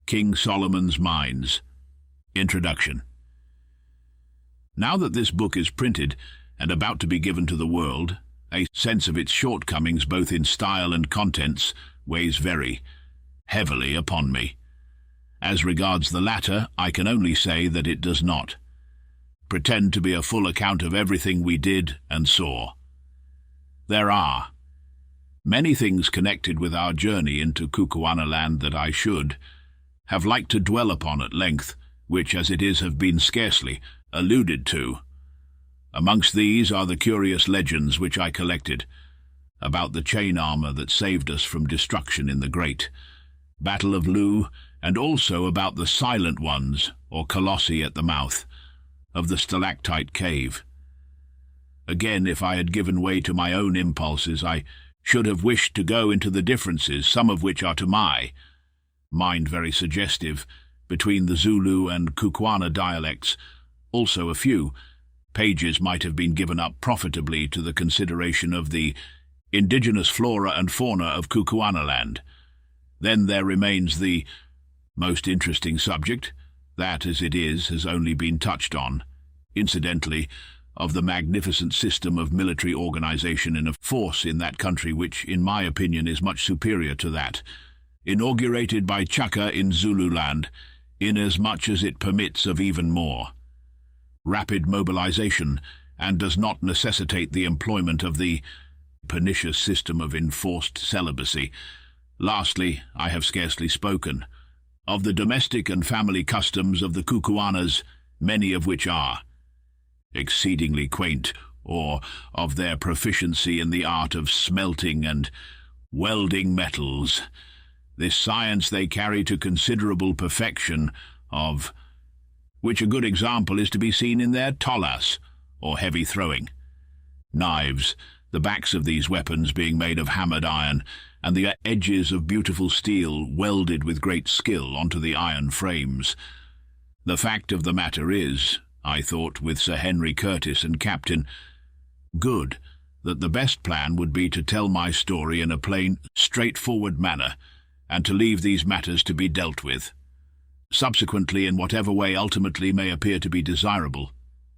King Solomon's Mines. Introduction. Now that this book is printed and about to be given to the world, a sense of its shortcomings both in style and contents weighs very heavily upon me. As regards the latter, I can only say that it does not pretend to be a full account of everything we did and saw. There are many things connected with our journey into Kukuanaland that I should have liked to dwell upon at length, which as it is have been scarcely alluded to. Amongst these are the curious legends which I collected about the chain armour that saved us from destruction in the great Battle of Loo, and also about the Silent Ones, or Colossi at the mouth of the stalactite cave. Again, if I had given way to my own impulses, I should have wished to go into the differences, some of which are to my mind very suggestive, between the Zulu and Kukwana dialects. Also a few pages might have been given up profitably to the consideration of the indigenous flora and fauna of Kukuanaland. Then there remains the most interesting subject, that, as it is, has only been touched on, incidentally, of the magnificent system of military organization in a force in that country which, in my opinion, is much superior to that inaugurated by Chaka in Zululand, inasmuch as it permits of even more rapid mobilization and does not necessitate the employment of the pernicious system of enforced celibacy. Lastly, I have scarcely spoken of the domestic and family customs of the Kukuanas, many of which are exceedingly quaint, or of their proficiency in the art of smelting and welding metals, this science they carry to considerable perfection, of which a good example is to be seen in their tolas, or heavy throwing knives, the backs of these weapons being made of hammered iron, and the edges of beautiful steel welded with great skill onto the iron frames. The fact of the matter is, I thought with Sir Henry Curtis and Captain Good, that the best plan would be to tell my story in a plain, straightforward manner, and to leave these matters to be dealt with subsequently in whatever way ultimately may appear to be desirable.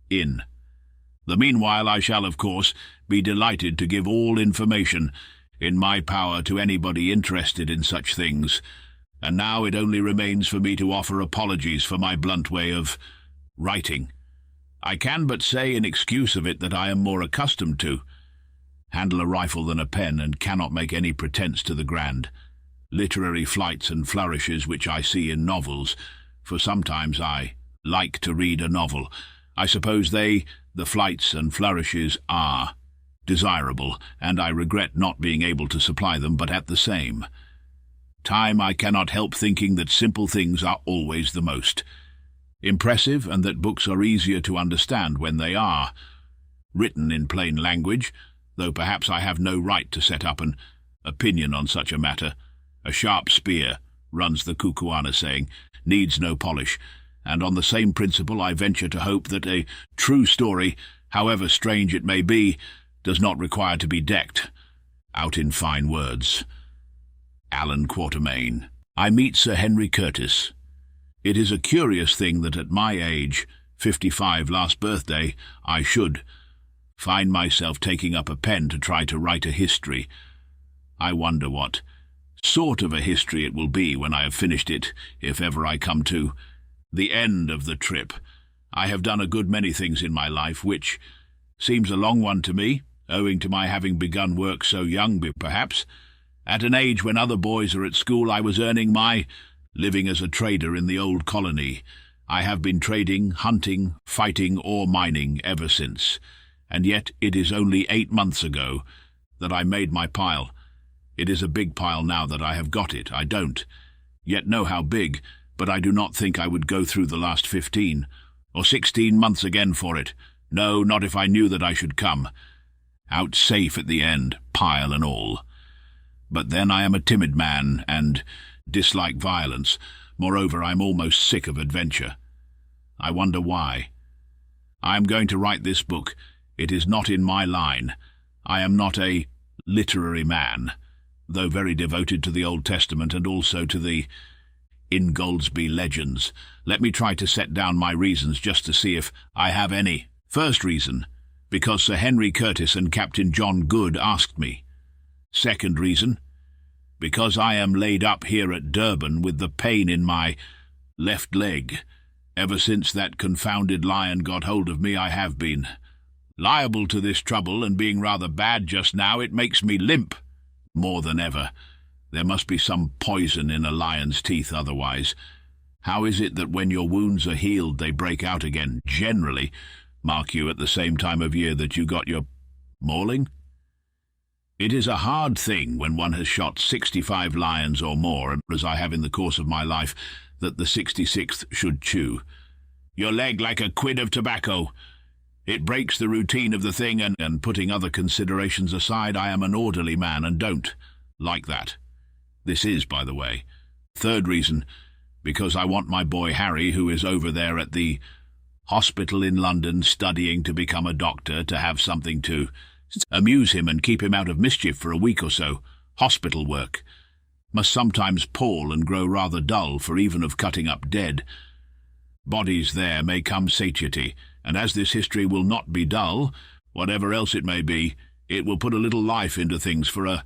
In the meanwhile, I shall, of course, be delighted to give all information in my power to anybody interested in such things, and now it only remains for me to offer apologies for my blunt way of writing. I can but say in excuse of it that I am more accustomed to handle a rifle than a pen, and cannot make any pretence to the grand literary flights and flourishes which I see in novels, for sometimes I like to read a novel. I suppose the flights and flourishes are desirable, and I regret not being able to supply them, but at the same time I cannot help thinking that simple things are always the most impressive, and that books are easier to understand when they are written in plain language, though perhaps I have no right to set up an opinion on such a matter. A sharp spear, runs the Kukuana saying, needs no polish, and on the same principle I venture to hope that a true story, however strange it may be, does not require to be decked out in fine words. Allan Quatermain. I meet Sir Henry Curtis. It is a curious thing that at my age, 55 last birthday, I should find myself taking up a pen to try to write a history. I wonder what sort of a history it will be when I have finished it, if ever I come to the end of the trip. I have done a good many things in my life, which seems a long one to me, owing to my having begun work so young, perhaps. At an age when other boys are at school, I was earning my living as a trader in the old colony. I have been trading, hunting, fighting, or mining ever since, and yet it is only 8 months ago that I made my pile. It is a big pile now that I have got it. I don't yet know how big, but I do not think I would go through the last 15 or 16 months again for it. No, not if I knew that I should come out safe at the end, pile and all. But then I am a timid man and dislike violence. Moreover, I am almost sick of adventure. I wonder why. I am going to write this book. It is not in my line. I am not a literary man, though very devoted to the Old Testament and also to the Ingoldsby Legends. Let me try to set down my reasons just to see if I have any. First reason, because Sir Henry Curtis and Captain John Good asked me. Second reason, because I am laid up here at Durban with the pain in my left leg. Ever since that confounded lion got hold of me, I have been liable to this trouble, and being rather bad just now, it makes me limp more than ever. There must be some poison in a lion's teeth otherwise. How is it that when your wounds are healed, they break out again, generally, mark you, at the same time of year that you got your mauling? It is a hard thing when one has shot 65 lions or more, as I have in the course of my life, that the 66th should chew your leg like a quid of tobacco. It breaks the routine of the thing, and putting other considerations aside, I am an orderly man and don't like that. This is, by the way. Third reason, because I want my boy Harry, who is over there at the hospital in London studying to become a doctor, to have something to amuse him and keep him out of mischief for a week or so. Hospital work must sometimes pall and grow rather dull, for even of cutting up dead bodies there may come satiety, and as this history will not be dull, whatever else it may be, it will put a little life into things for a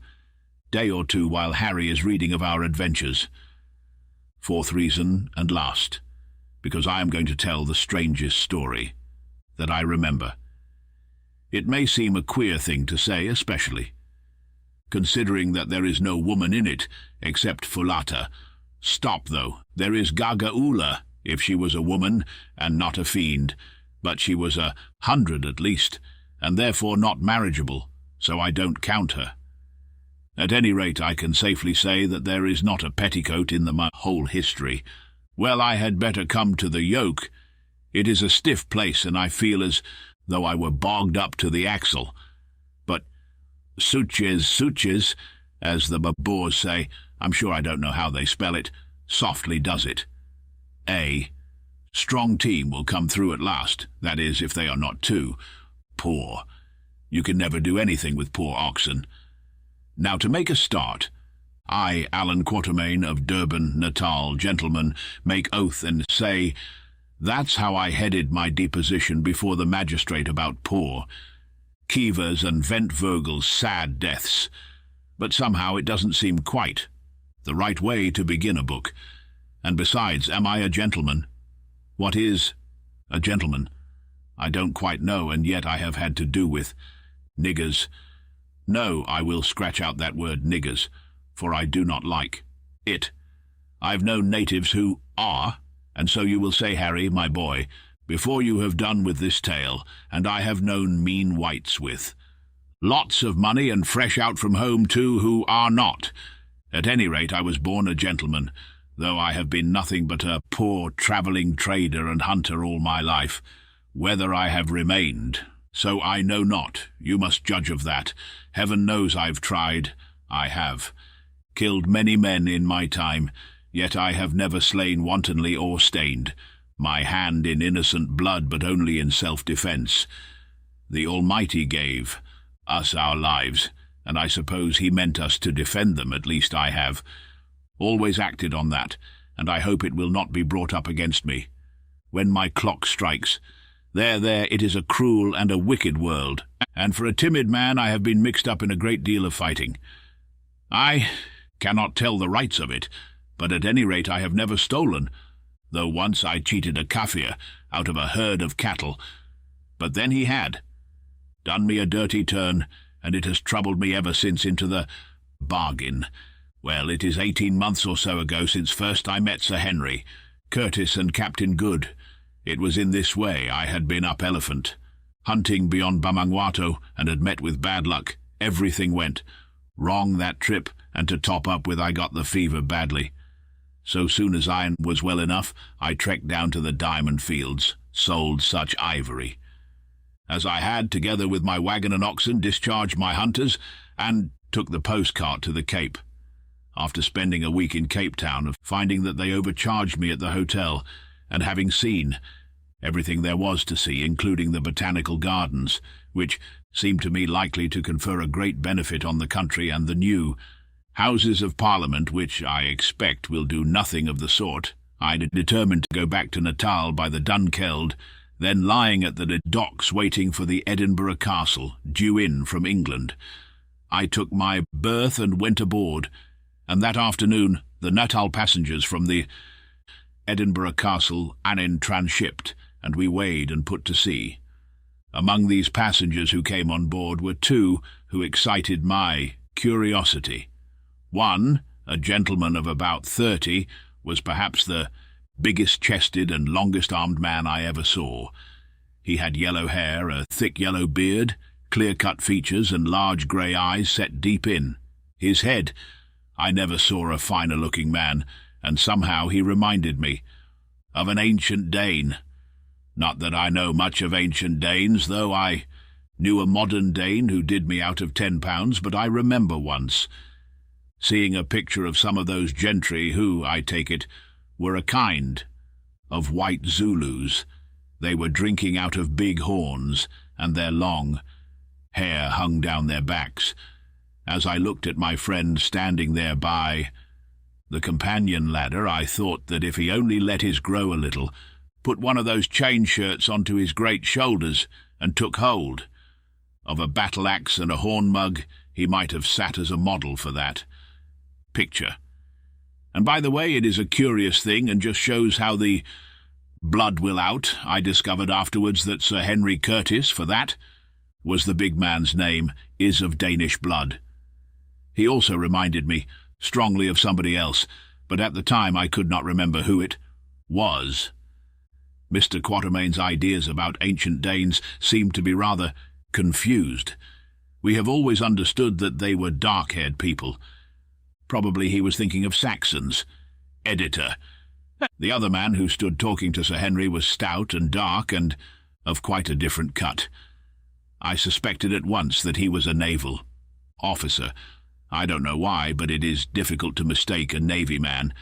day or two while Harry is reading of our adventures. Fourth reason, and last, because I am going to tell the strangest story that I remember. It may seem a queer thing to say, especially considering that there is no woman in it, except Fulata. Stop, though. There is Gagaula, if she was a woman, and not a fiend, but she was 100 at least, and therefore not marriageable, so I don't count her. At any rate, I can safely say that there is not a petticoat in the whole history. Well, I had better come to the yoke. It is a stiff place, and I feel as though I were bogged up to the axle. But suches, as the Boers say, I'm sure I don't know how they spell it, softly does it. A strong team will come through at last, that is, if they are not too poor. You can never do anything with poor oxen. Now, to make a start, I, Allan Quatermain of Durban, Natal, gentleman, make oath and say, that's how I headed my deposition before the magistrate about poor Kiever's and Ventvogel's sad deaths. But somehow it doesn't seem quite the right way to begin a book. And besides, am I a gentleman? What is a gentleman? I don't quite know, and yet I have had to do with niggers. No, I will scratch out that word niggers, for I do not like it. I've known natives who are, and so you will say, Harry, my boy, before you have done with this tale, and I have known mean whites with lots of money and fresh out from home too, who are not. At any rate, I was born a gentleman, though I have been nothing but a poor travelling trader and hunter all my life. Whether I have remained, so I know not. You must judge of that. Heaven knows I've tried. I have killed many men in my time, yet I have never slain wantonly or stained my hand in innocent blood, but only in self-defence. The Almighty gave us our lives, and I suppose he meant us to defend them. At least I have always acted on that, and I hope it will not be brought up against me. When my clock strikes, there, it is a cruel and a wicked world, and for a timid man I have been mixed up in a great deal of fighting. I cannot tell the rights of it, but at any rate I have never stolen, though once I cheated a Kaffir out of a herd of cattle. But then he had done me a dirty turn, and it has troubled me ever since into the bargain. Well, it is 18 months or so ago since first I met Sir Henry, Curtis and Captain Good. It was in this way. I had been up Elephant, hunting beyond Bamangwato, and had met with bad luck. Everything went wrong that trip, and to top up with, I got the fever badly. So soon as I was well enough, I trekked down to the diamond fields, sold such ivory as I had, together with my wagon and oxen, discharged my hunters, and took the postcart to the Cape. After spending a week in Cape Town, finding that they overcharged me at the hotel, and having seen everything there was to see, including the botanical gardens, which seemed to me likely to confer a great benefit on the country and the new Houses of Parliament, which I expect will do nothing of the sort. I determined to go back to Natal by the Dunkeld, then lying at the docks waiting for the Edinburgh Castle, due in from England. I took my berth and went aboard, and that afternoon the Natal passengers from the Edinburgh Castle transhipped, and we weighed and put to sea. Among these passengers who came on board were two who excited my curiosity. One, a gentleman of about 30, was perhaps the biggest-chested and longest-armed man I ever saw. He had yellow hair, a thick yellow beard, clear-cut features, and large grey eyes set deep in. His head, I never saw a finer-looking man, and somehow he reminded me of an ancient Dane. Not that I know much of ancient Danes, though I knew a modern Dane who did me out of £10, but I remember once seeing a picture of some of those gentry who, I take it, were a kind of white Zulus. They were drinking out of big horns, and their long hair hung down their backs. As I looked at my friend standing there by the companion ladder, I thought that if he only let his grow a little, put one of those chain shirts onto his great shoulders, and took hold of a battle-axe and a horn mug, he might have sat as a model for that picture. And by the way, it is a curious thing, and just shows how the blood will out. I discovered afterwards that Sir Henry Curtis, for that, was the big man's name, is of Danish blood. He also reminded me strongly of somebody else, but at the time I could not remember who it was. Mr. Quatermain's ideas about ancient Danes seemed to be rather confused. We have always understood that they were dark-haired people. Probably he was thinking of Saxons. Editor. The other man who stood talking to Sir Henry was stout and dark and of quite a different cut. I suspected at once that he was a naval officer. I don't know why, but it is difficult to mistake a navy man.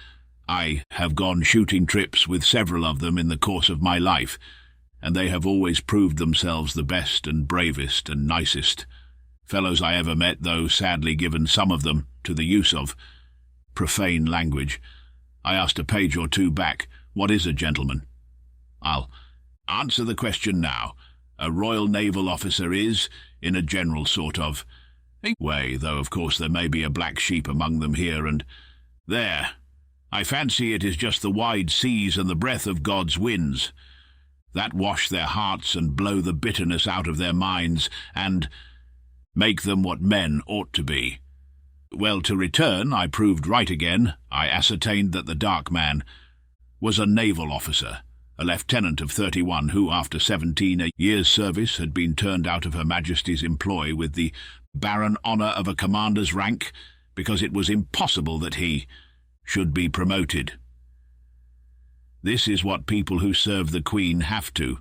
I have gone shooting trips with several of them in the course of my life, and they have always proved themselves the best and bravest and nicest fellows I ever met, though sadly given some of them to the use of profane language. I asked a page or two back, "What is a gentleman?" "I'll answer the question now. A Royal Naval officer is, in a general sort of way, though of course there may be a black sheep among them here and there. I fancy it is just the wide seas and the breath of God's winds that wash their hearts and blow the bitterness out of their minds and make them what men ought to be. Well, to return, I proved right again. I ascertained that the dark man was a naval officer, a lieutenant of 31, who, after 17 years' service, had been turned out of Her Majesty's employ with the barren honour of a commander's rank, because it was impossible that he should be promoted. This is what people who serve the Queen have to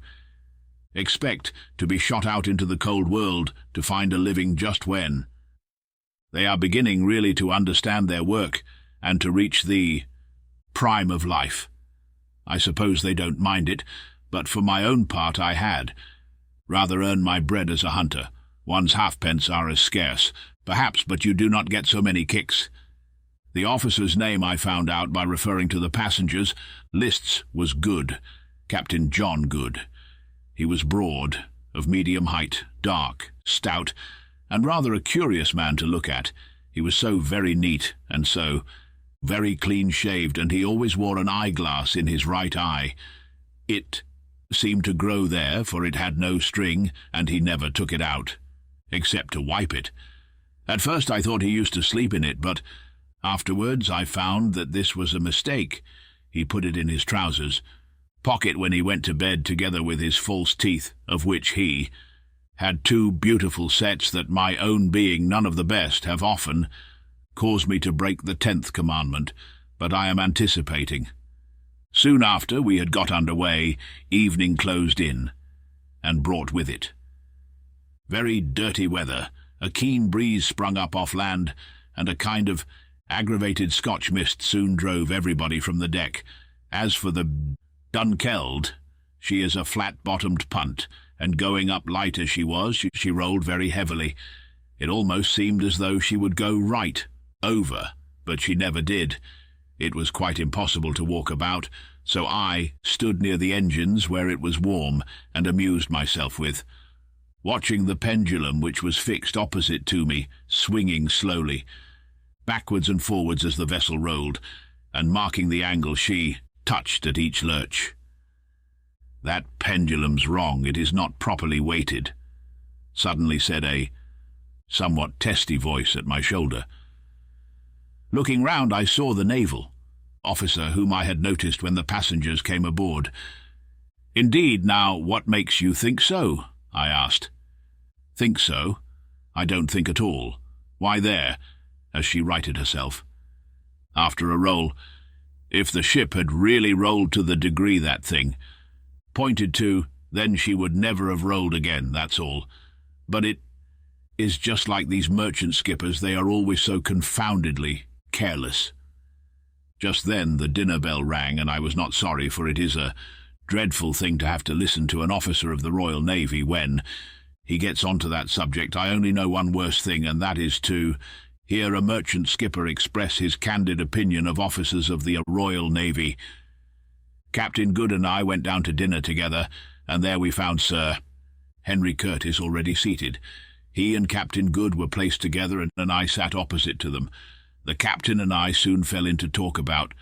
expect, to be shot out into the cold world to find a living just when they are beginning really to understand their work and to reach the prime of life. I suppose they don't mind it, but for my own part I had rather earned my bread as a hunter. One's halfpence are as scarce, perhaps, but you do not get so many kicks. The officer's name I found out by referring to the passengers' lists was Good, Captain John Good. He was broad, of medium height, dark, stout, and rather a curious man to look at. He was so very neat and so very clean-shaved, and he always wore an eyeglass in his right eye. It seemed to grow there, for it had no string, and he never took it out, except to wipe it. At first I thought he used to sleep in it, but afterwards I found that this was a mistake. He put it in his trousers pocket when he went to bed, together with his false teeth, of which he had 2 beautiful sets that, my own being none of the best, have often caused me to break the 10th commandment, but I am anticipating. Soon after we had got under way, evening closed in, and brought with it very dirty weather. A keen breeze sprung up off land, and a kind of aggravated Scotch mist soon drove everybody from the deck. As for the Dunkeld, she is a flat-bottomed punt, and going up light as she was, she rolled very heavily. It almost seemed as though she would go right over, but she never did. It was quite impossible to walk about, so I stood near the engines where it was warm and amused myself with watching the pendulum, which was fixed opposite to me, swinging slowly, backwards and forwards as the vessel rolled, and marking the angle she touched at each lurch. "That pendulum's wrong. It is not properly weighted," suddenly said a somewhat testy voice at my shoulder. Looking round, I saw the naval officer whom I had noticed when the passengers came aboard. "Indeed, now, what makes you think so?" I asked. "Think so? I don't think at all. Why, there," as she righted herself, after a roll, "if the ship had really rolled to the degree that thing pointed to, then she would never have rolled again, that's all. But it is just like these merchant skippers, they are always so confoundedly careless." Just then the dinner bell rang, and I was not sorry, for it is a dreadful thing to have to listen to an officer of the Royal Navy when he gets onto that subject. I only know one worse thing, and that is to hear a merchant skipper express his candid opinion of officers of the Royal Navy. Captain Good and I went down to dinner together, and there we found Sir Henry Curtis already seated. He and Captain Good were placed together, and I sat opposite to them. The captain and I soon fell into talk about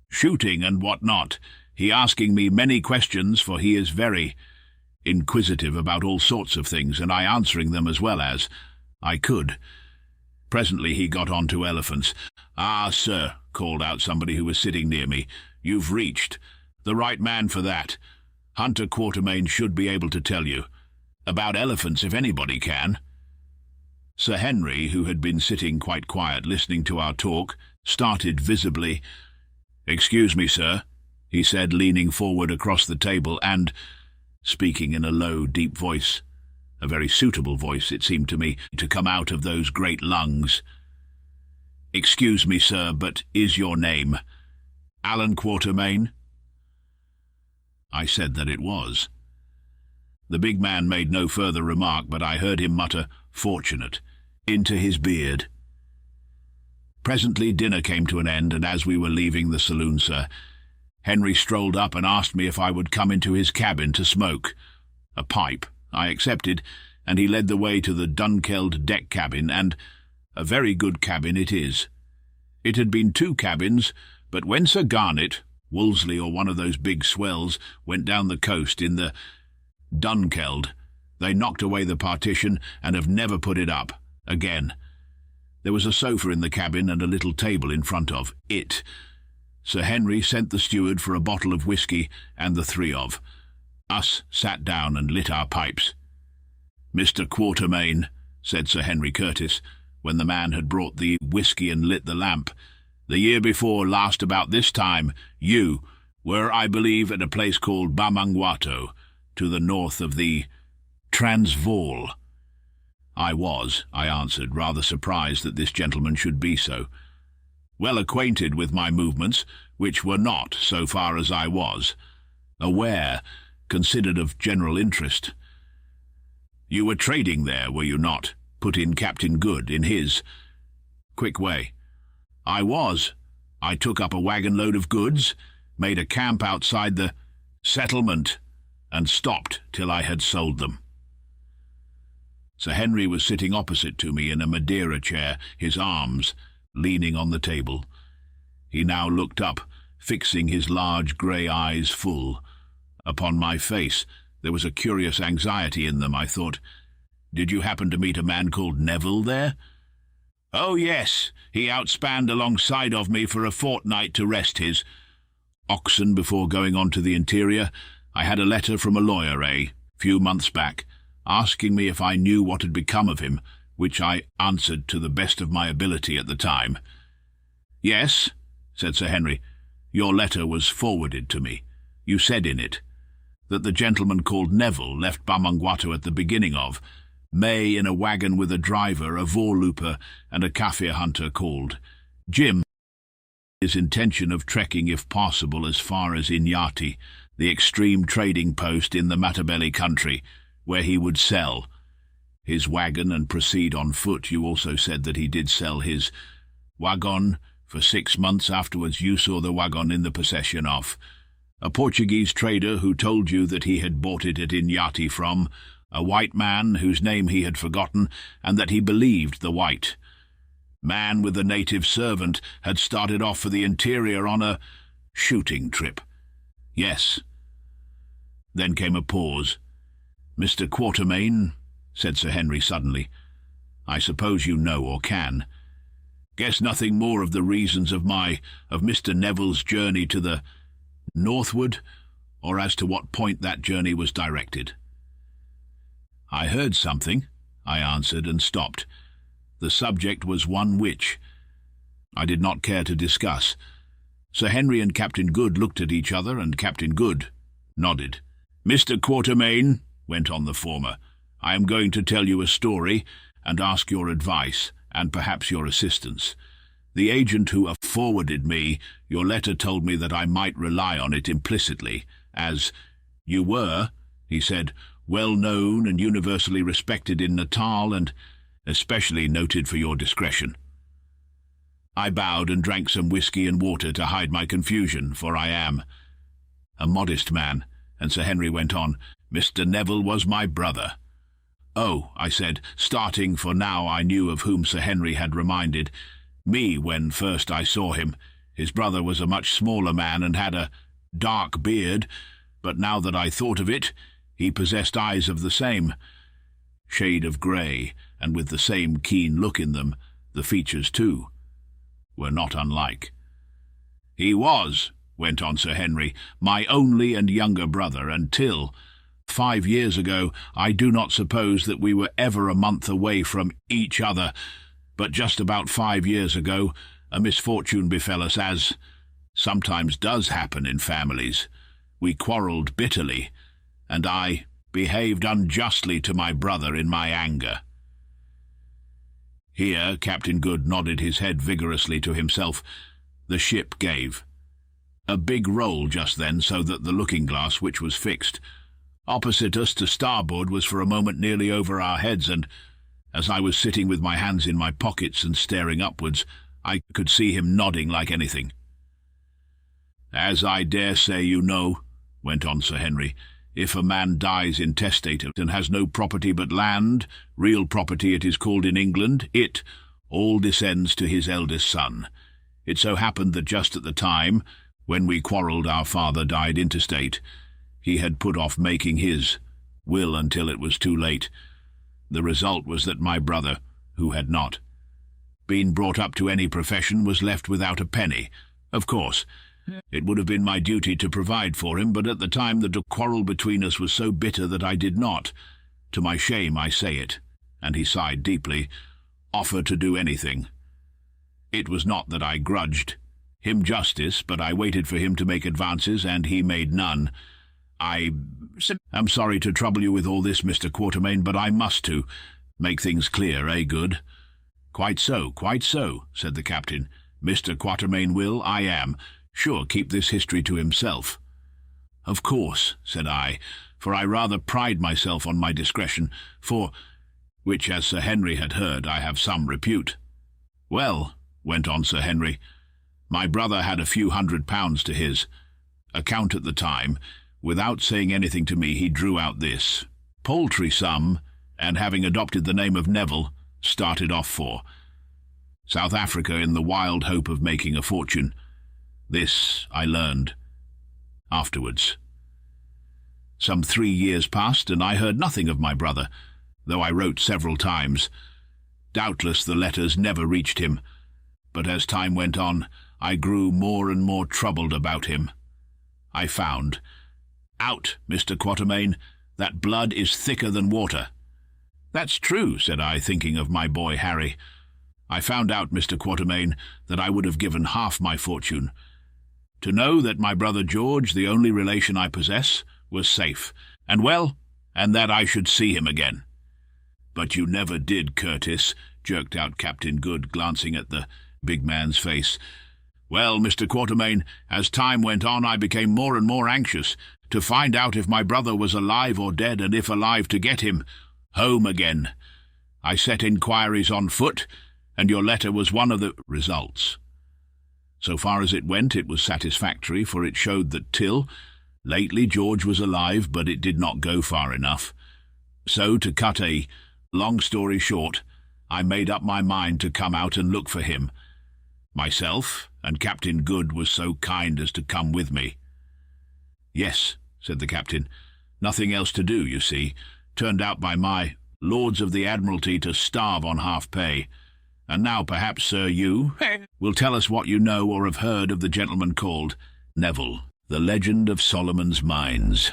shooting and what not, he asking me many questions, for he is very inquisitive about all sorts of things, and I answering them as well as I could. Presently he got on to elephants. "Ah, sir," called out somebody who was sitting near me, "you've reached the right man for that. Hunter Quatermain should be able to tell you about elephants if anybody can." Sir Henry, who had been sitting quite quiet listening to our talk, started visibly. "Excuse me, sir," he said, leaning forward across the table and speaking in a low, deep voice, a very suitable voice, it seemed to me, to come out of those great lungs. "Excuse me, sir, but is your name Allan Quatermain?" I said that it was. The big man made no further remark, but I heard him mutter, "Fortunate," into his beard. Presently dinner came to an end, and as we were leaving the saloon, Sir Henry strolled up and asked me if I would come into his cabin to smoke a pipe. I accepted, and he led the way to the Dunkeld deck cabin, and a very good cabin it is. It had been 2 cabins, but when Sir Garnet, Wolseley, or one of those big swells, went down the coast in the Dunkeld, they knocked away the partition and have never put it up again. There was a sofa in the cabin and a little table in front of it. Sir Henry sent the steward for a bottle of whisky, and the 3 of us sat down and lit our pipes. "Mr. Quatermain," said Sir Henry Curtis, when the man had brought the whisky and lit the lamp, "the year before last about this time, you were, I believe, at a place called Bamangwato, to the north of the Transvaal." "I was," I answered, rather surprised that this gentleman should be so well acquainted with my movements, which were not, so far as I was aware, considered of general interest. "You were trading there, were you not?" put in Captain Good in his quick way. "I was. I took up a wagon-load of goods, made a camp outside the settlement, and stopped till I had sold them." Sir Henry was sitting opposite to me in a Madeira chair, his arms leaning on the table. He now looked up, fixing his large grey eyes full upon my face. There was a curious anxiety in them, I thought. "Did you happen to meet a man called Neville there?" "Oh, yes. He outspanned alongside of me for a fortnight to rest his oxen before going on to the interior. I had a letter from a lawyer, few months back, asking me if I knew what had become of him, which I answered to the best of my ability at the time." "Yes," said Sir Henry, "your letter was forwarded to me. You said in it that the gentleman called Neville left Bamangwato at the beginning of May in a wagon with a driver, a voorlooper, and a Kaffir hunter called Jim. His intention of trekking, if possible, as far as Inyati, the extreme trading post in the Matabele country, where he would sell his wagon and proceed on foot. You also said that he did sell his wagon. For 6 months afterwards you saw the wagon in the possession of a Portuguese trader who told you that he had bought it at Inyati from a white man whose name he had forgotten, and that he believed the white man with a native servant had started off for the interior on a shooting trip. Yes. Then came a pause. Mr. Quatermain, said Sir Henry suddenly, I suppose you know or can guess nothing more of the reasons of Mr. Neville's journey to the northward, or as to what point that journey was directed. I heard something, I answered, and stopped. The subject was one which I did not care to discuss. Sir Henry and Captain Good looked at each other, and Captain Good nodded. Mr. Quatermain, went on the former, I am going to tell you a story, and ask your advice, and perhaps your assistance. The agent who forwarded me your letter told me that I might rely on it implicitly, as you were, he said, well known and universally respected in Natal, and especially noted for your discretion. I bowed and drank some whisky and water to hide my confusion, for I am a modest man, and Sir Henry went on, Mr. Neville was my brother. Oh, I said, starting, for now I knew of whom Sir Henry had reminded me when first I saw him. His brother was a much smaller man and had a dark beard, but now that I thought of it, he possessed eyes of the same shade of grey, and with the same keen look in them. The features, too, were not unlike. He was, went on Sir Henry, my only and younger brother, until 5 years ago. I do not suppose that we were ever a month away from each other, but just about 5 years ago a misfortune befell us, as sometimes does happen in families. We quarrelled bitterly, and I behaved unjustly to my brother in my anger. Here Captain Good nodded his head vigorously to himself. The ship gave a big roll just then, so that the looking-glass, which was fixed opposite us to starboard, was for a moment nearly over our heads, and as I was sitting with my hands in my pockets and staring upwards, I could see him nodding like anything. As I dare say you know, went on Sir Henry, if a man dies intestate and has no property but land, real property it is called in England, it all descends to his eldest son. It so happened that just at the time when we quarrelled our father died intestate. He had put off making his will until it was too late. The result was that my brother, who had not been brought up to any profession, was left without a penny. Of course, it would have been my duty to provide for him, but at the time the quarrel between us was so bitter that I did not, to my shame I say it, and he sighed deeply, offer to do anything. It was not that I grudged him justice, but I waited for him to make advances, and he made none. I am sorry to trouble you with all this, Mr. Quatermain, but I must to make things clear, Good? Quite so, said the captain. Mr. Quatermain will, I am sure, keep this history to himself. Of course, said I, for I rather pride myself on my discretion, for which, as Sir Henry had heard, I have some repute. Well, went on Sir Henry, my brother had a few £100 to his account at the time. Without saying anything to me, he drew out this paltry sum, and having adopted the name of Neville, started off for South Africa in the wild hope of making a fortune. This I learned afterwards. Some 3 years passed, and I heard nothing of my brother, though I wrote several times. Doubtless the letters never reached him, but as time went on, I grew more and more troubled about him. I found out, Mr. Quatermain, that blood is thicker than water. That's true, said I, thinking of my boy Harry. I found out, Mr. Quatermain, that I would have given half my fortune to know that my brother George, the only relation I possess, was safe and well, and that I should see him again. But you never did, Curtis, jerked out Captain Good, glancing at the big man's face. Well, Mr. Quatermain, as time went on, I became more and more anxious to find out if my brother was alive or dead, and if alive, to get him home again. I set inquiries on foot, and your letter was one of the results. So far as it went, it was satisfactory, for it showed that lately George was alive, but it did not go far enough. So, to cut a long story short, I made up my mind to come out and look for him myself, and Captain Good was so kind as to come with me. Yes, said the captain, nothing else to do, you see, turned out by my Lords of the Admiralty to starve on half pay. And now perhaps, sir, you will tell us what you know or have heard of the gentleman called Neville, the legend of Solomon's Mines.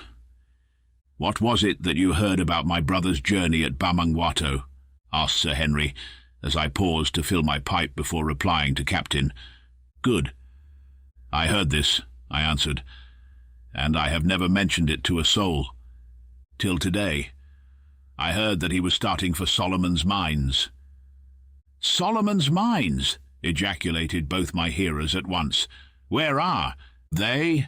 What was it that you heard about my brother's journey at Bamangwato? Asked Sir Henry, as I paused to fill my pipe before replying to Captain Good. I heard this, I answered, and I have never mentioned it to a soul. Till today. I heard that he was starting for Solomon's Mines. Solomon's Mines! Ejaculated both my hearers at once. Where are they?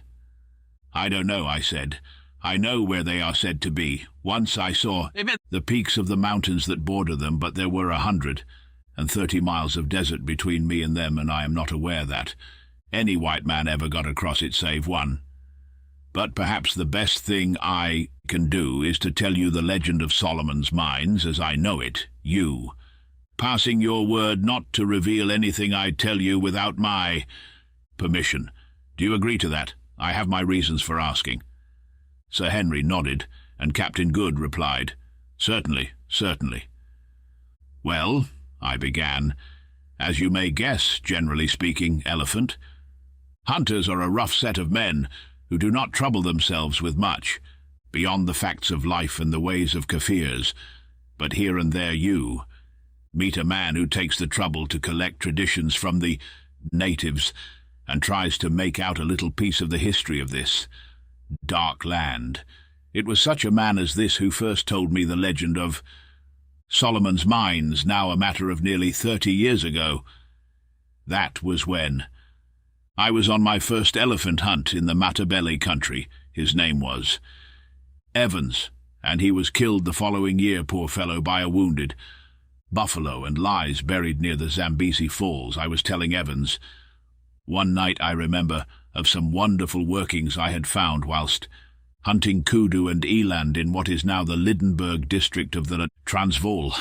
I don't know, I said. I know where they are said to be. Once I saw the peaks of the mountains that border them, but there were 130 miles of desert between me and them, and I am not aware that any white man ever got across it save one. But perhaps the best thing I can do is to tell you the legend of Solomon's Mines as I know it, you passing your word not to reveal anything I tell you without my permission. Do you agree to that? I have my reasons for asking. Sir Henry nodded, and Captain Good replied, Certainly, certainly. Well, I began, as you may guess, generally speaking, Elephant, hunters are a rough set of men who do not trouble themselves with much, beyond the facts of life and the ways of Kafirs, but here and there you meet a man who takes the trouble to collect traditions from the natives and tries to make out a little piece of the history of this dark land. It was such a man as this who first told me the legend of Solomon's Mines, now a matter of nearly 30 years ago. That was when I was on my first elephant hunt in the Matabele country. His name was Evans, and he was killed the following year, poor fellow, by a wounded buffalo, and lies buried near the Zambezi Falls. I was telling Evans one night, I remember, of some wonderful workings I had found whilst hunting kudu and eland in what is now the Lydenburg district of the Transvaal.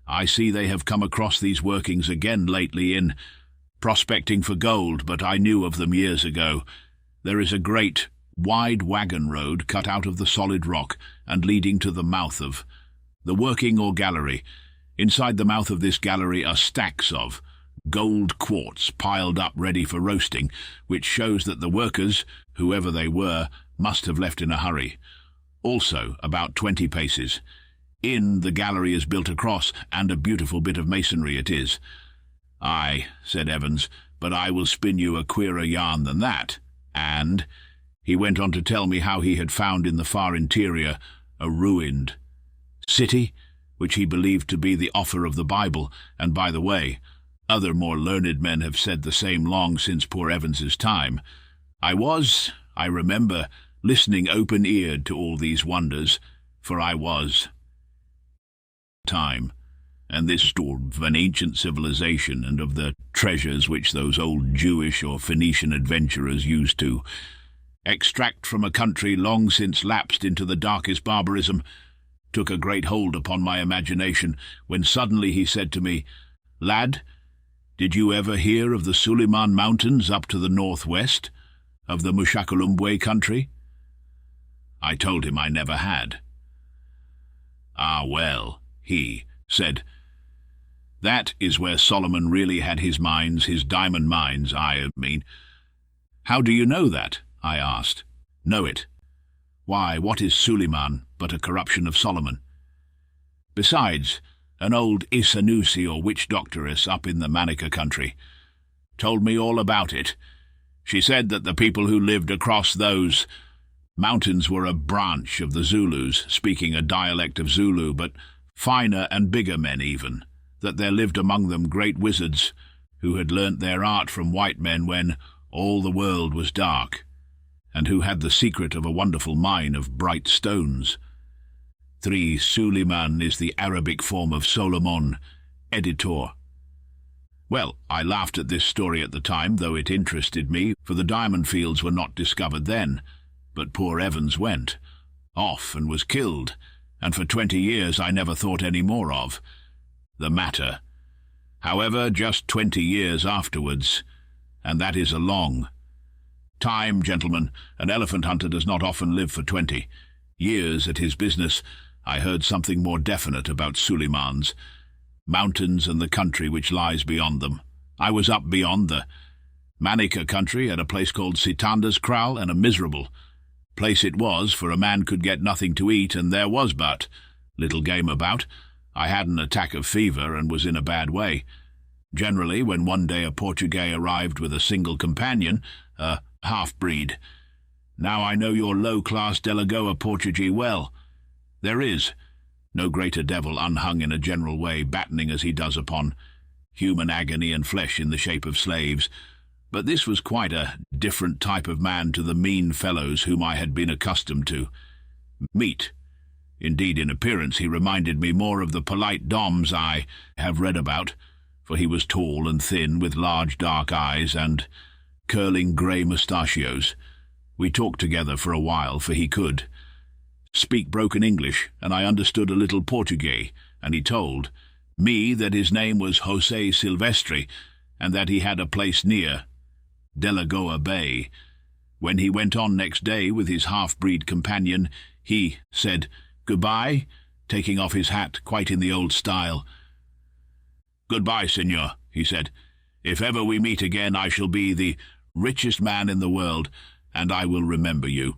I see they have come across these workings again lately in prospecting for gold, but I knew of them years ago. There is a great, wide wagon road cut out of the solid rock and leading to the mouth of the working or gallery. Inside the mouth of this gallery are stacks of gold quartz piled up ready for roasting, which shows that the workers, whoever they were, must have left in a hurry. Also, about 20 paces in, the gallery is built across, and a beautiful bit of masonry it is. Aye, said Evans, but I will spin you a queerer yarn than that. And he went on to tell me how he had found in the far interior a ruined city, which he believed to be the offer of the Bible, and by the way, other more learned men have said the same long since poor Evans's time. I remember, listening open-eared to all these wonders, for I was time, and this story of an ancient civilization and of the treasures which those old Jewish or Phoenician adventurers used to extract from a country long since lapsed into the darkest barbarism, took a great hold upon my imagination, when suddenly he said to me, Lad, did you ever hear of the Suliman Mountains up to the northwest of the Mushakulumbwe country? I told him I never had. Ah, well, he said, that is where Solomon really had his mines, his diamond mines, I mean. How do you know that? I asked. Know it? Why, what is Suliman but a corruption of Solomon? Besides, an old Isanusi or witch doctoress up in the Manica country told me all about it. She said that the people who lived across those mountains were a branch of the Zulus, speaking a dialect of Zulu, but finer and bigger men even, that there lived among them great wizards who had learnt their art from white men when all the world was dark, and who had the secret of a wonderful mine of bright stones. 3 Suliman is the Arabic form of Solomon, editor. Well, I laughed at this story at the time, though it interested me, for the diamond fields were not discovered then. But poor Evans went off and was killed, and for 20 years I never thought any more of the matter. However, just 20 years afterwards, and that is a long time, gentlemen. An elephant hunter does not often live for 20 years at his business. I heard something more definite about Suliman's mountains and the country which lies beyond them. I was up beyond the Manica country at a place called Sitanda's Kraal, and a miserable place it was, for a man could get nothing to eat, and there was but little game about. I had an attack of fever and was in a bad way. Generally, when one day a Portuguese arrived with a single companion, a half-breed. Now I know your low-class Delagoa Portuguese well. There is no greater devil unhung in a general way, battening as he does upon human agony and flesh in the shape of slaves. But this was quite a different type of man to the mean fellows whom I had been accustomed to meet. Indeed, in appearance he reminded me more of the polite doms I have read about, for he was tall and thin, with large dark eyes and curling grey mustachios. We talked together for a while, for he could speak broken English, and I understood a little Portuguese, and he told me that his name was José Silvestre, and that he had a place near Delagoa Bay. When he went on next day with his half-breed companion, he said goodbye, taking off his hat quite in the old style. "Goodbye, senor," he said. "If ever we meet again, I shall be the richest man in the world, and I will remember you."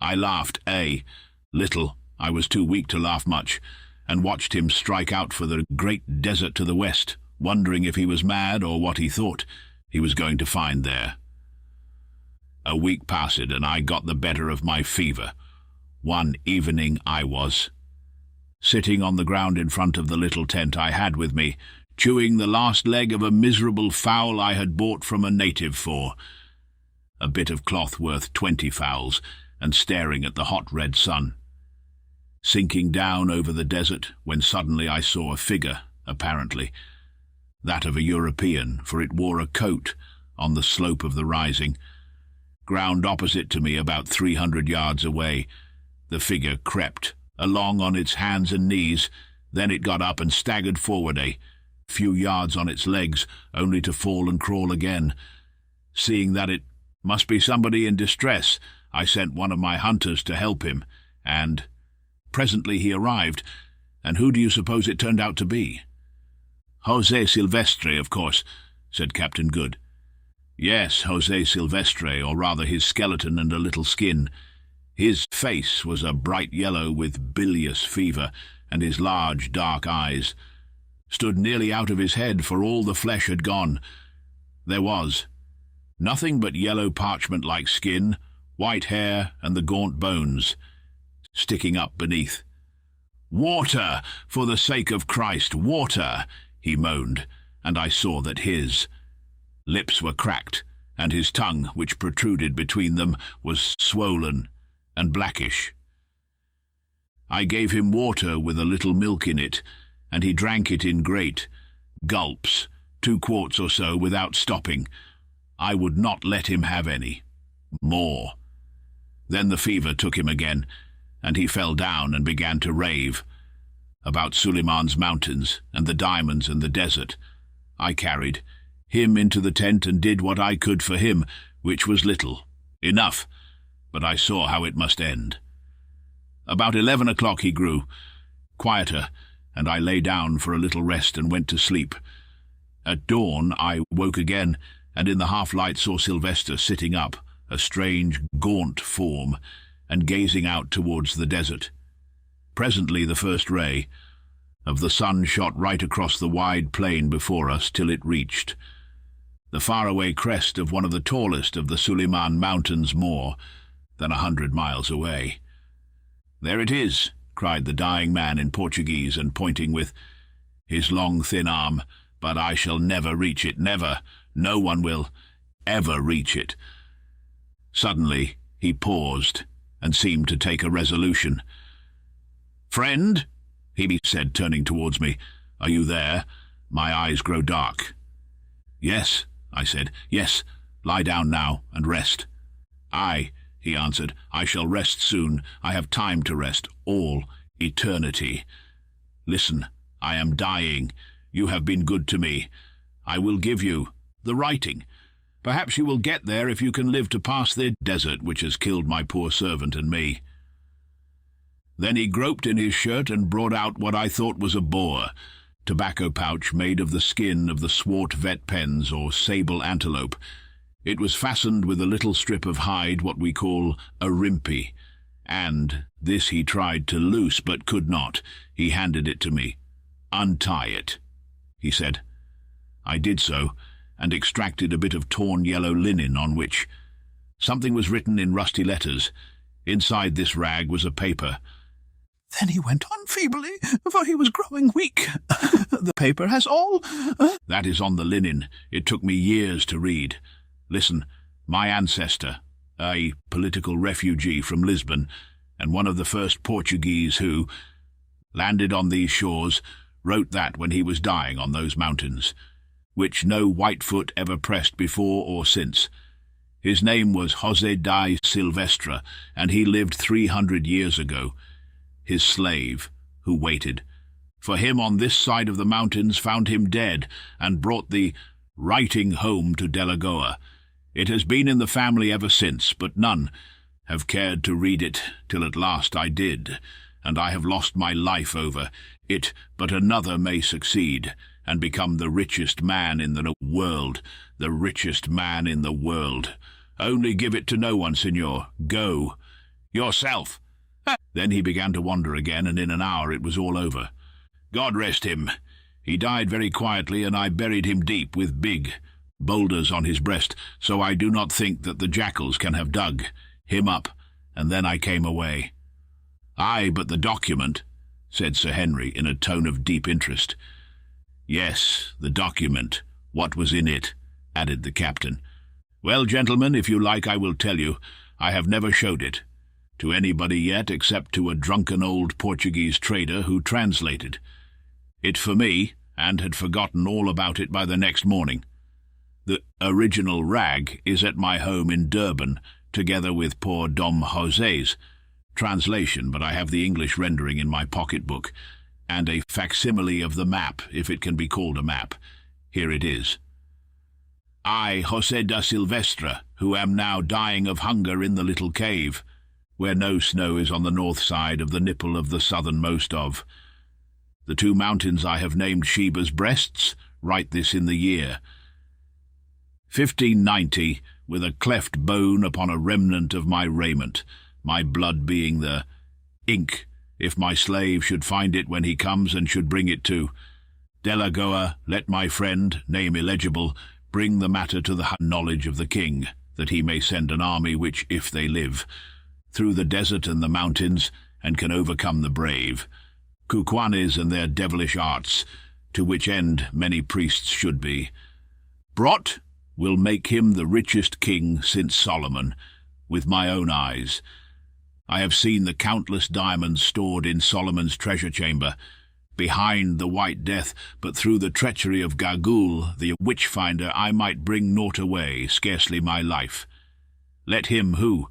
I laughed a little. I was too weak to laugh much, and watched him strike out for the great desert to the west, wondering if he was mad or what he thought he was going to find there. A week passed, and I got the better of my fever. One evening I was sitting on the ground in front of the little tent I had with me, chewing the last leg of a miserable fowl I had bought from a native for a bit of cloth worth 20 fowls, and staring at the hot red sun sinking down over the desert, when suddenly I saw a figure, apparently that of a European, for it wore a coat, on the slope of the rising ground opposite to me, about 300 yards away. The figure crept along on its hands and knees, then it got up and staggered forward a few yards on its legs, only to fall and crawl again. Seeing that it must be somebody in distress, I sent one of my hunters to help him, and presently he arrived, and who do you suppose it turned out to be? "José Silvestre, of course," said Captain Good. "Yes, José Silvestre, or rather his skeleton and a little skin. His face was a bright yellow with bilious fever, and his large dark eyes stood nearly out of his head, for all the flesh had gone. There was nothing but yellow parchment-like skin, white hair, and the gaunt bones sticking up beneath. "Water, for the sake of Christ, water!" he moaned, and I saw that his lips were cracked, and his tongue, which protruded between them, was swollen and blackish. I gave him water with a little milk in it, and he drank it in great gulps, 2 quarts or so, without stopping. I would not let him have any more. Then the fever took him again, and he fell down and began to rave about Suliman's mountains and the diamonds and the desert. I carried him into the tent and did what I could for him, which was little enough, but I saw how it must end. About 11 o'clock he grew quieter, and I lay down for a little rest and went to sleep. At dawn I woke again, and in the half-light saw Sylvester sitting up, a strange, gaunt form, and gazing out towards the desert. Presently the first ray of the sun shot right across the wide plain before us till it reached the faraway crest of one of the tallest of the Suliman Mountains, more than 100 miles away. "There it is," cried the dying man in Portuguese, and pointing with his long thin arm, "but I shall never reach it, never. No one will ever reach it." Suddenly he paused and seemed to take a resolution. "Friend," he said, turning towards me, "are you there?" My eyes grow dark. "Yes," I said. "Yes, lie down now and rest." "Aye," he answered, "I shall rest soon. I have time to rest, all eternity. Listen, I am dying. You have been good to me. I will give you the writing. Perhaps you will get there if you can live to pass the desert which has killed my poor servant and me." Then he groped in his shirt and brought out what I thought was a boar, tobacco pouch made of the skin of the swart vet pens or sable antelope. It was fastened with a little strip of hide, what we call a rimpi, and this he tried to loose but could not. He handed it to me. "Untie it," he said. I did so, and extracted a bit of torn yellow linen on which something was written in rusty letters. Inside this rag was a paper. Then he went on feebly, for he was growing weak. "The paper has all—" "That is on the linen. It took me years to read. Listen, my ancestor, a political refugee from Lisbon, and one of the first Portuguese who landed on these shores, wrote that when he was dying on those mountains, which no white foot ever pressed before or since. His name was José da Silvestre, and he lived 300 years ago. His slave, who waited for him on this side of the mountains, found him dead, and brought the writing home to Delagoa. It has been in the family ever since, but none have cared to read it, till at last I did, and I have lost my life over it, but another may succeed, and become the richest man in the world, the richest man in the world. Only give it to no one, Signor. Go. Yourself." Then he began to wander again, and in an hour it was all over. God rest him. He died very quietly, and I buried him deep with big boulders on his breast, so I do not think that the jackals can have dug him up, and then I came away. "Aye, but the document," said Sir Henry in a tone of deep interest. "Yes, the document. What was in it?" added the captain. "Well, gentlemen, if you like I will tell you. I have never showed it to anybody yet, except to a drunken old Portuguese trader who translated it for me, and had forgotten all about it by the next morning. The original rag is at my home in Durban, together with poor Dom José's translation, but I have the English rendering in my pocket-book, and a facsimile of the map, if it can be called a map. Here it is. I, José da Silvestre, who am now dying of hunger in the little cave, where no snow is on the north side of the nipple of the southernmost of the two mountains I have named Sheba's breasts, write this in the year 1590, with a cleft bone upon a remnant of my raiment, my blood being the ink, if my slave should find it when he comes and should bring it to Delagoa, let my friend, name illegible, bring the matter to the knowledge of the king, that he may send an army which, if they live, through the desert and the mountains, and can overcome the brave, Kukuanes and their devilish arts, to which end many priests should be. Brought will make him the richest king since Solomon, with my own eyes. I have seen the countless diamonds stored in Solomon's treasure chamber, behind the White Death, but through the treachery of Gagul, the witch-finder, I might bring naught away, scarcely my life. Let him who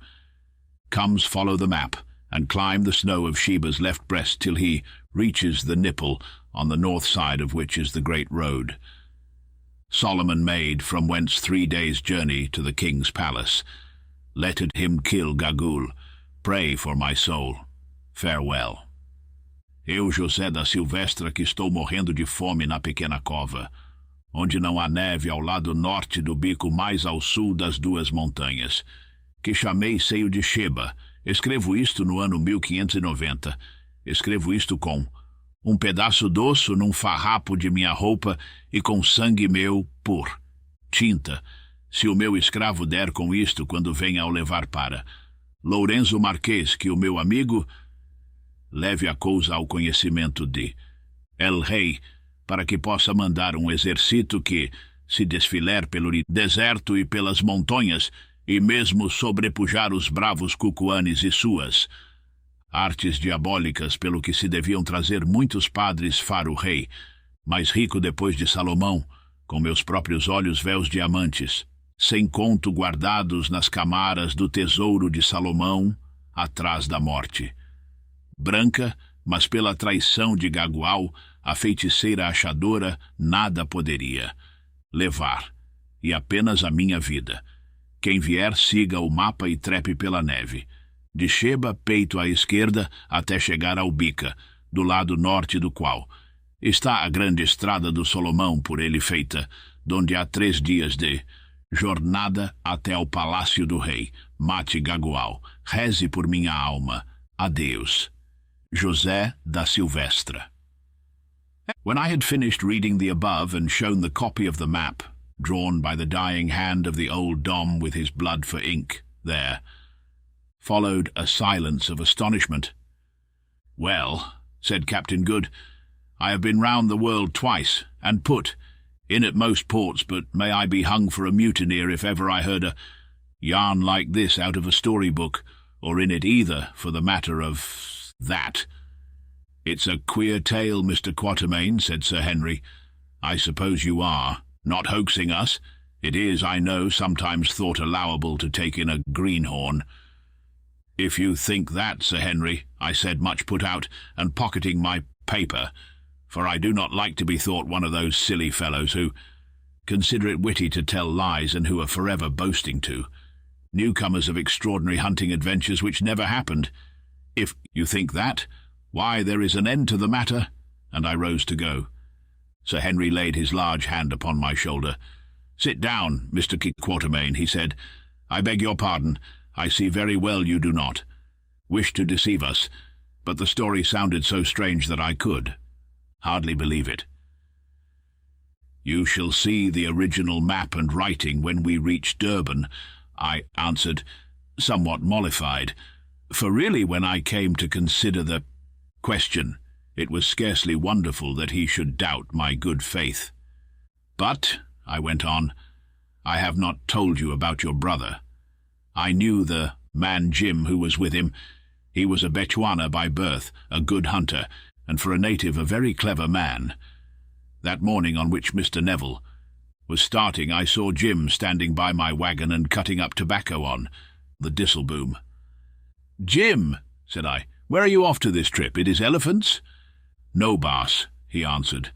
comes follow the map, and climb the snow of Sheba's left breast till he reaches the nipple, on the north side of which is the great road Solomon made, from whence 3 days' journey to the king's palace. Let him kill Gagul. Pray for my soul. Farewell. Eu, José da Silvestre, que estou morrendo de fome na pequena cova, onde não há neve, ao lado norte do bico mais ao sul das duas montanhas, que chamei seio de Sheba. Escrevo isto no ano 1590. Escrevo isto com pedaço d'osso num farrapo de minha roupa e com sangue meu por tinta, se o meu escravo der com isto quando venha ao levar para Lourenço Marquês, que o meu amigo leve a cousa ao conhecimento de El Rei, para que possa mandar exército que se desfiler pelo deserto e pelas montanhas, e mesmo sobrepujar os bravos Kukuanes e suas artes diabólicas, pelo que se deviam trazer muitos padres para o rei, mais rico depois de Salomão, com meus próprios olhos véus diamantes, sem conto guardados nas camaras do tesouro de Salomão, atrás da morte. Branca, mas pela traição de Gagual, a feiticeira achadora nada poderia levar, e apenas a minha vida. Quem vier, siga o mapa e trepe pela neve. De Sheba, peito à esquerda, até chegar ao Bica, do lado norte do qual está a grande estrada do Solomão por ele feita, donde há 3 dias de jornada até ao palácio do rei. Mate Gagual, reze por minha alma. Adeus. José da Silvestra. When I had finished reading the above and shown the copy of the map, drawn by the dying hand of the old Dom with his blood for ink, there followed a silence of astonishment. "Well," said Captain Good, "I have been round the world twice, and put in at most ports, but may I be hung for a mutineer if ever I heard a yarn like this out of a storybook, or in it either, for the matter of that." "It's a queer tale, Mr. Quatermain," said Sir Henry. "I suppose you are not hoaxing us? It is, I know, sometimes thought allowable to take in a greenhorn." "If you think that, Sir Henry," I said, much put out, and pocketing my paper, for I do not like to be thought one of those silly fellows who consider it witty to tell lies and who are forever boasting to newcomers of extraordinary hunting adventures which never happened. "If you think that, why, there is an end to the matter," and I rose to go. Sir Henry laid his large hand upon my shoulder. "Sit down, Mr. Quatermain," he said. "I beg your pardon. I see very well you do not wish to deceive us, but the story sounded so strange that I could hardly believe it." "You shall see the original map and writing when we reach Durban," I answered, somewhat mollified, for really when I came to consider the question, it was scarcely wonderful that he should doubt my good faith. "But," I went on, "I have not told you about your brother. I knew the man Jim who was with him. He was a Bechuana by birth, a good hunter, and for a native a very clever man. That morning on which Mr. Neville was starting, I saw Jim standing by my wagon and cutting up tobacco on the disselboom." "Jim," said I, "where are you off to this trip? It is elephants?" "No, boss," he answered.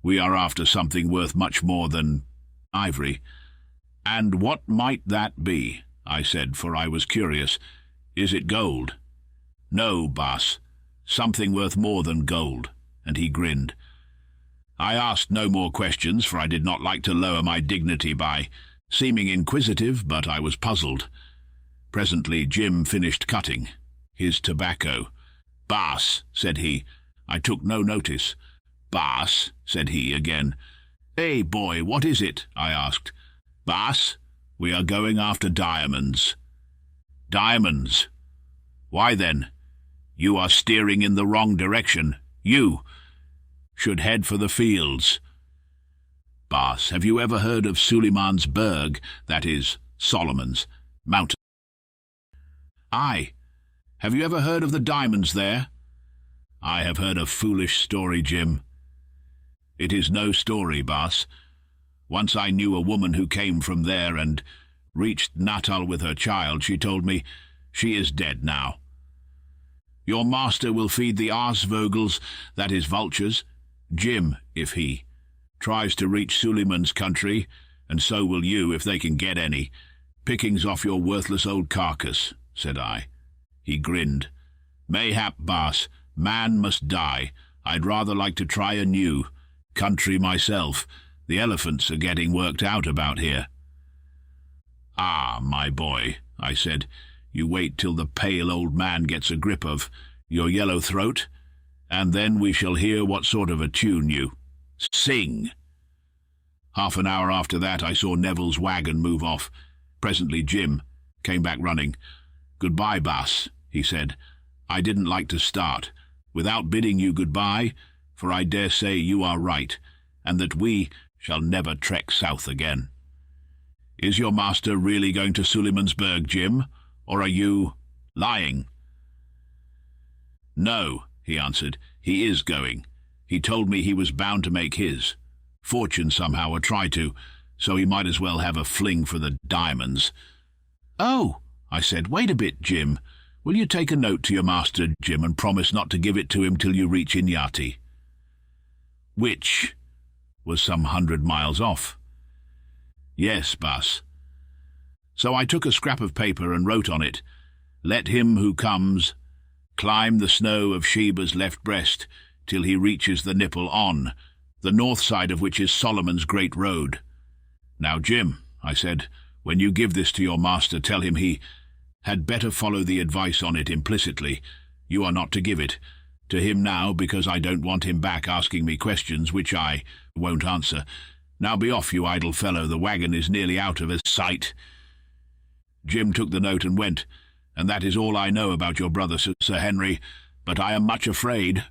"We are after something worth much more than ivory." "And what might that be?" I said, for I was curious. "Is it gold?" "No, boss, something worth more than gold," and he grinned. I asked no more questions, for I did not like to lower my dignity by seeming inquisitive, but I was puzzled. Presently Jim finished cutting his tobacco. "Boss," said he. I took no notice. "Boss," said he again. "Hey, boy, what is it?" I asked. "Boss, we are going after diamonds." "Diamonds? Why then, you are steering in the wrong direction. You should head for the fields." "Boss, have you ever heard of Suleiman's Berg, that is, Solomon's mountain?" "Aye. Have you ever heard of the diamonds there?" "I have heard a foolish story, Jim." "It is no story, boss. Once I knew a woman who came from there and reached Natal with her child. She told me she is dead now. Your master will feed the aasvogels, that is vultures, Jim, if he tries to reach Suleiman's country, and so will you if they can get any. Pickings off your worthless old carcass," said I. He grinned. "Mayhap, boss, man must die. I'd rather like to try a new country myself. The elephants are getting worked out about here." "Ah, my boy," I said, "you wait till the pale old man gets a grip of your yellow throat, and then we shall hear what sort of a tune you sing." Half an hour after that I saw Neville's wagon move off. Presently Jim came back running. "Goodbye, boss," he said. "I didn't like to start without bidding you goodbye, for I dare say you are right, and that we shall never trek south again. Is your master really going to Suleiman's Berg, Jim, or are you lying?" "No," he answered, "he is going. He told me he was bound to make his fortune somehow, or try to, so he might as well have a fling for the diamonds. "Oh," I said, "wait a bit, Jim. Will you take a note to your master, Jim, and promise not to give it to him till you reach Inyati?" Which was some 100 miles off. "Yes, Bus." So I took a scrap of paper and wrote on it, "Let him who comes climb the snow of Sheba's left breast till he reaches the nipple on, the north side of which is Solomon's great road. Now, Jim," I said, "when you give this to your master, tell him he had better follow the advice on it implicitly. You are not to give it to him now, because I don't want him back asking me questions which I won't answer. Now be off, you idle fellow. The wagon is nearly out of his sight." Jim took the note and went, and that is all I know about your brother, Sir Henry, but I am much afraid.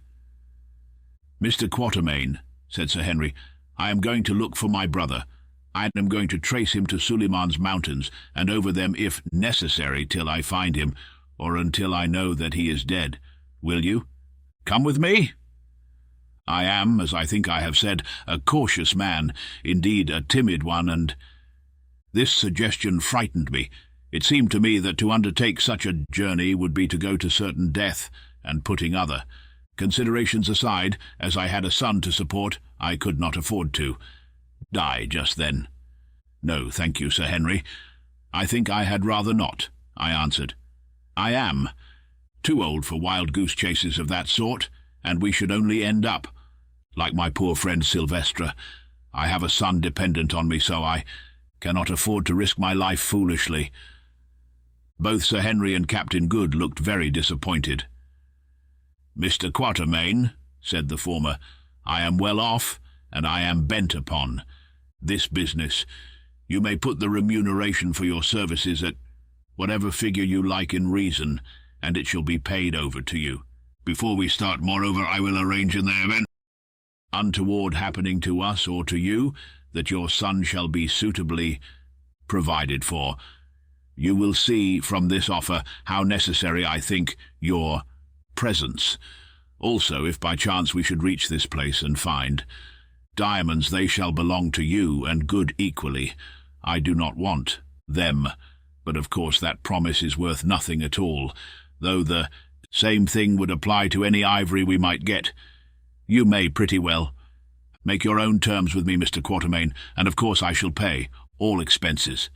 "Mr. Quatermain," said Sir Henry, "I am going to look for my brother. I am going to trace him to Suleiman's mountains, and over them if necessary till I find him, or until I know that he is dead. Will you come with me?" I am, as I think I have said, a cautious man, indeed a timid one, and this suggestion frightened me. It seemed to me that to undertake such a journey would be to go to certain death, and putting other considerations aside, as I had a son to support, I could not afford to die just then. "No, thank you, Sir Henry. I think I had rather not," I answered. "I am too old for wild goose chases of that sort, and we should only end up like my poor friend Sylvestre. I have a son dependent on me, so I cannot afford to risk my life foolishly." Both Sir Henry and Captain Good looked very disappointed. "Mr. Quatermain," said the former, "I am well off, and I am bent upon this business. You may put the remuneration for your services at whatever figure you like in reason, and it shall be paid over to you. Before we start, moreover, I will arrange in the event untoward happening to us or to you, that your son shall be suitably provided for. You will see from this offer how necessary I think your presence. Also, if by chance we should reach this place and find diamonds, they shall belong to you and Good equally. I do not want them, but of course that promise is worth nothing at all, though the same thing would apply to any ivory we might get. You may pretty well make your own terms with me, Mr. Quatermain, and of course I shall pay all expenses."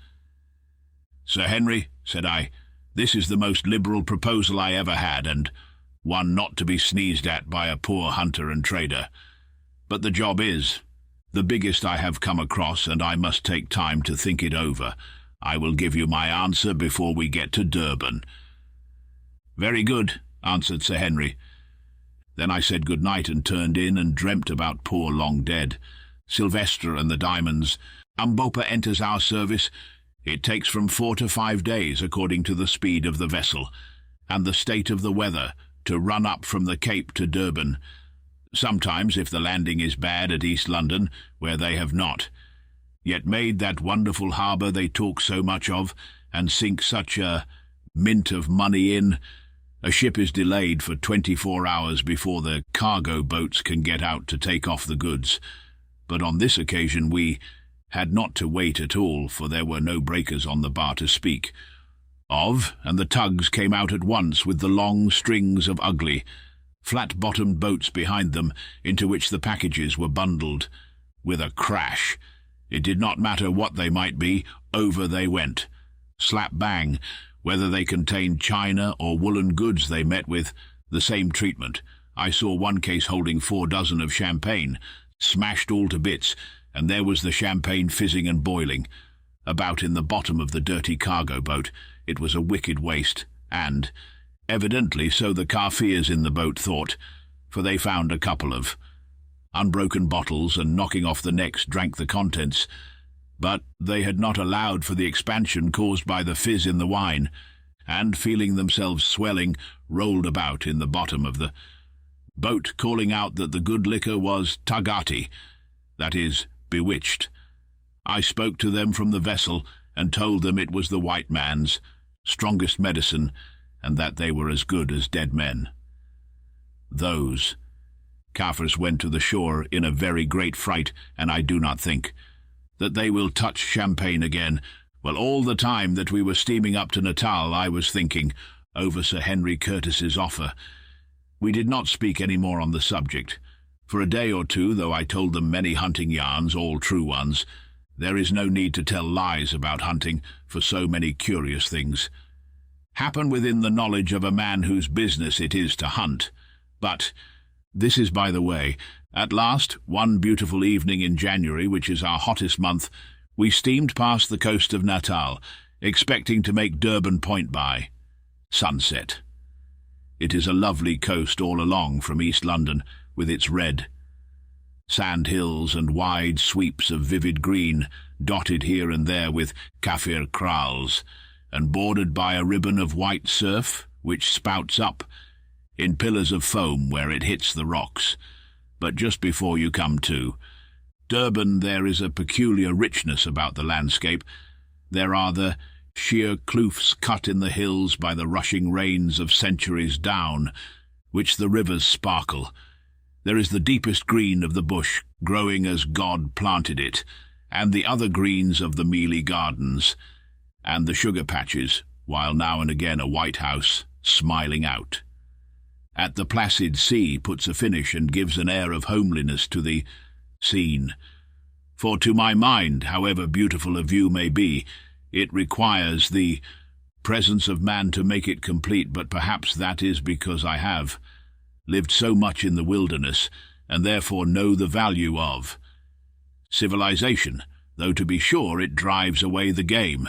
"Sir Henry," said I, "this is the most liberal proposal I ever had, and one not to be sneezed at by a poor hunter and trader. But the job is the biggest I have come across, and I must take time to think it over. I will give you my answer before we get to Durban." "Very good," answered Sir Henry. Then I said good night and turned in and dreamt about poor long dead Sylvestre and the diamonds. Umbopa enters our service. It takes from 4 to 5 days, according to the speed of the vessel and the state of the weather, to run up from the Cape to Durban. Sometimes, if the landing is bad at East London, where they have not yet made that wonderful harbour they talk so much of, and sink such a mint of money in, a ship is delayed for 24 hours before the cargo boats can get out to take off the goods. But on this occasion we had not to wait at all, for there were no breakers on the bar to speak of, and the tugs came out at once with the long strings of ugly, flat-bottomed boats behind them, into which the packages were bundled. With a crash, it did not matter what they might be, over they went. Slap-bang, whether they contained china or woolen goods they met with the same treatment. I saw one case holding 4 dozen of champagne, smashed all to bits, and there was the champagne fizzing and boiling about in the bottom of the dirty cargo boat. It was a wicked waste, and evidently so the Kafirs in the boat thought, for they found a couple of unbroken bottles, and knocking off the necks drank the contents. But they had not allowed for the expansion caused by the fizz in the wine, and, feeling themselves swelling, rolled about in the bottom of the boat, calling out that the good liquor was tagati, that is, bewitched. I spoke to them from the vessel, and told them it was the white man's strongest medicine, and that they were as good as dead men. Those Kaffirs went to the shore in a very great fright, and I do not think that they will touch champagne again. Well, all the time that we were steaming up to Natal, I was thinking over Sir Henry Curtis's offer. We did not speak any more on the subject. For a day or two, though I told them many hunting yarns, all true ones, there is no need to tell lies about hunting, for so many curious things happen within the knowledge of a man whose business it is to hunt. But this is by the way. At last, one beautiful evening in January, which is our hottest month, we steamed past the coast of Natal, expecting to make Durban Point by sunset. It is a lovely coast all along from East London, with its red sand hills and wide sweeps of vivid green, dotted here and there with Kaffir kraals, and bordered by a ribbon of white surf, which spouts up in pillars of foam where it hits the rocks. But just before you come to Durban, there is a peculiar richness about the landscape. There are the sheer kloofs cut in the hills by the rushing rains of centuries down, which the rivers sparkle. There is the deepest green of the bush, growing as God planted it, and the other greens of the mealy gardens, and the sugar patches, while now and again a white house smiling out at the placid sea puts a finish and gives an air of homeliness to the scene. For to my mind, however beautiful a view may be, it requires the presence of man to make it complete, but perhaps that is because I have lived so much in the wilderness, and therefore know the value of civilization, though to be sure it drives away the game.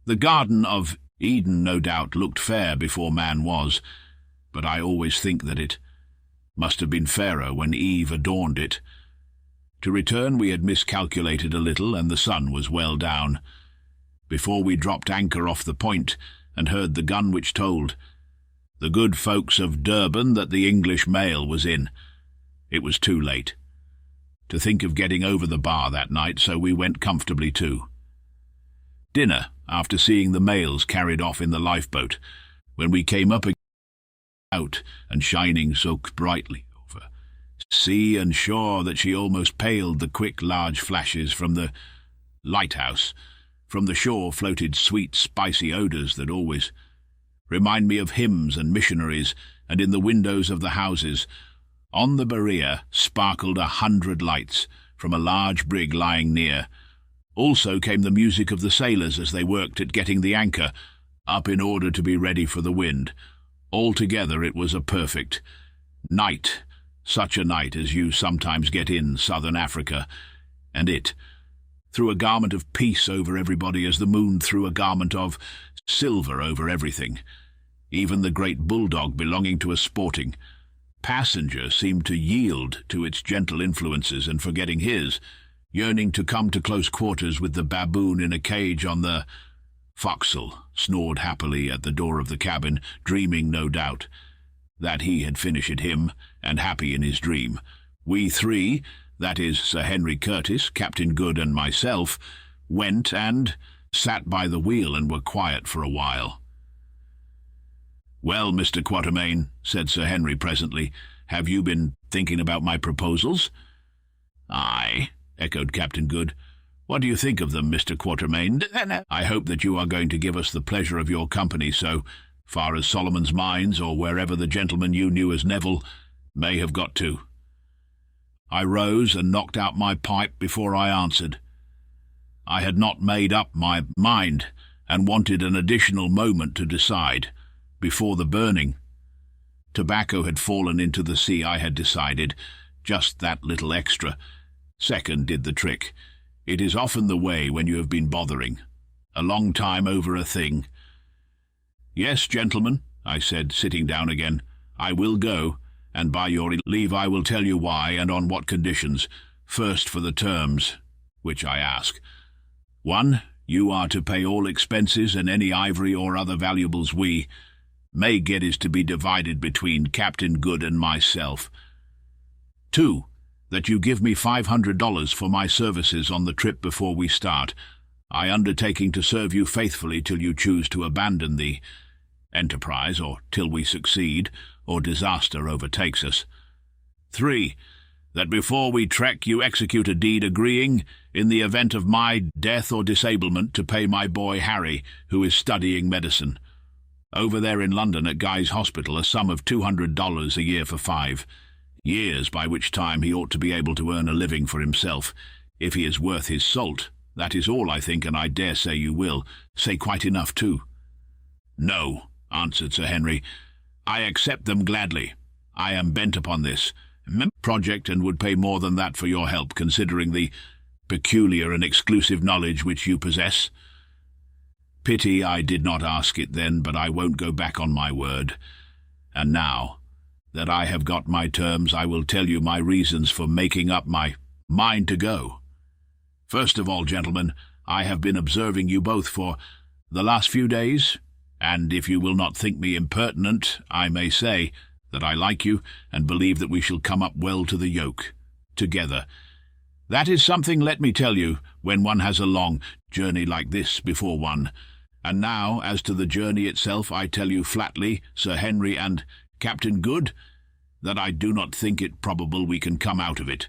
The Garden of Eden no doubt looked fair before man was, but I always think that it must have been fairer when Eve adorned it. To return, we had miscalculated a little, and the sun was well down before we dropped anchor off the point and heard the gun which told the good folks of Durban that the English mail was in. It was too late to think of getting over the bar that night, so we went comfortably to dinner after seeing the mails carried off in the lifeboat, when we came up out and shining so brightly over sea and shore that she almost paled the quick large flashes from the lighthouse. From the shore floated sweet spicy odours that always remind me of hymns and missionaries, and in the windows of the houses on the Berea sparkled 100 lights from a large brig lying near. Also came the music of the sailors as they worked at getting the anchor up in order to be ready for the wind. Altogether it was a perfect night, such a night as you sometimes get in southern Africa, and it threw a garment of peace over everybody as the moon threw a garment of silver over everything. Even the great bulldog belonging to a sporting passenger seemed to yield to its gentle influences, and forgetting his yearning to come to close quarters with the baboon in a cage on the forecastle, snored happily at the door of the cabin, dreaming, no doubt, that he had finished him, and happy in his dream. We three, that is, Sir Henry Curtis, Captain Good, and myself, went and sat by the wheel and were quiet for a while. "Well, Mr. Quatermain," said Sir Henry presently, "have you been thinking about my proposals?" "Aye," echoed Captain Good. "What do you think of them, Mr. Quatermain? I hope that you are going to give us the pleasure of your company so far as Solomon's Mines, or wherever the gentleman you knew as Neville may have got to." I rose and knocked out my pipe before I answered. I had not made up my mind, and wanted an additional moment to decide before the burning. Tobacco had fallen into the sea, I had decided. Just that little extra second did the trick. It is often the way when you have been bothering a long time over a thing. "Yes, gentlemen," I said, sitting down again, "I will go, and by your leave I will tell you why and on what conditions. First, for the terms which I ask. 1. You are to pay all expenses, and any ivory or other valuables we may get is to be divided between Captain Good and myself. 2. That you give me $500 for my services on the trip before we start, I undertaking to serve you faithfully till you choose to abandon the enterprise, or till we succeed, or disaster overtakes us. 3. That before we trek you execute a deed agreeing, in the event of my death or disablement, to pay my boy Harry, who is studying medicine over there in London at Guy's Hospital, a sum of $200 a year for 5 years, by which time he ought to be able to earn a living for himself, if he is worth his salt. That is all, I think, and I dare say you will say quite enough too." "No," answered Sir Henry. "I accept them gladly. I am bent upon this project, and would pay more than that for your help, considering the peculiar and exclusive knowledge which you possess. Pity I did not ask it then, but I won't go back on my word. And now that I have got my terms, I will tell you my reasons for making up my mind to go. First of all, gentlemen, I have been observing you both for the last few days, and if you will not think me impertinent, I may say that I like you, and believe that we shall come up well to the yoke together. That is something, let me tell you, when one has a long journey like this before one. And now, as to the journey itself, I tell you flatly, Sir Henry and Captain Good, that I do not think it probable we can come out of it."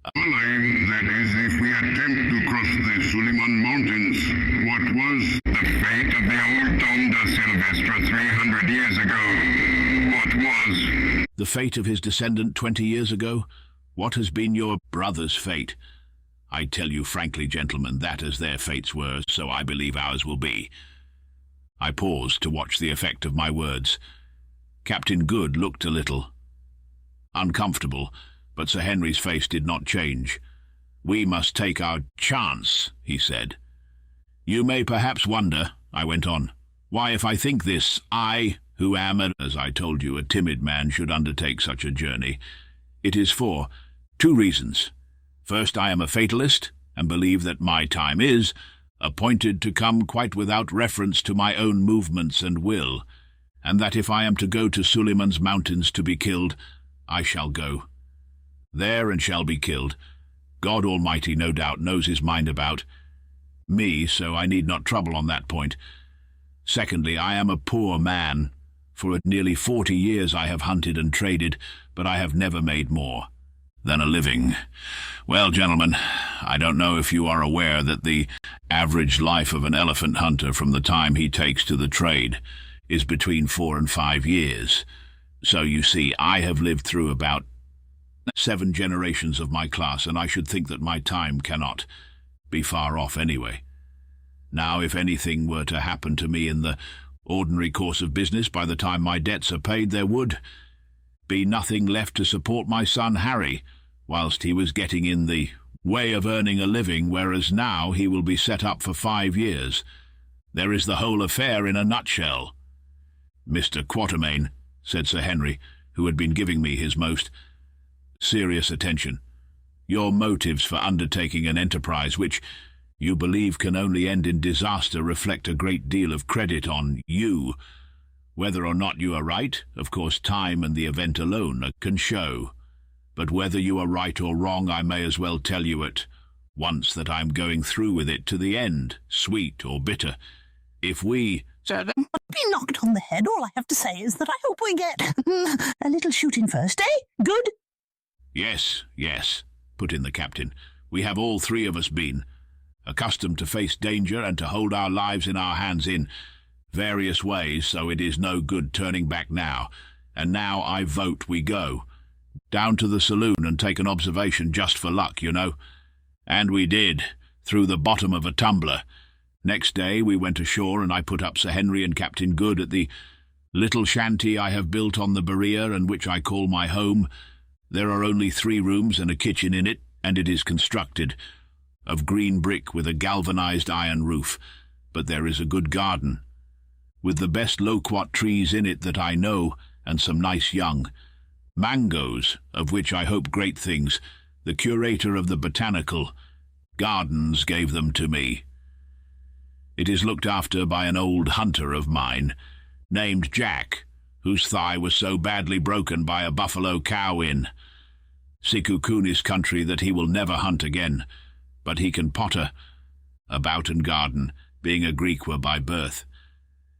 That is, if we attempt to cross the Suleiman Mountains, what was the fate of the old Dom de Silvestre 300 years ago? What was the fate of his descendant 20 years ago? What has been your brother's fate? I tell you frankly, gentlemen, that as their fates were, so I believe ours will be. I paused to watch the effect of my words. Captain Good looked a little uncomfortable, but Sir Henry's face did not change. "We must take our chance," he said. "You may perhaps wonder," I went on, "why, if I think this, I, who am, as I told you, a timid man, should undertake such a journey. It is for 2 reasons. First, I am a fatalist, and believe that my time is appointed to come quite without reference to my own movements and will, and that if I am to go to Suleiman's Mountains to be killed, I shall go there and shall be killed. God Almighty, no doubt, knows his mind about me, so I need not trouble on that point. Secondly, I am a poor man. For nearly 40 years I have hunted and traded, but I have never made more than a living. Well, gentlemen, I don't know if you are aware that the average life of an elephant hunter from the time he takes to the trade is between 4 and 5 years. So you see, I have lived through about 7 generations of my class, and I should think that my time cannot be far off anyway. Now, if anything were to happen to me in the ordinary course of business, by the time my debts are paid, there would be nothing left to support my son Harry, whilst he was getting in the way of earning a living, whereas now he will be set up for 5 years. There is the whole affair in a nutshell." "Mr. Quatermain," said Sir Henry, who had been giving me his most serious attention, "your motives for undertaking an enterprise which you believe can only end in disaster reflect a great deal of credit on you. Whether or not you are right, of course time and the event alone can show. But whether you are right or wrong, I may as well tell you at once that I am going through with it to the end, sweet or bitter. If we—" "Sir, be knocked on the head. All I have to say is that I hope we get a little shooting first, eh? Good?" Yes, yes," put in the captain. "We have all 3 of us been accustomed to face danger and to hold our lives in our hands in various ways, so it is no good turning back now. And now I vote we go down to the saloon and take an observation, just for luck, you know." And we did, through the bottom of a tumbler. Next day we went ashore, and I put up Sir Henry and Captain Good at the little shanty I have built on the Berea, and which I call my home. There are only 3 rooms and a kitchen in it, and it is constructed of green brick with a galvanized iron roof. But there is a good garden, with the best loquat trees in it that I know, and some nice young mangoes, of which I hope great things. The curator of the botanical gardens gave them to me. It is looked after by an old hunter of mine, named Jack, whose thigh was so badly broken by a buffalo cow in Sikukuni's country that he will never hunt again, but he can potter about and garden, being a Griqua by birth.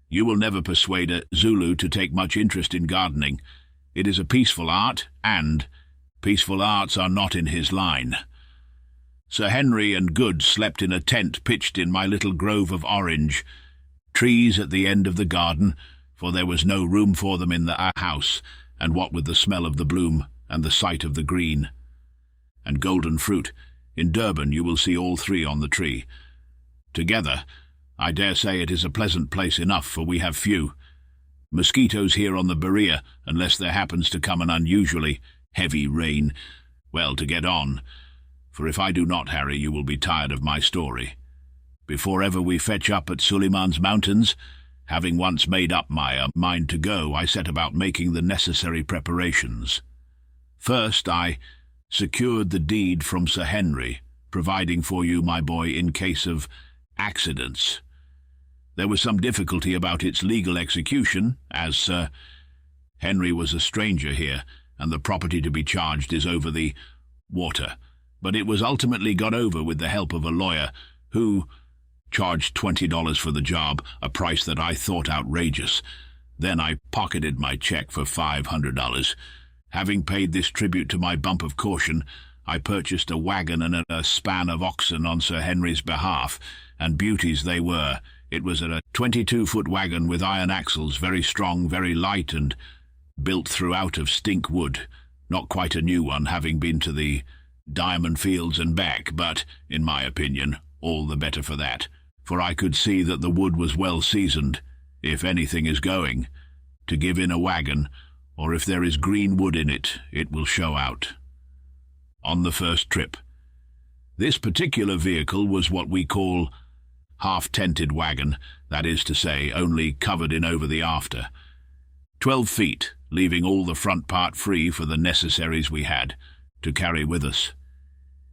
You will never persuade a Zulu to take much interest in gardening. It is a peaceful art, and Peaceful arts are not in his line. Sir Henry and Good slept in a tent pitched in my little grove of orange trees at the end of the garden, for there was no room for them in the house, and what with the smell of the bloom and the sight of the green and golden fruit, in Durban you will see all three on the tree. Together, I dare say it is a pleasant place enough, for we have few mosquitoes here on the Berea, unless there happens to come an unusually heavy rain. Well, to get on, for if I do not, Harry, you will be tired of my story. Before ever we fetch up at Suliman's Mountains, having once made up my mind to go, I set about making the necessary preparations. First, I secured the deed from Sir Henry, providing for you, my boy, in case of accidents. There was some difficulty about its legal execution, as Sir Henry was a stranger here, and the property to be charged is over the water. But it was ultimately got over with the help of a lawyer, who charged $20 for the job, a price that I thought outrageous. Then I pocketed my check for $500. Having paid this tribute to my bump of caution, I purchased a wagon and a span of oxen on Sir Henry's behalf, and beauties they were. It was a 22-foot wagon with iron axles, very strong, very light, and built throughout of stink wood. Not quite a new one, having been to the Diamond Fields and back, but, in my opinion, all the better for that, for I could see that the wood was well seasoned, if anything is going to give in a wagon, or if there is green wood in it, it will show out. On the first trip, this particular vehicle was what we call half-tented wagon, that is to say, only covered in over the after. 12 feet, leaving all the front part free for the necessaries we had to carry with us.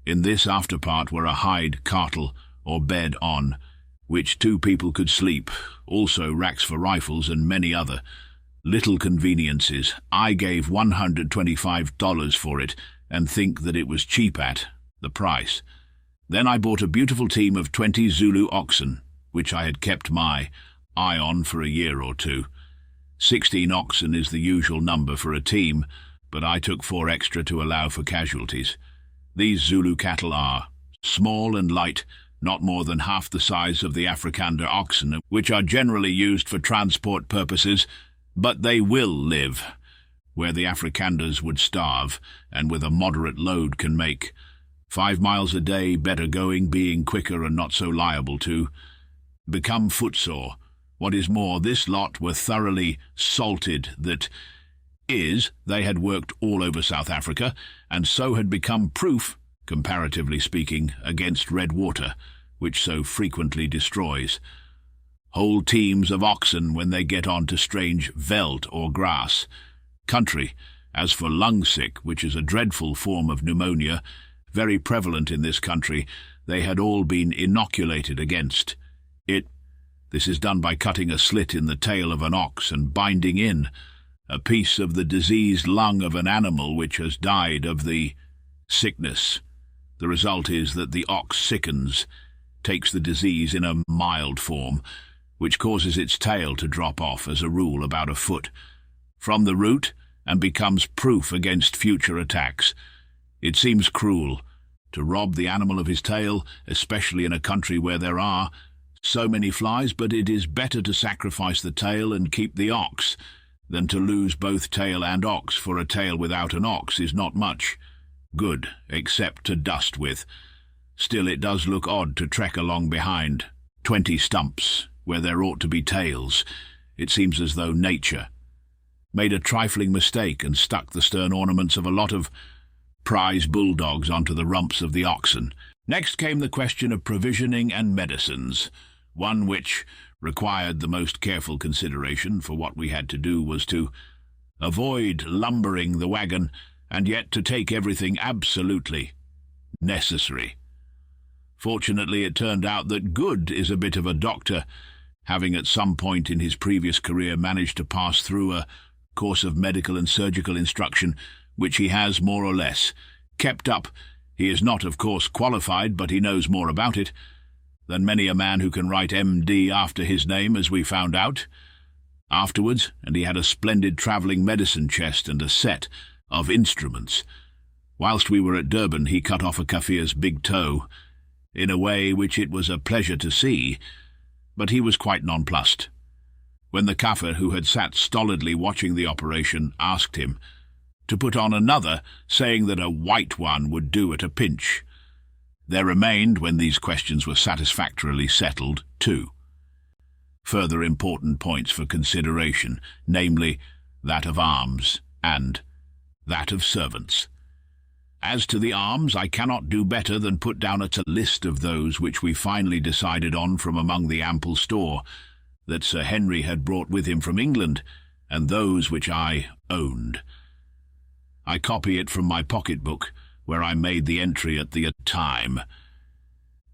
In this after part were a hide cartle or bed on, which 2 people could sleep, also racks for rifles and many other little conveniences. I gave $125 for it, and think that it was cheap at the price. Then I bought a beautiful team of 20 Zulu oxen, which I had kept my eye on for a year or two. 16 oxen is the usual number for a team, but I took 4 extra to allow for casualties. These Zulu cattle are small and light, not more than half the size of the Afrikander oxen, which are generally used for transport purposes, but they will live where the Afrikanders would starve, and with a moderate load can make 5 miles a day, better going, being quicker and not so liable to become footsore. What is more, this lot were thoroughly salted, that is, they had worked all over South Africa, and so had become proof, comparatively speaking, against red water, which so frequently destroys whole teams of oxen when they get on to strange veld or grass country. As for lung-sick, which is a dreadful form of pneumonia, very prevalent in this country, they had all been inoculated against it. This is done by cutting a slit in the tail of an ox and binding in a piece of the diseased lung of an animal which has died of the sickness. The result is that the ox sickens, takes the disease in a mild form, which causes its tail to drop off, as a rule, about a foot from the root, and becomes proof against future attacks. It seems cruel to rob the animal of his tail, especially in a country where there are so many flies, but it is better to sacrifice the tail and keep the ox than to lose both tail and ox, for a tail without an ox is not much good, except to dust with. Still, it does look odd to trek along behind 20 stumps where there ought to be tails. It seems as though nature made a trifling mistake and stuck the stern ornaments of a lot of prize bulldogs onto the rumps of the oxen. Next came the question of provisioning and medicines, one which required the most careful consideration, for what we had to do was to avoid lumbering the wagon, and yet to take everything absolutely necessary. Fortunately, it turned out that Good is a bit of a doctor, having at some point in his previous career managed to pass through a course of medical and surgical instruction, which he has more or less kept up. He is not, of course, qualified, but he knows more about it than many a man who can write MD after his name, as we found out afterwards, and he had a splendid travelling medicine chest and a set of instruments. Whilst we were at Durban, he cut off a Kafir's big toe, in a way which it was a pleasure to see, but he was quite nonplussed. When the Kafir, who had sat stolidly watching the operation, asked him to put on another, saying that a white one would do at a pinch, there remained, when these questions were satisfactorily settled, two further important points for consideration, namely that of arms and that of servants. As to the arms, I cannot do better than put down a list of those which we finally decided on from among the ample store that Sir Henry had brought with him from England, and those which I owned. I copy it from my pocket-book, where I made the entry at the time.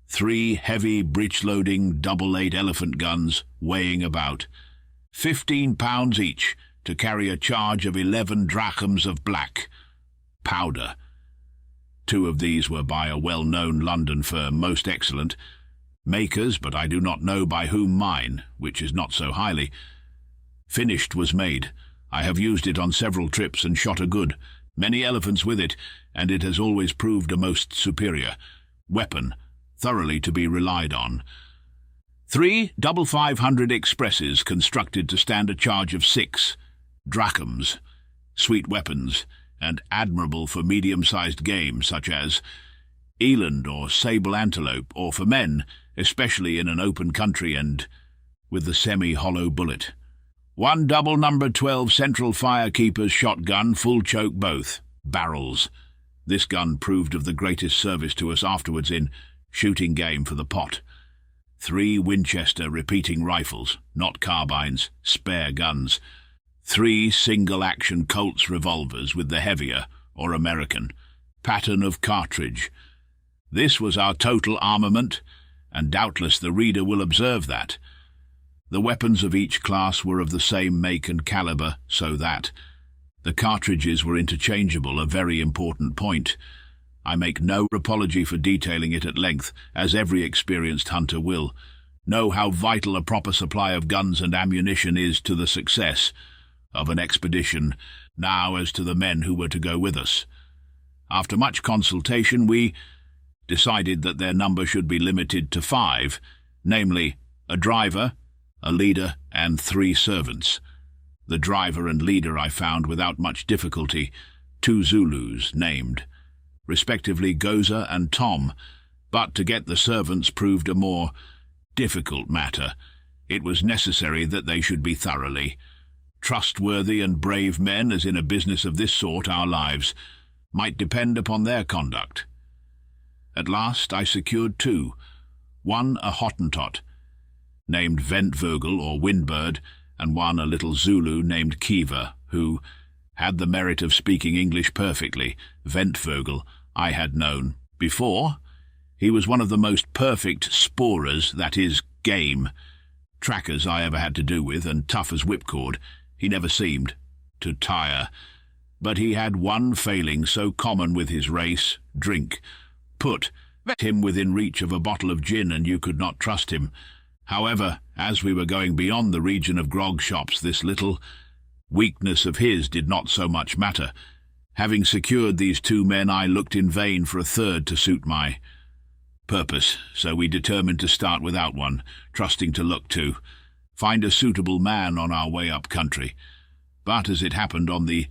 3 heavy breech-loading double-8 elephant guns, weighing about 15 pounds each, to carry a charge of 11 drachms of black powder. 2 of these were by a well-known London firm, most excellent makers, but I do not know by whom. Mine, which is not so highly finished, was made. I have used it on several trips and shot a good many elephants with it, and it has always proved a most superior weapon, thoroughly to be relied on. 3 500 expresses constructed to stand a charge of 6 drachms, sweet weapons, and admirable for medium-sized game, such as eland or sable antelope, or for men, especially in an open country, and with the semi-hollow bullet. 1 double number 12 central firekeeper's shotgun, full choke both barrels. This gun proved of the greatest service to us afterwards in shooting game for the pot. 3 Winchester repeating rifles, not carbines, spare guns. 3 single-action Colt's revolvers with the heavier, or American, pattern of cartridge. This was our total armament, and doubtless the reader will observe that. The weapons of each class were of the same make and caliber, so that the cartridges were interchangeable, a very important point. I make no apology for detailing it at length, as every experienced hunter will know how vital a proper supply of guns and ammunition is to the success of an expedition, now as to the men who were to go with us. After much consultation, we decided that their number should be limited to 5, namely a driver, a leader, and 3 servants. The driver and leader I found without much difficulty, 2 Zulus named respectively Goza and Tom, but to get the servants proved a more difficult matter. It was necessary that they should be thoroughly trustworthy and brave men, as in a business of this sort our lives might depend upon their conduct. At last I secured 2, one a Hottentot, named Ventvogel or Windbird, and one a little Zulu named Kiva, who had the merit of speaking English perfectly. Ventvogel I had known before. He was one of the most perfect sporers, that is, game trackers I ever had to do with, and tough as whipcord. He never seemed to tire. But he had one failing so common with his race, drink. Put him within reach of a bottle of gin and you could not trust him. However, as we were going beyond the region of grog shops, this little weakness of his did not so much matter. Having secured these 2 men, I looked in vain for a third to suit my purpose, so we determined to start without one, trusting to look to find a suitable man on our way up country. But as it happened, on the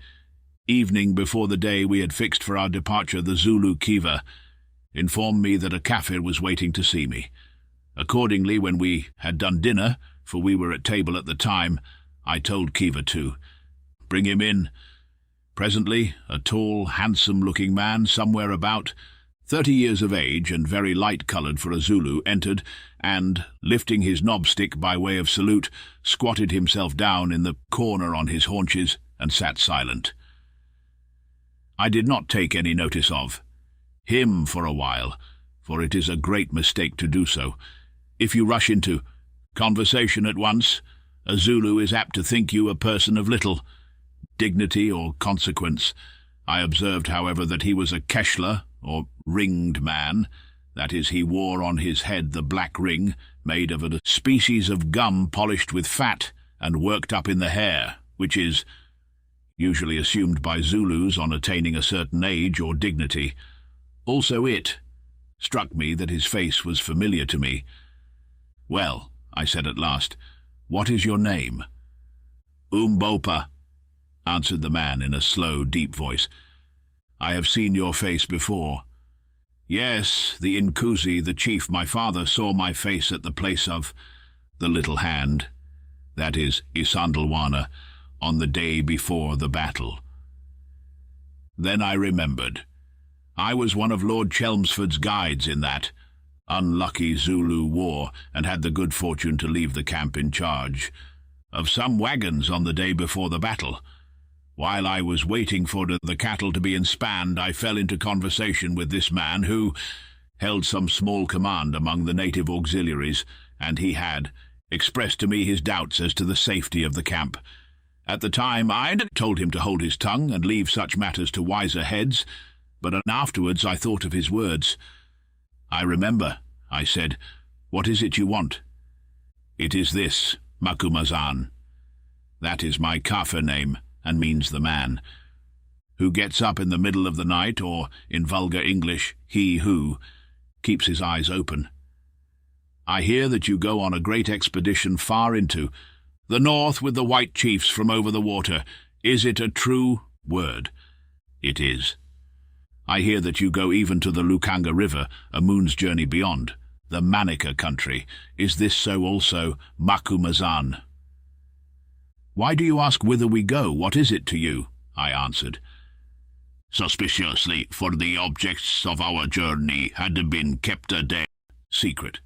evening before the day we had fixed for our departure, the Zulu Kiva informed me that a Kafir was waiting to see me. Accordingly, when we had done dinner, for we were at table at the time, I told Kiva to bring him in. Presently, a tall, handsome-looking man, somewhere about 30 years of age and very light-coloured for a Zulu, entered and, lifting his knobstick by way of salute, squatted himself down in the corner on his haunches and sat silent. I did not take any notice of him for a while, for it is a great mistake to do so. If you rush into conversation at once, a Zulu is apt to think you a person of little dignity or consequence. I observed, however, that he was a keshler, or ringed man. That is, he wore on his head the black ring, made of a species of gum polished with fat and worked up in the hair, which is usually assumed by Zulus on attaining a certain age or dignity. Also it struck me that his face was familiar to me. "Well," I said at last, "what is your name?" "Umbopa," answered the man in a slow, deep voice. "I have seen your face before." "Yes, the Inkuzi, the chief, my father, saw my face at the place of the Little Hand, that is, Isandlwana, on the day before the battle." Then I remembered. I was one of Lord Chelmsford's guides in that unlucky Zulu war, and had the good fortune to leave the camp in charge of some wagons on the day before the battle. While I was waiting for the cattle to be inspanned, I fell into conversation with this man who held some small command among the native auxiliaries, and he had expressed to me his doubts as to the safety of the camp. At the time I'd told him to hold his tongue and leave such matters to wiser heads, but afterwards I thought of his words. "I remember," I said. "What is it you want?" "It is this, Macumazahn. That is my Kafir name, and means the man who gets up in the middle of the night, or, in vulgar English, he who keeps his eyes open. I hear that you go on a great expedition far into the north with the white chiefs from over the water. Is it a true word?" "It is." "I hear that you go even to the Lukanga River, a moon's journey beyond, the Manica country. Is this so also, Macumazahn?" "Why do you ask whither we go? What is it to you?" I answered. "Suspiciously, for the objects of our journey had been kept a day secret.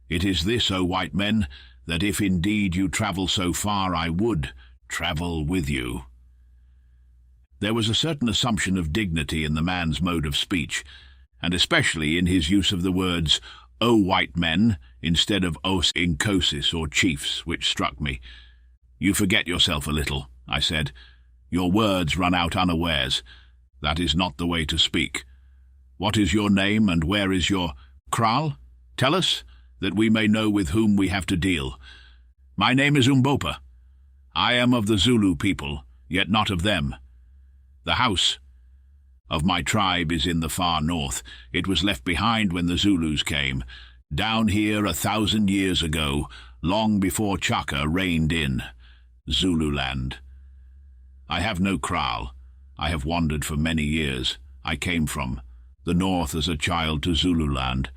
It is this, O white men, that if indeed you travel so far, I would travel with you." There was a certain assumption of dignity in the man's mode of speech, and especially in his use of the words "O white men" instead of "Os Inkosis" or chiefs, which struck me. "You forget yourself a little," I said. "Your words run out unawares. That is not the way to speak. What is your name, and where is your kraal? Tell us, that we may know with whom we have to deal." "My name is Umbopa. I am of the Zulu people, yet not of them. The house of my tribe is in the far north. It was left behind when the Zulus came, down here 1,000 years ago, long before Chaka reigned in Zululand. I have no kraal. I have wandered for many years. I came from the north as a child to Zululand.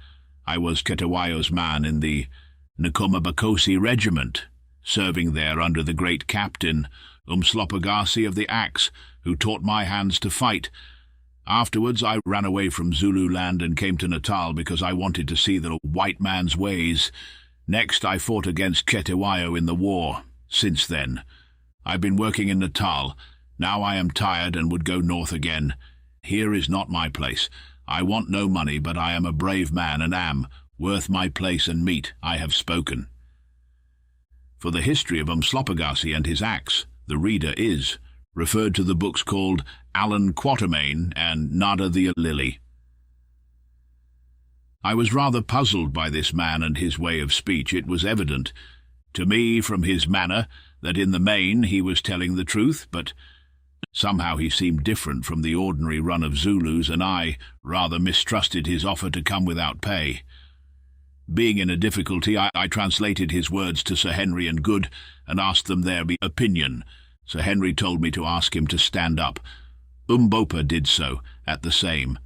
I was Ketawayo's man in the Nkomabakosi regiment, serving there under the great captain, Umslopogasi of the Axe, who taught my hands to fight. Afterwards I ran away from Zululand and came to Natal because I wanted to see the white man's ways. Next I fought against Ketawayo in the war. Since then I've been working in Natal. Now I am tired and would go north again. Here is not my place. I want no money, but I am a brave man and am worth my place and meat. I have spoken." For the history of Umslopogasi and his axe, the reader is referred to the books called Allan Quatermain and Nada the Lily. I was rather puzzled by this man and his way of speech. It was evident to me from his manner that in the main he was telling the truth, but somehow he seemed different from the ordinary run of Zulus, and I rather mistrusted his offer to come without pay. Being in a difficulty, I translated his words to Sir Henry and Good and asked them their opinion. Sir Henry told me to ask him to stand up. Umbopa did so, at the same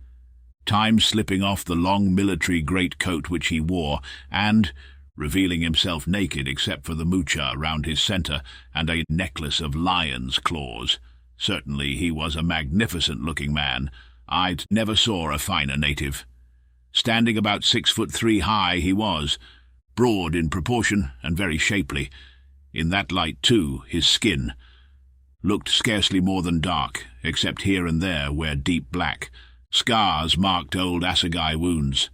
time slipping off the long military greatcoat which he wore, and revealing himself naked except for the mucha round his centre and a necklace of lion's claws. Certainly he was a magnificent-looking man. I never saw a finer native. Standing about 6'3" high he was, broad in proportion and very shapely. In that light, too, his skin looked scarcely more than dark, except here and there where deep black scars marked old assegai wounds.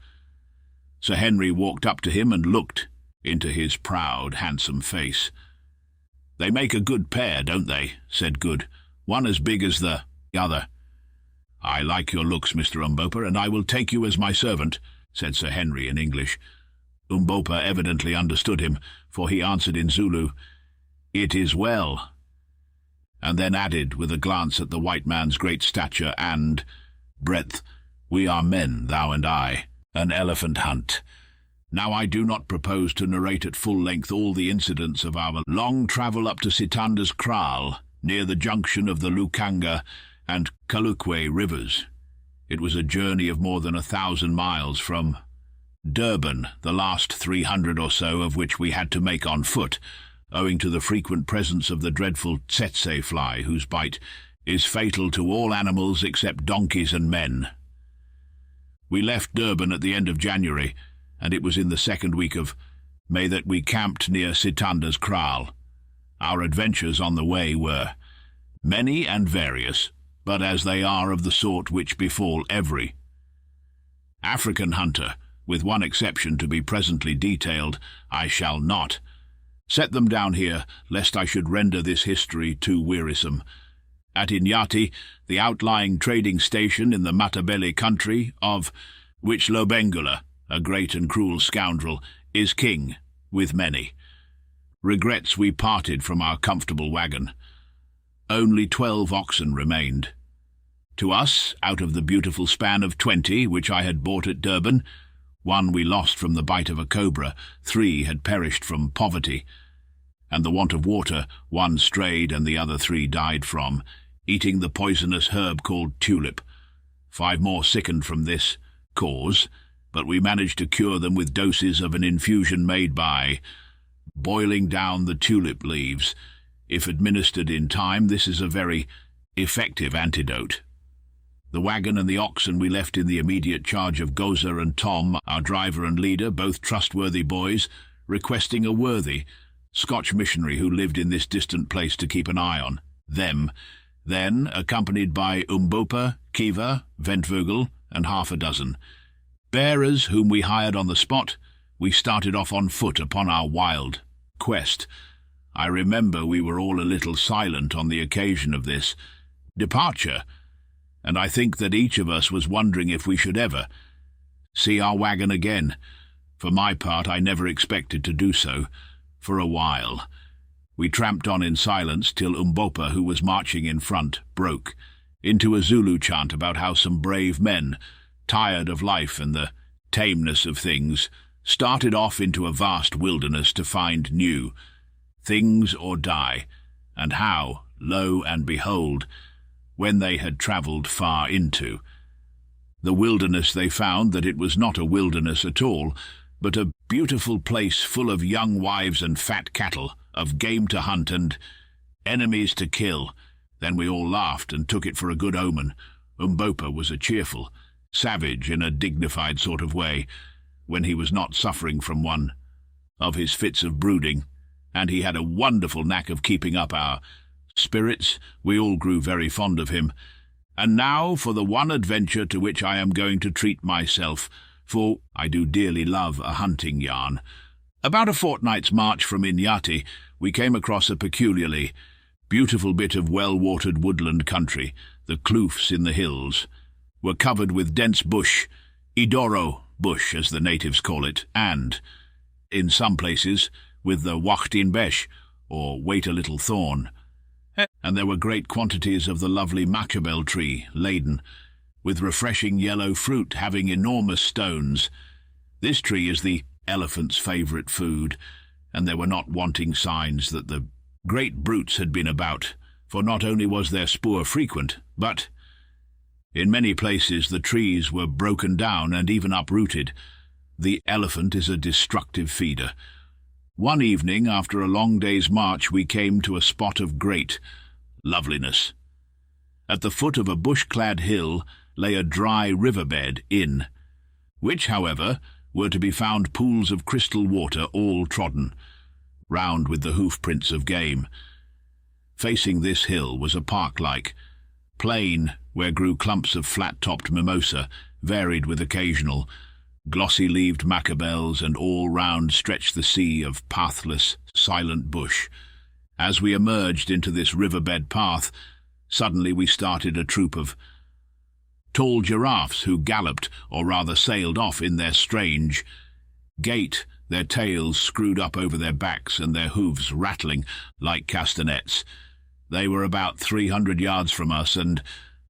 Sir Henry walked up to him and looked into his proud, handsome face. "They make a good pair, don't they?" said Good. "One as big as the other." "I like your looks, Mr. Umbopa, and I will take you as my servant," said Sir Henry in English. Umbopa evidently understood him, for he answered in Zulu, "It is well." and then added, with a glance at the white man's great stature and breadth, "We are men, thou and I, an elephant hunt." Now I do not propose to narrate at full length all the incidents of our long travel up to Sitanda's kraal, near the junction of the Lukanga and Kalukwe rivers. It was a journey of more than 1,000 miles from Durban, the last 300 or so of which we had to make on foot, owing to the frequent presence of the dreadful tsetse fly, whose bite is fatal to all animals except donkeys and men. We left Durban at the end of January, and it was in the second week of May that we camped near Sitanda's kraal. Our adventures on the way were many and various, but as they are of the sort which befall every African hunter, with one exception to be presently detailed, I shall not set them down here, lest I should render this history too wearisome. At Inyati, the outlying trading station in the Matabele country, of which Lobengula, a great and cruel scoundrel, is king, with many regrets we parted from our comfortable wagon. Only 12 oxen remained. To us, out of the beautiful span of 20 which I had bought at Durban, one we lost from the bite of a cobra, 3 had perished from poverty, and the want of water, 1 strayed and the other 3 died from, eating the poisonous herb called tulip. 5 more sickened from this cause, but we managed to cure them with doses of an infusion made by boiling down the tulip leaves. If administered in time, this is a very effective antidote. The wagon and the oxen we left in the immediate charge of Goza and Tom, our driver and leader, both trustworthy boys, requesting a worthy Scotch missionary who lived in this distant place to keep an eye on them. Then, accompanied by Umbopa, Kiva, Ventvögel, and half a dozen bearers whom we hired on the spot, we started off on foot upon our wild quest. I remember we were all a little silent on the occasion of this departure, and I think that each of us was wondering if we should ever see our wagon again. For my part, I never expected to do so for a while. We tramped on in silence till Umbopa, who was marching in front, broke into a Zulu chant about how some brave men, tired of life and the tameness of things, started off into a vast wilderness to find new things or die, and how, lo and behold, when they had travelled far into the wilderness, they found that it was not a wilderness at all, but a beautiful place full of young wives and fat cattle, of game to hunt and enemies to kill. Then we all laughed and took it for a good omen. Umbopa was a cheerful savage in a dignified sort of way, when he was not suffering from one of his fits of brooding, and he had a wonderful knack of keeping up our spirits. We all grew very fond of him. And now for the one adventure to which I am going to treat myself, for I do dearly love a hunting yarn. About a fortnight's march from Inyati, we came across a peculiarly beautiful bit of well-watered woodland country. The kloofs in the hills were covered with dense bush, idoro bush as the natives call it, and, in some places, with the wachtinbesh, or wait-a-little thorn. And there were great quantities of the lovely machabel tree, laden with refreshing yellow fruit, having enormous stones. This tree is the elephant's favourite food, and there were not wanting signs that the great brutes had been about, for not only was their spoor frequent, but in many places the trees were broken down and even uprooted. The elephant is a destructive feeder. One evening, after a long day's march, we came to a spot of great loveliness. At the foot of a bush-clad hill lay a dry riverbed in which, however, were to be found pools of crystal water all trodden round with the hoof-prints of game. Facing this hill was a park-like plain where grew clumps of flat-topped mimosa, varied with occasional glossy-leaved machabels, and all round stretched the sea of pathless, silent bush. As we emerged into this riverbed path, suddenly we started a troop of tall giraffes who galloped, or rather sailed off in their strange gait, their tails screwed up over their backs and their hooves rattling like castanets. They were about 300 yards from us and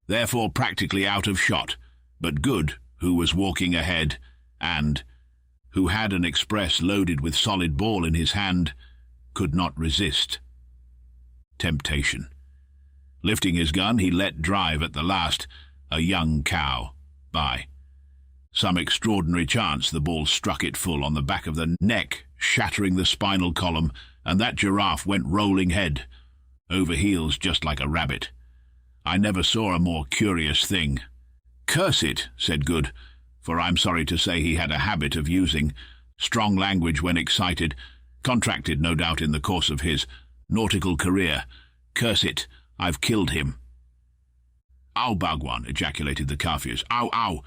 therefore practically out of shot, but Good, who was walking ahead and who had an express loaded with solid ball in his hand, could not resist temptation. Lifting his gun, he let drive at the last, a young cow, by some extraordinary chance the ball struck it full on the back of the neck, shattering the spinal column, and that giraffe went rolling head over heels just like a rabbit. I never saw a more curious thing. "Curse it," said Good, for I'm sorry to say he had a habit of using strong language when excited, contracted no doubt in the course of his nautical career. "Curse it, I've killed him." "Ow, Bhagwan," ejaculated the Kafirs. "Ow, ow."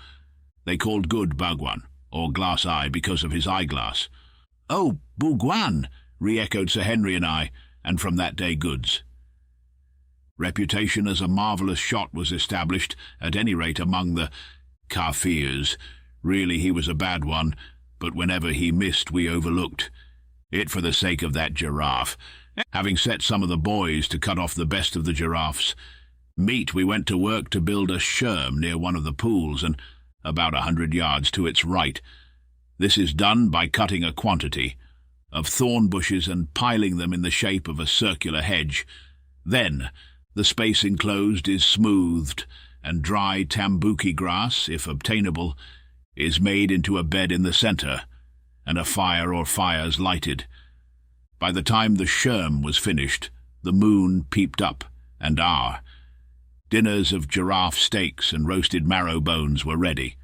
They called Good Bhagwan, or glass eye, because of his eyeglass. "Oh, Bhagwan," re-echoed Sir Henry and I, and from that day Good's reputation as a marvellous shot was established, at any rate among the Kafirs. Really he was a bad one, but whenever he missed we overlooked it for the sake of that giraffe. Having set some of the boys to cut off the best of the giraffe's meat, we went to work to build a sherm near one of the pools, and about 100 yards to its right. This is done by cutting a quantity of thorn bushes and piling them in the shape of a circular hedge. Then the space enclosed is smoothed, and dry tambuki grass, if obtainable, is made into a bed in the centre, and a fire or fires lighted. By the time the sherm was finished, the moon peeped up, and our dinners of giraffe steaks and roasted marrow bones were ready.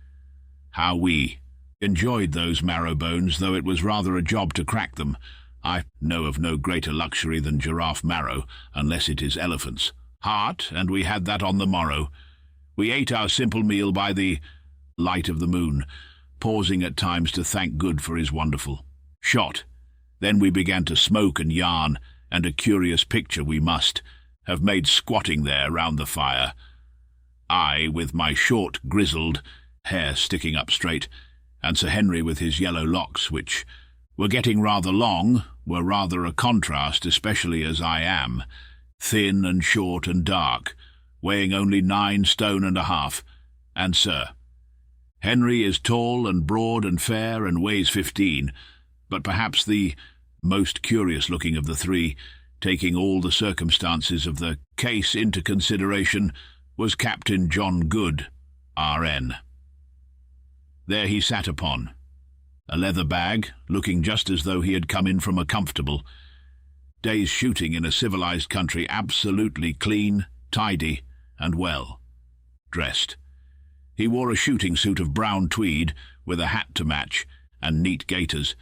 How we enjoyed those marrow bones, though it was rather a job to crack them. I know of no greater luxury than giraffe marrow, unless it is elephant's heart, and we had that on the morrow. We ate our simple meal by the light of the moon, pausing at times to thank Good for his wonderful shot. Then we began to smoke and yarn, and a curious picture we must have made squatting there round the fire. I, with my short, grizzled hair sticking up straight, and Sir Henry with his yellow locks, which were getting rather long, were rather a contrast, especially as I am thin and short and dark, weighing only 9 stone and a half, and Sir Henry is tall and broad and fair and weighs 15, but perhaps the most curious-looking of the three, taking all the circumstances of the case into consideration, was Captain John Good, R.N. There he sat upon a leather bag, looking just as though he had come in from a comfortable day's shooting in a civilized country, absolutely clean, tidy, and well dressed. He wore a shooting suit of brown tweed, with a hat to match, and neat gaiters.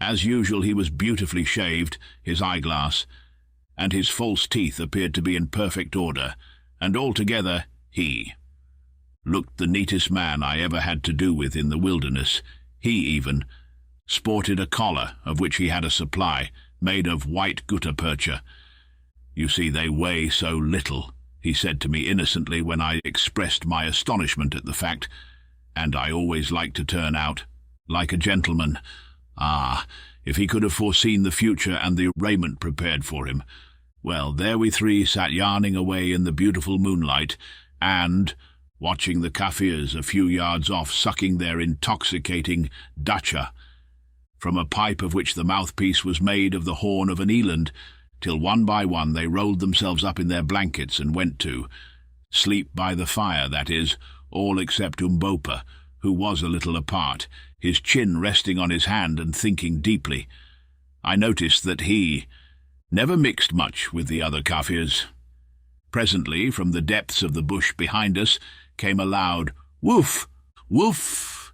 As usual, he was beautifully shaved, his eyeglass and his false teeth appeared to be in perfect order, and altogether he looked the neatest man I ever had to do with in the wilderness. He even sported a collar, of which he had a supply, made of white gutta-percha. "You see, they weigh so little," he said to me innocently when I expressed my astonishment at the fact, "and I always like to turn out like a gentleman." Ah, if he could have foreseen the future and the raiment prepared for him. Well, there we three sat yarning away in the beautiful moonlight, and watching the Kafirs a few yards off sucking their intoxicating dacha from a pipe of which the mouthpiece was made of the horn of an eland, till one by one they rolled themselves up in their blankets and went to sleep by the fire, that is, all except Umbopa, who was a little apart, his chin resting on his hand and thinking deeply. I noticed that he never mixed much with the other Kafirs. Presently, from the depths of the bush behind us, came a loud woof, woof.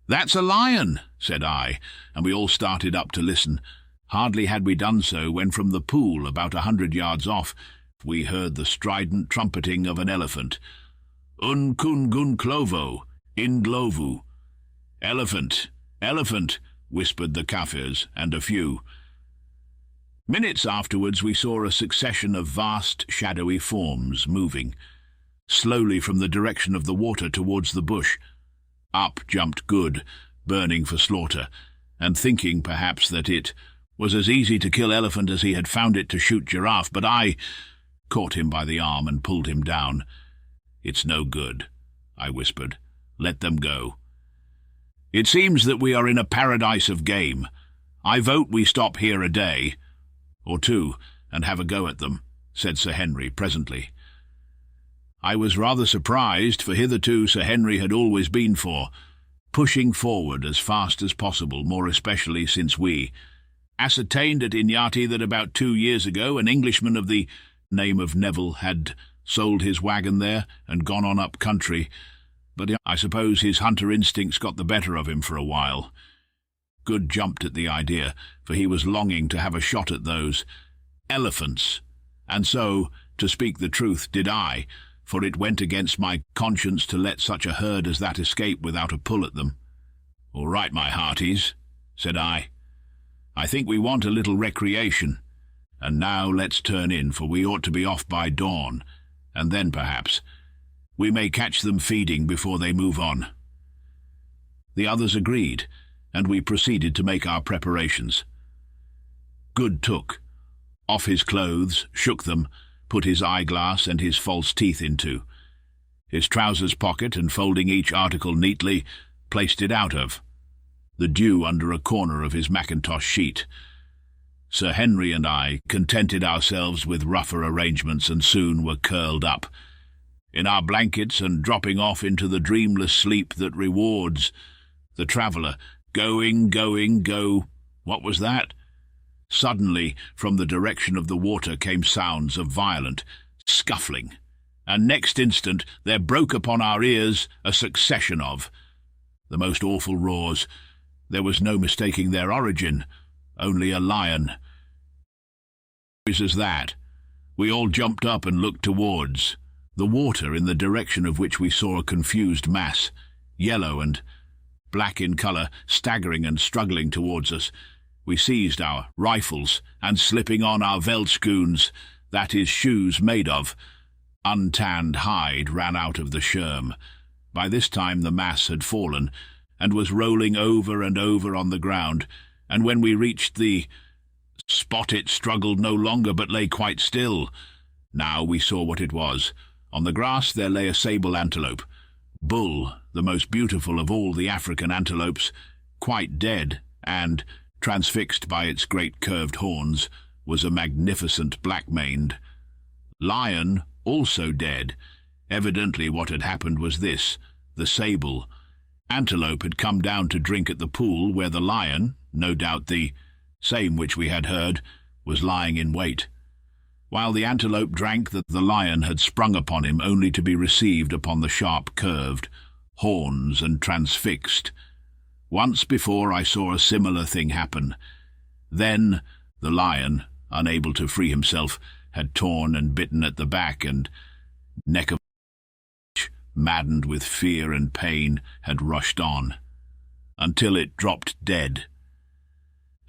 "That's a lion," said I, and we all started up to listen. Hardly had we done so when from the pool, about 100 yards off, we heard the strident trumpeting of an elephant. "Un kun gun clovo, in glovu." "Elephant, elephant," whispered the Kafirs, and a few. Minutes afterwards we saw a succession of vast, shadowy forms moving slowly from the direction of the water towards the bush. Up jumped Good, burning for slaughter, and thinking, perhaps, that it was as easy to kill elephant as he had found it to shoot giraffe, but I caught him by the arm and pulled him down. "It's no good," I whispered. "Let them go." "It seems that we are in a paradise of game. I vote we stop here a day or two and have a go at them," said Sir Henry presently. I was rather surprised, for hitherto Sir Henry had always been for pushing forward as fast as possible, more especially since we ascertained at Inyati that about 2 years ago an Englishman of the name of Neville had sold his wagon there and gone on up country, but I suppose his hunter instincts got the better of him for a while. Good jumped at the idea, for he was longing to have a shot at those elephants, and so, to speak the truth, did I, for it went against my conscience to let such a herd as that escape without a pull at them. "All right, my hearties," said I. "I think we want a little recreation, and now let's turn in, for we ought to be off by dawn, and then perhaps we may catch them feeding before they move on." The others agreed, and we proceeded to make our preparations. Good took off his clothes, shook them, put his eyeglass and his false teeth into his trousers pocket, and folding each article neatly, placed it out of the dew under a corner of his mackintosh sheet. Sir Henry and I contented ourselves with rougher arrangements, and soon were curled up in our blankets and dropping off into the dreamless sleep that rewards the traveller. Go. What was that? Suddenly, from the direction of the water came sounds of violent scuffling, and next instant there broke upon our ears a succession of the most awful roars. There was no mistaking their origin, only a lion. As that, we all jumped up and looked towards the water, in the direction of which we saw a confused mass, yellow and black in colour, staggering and struggling towards us. We seized our rifles, and slipping on our veldschoons, that is, shoes made of untanned hide, ran out of the scherm. By this time the mass had fallen, and was rolling over and over on the ground, and when we reached the spot it struggled no longer, but lay quite still. Now we saw what it was. On the grass there lay a sable antelope, bull, the most beautiful of all the African antelopes, quite dead, and transfixed by its great curved horns, was a magnificent black-maned lion, also dead. Evidently what had happened was this: the sable antelope had come down to drink at the pool, where the lion, no doubt the same which we had heard, was lying in wait. While the antelope drank, the lion had sprung upon him, only to be received upon the sharp curved horns and transfixed. Once before I saw a similar thing happen. Then the lion, unable to free himself, had torn and bitten at the back and neck of which, maddened with fear and pain, had rushed on, until it dropped dead.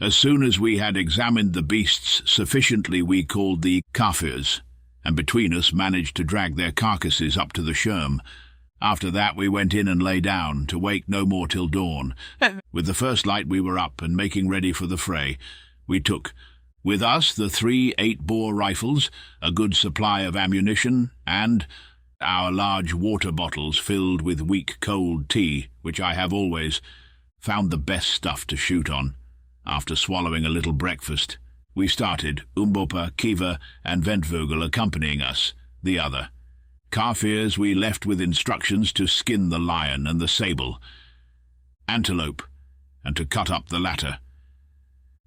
As soon as we had examined the beasts sufficiently, we called the Kafirs, and between us managed to drag their carcasses up to the scherm. After that we went in and lay down, to wake no more till dawn. With the first light we were up and making ready for the fray. We took with us the 3 8-bore rifles, a good supply of ammunition, and our large water bottles filled with weak cold tea, which I have always found the best stuff to shoot on. After swallowing a little breakfast, we started, Umbopa, Kiva, and Ventvogel accompanying us, the other Kafirs we left with instructions to skin the lion and the sable antelope, and to cut up the latter.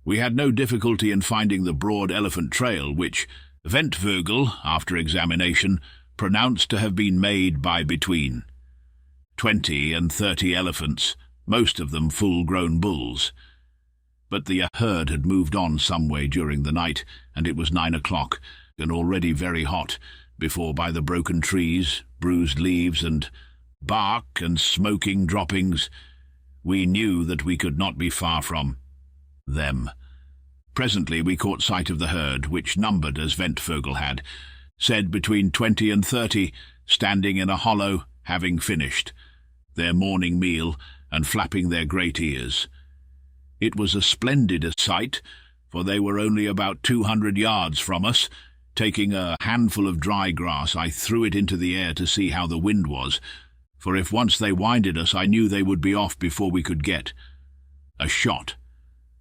We had no difficulty in finding the broad elephant trail, which Ventvogel, after examination, pronounced to have been made by between 20 and 30 elephants, most of them full-grown bulls. But the herd had moved on some way during the night, and it was 9 o'clock, and already very hot, before by the broken trees, bruised leaves and bark and smoking droppings, we knew that we could not be far from them. Presently we caught sight of the herd, which numbered, as Ventvogel had said, between 20 and 30, standing in a hollow, having finished their morning meal and flapping their great ears. It was a splendid sight, for they were only about 200 yards from us, Taking a handful of dry grass, I threw it into the air to see how the wind was, for if once they winded us, I knew they would be off before we could get a shot.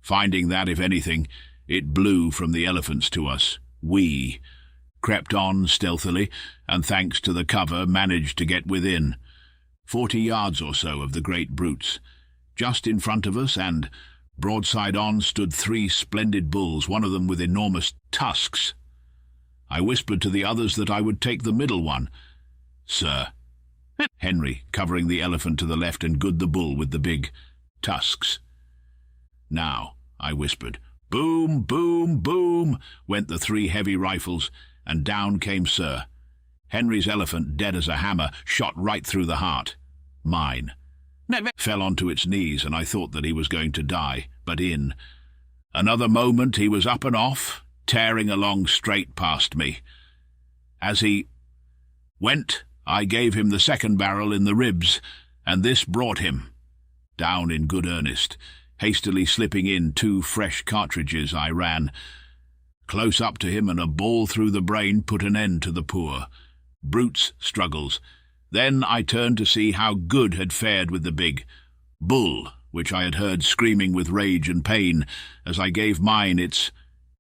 Finding that, if anything, it blew from the elephants to us. We crept on stealthily, and thanks to the cover, managed to get within 40 yards or so of the great brutes. Just in front of us, and broadside on, stood 3 splendid bulls, one of them with enormous tusks. I whispered to the others that I would take the middle one. "Sir," Henry, covering the elephant to the left, and Good the bull with the big tusks. "Now," I whispered. Boom, boom, boom, went the 3 heavy rifles, and down came Sir. Henry's elephant, dead as a hammer, shot right through the heart. Mine fell onto its knees, and I thought that he was going to die, but in another moment he was up and off, tearing along straight past me. As he went, I gave him the second barrel in the ribs, and this brought him down in good earnest. Hastily slipping in 2 fresh cartridges, I ran close up to him, and a ball through the brain put an end to the poor brute's struggles. Then I turned to see how Good had fared with the big bull, which I had heard screaming with rage and pain as I gave mine its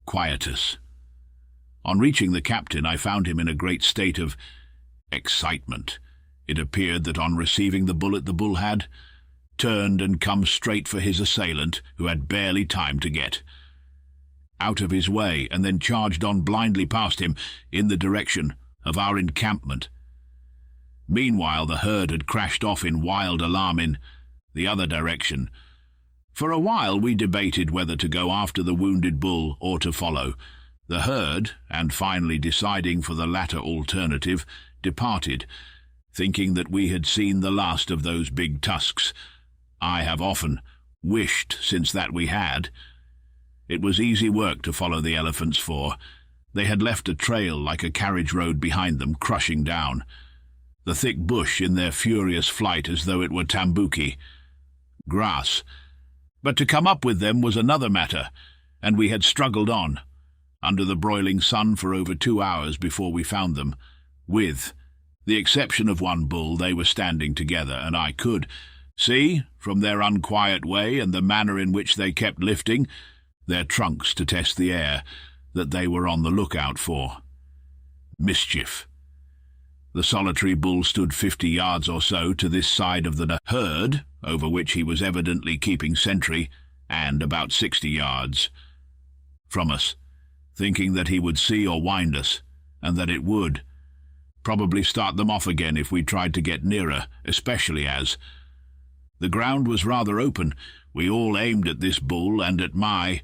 quietus. On reaching the captain, I found him in a great state of excitement. It appeared that on receiving the bullet, the bull had turned and come straight for his assailant, who had barely time to get out of his way, and then charged on blindly past him in the direction of our encampment. Meanwhile, the herd had crashed off in wild alarm in the other direction. For a while we debated whether to go after the wounded bull or to follow the herd, and finally deciding for the latter alternative, departed, thinking that we had seen the last of those big tusks. I have often wished since that we had. It was easy work to follow the elephants, for they had left a trail like a carriage road behind them, crushing down the thick bush in their furious flight as though it were tambuki grass. But to come up with them was another matter, and we had struggled on under the broiling sun for over 2 hours before we found them. With the exception of one bull, they were standing together, and I could see, from their unquiet way and the manner in which they kept lifting their trunks to test the air, that they were on the lookout for mischief. The solitary bull stood 50 yards or so to this side of the herd, over which he was evidently keeping sentry, and about 60 yards from us, thinking that he would see or wind us, and that it would probably start them off again if we tried to get nearer, especially as the ground was rather open. We all aimed at this bull, and at my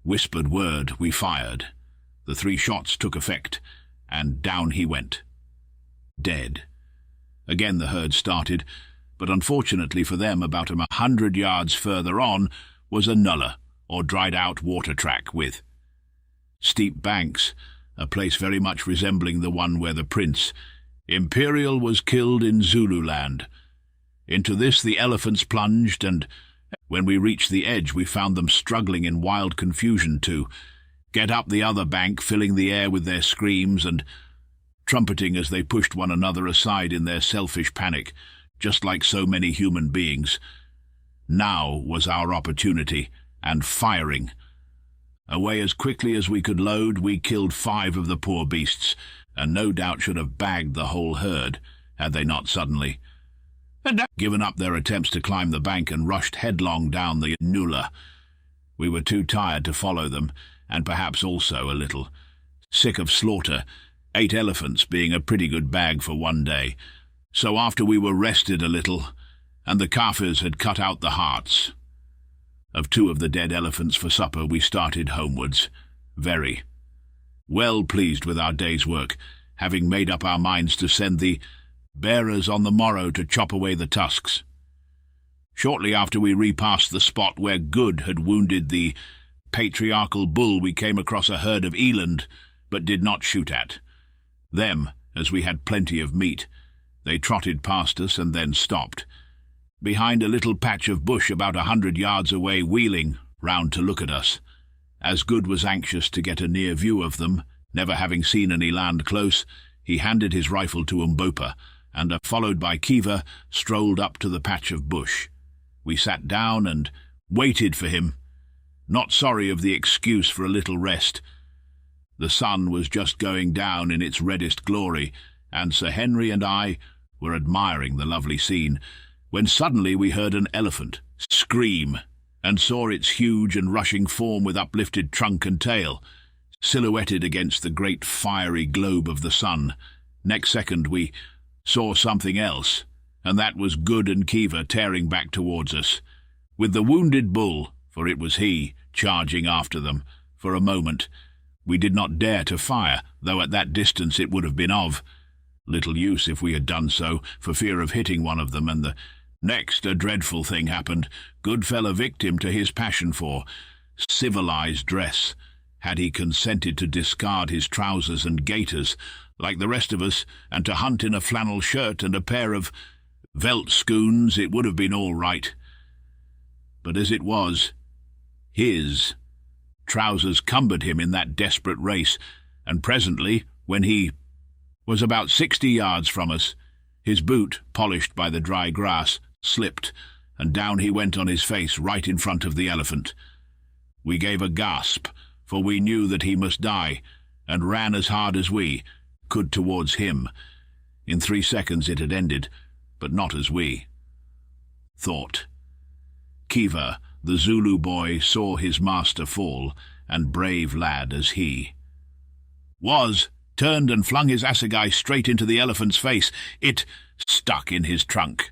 whispered word we fired. The 3 shots took effect, and down he went, dead. Again the herd started, but unfortunately for them, about 100 yards further on was a nullah, or dried-out water track, with steep banks, a place very much resembling the one where the Prince Imperial was killed in Zululand. Into this the elephants plunged, and when we reached the edge we found them struggling in wild confusion to get up the other bank, filling the air with their screams and trumpeting as they pushed one another aside in their selfish panic, just like so many human beings. Now was our opportunity, and firing away as quickly as we could load, we killed 5 of the poor beasts, and no doubt should have bagged the whole herd, had they not suddenly given up their attempts to climb the bank and rushed headlong down the nullah. We were too tired to follow them, and perhaps also a little sick of slaughter, 8 elephants being a pretty good bag for one day. So after we were rested a little, and the Kafirs had cut out the hearts of 2 of the dead elephants for supper, we started homewards, very well pleased with our day's work, having made up our minds to send the bearers on the morrow to chop away the tusks. Shortly after we repassed the spot where Good had wounded the patriarchal bull, we came across a herd of eland, but did not shoot at them, as we had plenty of meat. They trotted past us and then stopped behind a little patch of bush about 100 yards away, wheeling round to look at us. As Good was anxious to get a near view of them, Never having seen any land close, he handed his rifle to Umbopa, and, followed by Kiva, strolled up to the patch of bush. We sat down and waited for him, not sorry of the excuse for a little rest. The sun was just going down in its reddest glory, and Sir Henry and I were admiring the lovely scene, when suddenly we heard an elephant scream and saw its huge and rushing form with uplifted trunk and tail, silhouetted against the great fiery globe of the sun. Next second we saw something else, and that was Good and Kiva tearing back towards us, with the wounded bull, for it was he, charging after them. For a moment we did not dare to fire, though at that distance it would have been of little use if we had done so, for fear of hitting one of them, and the next a dreadful thing happened. Good fell a victim to his passion for civilized dress. Had he consented to discard his trousers and gaiters, like the rest of us, and to hunt in a flannel shirt and a pair of veldschoons, it would have been all right. But as it was, his trousers cumbered him in that desperate race, and presently, when he was about 60 yards from us, his boot, polished by the dry grass, slipped, and down he went on his face right in front of the elephant. We gave a gasp, for we knew that he must die, and ran as hard as we could towards him. In 3 seconds it had ended, but not as we thought. Kiva, the Zulu boy, saw his master fall, and brave lad as he was, turned and flung his assegai straight into the elephant's face. It stuck in his trunk.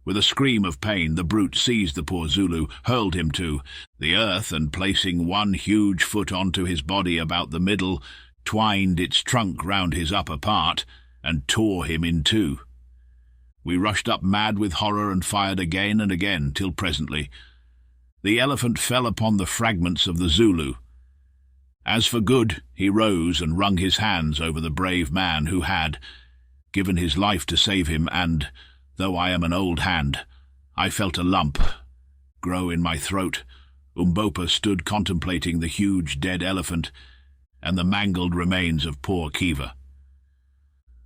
With a scream of pain, the brute seized the poor Zulu, hurled him to the earth, and placing one huge foot onto his body about the middle, twined its trunk round his upper part, and tore him in two. We rushed up mad with horror and fired again and again, till presently the elephant fell upon the fragments of the Zulu. As for Good, he rose and wrung his hands over the brave man who had given his life to save him, and, though I am an old hand, I felt a lump grow in my throat. Umbopa stood contemplating the huge dead elephant and the mangled remains of poor Kiva.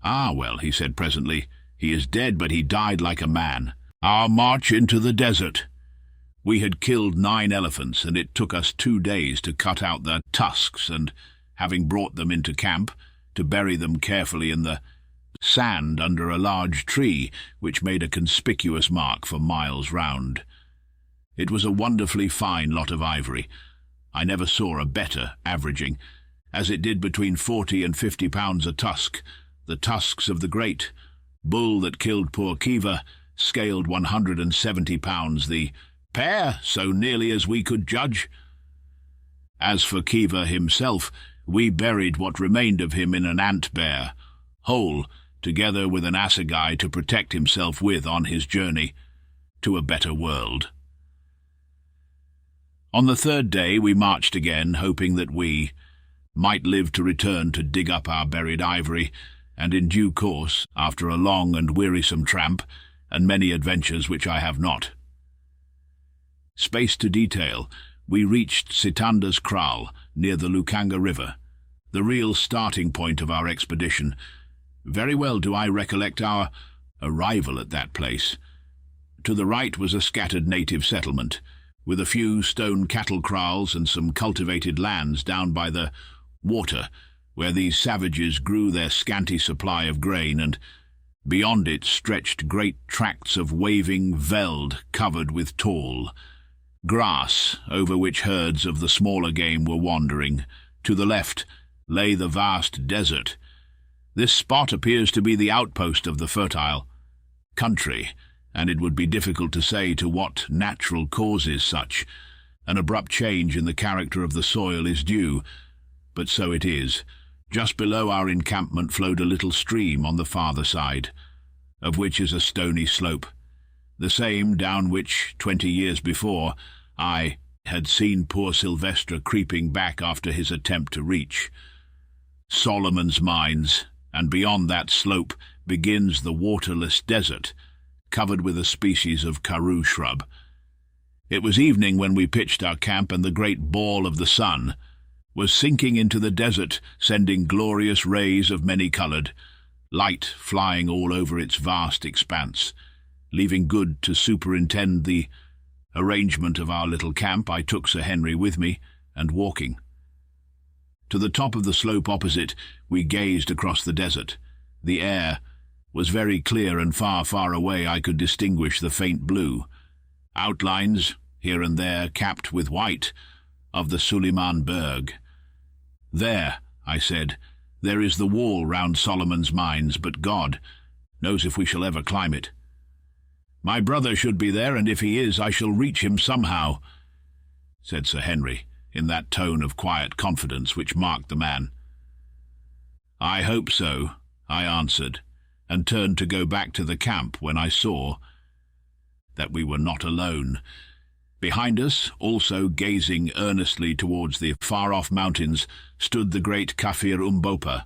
"Ah, well," he said presently, "he is dead, but he died like a man. Our march into the desert. We had killed 9 elephants, and it took us 2 days to cut out their tusks, and, having brought them into camp, to bury them carefully in the sand under a large tree, which made a conspicuous mark for miles round. It was a wonderfully fine lot of ivory. I never saw a better, averaging, as it did between 40 and 50 pounds a tusk. The tusks of the great bull that killed poor Kiva scaled 170 pounds the pair, so nearly as we could judge. As for Kiva himself, we buried what remained of him in an ant-bear, whole, together with an assegai to protect himself with on his journey to a better world. On the 3rd day we marched again, hoping that we might live to return to dig up our buried ivory, and in due course, after a long and wearisome tramp, and many adventures which I have not space to detail, we reached Sitanda's kraal, near the Lukanga River, the real starting point of our expedition. Very well do I recollect our arrival at that place. To the right was a scattered native settlement, with a few stone cattle kraals and some cultivated lands down by the water, where these savages grew their scanty supply of grain, and beyond it stretched great tracts of waving veld covered with tall grass, over which herds of the smaller game were wandering. To the left lay the vast desert. This spot appears to be the outpost of the fertile country, and it would be difficult to say to what natural causes such an abrupt change in the character of the soil is due, but so it is. Just below our encampment flowed a little stream on the farther side, of which is a stony slope, the same down which, 20 years before, I had seen poor Sylvestre creeping back after his attempt to reach Solomon's Mines, and beyond that slope begins the waterless desert, covered with a species of karoo shrub. It was evening when we pitched our camp, and the great ball of the sun was sinking into the desert, sending glorious rays of many-coloured light flying all over its vast expanse. Leaving Good to superintend the arrangement of our little camp, I took Sir Henry with me, and walking to the top of the slope opposite, we gazed across the desert. The air was very clear, and far, far away I could distinguish the faint blue outlines, here and there capped with white, of the Suleiman Berg. "There," I said, "there is the wall round Solomon's Mines, but God knows if we shall ever climb it. My brother should be there, and if he is, I shall reach him somehow," said Sir Henry, in that tone of quiet confidence which marked the man. "I hope so," I answered, and turned to go back to the camp when I saw that we were not alone. Behind us, also gazing earnestly towards the far-off mountains, stood the great Kafir Umbopa.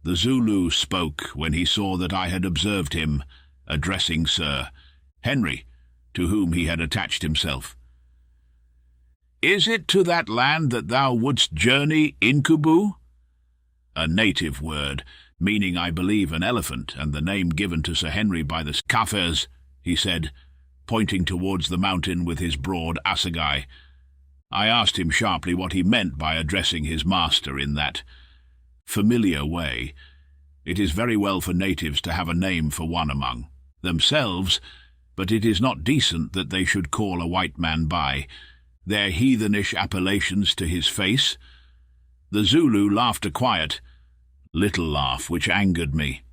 The Zulu spoke when he saw that I had observed him, addressing Sir Henry, to whom he had attached himself. "Is it to that land that thou wouldst journey, Incubu?" A native word, meaning, I believe, an elephant, and the name given to Sir Henry by the Kafirs, he said, pointing towards the mountain with his broad assegai. I asked him sharply what he meant by addressing his master in that familiar way. It is very well for natives to have a name for one among themselves, but it is not decent that they should call a white man by their heathenish appellations to his face. The Zulu laughed a quiet little laugh which angered me.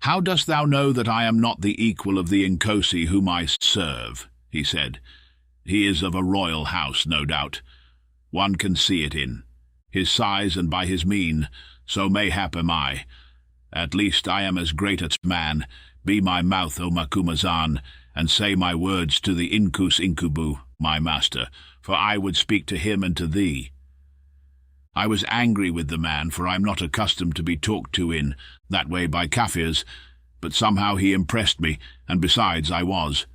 "How dost thou know that I am not the equal of the Nkosi whom I serve?" he said. "He is of a royal house, no doubt. One can see it in his size and by his mien, so mayhap am I. At least I am as great a man. Be my mouth, O Macumazahn, and say my words to the Inkus Incubu, my master, for I would speak to him and to thee." I was angry with the man, for I am not accustomed to be talked to in that way by Kafirs, but somehow he impressed me, and besides I was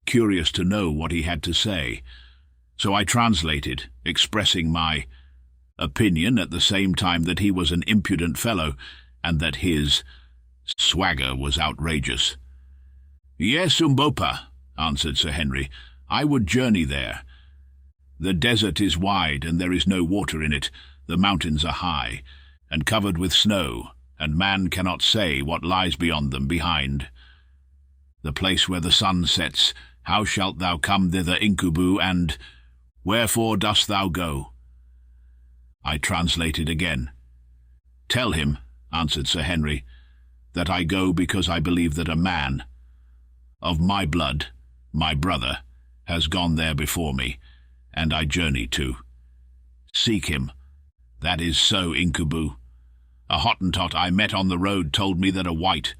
curious to know what he had to say. So I translated, expressing my opinion at the same time that he was an impudent fellow, and that his swagger was outrageous. "Yes, Umbopa," answered Sir Henry, "I would journey there. The desert is wide, and there is no water in it. The mountains are high, and covered with snow, and man cannot say what lies beyond them behind. The place where the sun sets, how shalt thou come thither, Incubu, and wherefore dost thou go?" I translated again. "Tell him," answered Sir Henry, "that I go because I believe that a man of my blood, my brother, has gone there before me, and I journey to seek him. That is so, Incubu. A Hottentot I met on the road told me that a white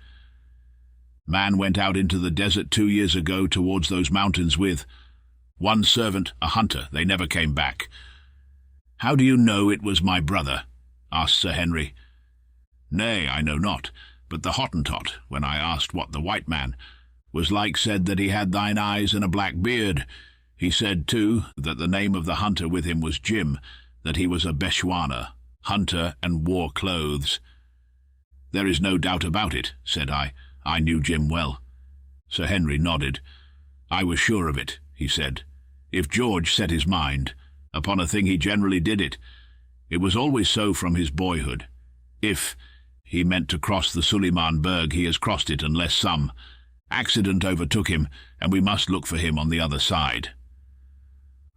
man went out into the desert 2 years ago towards those mountains with one servant, a hunter. They never came back." "How do you know it was my brother?" asked Sir Henry. "Nay, I know not, but the Hottentot, when I asked what the white man was like, said that he had thine eyes and a black beard. He said, too, that the name of the hunter with him was Jim, that he was a Bechuana, hunter, and wore clothes." "There is no doubt about it," said I. "I knew Jim well." Sir Henry nodded. "I was sure of it," he said. "If George set his mind upon a thing, he generally did it. It was always so from his boyhood. If he meant to cross the Suleiman Berg, he has crossed it, unless some accident overtook him, and we must look for him on the other side."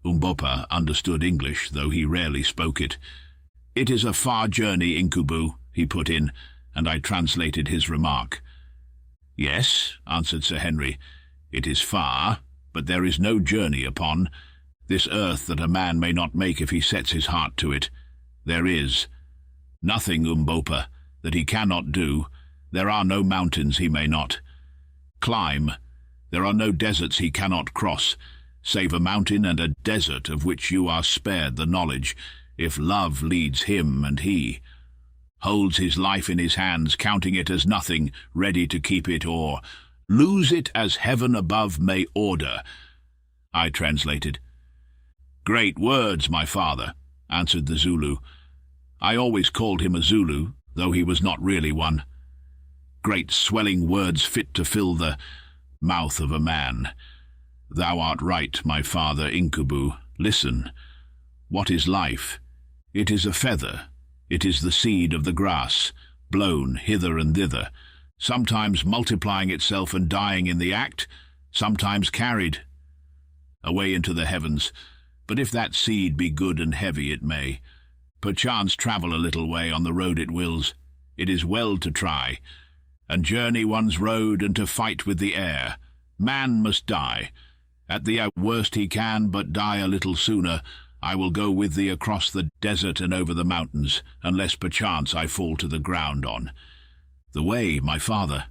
Umbopa understood English, though he rarely spoke it. "It is a far journey, Incubu," he put in, and I translated his remark. "Yes," answered Sir Henry, "it is far, but there is no journey upon this earth that a man may not make if he sets his heart to it. There is nothing, Umbopa, that he cannot do. There are no mountains he may not climb. There are no deserts he cannot cross, save a mountain and a desert of which you are spared the knowledge, if love leads him and he holds his life in his hands, counting it as nothing, ready to keep it or lose it as heaven above may order." I translated. "Great words, my father," answered the Zulu. I always called him a Zulu, though he was not really one. Great swelling words fit to fill the mouth of a man. Thou art right, my father Incubu. Listen. What is life? It is a feather. It is the seed of the grass, blown hither and thither, sometimes multiplying itself and dying in the act, sometimes carried away into the heavens. But if that seed be good and heavy, it may perchance travel a little way on the road it wills. It is well to try, and journey one's road, and to fight with the air. Man must die. At the worst he can but die a little sooner. I will go with thee across the desert and over the mountains, unless perchance I fall to the ground on the way, my father.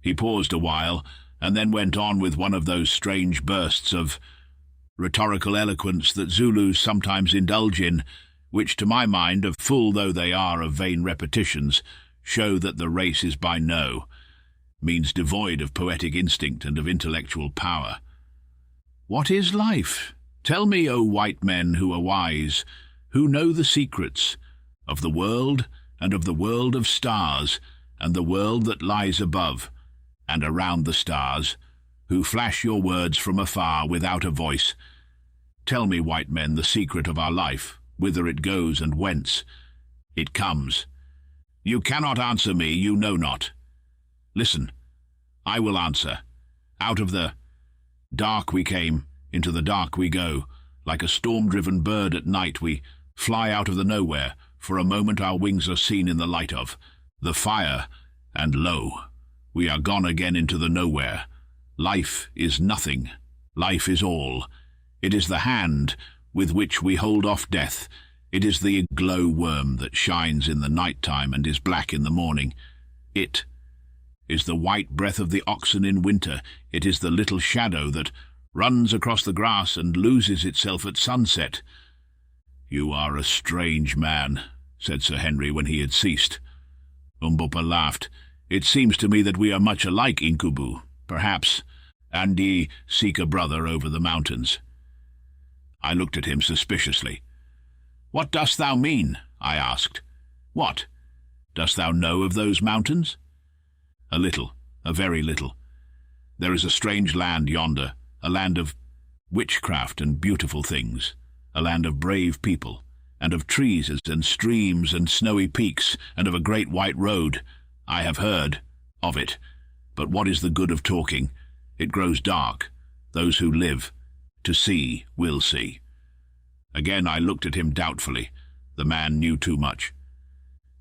He paused a while, and then went on with one of those strange bursts of rhetorical eloquence that Zulus sometimes indulge in, which to my mind, of full though they are of vain repetitions, show that the race is by no means devoid of poetic instinct and of intellectual power. What is life? Tell me, O white men who are wise, who know the secrets of the world and of the world of stars and the world that lies above and around the stars, who flash your words from afar without a voice. Tell me, white men, the secret of our life, whither it goes and whence it comes. You cannot answer me, you know not. Listen, I will answer. Out of the dark we came, into the dark we go. Like a storm-driven bird at night we fly out of the nowhere. For a moment our wings are seen in the light of the fire, and lo, we are gone again into the nowhere. Life is nothing. Life is all. It is the hand with which we hold off death. It is the glow-worm that shines in the night-time and is black in the morning. It is the white breath of the oxen in winter. It is the little shadow that runs across the grass and loses itself at sunset. You are a strange man, said Sir Henry when he had ceased. Umbopa laughed. It seems to me that we are much alike, Incubu. Perhaps, and ye seek a brother over the mountains. I looked at him suspiciously. What dost thou mean? I asked. What? Dost thou know of those mountains? A little, a very little. There is a strange land yonder, a land of witchcraft and beautiful things, a land of brave people, and of trees and streams and snowy peaks, and of a great white road. I have heard of it, but what is the good of talking? It grows dark. Those who live to see will see. Again I looked at him doubtfully. The man knew too much.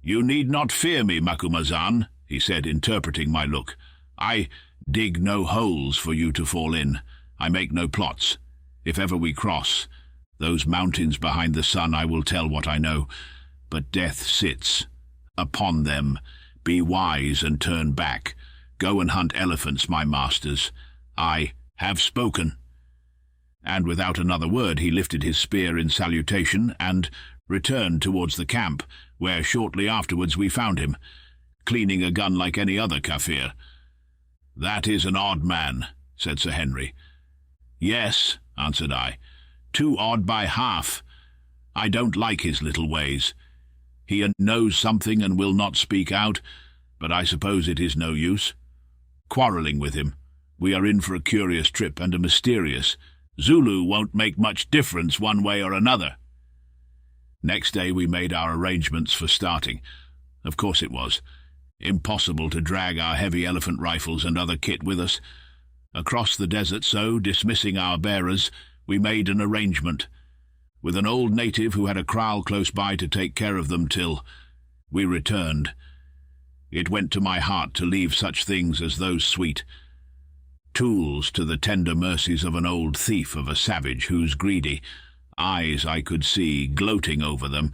You need not fear me, Macumazahn, he said, interpreting my look. I dig no holes for you to fall in. I make no plots. If ever we cross those mountains behind the sun, I will tell what I know. But death sits upon them. Be wise and turn back. Go and hunt elephants, my masters. I have spoken. And without another word he lifted his spear in salutation and returned towards the camp, where shortly afterwards we found him, cleaning a gun like any other Kaffir. That is an odd man, said Sir Henry. Yes, answered I, too odd by half. I don't like his little ways. He knows something and will not speak out, but I suppose it is no use quarrelling with him. We are in for a curious trip and a mysterious. Zulu won't make much difference one way or another. Next day we made our arrangements for starting. Of course it was impossible to drag our heavy elephant rifles and other kit with us across the desert, so, dismissing our bearers, we made an arrangement with an old native who had a kraal close by to take care of them till we returned. It went to my heart to leave such things as those sweet tools to the tender mercies of an old thief, of a savage whose greedy eyes I could see gloating over them,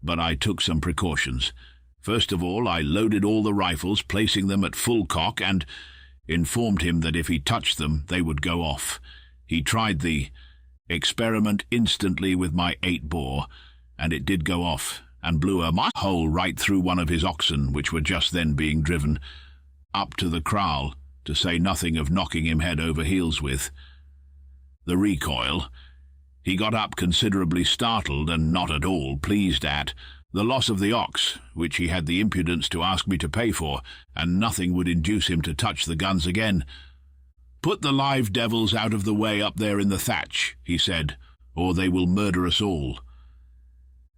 but I took some precautions. First of all, I loaded all the rifles, placing them at full cock, and informed him that if he touched them, they would go off. He tried the experiment instantly with my 8-bore, and it did go off, and blew a hole right through one of his oxen, which were just then being driven up to the kraal, to say nothing of knocking him head over heels with. The recoil He got up considerably startled and not at all pleased at the loss of the ox, which he had the impudence to ask me to pay for, and nothing would induce him to touch the guns again. "Put the live devils out of the way up there in the thatch," he said, "or they will murder us all."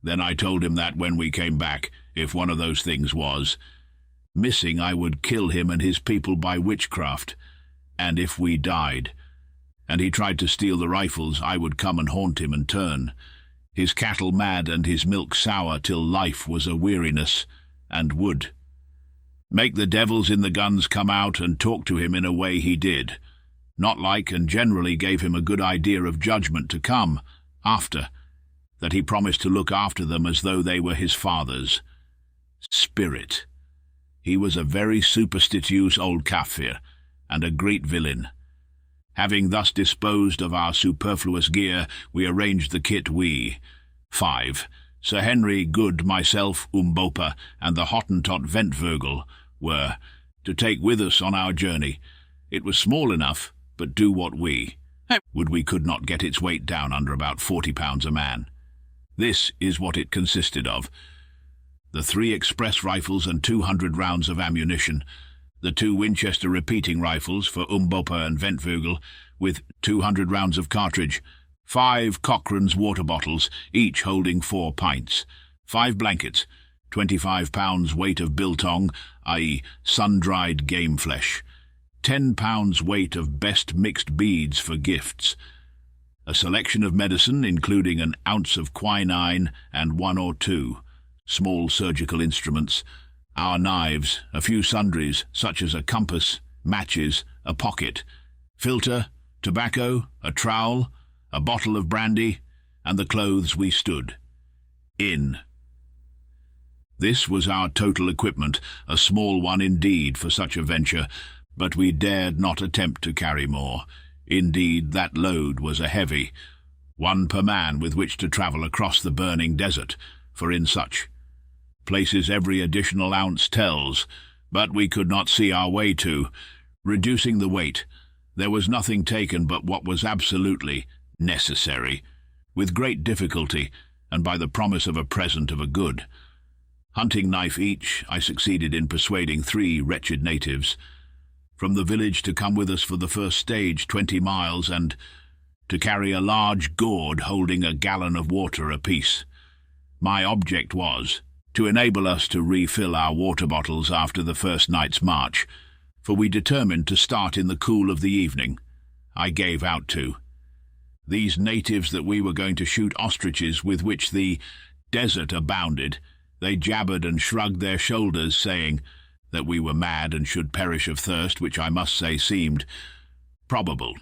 Then I told him that when we came back, if one of those things was missing, I would kill him and his people by witchcraft, and if we died, and he tried to steal the rifles, I would come and haunt him and turn his cattle mad and his milk sour till life was a weariness, and would make the devils in the guns come out and talk to him in a way he did, not like, and generally gave him a good idea of judgment to come after, that he promised to look after them as though they were his father's spirit. He was a very superstitious old Kaffir, and a great villain. Having thus disposed of our superfluous gear, we arranged the kit. We 5, Sir Henry, Good, myself, Umbopa, and the Hottentot Ventvögel, were to take with us on our journey. It was small enough, but do what we would, we could not get its weight down under about 40 pounds a man. This is what it consisted of: the 3 express rifles and 200 rounds of ammunition, the 2 Winchester repeating rifles for Umbopa and Ventvögel, with 200 rounds of cartridge, 5 Cochrane's water bottles, each holding 4 pints, 5 blankets, 25 pounds weight of biltong, i.e. sun-dried game flesh, 10 pounds weight of best mixed beads for gifts, a selection of medicine including an ounce of quinine and 1 or 2 small surgical instruments, our knives, a few sundries such as a compass, matches, a pocket, filter, tobacco, a trowel, a bottle of brandy, and the clothes we stood in. This was our total equipment, a small one indeed for such a venture, but we dared not attempt to carry more. Indeed, that load was a heavy one per man with which to travel across the burning desert, for in such places every additional ounce tells, but we could not see our way to reducing the weight. There was nothing taken but what was absolutely necessary. With great difficulty, and by the promise of a present of a good hunting knife each, I succeeded in persuading 3 wretched natives from the village to come with us for the first stage, 20 miles, and to carry a large gourd holding a gallon of water apiece. My object was to enable us to refill our water bottles after the first night's march, for we determined to start in the cool of the evening. I gave out to these natives that we were going to shoot ostriches with which the desert abounded. They jabbered and shrugged their shoulders, saying that we were mad and should perish of thirst, which I must say seemed probable.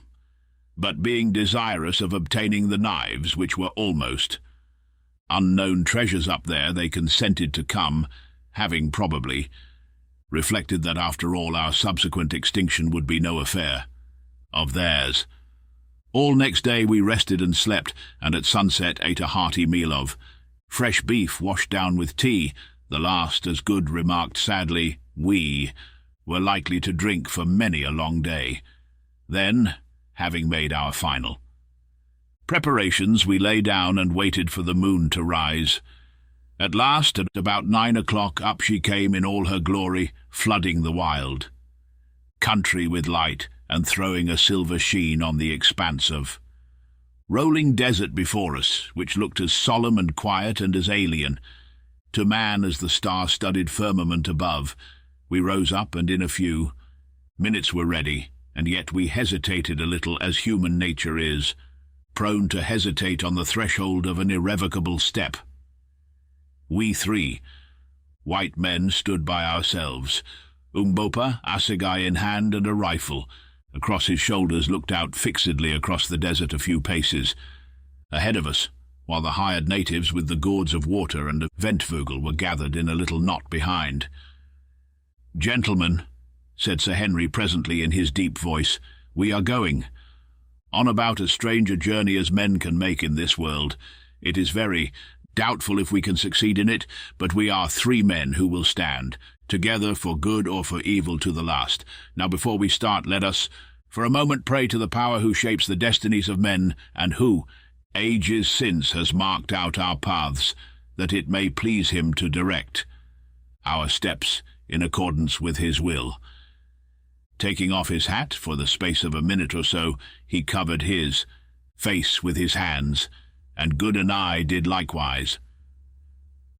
But being desirous of obtaining the knives, which were almost unknown treasures up there, they consented to come, having probably reflected that after all our subsequent extinction would be no affair of theirs. All next day we rested and slept, and at sunset ate a hearty meal of fresh beef washed down with tea. The last, as Good remarked sadly, we were likely to drink for many a long day. Then, having made our final preparations, we lay down and waited for the moon to rise. At last, at about 9 o'clock, up she came in all her glory, flooding the wild country with light and throwing a silver sheen on the expanse of rolling desert before us, which looked as solemn and quiet and as alien to man as the star-studded firmament above. We rose up, and in a few minutes were ready, and yet we hesitated a little, as human nature is, prone to hesitate on the threshold of an irrevocable step. We 3 white men stood by ourselves, Umbopa, assegai in hand and a rifle. Across his shoulders looked out fixedly across the desert a few paces ahead of us, while the hired natives with the gourds of water and a Ventvögel were gathered in a little knot behind. "Gentlemen," said Sir Henry presently in his deep voice, "we are going on about as strange a journey as men can make in this world. It is very doubtful if we can succeed in it, but we are 3 men who will stand together for good or for evil to the last. Now before we start, let us for a moment pray to the power who shapes the destinies of men, and who ages since has marked out our paths, that it may please him to direct our steps in accordance with his will. Taking off his hat, for the space of a minute or so, he covered his face with his hands, and Good and I did likewise.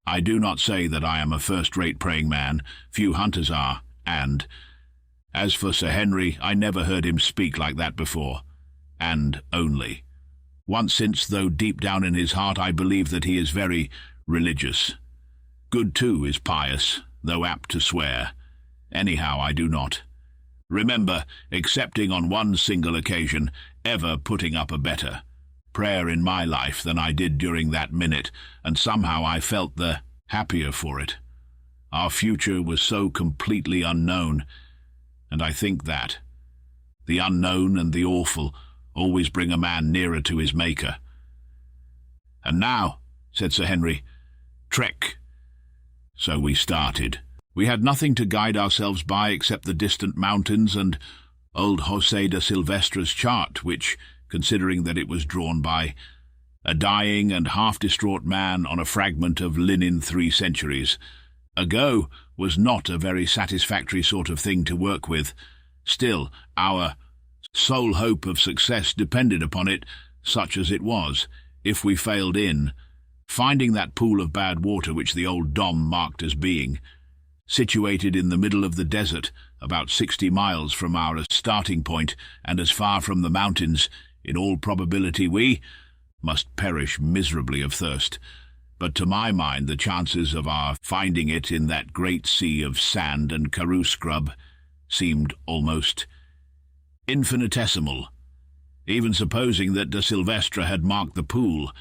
I do not say that I am a first-rate praying man, few hunters are, and as for Sir Henry, I never heard him speak like that before, and only once since, though deep down in his heart I believe that he is very religious. Good, too, is pious, though apt to swear. Anyhow, I do not remember, excepting on one single occasion, ever putting up a better prayer in my life than I did during that minute, and somehow I felt the happier for it. Our future was so completely unknown, and I think that the unknown and the awful always bring a man nearer to his Maker. "And now," said Sir Henry, "trek." So we started. We had nothing to guide ourselves by except the distant mountains and old José de Silvestra's chart, which, considering that it was drawn by a dying and half-distraught man on a fragment of linen 3 centuries ago, was not a very satisfactory sort of thing to work with. Still, our sole hope of success depended upon it, such as it was, if we failed in finding that pool of bad water which the old Dom marked as being situated in the middle of the desert, about 60 miles from our starting point, and as far from the mountains. In all probability we must perish miserably of thirst, but to my mind the chances of our finding it in that great sea of sand and karoo scrub seemed almost infinitesimal, even supposing that de Silvestra had marked the pool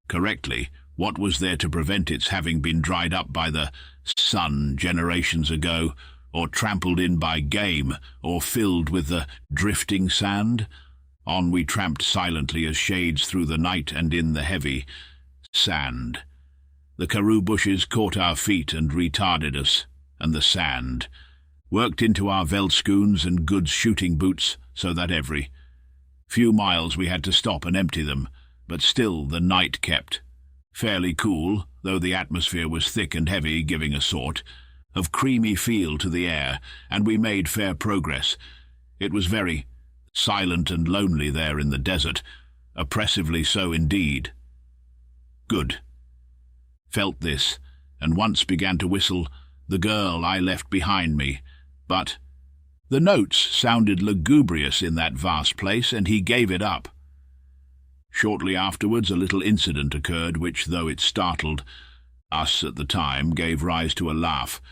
correctly. What was there to prevent its having been dried up by the sun generations ago, or trampled in by game, or filled with the drifting sand? On we tramped silently as shades through the night and in the heavy sand. The karoo bushes caught our feet and retarded us, and the sand worked into our veldschoons and Good's shooting boots, so that every few miles we had to stop and empty them. But still the night kept fairly cool, though the atmosphere was thick and heavy, giving a sort of creamy feel to the air, and we made fair progress. It was very silent and lonely there in the desert, oppressively so indeed. Good felt this, and once began to whistle The Girl I Left Behind Me, but the notes sounded lugubrious in that vast place, and he gave it up. Shortly afterwards a little incident occurred which, though it startled us at the time, gave rise to a laugh.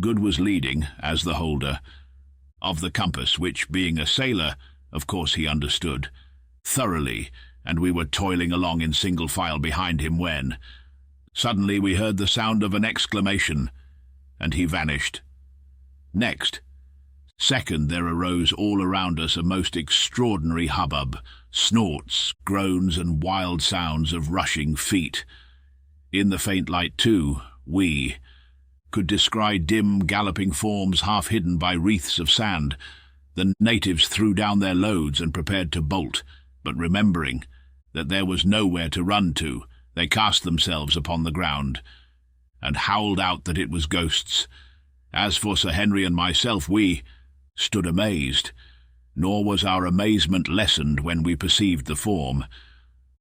Good was leading, as the holder of the compass, which, being a sailor, of course he understood thoroughly, and we were toiling along in single file behind him when suddenly we heard the sound of an exclamation, and he vanished. Next second there arose all around us a most extraordinary hubbub, snorts, groans, and wild sounds of rushing feet. In the faint light, too, we could descry dim, galloping forms half hidden by wreaths of sand. The natives threw down their loads and prepared to bolt, but remembering that there was nowhere to run to, they cast themselves upon the ground and howled out that it was ghosts. As for Sir Henry and myself, we stood amazed, nor was our amazement lessened when we perceived the form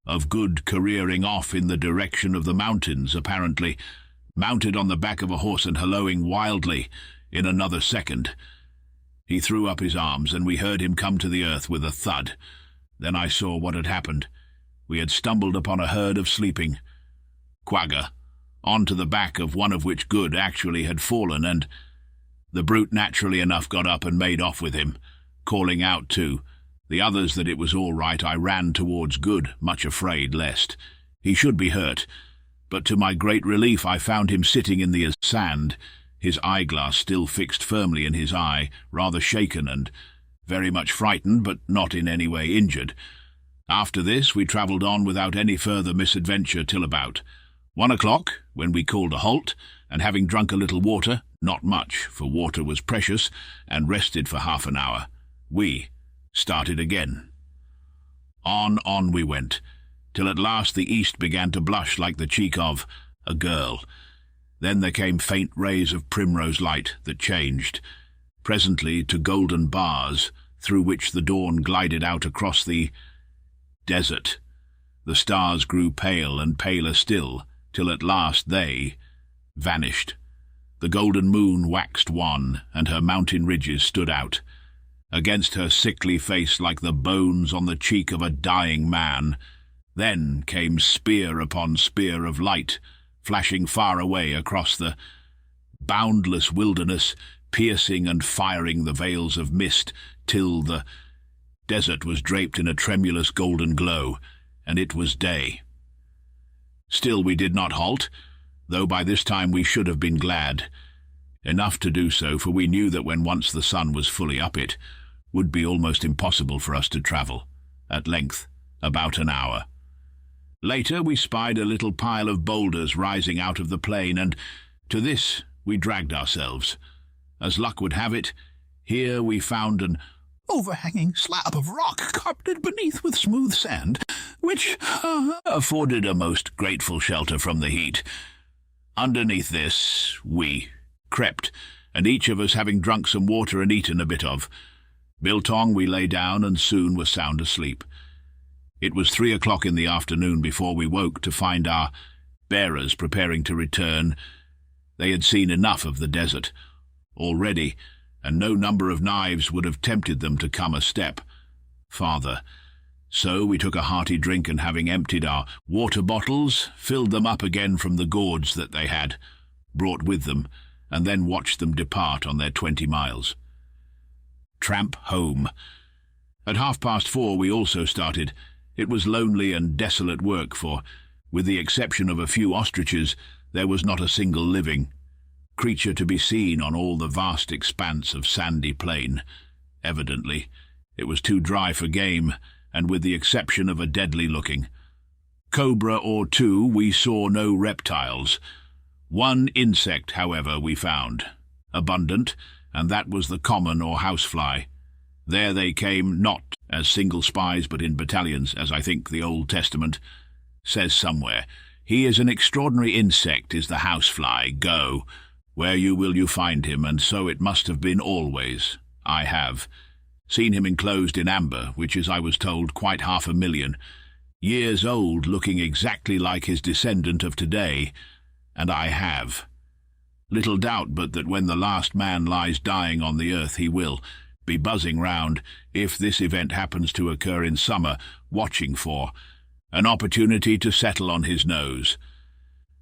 of Good careering off in the direction of the mountains, apparently mounted on the back of a horse and hallooing wildly. In another second he threw up his arms, and we heard him come to the earth with a thud. Then I saw what had happened. We had stumbled upon a herd of sleeping quagga, onto the back of one of which Good actually had fallen, and the brute naturally enough got up and made off with him, calling out to the others that it was all right. I ran towards Good, much afraid lest he should be hurt, but to my great relief I found him sitting in the sand, his eyeglass still fixed firmly in his eye, rather shaken and very much frightened, but not in any way injured. After this we travelled on without any further misadventure till about 1 o'clock, when we called a halt, and having drunk a little water, not much, for water was precious, and rested for half an hour, we started again. On we went, till at last the east began to blush like the cheek of a girl. Then there came faint rays of primrose light that changed, presently to golden bars, through which the dawn glided out across the desert. The stars grew pale and paler still, till at last they vanished. The golden moon waxed wan, and her mountain ridges stood out. Against her sickly face like the bones on the cheek of a dying man. Then came spear upon spear of light, flashing far away across the boundless wilderness, piercing and firing the veils of mist, till the desert was draped in a tremulous golden glow, and it was day. Still we did not halt, though by this time we should have been glad. Enough to do so, for we knew that when once the sun was fully up it would be almost impossible for us to travel. At length, about an hour. Later we spied a little pile of boulders rising out of the plain, and to this we dragged ourselves. As luck would have it, here we found an overhanging slab of rock carpeted beneath with smooth sand, which afforded a most grateful shelter from the heat. Underneath this we crept, and each of us having drunk some water and eaten a bit of biltong, we lay down and soon were sound asleep. It was 3 o'clock in the afternoon before we woke to find our bearers preparing to return. They had seen enough of the desert already, and no number of knives would have tempted them to come a step farther. So we took a hearty drink, and having emptied our water bottles, filled them up again from the gourds that they had brought with them, and then watched them depart on their 20 miles. Tramp home. At 4:30 we also started. It was lonely and desolate work, for, with the exception of a few ostriches, there was not a single living creature to be seen on all the vast expanse of sandy plain. Evidently, it was too dry for game, and with the exception of a deadly-looking cobra or two, we saw no reptiles. One insect, however, we found, abundant, and that was the common or housefly. There they came, not as single spies, but in battalions, as I think the Old Testament says somewhere. He is an extraordinary insect, is the housefly. Go, where you will you find him, and so it must have been always. I have seen him enclosed in amber, which is, I was told, quite 500,000 years old, looking exactly like his descendant of today, and I have little doubt but that when the last man lies dying on the earth he will be buzzing round, if this event happens to occur in summer, watching for an opportunity to settle on his nose.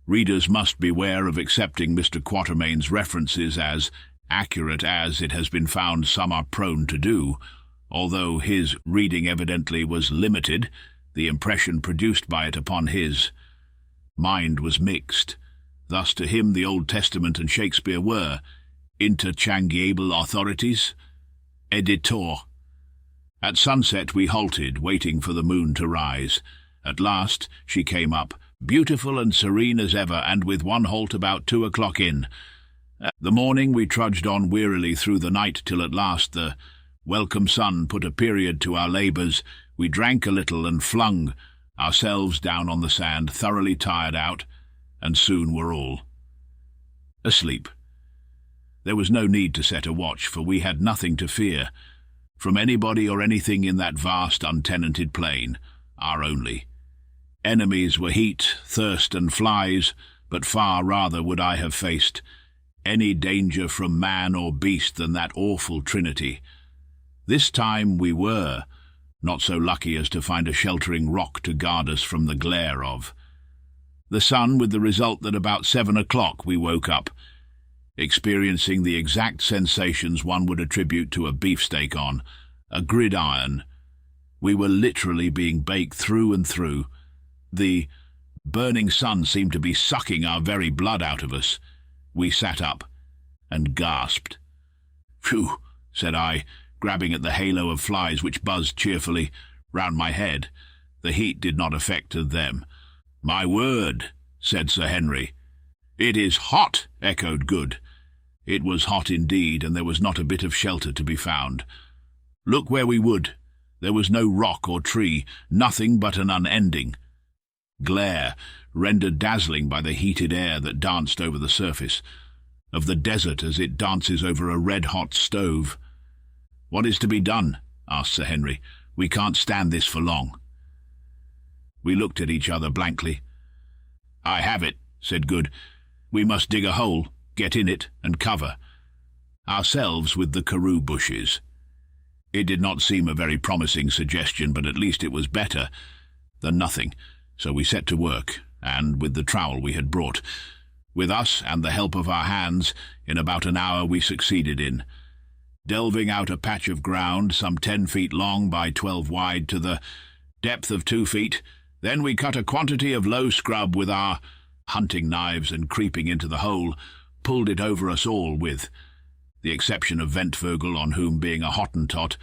Readers must beware of accepting Mr. Quatermain's references as accurate, as it has been found some are prone to do. Although his reading evidently was limited, the impression produced by it upon his mind was mixed. Thus to him the Old Testament and Shakespeare were interchangeable authorities. Editor. At sunset we halted, waiting for the moon to rise. At last she came up, beautiful and serene as ever, and with one halt about 2 o'clock in the morning we trudged on wearily through the night, till at last the welcome sun put a period to our labours. We drank a little and flung ourselves down on the sand, thoroughly tired out, and soon were all asleep. There was no need to set a watch, for we had nothing to fear from anybody or anything in that vast untenanted plain. Our only enemies were heat, thirst, and flies, but far rather would I have faced any danger from man or beast than that awful trinity. This time we were not so lucky as to find a sheltering rock to guard us from the glare of the sun, with the result that about 7 o'clock we woke up, experiencing the exact sensations one would attribute to a beefsteak on a gridiron. We were literally being baked through and through. The burning sun seemed to be sucking our very blood out of us. We sat up and gasped. "Phew," said I, grabbing at the halo of flies which buzzed cheerfully round my head. The heat did not affect them. "My word," said Sir Henry. "It is hot," echoed Good. It was hot indeed, and there was not a bit of shelter to be found. Look where we would, there was no rock or tree, nothing but an unending glare rendered dazzling by the heated air that danced over the surface, of the desert as it dances over a red-hot stove. "What is to be done?" asked Sir Henry. "We can't stand this for long." We looked at each other blankly. "I have it," said Good. "We must dig a hole, get in it, and cover ourselves with the karoo bushes." It did not seem a very promising suggestion, but at least it was better than nothing, so we set to work, and with the trowel we had brought with us and the help of our hands, in about an hour we succeeded in delving out a patch of ground some 10 feet long by 12 wide to the depth of 2 feet. Then we cut a quantity of low scrub with our hunting knives, and creeping into the hole, pulled it over us all with the exception of Ventvogel, on whom, being a Hottentot,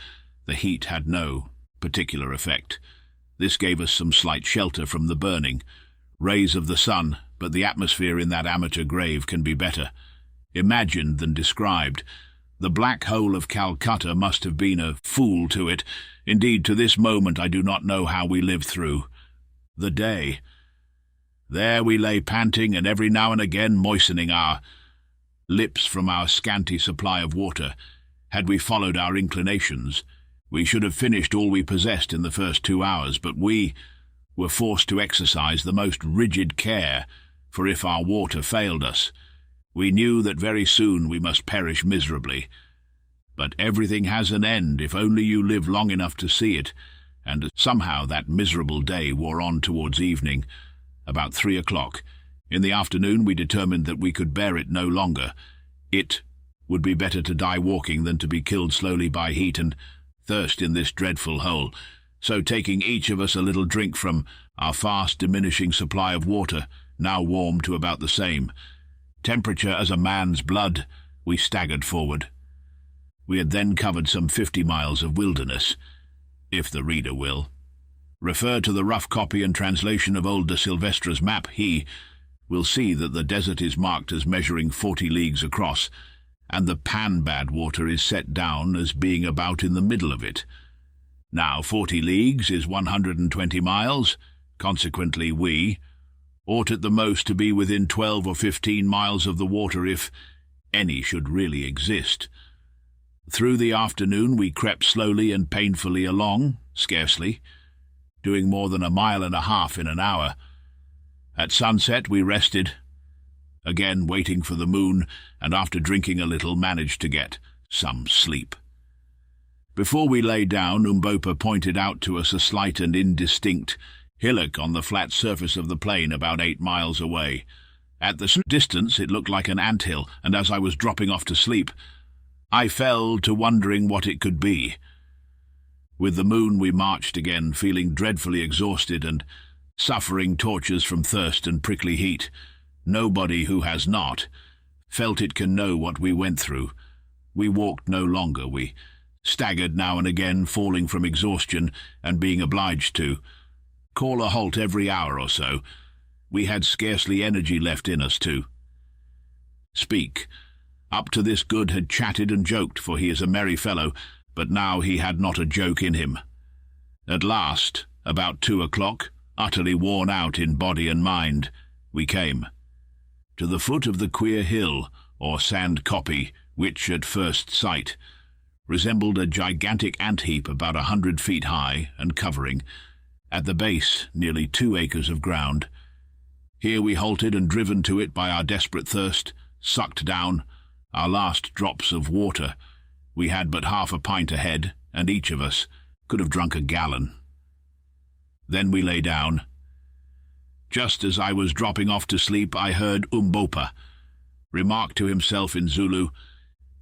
the heat had no particular effect. This gave us some slight shelter from the burning rays of the sun, but the atmosphere in that amateur grave can be better imagined than described. The Black Hole of Calcutta must have been a fool to it. Indeed, to this moment I do not know how we lived through the day. There we lay panting, and every now and again moistening our lips from our scanty supply of water. Had we followed our inclinations, we should have finished all we possessed in the first 2 hours, but we were forced to exercise the most rigid care, for if our water failed us, we knew that very soon we must perish miserably. But everything has an end, if only you live long enough to see it, and somehow that miserable day wore on towards evening. About 3 o'clock in the afternoon we determined that we could bear it no longer. It would be better to die walking than to be killed slowly by heat and thirst in this dreadful hole. So, taking each of us a little drink from our fast diminishing supply of water, now warmed to about the same temperature as a man's blood, we staggered forward. We had then covered some 50 miles of wilderness. If the reader will refer to the rough copy and translation of old de Silvestra's map, he will see that the desert is marked as measuring 40 leagues across, and the Pan-Bad water is set down as being about in the middle of it. Now 40 leagues is 120 miles, consequently we ought at the most to be within 12 or 15 miles of the water, if any should really exist. Through the afternoon we crept slowly and painfully along, scarcely doing more than 1.5 miles in an hour. At sunset we rested, again waiting for the moon, and after drinking a little managed to get some sleep. Before we lay down, Umbopa pointed out to us a slight and indistinct hillock on the flat surface of the plain about 8 miles away. At the distance it looked like an anthill, and as I was dropping off to sleep, I fell to wondering what it could be. With the moon we marched again, feeling dreadfully exhausted and suffering tortures from thirst and prickly heat. Nobody who has not felt it can know what we went through. We walked no longer. We staggered now and again, falling from exhaustion and being obliged to call a halt every hour or so. We had scarcely energy left in us to speak. Up to this Good had chatted and joked, for he is a merry fellow, but now he had not a joke in him. At last, about 2 o'clock, utterly worn out in body and mind, we came to the foot of the queer hill, or sand kopje, which, at first sight, resembled a gigantic ant-heap about 100 feet high and covering, at the base, nearly 2 acres of ground. Here we halted, and driven to it by our desperate thirst, sucked down our last drops of water. We had but half a pint ahead, and each of us could have drunk a gallon. Then we lay down. Just as I was dropping off to sleep, I heard Umbopa remark to himself in Zulu,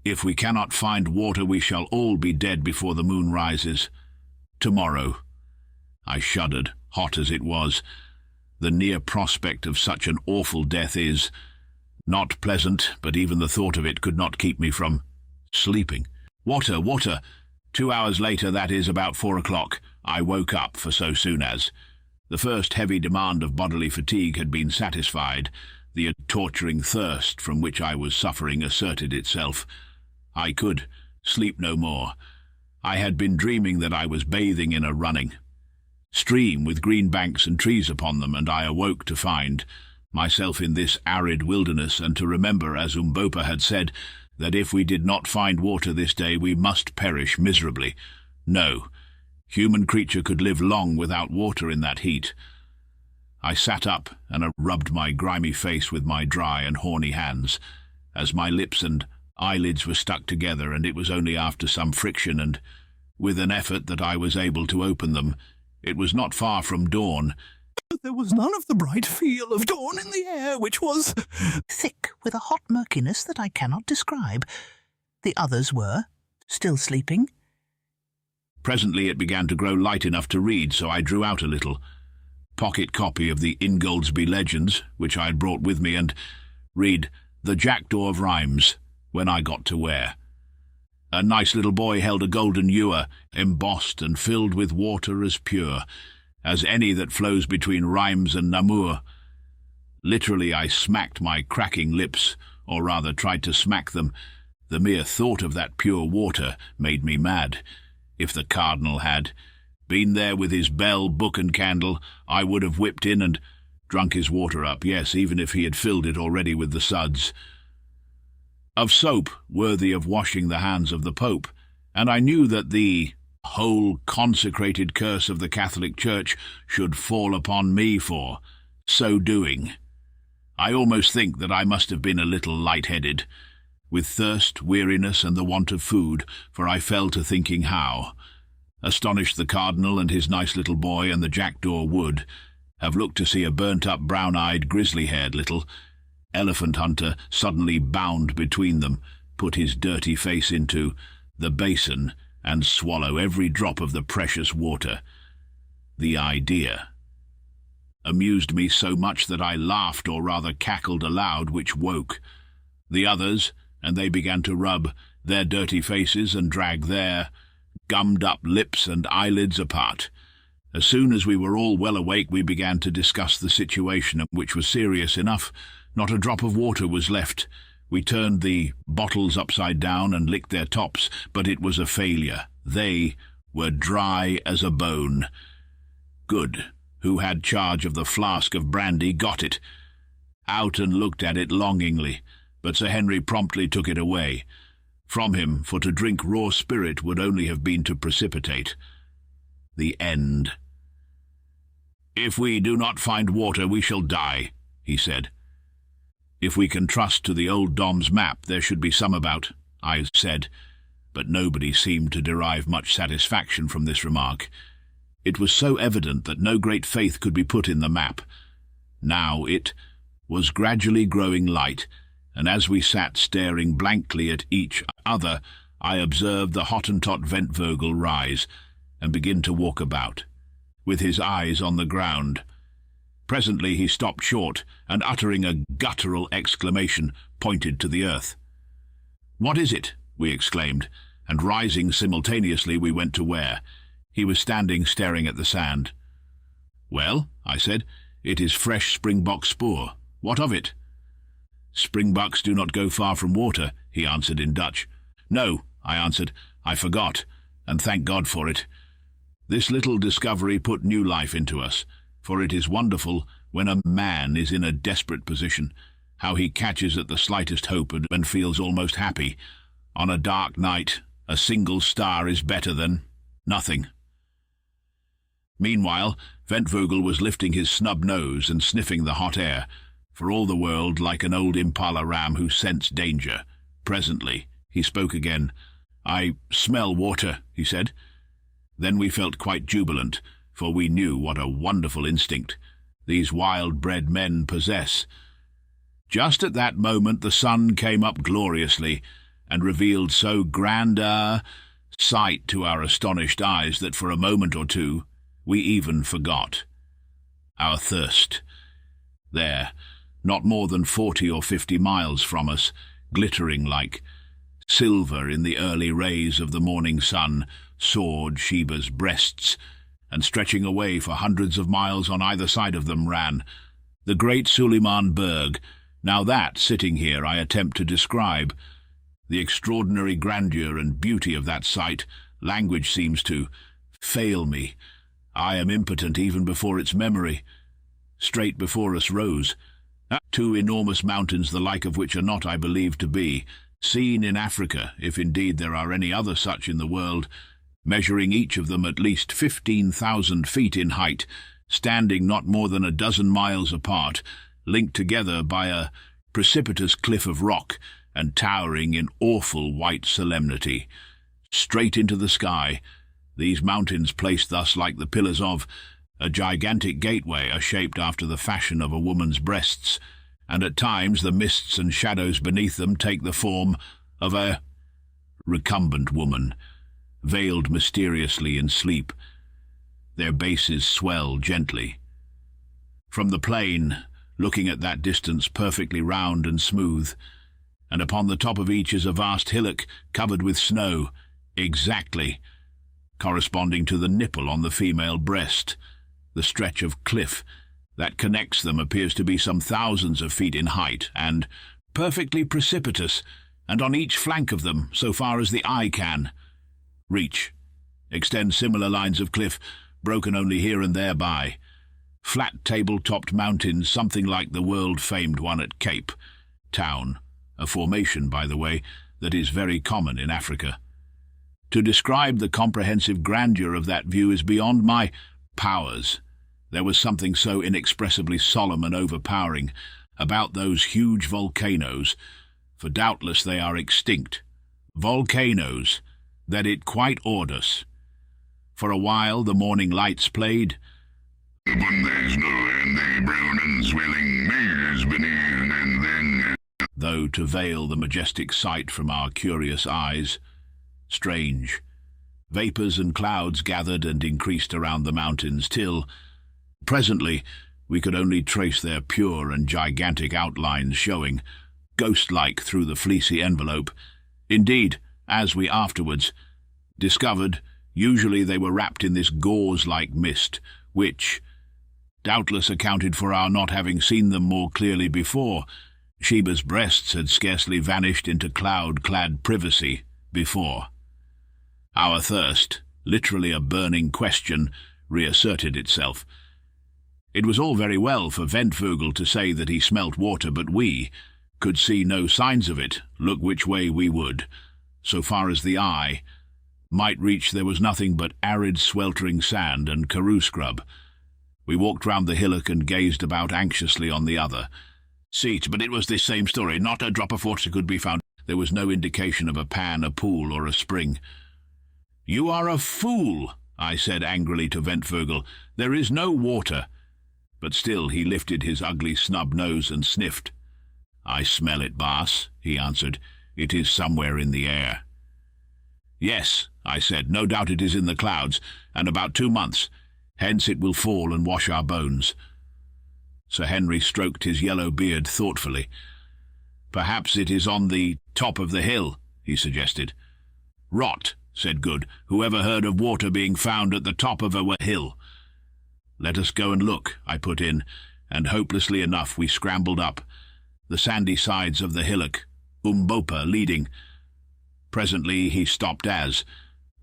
"If we cannot find water, we shall all be dead before the moon rises tomorrow." I shuddered, hot as it was. The near prospect of such an awful death is not pleasant, but even the thought of it could not keep me from sleeping. Water, water! 2 hours later, that is, about 4 o'clock, I woke up, for so soon as the first heavy demand of bodily fatigue had been satisfied, the torturing thirst from which I was suffering asserted itself. I could sleep no more. I had been dreaming that I was bathing in a running stream with green banks and trees upon them, and I awoke to find myself in this arid wilderness, and to remember, as Umbopa had said, that if we did not find water this day we must perish miserably. No human creature could live long without water in that heat. I sat up and rubbed my grimy face with my dry and horny hands, as my lips and eyelids were stuck together, and it was only after some friction and with an effort that I was able to open them. It was not far from dawn. There was none of the bright feel of dawn in the air, which was thick with a hot murkiness that I cannot describe. The others were still sleeping. Presently it began to grow light enough to read, so I drew out a little pocket copy of the Ingoldsby Legends, which I had brought with me, and read The Jackdaw of Rhymes when I got to where a nice little boy held a golden ewer, embossed and filled with water as pure as any that flows between Rhymes and Namur. Literally I smacked my cracking lips, or rather tried to smack them. The mere thought of that pure water made me mad. If the Cardinal had been there with his bell, book and candle, I would have whipped in and drunk his water up, yes, even if he had filled it already with the suds of soap worthy of washing the hands of the Pope, and I knew that the whole consecrated curse of the Catholic Church should fall upon me for so doing. I almost think that I must have been a little light-headed, with thirst, weariness, and the want of food, for I fell to thinking how astonished the Cardinal and his nice little boy and the jackdaw would have looked to see a burnt-up, brown-eyed, grizzly-haired little elephant hunter suddenly bound between them, put his dirty face into the basin, and swallow every drop of the precious water. The idea amused me so much that I laughed, or rather cackled aloud, which woke the others, and they began to rub their dirty faces and drag their gummed-up lips and eyelids apart. As soon as we were all well awake, we began to discuss the situation, which was serious enough. Not a drop of water was left. We turned the bottles upside down and licked their tops, but it was a failure. They were dry as a bone. Good, who had charge of the flask of brandy, got it out and looked at it longingly, but Sir Henry promptly took it away from him, for to drink raw spirit would only have been to precipitate the end. "If we do not find water, we shall die," he said. "If we can trust to the old Dom's map, there should be some about," I said, but nobody seemed to derive much satisfaction from this remark. It was so evident that no great faith could be put in the map. Now it was gradually growing light, and as we sat staring blankly at each other, I observed the Hottentot Ventvogel rise and begin to walk about, with his eyes on the ground. Presently he stopped short, and uttering a guttural exclamation, pointed to the earth. "What is it?" we exclaimed, and rising simultaneously we went to where he was standing staring at the sand. "Well," I said, "it is fresh springbok spoor. What of it?" "Springbucks do not go far from water," he answered in Dutch. "No," I answered, "I forgot, and thank God for it. This little discovery put new life into us, for it is wonderful, when a man is in a desperate position, how he catches at the slightest hope and feels almost happy. On a dark night, a single star is better than nothing." Meanwhile, Ventvogel was lifting his snub nose and sniffing the hot air, for all the world like an old impala ram who scents danger. Presently he spoke again. "I smell water," he said. Then we felt quite jubilant, for we knew what a wonderful instinct these wild-bred men possess. Just at that moment the sun came up gloriously, and revealed so grand a sight to our astonished eyes that for a moment or two we even forgot our thirst. There, not more than 40 or 50 miles from us, glittering like silver in the early rays of the morning sun, soared Sheba's breasts, and stretching away for hundreds of miles on either side of them ran the great Suleiman Berg. Now that, sitting here, I attempt to describe. The extraordinary grandeur and beauty of that sight, language seems to fail me. I am impotent even before its memory. Straight before us rose two enormous mountains, the like of which are not, I believe, to be seen in Africa, if indeed there are any other such in the world, measuring each of them at least 15,000 feet in height, standing not more than a dozen miles apart, linked together by a precipitous cliff of rock, and towering in awful white solemnity, straight into the sky. These mountains, placed thus like the pillars of a gigantic gateway, are shaped after the fashion of a woman's breasts, and at times the mists and shadows beneath them take the form of a recumbent woman, veiled mysteriously in sleep. Their bases swell gently. From the plain, looking at that distance, perfectly round and smooth, and upon the top of each is a vast hillock covered with snow, exactly corresponding to the nipple on the female breast. The stretch of cliff that connects them appears to be some thousands of feet in height, and perfectly precipitous, and on each flank of them, so far as the eye can reach, extend similar lines of cliff, broken only here and there by flat table-topped mountains, something like the world-famed one at Cape Town, a formation, by the way, that is very common in Africa. To describe the comprehensive grandeur of that view is beyond my powers. There was something so inexpressibly solemn and overpowering about those huge volcanoes, for doubtless they are extinct volcanoes, that it quite awed us. For a while the morning lights played upon the snow and the brown and swelling meadows beneath, and then, though to veil the majestic sight from our curious eyes. Strange vapours and clouds gathered and increased around the mountains, till presently we could only trace their pure and gigantic outlines showing, ghost-like through the fleecy envelope. Indeed, as we afterwards discovered, usually they were wrapped in this gauze-like mist, which doubtless accounted for our not having seen them more clearly before. Sheba's breasts had scarcely vanished into cloud-clad privacy before. Our thirst, literally a burning question, reasserted itself. It was all very well for Ventvögel to say that he smelt water, but we could see no signs of it, look which way we would. So far as the eye might reach, there was nothing but arid, sweltering sand and karoo scrub. We walked round the hillock and gazed about anxiously on the other seat, but it was this same story. Not a drop of water could be found. There was no indication of a pan, a pool, or a spring. "You are a fool," I said angrily to Ventvögel. "There is no water." But still he lifted his ugly snub nose and sniffed. "I smell it, Baas," he answered. "It is somewhere in the air." "Yes," I said, "no doubt it is in the clouds, and about 2 months. Hence it will fall and wash our bones." Sir Henry stroked his yellow beard thoughtfully. "Perhaps it is on the top of the hill," he suggested. "Rot," said Good. "Whoever heard of water being found at the top of a hill?" "Let us go and look," I put in, and hopelessly enough we scrambled up the sandy sides of the hillock, Umbopa leading. Presently he stopped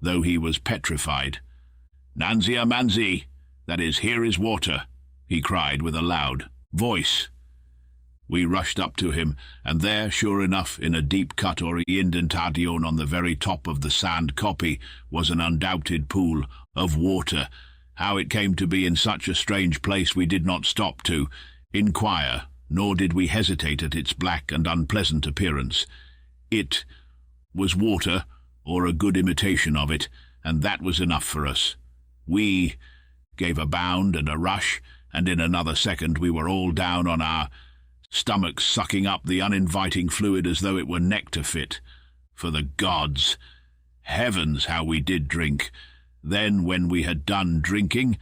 though he was petrified. "Nanzia Manzi, that is, here is water," he cried with a loud voice. We rushed up to him, and there, sure enough, in a deep cut or indentation on the very top of the sand copy, was an undoubted pool of water. How it came to be in such a strange place we did not stop to inquire, nor did we hesitate at its black and unpleasant appearance. It was water, or a good imitation of it, and that was enough for us. We gave a bound and a rush, and in another second we were all down on our stomachs, sucking up the uninviting fluid as though it were nectar fit. For the gods! Heavens, how we did drink! Then, when we had done drinking,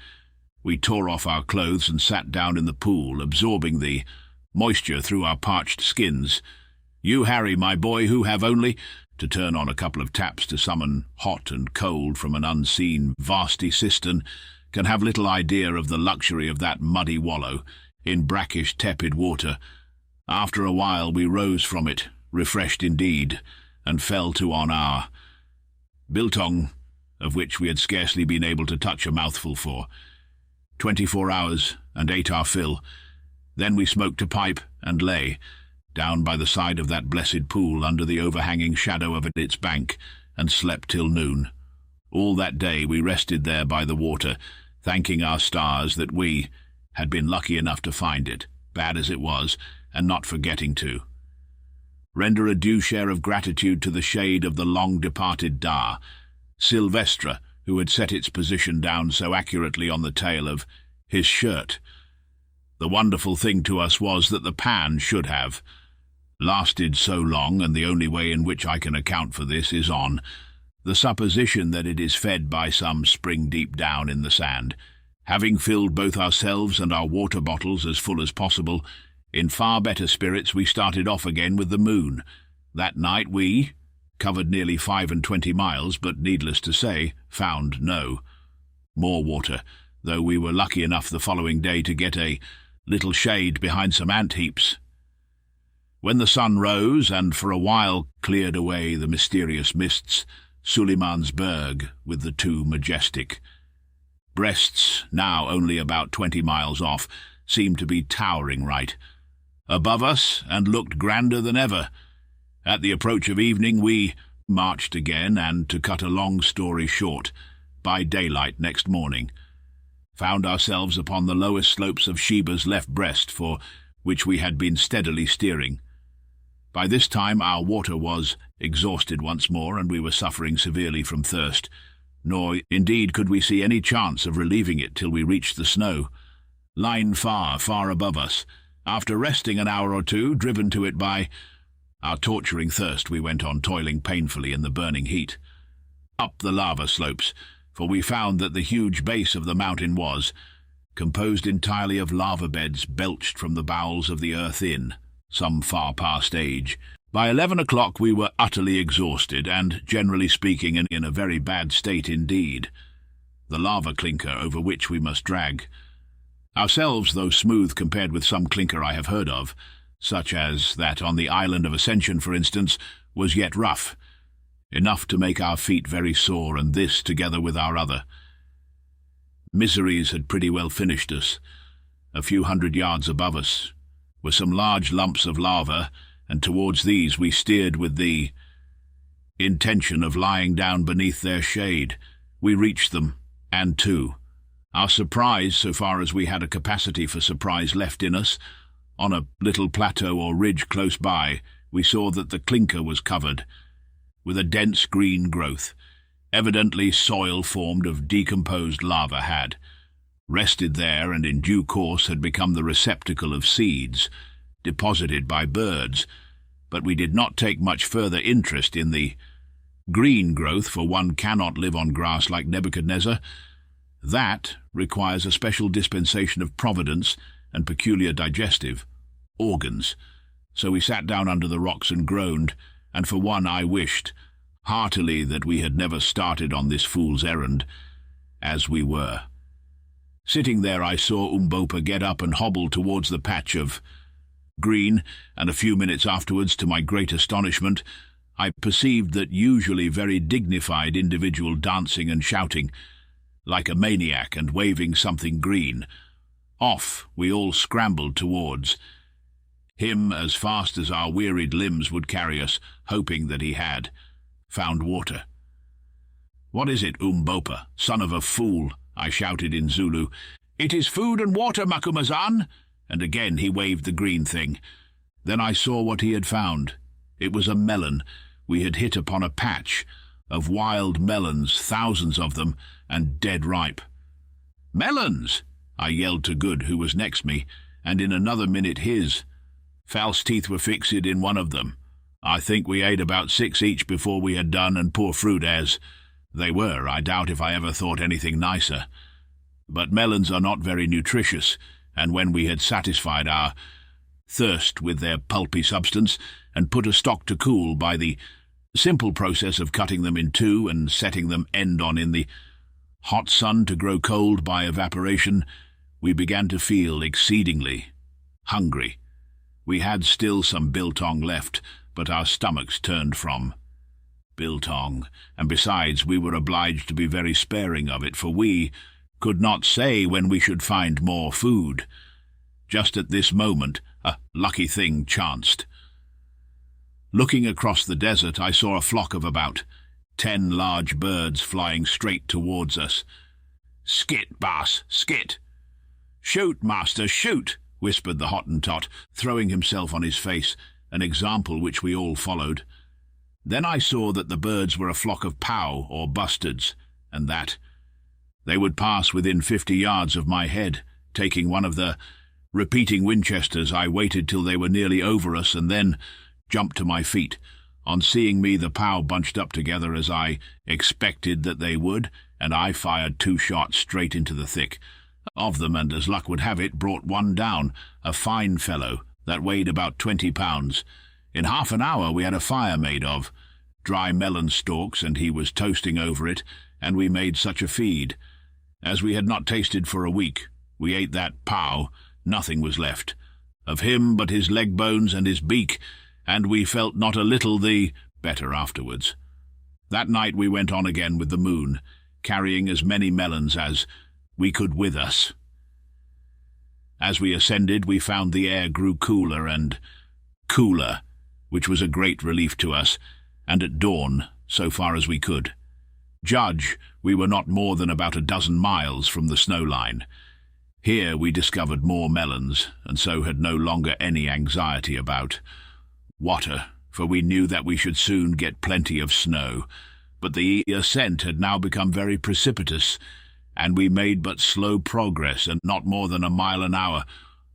we tore off our clothes and sat down in the pool, absorbing the moisture through our parched skins. You, Harry, my boy, who have only to turn on a couple of taps to summon hot and cold from an unseen vasty cistern, can have little idea of the luxury of that muddy wallow in brackish, tepid water. After a while we rose from it, refreshed indeed, and fell to on our biltong, of which we had scarcely been able to touch a mouthful for. 24 hours, and ate our fill. Then we smoked a pipe and lay, down by the side of that blessed pool under the overhanging shadow of its bank, and slept till noon. All that day we rested there by the water, thanking our stars that we had been lucky enough to find it, bad as it was, and not forgetting to render a due share of gratitude to the shade of the long-departed Dar, Sylvestre, who had set its position down so accurately on the tail of his shirt. The wonderful thing to us was that the pan should have lasted so long, and the only way in which I can account for this is on the supposition that it is fed by some spring deep down in the sand. Having filled both ourselves and our water bottles as full as possible, in far better spirits we started off again with the moon. That night we covered nearly 25 miles, but needless to say, found no more water, though we were lucky enough the following day to get a little shade behind some ant heaps. When the sun rose and for a while cleared away the mysterious mists, Sulimansberg, with the two majestic breasts, now only about 20 miles off, seemed to be towering right above us and looked grander than ever. At the approach of evening we marched again, and, to cut a long story short, by daylight next morning found ourselves upon the lowest slopes of Sheba's left breast, for which we had been steadily steering. By this time our water was exhausted once more, and we were suffering severely from thirst, nor indeed could we see any chance of relieving it till we reached the snow, lying far, far above us. After resting an hour or two, driven to it by our torturing thirst, we went on toiling painfully in the burning heat. Up the lava slopes, for we found that the huge base of the mountain was composed entirely of lava beds belched from the bowels of the earth in some far past age. By 11 o'clock we were utterly exhausted, and, generally speaking, in a very bad state indeed. The lava clinker over which we must drag ourselves, though smooth compared with some clinker I have heard of, such as that on the island of Ascension, for instance, was yet rough, enough to make our feet very sore, and this, together with our other miseries, had pretty well finished us. A few 100 yards above us were some large lumps of lava, and towards these we steered with the intention of lying down beneath their shade. We reached them, and to our surprise, so far as we had a capacity for surprise left in us, on a little plateau or ridge close by, we saw that the clinker was covered with a dense green growth. Evidently soil formed of decomposed lava had rested there, and in due course had become the receptacle of seeds deposited by birds. But we did not take much further interest in the green growth, for one cannot live on grass like Nebuchadnezzar. That requires a special dispensation of providence and peculiar digestive organs. So we sat down under the rocks and groaned, and for one I wished heartily that we had never started on this fool's errand, as we were. Sitting there I saw Umbopa get up and hobble towards the patch of green, and a few minutes afterwards, to my great astonishment, I perceived that usually very dignified individual dancing and shouting like a maniac and waving something green. Off we all scrambled towards him as fast as our wearied limbs would carry us, hoping that he had found water. "What is it, Umbopa, son of a fool?" I shouted in Zulu. "It is food and water, Macumazahn." And again he waved the green thing. Then I saw what he had found. It was a melon. We had hit upon a patch of wild melons, thousands of them, and dead ripe. "Melons!" I yelled to Good, who was next me, and in another minute his false teeth were fixed in one of them. I think we ate about 6 each before we had done, and poor fruit as they were, I doubt if I ever thought anything nicer. But melons are not very nutritious, and when we had satisfied our thirst with their pulpy substance, and put a stock to cool by the simple process of cutting them in two and setting them end on in the hot sun to grow cold by evaporation, we began to feel exceedingly hungry. We had still some biltong left, but our stomachs turned from biltong, and besides we were obliged to be very sparing of it, for we could not say when we should find more food. Just at this moment a lucky thing chanced. Looking across the desert, I saw a flock of about 10 large birds flying straight towards us. "Skit, Baas, skit!" "Shoot, master, shoot!" whispered the Hottentot, throwing himself on his face, an example which we all followed. Then I saw that the birds were a flock of pow or bustards, and that they would pass within 50 yards of my head. Taking one of the repeating Winchesters, I waited till they were nearly over us and then jumped to my feet. On seeing me, the pow bunched up together as I expected that they would, and I fired 2 shots straight into the thick of them, and as luck would have it, brought one down, a fine fellow that weighed about 20 pounds. In half an hour we had a fire made of dry melon stalks, and he was toasting over it, and we made such a feed. As we had not tasted for a week, we ate that pow. Nothing was left of him but his leg bones and his beak, and we felt not a little the better afterwards. That night we went on again with the moon, carrying as many melons as we could with us. As we ascended, we found the air grew cooler and cooler, which was a great relief to us, and at dawn, so far as we could judge, we were not more than about a dozen miles from the snow line. Here we discovered more melons, and so had no longer any anxiety about water, for we knew that we should soon get plenty of snow. But the ascent had now become very precipitous, and we made but slow progress, and not more than a mile an hour.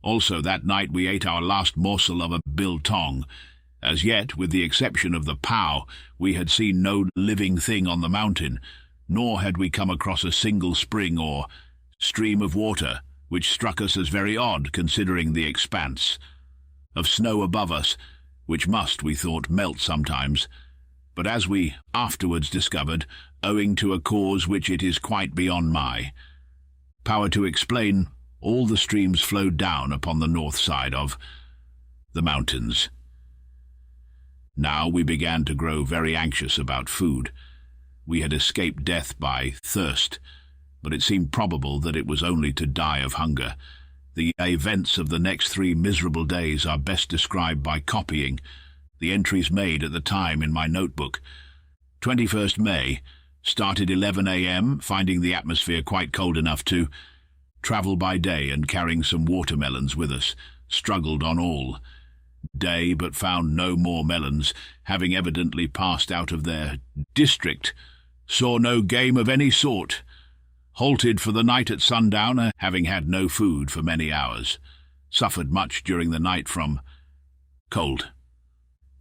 Also that night we ate our last morsel of a biltong. As yet, with the exception of the pow, we had seen no living thing on the mountain, nor had we come across a single spring or stream of water, which struck us as very odd, considering the expanse of snow above us, which must, we thought, melt sometimes, but as we afterwards discovered, owing to a cause which it is quite beyond my power to explain, all the streams flowed down upon the north side of the mountains. Now we began to grow very anxious about food. We had escaped death by thirst, but it seemed probable that it was only to die of hunger. The events of the next 3 miserable days are best described by copying the entries made at the time in my notebook. 21st May, started 11 a.m., finding the atmosphere quite cold enough to travel by day and carrying some watermelons with us. Struggled on all day, but found no more melons, having evidently passed out of their district. Saw no game of any sort. Halted for the night at sundown, having had no food for many hours. Suffered much during the night from cold.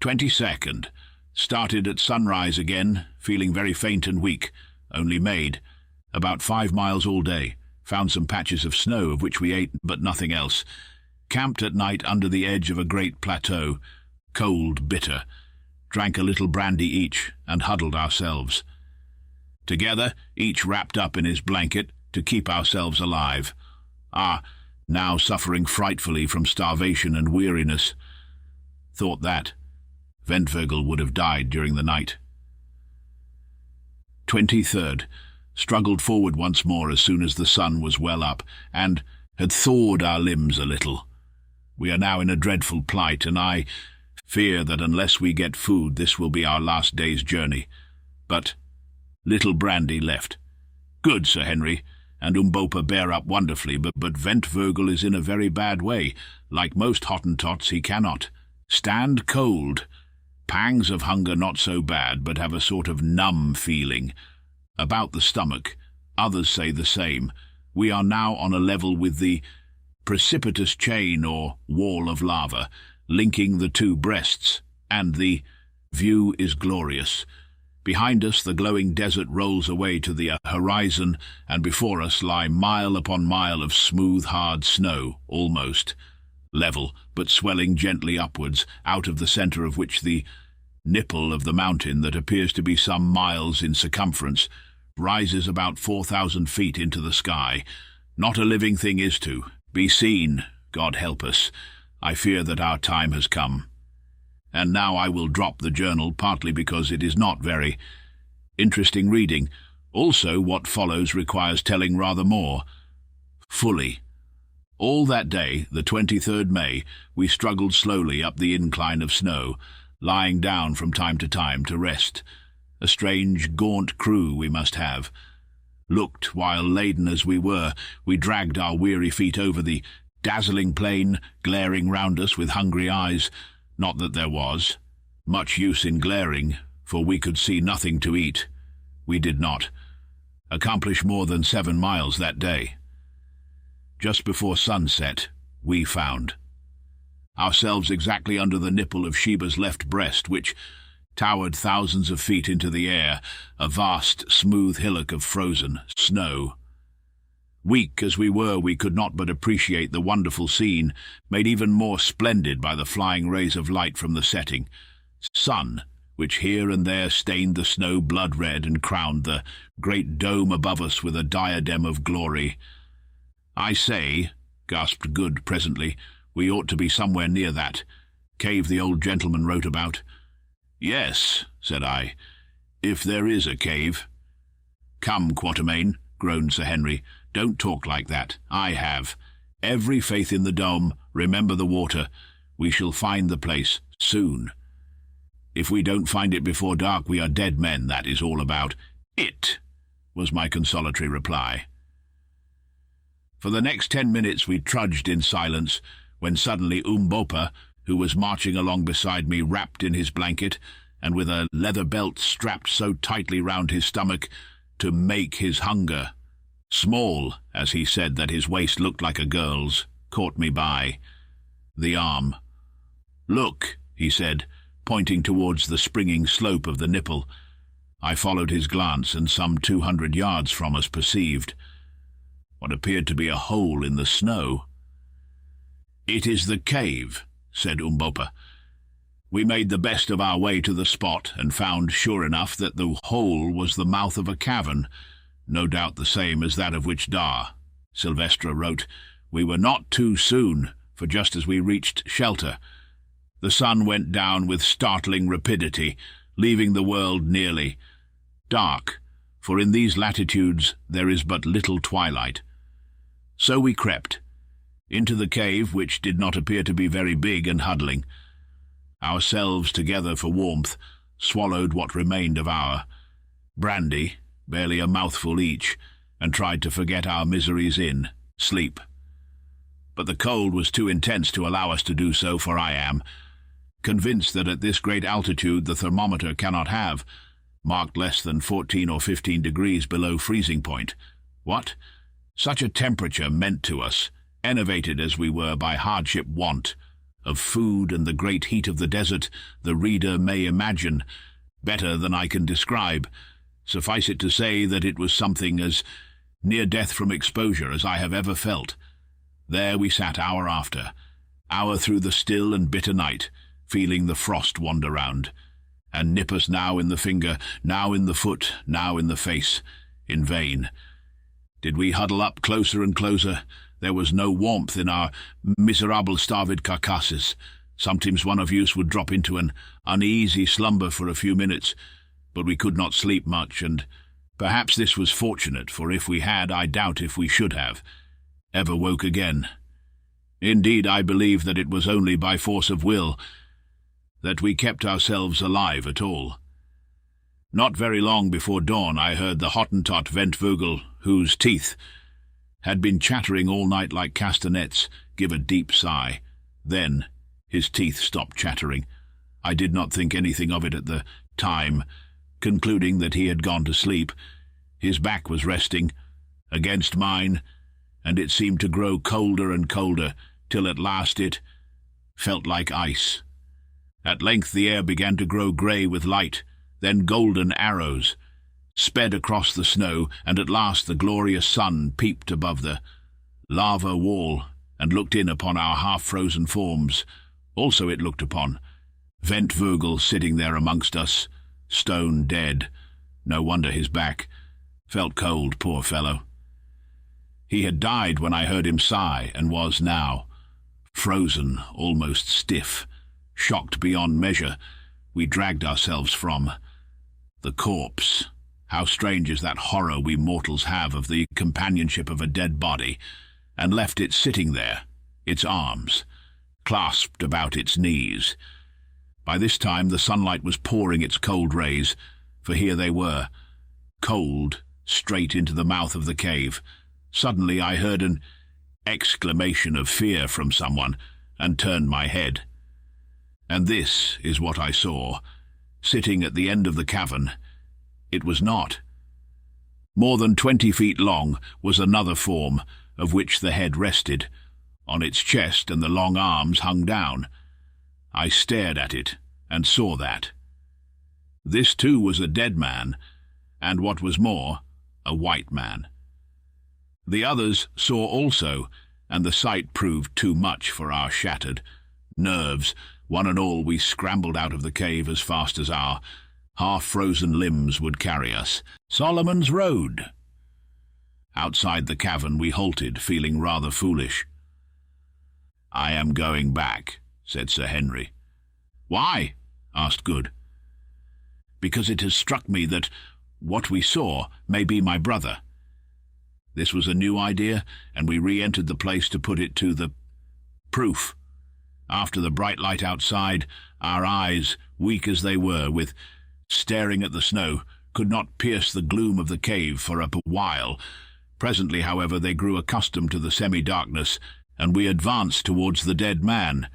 22nd, started at sunrise again, feeling very faint and weak. Only made about 5 miles all day. Found some patches of snow, of which we ate, but nothing else. Camped at night under the edge of a great plateau. Cold, bitter. Drank a little brandy each, and huddled ourselves together, each wrapped up in his blanket, to keep ourselves alive. Now suffering frightfully from starvation and weariness. Thought that Ventvirgel would have died during the night. 23rd, struggled forward once more as soon as the sun was well up, and had thawed our limbs a little. We are now in a dreadful plight, and I fear that unless we get food, this will be our last day's journey. But little brandy left. Good, Sir Henry, and Umbopa bear up wonderfully, but Ventvirgel is in a very bad way. Like most Hottentots, he cannot stand cold. Pangs of hunger not so bad, but have a sort of numb feeling about the stomach. Others say the same. We are now on a level with the precipitous chain or wall of lava, linking the 2 breasts, and the view is glorious. Behind us the glowing desert rolls away to the horizon, and before us lie mile upon mile of smooth, hard snow, almost level, but swelling gently upwards, out of the centre of which the nipple of the mountain, that appears to be some miles in circumference, rises about 4,000 feet into the sky. Not a living thing is to be seen. God help us. I fear that our time has come. and now I will drop the journal, partly because it is not very interesting reading. Also, what follows requires telling rather more fully. All that day, the 23rd May, we struggled slowly up the incline of snow, lying down from time to rest. A strange, gaunt crew we must have. Looked, while laden as we were, we dragged our weary feet over the dazzling plain, glaring round us with hungry eyes. Not that there was much use in glaring, for we could see nothing to eat. We did not accomplish more than 7 miles that day. Just before sunset, we found ourselves exactly under the nipple of Sheba's left breast, which towered thousands of feet into the air, a vast, smooth hillock of frozen snow. Weak as we were, we could not but appreciate the wonderful scene, made even more splendid by the flying rays of light from the setting sun, which here and there stained the snow blood-red and crowned the great dome above us with a diadem of glory. "I say," gasped Good presently, "we ought to be somewhere near that cave the old gentleman wrote about." "Yes," said I, "if there is a cave." "Come, Quatermain," groaned Sir Henry, "don't talk like that. I have every faith in the dome. Remember the water. We shall find the place soon. If we don't find it before dark, we are dead men, that is all about it," was my consolatory reply. For the next 10 minutes we trudged in silence, when suddenly Umbopa, who was marching along beside me wrapped in his blanket, and with a leather belt strapped so tightly round his stomach to make his hunger small, as he said that his waist looked like a girl's, caught me by the arm. "Look," he said, pointing towards the springing slope of the nipple. I followed his glance, and some 200 yards from us perceived what appeared to be a hole in the snow. "It is the cave," said Umbopa. We made the best of our way to the spot, and found, sure enough, that the hole was the mouth of a cavern, no doubt the same as that of which Sylvestre wrote. We were not too soon, for just as we reached shelter, the sun went down with startling rapidity, leaving the world nearly dark, for in these latitudes there is but little twilight. So we crept into the cave, which did not appear to be very big, and huddling ourselves together for warmth, swallowed what remained of our brandy, barely a mouthful each, and tried to forget our miseries in sleep. But the cold was too intense to allow us to do so, for I am convinced that at this great altitude the thermometer cannot have marked less than 14 or 15 degrees below freezing point. What such a temperature meant to us, enervated as we were by hardship, want of food, and the great heat of the desert, the reader may imagine better than I can describe. Suffice it to say that it was something as near death from exposure as I have ever felt. There we sat hour after hour through the still and bitter night, feeling the frost wander round, and nip us now in the finger, now in the foot, now in the face. In vain did we huddle up closer and closer. There was no warmth in our miserable starved carcasses. Sometimes one of us would drop into an uneasy slumber for a few minutes, but we could not sleep much, and perhaps this was fortunate, for if we had, I doubt if we should have ever woke again. Indeed, I believe that it was only by force of will that we kept ourselves alive at all. Not very long before dawn I heard the Hottentot Ventvogel, whose teeth had been chattering all night like castanets, give a deep sigh. Then his teeth stopped chattering. I did not think anything of it at the time, concluding that he had gone to sleep. His back was resting against mine, and it seemed to grow colder and colder, till at last it felt like ice. At length the air began to grow grey with light, then golden arrows sped across the snow, and at last the glorious sun peeped above the lava wall and looked in upon our half-frozen forms. Also it looked upon Ventvogel sitting there amongst us, stone dead. No wonder his back felt cold, poor fellow. He had died when I heard him sigh, and was now frozen, almost stiff, shocked beyond measure, we dragged ourselves from. The corpse. How strange is that horror we mortals have of the companionship of a dead body, and left it sitting there, its arms clasped about its knees. By this time the sunlight was pouring its cold rays, for here they were, cold, straight into the mouth of the cave. Suddenly I heard an exclamation of fear from someone, and turned my head. And this is what I saw, sitting at the end of the cavern. It was not. More than 20 feet long was another form, of which the head rested. On its chest and the long arms hung down. I stared at it, and saw that. This too was a dead man, and what was more, a white man. The others saw also, and the sight proved too much for our shattered nerves. One and all we scrambled out of the cave as fast as our half-frozen limbs would carry us. Solomon's Road. Outside the cavern we halted, feeling rather foolish. "I am going back," said Sir Henry. "Why?" asked Good. "Because it has struck me that what we saw may be my brother." This was a new idea, and we re-entered the place to put it to the proof. After the bright light outside, our eyes, weak as they were with staring at the snow, could not pierce the gloom of the cave for a while. Presently, however, they grew accustomed to the semi-darkness, and we advanced towards the dead man.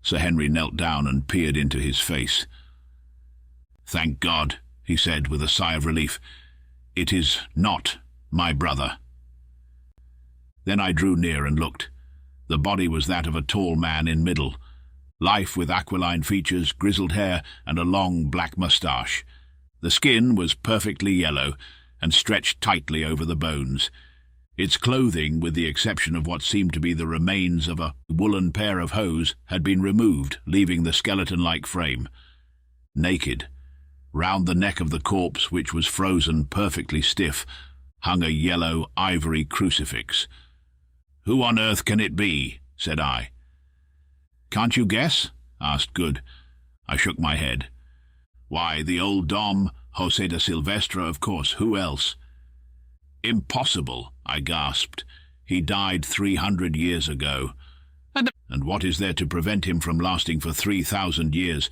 Sir Henry knelt down and peered into his face. "Thank God," he said with a sigh of relief. "It is not my brother." Then I drew near and looked. The body was that of a tall man in middle life, with aquiline features, grizzled hair, and a long black moustache. The skin was perfectly yellow, and stretched tightly over the bones. Its clothing, with the exception of what seemed to be the remains of a woolen pair of hose, had been removed, leaving the skeleton-like frame. Naked, round the neck of the corpse, which was frozen perfectly stiff, hung a yellow ivory crucifix. "Who on earth can it be?" said I. "Can't you guess?" asked Good. I shook my head. "Why, the old Dom, José de Silvestre, of course. Who else?" "Impossible," I gasped. "He died 300 years ago. And what is there to prevent him from lasting for 3,000 years?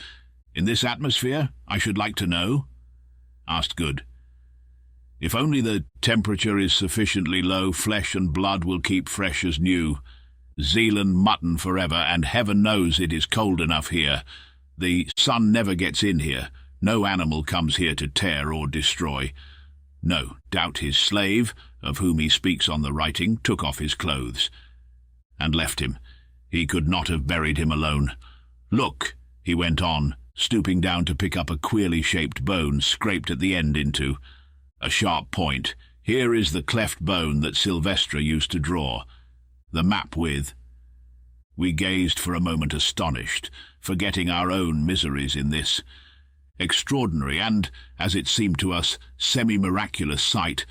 In this atmosphere, I should like to know?" asked Good. "If only the temperature is sufficiently low, flesh and blood will keep fresh as new. Zealand mutton forever, and heaven knows it is cold enough here. The sun never gets in here. No animal comes here to tear or destroy. No doubt his slave, of whom he speaks on the writing, took off his clothes and left him. He could not have buried him alone. Look," he went on, stooping down to pick up a queerly shaped bone scraped at the end into a sharp point. "Here is the cleft bone that Silvestre used to draw the map with." We gazed for a moment astonished, forgetting our own miseries in this extraordinary and, as it seemed to us, semi-miraculous sight.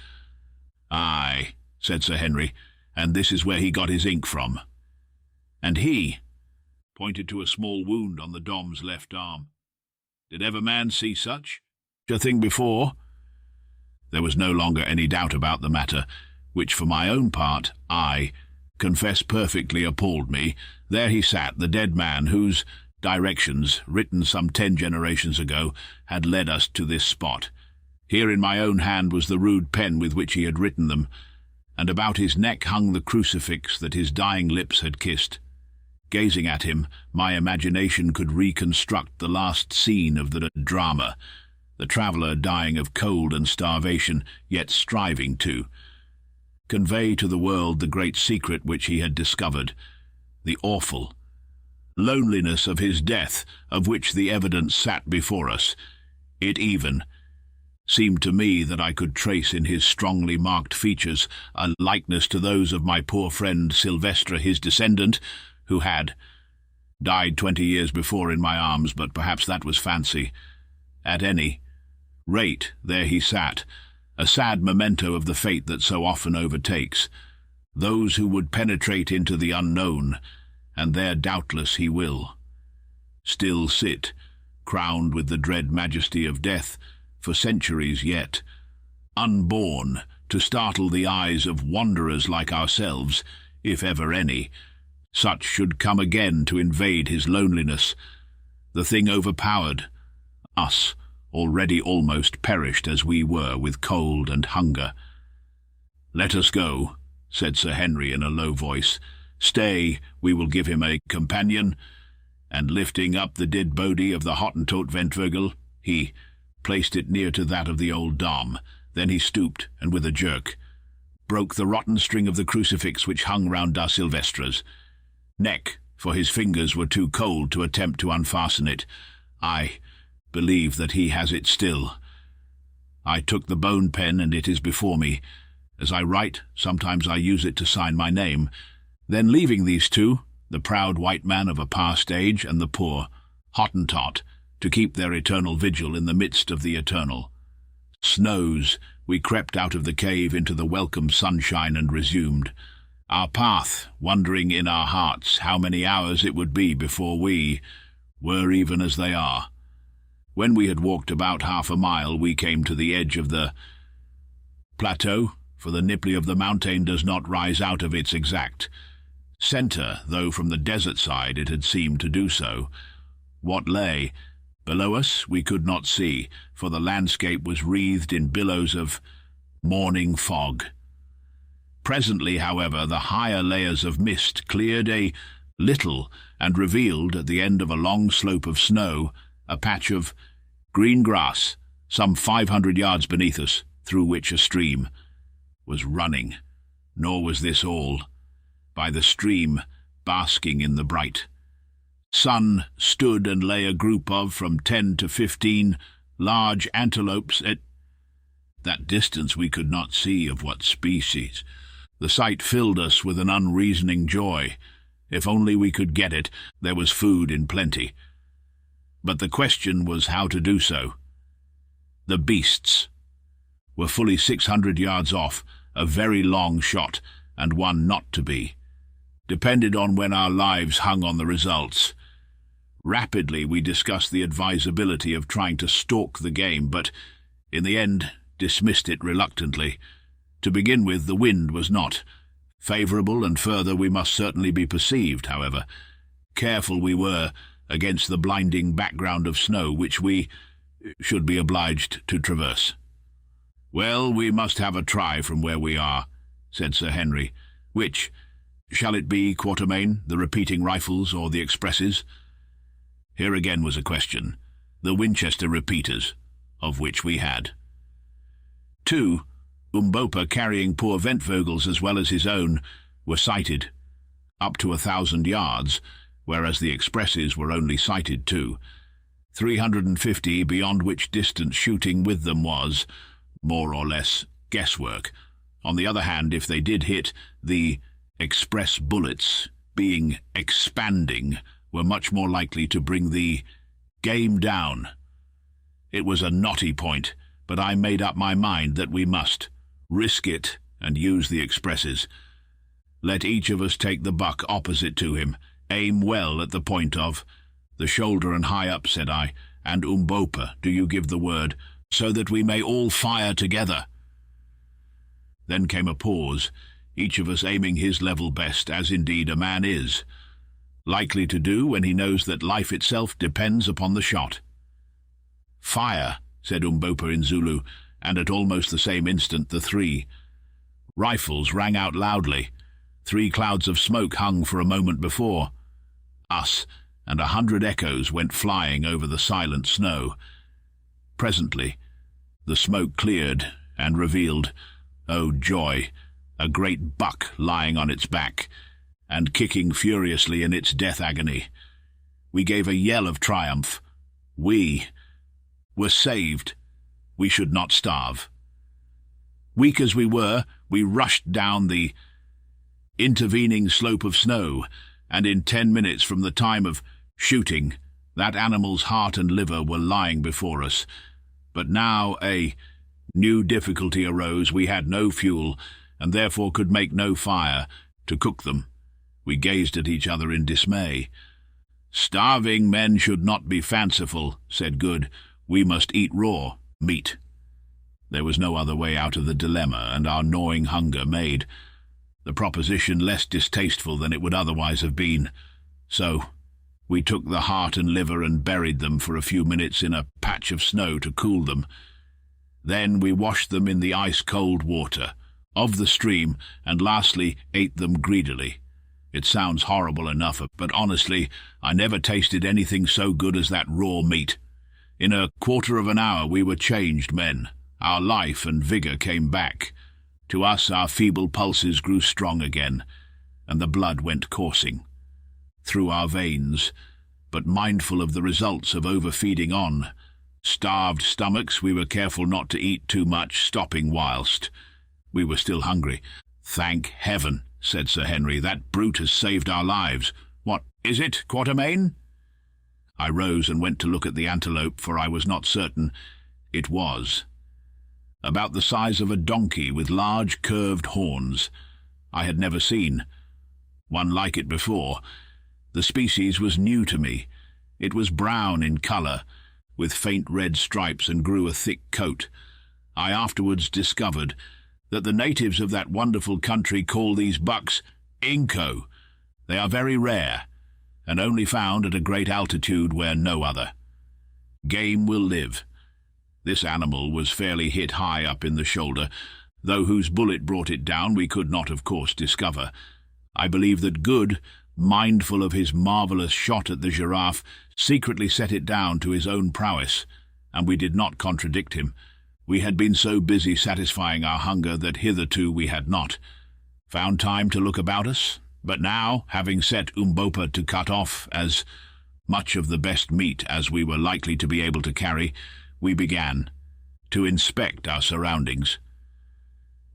"Aye," said Sir Henry, "and this is where he got his ink from." And he pointed to a small wound on the Dom's left arm. "Did ever man see such a thing before?" There was no longer any doubt about the matter, which for my own part, I confess perfectly appalled me. There he sat, the dead man, whose directions, written some 10 generations ago, had led us to this spot. Here in my own hand was the rude pen with which he had written them, and about his neck hung the crucifix that his dying lips had kissed. Gazing at him, my imagination could reconstruct the last scene of the drama, the traveller dying of cold and starvation, yet striving to convey to the world the great secret which he had discovered, the awful loneliness of his death, of which the evidence sat before us. It even seemed to me that I could trace in his strongly marked features a likeness to those of my poor friend Silvestre, his descendant, who had died 20 years before in my arms, but perhaps that was fancy. At any rate, there he sat, a sad memento of the fate that so often overtakes those who would penetrate into the unknown, and there doubtless he will. still sit, crowned with the dread majesty of death, for centuries yet, unborn, to startle the eyes of wanderers like ourselves, if ever any. Such should come again to invade his loneliness. The thing overpowered us, already almost perished as we were with cold and hunger. "Let us go," said Sir Henry in a low voice. "Stay, we will give him a companion." And lifting up the dead body of the Hottentot Ventvirgel, he placed it near to that of the old Dom. Then he stooped, and with a jerk, broke the rotten string of the crucifix which hung round da Silvestra's neck, for his fingers were too cold to attempt to unfasten it. I believe that he has it still. I took the bone pen, and it is before me. As I write, sometimes I use it to sign my name. Then leaving these two, the proud white man of a past age and the poor Hottentot, to keep their eternal vigil in the midst of the eternal snows, we crept out of the cave into the welcome sunshine and resumed our path, wondering in our hearts how many hours it would be before we were even as they are. When we had walked about half a mile, we came to the edge of the plateau, for the nipple of the mountain does not rise out of its exact centre, though from the desert side it had seemed to do so. What lay below us we could not see, for the landscape was wreathed in billows of morning fog. Presently, however, the higher layers of mist cleared a little and revealed, at the end of a long slope of snow, a patch of green grass some 500 yards beneath us, through which a stream was running. Nor was this all. By the stream, basking in the bright sun, stood and lay a group of from 10 to 15 large antelopes at that distance we could not see of what species. The sight filled us with an unreasoning joy. If only we could get it, there was food in plenty. But the question was how to do so. The beasts were fully 600 yards off, a very long shot, and one not to be. Depended on when our lives hung on the results. Rapidly we discussed the advisability of trying to stalk the game, but in the end dismissed it reluctantly. To begin with, the wind was not favourable, and further we must certainly be perceived, however careful we were, against the blinding background of snow which we should be obliged to traverse. "Well, we must have a try from where we are," said Sir Henry. "Which shall it be, Quatermain, the repeating rifles or the expresses?" Here again was a question. The Winchester repeaters, of which we had 2, Umbopa carrying poor Ventvirgel's as well as his own, were sighted up to 1,000 yards, whereas the expresses were only sighted to 350, beyond which distance shooting with them was, more or less, guesswork. On the other hand, if they did hit, the express bullets, being expanding, were much more likely to bring the game down. It was a knotty point, but I made up my mind that we must risk it and use the expresses. Let each of us take the buck opposite to him, aim well at the point of the shoulder and high up, said I, and Umbopa, do you give the word, so that we may all fire together. Then came a pause, each of us aiming his level best, as indeed a man is likely to do when he knows that life itself depends upon the shot. "Fire," said Umbopa in Zulu, and at almost the same instant the 3 rifles rang out loudly. 3 clouds of smoke hung for a moment before us, and 100 echoes went flying over the silent snow. Presently the smoke cleared and revealed, oh joy, a great buck lying on its back and kicking furiously in its death agony. We gave a yell of triumph. We were saved. We should not starve. Weak as we were, we rushed down the intervening slope of snow, and in 10 minutes from the time of shooting, that animal's heart and liver were lying before us. But now a new difficulty arose. We had no fuel, and therefore could make no fire to cook them. We gazed at each other in dismay. "Starving men should not be fanciful," said Good. "We must eat raw meat." There was no other way out of the dilemma, and our gnawing hunger made the proposition less distasteful than it would otherwise have been. So we took the heart and liver and buried them for a few minutes in a patch of snow to cool them. Then we washed them in the ice-cold water of the stream, and lastly ate them greedily. It sounds horrible enough, but honestly, I never tasted anything so good as that raw meat. In a quarter of an hour we were changed men. Our life and vigour came back. To us our feeble pulses grew strong again, and the blood went coursing through our veins, but mindful of the results of overfeeding on starved stomachs, we were careful not to eat too much, stopping whilst we were still hungry. "Thank heaven," said Sir Henry, "that brute has saved our lives. What is it, Quatermain?" I rose and went to look at the antelope, for I was not certain. It was about the size of a donkey, with large curved horns. I had never seen one like it before. The species was new to me. It was brown in colour, with faint red stripes, and grew a thick coat. I afterwards discovered that the natives of that wonderful country call these bucks inco. They are very rare, and only found at a great altitude where no other game will live. This animal was fairly hit high up in the shoulder, though whose bullet brought it down we could not, of course, discover. I believe that Good, mindful of his marvellous shot at the giraffe, secretly set it down to his own prowess, and we did not contradict him. We had been so busy satisfying our hunger that hitherto we had not found time to look about us. But now, having set Umbopa to cut off as much of the best meat as we were likely to be able to carry, we began to inspect our surroundings.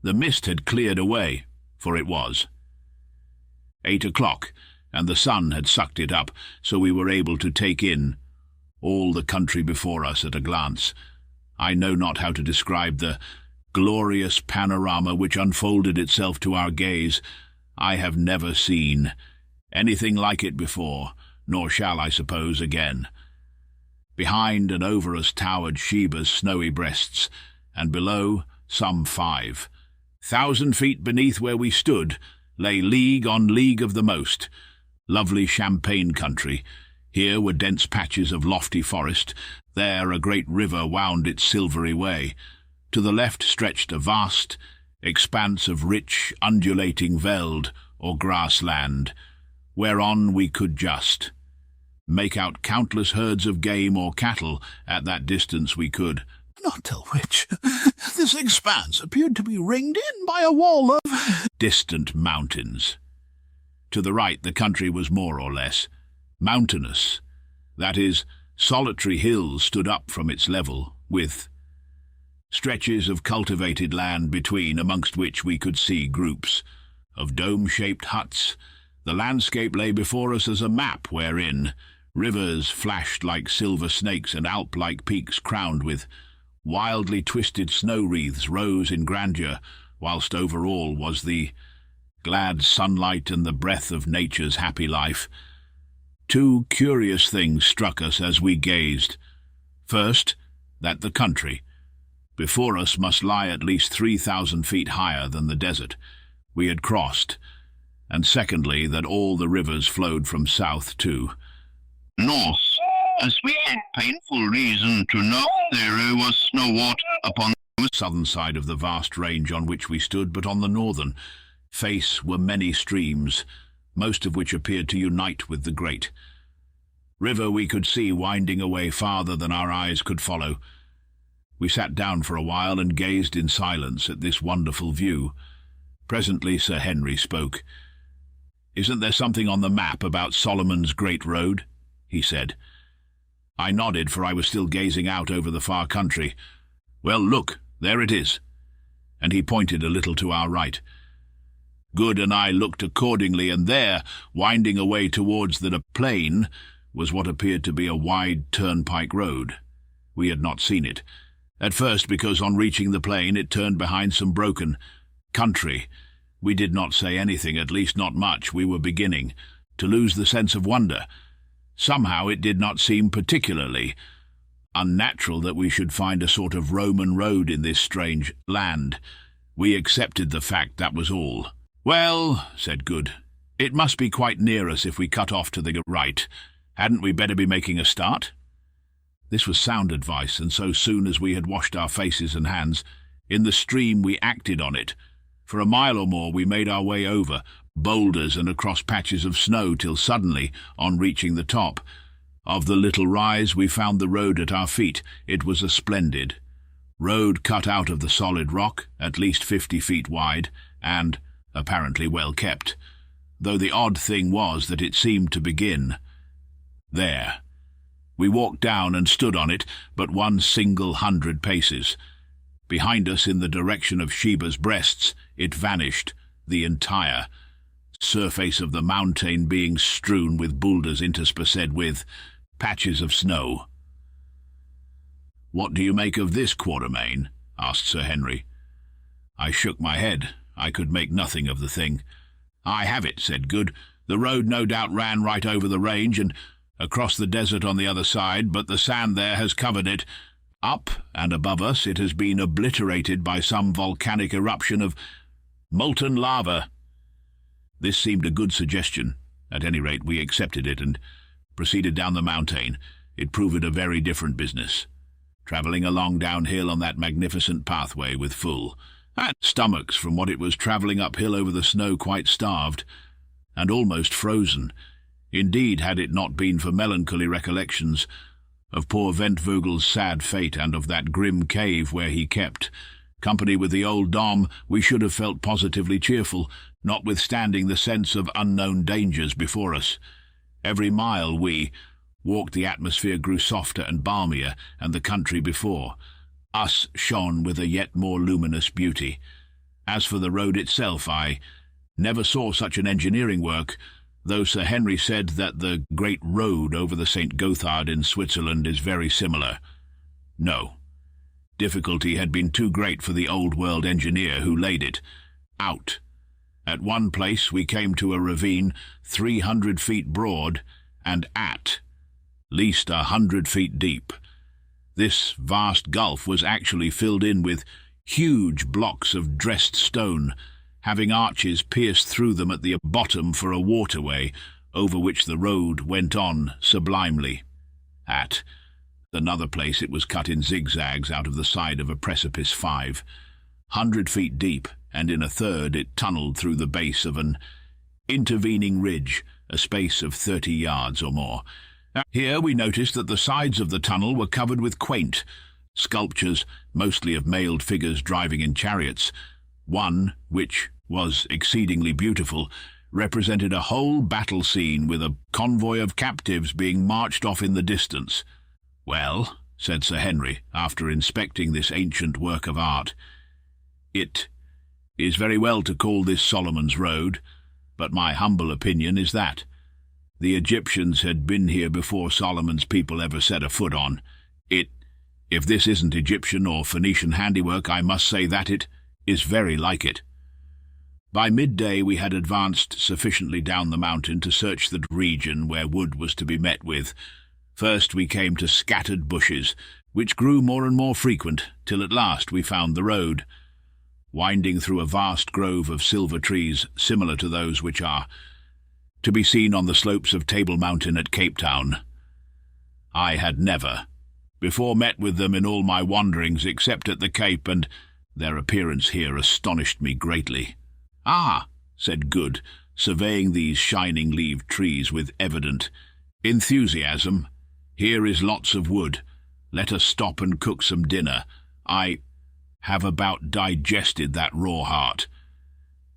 The mist had cleared away, for it was 8 o'clock, and the sun had sucked it up, so we were able to take in all the country before us at a glance. I know not how to describe the glorious panorama which unfolded itself to our gaze. I have never seen anything like it before, nor shall I suppose again. Behind and over us towered Sheba's snowy breasts, and below, some 5,000 feet beneath where we stood, lay league on league of the most lovely champaign country. Here were dense patches of lofty forest, there a great river wound its silvery way. To the left stretched a vast expanse of rich, undulating veld or grassland, whereon we could just make out countless herds of game or cattle. At that distance we could not tell which. This expanse appeared to be ringed in by a wall of distant mountains. To the right the country was more or less mountainous. That is, solitary hills stood up from its level, with stretches of cultivated land between, amongst which we could see groups of dome-shaped huts. The landscape lay before us as a map, wherein rivers flashed like silver snakes, and Alp-like peaks crowned with wildly twisted snow wreaths rose in grandeur, whilst over all was the glad sunlight and the breath of nature's happy life. Two curious things struck us as we gazed. First, that the country before us must lie at least 3,000 feet higher than the desert we had crossed, and secondly, that all the rivers flowed from south to north, as we had painful reason to know there was no water upon the southern side of the vast range on which we stood, but on the northern face were many streams, most of which appeared to unite with the great river we could see winding away farther than our eyes could follow. We sat down for a while and gazed in silence at this wonderful view. Presently Sir Henry spoke. "Isn't there something on the map about Solomon's Great Road?" he said. I nodded, for I was still gazing out over the far country. "Well, look, there it is." And he pointed a little to our right. Good and I looked accordingly, and there, winding away towards the plain, was what appeared to be a wide turnpike road. We had not seen it at first, because on reaching the plain it turned behind some broken country. We did not say anything, at least not much. We were beginning to lose the sense of wonder. Somehow it did not seem particularly unnatural that we should find a sort of Roman road in this strange land. We accepted the fact, that was all. "Well," said Good, "it must be quite near us if we cut off to the right. Hadn't we better be making a start?" This was sound advice, and so soon as we had washed our faces and hands in the stream we acted on it. For a mile or more we made our way over boulders and across patches of snow till suddenly, on reaching the top of the little rise, we found the road at our feet. It was a splendid road cut out of the solid rock, at least 50 feet wide, and apparently well kept, though the odd thing was that it seemed to begin there. We walked down and stood on it but one single 100 paces. Behind us, in the direction of Sheba's breasts, it vanished, the entire surface of the mountain being strewn with boulders interspersed with patches of snow. "What do you make of this, Quatermain?" asked Sir Henry. I shook my head. I could make nothing of the thing. "I have it," said Good. "The road no doubt ran right over the range and across the desert on the other side, but the sand there has covered it. Up and above us it has been obliterated by some volcanic eruption of molten lava." This seemed a good suggestion. At any rate, we accepted it and proceeded down the mountain. It proved a very different business, travelling along downhill on that magnificent pathway with full stomachs from what it was travelling uphill over the snow, quite starved and almost frozen. Indeed, had it not been for melancholy recollections of poor Ventvogel's sad fate and of that grim cave where he kept company with the old Dom, we should have felt positively cheerful, notwithstanding the sense of unknown dangers before us. Every mile we walked the atmosphere grew softer and balmier, and the country before us shone with a yet more luminous beauty. As for the road itself, I never saw such an engineering work, though Sir Henry said that the great road over the St. Gothard in Switzerland is very similar. No. Difficulty had been too great for the old-world engineer who laid it out. At one place we came to a ravine 300 feet broad and at least 100 feet deep. This vast gulf was actually filled in with huge blocks of dressed stone, having arches pierced through them at the bottom for a waterway over which the road went on sublimely. At another place it was cut in zigzags out of the side of a precipice 500 feet deep, and in a third it tunnelled through the base of an intervening ridge, a space of 30 yards or more. Here we noticed that the sides of the tunnel were covered with quaint sculptures, mostly of mailed figures driving in chariots. One, which was exceedingly beautiful, represented a whole battle scene with a convoy of captives being marched off in the distance. "Well," said Sir Henry, after inspecting this ancient work of art, "it is very well to call this Solomon's Road, but my humble opinion is that the Egyptians had been here before Solomon's people ever set a foot on it. If this isn't Egyptian or Phoenician handiwork, I must say that it is very like it." By midday we had advanced sufficiently down the mountain to search the region where wood was to be met with. First we came to scattered bushes, which grew more and more frequent, till at last we found the road, winding through a vast grove of silver trees similar to those which are to be seen on the slopes of Table Mountain at Cape Town. I had never before met with them in all my wanderings except at the Cape, and their appearance here astonished me greatly. "Ah," said Good, surveying these shining-leaved trees with evident enthusiasm, "here is lots of wood. Let us stop and cook some dinner. I have about digested that raw heart."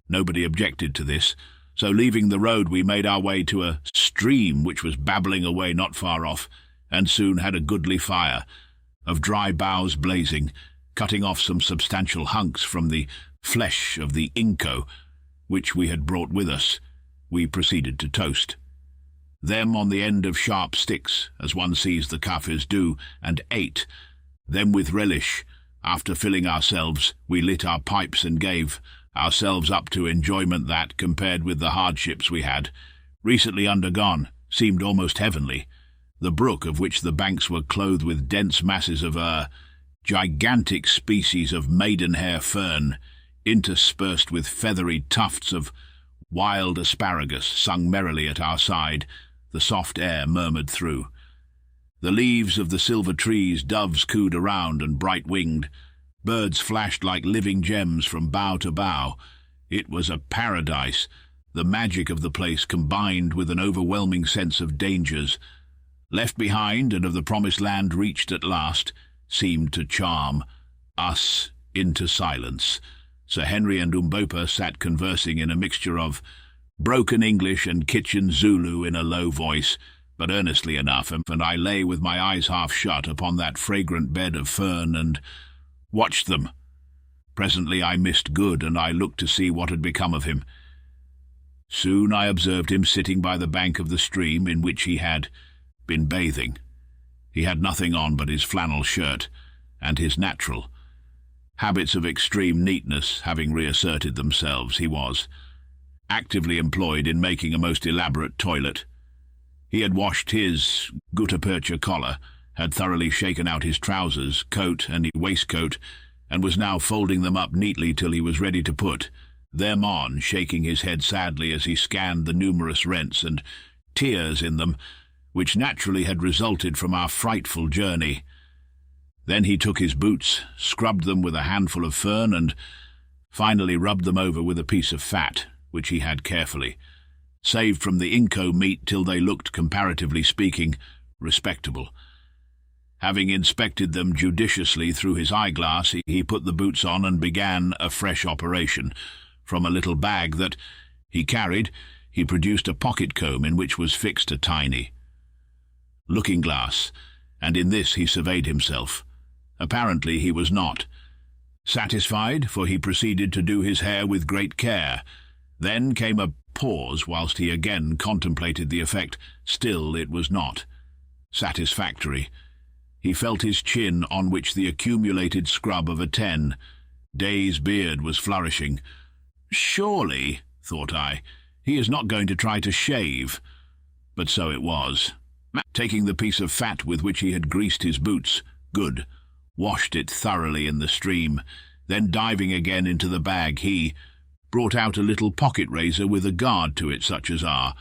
Nobody objected to this, so leaving the road we made our way to a stream which was babbling away not far off, and soon had a goodly fire of dry boughs blazing, cutting off some substantial hunks from the flesh of the inco which we had brought with us. We proceeded to toast them on the end of sharp sticks, as one sees the Kafirs do, and ate them with relish. After filling ourselves, we lit our pipes and gave ourselves up to enjoyment that, compared with the hardships we had recently undergone, seemed almost heavenly. The brook, of which the banks were clothed with dense masses of gigantic species of maidenhair fern, interspersed with feathery tufts of wild asparagus, sung merrily at our side. The soft air murmured through. The leaves of the silver trees, doves cooed around and bright-winged. Birds flashed like living gems from bough to bough. It was a paradise. The magic of the place, combined with an overwhelming sense of dangers left behind and of the promised land reached at last, seemed to charm us into silence. Sir Henry and Umbopa sat conversing in a mixture of broken English and kitchen Zulu in a low voice, but earnestly enough, and I lay with my eyes half shut upon that fragrant bed of fern and watched them. Presently I missed Good, and I looked to see what had become of him. Soon I observed him sitting by the bank of the stream in which he had been bathing. He had nothing on but his flannel shirt, and his natural habits of extreme neatness having reasserted themselves, he was actively employed in making a most elaborate toilet. He had washed his gutta-percha collar, had thoroughly shaken out his trousers, coat and waistcoat, and was now folding them up neatly till he was ready to put them on, shaking his head sadly as he scanned the numerous rents and tears in them, which naturally had resulted from our frightful journey. Then he took his boots, scrubbed them with a handful of fern, and finally rubbed them over with a piece of fat, which he had carefully saved from the inco meat till they looked, comparatively speaking, respectable. Having inspected them judiciously through his eyeglass, he put the boots on and began a fresh operation. From a little bag that he carried, he produced a pocket-comb in which was fixed a tiny looking-glass, and in this he surveyed himself. Apparently he was not satisfied, for he proceeded to do his hair with great care. Then came a pause whilst he again contemplated the effect. Still it was not satisfactory. He felt his chin, on which the accumulated scrub of a 10-day's beard was flourishing. Surely, thought I, he is not going to try to shave. But so it was. Taking the piece of fat with which he had greased his boots, Good, washed it thoroughly in the stream. Then diving again into the bag, he brought out a little pocket razor with a guard to it, such as are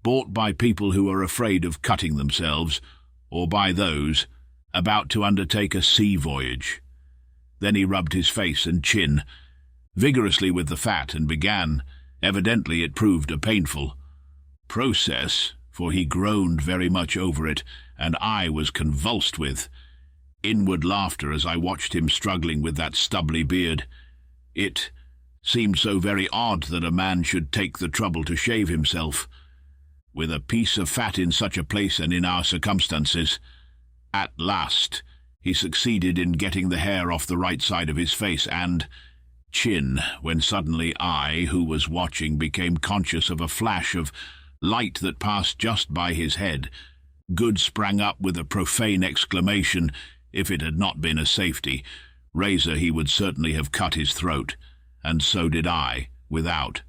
bought by people who are afraid of cutting themselves, or by those about to undertake a sea voyage. Then he rubbed his face and chin vigorously with the fat and began. Evidently it proved a painful process, for he groaned very much over it, and I was convulsed with inward laughter as I watched him struggling with that stubbly beard. It seemed so very odd that a man should take the trouble to shave himself with a piece of fat in such a place and in our circumstances. At last he succeeded in getting the hair off the right side of his face and chin, when suddenly I, who was watching, became conscious of a flash of light that passed just by his head. Good sprang up with a profane exclamation. If it had not been a safety razor, he would certainly have cut his throat, and so did I, without.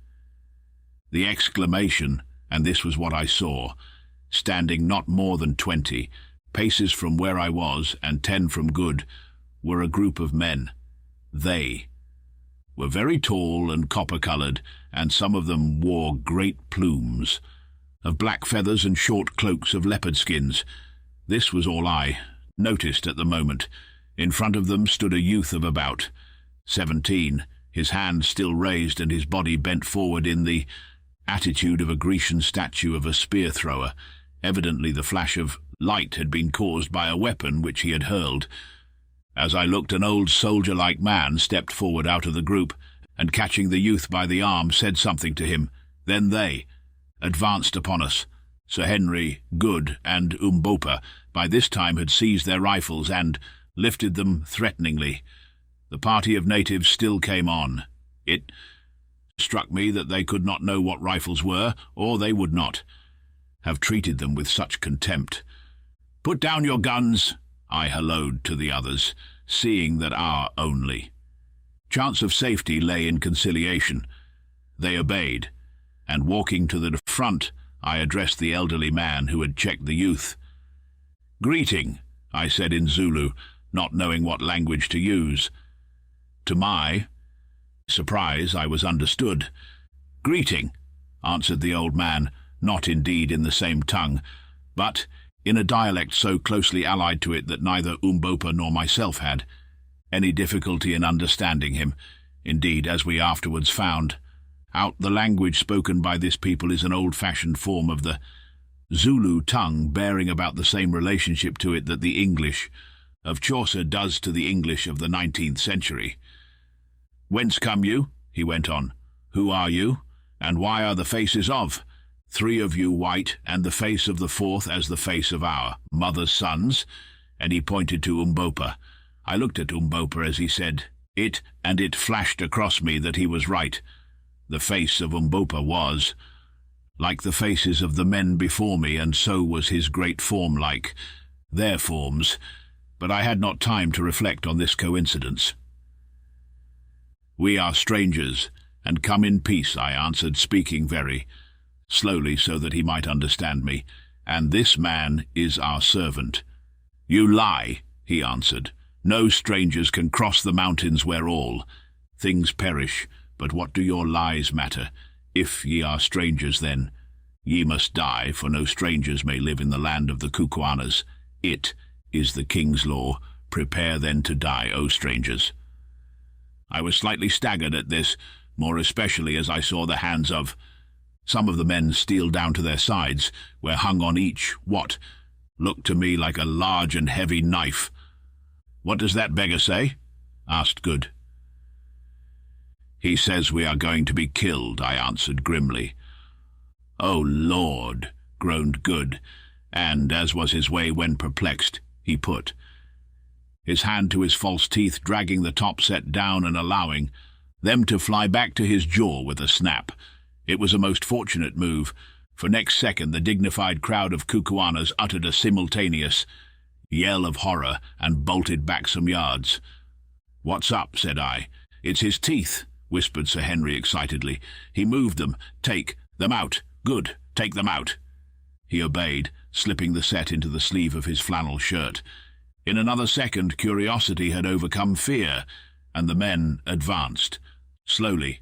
The exclamation, and this was what I saw, standing not more than 20 paces from where I was and 10 from Good, were a group of men. They were very tall and copper-coloured, and some of them wore great plumes of black feathers and short cloaks of leopard skins. This was all I noticed at the moment. In front of them stood a youth of about 17, his hand still raised and his body bent forward in the attitude of a Grecian statue of a spear-thrower. Evidently the flash of light had been caused by a weapon which he had hurled. As I looked, an old soldier-like man stepped forward out of the group, and catching the youth by the arm, said something to him. Then they advanced upon us. Sir Henry, Good, and Umbopa by this time had seized their rifles and lifted them threateningly. The party of natives still came on. It struck me that they could not know what rifles were, or they would not have treated them with such contempt. "Put down your guns," I halloed to the others, seeing that our only chance of safety lay in conciliation. They obeyed, and walking to the front, I addressed the elderly man who had checked the youth. "Greeting," I said in Zulu, not knowing what language to use. To my surprise, I was understood. "Greeting," answered the old man, not indeed in the same tongue, but in a dialect so closely allied to it that neither Umbopa nor myself had any difficulty in understanding him. Indeed, as we afterwards found out, the language spoken by this people is an old-fashioned form of the Zulu tongue, bearing about the same relationship to it that the English of Chaucer does to the English of the 19th century. "Whence come you?" he went on. "Who are you? And why are the faces of 3 of you white, and the face of the 4th as the face of our mother's sons?" And he pointed to Umbopa. I looked at Umbopa as he said it, and it flashed across me that he was right. The face of Umbopa was like the faces of the men before me, and so was his great form like their forms, but I had not time to reflect on this coincidence. "We are strangers, and come in peace," I answered, speaking very slowly so that he might understand me, "and this man is our servant." "You lie," he answered. "No strangers can cross the mountains where all things perish, but what do your lies matter? If ye are strangers, then ye must die, for no strangers may live in the land of the Kukuanas. It is the king's law. Prepare then to die, O strangers." I was slightly staggered at this, more especially as I saw the hands of some of the men steal down to their sides, where hung on each what looked to me like a large and heavy knife. "What does that beggar say?" asked Good. "He says we are going to be killed," I answered grimly. "Oh, Lord," groaned Good, and, as was his way when perplexed, he put his hand to his false teeth, dragging the top set down and allowing them to fly back to his jaw with a snap. It was a most fortunate move, for next second the dignified crowd of Kukuanas uttered a simultaneous yell of horror and bolted back some yards. "What's up?" said I. "It's his teeth," whispered Sir Henry excitedly. "He moved them. Take them out. Good. Take them out." He obeyed, slipping the set into the sleeve of his flannel shirt. In another second, curiosity had overcome fear, and the men advanced, slowly.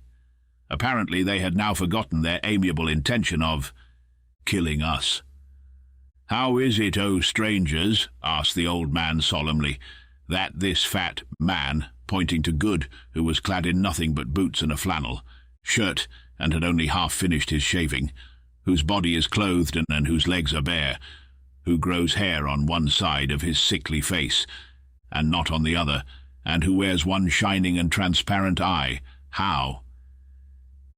Apparently they had now forgotten their amiable intention of killing us. "How is it, O strangers," asked the old man solemnly, "that this fat man," pointing to Good, who was clad in nothing but boots and a flannel shirt, and had only half finished his shaving, whose body is clothed and whose legs are bare, who grows hair on one side of his sickly face, and not on the other, and who wears one shining and transparent eye, how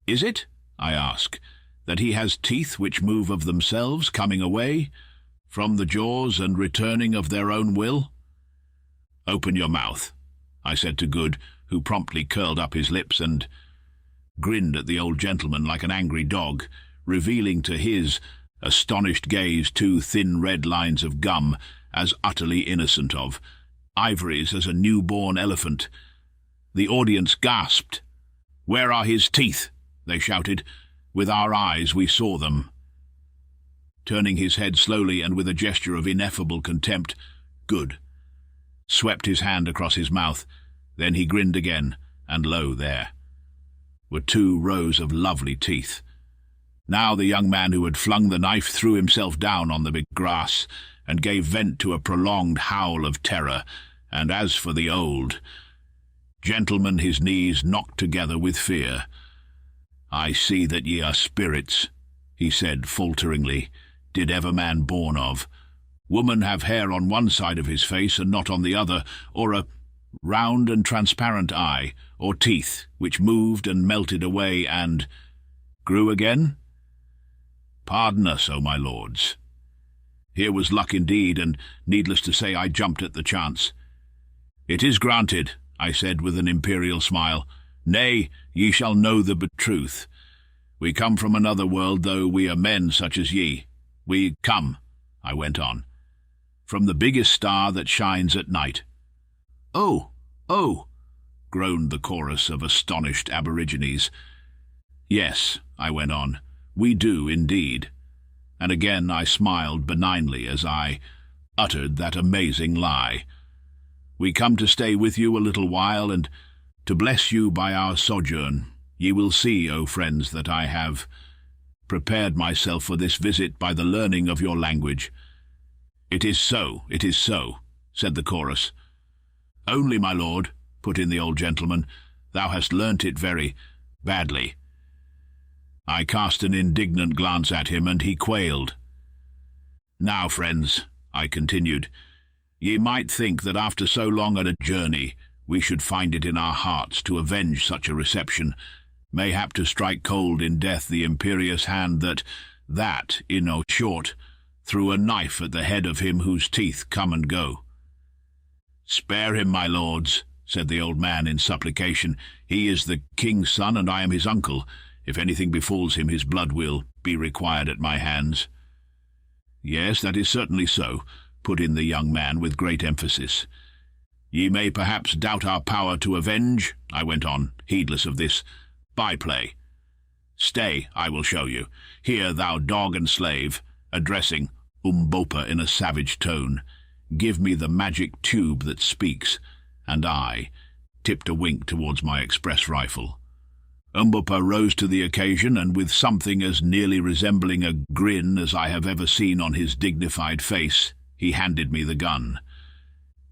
is it, I ask, that he has teeth which move of themselves, coming away from the jaws and returning of their own will?" "Open your mouth," I said to Good, who promptly curled up his lips and grinned at the old gentleman like an angry dog, revealing to his astonished gaze 2 thin red lines of gum, as utterly innocent of ivories as a newborn elephant. The audience gasped. "Where are his teeth?" they shouted. "With our eyes we saw them." Turning his head slowly and with a gesture of ineffable contempt, Good swept his hand across his mouth. Then he grinned again, and lo, there were 2 rows of lovely teeth. Now the young man who had flung the knife threw himself down on the big grass and gave vent to a prolonged howl of terror, and as for the old gentleman, his knees knocked together with fear. "I see that ye are spirits," he said falteringly. "Did ever man born of woman have hair on one side of his face and not on the other, or a round and transparent eye, or teeth which moved and melted away and grew again? Pardon us, O my lords." Here was luck indeed, and needless to say I jumped at the chance. "It is granted," I said with an imperial smile. "Nay, ye shall know the truth. We come from another world, though we are men such as ye. We come," I went on, "from the biggest star that shines at night." "Oh, oh," groaned the chorus of astonished aborigines. "Yes," I went on, "we do indeed. and again I smiled benignly as I uttered that amazing lie. "We come to stay with you a little while, and to bless you by our sojourn. Ye will see, O friends, that I have prepared myself for this visit by the learning of your language." "It is so, said the chorus. "Only, my lord," put in the old gentleman, "thou hast learnt it very badly." I cast an indignant glance at him, and he quailed. "Now, friends," I continued, "ye might think that after so long a journey we should find it in our hearts to avenge such a reception, mayhap to strike cold in death the imperious hand that, in a short, threw a knife at the head of him whose teeth come and go." "Spare him, my lords," said the old man in supplication. "He is the king's son, and I am his uncle. If anything befalls him, his blood will be required at my hands." "Yes, that is certainly so," put in the young man with great emphasis. "Ye may perhaps doubt our power to avenge," I went on, heedless of this by-play. "Stay, I will show you. Here, thou dog and slave," addressing Umbopa in a savage tone, "give me the magic tube that speaks," and I tipped a wink towards my express rifle. Umbopa rose to the occasion, and with something as nearly resembling a grin as I have ever seen on his dignified face, he handed me the gun.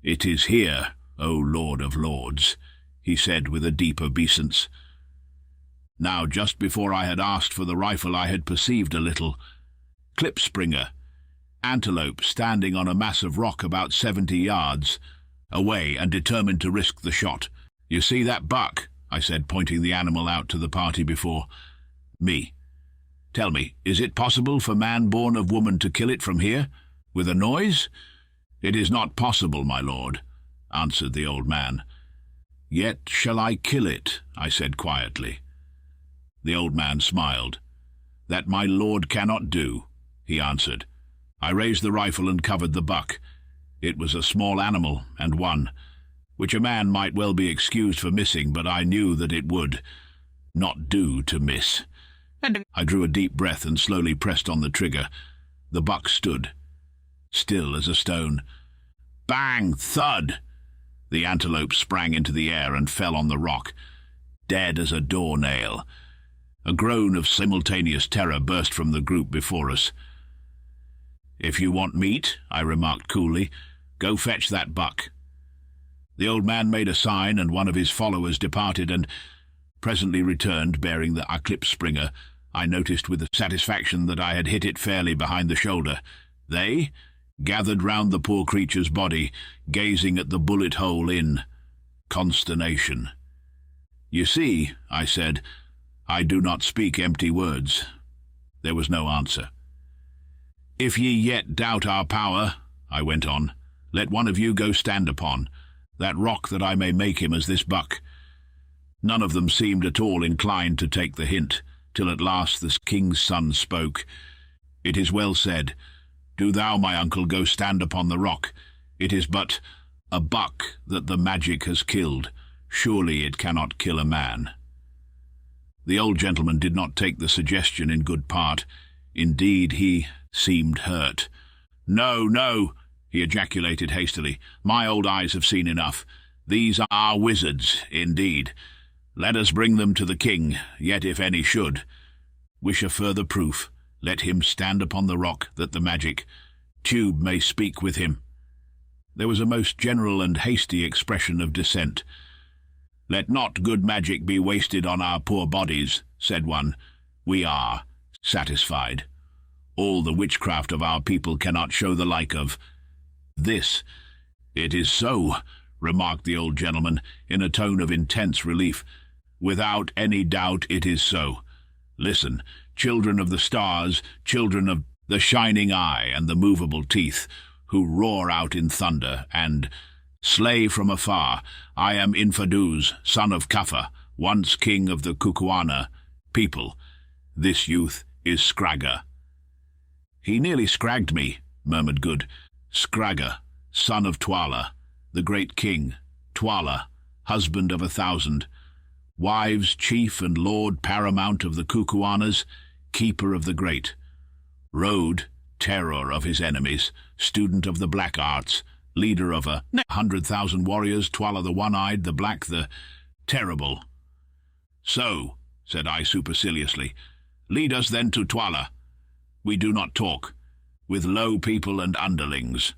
"It is here, O Lord of Lords," he said with a deep obeisance. Now, just before I had asked for the rifle, I had perceived a little klipspringer, antelope, standing on a mass of rock about 70 yards away and determined to risk the shot. "You see that buck?" I said, pointing the animal out to the party before me. "Tell me, is it possible for man born of woman to kill it from here, with a noise?" "It is not possible, my lord," answered the old man. "Yet shall I kill it?" I said quietly. The old man smiled. "That my lord cannot do," he answered. I raised the rifle and covered the buck. It was a small animal, and one which a man might well be excused for missing, but I knew that it would not do to miss. I drew a deep breath and slowly pressed on the trigger. The buck stood, still as a stone. Bang! Thud! The antelope sprang into the air and fell on the rock, dead as a doornail. A groan of simultaneous terror burst from the group before us. "If you want meat," I remarked coolly, "go fetch that buck." The old man made a sign, and one of his followers departed and presently returned, bearing the klipspringer. I noticed with satisfaction that I had hit it fairly behind the shoulder. They gathered round the poor creature's body, gazing at the bullet hole in consternation. "You see," I said, "I do not speak empty words." There was no answer. "If ye yet doubt our power," I went on, "let one of you go stand upon that rock, that I may make him as this buck." None of them seemed at all inclined to take the hint, till at last the king's son spoke. "It is well said. Do thou, my uncle, go stand upon the rock. It is but a buck that the magic has killed. Surely it cannot kill a man." The old gentleman did not take the suggestion in good part. Indeed, he seemed hurt. "No, no," he ejaculated hastily. "My old eyes have seen enough. These are wizards, indeed. Let us bring them to the king, yet if any should wish a further proof, let him stand upon the rock, that the magic tube may speak with him." There was a most general and hasty expression of dissent. "Let not good magic be wasted on our poor bodies," said one. "We are satisfied. All the witchcraft of our people cannot show the like of this." "It is so," remarked the old gentleman in a tone of intense relief. "Without any doubt it is so. Listen, children of the stars, children of the shining eye and the movable teeth, who roar out in thunder and slay from afar. I am Infaduz, son of Kaffa, once king of the Kukuana people. This youth is Scragga." "He nearly scragged me," murmured Good. "Scragga, son of Twala, the great king, Twala, husband of 1,000, wives, chief and lord paramount of the Kukuanas, keeper of the great. Rode, terror of his enemies, student of the black arts, leader of 100,000 warriors, Twala the one-eyed, the black, the terrible. So, said I superciliously, lead us then to Twala. We do not talk with low people and underlings.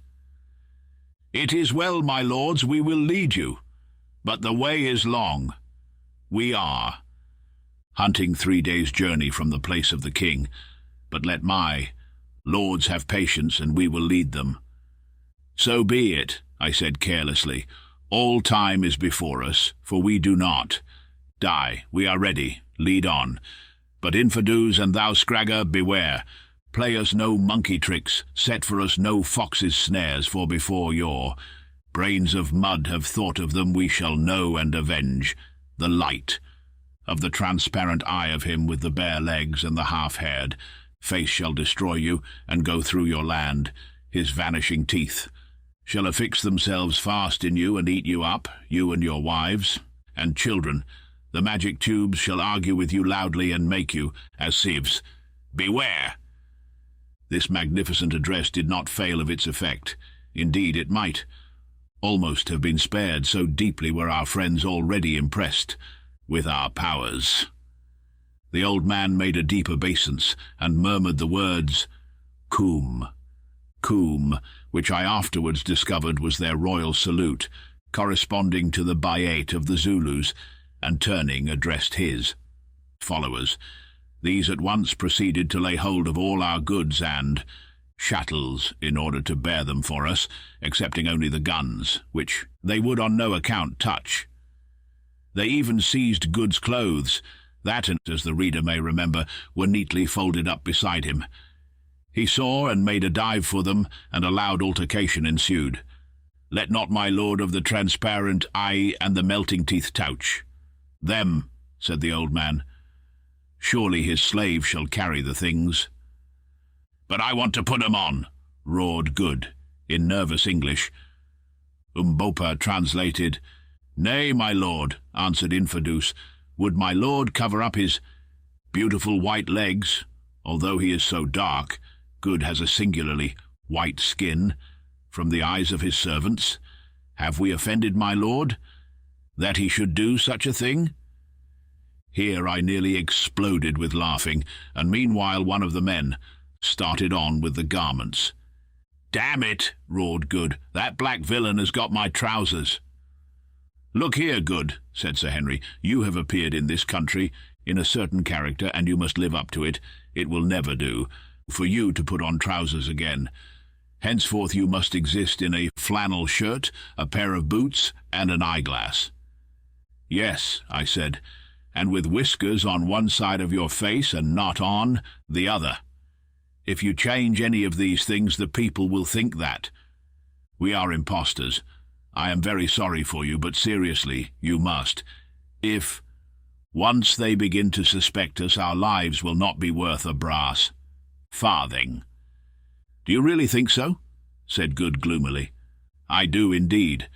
It is well, my lords, we will lead you, but the way is long. We are hunting 3 days' journey from the place of the king, but let my lords have patience, and we will lead them. So be it, I said carelessly. All time is before us, for we do not die. We are ready. Lead on. But Infidus and thou, Scragger, beware. Play us no monkey tricks, set for us no fox's snares, for before your brains of mud have thought of them, we shall know and avenge. The light of the transparent eye of him with the bare legs and the half-haired face shall destroy you and go through your land. His vanishing teeth shall affix themselves fast in you and eat you up, you and your wives and children. The magic tubes shall argue with you loudly and make you as sieves. Beware! This magnificent address did not fail of its effect. Indeed, it might almost have been spared, so deeply were our friends already impressed with our powers. The old man made a deep obeisance and murmured the words, "Coom, coom," which I afterwards discovered was their royal salute, corresponding to the bayet of the Zulus, and turning addressed his followers. These at once proceeded to lay hold of all our goods and chattels in order to bear them for us, excepting only the guns, which they would on no account touch. They even seized Good's clothes, that, and as the reader may remember, were neatly folded up beside him. He saw and made a dive for them, and a loud altercation ensued. Let not my lord of the transparent eye and the melting teeth touch them, said the old man. Surely his slave shall carry the things. But I want to put 'em on, roared Good, in nervous English. Umbopa translated. Nay, my lord, answered Infidus, would my lord cover up his beautiful white legs? Although he is so dark, Good has a singularly white skin, from the eyes of his servants. Have we offended my lord, that he should do such a thing? Here I nearly exploded with laughing, and meanwhile one of the men started on with the garments. Damn it, roared Good, that black villain has got my trousers. Look here, Good, said Sir Henry, you have appeared in this country in a certain character, and you must live up to it. It will never do for you to put on trousers again. Henceforth you must exist in a flannel shirt, a pair of boots, and an eyeglass. Yes, I said, and with whiskers on one side of your face and not on the other. If you change any of these things, the people will think that. We are impostors. I am very sorry for you, but seriously, you must. If once they begin to suspect us, our lives will not be worth a brass farthing. Do you really think so? Said Good gloomily. I do indeed.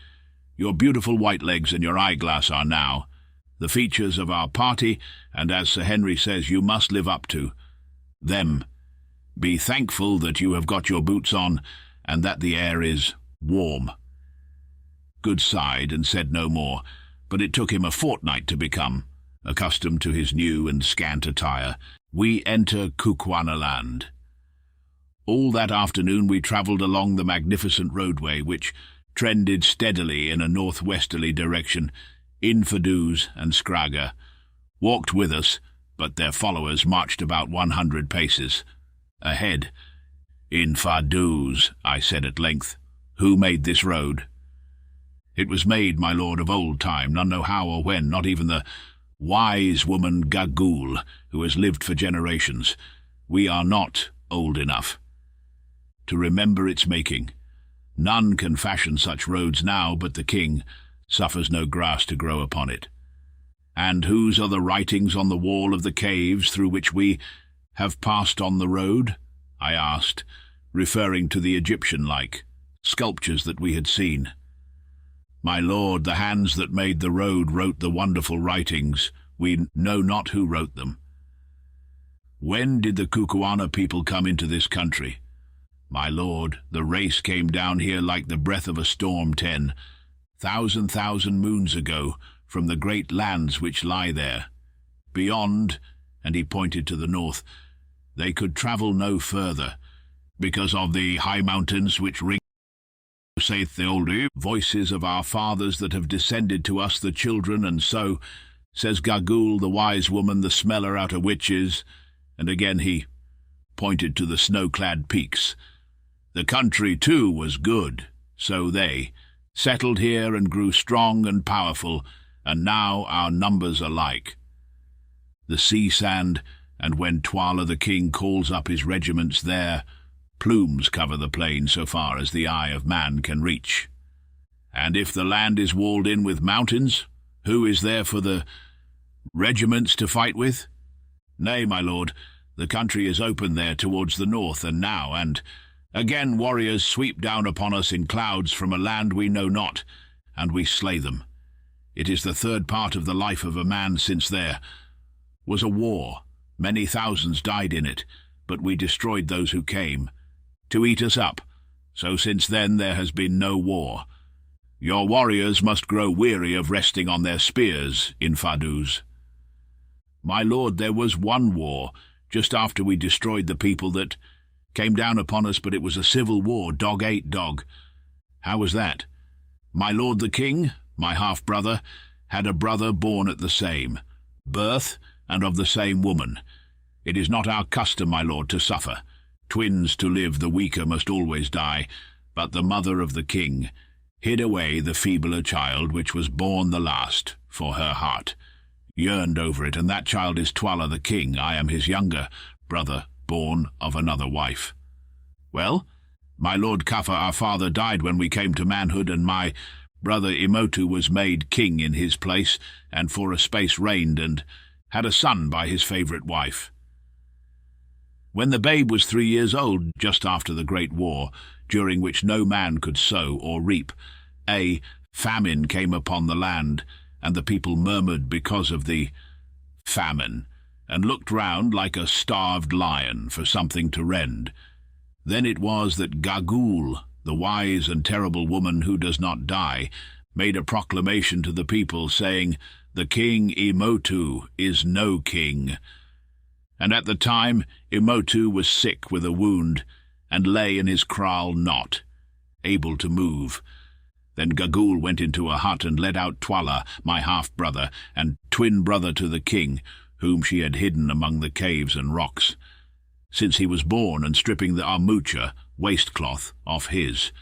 Your beautiful white legs and your eyeglass are now the features of our party, and as Sir Henry says, you must live up to them. Be thankful that you have got your boots on, and that the air is warm. Good sighed and said no more, but it took him a fortnight to become accustomed to his new and scant attire. We enter Kukuanaland. All that afternoon we travelled along the magnificent roadway, which trended steadily in a northwesterly direction. Infidus and Scragger walked with us, but their followers marched about 100 paces ahead. Infidus, I said at length, who made this road? It was made, my lord, of old time, none know how or when, not even the wise woman Gagool, who has lived for generations. We are not old enough to remember its making. None can fashion such roads now, but the king suffers no grass to grow upon it. And whose are the writings on the wall of the caves through which we have passed on the road? I asked, referring to the Egyptian-like sculptures that we had seen. My lord, the hands that made the road wrote the wonderful writings. We know not who wrote them. When did the Kukuana people come into this country? My lord, the race came down here like the breath of a storm 10,000 moons ago from the great lands which lie there. Beyond, and he pointed to the north, they could travel no further, because of the high mountains which ring, saith the old voices of our fathers that have descended to us the children, and so, says Gagool, the wise woman, the smeller out of witches, and again he pointed to the snow-clad peaks. The country, too, was good, so they settled here and grew strong and powerful, and now our numbers are like the sea sand, and when Twala the king calls up his regiments there, plumes cover the plain so far as the eye of man can reach. And if the land is walled in with mountains, who is there for the regiments to fight with? Nay, my lord, the country is open there towards the north, and now, and again warriors sweep down upon us in clouds from a land we know not, and we slay them. It is the third part of the life of a man since there was a war. Many thousands died in it, but we destroyed those who came to eat us up. So since then there has been no war. Your warriors must grow weary of resting on their spears in Faduz. My lord, there was one war just after we destroyed the people that came down upon us, but it was a civil war, dog ate dog. How was that? My lord the king, my half-brother, had a brother born at the same birth and of the same woman. It is not our custom, my lord, to suffer. Twins to live, the weaker must always die, but the mother of the king hid away the feebler child, which was born the last, for her heart yearned over it, and that child is Twala the king. I am his younger brother, born of another wife. Well, my lord Kafa, our father, died when we came to manhood, and my brother Imotu was made king in his place, and for a space reigned, and had a son by his favourite wife. When the babe was 3 years old, just after the Great War, during which no man could sow or reap, a famine came upon the land, and the people murmured because of the famine, and looked round like a starved lion for something to rend. Then it was that Gagool, the wise and terrible woman who does not die, made a proclamation to the people, saying, "The king Imotu is no king." And at the time Imotu was sick with a wound, and lay in his kraal not able to move. Then Gagool went into a hut and led out Twala, my half-brother, and twin brother to the king, whom she had hidden among the caves and rocks, since he was born, and stripping the armucha, waistcloth, off his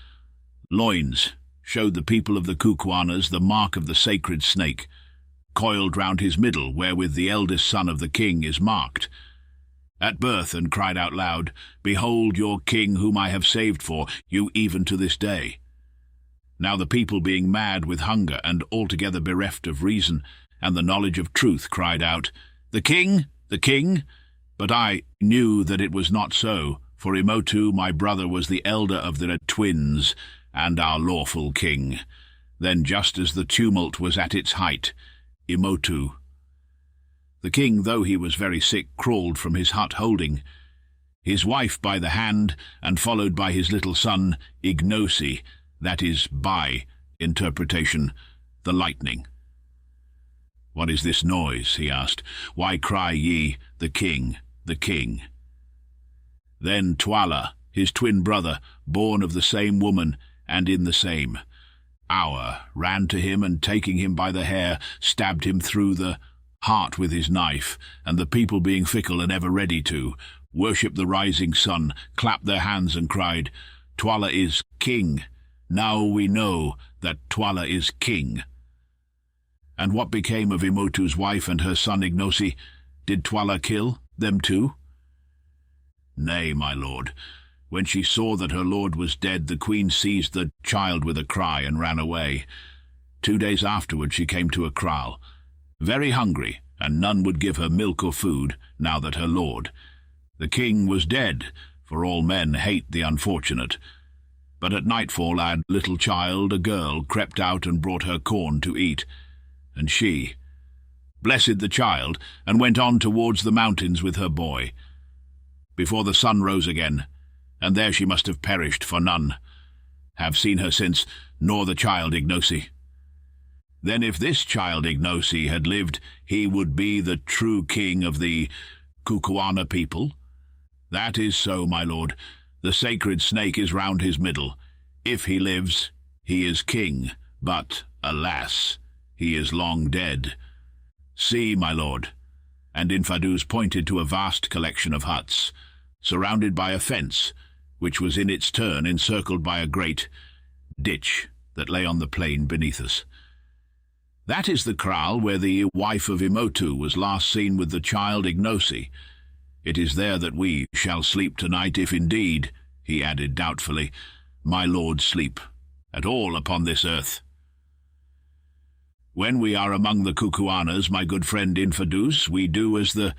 loins, showed the people of the Kukuanas the mark of the sacred snake, coiled round his middle, wherewith the eldest son of the king is marked, at birth, and cried out loud, "Behold your king, whom I have saved for you even to this day." Now the people, being mad with hunger and altogether bereft of reason and the knowledge of truth, cried out, "The king, the king!" But I knew that it was not so, for Imotu, my brother, was the elder of the twins, and our lawful king. Then, just as the tumult was at its height, Imotu, the king, though he was very sick, crawled from his hut, holding his wife by the hand, and followed by his little son Ignosi, that is, by interpretation, the lightning. "What is this noise?" he asked. "Why cry ye, 'The king, the king'?" Then Twala, his twin brother, born of the same woman and in the same hour, ran to him, and taking him by the hair, stabbed him through the heart with his knife, and the people, being fickle and ever ready to worship the rising sun, clapped their hands and cried, "Twala is king. Now we know that Twala is king." And what became of Imotu's wife and her son Ignosi? Did Twala kill them too? Nay, my lord. When she saw that her lord was dead, the queen seized the child with a cry and ran away. 2 days afterward she came to a kraal, very hungry, and none would give her milk or food, now that her lord, the king, was dead, for all men hate the unfortunate. But at nightfall our little child, a girl, crept out and brought her corn to eat, and she, blessed the child, and went on towards the mountains with her boy. Before the sun rose again, and there she must have perished, for none have seen her since, nor the child Ignosi. Then if this child Ignosi had lived, he would be the true king of the Kukuana people. That is so, my lord. The sacred snake is round his middle. If he lives, he is king, but, alas, he is long dead. See, my lord." And Infidus pointed to a vast collection of huts, surrounded by a fence, which was in its turn encircled by a great ditch that lay on the plain beneath us. "That is the kraal where the wife of Imotu was last seen with the child Ignosi. It is there that we shall sleep tonight, if indeed," he added doubtfully, "my lord sleep at all upon this earth." "When we are among the Kukuanas, my good friend Infidus, we do as the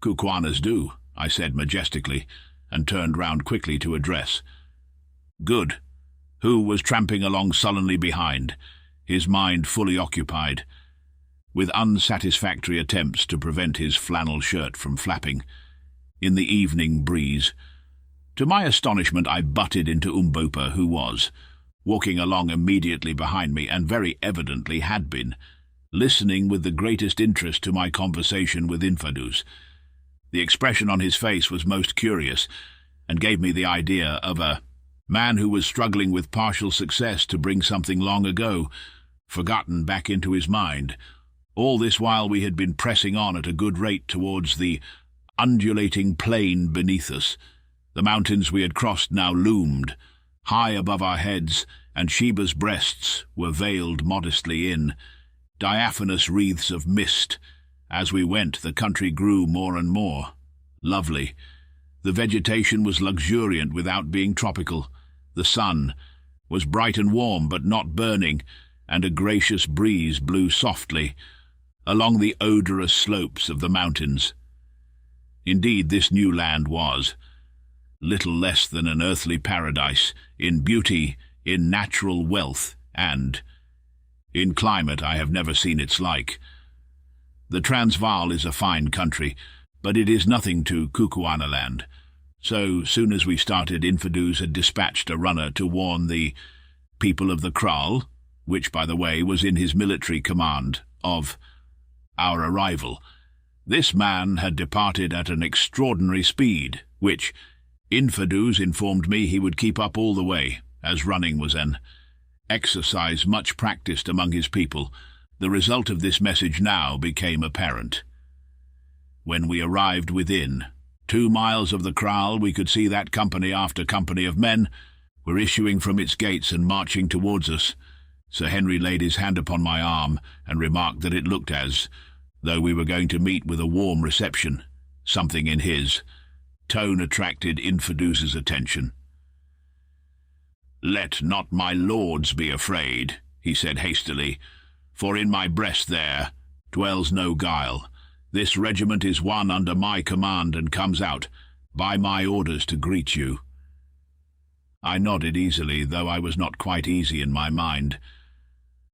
Kukuanas do," I said majestically, and turned round quickly to address Good, who was tramping along sullenly behind, his mind fully occupied with unsatisfactory attempts to prevent his flannel shirt from flapping in the evening breeze. To my astonishment, I butted into Umbopa, who was walking along immediately behind me, and very evidently had been listening with the greatest interest to my conversation with Infidus. The expression on his face was most curious, and gave me the idea of a man who was struggling with partial success to bring something long ago forgotten back into his mind. All this while we had been pressing on at a good rate towards the undulating plain beneath us. The mountains we had crossed now loomed high above our heads, and Sheba's breasts were veiled modestly in diaphanous wreaths of mist. As we went, the country grew more and more lovely. The vegetation was luxuriant without being tropical. The sun was bright and warm, but not burning, and a gracious breeze blew softly along the odorous slopes of the mountains. Indeed, this new land was little less than an earthly paradise, in beauty, in natural wealth, and in climate I have never seen its like. The Transvaal is a fine country, but it is nothing to Kukuanaland. So soon as we started, Infidus had dispatched a runner to warn the people of the kraal, which, by the way, was in his military command, of our arrival. This man had departed at an extraordinary speed, which Infidus informed me he would keep up all the way, as running was an exercise much practiced among his people. The result of this message now became apparent. When we arrived within 2 miles of the kraal, we could see that company after company of men were issuing from its gates and marching towards us. Sir Henry laid his hand upon my arm and remarked that it looked as though we were going to meet with a warm reception. Something in his tone attracted Infidus's attention. "Let not my lords be afraid," he said hastily, "for in my breast there dwells no guile. This regiment is one under my command and comes out by my orders to greet you." I nodded easily, though I was not quite easy in my mind.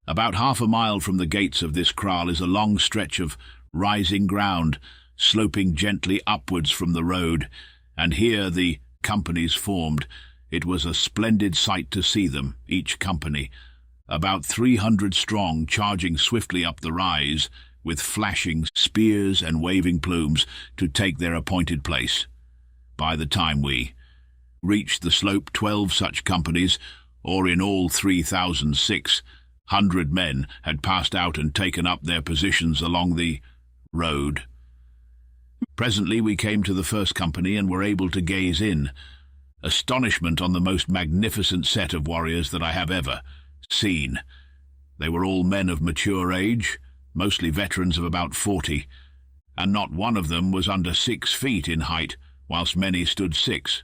About 1/2 mile from the gates of this kraal is a long stretch of rising ground, sloping gently upwards from the road, and here the companies formed. It was a splendid sight to see them, each company, about 300 strong, charging swiftly up the rise, with flashing spears and waving plumes, to take their appointed place. By the time we reached the slope, 12 such companies, or in all 3,600 men, had passed out and taken up their positions along the road. Presently we came to the first company and were able to gaze in astonishment on the most magnificent set of warriors that I have ever seen. They were all men of mature age, mostly veterans of about 40, and not one of them was under 6 feet in height, whilst many stood 6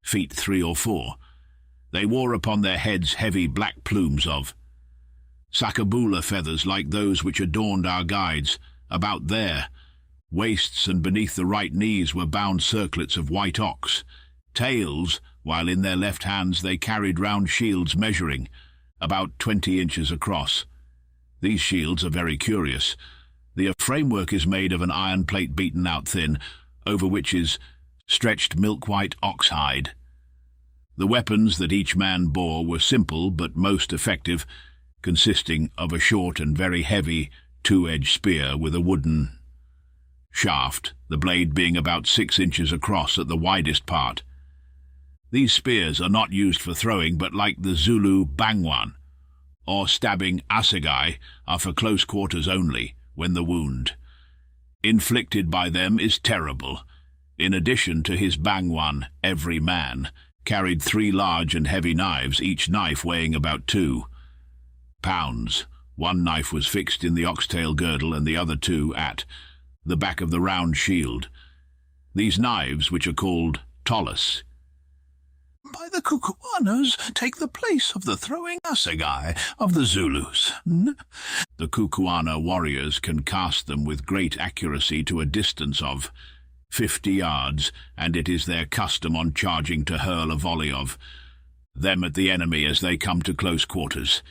feet 3 or 4. They wore upon their heads heavy black plumes of sakabula feathers like those which adorned our guides. About their waists and beneath the right knees were bound circlets of white ox tails, while in their left hands they carried round shields measuring about 20 inches across. These shields are very curious. The framework is made of an iron plate beaten out thin, over which is stretched milk-white ox-hide. The weapons that each man bore were simple but most effective, consisting of a short and very heavy two-edged spear with a wooden shaft, the blade being about 6 inches across at the widest part. These spears are not used for throwing, but like the Zulu bangwan or stabbing assegai, are for close quarters only, when the wound inflicted by them is terrible. In addition to his bangwan, every man carried 3 large and heavy knives, each knife weighing about 2 pounds. One knife was fixed in the oxtail girdle and the other 2 at the back of the round shield. These knives, which are called tolas, by the Kukuanas, take the place of the throwing assegai of the Zulus. The Kukuana warriors can cast them with great accuracy to a distance of 50 yards, and it is their custom on charging to hurl a volley of them at the enemy as they come to close quarters.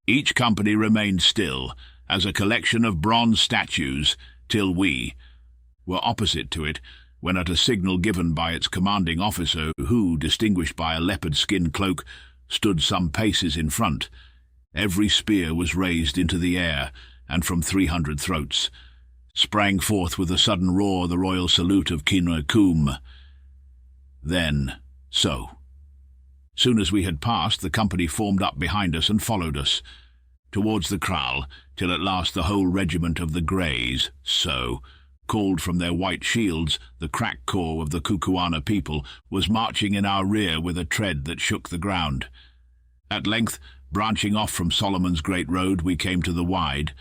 Each company remained still, as a collection of bronze statues, till we were opposite to it, when at a signal given by its commanding officer, who, distinguished by a leopard skin cloak, stood some paces in front, every spear was raised into the air, and from 300 throats sprang forth with a sudden roar the royal salute of Kina Kum. Then, so. Soon as we had passed, the company formed up behind us and followed us towards the kraal, till at last the whole regiment of the Greys, called from their white shields, the crack corps of the Kukuana people, was marching in our rear with a tread that shook the ground. At length, branching off from Solomon's Great Road, we came to the wide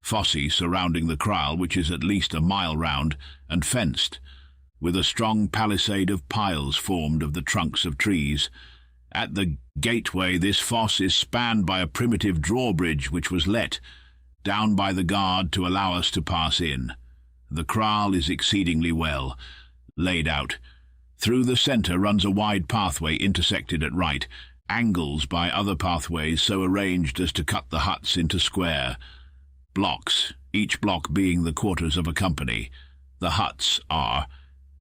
fosse surrounding the kraal, which is at least a mile round, and fenced, with a strong palisade of piles formed of the trunks of trees. At the gateway this fosse is spanned by a primitive drawbridge which was let down by the guard to allow us to pass in. The kraal is exceedingly well laid out. Through the centre runs a wide pathway intersected at right angles by other pathways so arranged as to cut the huts into square blocks, each block being the quarters of a company. The huts are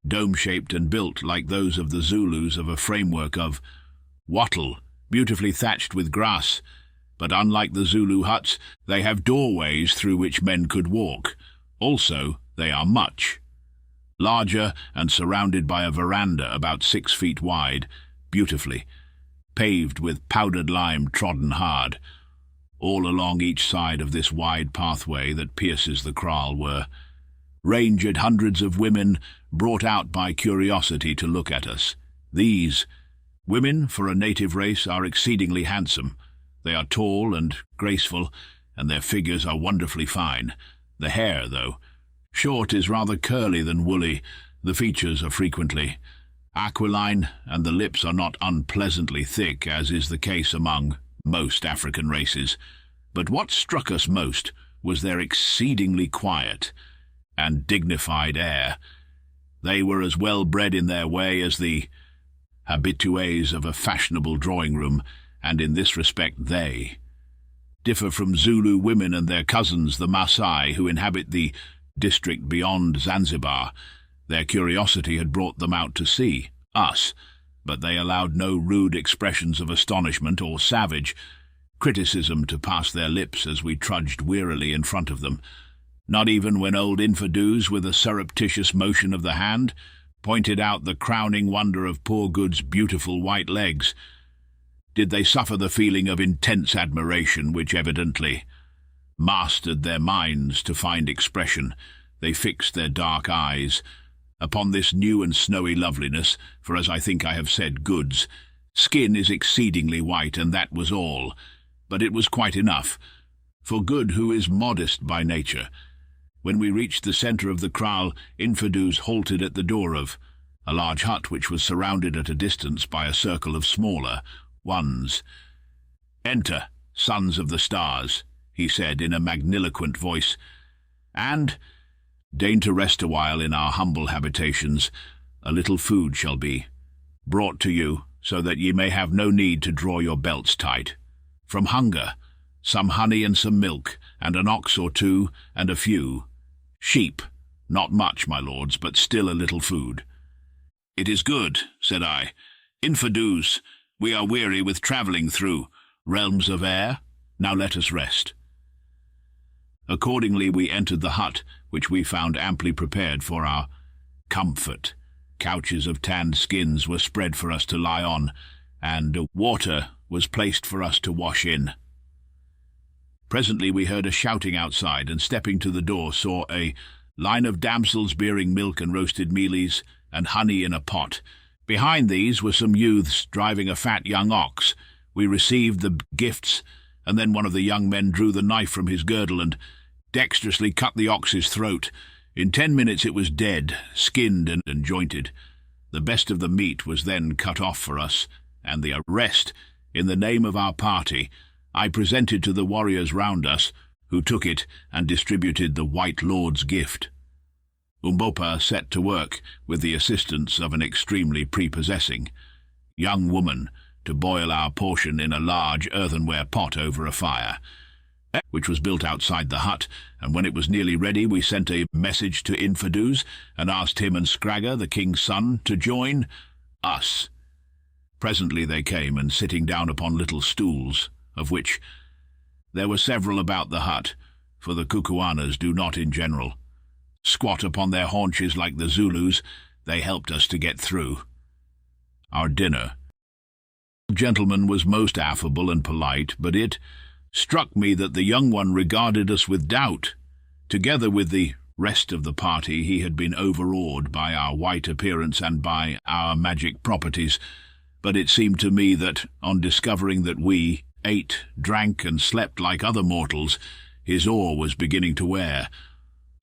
dome-shaped and built like those of the Zulus of a framework of wattle, beautifully thatched with grass, but unlike the Zulu huts, they have doorways through which men could walk. Also, they are much larger and surrounded by a veranda about 6 feet wide, beautifully paved with powdered lime trodden hard. All along each side of this wide pathway that pierces the kraal were ranged hundreds of women brought out by curiosity to look at us. These women, for a native race, are exceedingly handsome. They are tall and graceful, and their figures are wonderfully fine. The hair, though short, is rather curly than woolly. The features are frequently aquiline, and the lips are not unpleasantly thick, as is the case among most African races. But what struck us most was their exceedingly quiet and dignified air. They were as well bred in their way as the habitués of a fashionable drawing-room, and in this respect they differ from Zulu women and their cousins, the Maasai, who inhabit the district beyond Zanzibar. Their curiosity had brought them out to see us, but they allowed no rude expressions of astonishment or savage criticism to pass their lips as we trudged wearily in front of them. Not even when old Infidus, with a surreptitious motion of the hand, pointed out the crowning wonder of poor Good's beautiful white legs, did they suffer the feeling of intense admiration which evidently mastered their minds to find expression. They fixed their dark eyes upon this new and snowy loveliness, for, as I think I have said, Good's skin is exceedingly white, and that was all. But it was quite enough for Good, who is modest by nature. When we reached the centre of the kraal, Infidus halted at the door of a large hut which was surrounded at a distance by a circle of smaller ones. "Enter, sons of the stars," he said in a magniloquent voice, "and deign to rest a while in our humble habitations. A little food shall be brought to you, so that ye may have no need to draw your belts tight from hunger, some honey and some milk, and an ox or two, and a few sheep. Not much, my lords, but still a little food." "It is good," said I. "Infidus, we are weary with travelling through realms of air. Now let us rest." Accordingly we entered the hut, which we found amply prepared for our comfort. Couches of tanned skins were spread for us to lie on, and water was placed for us to wash in. Presently we heard a shouting outside, and stepping to the door saw a line of damsels bearing milk and roasted mealies and honey in a pot. Behind these were some youths driving a fat young ox. We received the gifts, and then one of the young men drew the knife from his girdle and dexterously cut the ox's throat. In 10 minutes it was dead, skinned and jointed. The best of the meat was then cut off for us, and the rest, in the name of our party, I presented to the warriors round us, who took it and distributed the White Lord's gift. Umbopa set to work, with the assistance of an extremely prepossessing young woman, to boil our portion in a large earthenware pot over a fire, which was built outside the hut, and when it was nearly ready we sent a message to Infidus and asked him and Scragga, the king's son, to join us. Presently they came, and sitting down upon little stools, of which there were several about the hut, for the Kukuanas do not in general squat upon their haunches like the Zulus, they helped us to get through our dinner. The gentleman was most affable and polite, but it struck me that the young one regarded us with doubt. Together with the rest of the party, he had been overawed by our white appearance and by our magic properties, but it seemed to me that, on discovering that we ate, drank, and slept like other mortals, his awe was beginning to wear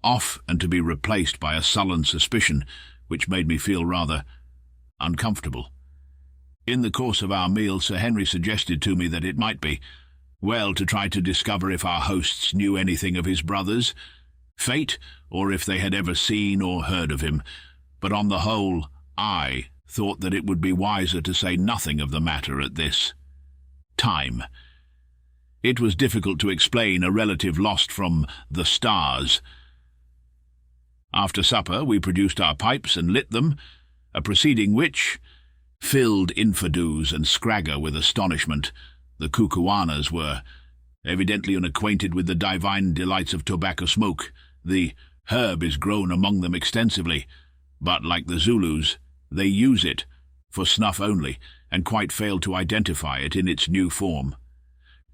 off and to be replaced by a sullen suspicion, which made me feel rather uncomfortable. In the course of our meal, Sir Henry suggested to me that it might be well to try to discover if our hosts knew anything of his brother's fate, or if they had ever seen or heard of him, but on the whole I thought that it would be wiser to say nothing of the matter at this time. It was difficult to explain a relative lost from the stars. After supper we produced our pipes and lit them, a proceeding which filled Infidus and Scragga with astonishment. The Kukuanas were evidently unacquainted with the divine delights of tobacco smoke. The herb is grown among them extensively, but like the Zulus, they use it for snuff only, and quite fail to identify it in its new form.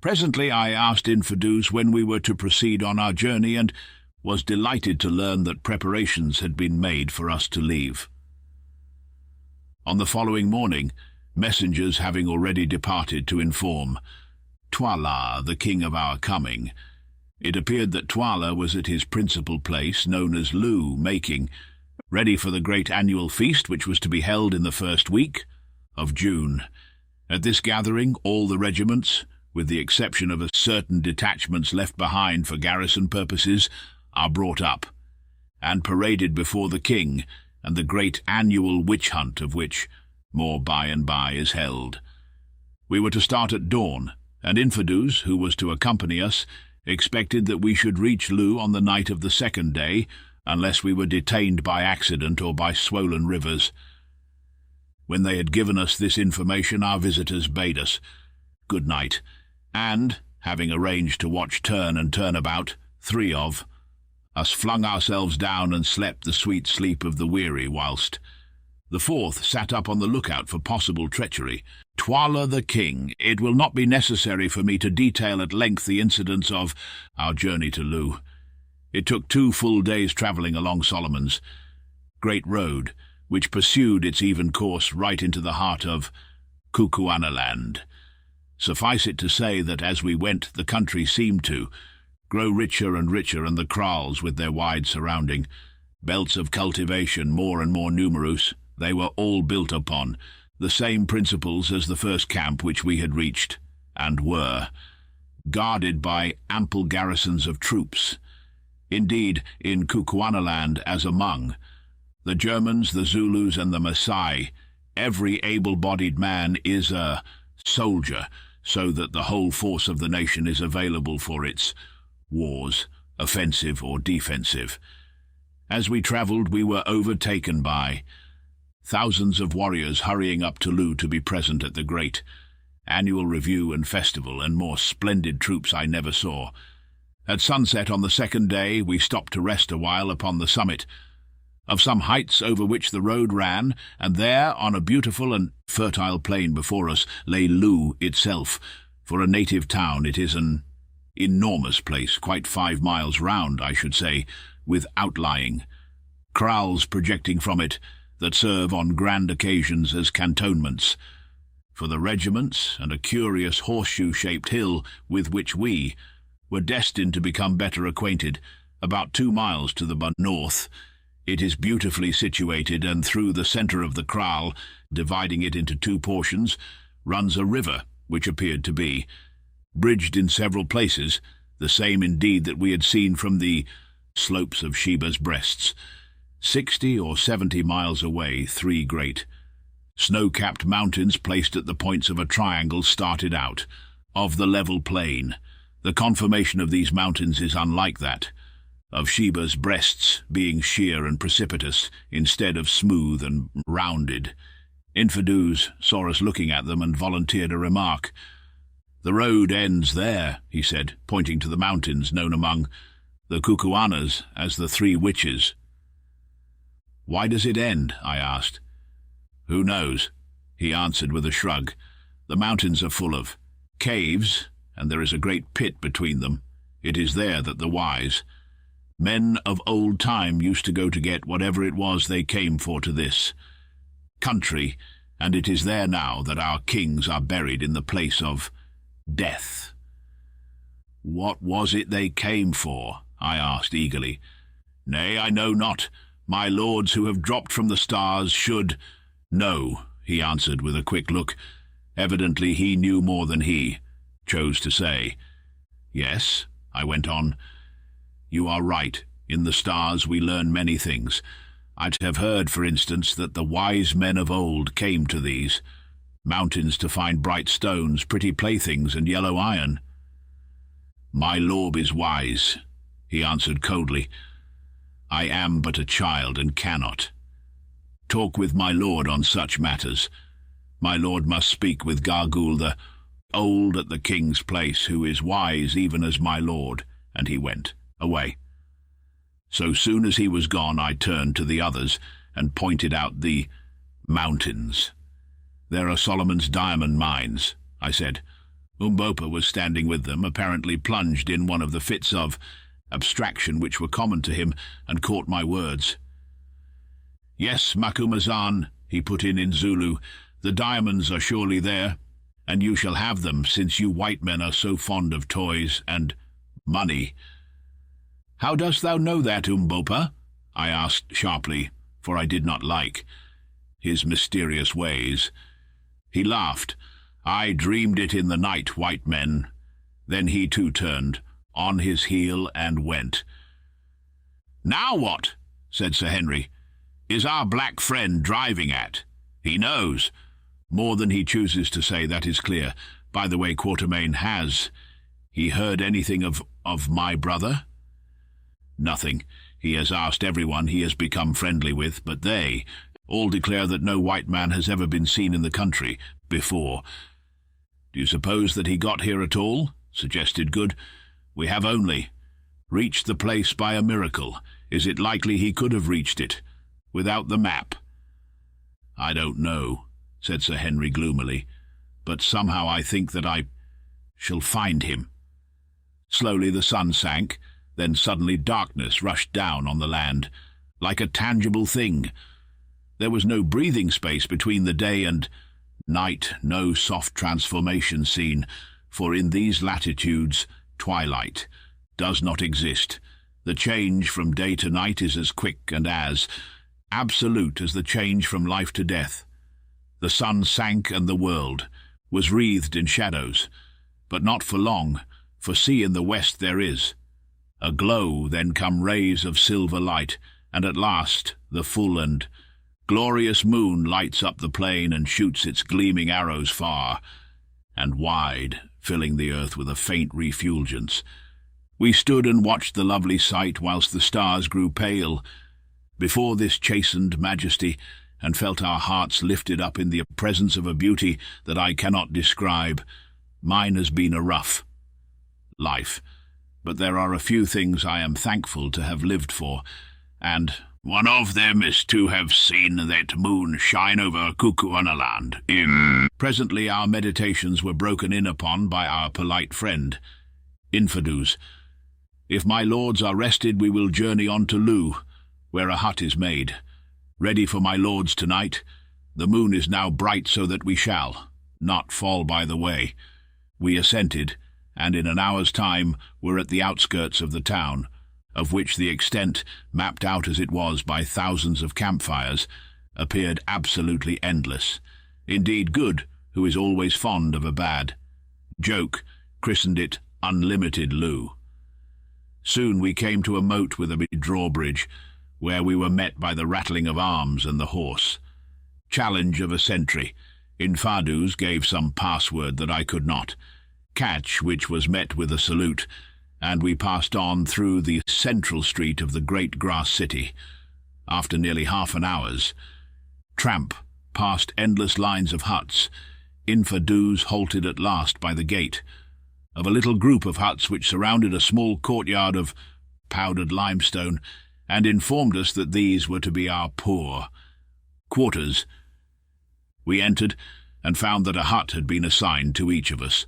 Presently I asked Infidus when we were to proceed on our journey, and was delighted to learn that preparations had been made for us to leave. On the following morning, messengers having already departed to inform Twala, the king, of our coming, it appeared that Twala was at his principal place, known as Lu, making ready for the great annual feast which was to be held in the first week of June. At this gathering all the regiments, with the exception of certain detachments left behind for garrison purposes, are brought up and paraded before the king, and the great annual witch hunt, of which more by and by is held. We were to start at dawn, and Infidus, who was to accompany us, expected that we should reach Lu on the night of the second day, unless we were detained by accident or by swollen rivers. When they had given us this information, our visitors bade us good night, and, having arranged to watch turn and turn about, 3 of us flung ourselves down and slept the sweet sleep of the weary, whilst the 4th sat up on the lookout for possible treachery. Twala the king. It will not be necessary for me to detail at length the incidents of our journey to Lu. It took 2 full days travelling along Solomon's great road, which pursued its even course right into the heart of Kukuanaland. Suffice it to say that as we went, the country seemed to grow richer and richer, and the kraals, with their wide surrounding belts of cultivation more and more numerous, they were all built upon the same principles as the first camp which we had reached, and were guarded by ample garrisons of troops. Indeed, in Kukuanaland, as among the Germans, the Zulus, and the Maasai, every able-bodied man is a soldier, so that the whole force of the nation is available for its wars, offensive or defensive. As we travelled, we were overtaken by thousands of warriors hurrying up to Lu to be present at the great annual review and festival, and more splendid troops I never saw. At sunset on the second day, we stopped to rest a while upon the summit of some heights over which the road ran, and there, on a beautiful and fertile plain before us, lay Lu itself. For a native town, it is an enormous place, quite 5 miles round, I should say, with outlying kraals projecting from it that serve on grand occasions as cantonments for the regiments, and a curious horseshoe-shaped hill with which we were destined to become better acquainted. About 2 miles to the north, it is beautifully situated, and through the centre of the kraal, dividing it into 2 portions, runs a river, which appeared to be bridged in several places, the same indeed that we had seen from the slopes of Sheba's breasts. 60 or 70 miles away, 3 great snow-capped mountains placed at the points of a triangle started out of the level plain. The conformation of these mountains is unlike that of Sheba's breasts, being sheer and precipitous instead of smooth and rounded. Infidus saw us looking at them and volunteered a remark. "The road ends there," he said, pointing to the mountains known among the Kukuanas as the 3 Witches. "Why does it end?" I asked. "Who knows?" he answered with a shrug. "The mountains are full of caves, and there is a great pit between them. It is there that the wise men of old time used to go to get whatever it was they came for to this country, and it is there now that our kings are buried in the place of death." "What was it they came for?" I asked eagerly. "Nay, I know not. My lords who have dropped from the stars should know," he answered with a quick look. Evidently he knew more than he chose to say. "Yes," I went on, "you are right. In the stars we learn many things. I'd have heard, for instance, that the wise men of old came to these mountains to find bright stones, pretty playthings, and yellow iron." "My lord is wise," he answered coldly. "I am but a child and cannot talk with my lord on such matters. My lord must speak with Gargul the old at the king's place, who is wise even as my lord," and he went away. So soon as he was gone, I turned to the others and pointed out the mountains. "There are Solomon's diamond mines," I said. Umbopa was standing with them, apparently plunged in one of the fits of abstraction which were common to him, and caught my words. "Yes, Macumazahn," he put in Zulu, "the diamonds are surely there, and you shall have them, since you white men are so fond of toys and money." "How dost thou know that, Umbopa?" I asked sharply, for I did not like his mysterious ways. He laughed. "I dreamed it in the night, white men." Then he too turned on his heel and went. "Now what?" said Sir Henry. "Is our black friend driving at? He knows more than he chooses to say, that is clear. By the way, Quatermain, has he heard anything of my brother?" "Nothing. He has asked everyone he has become friendly with, but they all declare that no white man has ever been seen in the country before." "Do you suppose that he got here at all?" suggested Good. "We have only reached the place by a miracle. Is it likely he could have reached it without the map?" "I don't know," said Sir Henry gloomily, "but somehow I think that I shall find him." Slowly the sun sank, then suddenly darkness rushed down on the land, like a tangible thing. There was no breathing space between the day and night, no soft transformation seen, for in these latitudes twilight does not exist. The change from day to night is as quick and as absolute as the change from life to death. The sun sank, and the world was wreathed in shadows, but not for long, for see, in the west there is a glow, then come rays of silver light, and at last the full and glorious moon lights up the plain and shoots its gleaming arrows far. and wide, filling the earth with a faint refulgence. We stood and watched the lovely sight whilst the stars grew pale before this chastened majesty, and felt our hearts lifted up in the presence of a beauty that I cannot describe. Mine has been a rough life, but there are a few things I am thankful to have lived for, and one of them is to have seen that moon shine over Kukuanaland. Presently our meditations were broken in upon by our polite friend, Infidus. If my lords are rested, we will journey on to Loo, where a hut is made, ready for my lords tonight. The moon is now bright, so that we shall not fall by the way. We assented, and in an hour's time were at the outskirts of the town, of which the extent, mapped out as it was by thousands of campfires, appeared absolutely endless. Indeed, Good, who is always fond of a bad joke, christened it Unlimited Loo. Soon we came to a moat with a drawbridge, where we were met by the rattling of arms and the hoarse challenge of a sentry. Infidus gave some password that I could not catch, which was met with a salute, and we passed on through the central street of the great grass city. After nearly half an hour's tramp past endless lines of huts, Infidus halted at last by the gate of a little group of huts which surrounded a small courtyard of powdered limestone, and informed us that these were to be our poor quarters. We entered and found that a hut had been assigned to each of us.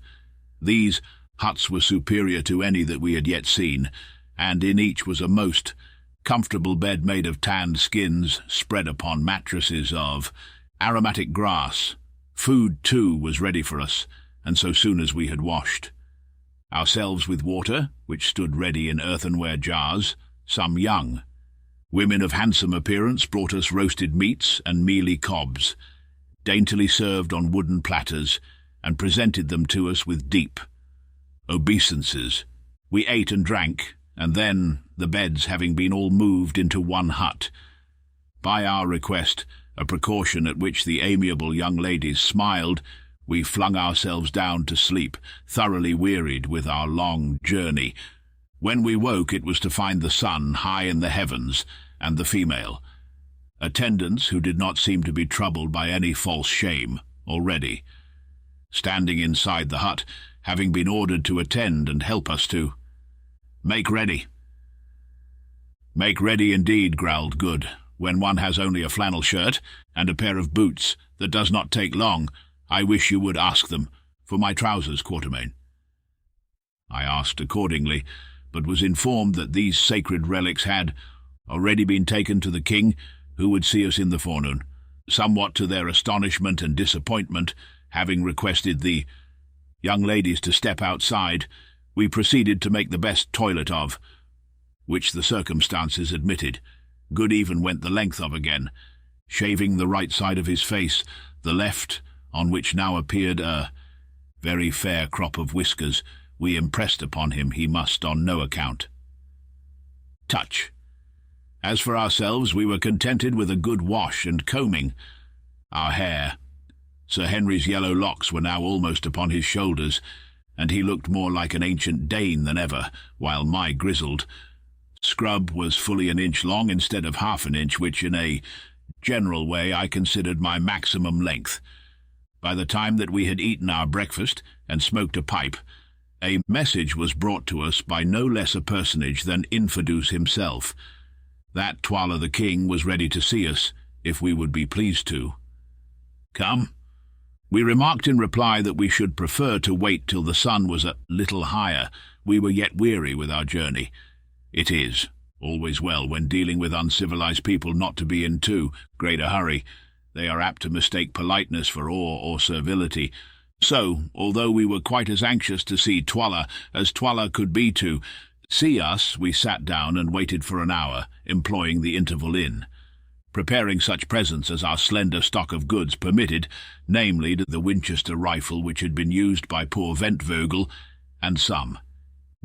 These huts were superior to any that we had yet seen, and in each was a most comfortable bed made of tanned skins spread upon mattresses of aromatic grass. Food, too, was ready for us, and so soon as we had washed ourselves with water, which stood ready in earthenware jars, some young women of handsome appearance brought us roasted meats and mealy cobs, daintily served on wooden platters, and presented them to us with deep obeisances. We ate and drank, and then, the beds having been all moved into one hut, by our request, a precaution at which the amiable young ladies smiled, we flung ourselves down to sleep, thoroughly wearied with our long journey. When we woke, it was to find the sun high in the heavens, and the female attendants, who did not seem to be troubled by any false shame already, standing inside the hut, having been ordered to attend and help us to make ready. Make ready indeed, growled Good, when one has only a flannel shirt and a pair of boots. That does not take long. I wish you would ask them for my trousers, Quatermain. I asked accordingly, but was informed that these sacred relics had already been taken to the king, who would see us in the forenoon. Somewhat to their astonishment and disappointment, having requested the young ladies to step outside, we proceeded to make the best toilet of which the circumstances admitted. Good even went the length of again, shaving the right side of his face, the left, on which now appeared a very fair crop of whiskers, we impressed upon him he must on no account touch. As for ourselves, we were contented with a good wash and combing our hair. Sir Henry's yellow locks were now almost upon his shoulders, and he looked more like an ancient Dane than ever, while my grizzled scrub was fully an inch long instead of half an inch, which in a general way I considered my maximum length. By the time that we had eaten our breakfast and smoked a pipe, a message was brought to us by no less a personage than Infidus himself, that Twala the king was ready to see us, if we would be pleased to come. We remarked in reply that we should prefer to wait till the sun was a little higher. We were yet weary with our journey. It is always well, when dealing with uncivilized people, not to be in too great a hurry. They are apt to mistake politeness for awe or servility. So, although we were quite as anxious to see Twala as Twala could be to see us, we sat down and waited for an hour, employing the interval in preparing such presents as our slender stock of goods permitted, namely the Winchester rifle which had been used by poor Ventvogel, and some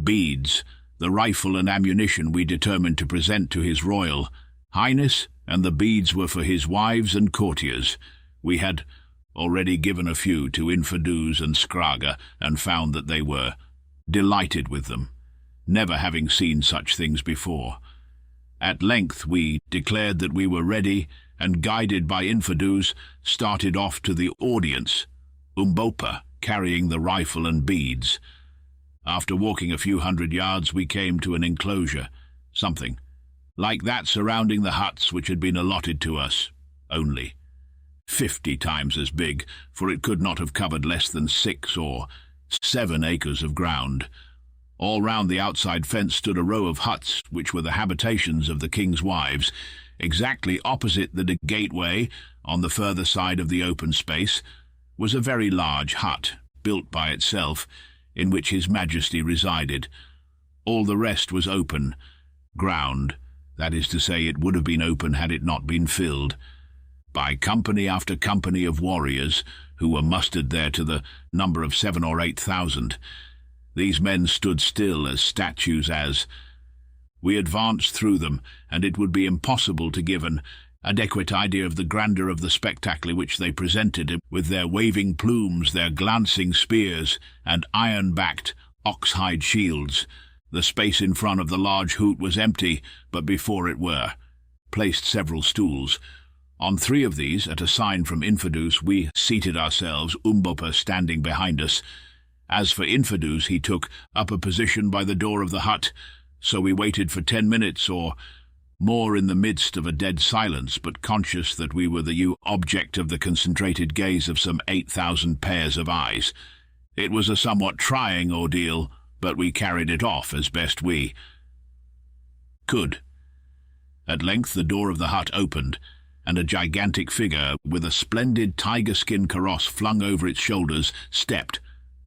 beads. The rifle and ammunition we determined to present to His Royal Highness, and the beads were for his wives and courtiers. We had already given a few to Infidus and Scraga, and found that they were delighted with them, never having seen such things before. At length we declared that we were ready, and guided by Infidus, started off to the audience, Umbopa carrying the rifle and beads. After walking a few hundred yards, we came to an enclosure, something like that surrounding the huts which had been allotted to us, only 50 times as big, for it could not have covered less than 6 or 7 acres of ground. All round the outside fence stood a row of huts, which were the habitations of the king's wives. Exactly opposite the gateway, on the further side of the open space, was a very large hut, built by itself, in which His Majesty resided. All the rest was open ground, that is to say, it would have been open had it not been filled by company after company of warriors, who were mustered there to the number of 7,000 or 8,000. These men stood still as statues as we advanced through them, and it would be impossible to give an adequate idea of the grandeur of the spectacle which they presented, with their waving plumes, their glancing spears, and iron-backed ox-hide shields. The space in front of the large hoot was empty, but before it were placed several stools. On 3 of these, at a sign from Infidus, we seated ourselves, Umbopa standing behind us. As for Infidus, he took up a position by the door of the hut, so we waited for 10 minutes or more in the midst of a dead silence, but conscious that we were the object of the concentrated gaze of some 8,000 pairs of eyes. It was a somewhat trying ordeal, but we carried it off as best we could. At length the door of the hut opened, and a gigantic figure, with a splendid tiger-skin kaross flung over its shoulders, stepped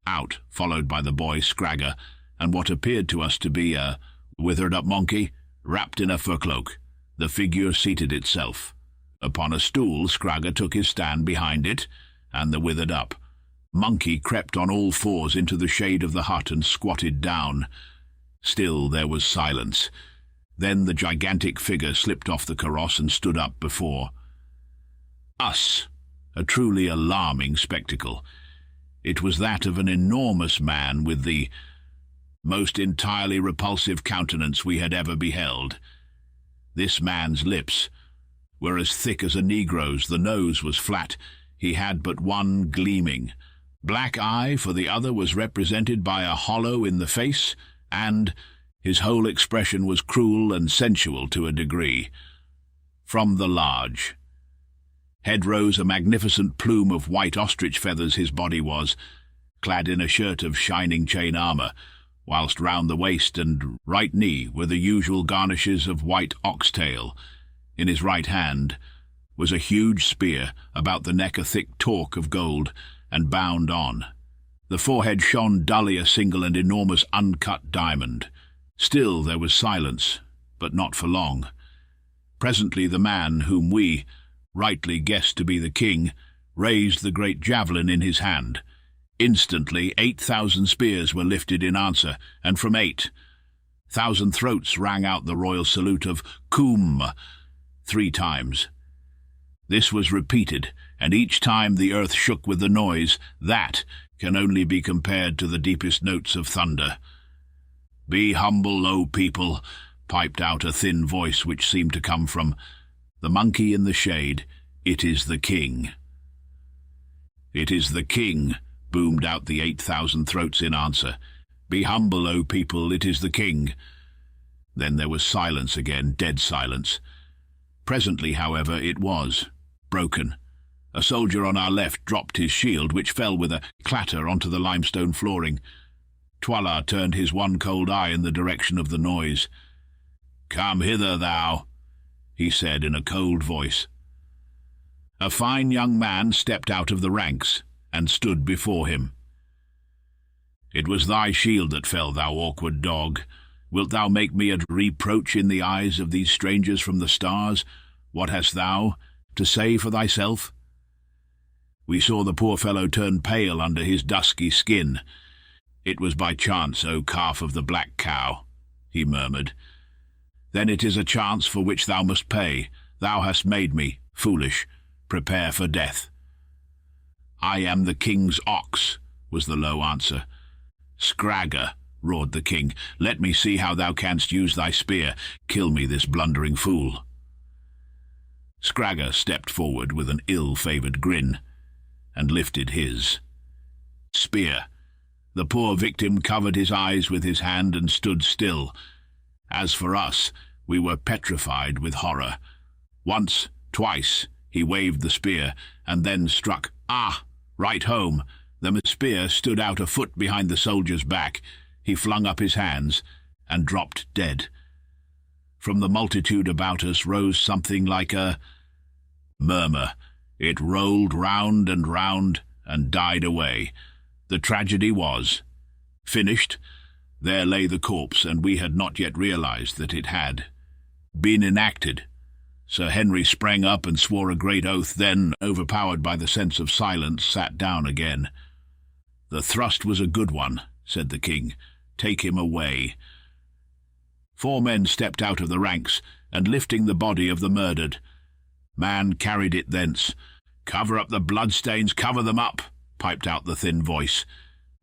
out, followed by the boy Scraga, and what appeared to us to be a withered-up monkey, wrapped in a fur cloak. The figure seated itself upon a stool. Scraga took his stand behind it, and the withered-up monkey crept on all fours into the shade of the hut and squatted down. Still there was silence. Then the gigantic figure slipped off the kaross and stood up before us, a truly alarming spectacle. It was that of an enormous man with the most entirely repulsive countenance we had ever beheld. This man's lips were as thick as a negro's, the nose was flat, he had but one gleaming black eye, for the other was represented by a hollow in the face, and his whole expression was cruel and sensual to a degree. From the large head rose a magnificent plume of white ostrich feathers. His body was clad in a shirt of shining chain armour, whilst round the waist and right knee were the usual garnishes of white oxtail. In his right hand was a huge spear, about the neck a thick torque of gold, and bound on. The forehead shone dully a single and enormous uncut diamond. Still there was silence, but not for long. Presently the man, whom we rightly guessed to be the king, raised the great javelin in his hand. Instantly 8,000 spears were lifted in answer, and from 8,000 throats rang out the royal salute of Kum 3 times. This was repeated, and each time the earth shook with the noise that can only be compared to the deepest notes of thunder. "Be humble, O people," piped out a thin voice which seemed to come from the monkey in the shade. "It is the king." "It is the king," boomed out the 8,000 throats in answer. "Be humble, O people, it is the king." Then there was silence again, dead silence. Presently, however, it was broken. A soldier on our left dropped his shield, which fell with a clatter onto the limestone flooring. Twala turned his one cold eye in the direction of the noise. "Come hither, thou," he said in a cold voice. A fine young man stepped out of the ranks and stood before him. "It was thy shield that fell, thou awkward dog. Wilt thou make me a reproach in the eyes of these strangers from the stars? What hast thou to say for thyself?" We saw the poor fellow turn pale under his dusky skin. "It was by chance, O calf of the black cow," he murmured. "Then it is a chance for which thou must pay. Thou hast made me foolish. Prepare for death." "I am the king's ox," was the low answer. "Scragger," roared the king, "let me see how thou canst use thy spear. Kill me this blundering fool." Scragger stepped forward with an ill-favoured grin, and lifted his spear. The poor victim covered his eyes with his hand and stood still. As for us, we were petrified with horror. Once, twice, he waved the spear, and then struck, right home. The spear stood out a foot behind the soldier's back. He flung up his hands, and dropped dead. From the multitude about us rose something like a murmur. It rolled round, and died away. The tragedy was finished. There lay the corpse, and we had not yet realized that it had been enacted. Sir Henry sprang up and swore a great oath, then, overpowered by the sense of silence, sat down again. "The thrust was a good one," said the king. "Take him away." 4 men stepped out of the ranks, and lifting the body of the murdered man carried it thence. "Cover up the bloodstains, cover them up," piped out the thin voice.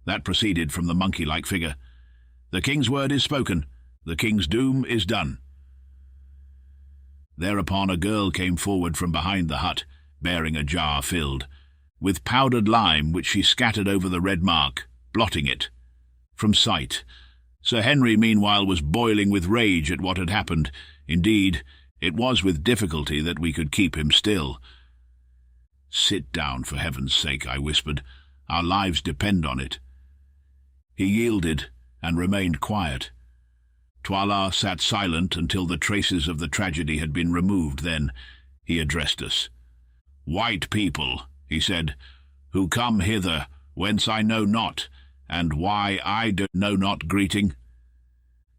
That proceeded from the monkey-like figure. "The king's word is spoken. The king's doom is done." Thereupon a girl came forward from behind the hut, bearing a jar filled with powdered lime, which she scattered over the red mark, blotting it from sight. Sir Henry, meanwhile, was boiling with rage at what had happened. Indeed, it was with difficulty that we could keep him still. "Sit down, for heaven's sake," I whispered. "Our lives depend on it." He yielded and remained quiet. Twala sat silent until the traces of the tragedy had been removed. Then he addressed us. "White people," he said, "who come hither, whence I know not, and why I do know not, greeting."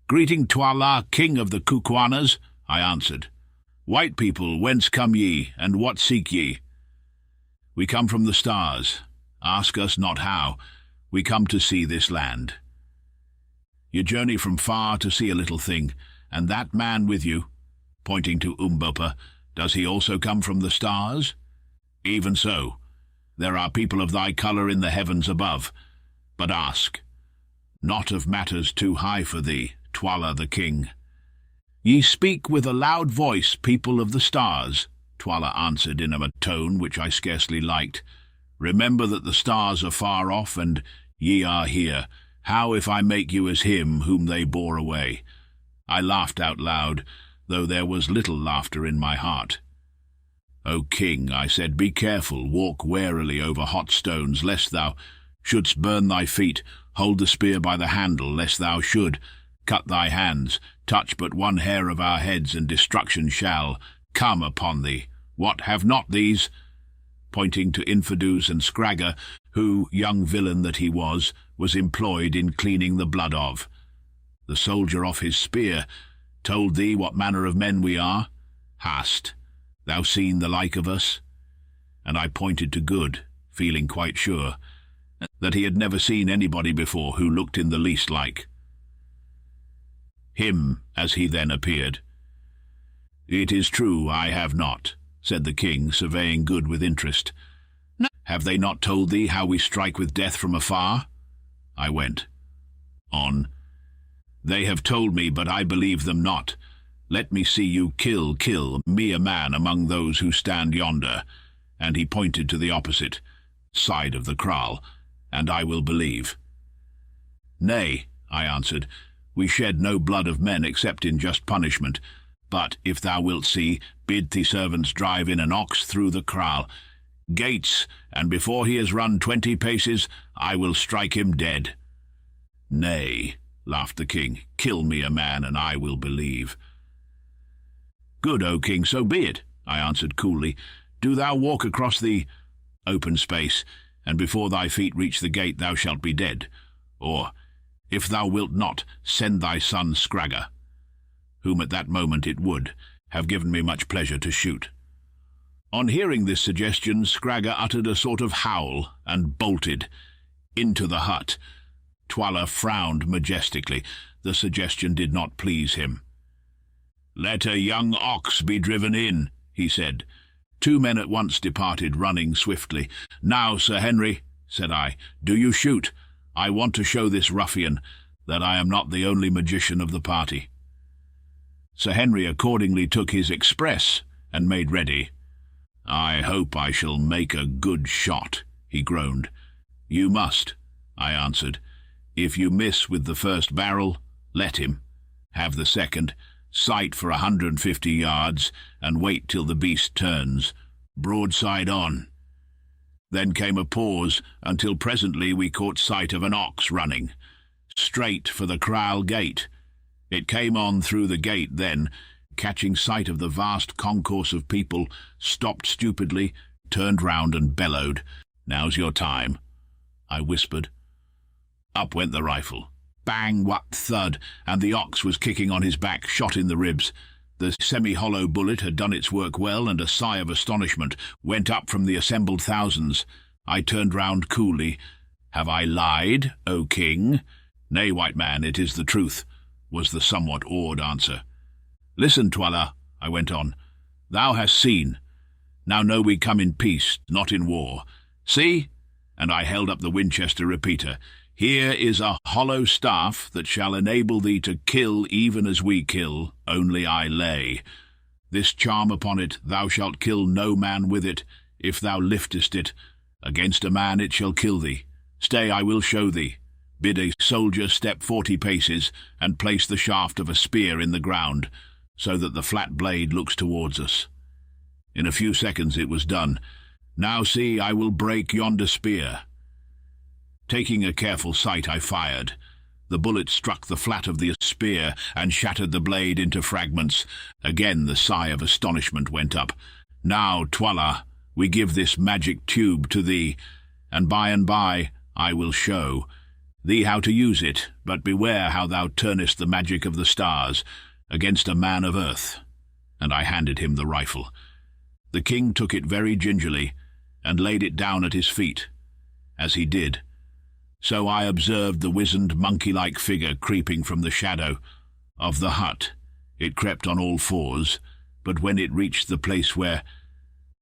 "Greeting Twala, king of the Kukuanas," I answered. "White people, whence come ye, and what seek ye?" "We come from the stars. Ask us not how. We come to see this land." "You journey from far to see a little thing, and that man with you," pointing to Umbopa, "does he also come from the stars?" "Even so. There are people of thy colour in the heavens above. But ask, not of matters too high for thee, Twala the king." "Ye speak with a loud voice, people of the stars," Twala answered in a tone which I scarcely liked. "Remember that the stars are far off, and ye are here. How if I make you as him whom they bore away?" I laughed out loud, though there was little laughter in my heart. "O king," I said, "be careful, walk warily over hot stones, lest thou shouldst burn thy feet. Hold the spear by the handle, lest thou should cut thy hands. Touch but one hair of our heads, and destruction shall come upon thee. What, have not these?" Pointing to Infidus and Scragger, who, young villain that he was employed in cleaning the blood of. "The soldier off his spear told thee what manner of men we are? Hast thou seen the like of us?" And I pointed to Good, feeling quite sure that he had never seen anybody before who looked in the least like him as he then appeared. "It is true, I have not," said the king, surveying Good with interest. "No. Have they not told thee how we strike with death from afar?" I went on. "They have told me, but I believe them not. Let me see you kill me a man among those who stand yonder," and he pointed to the opposite side of the kraal, "and I will believe." "Nay," I answered, "we shed no blood of men except in just punishment. But if thou wilt see, bid the servants drive in an ox through the kraal gates, and before he has run 20 paces, I will strike him dead." "Nay," laughed the king, "kill me a man, and I will believe." "Good, O king, so be it," I answered coolly. "Do thou walk across the open space, and before thy feet reach the gate thou shalt be dead. Or, if thou wilt not, send thy son Scragger," whom at that moment it would have given me much pleasure to shoot. On hearing this suggestion, Scragger uttered a sort of howl and bolted into the hut. Twala frowned majestically. The suggestion did not please him. "Let a young ox be driven in," he said. 2 men at once departed, running swiftly. "Now, Sir Henry," said I, "do you shoot. I want to show this ruffian that I am not the only magician of the party." Sir Henry accordingly took his express and made ready. "I hope I shall make a good shot," he groaned. "You must," I answered. "If you miss with the first barrel, let him. Have the second, sight for 150 yards, and wait till the beast turns. Broadside on." Then came a pause, until presently we caught sight of an ox running, straight for the kraal gate. It came on through the gate, then, catching sight of the vast concourse of people, stopped stupidly, turned round and bellowed. "Now's your time," I whispered. Up went the rifle. Bang, what thud, and the ox was kicking on his back, shot in the ribs. The semi-hollow bullet had done its work well, and a sigh of astonishment went up from the assembled thousands. I turned round coolly. "Have I lied, O king?" "Nay, white man, it is the truth," was the somewhat awed answer. "Listen, Twala," I went on. "Thou hast seen. Now know we come in peace, not in war. See?" And I held up the Winchester repeater. "Here is a hollow staff that shall enable thee to kill even as we kill, only I lay. This charm upon it, thou shalt kill no man with it. If thou liftest it, against a man it shall kill thee. Stay, I will show thee. Bid a soldier step 40 paces, and place the shaft of a spear in the ground, so that the flat blade looks towards us." In a few seconds it was done. "Now see, I will break yonder spear." Taking a careful sight, I fired. The bullet struck the flat of the spear and shattered the blade into fragments. Again the sigh of astonishment went up. "Now, Twala, we give this magic tube to thee, and by I will show thee how to use it, but beware how thou turnest the magic of the stars against a man of earth." And I handed him the rifle. The king took it very gingerly and laid it down at his feet. As he did, so I observed the wizened, monkey-like figure creeping from the shadow of the hut. It crept on all fours, but when it reached the place where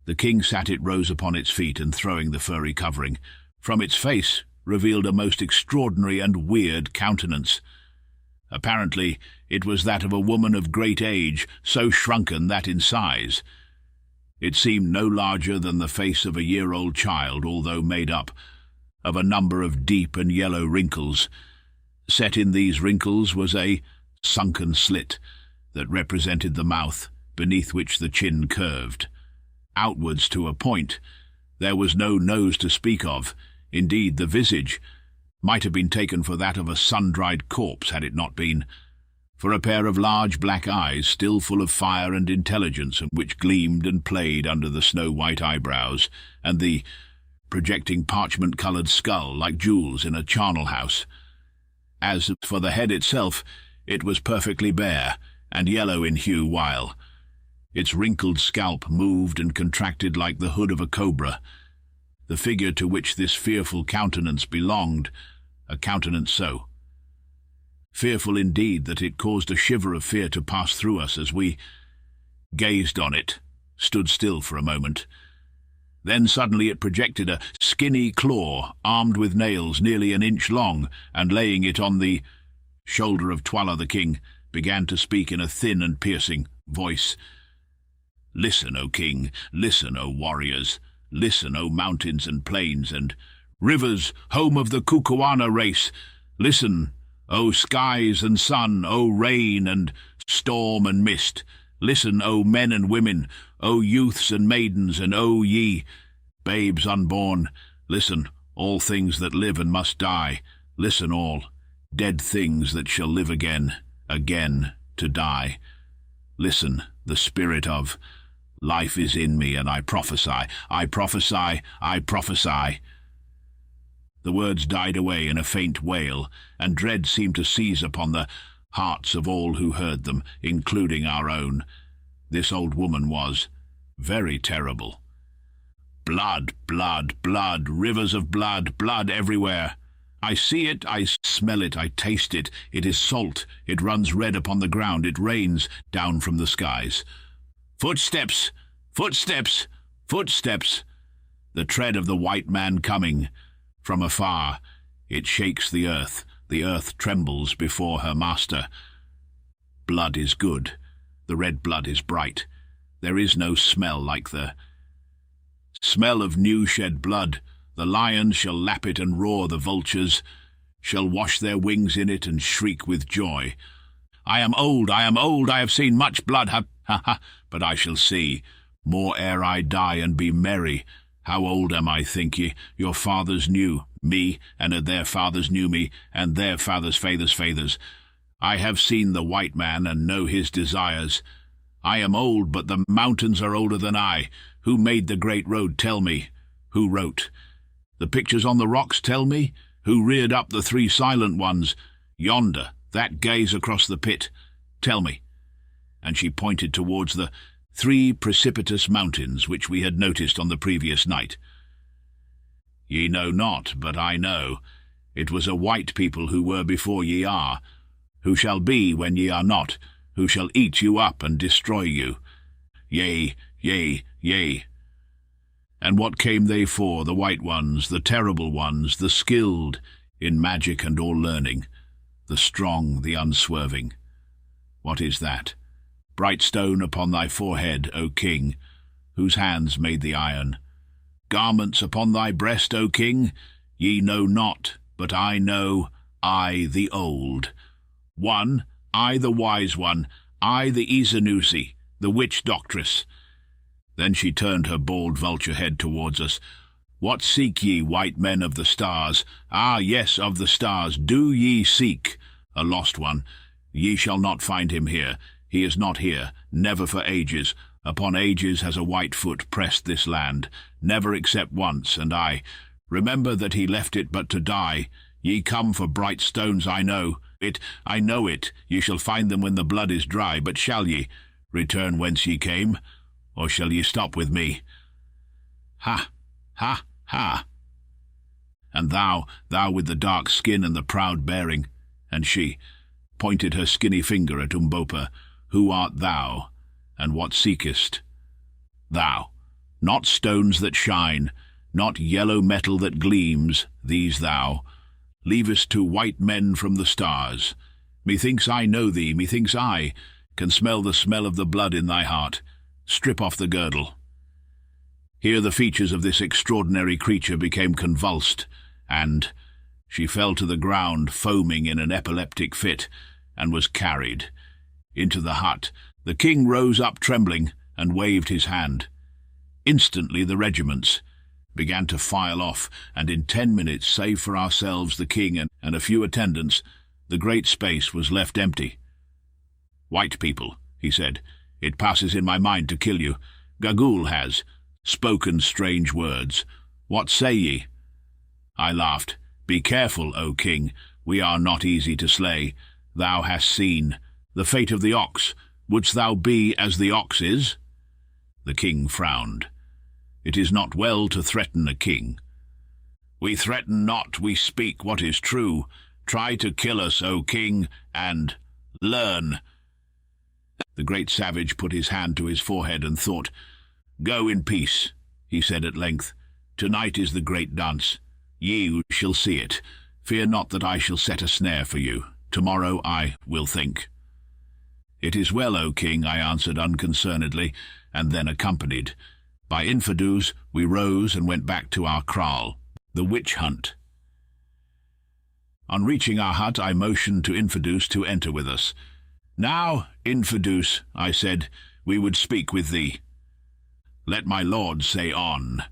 the king sat, it rose upon its feet, and throwing the furry covering from its face, revealed a most extraordinary and weird countenance. Apparently it was that of a woman of great age, so shrunken that in size it seemed no larger than the face of a year-old child, although made up of a number of deep and yellow wrinkles. Set in these wrinkles was a sunken slit that represented the mouth, beneath which the chin curved outwards to a point. There was no nose to speak of. Indeed, the visage might have been taken for that of a sun-dried corpse, had it not been for a pair of large black eyes, still full of fire and intelligence, and which gleamed and played under the snow-white eyebrows, and the projecting parchment-coloured skull like jewels in a charnel house. As for the head itself, it was perfectly bare, and yellow in hue, while its wrinkled scalp moved and contracted like the hood of a cobra. The figure to which this fearful countenance belonged, a countenance so fearful indeed that it caused a shiver of fear to pass through us as we gazed on it, stood still for a moment. Then suddenly it projected a skinny claw, armed with nails nearly an inch long, and laying it on the shoulder of Twala the king, began to speak in a thin and piercing voice. "Listen, O king, listen, O warriors, listen, O mountains and plains and rivers, home of the Kukuana race. Listen, O skies and sun, O rain and storm and mist. Listen, O men and women, O youths and maidens, and O ye babes unborn. Listen, all things that live and must die. Listen, all dead things that shall live again to die. Listen, the spirit of life is in me, and I prophesy, I prophesy, I prophesy." The words died away in a faint wail, and dread seemed to seize upon the hearts of all who heard them, including our own. This old woman was very terrible. Blood, blood, blood, rivers of blood, blood everywhere. I see it, I smell it, I taste it. It is salt, it runs red upon the ground, it rains down from the skies. Footsteps, footsteps, Footsteps! The tread of the white man coming. From afar, it shakes the earth. The earth trembles before her master. Blood is good. The red blood is bright. There is no smell like the smell of new shed blood. The lions shall lap it and roar, the vultures shall wash their wings in it and shriek with joy. I am old, I have seen much blood, ha, ha, ha, but I shall see more ere I die and be merry. How old am I, think ye? Your fathers knew me, and their fathers knew me, and their fathers' fathers. I have seen the white man and know his desires. I am old, but the mountains are older than I. Who made the great road, tell me? Who wrote? The pictures on the rocks, tell me? Who reared up the three silent ones? Yonder, that gaze across the pit, tell me. And she pointed towards the three precipitous mountains which we had noticed on the previous night. Ye know not, but I know. It was a white people who were before ye are, who shall be when ye are not, who shall eat you up and destroy you. Yea, yea, yea. And what came they for, the white ones, the terrible ones, the skilled in magic and all learning, the strong, the unswerving? What is that? Bright stone upon thy forehead, O king, whose hands made the iron. Garments upon thy breast, O king, ye know not, but I know, I the old. One, I the wise one, I the Isanusi, the witch doctress. Then she turned her bald vulture head towards us. What seek ye, white men of the stars? Ah, yes, of the stars, do ye seek a lost one? Ye shall not find him here. He is not here, never for ages. Upon ages has a white foot pressed this land, never except once, and I remember that he left it but to die. Ye come for bright stones, I know it. Ye shall find them when the blood is dry, but shall ye return whence ye came, or shall ye stop with me? Ha, ha, ha. And thou with the dark skin and the proud bearing, and she pointed her skinny finger at Umbopa. Who art thou, and what seekest? Thou, not stones that shine, not yellow metal that gleams, these thou leavest to white men from the stars. Methinks I know thee, methinks I can smell the smell of the blood in thy heart. Strip off the girdle. Here the features of this extraordinary creature became convulsed, and she fell to the ground, foaming in an epileptic fit, and was carried into the hut. The king rose up trembling and waved his hand. Instantly the regiments began to file off, and in 10 minutes, save for ourselves, the king, and a few attendants, the great space was left empty. White people, he said, it passes in my mind to kill you. Gagool has spoken strange words. What say ye? I laughed. Be careful, O king, we are not easy to slay. Thou hast seen the fate of the ox. Wouldst thou be as the ox is? The king frowned. It is not well to threaten a king. We threaten not, we speak what is true. Try to kill us, O king, and learn. The great savage put his hand to his forehead and thought. Go in peace, he said at length. Tonight is the great dance. Ye shall see it. Fear not that I shall set a snare for you. Tomorrow I will think. It is well, O king, I answered unconcernedly, and then accompanied. By Infidus we rose and went back to our kraal, the witch hunt. On reaching our hut I motioned to Infidus to enter with us. Now, Infidus, I said, we would speak with thee. Let my lord say on.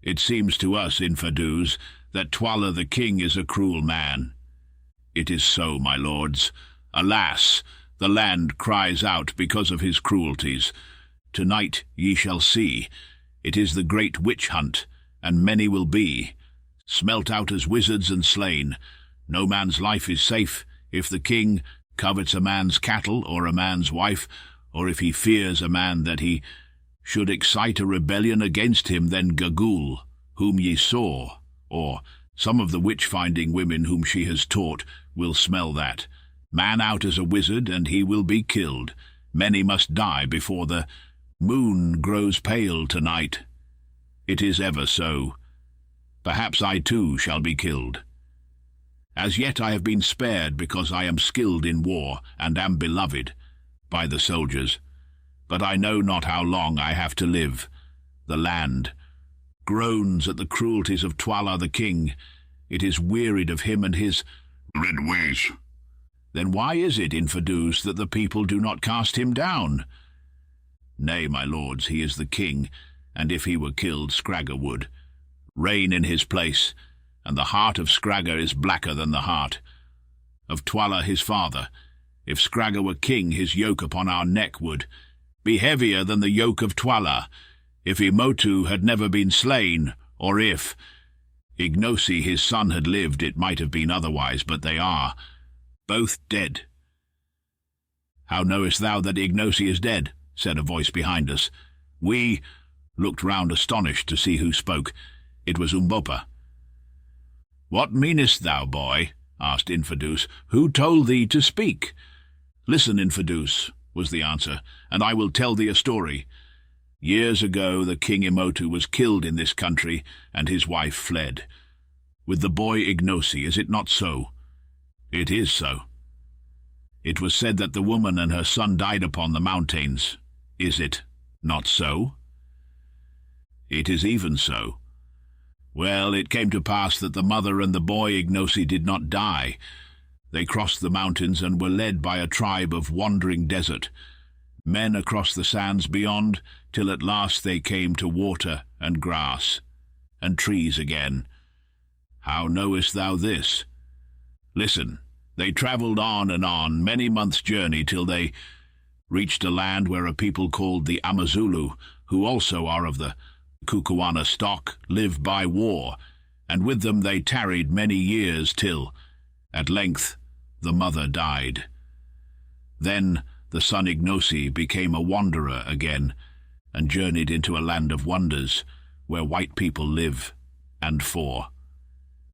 It seems to us, Infidus, that Twala the king is a cruel man. It is so, my lords. Alas, the land cries out because of his cruelties. Tonight ye shall see. It is the great witch hunt, and many will be, smelt out as wizards and slain. No man's life is safe if the king covets a man's cattle or a man's wife, or if he fears a man that he should excite a rebellion against him. Then Gagool, whom ye saw, or some of the witch-finding women whom she has taught, will smell that. Man out as a wizard, and he will be killed. Many must die before the Moon grows pale tonight. It is ever so. Perhaps I too shall be killed. As yet I have been spared because I am skilled in war and am beloved by the soldiers. But I know not how long I have to live. The land groans at the cruelties of Twala the king. It is wearied of him and his red ways. Then why is it, Infidus, that the people do not cast him down? Nay, my lords, he is the king, and if he were killed, Scragga would reign in his place, and the heart of Scragga is blacker than the heart of Twala his father. If Scragga were king, his yoke upon our neck would be heavier than the yoke of Twala. If Imotu had never been slain, or if Ignosi his son had lived, it might have been otherwise, but they are both dead. How knowest thou that Ignosi is dead? Said a voice behind us. We looked round astonished to see who spoke. It was Umbopa. What meanest thou, boy? Asked Infidus. Who told thee to speak? Listen, Infidus, was the answer, and I will tell thee a story. Years ago the King Imotu was killed in this country, and his wife fled. With the boy Ignosi, is it not so? It is so. It was said that the woman and her son died upon the mountains. Is it not so? It is even so. Well, it came to pass that the mother and the boy Ignosi did not die. They crossed the mountains and were led by a tribe of wandering desert men across the sands beyond, till at last they came to water and grass and trees again. How knowest thou this? Listen, they travelled on, many months' journey, till they reached a land where a people called the Amazulu, who also are of the Kukuana stock, live by war, and with them they tarried many years till, at length, the mother died. Then the son Ignosi became a wanderer again, and journeyed into a land of wonders, where white people live, and for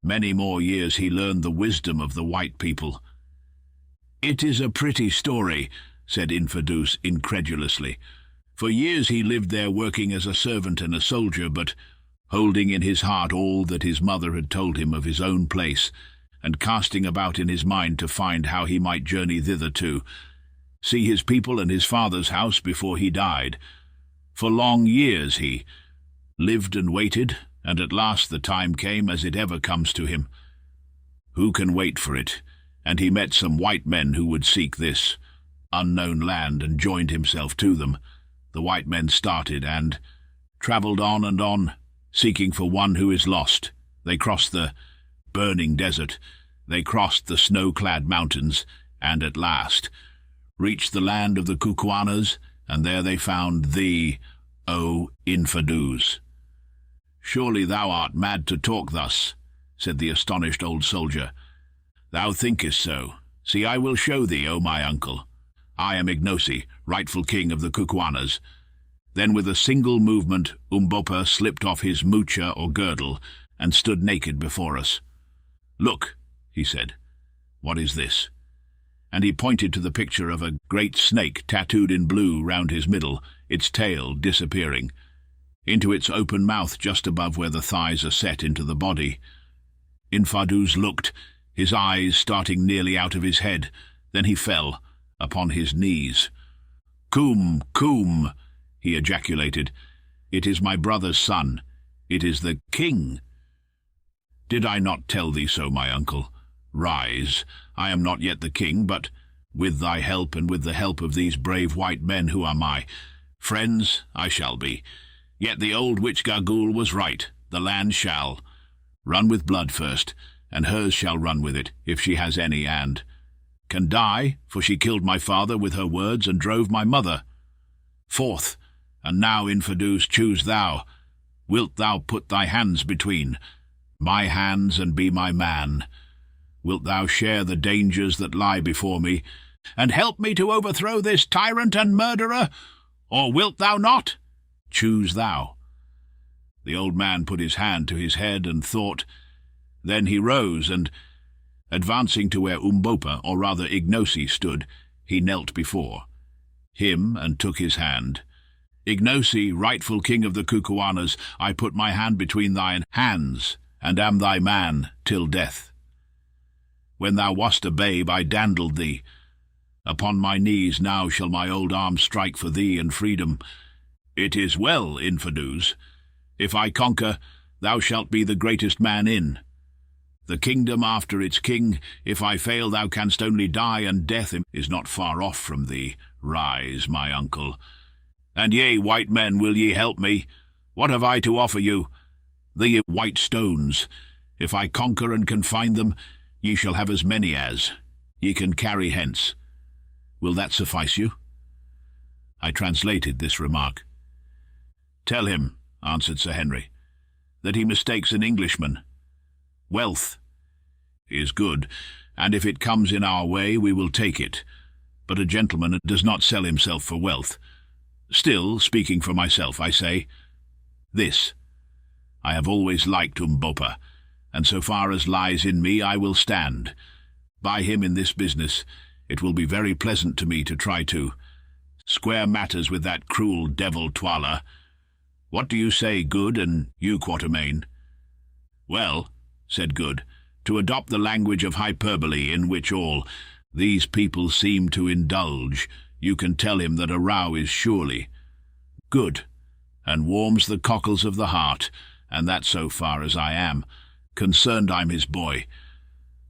many more years he learned the wisdom of the white people. It is a pretty story, said Infidus incredulously. For years he lived there working as a servant and a soldier, but holding in his heart all that his mother had told him of his own place, and casting about in his mind to find how he might journey thither to see his people and his father's house before he died. For long years he lived and waited, and at last the time came, as it ever comes to him. Who can wait for it? And he met some white men who would seek this unknown land, and joined himself to them. The white men started and travelled on and on, seeking for one who is lost. They crossed the burning desert, they crossed the snow-clad mountains, and at last reached the land of the Kukuanas, and there they found thee, O Infidus. Surely thou art mad to talk thus, said the astonished old soldier. Thou thinkest so. See, I will show thee, O my uncle. I am Ignosi, rightful king of the Kukuanas. Then with a single movement Umbopa slipped off his mucha or girdle, and stood naked before us. Look, he said. What is this? And he pointed to the picture of a great snake tattooed in blue round his middle, its tail disappearing into its open mouth just above where the thighs are set into the body. Infidus looked, his eyes starting nearly out of his head. Then he fell upon his knees. Kum, kum, he ejaculated. It is my brother's son. It is the king. Did I not tell thee so, my uncle? Rise. I am not yet the king, but with thy help and with the help of these brave white men who are my friends, I shall be. Yet the old witch Gargoule was right. The land shall run with blood first, and hers shall run with it, if she has any, and can die, for she killed my father with her words and drove my mother forth. And now, Infidus, choose thou. Wilt thou put thy hands between my hands and be my man? Wilt thou share the dangers that lie before me, and help me to overthrow this tyrant and murderer? Or wilt thou not? Choose thou. The old man put his hand to his head and thought. Then he rose, and, advancing to where Umbopa, or rather Ignosi, stood, he knelt before him and took his hand. Ignosi, rightful king of the Kukuanas, I put my hand between thine hands, and am thy man till death. When thou wast a babe, I dandled thee. Upon my knees now shall my old arm strike for thee and freedom. It is well, Infidus. If I conquer, thou shalt be the greatest man in. The kingdom after its king, if I fail, thou canst only die, and death is not far off from thee. Rise, my uncle. And ye, white men, will ye help me? What have I to offer you? The white stones. If I conquer and can find them, ye shall have as many as ye can carry hence. Will that suffice you? I translated this remark. Tell him, answered Sir Henry, that he mistakes an Englishman. Wealth is good, and if it comes in our way, we will take it. But a gentleman does not sell himself for wealth. Still, speaking for myself, I say, this. I have always liked Umbopa, and so far as lies in me, I will stand by him in this business. It will be very pleasant to me to try to square matters with that cruel devil Twala. What do you say, Good, and you, Quatermain? Well, said Good, to adopt the language of hyperbole in which all these people seem to indulge, you can tell him that a row is surely good, and warms the cockles of the heart, and that so far as I am concerned I'm his boy.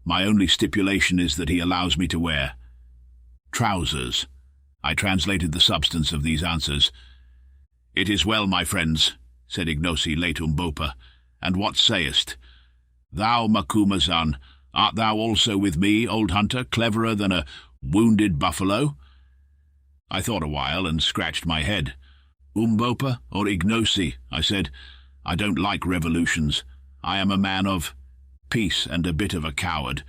My only stipulation is that he allows me to wear trousers. I translated the substance of these answers. It is well, my friends, said Ignosi late Umbopa, and what sayest? Thou, Macumazahn, art thou also with me, old hunter, cleverer than a wounded buffalo? I thought a while and scratched my head. Umbopa or Ignosi, I said. I don't like revolutions. I am a man of peace and a bit of a coward.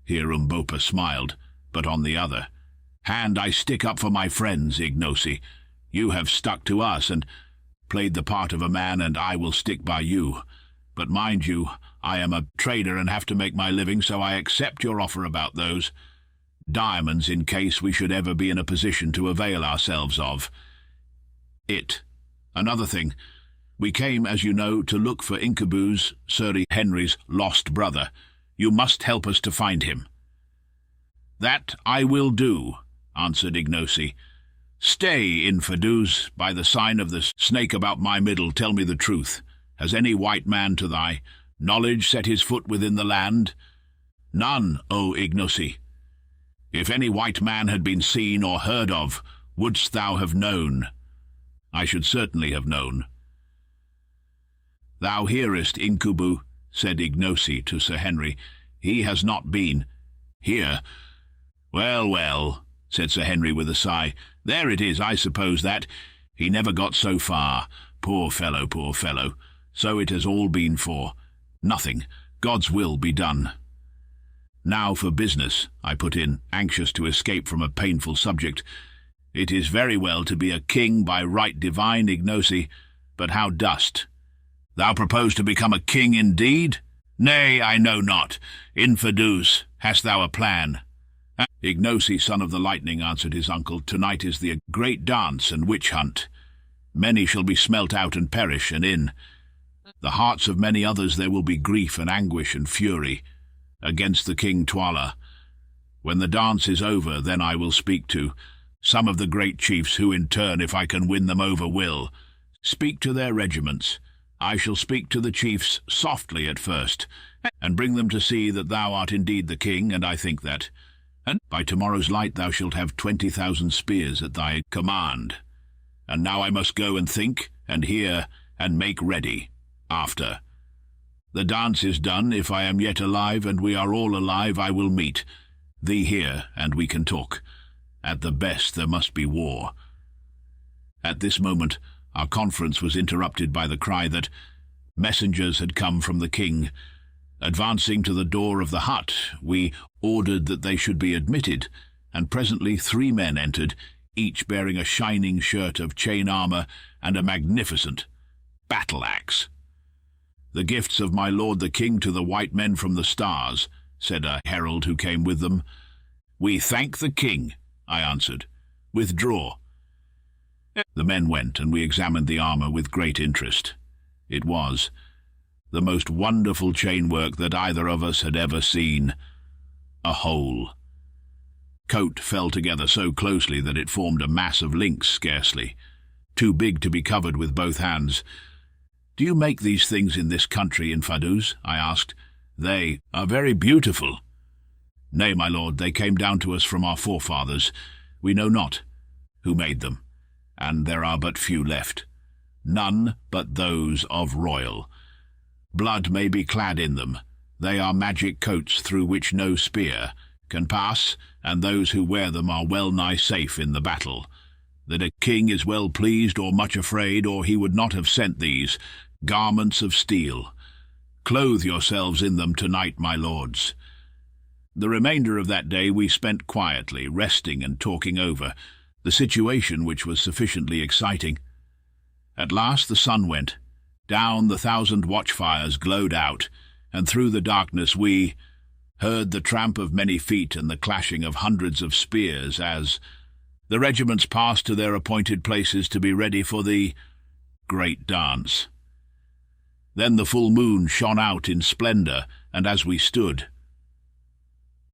Here Umbopa smiled, but on the other hand I stick up for my friends, Ignosi. You have stuck to us and played the part of a man, and I will stick by you. But mind you, I am a trader and have to make my living, so I accept your offer about those diamonds in case we should ever be in a position to avail ourselves of it. Another thing, we came, as you know, to look for Incubus, Sir Henry's lost brother. You must help us to find him. That I will do, answered Ignosi. Stay, Infidus, by the sign of the snake about my middle, tell me the truth. Has any white man to thy knowledge set his foot within the land? None, O Ignosi. If any white man had been seen or heard of, wouldst thou have known? I should certainly have known. Thou hearest, Incubu, said Ignosi to Sir Henry. He has not been here. Well, well, said Sir Henry with a sigh. There it is, I suppose that. He never got so far. Poor fellow, poor fellow. So it has all been for nothing. God's will be done. Now for business, I put in, anxious to escape from a painful subject. It is very well to be a king by right divine, Ignosi, but how dost? Thou propose to become a king indeed? Nay, I know not. Infidus, hast thou a plan? Ignosi, son of the lightning, answered his uncle, tonight is the great dance and witch hunt. Many shall be smelt out and perish, and in the hearts of many others there will be grief and anguish and fury against the King Twala. When the dance is over, then I will speak to some of the great chiefs who, in turn, if I can win them over, will speak to their regiments. I shall speak to the chiefs softly at first, and bring them to see that thou art indeed the king, and I think that. And by tomorrow's light thou shalt have 20,000 spears at thy command. And now I must go and think, and hear, and make ready. After the dance is done, if I am yet alive, and we are all alive, I will meet thee here, and we can talk. At the best there must be war. At this moment our conference was interrupted by the cry that messengers had come from the king. Advancing to the door of the hut, we ordered that they should be admitted, and presently 3 men entered, each bearing a shining shirt of chain armour and a magnificent battle-axe. The gifts of my lord the king to the white men from the stars, said a herald who came with them. We thank the king, I answered. Withdraw. The men went, and we examined the armour with great interest. It was the most wonderful chainwork that either of us had ever seen. A whole coat fell together so closely that it formed a mass of links scarcely, too big to be covered with both hands. "Do you make these things in this country, Infidus?" I asked. "They are very beautiful." "Nay, my lord, they came down to us from our forefathers. We know not who made them, and there are but few left, none but those of royal. Blood may be clad in them. They are magic coats through which no spear can pass, and those who wear them are well nigh safe in the battle. That a king is well pleased or much afraid, or he would not have sent these garments of steel. Clothe yourselves in them tonight, my lords." The remainder of that day we spent quietly, resting and talking over the situation, which was sufficiently exciting. At last the sun went down, the 1,000 watchfires glowed out, and through the darkness we heard the tramp of many feet and the clashing of hundreds of spears as the regiments passed to their appointed places to be ready for the great dance. Then the full moon shone out in splendour, and as we stood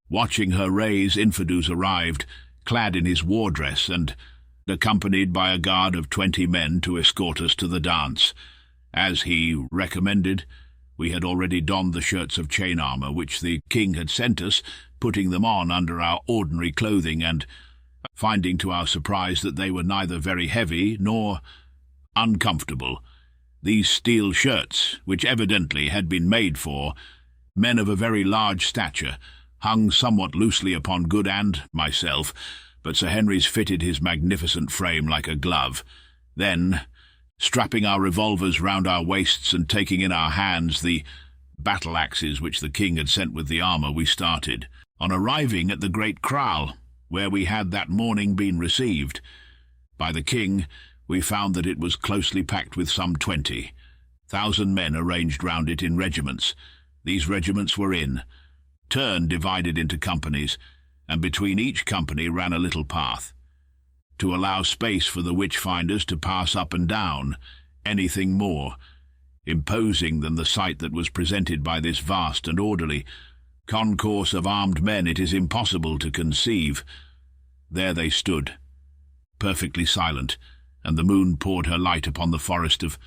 watching her rays, Infidus arrived, clad in his war dress and accompanied by a guard of 20 men to escort us to the dance. As he recommended, we had already donned the shirts of chain armour which the king had sent us, putting them on under our ordinary clothing, and finding to our surprise that they were neither very heavy nor uncomfortable. These steel shirts, which evidently had been made for men of a very large stature, hung somewhat loosely upon Good and myself, but Sir Henry's fitted his magnificent frame like a glove. Then, strapping our revolvers round our waists and taking in our hands the battle-axes which the king had sent with the armour, we started. On arriving at the great kraal, where we had that morning been received by the king, we found that it was closely packed with some 20,000 men arranged round it in regiments. These regiments were divided into companies, and between each company ran a little path, to allow space for the witch-finders to pass up and down. Anything more imposing than the sight that was presented by this vast and orderly concourse of armed men it is impossible to conceive. There they stood, perfectly silent, and the moon poured her light upon the forest of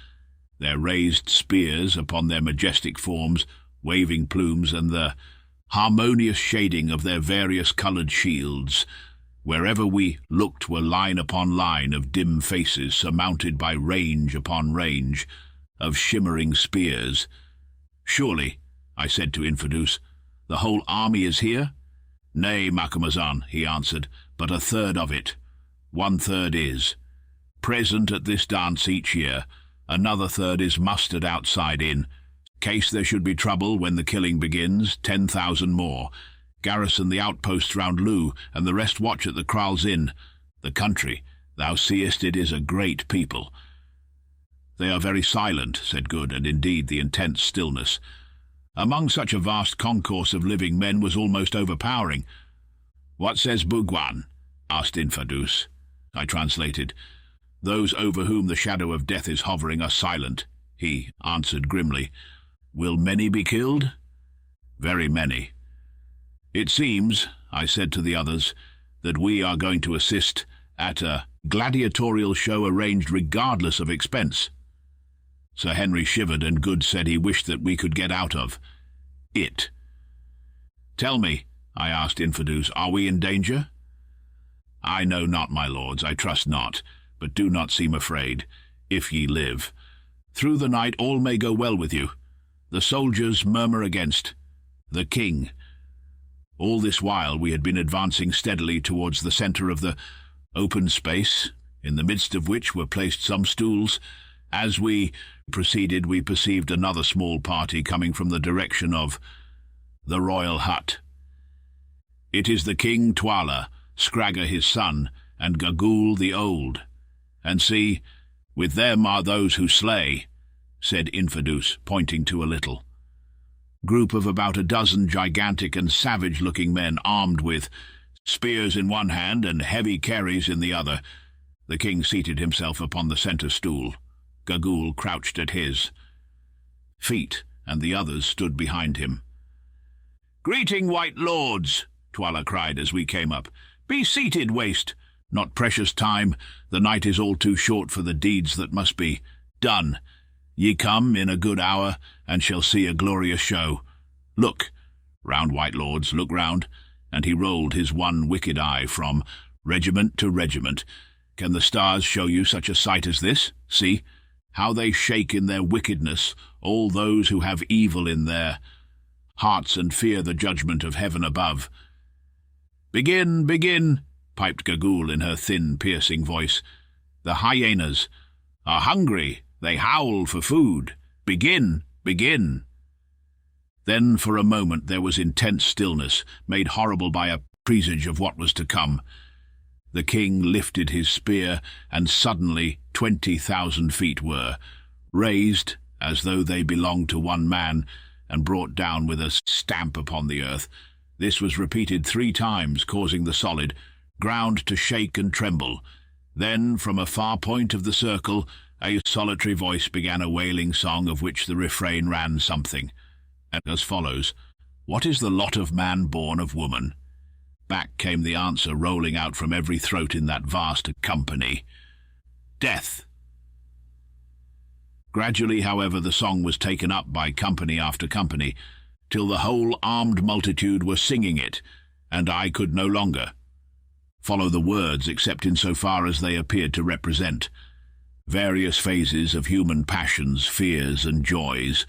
their raised spears, upon their majestic forms, waving plumes, and the harmonious shading of their various coloured shields. Wherever we looked were line upon line of dim faces, surmounted by range upon range of shimmering spears. "Surely," I said to Infidus, "the whole army is here?" "Nay, Macumazahn," he answered, "but a third of it. 1/3 is present at this dance each year. Another third is mustered outside in case there should be trouble when the killing begins. 10,000 more garrison the outposts round Loo, and the rest watch at the kraals inn. The country, thou seest, it is a great people." "They are very silent," said Good, and indeed the intense stillness among such a vast concourse of living men was almost overpowering. "What says Bugwan?" asked Infidus. I translated. "Those over whom the shadow of death is hovering are silent," he answered grimly. "Will many be killed?" "Very many." "It seems," I said to the others, "that we are going to assist at a gladiatorial show arranged regardless of expense." Sir Henry shivered, and Good said he wished that we could get out of it. "Tell me," I asked Infidus, "are we in danger?" "I know not, my lords, I trust not, but do not seem afraid, if ye live. Through the night all may go well with you. The soldiers murmur against the king." All this while we had been advancing steadily towards the centre of the open space, in the midst of which were placed some stools. As we proceeded, we perceived another small party coming from the direction of the royal hut. "It is the King Tuala, Scragga his son, and Gagool the old. And see, with them are those who slay," said Infidus, pointing to a little group of about a dozen gigantic and savage-looking men, armed with spears in one hand and heavy kerries in the other. The king seated himself upon the centre stool. Gurgool crouched at his feet, and the others stood behind him. "Greeting, white lords," Twala cried as we came up. "Be seated, waste. Not precious time. The night is all too short for the deeds that must be done. Ye come in a good hour, and shall see a glorious show. Look, round, white lords, look round." And he rolled his one wicked eye from regiment to regiment. "Can the stars show you such a sight as this? See, how they shake in their wickedness, all those who have evil in their hearts and fear the judgment of heaven above." "Begin, begin," piped Gurgool in her thin, piercing voice. "The hyenas are hungry, they howl for food. Begin, begin." Then for a moment there was intense stillness, made horrible by a presage of what was to come. The king lifted his spear, and suddenly 20,000 feet were raised, as though they belonged to one man, and brought down with a stamp upon the earth. This was repeated 3 times, causing the solid ground to shake and tremble. Then, from a far point of the circle, a solitary voice began a wailing song of which the refrain ran something, and as follows: "What is the lot of man born of woman?" Back came the answer, rolling out from every throat in that vast company: "Death." Gradually, however, the song was taken up by company after company, till the whole armed multitude were singing it, and I could no longer follow the words, except in so far as they appeared to represent various phases of human passions, fears, and joys.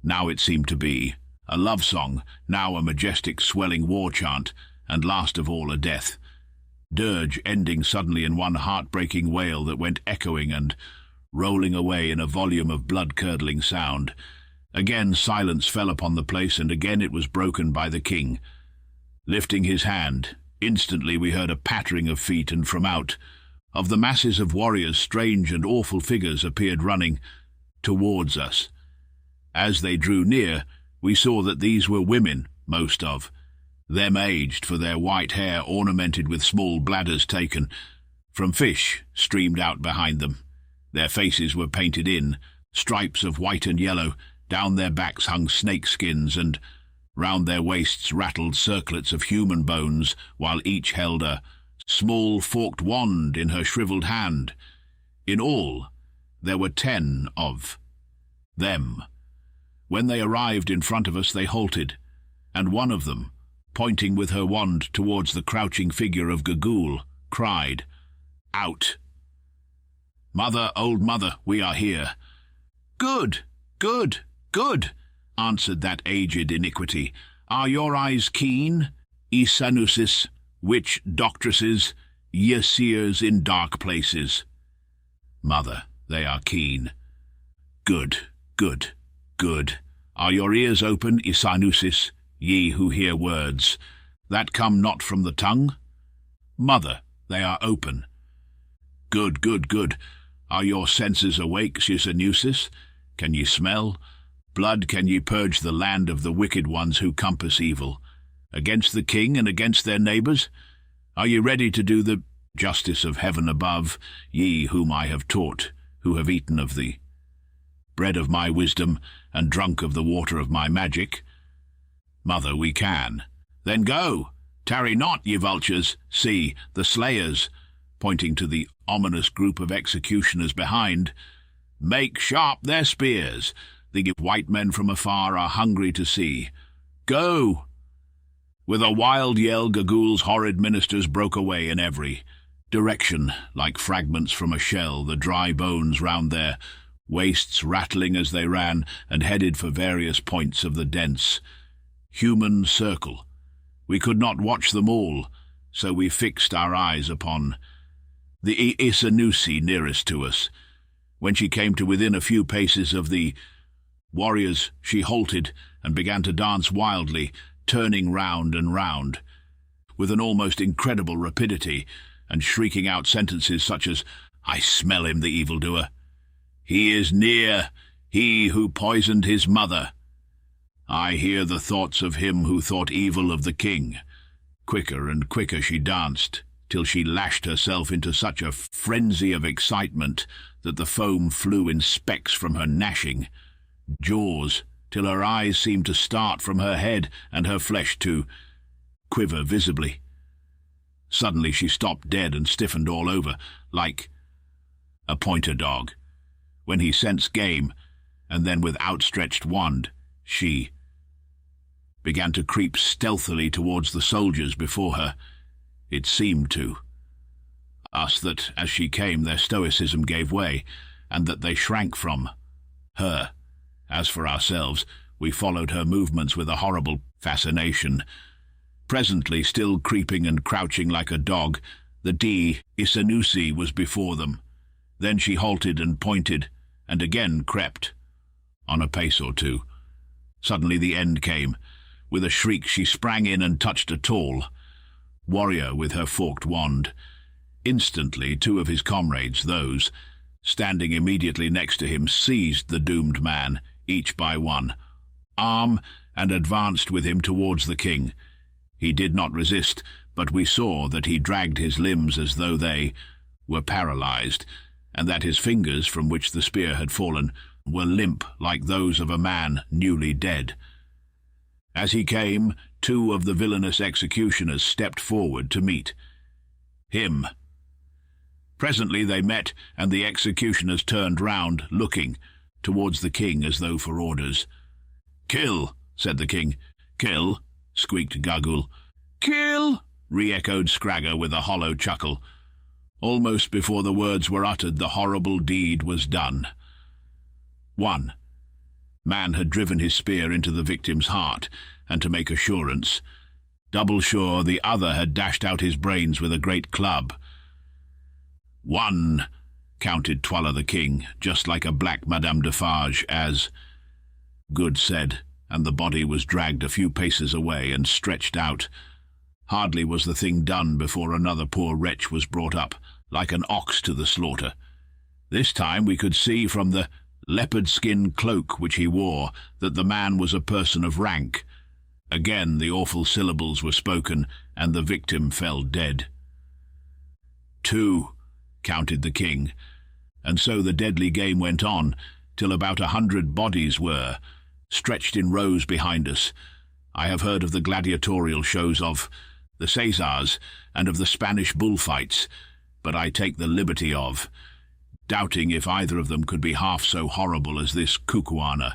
Now it seemed to be a love song, now a majestic swelling war chant, and last of all a death dirge, ending suddenly in one heart-breaking wail that went echoing and rolling away in a volume of blood-curdling sound. Again silence fell upon the place, and again it was broken by the king lifting his hand. Instantly we heard a pattering of feet, and from out of the masses of warriors strange and awful figures appeared running towards us. As they drew near, we saw that these were women, most of them aged, for their white hair, ornamented with small bladders taken from fish, streamed out behind them. Their faces were painted in stripes of white and yellow. Down their backs hung snake skins, and round their waists rattled circlets of human bones, while each held a small forked wand in her shriveled hand. In all, there were 10 of them. When they arrived in front of us, they halted, and one of them, pointing with her wand towards the crouching figure of Gurgool, cried, "Out! Mother, old mother, we are here." "Good, good, good," answered that aged iniquity. "Are your eyes keen, ye Sanusis, witch doctresses, ye seers in dark places?" "Mother, they are keen." "Good, good, good. Are your ears open, Isanusis, ye who hear words that come not from the tongue?" "Mother, they are open." "Good, good, good. Are your senses awake, Isanusis? Can ye smell blood? Can ye purge the land of the wicked ones who compass evil against the king and against their neighbours? Are ye ready to do the justice of heaven above, ye whom I have taught, who have eaten of the bread of my wisdom and drunk of the water of my magic?" "Mother, we can." "Then go. Tarry not, ye vultures. See, the slayers," pointing to the ominous group of executioners behind, "make sharp their spears. The white men from afar are hungry to see. Go!" With a wild yell, Gurgool's horrid ministers broke away in every direction, like fragments from a shell, the dry bones round their waists rattling as they ran, and headed for various points of the dense human circle. We could not watch them all, so we fixed our eyes upon the Isanusi nearest to us. When she came to within a few paces of the warriors, she halted and began to dance wildly, turning round and round with an almost incredible rapidity, and shrieking out sentences such as, "I smell him, the evildoer. He is near, he who poisoned his mother. I hear the thoughts of him who thought evil of the king." Quicker and quicker she danced, till she lashed herself into such a frenzy of excitement that the foam flew in specks from her gnashing jaws, till her eyes seemed to start from her head and her flesh to quiver visibly. Suddenly she stopped dead and stiffened all over, like a pointer dog when he scents game, and then with outstretched wand she began to creep stealthily towards the soldiers before her. It seemed to us that as she came their stoicism gave way, and that they shrank from her. As for ourselves, we followed her movements with a horrible fascination. Presently, still creeping and crouching like a dog, the D. Isanusi was before them. Then she halted and pointed, and again crept on a pace or two. Suddenly the end came. With a shriek she sprang in and touched a tall warrior with her forked wand. Instantly 2 of his comrades, those standing immediately next to him, seized the doomed man, each by one arm, and advanced with him towards the king. He did not resist, but we saw that he dragged his limbs as though they were paralyzed, and that his fingers, from which the spear had fallen, were limp like those of a man newly dead. As he came, 2 of the villainous executioners stepped forward to meet him. Presently they met, and the executioners turned round, looking towards the king as though for orders. "Kill," said the king. "Kill," squeaked Gagul. "Kill," re-echoed Scragger with a hollow chuckle. Almost before the words were uttered, the horrible deed was done. One man had driven his spear into the victim's heart, and to make assurance double sure, the other had dashed out his brains with a great club. 1, counted Twala the king, just like a black Madame Defarge, as Good said, and the body was dragged a few paces away and stretched out. Hardly was the thing done before another poor wretch was brought up, like an ox to the slaughter. This time we could see from the leopard-skin cloak which he wore that the man was a person of rank. Again the awful syllables were spoken, and the victim fell dead. 2, counted the king, and so the deadly game went on, till about 100 bodies were stretched in rows behind us. I have heard of the gladiatorial shows of the Césars and of the Spanish bullfights, but I take the liberty of doubting if either of them could be half so horrible as this Kukuana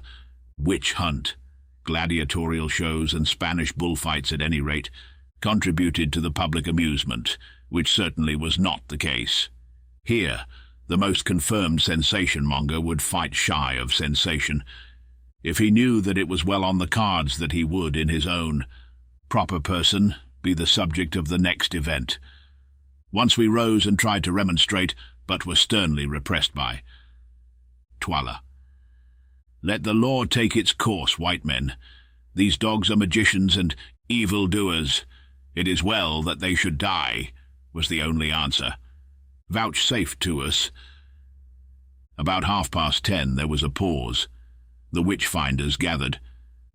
witch hunt. Gladiatorial shows and Spanish bullfights, at any rate, contributed to the public amusement, which certainly was not the case. Here, the most confirmed sensation-monger would fight shy of sensation, if he knew that it was well on the cards that he would, in his own proper person, be the subject of the next event. Once we rose and tried to remonstrate, but were sternly repressed by Twala. "Let the law take its course, white men. These dogs are magicians and evil-doers. It is well that they should die," was the only answer, vouchsafed to us. About 10:30 there was a pause. The witch-finders gathered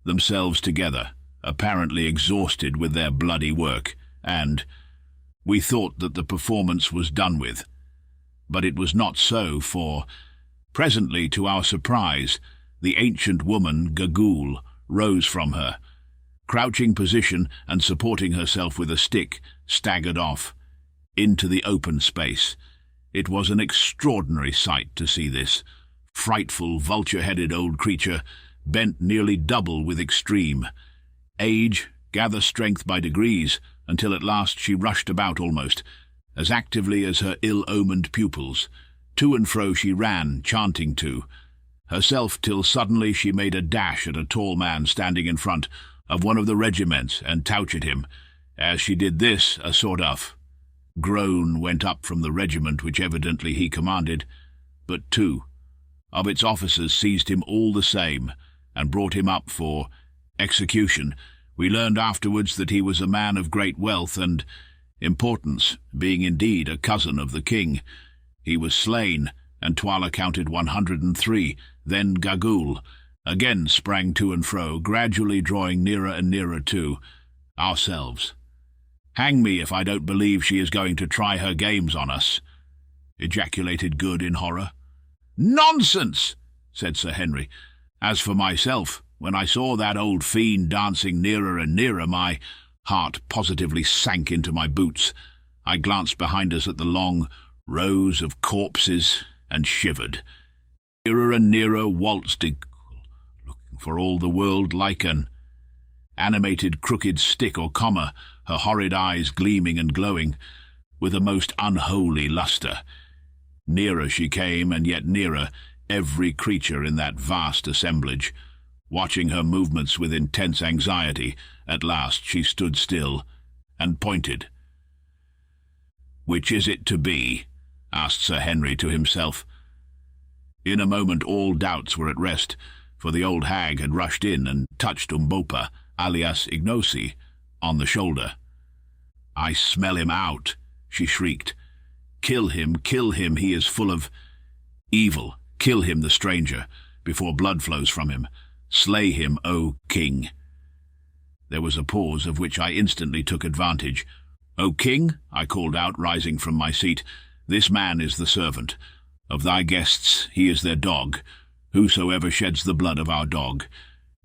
themselves together, apparently exhausted with their bloody work, and we thought that the performance was done with. But it was not so, for presently, to our surprise, the ancient woman, Gagul, rose from her crouching position and, supporting herself with a stick, staggered off into the open space. It was an extraordinary sight to see this frightful, vulture-headed old creature, bent nearly double with extreme age, gather strength by degrees, until at last she rushed about almost as actively as her ill-omened pupils. To and fro she ran, chanting to herself, till suddenly she made a dash at a tall man standing in front of one of the regiments and touched him. As she did this, a sort of groan went up from the regiment which evidently he commanded, but 2 of its officers seized him all the same and brought him up for execution. We learned afterwards that he was a man of great wealth and importance, being indeed a cousin of the king. He was slain, and Twala counted 103. Then Gagul again sprang to and fro, gradually drawing nearer and nearer to ourselves. "Hang me if I don't believe she is going to try her games on us," ejaculated Good in horror. "Nonsense!" said Sir Henry. "As for myself, when I saw that old fiend dancing nearer and nearer, my heart positively sank into my boots. I glanced behind us at the long rows of corpses and shivered. Nearer and nearer waltzed Diggle, looking for all the world like an animated crooked stick or comma, her horrid eyes gleaming and glowing with a most unholy lustre. Nearer she came, and yet nearer, every creature in that vast assemblage. Watching her movements with intense anxiety, at last she stood still and pointed. "Which is it to be?" asked Sir Henry to himself. In a moment all doubts were at rest, for the old hag had rushed in and touched Umbopa, alias Ignosi, on the shoulder. "I smell him out," she shrieked. Kill him, he is full of evil. Kill him, the stranger, before blood flows from him. Slay him, O king." There was a pause, of which I instantly took advantage. "O king," I called out, rising from my seat, "this man is the servant. Of thy guests he is their dog. Whosoever sheds the blood of our dog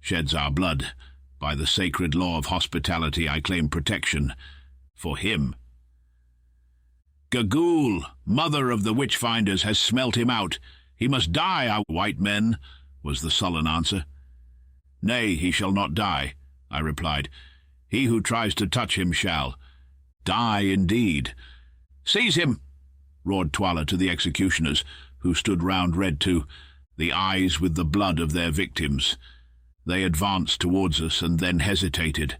sheds our blood. By the sacred law of hospitality I claim protection for him." "Gagool, mother of the witch-finders, has smelt him out. He must die, our white men," was the sullen answer. "Nay, he shall not die," I replied. "He who tries to touch him shall die indeed." "Seize him!" roared Twala to the executioners, who stood round red too, the eyes with the blood of their victims. They advanced towards us and then hesitated.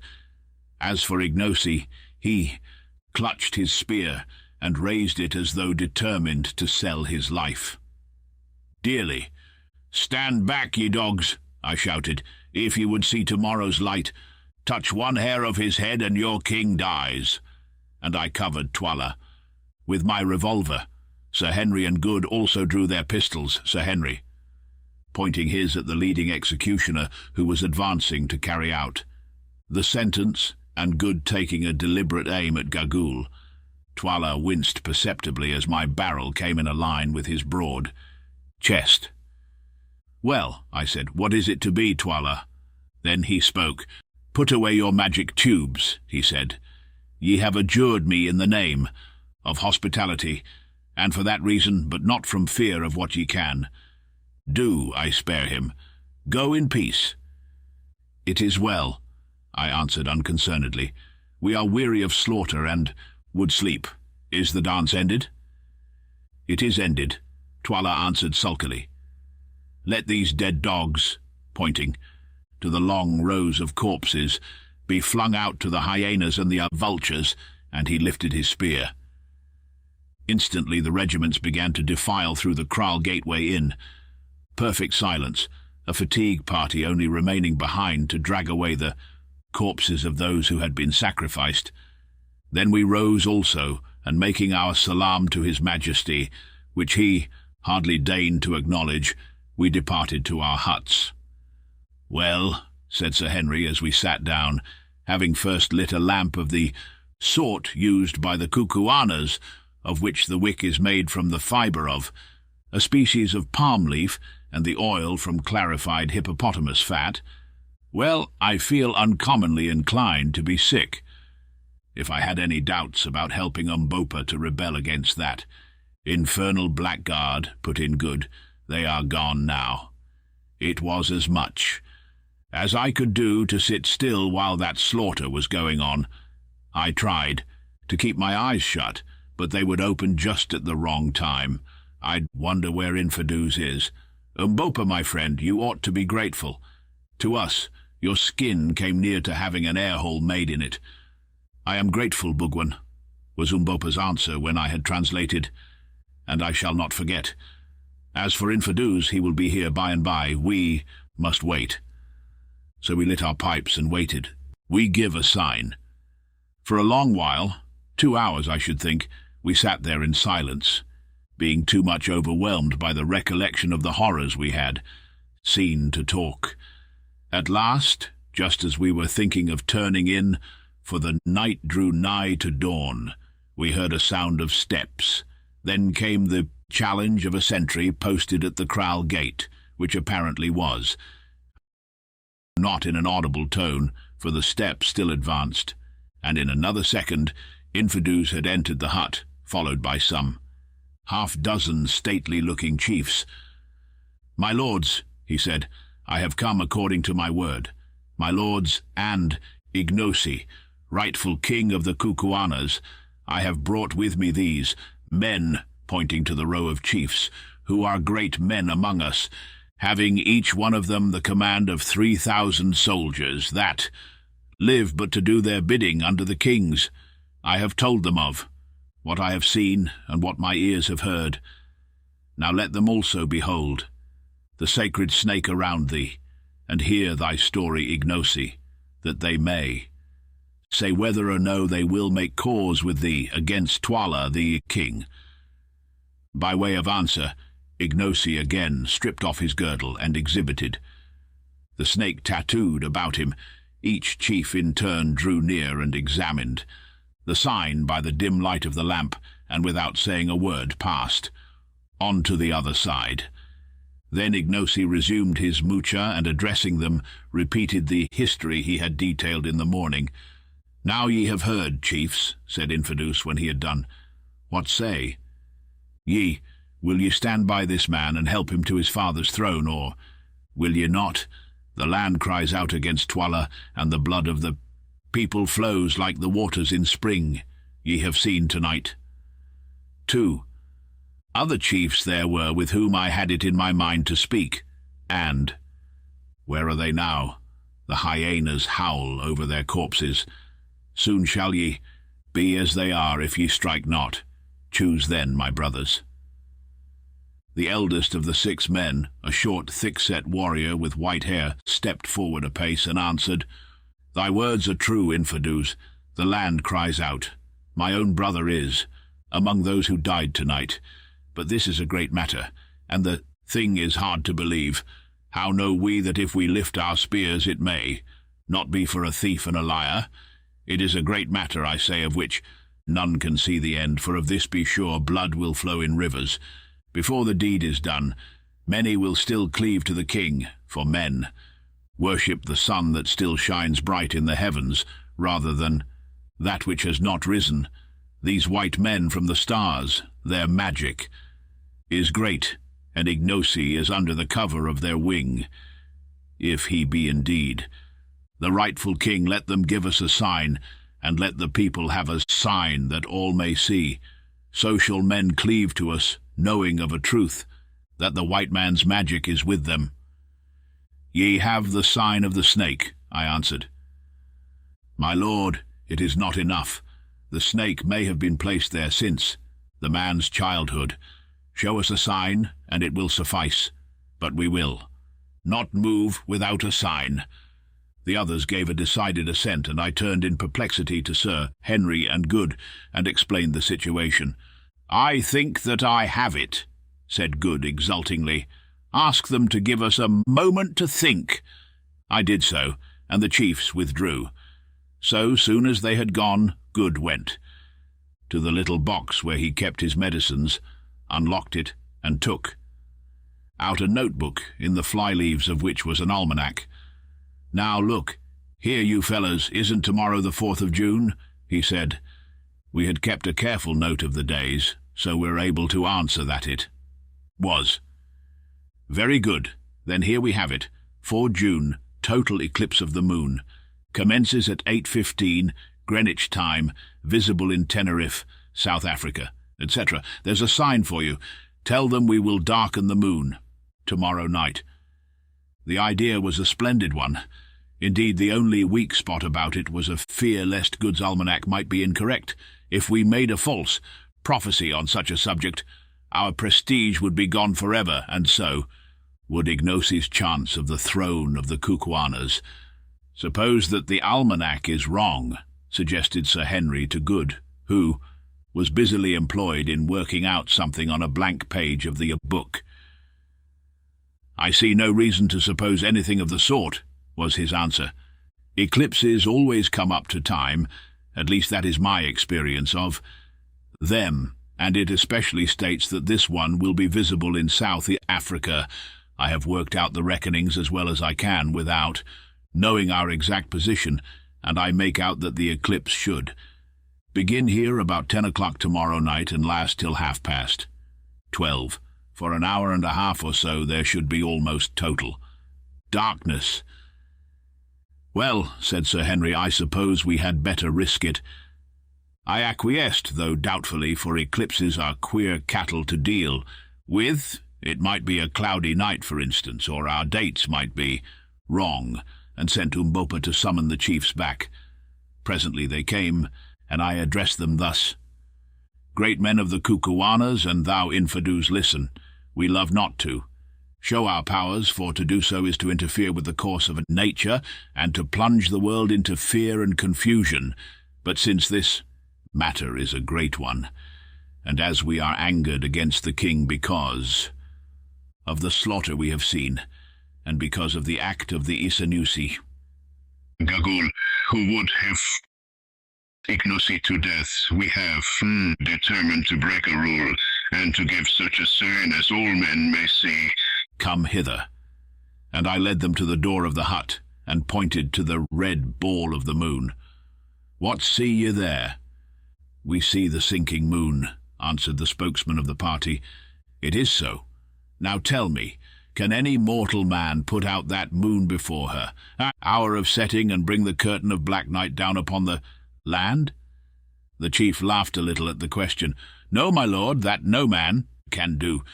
As for Ignosi, he clutched his spear and raised it as though determined to sell his life. "Dearly, stand back, ye dogs," I shouted, "if ye would see tomorrow's light. Touch one hair of his head and your king dies." And I covered Twala with my revolver. Sir Henry and Good also drew their pistols. Sir Henry pointing his at the leading executioner, who was advancing to carry out the sentence, and Good taking a deliberate aim at Gagool. Twala winced perceptibly as my barrel came in a line with his broad chest. "Well," I said, "what is it to be, Twala?" Then he spoke. "Put away your magic tubes," he said. "Ye have adjured me in the name of hospitality, and for that reason, but not from fear of what ye can. Do I spare him. Go in peace." "It is well," I answered unconcernedly. "We are weary of slaughter and would sleep. Is the dance ended?" "It is ended," Twala answered sulkily. "Let these dead dogs," pointing to the long rows of corpses, "be flung out to the hyenas and the vultures," and he lifted his spear. Instantly the regiments began to defile through the kraal gateway in. Perfect silence, a fatigue party only remaining behind to drag away the corpses of those who had been sacrificed. Then we rose also, and making our salam to his majesty, which he hardly deigned to acknowledge, we departed to our huts. "Well," said Sir Henry as we sat down, having first lit a lamp of the sort used by the Kukuanas, of which the wick is made from the fibre of a species of palm leaf and the oil from clarified hippopotamus fat. "Well, I feel uncommonly inclined to be sick. If I had any doubts about helping Umbopa to rebel against that infernal blackguard," put in Good, "they are gone now. It was as much as I could do to sit still while that slaughter was going on. I tried to keep my eyes shut, but they would open just at the wrong time. I'd wonder where Infidus is. Umbopa, my friend, you ought to be grateful. To us, your skin came near to having an air-hole made in it." "I am grateful, Bugwan," was Umbopa's answer when I had translated, "and I shall not forget. As for Infidus, he will be here by and by. We must wait." So we lit our pipes and waited. We give a sign. For a long while, 2 hours I should think, we sat there in silence, being too much overwhelmed by the recollection of the horrors we had seen to talk. At last, just as we were thinking of turning in, for the night drew nigh to dawn. We heard a sound of steps. Then came the challenge of a sentry posted at the kraal gate, which apparently was, not in an audible tone, for the steps still advanced, and in another second infidus had entered the hut, followed by some half-dozen stately-looking chiefs. "My lords," he said, "I have come according to my word. My lords, and Ignosi, rightful king of the Kukuanas, I have brought with me these men," pointing to the row of chiefs, "who are great men among us, having each one of them the command of 3,000 soldiers, that live but to do their bidding under the kings. I have told them of what I have seen and what my ears have heard. Now let them also behold the sacred snake around thee, and hear thy story, Ignosi, that they may say whether or no they will make cause with thee against Twala the king." By way of answer, Ignosi again stripped off his girdle and exhibited the snake tattooed about him. Each chief in turn drew near and examined the sign by the dim light of the lamp, and without saying a word passed on to the other side. Then Ignosi resumed his mucha, and addressing them, repeated the history he had detailed in the morning. "Now ye have heard, chiefs," said Infidus when he had done. "What say ye? Will ye stand by this man and help him to his father's throne, or will ye not? The land cries out against Twala, and the blood of the people flows like the waters in spring, ye have seen tonight." 2. Other chiefs there were with whom I had it in my mind to speak, and where are they now? The hyenas howl over their corpses. Soon shall ye be as they are if ye strike not. Choose then, my brothers. The eldest of the 6 men, a short, thick-set warrior with white hair, stepped forward a pace and answered, "Thy words are true, Infidus. The land cries out. My own brother is among those who died tonight. But this is a great matter, and the thing is hard to believe. How know we that if we lift our spears it may not be for a thief and a liar? It is a great matter, I say, of which none can see the end, for of this be sure, blood will flow in rivers. Before the deed is done, many will still cleave to the king, for men worship the sun that still shines bright in the heavens, rather than that which has not risen. These white men from the stars, their magic is great, and Ignosi is under the cover of their wing. If he be indeed the rightful king, let them give us a sign, and let the people have a sign that all may see. So shall men cleave to us, knowing of a truth that the white man's magic is with them." "Ye have the sign of the snake," I answered. "My lord, it is not enough. The snake may have been placed there since the man's childhood. Show us a sign, and it will suffice. But we will not move without a sign." The others gave a decided assent, and I turned in perplexity to Sir Henry and Good, and explained the situation. "I think that I have it," said Good exultingly. "Ask them to give us a moment to think." I did so, and the chiefs withdrew. So soon as they had gone, Good went to the little box where he kept his medicines, unlocked it, and took out a notebook, in the fly-leaves of which was an almanac. "Now look, here, you fellows, isn't tomorrow the 4th of June?" he said. We had kept a careful note of the days, so we're able to answer that it was. "Very good. Then here we have it. 4 June, total eclipse of the moon. Commences at 8:15, Greenwich time, visible in Tenerife, South Africa, etc. There's a sign for you. Tell them we will darken the moon tomorrow night." The idea was a splendid one. Indeed, the only weak spot about it was a fear lest Good's almanac might be incorrect. If we made a false prophecy on such a subject, our prestige would be gone forever, and so would Ignosi's chance of the throne of the Kukuanas. "Suppose that the almanac is wrong," suggested Sir Henry to Good, who was busily employed in working out something on a blank page of the book. "I see no reason to suppose anything of the sort," was his answer. Eclipses always come up to time, at least that is my experience of them, and it especially states that this one will be visible in South Africa. I have worked out the reckonings as well as I can without knowing our exact position, and I make out that the eclipse should begin here about 10 o'clock tomorrow night and last till 12:30. For an hour and a half or so there should be almost total darkness. Well, said Sir Henry, I suppose we had better risk it. I acquiesced, though doubtfully, for eclipses are queer cattle to deal with. It might be a cloudy night, for instance, or our dates might be wrong, and sent Umbopa to summon the chiefs back. Presently they came, and I addressed them thus: Great men of the Kukuanas, and thou Infidus, listen. We love not to show our powers, for to do so is to interfere with the course of nature, and to plunge the world into fear and confusion. But since this matter is a great one, and as we are angered against the king because of the slaughter we have seen, and because of the act of the Isanusi, Gagul, who would have Ignosi to death, we have determined to break a rule, and to give such a sign as all men may see. Come hither. And I led them to the door of the hut, and pointed to the red ball of the moon. What see ye there? We see the sinking moon, answered the spokesman of the party. It is so. Now tell me, can any mortal man put out that moon before her, hour of setting, and bring the curtain of black night down upon the land? The chief laughed a little at the question. No, my lord, that no man can do.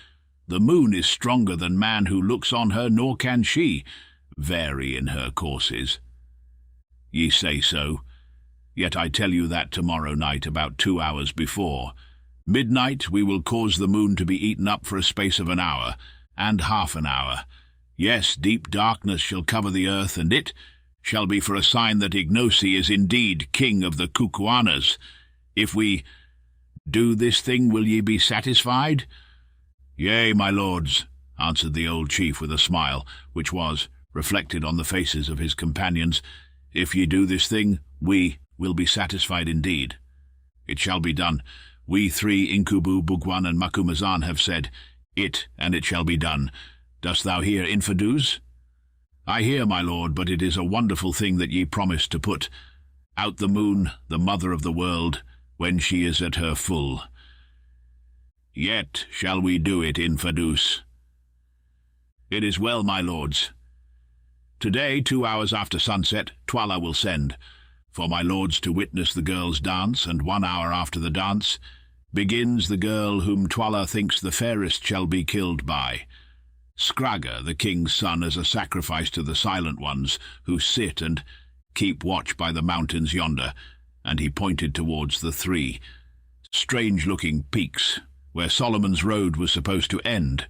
The moon is stronger than man who looks on her, nor can she vary in her courses. Ye say so. Yet I tell you that tomorrow night, about 2 hours before midnight, we will cause the moon to be eaten up for a space of an hour, and half an hour. Yes, deep darkness shall cover the earth, and it shall be for a sign that Ignosi is indeed king of the Kukuanas. If we do this thing, will ye be satisfied? Yea, my lords, answered the old chief with a smile, which was reflected on the faces of his companions. If ye do this thing, we will be satisfied indeed. It shall be done. We three, Inkubu, Bugwan, and Macumazan, have said it, and it shall be done. Dost thou hear, Infidus? I hear, my lord, but it is a wonderful thing that ye promised to put out the moon, the mother of the world, when she is at her full. Yet shall we do it, Infidus. It is well, my lords. Today, 2 hours after sunset, Twala will send for my lords to witness the girls' dance, and 1 hour after the dance begins the girl whom Twala thinks the fairest shall be killed by Scragga, the king's son, as a sacrifice to the Silent Ones, who sit and keep watch by the mountains yonder, and he pointed towards the 3 strange-looking peaks where Solomon's road was supposed to end.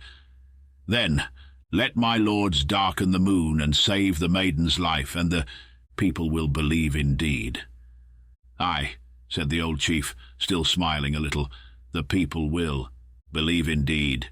Then let my lords darken the moon and save the maiden's life, and the people will believe indeed. Aye, said the old chief, still smiling a little, the people will believe indeed.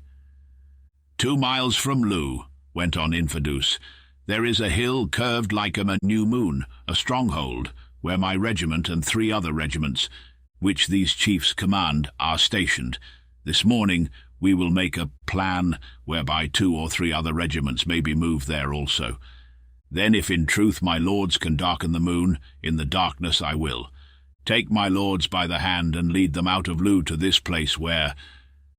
2 miles from Loo, went on Infidus, there is a hill curved like a new moon, a stronghold, where my regiment and 3 other regiments, which these chiefs command, are stationed. This morning we will make a plan whereby 2 or 3 other regiments may be moved there also. Then, if in truth my lords can darken the moon, in the darkness I will take my lords by the hand and lead them out of Loo to this place where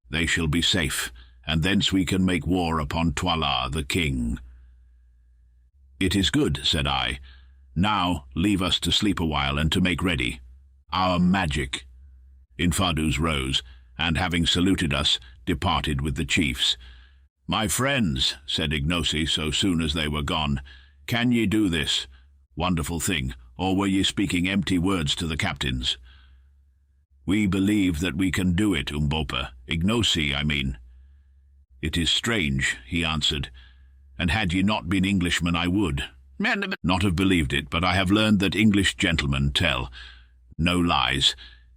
they shall be safe, and thence we can make war upon Twala, the king. It is good, said I. Now leave us to sleep a while and to make ready our magic. Infidus rose, and having saluted us, departed with the chiefs. My friends, said Ignosi so soon as they were gone, can ye do this wonderful thing, or were ye speaking empty words to the captains? We believe that we can do it, Umbopa. Ignosi, I mean. It is strange, he answered, and had ye not been Englishmen I would not have believed it, but I have learned that English gentlemen tell no lies.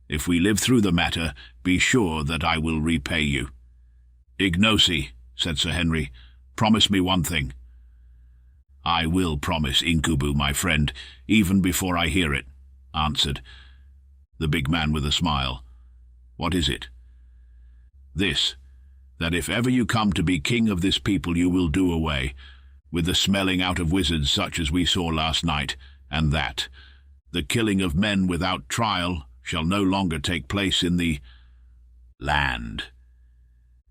If we live through the matter, be sure that I will repay you. Ignosi, said Sir Henry, promise me one thing. "I will promise Incubu, my friend, even before I hear it," answered the big man with a smile. "What is it?" "This, that if ever you come to be king of this people, you will do away with the smelling out of wizards such as we saw last night, and that the killing of men without trial shall no longer take place in the land."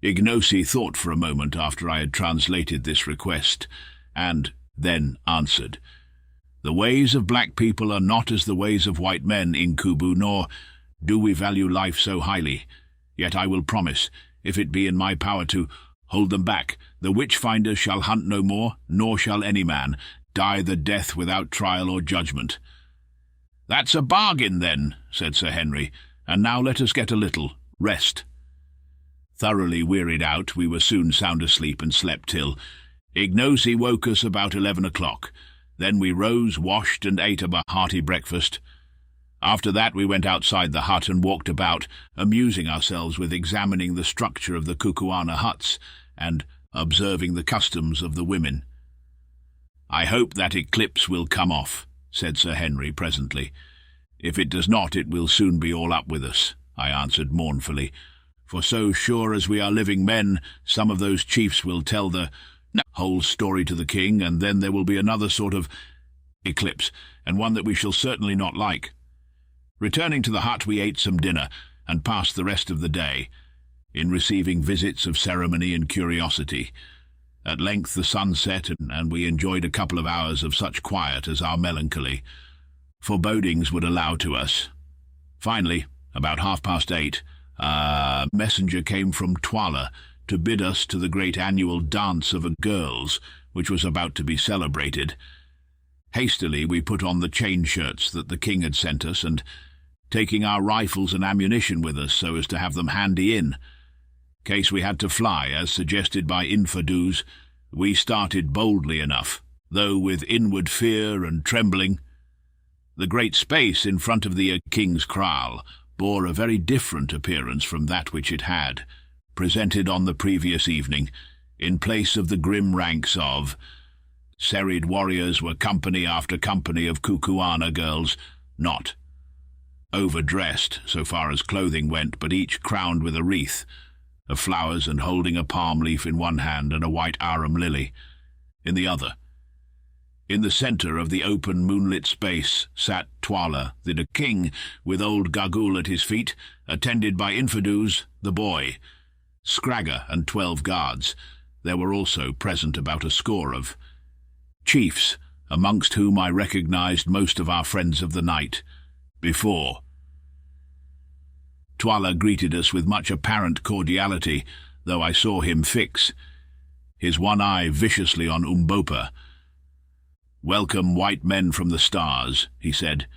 Ignosi thought for a moment after I had translated this request, and then answered, "The ways of black people are not as the ways of white men, Incubu, nor do we value life so highly. Yet I will promise, if it be in my power to hold them back, the witch-finders shall hunt no more, nor shall any man die the death without trial or judgment." "That's a bargain, then," said Sir Henry, "and now let us get a little rest." Thoroughly wearied out, we were soon sound asleep and slept till Ignosi woke us about 11 o'clock. Then we rose, washed, and ate a hearty breakfast. After that we went outside the hut and walked about, amusing ourselves with examining the structure of the Kukuana huts and observing the customs of the women. "I hope that eclipse will come off," said Sir Henry presently. "If it does not, it will soon be all up with us," I answered mournfully, "for so sure as we are living men, some of those chiefs will tell the whole story to the king, and then there will be another sort of eclipse, and one that we shall certainly not like." Returning to the hut, we ate some dinner, and passed the rest of the day in receiving visits of ceremony and curiosity. At length the sun set, and we enjoyed a couple of hours of such quiet as our melancholy forebodings would allow to us. Finally, about 8:30, a messenger came from Twala to bid us to the great annual dance of girls, which was about to be celebrated. Hastily we put on the chain shirts that the king had sent us, and taking our rifles and ammunition with us so as to have them handy in case we had to fly, as suggested by Infidus, we started boldly enough, though with inward fear and trembling. The great space in front of the king's kraal bore a very different appearance from that which it had presented on the previous evening. In place of the grim ranks of serried warriors were company after company of Kukuana girls, not overdressed so far as clothing went, but each crowned with a wreath of flowers and holding a palm leaf in one hand and a white arum lily in the other. In the centre of the open moonlit space sat Twala, the king, with old Gagul at his feet, attended by Infidus, the boy, Scragger, and 12 guards. There were also present about a score of chiefs, amongst whom I recognized most of our friends of the night before. Twala greeted us with much apparent cordiality, though I saw him fix his one eye viciously on Umbopa. "Welcome, white men from the stars," he said.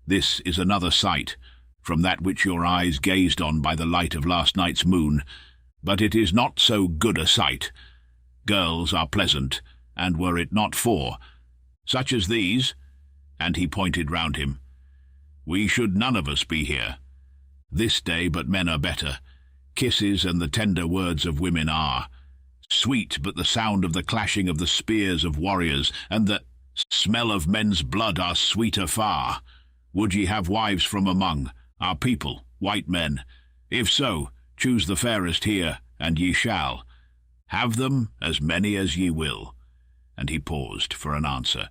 "This is another sight from that which your eyes gazed on by the light of last night's moon, but it is not so good a sight. Girls are pleasant, and were it not for such as these," and he pointed round him, "we should none of us be here. This day but men are better. Kisses and the tender words of women are sweet, but the sound of the clashing of the spears of warriors and the smell of men's blood are sweeter far. Would ye have wives from among our people, white men? If so, choose the fairest here, and ye shall. Have them as many as ye will." And he paused for an answer.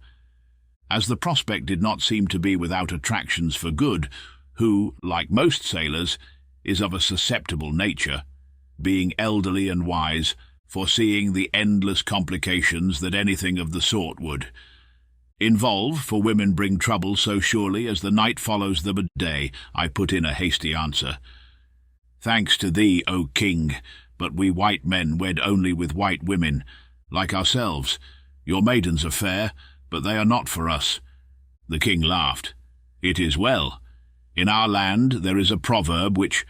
As the prospect did not seem to be without attractions for Good, who, like most sailors, is of a susceptible nature, being elderly and wise, foreseeing the endless complications that anything of the sort would involve, for women bring trouble so surely as the night follows the day, I put in a hasty answer. "Thanks to thee, O king, but we white men wed only with white women, like ourselves. Your maidens are fair, but they are not for us." The king laughed. "It is well. In our land there is a proverb which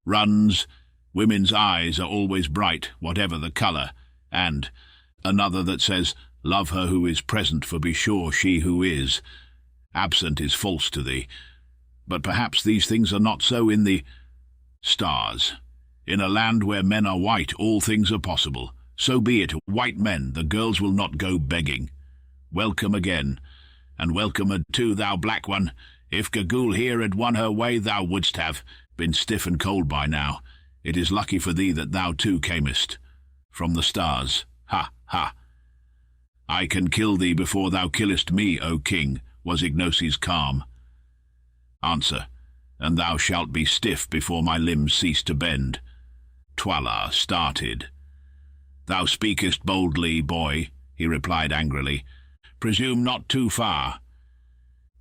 runs, 'Women's eyes are always bright, whatever the colour,' and another that says, 'Love her who is present, for be sure she who is absent is false to thee.' But perhaps these things are not so in the stars. In a land where men are white, all things are possible. So be it, white men, the girls will not go begging. welcome again, and welcome too, thou black one. If Gagul here had won her way, thou wouldst have been stiff and cold by now. It is lucky for thee that thou too camest from the stars. Ha, ha! I can kill thee before thou killest me, O king, was Ignosi's calm answer, and thou shalt be stiff before my limbs cease to bend. Twala started. Thou speakest boldly, boy, he replied angrily. Presume not too far.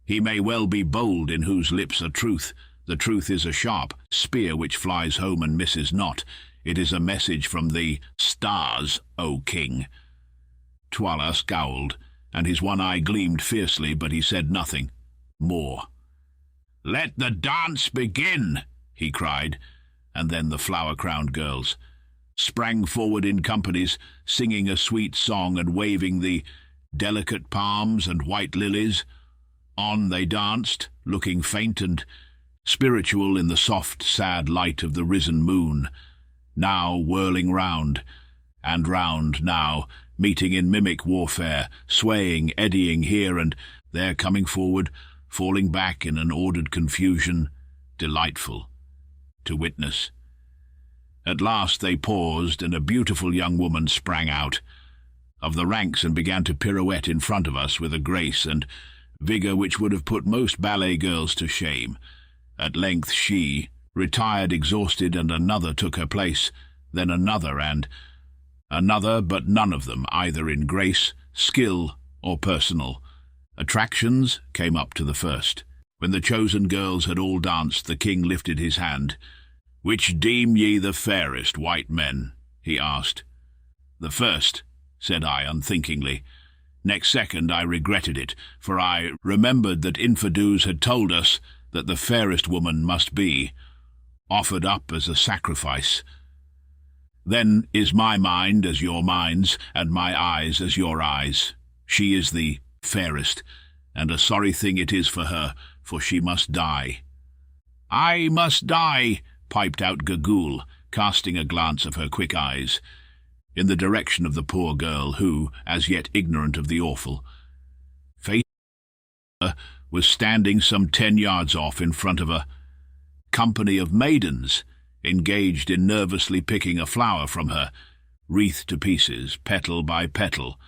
He may well be bold in whose lips are truth. The truth is a sharp spear which flies home and misses not. It is a message from the stars, O king. Twala scowled, and his one eye gleamed fiercely, but he said nothing more. Let the dance begin, he cried, and then the flower-crowned girls sprang forward in companies, singing a sweet song and waving the delicate palms and white lilies. On they danced, looking faint and spiritual in the soft, sad light of the risen moon, now whirling round and round, now meeting in mimic warfare, swaying, eddying here and there, coming forward, falling back in an ordered confusion, delightful to witness. At last they paused, and a beautiful young woman sprang out of the ranks and began to pirouette in front of us with a grace and vigour which would have put most ballet girls to shame. At length she retired exhausted, and another took her place, then another and another, but none of them either in grace, skill, or personal attractions came up to the first. When the chosen girls had all danced, the king lifted his hand. Which deem ye the fairest, white men? He asked. The first, said I unthinkingly. Next second I regretted it, for I remembered that Infidus had told us that the fairest woman must be offered up as a sacrifice. Then is my mind as your minds, and my eyes as your eyes. She is the fairest, and a sorry thing it is for her, for she must die. I must die, piped out Gagul, casting a glance of her quick eyes in the direction of the poor girl who, as yet ignorant of the awful fate, was standing some 10 yards off in front of a company of maidens, engaged in nervously picking a flower from her, wreath to pieces, petal by petal.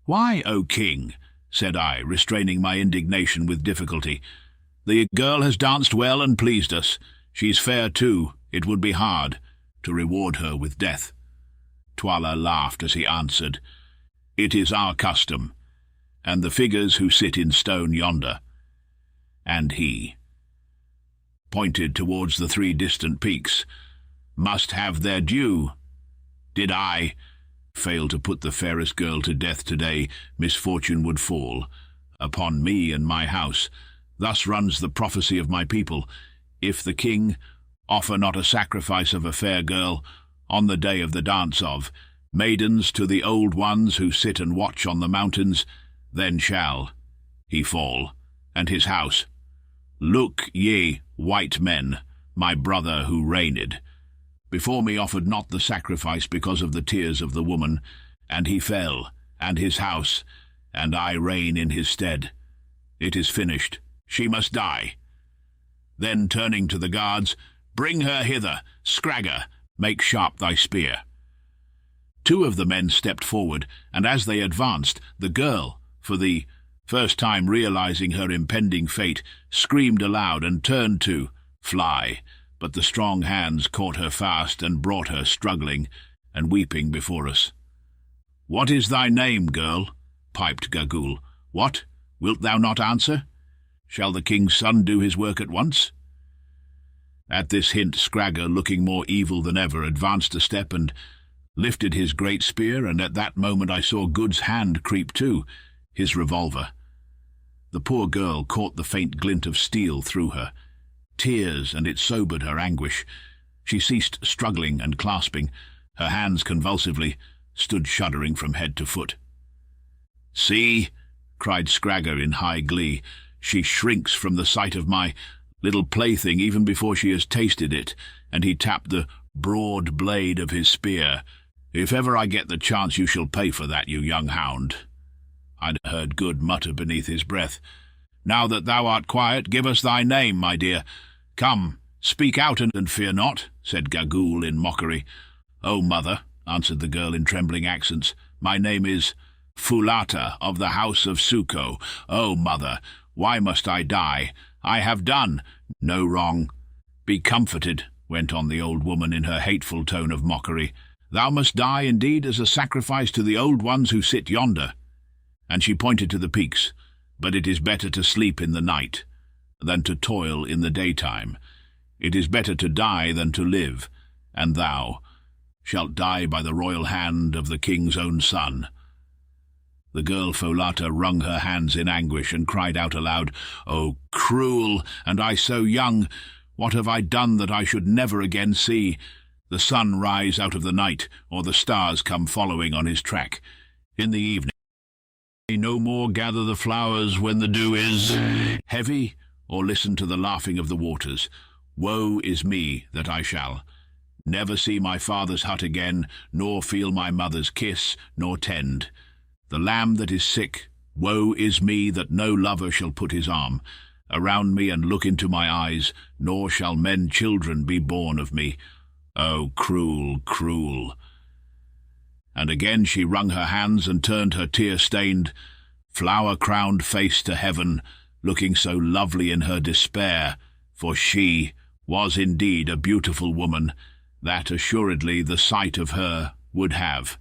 Why, O king, said I, restraining my indignation with difficulty. The girl has danced well and pleased us. She's fair too. It would be hard to reward her with death. Twala laughed as he answered, It is our custom, and the figures who sit in stone yonder. And he pointed towards the 3 distant peaks, must have their due. Did I fail to put the fairest girl to death today, misfortune would fall upon me and my house. Thus runs the prophecy of my people. If the king offer not a sacrifice of a fair girl on the day of the dance of maidens to the old ones who sit and watch on the mountains, then shall he fall, and his house. Look ye, white men, my brother who reigned before me offered not the sacrifice because of the tears of the woman, and he fell, and his house, and I reign in his stead. It is finished. She must die. Then, turning to the guards, bring her hither. Scragger, make sharp thy spear. 2 of the men stepped forward, and as they advanced, the girl, for the first time realizing her impending fate, screamed aloud and turned to fly, but the strong hands caught her fast and brought her struggling and weeping before us. What is thy name, girl? Piped Gagul. What? Wilt thou not answer? Shall the king's son do his work at once? At this hint, Scragger, looking more evil than ever, advanced a step and lifted his great spear, and at that moment I saw Good's hand creep too, his revolver. The poor girl caught the faint glint of steel through her. Tears, and it sobered her anguish. She ceased struggling and clasping. Her hands convulsively stood shuddering from head to foot. See, cried Scragger in high glee, she shrinks from the sight of my little plaything even before she has tasted it, and he tapped the broad blade of his spear. If ever I get the chance, you shall pay for that, you young hound. I heard Good mutter beneath his breath. "Now that thou art quiet, give us thy name, my dear. Come, speak out and fear not," said Gagool in mockery. "Oh, mother," answered the girl in trembling accents, "my name is Foulata of the house of Suko. Oh, mother, why must I die? I have done no wrong." "Be comforted," went on the old woman in her hateful tone of mockery. "Thou must die indeed as a sacrifice to the old ones who sit yonder." And she pointed to the peaks. "But it is better to sleep in the night than to toil in the daytime. It is better to die than to live, and thou shalt die by the royal hand of the king's own son." The girl Foulata wrung her hands in anguish and cried out aloud, "Oh, cruel, and I so young! What have I done that I should never again see the sun rise out of the night, or the stars come following on his track in the evening? No more gather the flowers when the dew is heavy, or listen to the laughing of the waters. Woe is me that I shall never see my father's hut again, nor feel my mother's kiss, nor tend the lamb that is sick. Woe is me that no lover shall put his arm around me and look into my eyes, nor shall men children be born of me. Oh, cruel, cruel!" And again she wrung her hands and turned her tear-stained, flower-crowned face to heaven, looking so lovely in her despair, for she was indeed a beautiful woman, that assuredly the sight of her would have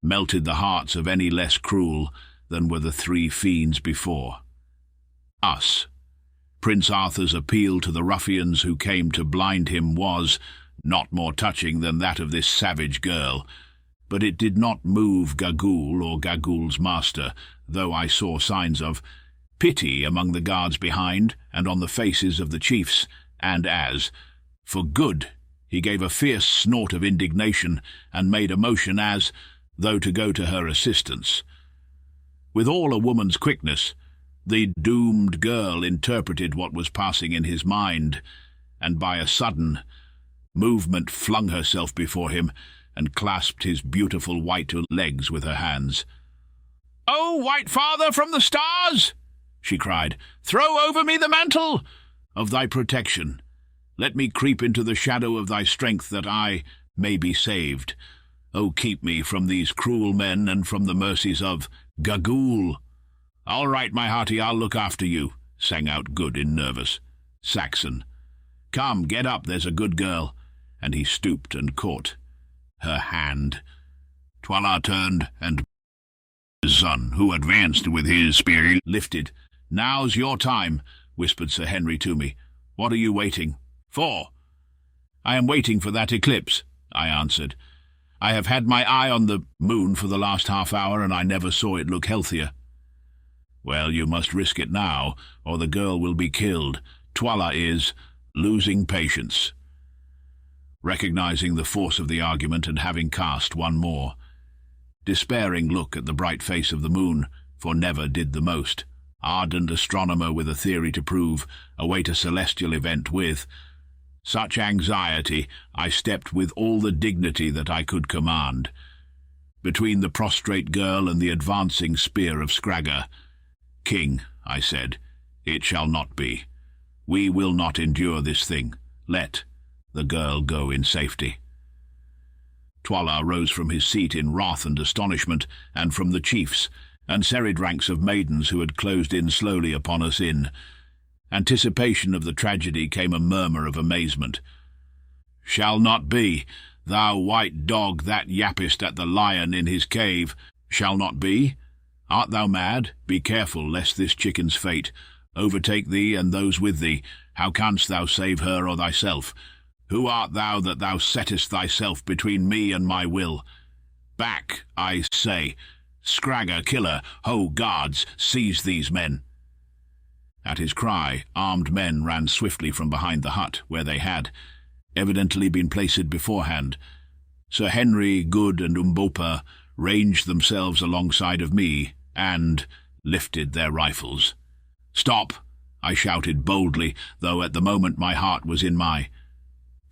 melted the hearts of any less cruel than were the three fiends before us. Prince Arthur's appeal to the ruffians who came to blind him was not more touching than that of this savage girl, but it did not move Gagool or Gagool's master, though I saw signs of pity among the guards behind and on the faces of the chiefs, and as, for Good, he gave a fierce snort of indignation and made a motion as though to go to her assistance. With all a woman's quickness, the doomed girl interpreted what was passing in his mind, and by a sudden movement flung herself before him and clasped his beautiful white legs with her hands. "O white father from the stars," she cried, "throw over me the mantle of thy protection. Let me creep into the shadow of thy strength, that I may be saved. O keep me from these cruel men and from the mercies of Gagool." "All right, my hearty, I'll look after you," sang out Good in nervous Saxon. "Come, get up, there's a good girl." And he stooped and caught her hand. Twala turned, and his son, who advanced with his spear lifted. "Now's your time," whispered Sir Henry to me. "What are you waiting for?" "I am waiting for that eclipse," I answered. "I have had my eye on the moon for the last half hour, and I never saw it look healthier." "Well, you must risk it now, or the girl will be killed. Twala is losing patience." Recognizing the force of the argument and having cast one more despairing look at the bright face of the moon, for never did the most ardent astronomer with a theory to prove await a celestial event with such anxiety, I stepped with all the dignity that I could command between the prostrate girl and the advancing spear of Scragga. "King," I said, "it shall not be. We will not endure this thing. Let the girl go in safety." Twala rose from his seat in wrath and astonishment, and from the chiefs and serried ranks of maidens who had closed in slowly upon us in anticipation of the tragedy came a murmur of amazement. "Shall not be, thou white dog that yappest at the lion in his cave. Shall not be? Art thou mad? Be careful, lest this chicken's fate overtake thee and those with thee. How canst thou save her or thyself? Who art thou that thou settest thyself between me and my will? Back, I say. Scragga, killer, ho, guards, seize these men." At his cry, armed men ran swiftly from behind the hut, where they had evidently been placed beforehand. Sir Henry, Good, and Umbopa ranged themselves alongside of me and lifted their rifles. "Stop!" I shouted boldly, though at the moment my heart was in my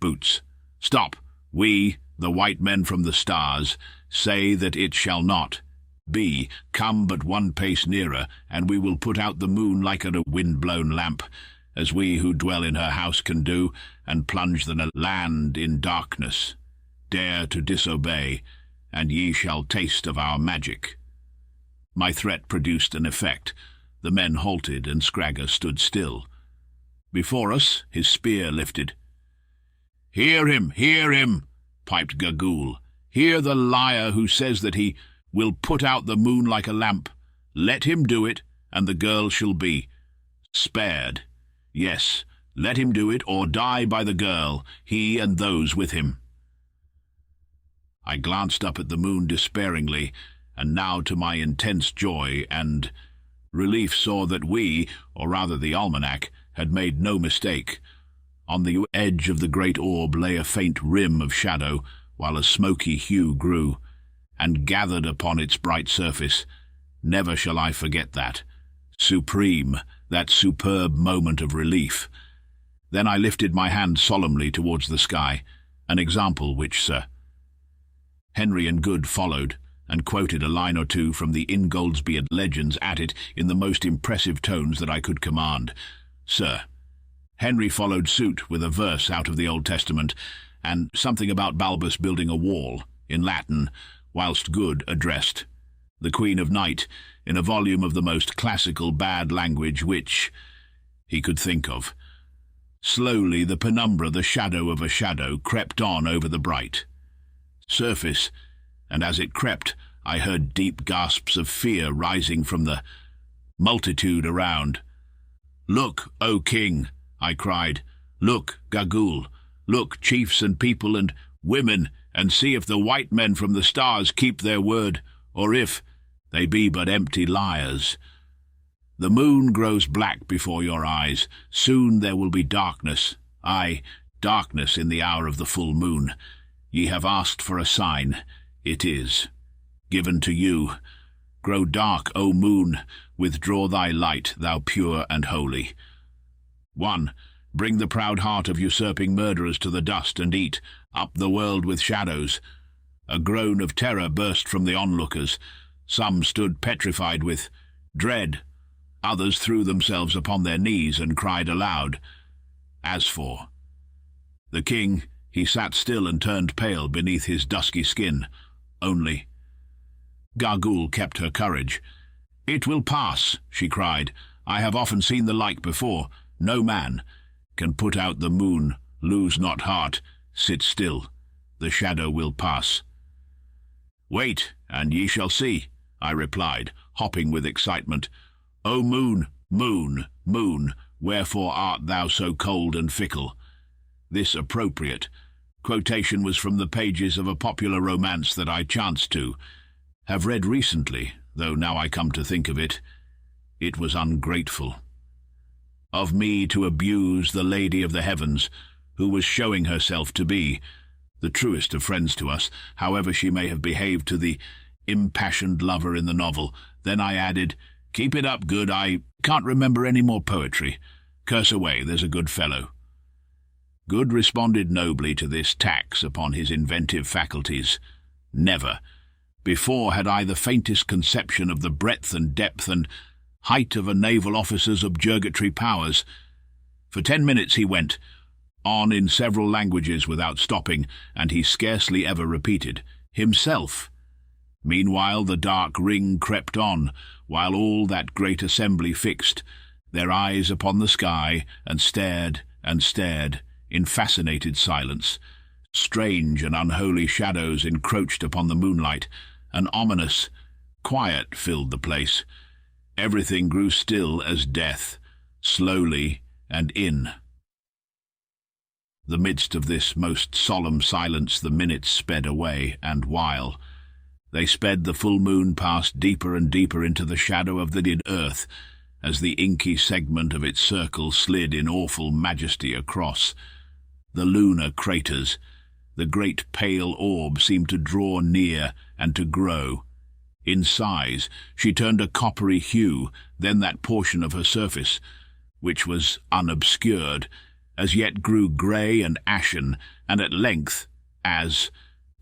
boots. "Stop! We, the white men from the stars, say that it shall not B. Come but one pace nearer, and we will put out the moon like a wind-blown lamp, as we who dwell in her house can do, and plunge the land in darkness. Dare to disobey, and ye shall taste of our magic. My threat produced an effect. The men halted, and Scragger stood still. Before us, his spear lifted. Hear him, piped Gagool. Hear the liar who says that he will put out the moon like a lamp. Let him do it, and the girl shall be spared. Yes, let him do it, or die by the girl, he and those with him. I glanced up at the moon despairingly, and now to my intense joy and relief saw that we, or rather the almanac, had made no mistake. On the edge of the great orb lay a faint rim of shadow, while a smoky hue grew, and gathered upon its bright surface. Never shall I forget that. Supreme, that superb moment of relief. Then I lifted my hand solemnly towards the sky, an example which Sir Henry and Good followed, and quoted a line or two from the Ingoldsby legends at it in the most impressive tones that I could command. Sir Henry followed suit with a verse out of the Old Testament, and something about Balbus building a wall, in Latin, whilst Good addressed the Queen of Night in a volume of the most classical bad language which he could think of. Slowly the penumbra, the shadow of a shadow, crept on over the bright surface, and as it crept, I heard deep gasps of fear rising from the multitude around. "Look, O King," I cried. "Look, Gagool. Look, chiefs and people and women, and see if the white men from the stars keep their word, or if they be but empty liars. The moon grows black before your eyes. Soon there will be darkness, aye, darkness in the hour of the full moon. Ye have asked for a sign. It is given to you. Grow dark, O moon, withdraw thy light, thou pure and holy. 1. Bring the proud heart of usurping murderers to the dust, and eat up the world with shadows. A groan of terror burst from the onlookers. Some stood petrified with dread. Others threw themselves upon their knees and cried aloud. As for the king, he sat still and turned pale beneath his dusky skin. Only Gagool kept her courage. "It will pass," she cried. "I have often seen the like before. No man can put out the moon. Lose not heart. Sit still. The shadow will pass." "Wait, and ye shall see," I replied, hopping with excitement. "O moon, moon, moon, wherefore art thou so cold and fickle?" This appropriate quotation was from the pages of a popular romance that I chanced to have read recently, though now I come to think of it, it was ungrateful of me to abuse the Lady of the Heavens, who was showing herself to be the truest of friends to us, however she may have behaved to the impassioned lover in the novel. Then I added, "Keep it up, Good. I can't remember any more poetry. Curse away, there's a good fellow." Good responded nobly to this tax upon his inventive faculties. Never before had I the faintest conception of the breadth and depth and height of a naval officer's objurgatory powers. For 10 minutes he went on in several languages without stopping, and he scarcely ever repeated himself. Meanwhile the dark ring crept on, while all that great assembly fixed their eyes upon the sky and stared in fascinated silence. Strange and unholy shadows encroached upon the moonlight. An ominous quiet filled the place. Everything grew still as death. Slowly, and in the midst of this most solemn silence, the minutes sped away, and while they sped, the full moon passed deeper and deeper into the shadow of the dead earth, as the inky segment of its circle slid in awful majesty across the lunar craters. The great pale orb seemed to draw near and to grow. In size, she turned a coppery hue, then that portion of her surface, which was unobscured, as yet grew grey and ashen, and at length, as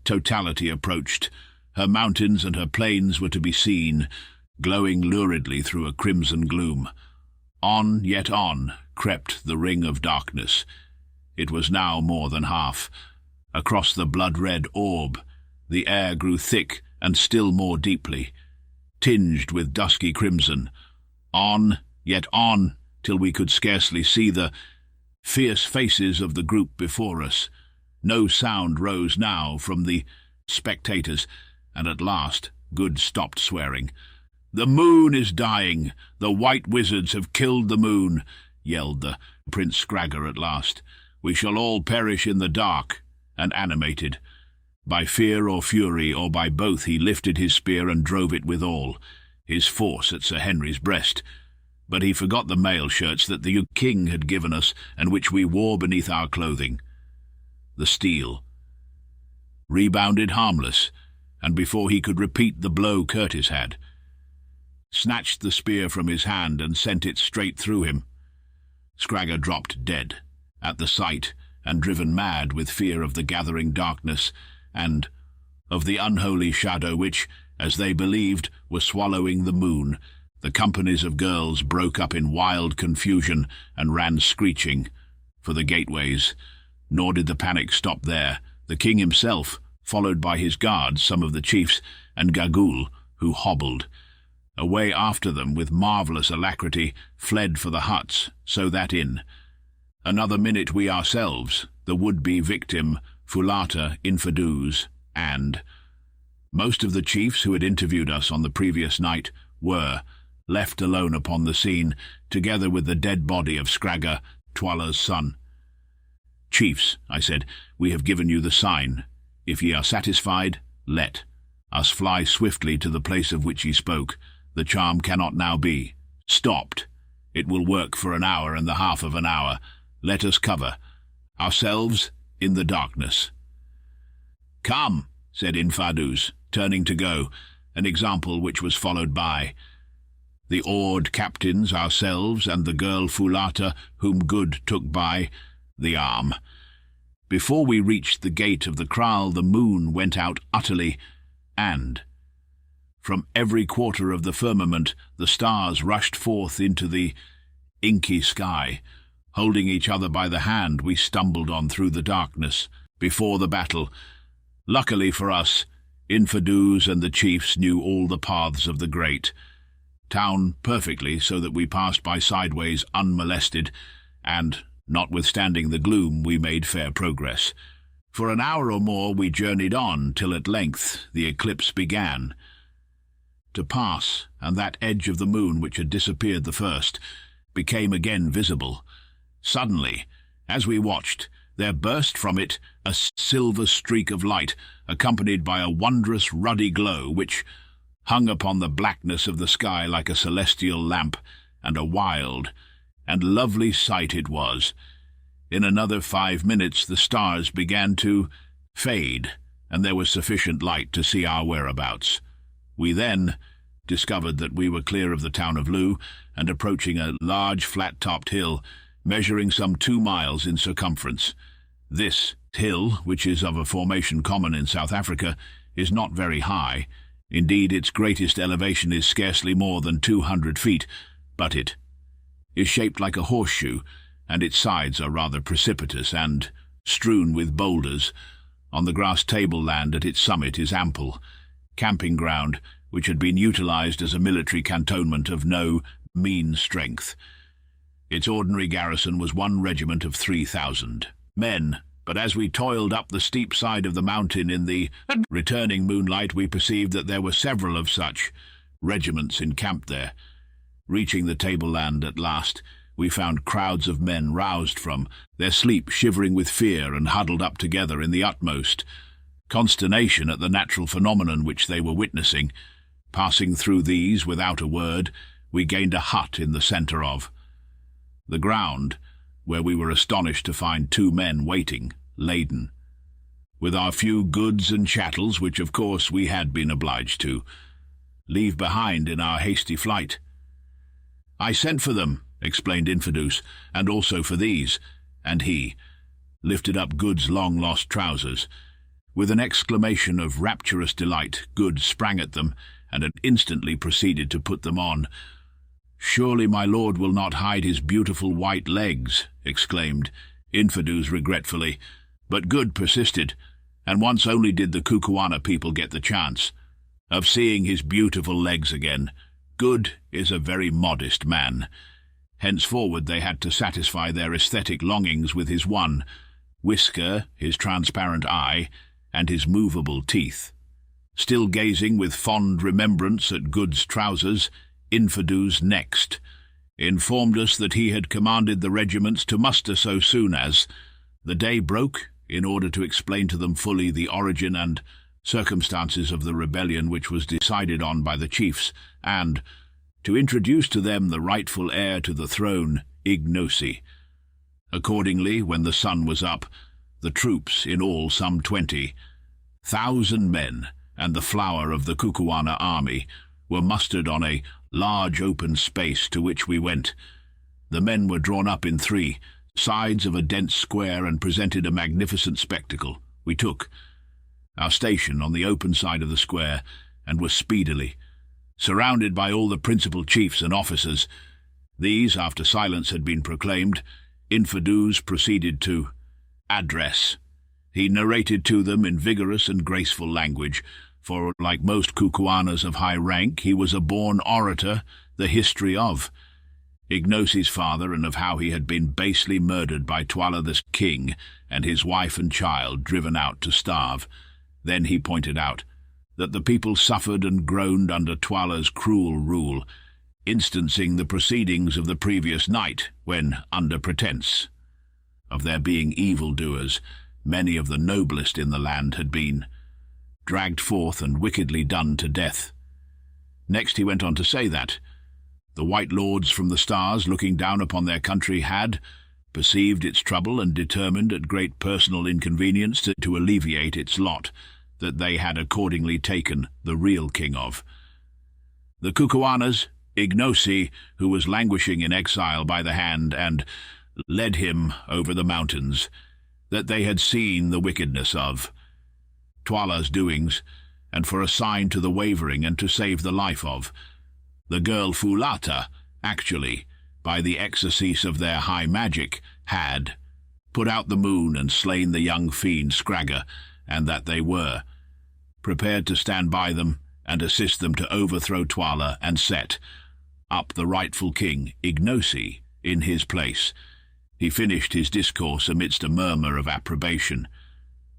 totality approached, Her mountains and her plains were to be seen, glowing luridly through a crimson gloom. On, yet on, crept the ring of darkness. It was now more than half. Across the blood-red orb, the air grew thick and still more deeply, tinged with dusky crimson. On, yet on, till we could scarcely see the fierce faces of the group before us. No sound rose now from the spectators, and at last Good stopped swearing. "The moon is dying! The white wizards have killed the moon!" yelled the Prince Scragger at last. "We shall all perish in the dark," and animated. By fear or fury, or by both, he lifted his spear and drove it with all his force at Sir Henry's breast. But he forgot the mail shirts that the king had given us, and which we wore beneath our clothing. The steel rebounded harmless, and before he could repeat the blow Curtis had, snatched the spear from his hand and sent it straight through him. Scragger dropped dead at the sight, and driven mad with fear of the gathering darkness, and of the unholy shadow which, as they believed, was swallowing the moon. The companies of girls broke up in wild confusion and ran screeching for the gateways. Nor did the panic stop there. The king himself, followed by his guards, some of the chiefs, and Gagool, who hobbled away after them with marvellous alacrity, fled for the huts, so that in another minute we ourselves, the would-be victim, Foulata, Infidus, and most of the chiefs who had interviewed us on the previous night were left alone upon the scene, together with the dead body of Scragger, Twala's son. "Chiefs," I said, "we have given you the sign. If ye are satisfied, let us fly swiftly to the place of which ye spoke. The charm cannot now be stopped. It will work for an hour and the half of an hour. Let us cover ourselves in the darkness." "Come," said Infidus, turning to go, an example which was followed by the awed captains, ourselves, and the girl Foulata, whom Good took by the arm. Before we reached the gate of the kraal, the moon went out utterly, and from every quarter of the firmament the stars rushed forth into the inky sky. Holding each other by the hand, we stumbled on through the darkness before the battle. Luckily for us, Infidus and the chiefs knew all the paths of the great town perfectly, so that we passed by sideways unmolested, and, notwithstanding the gloom, we made fair progress. For an hour or more we journeyed on, till at length the eclipse began to pass, and that edge of the moon which had disappeared the first became again visible. Suddenly, as we watched, there burst from it a silver streak of light, accompanied by a wondrous ruddy glow which hung upon the blackness of the sky like a celestial lamp, and a wild and lovely sight it was. In another 5 minutes the stars began to fade, and there was sufficient light to see our whereabouts. We then discovered that we were clear of the town of Loo, and approaching a large flat-topped hill, measuring some 2 miles in circumference. This hill, which is of a formation common in South Africa, is not very high. Indeed, its greatest elevation is scarcely more than 200 feet, but it is shaped like a horseshoe, and its sides are rather precipitous and strewn with boulders. On the grass tableland at its summit is ample camping ground, which had been utilized as a military cantonment of no mean strength. Its ordinary garrison was 1 regiment of 3,000 men, but as we toiled up the steep side of the mountain in the returning moonlight, we perceived that there were several of such regiments encamped there. Reaching the tableland at last, we found crowds of men roused from their sleep, shivering with fear, and huddled up together in the utmost consternation at the natural phenomenon which they were witnessing. Passing through these without a word, we gained a hut in the centre of the ground, where we were astonished to find 2 men waiting, laden with our few goods and chattels, which of course we had been obliged to leave behind in our hasty flight. "I sent for them," explained Infidus, "and also for these," and he lifted up Good's long-lost trousers. With an exclamation of rapturous delight, Good sprang at them, and instantly proceeded to put them on. "Surely my lord will not hide his beautiful white legs," exclaimed Infidus regretfully, but Good persisted, and once only did the Kukuana people get the chance of seeing his beautiful legs again. Good is a very modest man. Henceforward they had to satisfy their aesthetic longings with his one whisker, his transparent eye, and his movable teeth. Still gazing with fond remembrance at Good's trousers, Infidus next informed us that he had commanded the regiments to muster so soon as the day broke, in order to explain to them fully the origin and circumstances of the rebellion which was decided on by the chiefs, and to introduce to them the rightful heir to the throne, Ignosi. Accordingly, when the sun was up, the troops, in all some 20,000 men, and the flower of the Kukuana army, were mustered on a large open space to which we went. The men were drawn up in 3 sides of a dense square and presented a magnificent spectacle. We took our station on the open side of the square, and were speedily surrounded by all the principal chiefs and officers. These, after silence had been proclaimed, Infidus proceeded to address. He narrated to them in vigorous and graceful language, for, like most Kukuanas of high rank, he was a born orator, the history of Ignosi's father, and of how he had been basely murdered by Twala the king, and his wife and child driven out to starve. Then he pointed out that the people suffered and groaned under Twala's cruel rule, instancing the proceedings of the previous night, when, under pretence of their being evildoers, many of the noblest in the land had been dragged forth and wickedly done to death. Next he went on to say that the white lords from the stars, looking down upon their country, had perceived its trouble and determined at great personal inconvenience to alleviate its lot, that they had accordingly taken the real king of the Kukuanas, Ignosi, who was languishing in exile, by the hand, and led him over the mountains, that they had seen the wickedness of Twala's doings, and for a sign to the wavering and to save the life of the girl Fulata, actually, by the exercise of their high magic, had put out the moon and slain the young fiend Scragga, and that they were prepared to stand by them and assist them to overthrow Twala and set up the rightful king, Ignosi, in his place. He finished his discourse amidst a murmur of approbation.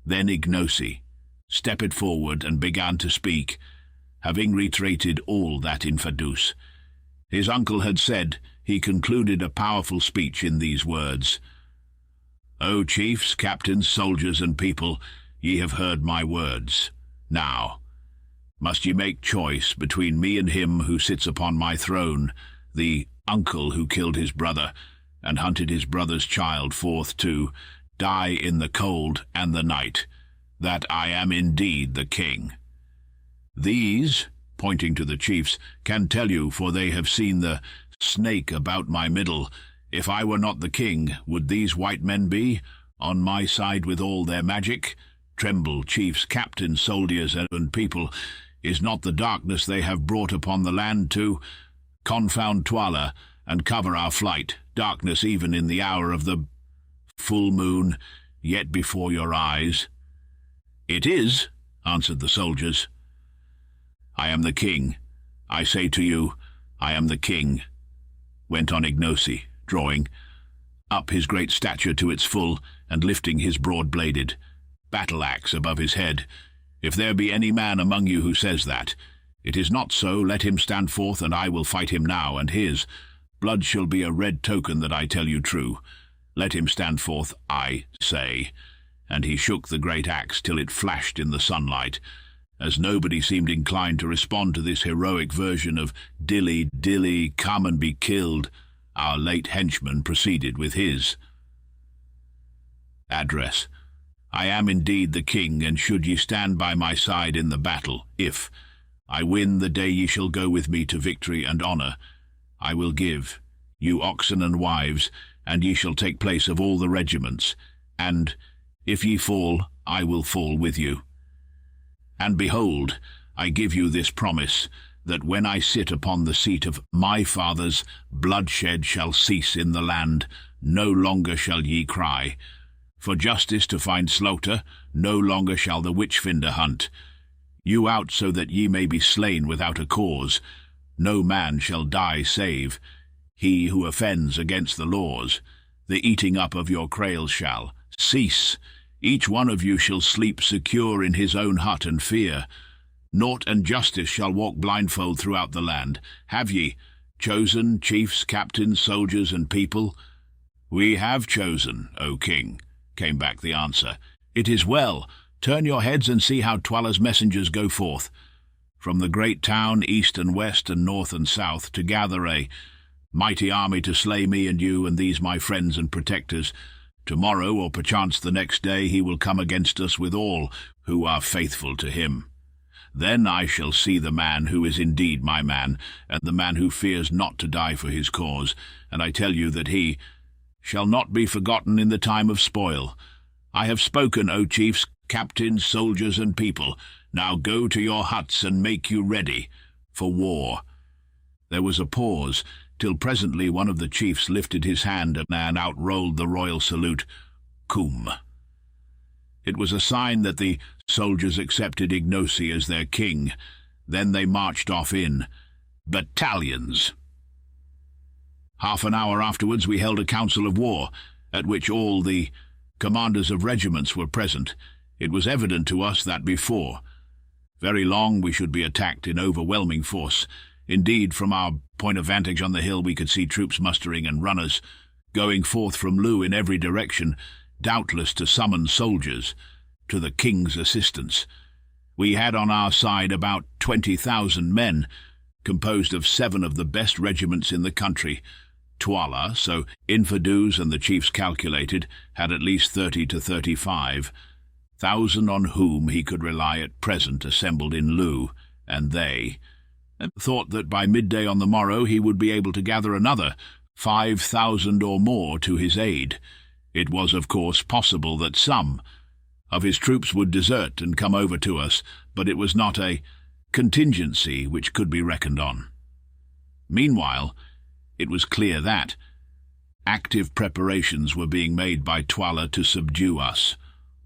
Then Ignosi stepped forward and began to speak, having reiterated all that Infidus, his uncle, had said. He concluded a powerful speech in these words: "O chiefs, captains, soldiers, and people, ye have heard my words. Now must ye make choice between me and him who sits upon my throne, the uncle who killed his brother, and hunted his brother's child forth to die in the cold and the night, that I am indeed the king. These," pointing to the chiefs, "can tell you, for they have seen the snake about my middle. If I were not the king, would these white men be on my side with all their magic? Tremble, chiefs, captains, soldiers, and people. Is not the darkness they have brought upon the land to confound Twala and cover our flight, darkness even in the hour of the full moon, yet before your eyes?" "It is," answered the soldiers. "I am the king. I say to you, I am the king," went on Ignosi, drawing up his great stature to its full, and lifting his broad-bladed battle-axe above his head. "If there be any man among you who says that it is not so, let him stand forth, and I will fight him now, and his blood shall be a red token that I tell you true. Let him stand forth, I say." And he shook the great axe till it flashed in the sunlight. As nobody seemed inclined to respond to this heroic version of "Dilly, dilly, come and be killed," our late henchman proceeded with his address. "I am indeed the king, and should ye stand by my side in the battle, if I win the day ye shall go with me to victory and honour, I will give you oxen and wives, and ye shall take place of all the regiments, and If ye fall, I will fall with you. And behold, I give you this promise, that when I sit upon the seat of my fathers, bloodshed shall cease in the land, no longer shall ye cry. For justice to find slaughter, no longer shall the witch-finder hunt. You out so that ye may be slain without a cause. No man shall die save he who offends against the laws. The eating up of your krails shall cease. Each one of you shall sleep secure in his own hut and fear. Naught and justice shall walk blindfold throughout the land. Have ye chosen chiefs, captains, soldiers, and people? We have chosen, O king, came back the answer. It is well. Turn your heads and see how Twala's messengers go forth from the great town, east and west and north and south, to gather a mighty army to slay me and you and these my friends and protectors. Tomorrow, or perchance the next day, he will come against us with all who are faithful to him. Then I shall see the man who is indeed my man, and the man who fears not to die for his cause, and I tell you that he shall not be forgotten in the time of spoil. I have spoken, O chiefs, captains, soldiers, and people. Now go to your huts and make you ready for war." There was a pause, till presently one of the chiefs lifted his hand and out rolled the royal salute, "Cum." It was a sign that the soldiers accepted Ignosi as their king. Then they marched off in battalions. Half an hour afterwards we held a council of war, at which all the commanders of regiments were present. It was evident to us that before very long we should be attacked in overwhelming force. Indeed, from our point of vantage on the hill we could see troops mustering and runners going forth from Loo in every direction, doubtless to summon soldiers to the king's assistance. We had on our side about 20,000 men, composed of 7 of the best regiments in the country. Twala, so Infidus and the chiefs calculated, had at least 30 to 35,000 on whom he could rely at present assembled in Loo, and they thought that by midday on the morrow he would be able to gather another 5,000 or more to his aid. It was, of course, possible that some of his troops would desert and come over to us, but it was not a contingency which could be reckoned on. Meanwhile, it was clear that active preparations were being made by Twala to subdue us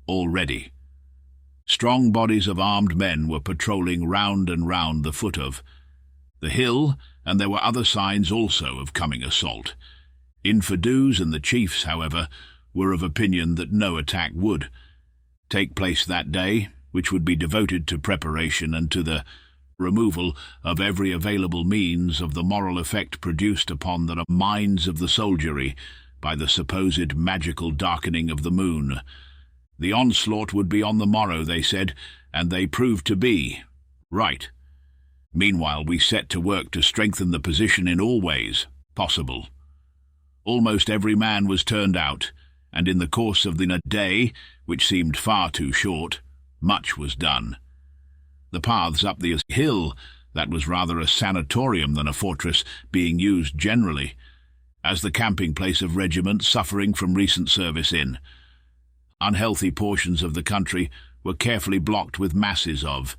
already. Strong bodies of armed men were patrolling round and round the foot of the hill, and there were other signs also of coming assault. Infidus and the chiefs, however, were of opinion that no attack would take place that day, which would be devoted to preparation and to the removal of every available means of the moral effect produced upon the minds of the soldiery by the supposed magical darkening of the moon. The onslaught would be on the morrow, they said, and they proved to be right. Meanwhile, we set to work to strengthen the position in all ways possible. Almost every man was turned out, and in the course of the day, which seemed far too short, much was done. The paths up the hill, that was rather a sanatorium than a fortress, being used generally as the camping place of regiments suffering from recent service in. Unhealthy portions of the country were carefully blocked with masses of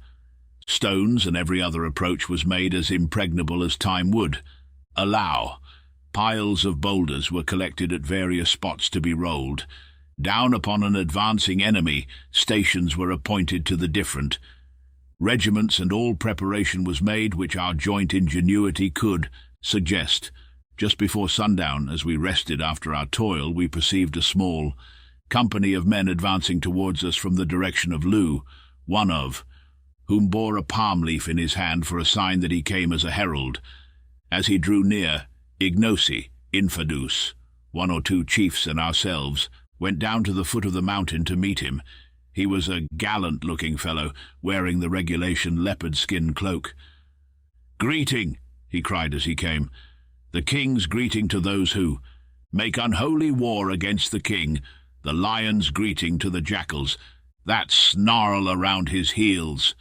stones, and every other approach was made as impregnable as time would allow. Piles of boulders were collected at various spots to be rolled. Down upon an advancing enemy, stations were appointed to the different regiments, and all preparation was made which our joint ingenuity could suggest. Just before sundown, as we rested after our toil, we perceived a small company of men advancing towards us from the direction of Loo, one of whom bore a palm leaf in his hand for a sign that he came as a herald. As he drew near, Ignosi, Infidus, 1 or 2 chiefs, and ourselves went down to the foot of the mountain to meet him. He was a gallant-looking fellow, wearing the regulation leopard-skin cloak. "Greeting," he cried as he came, "the king's greeting to those who make unholy war against the king, the lion's greeting to the jackals that snarl around his heels."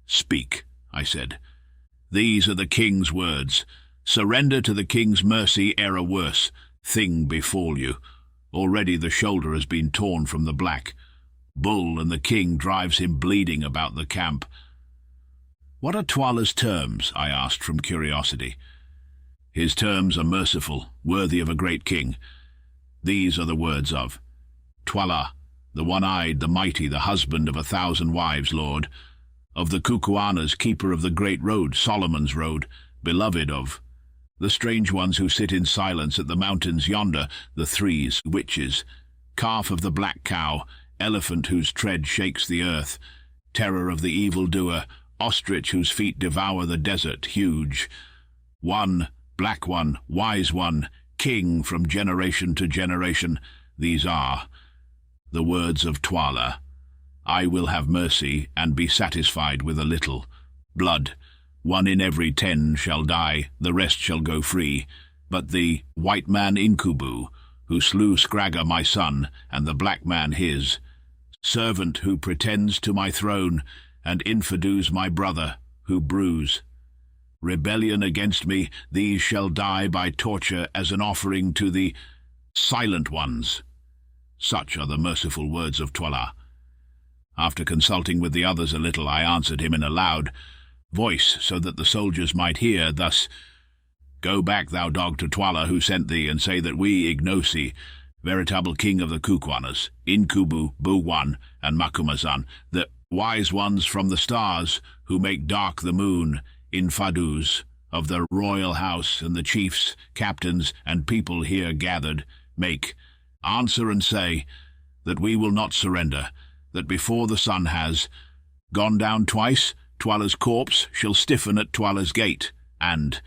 "Speak," I said. "These are the king's words. Surrender to the king's mercy ere a worse thing befall you. Already the shoulder has been torn from the black. bull, and the king drives him bleeding about the camp. "What are Twala's terms?" I asked from curiosity. "His terms are merciful, worthy of a great king. These are the words of Twala, the one-eyed, the mighty, the husband of 1,000 wives, lord, of the Kukuanas, keeper of the great road, Solomon's road, beloved of the strange ones who sit in silence at the mountains yonder, the threes, witches, calf of the black cow, elephant whose tread shakes the earth, terror of the evil-doer, ostrich whose feet devour the desert, huge, one, black one, wise one, king from generation to generation. These are the words of Twala. I will have mercy and be satisfied with a little. Blood, 1 in every 10 shall die, the rest shall go free. But the white man Incubu, who slew Scragga my son, and the black man his, servant who pretends to my throne, and Infidus my brother, who bruise rebellion against me, these shall die by torture as an offering to the silent ones. Such are the merciful words of Twala. After consulting with the others a little, I answered him in a loud voice, so that the soldiers might hear, thus: Go back, thou dog, to Twala, who sent thee, and say that we, Ignosi, veritable king of the Kukuanas, Inkubu, Buwan, and Makumazan, the wise ones from the stars, who make dark the moon, Infadus, of the royal house, and the chiefs, captains, and people here gathered, make answer and say that we will not surrender, that before the sun has gone down twice, Twala's corpse shall stiffen at Twala's gate, and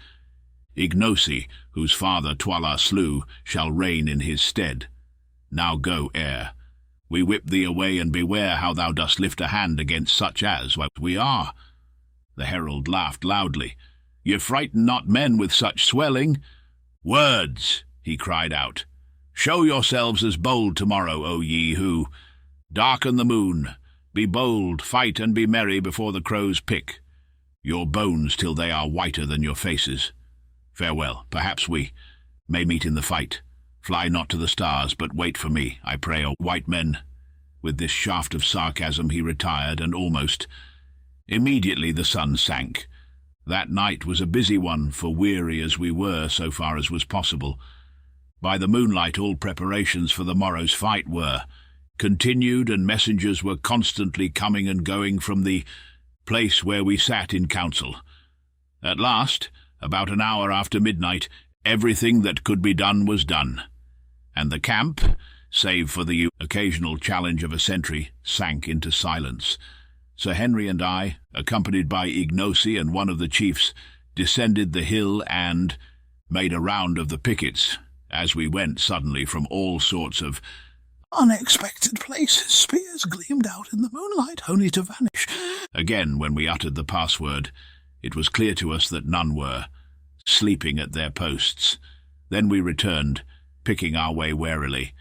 Ignosi, whose father Twala slew, shall reign in his stead. Now go, ere we whip thee away, and beware how thou dost lift a hand against such as what we are. The herald laughed loudly. Ye frighten not men with such swelling. Words, he cried out. Show yourselves as bold tomorrow, O ye who darken the moon. Be bold, fight and be merry before the crows pick your bones till they are whiter than your faces. Farewell, perhaps we may meet in the fight. Fly not to the stars, but wait for me, I pray, O white men. With this shaft of sarcasm he retired, and almost immediately the sun sank. That night was a busy one, for weary as we were, so far as was possible, by the moonlight all preparations for the morrow's fight were continued, and messengers were constantly coming and going from the place where we sat in council. At last, about an hour after midnight, everything that could be done was done, and the camp, save for the occasional challenge of a sentry, sank into silence. Sir Henry and I, accompanied by Ignosi and one of the chiefs, descended the hill and made a round of the pickets. As we went, suddenly from all sorts of unexpected places spears gleamed out in the moonlight, only to vanish. Again, when we uttered the password, it was clear to us that none were sleeping at their posts. Then we returned, picking our way warily,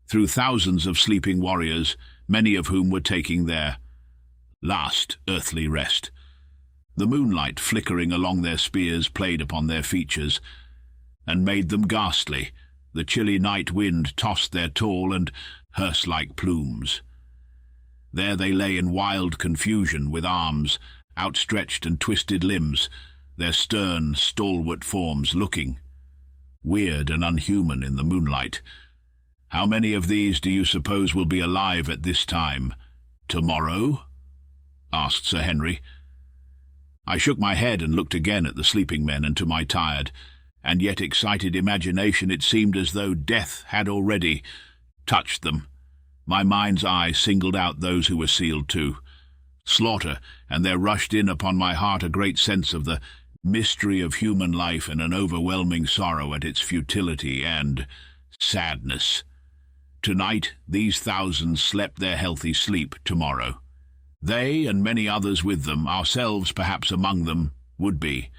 through thousands of sleeping warriors, many of whom were taking their last earthly rest. The moonlight flickering along their spears played upon their features, and made them ghastly. The chilly night wind tossed their tall and hearse-like plumes. There they lay in wild confusion, with arms outstretched and twisted limbs, their stern, stalwart forms looking weird and unhuman in the moonlight. How many of these do you suppose will be alive at this time? Tomorrow? Asked Sir Henry. I shook my head and looked again at the sleeping men, and to my tired and yet excited imagination it seemed as though death had already touched them. My mind's eye singled out those who were sealed to slaughter, and there rushed in upon my heart a great sense of the mystery of human life, and an overwhelming sorrow at its futility and sadness. Tonight these thousands slept their healthy sleep. Tomorrow they, and many others with them, ourselves perhaps among them, would be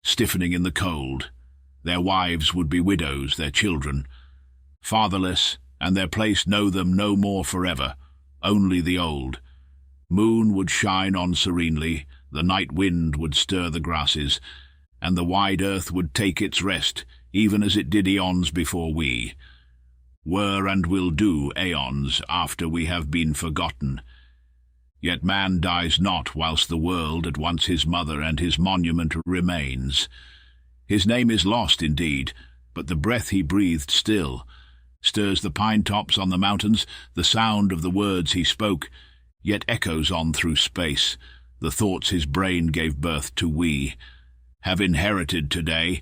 stiffening in the cold. Their wives would be widows, their children fatherless, and their place know them no more forever, only the old. Moon would shine on serenely, the night wind would stir the grasses, and the wide earth would take its rest, even as it did eons before we. were and will do aeons after we have been forgotten. Yet man dies not whilst the world, at once his mother and his monument, remains. His name is lost indeed, but the breath he breathed still stirs the pine-tops on the mountains. The sound of the words he spoke yet echoes on through space. The thoughts his brain gave birth to we have inherited today.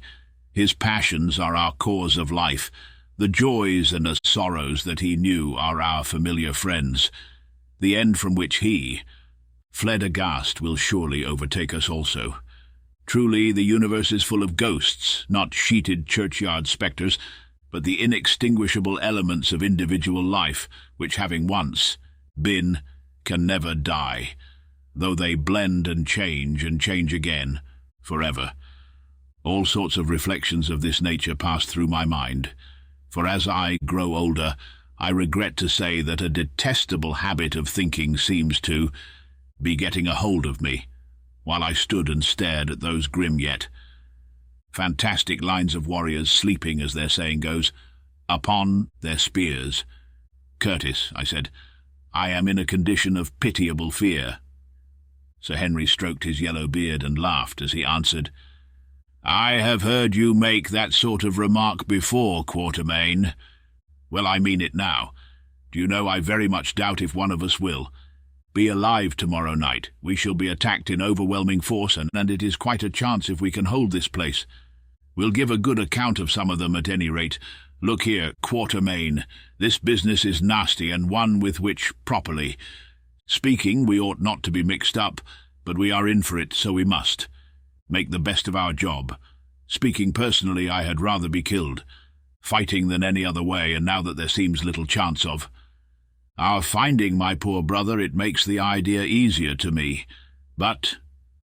His passions are our cause of life. The joys and the sorrows that he knew are our familiar friends. The end from which he fled aghast will surely overtake us also. Truly, the universe is full of ghosts, not sheeted churchyard spectres, but the inextinguishable elements of individual life, which, having once been, can never die, though they blend and change again, forever. All sorts of reflections of this nature pass through my mind, for as I grow older, I regret to say that a detestable habit of thinking seems to be getting a hold of me, while I stood and stared at those grim yet fantastic lines of warriors sleeping, as their saying goes, upon their spears. "Curtis," I said, "I am in a condition of pitiable fear." Sir Henry stroked his yellow beard and laughed as he answered, "I have heard you make that sort of remark before, Quatermain. Well, I mean it now. Do you know, I very much doubt if one of us will be alive tomorrow night. We shall be attacked in overwhelming force, and it is quite a chance if we can hold this place. We'll give a good account of some of them at any rate. Look here, Quatermain, this business is nasty, and one with which, properly speaking, we ought not to be mixed up, but we are in for it, so we must make the best of our job. Speaking personally, I had rather be killed fighting than any other way, and now that there seems little chance of our finding my poor brother, it makes the idea easier to me. But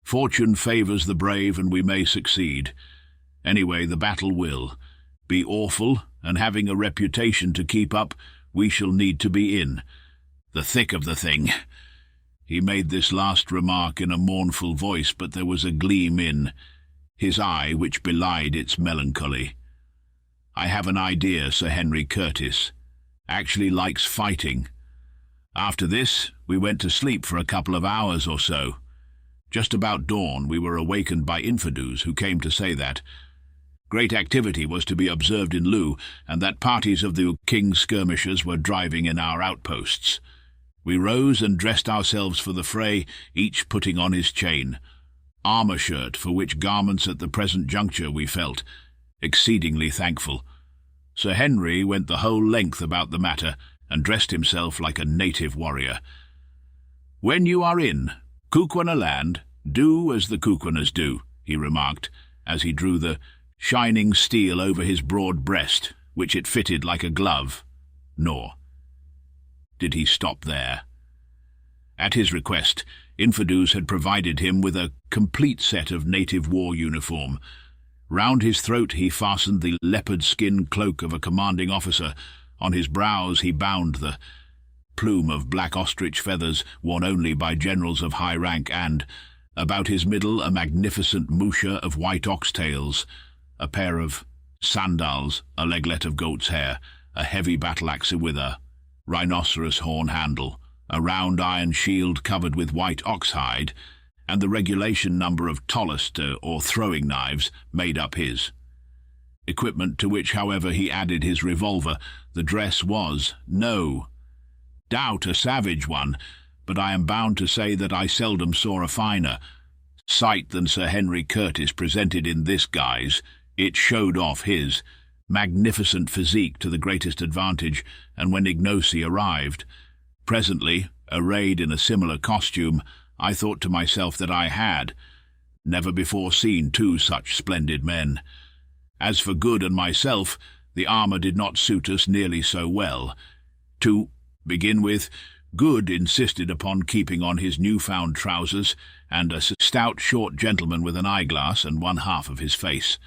fortune favours the brave, and we may succeed. Anyway, the battle will be awful, and having a reputation to keep up, we shall need to be in the thick of the thing." He made this last remark in a mournful voice, but there was a gleam in his eye which belied its melancholy. "I have an idea Sir Henry Curtis actually likes fighting." After this, we went to sleep for a couple of hours or so. Just about dawn, we were awakened by infidels who came to say that great activity was to be observed in Loo, and that parties of the king's skirmishers were driving in our outposts. We rose and dressed ourselves for the fray, each putting on his chain armour shirt, for which garments at the present juncture we felt exceedingly thankful. Sir Henry went the whole length about the matter, and dressed himself like a native warrior. "When you are in Kuukwana land, do as the Kuukwanas do," he remarked, as he drew the shining steel over his broad breast, which it fitted like a glove. Nor did he stop there. At his request, infidels had provided him with a complete set of native war uniform. Round his throat he fastened the leopard-skin cloak of a commanding officer. On his brows he bound the plume of black ostrich feathers worn only by generals of high rank, and about his middle a magnificent musha of white oxtails, a pair of sandals, a leglet of goat's hair, a heavy battle-axe with a rhinoceros horn handle, a round iron shield covered with white oxhide, and the regulation number of tollister or throwing knives made up his equipment, to which, however, he added his revolver. The dress was, no doubt, a savage one, but I am bound to say that I seldom saw a finer sight than Sir Henry Curtis presented in this guise. It showed off his magnificent physique to the greatest advantage, and when Ignosi arrived, presently, arrayed in a similar costume, I thought to myself that I had never before seen two such splendid men. As for Good and myself, the armour did not suit us nearly so well. To begin with, Good insisted upon keeping on his new-found trousers, and a stout, short gentleman with an eyeglass and one half of his face,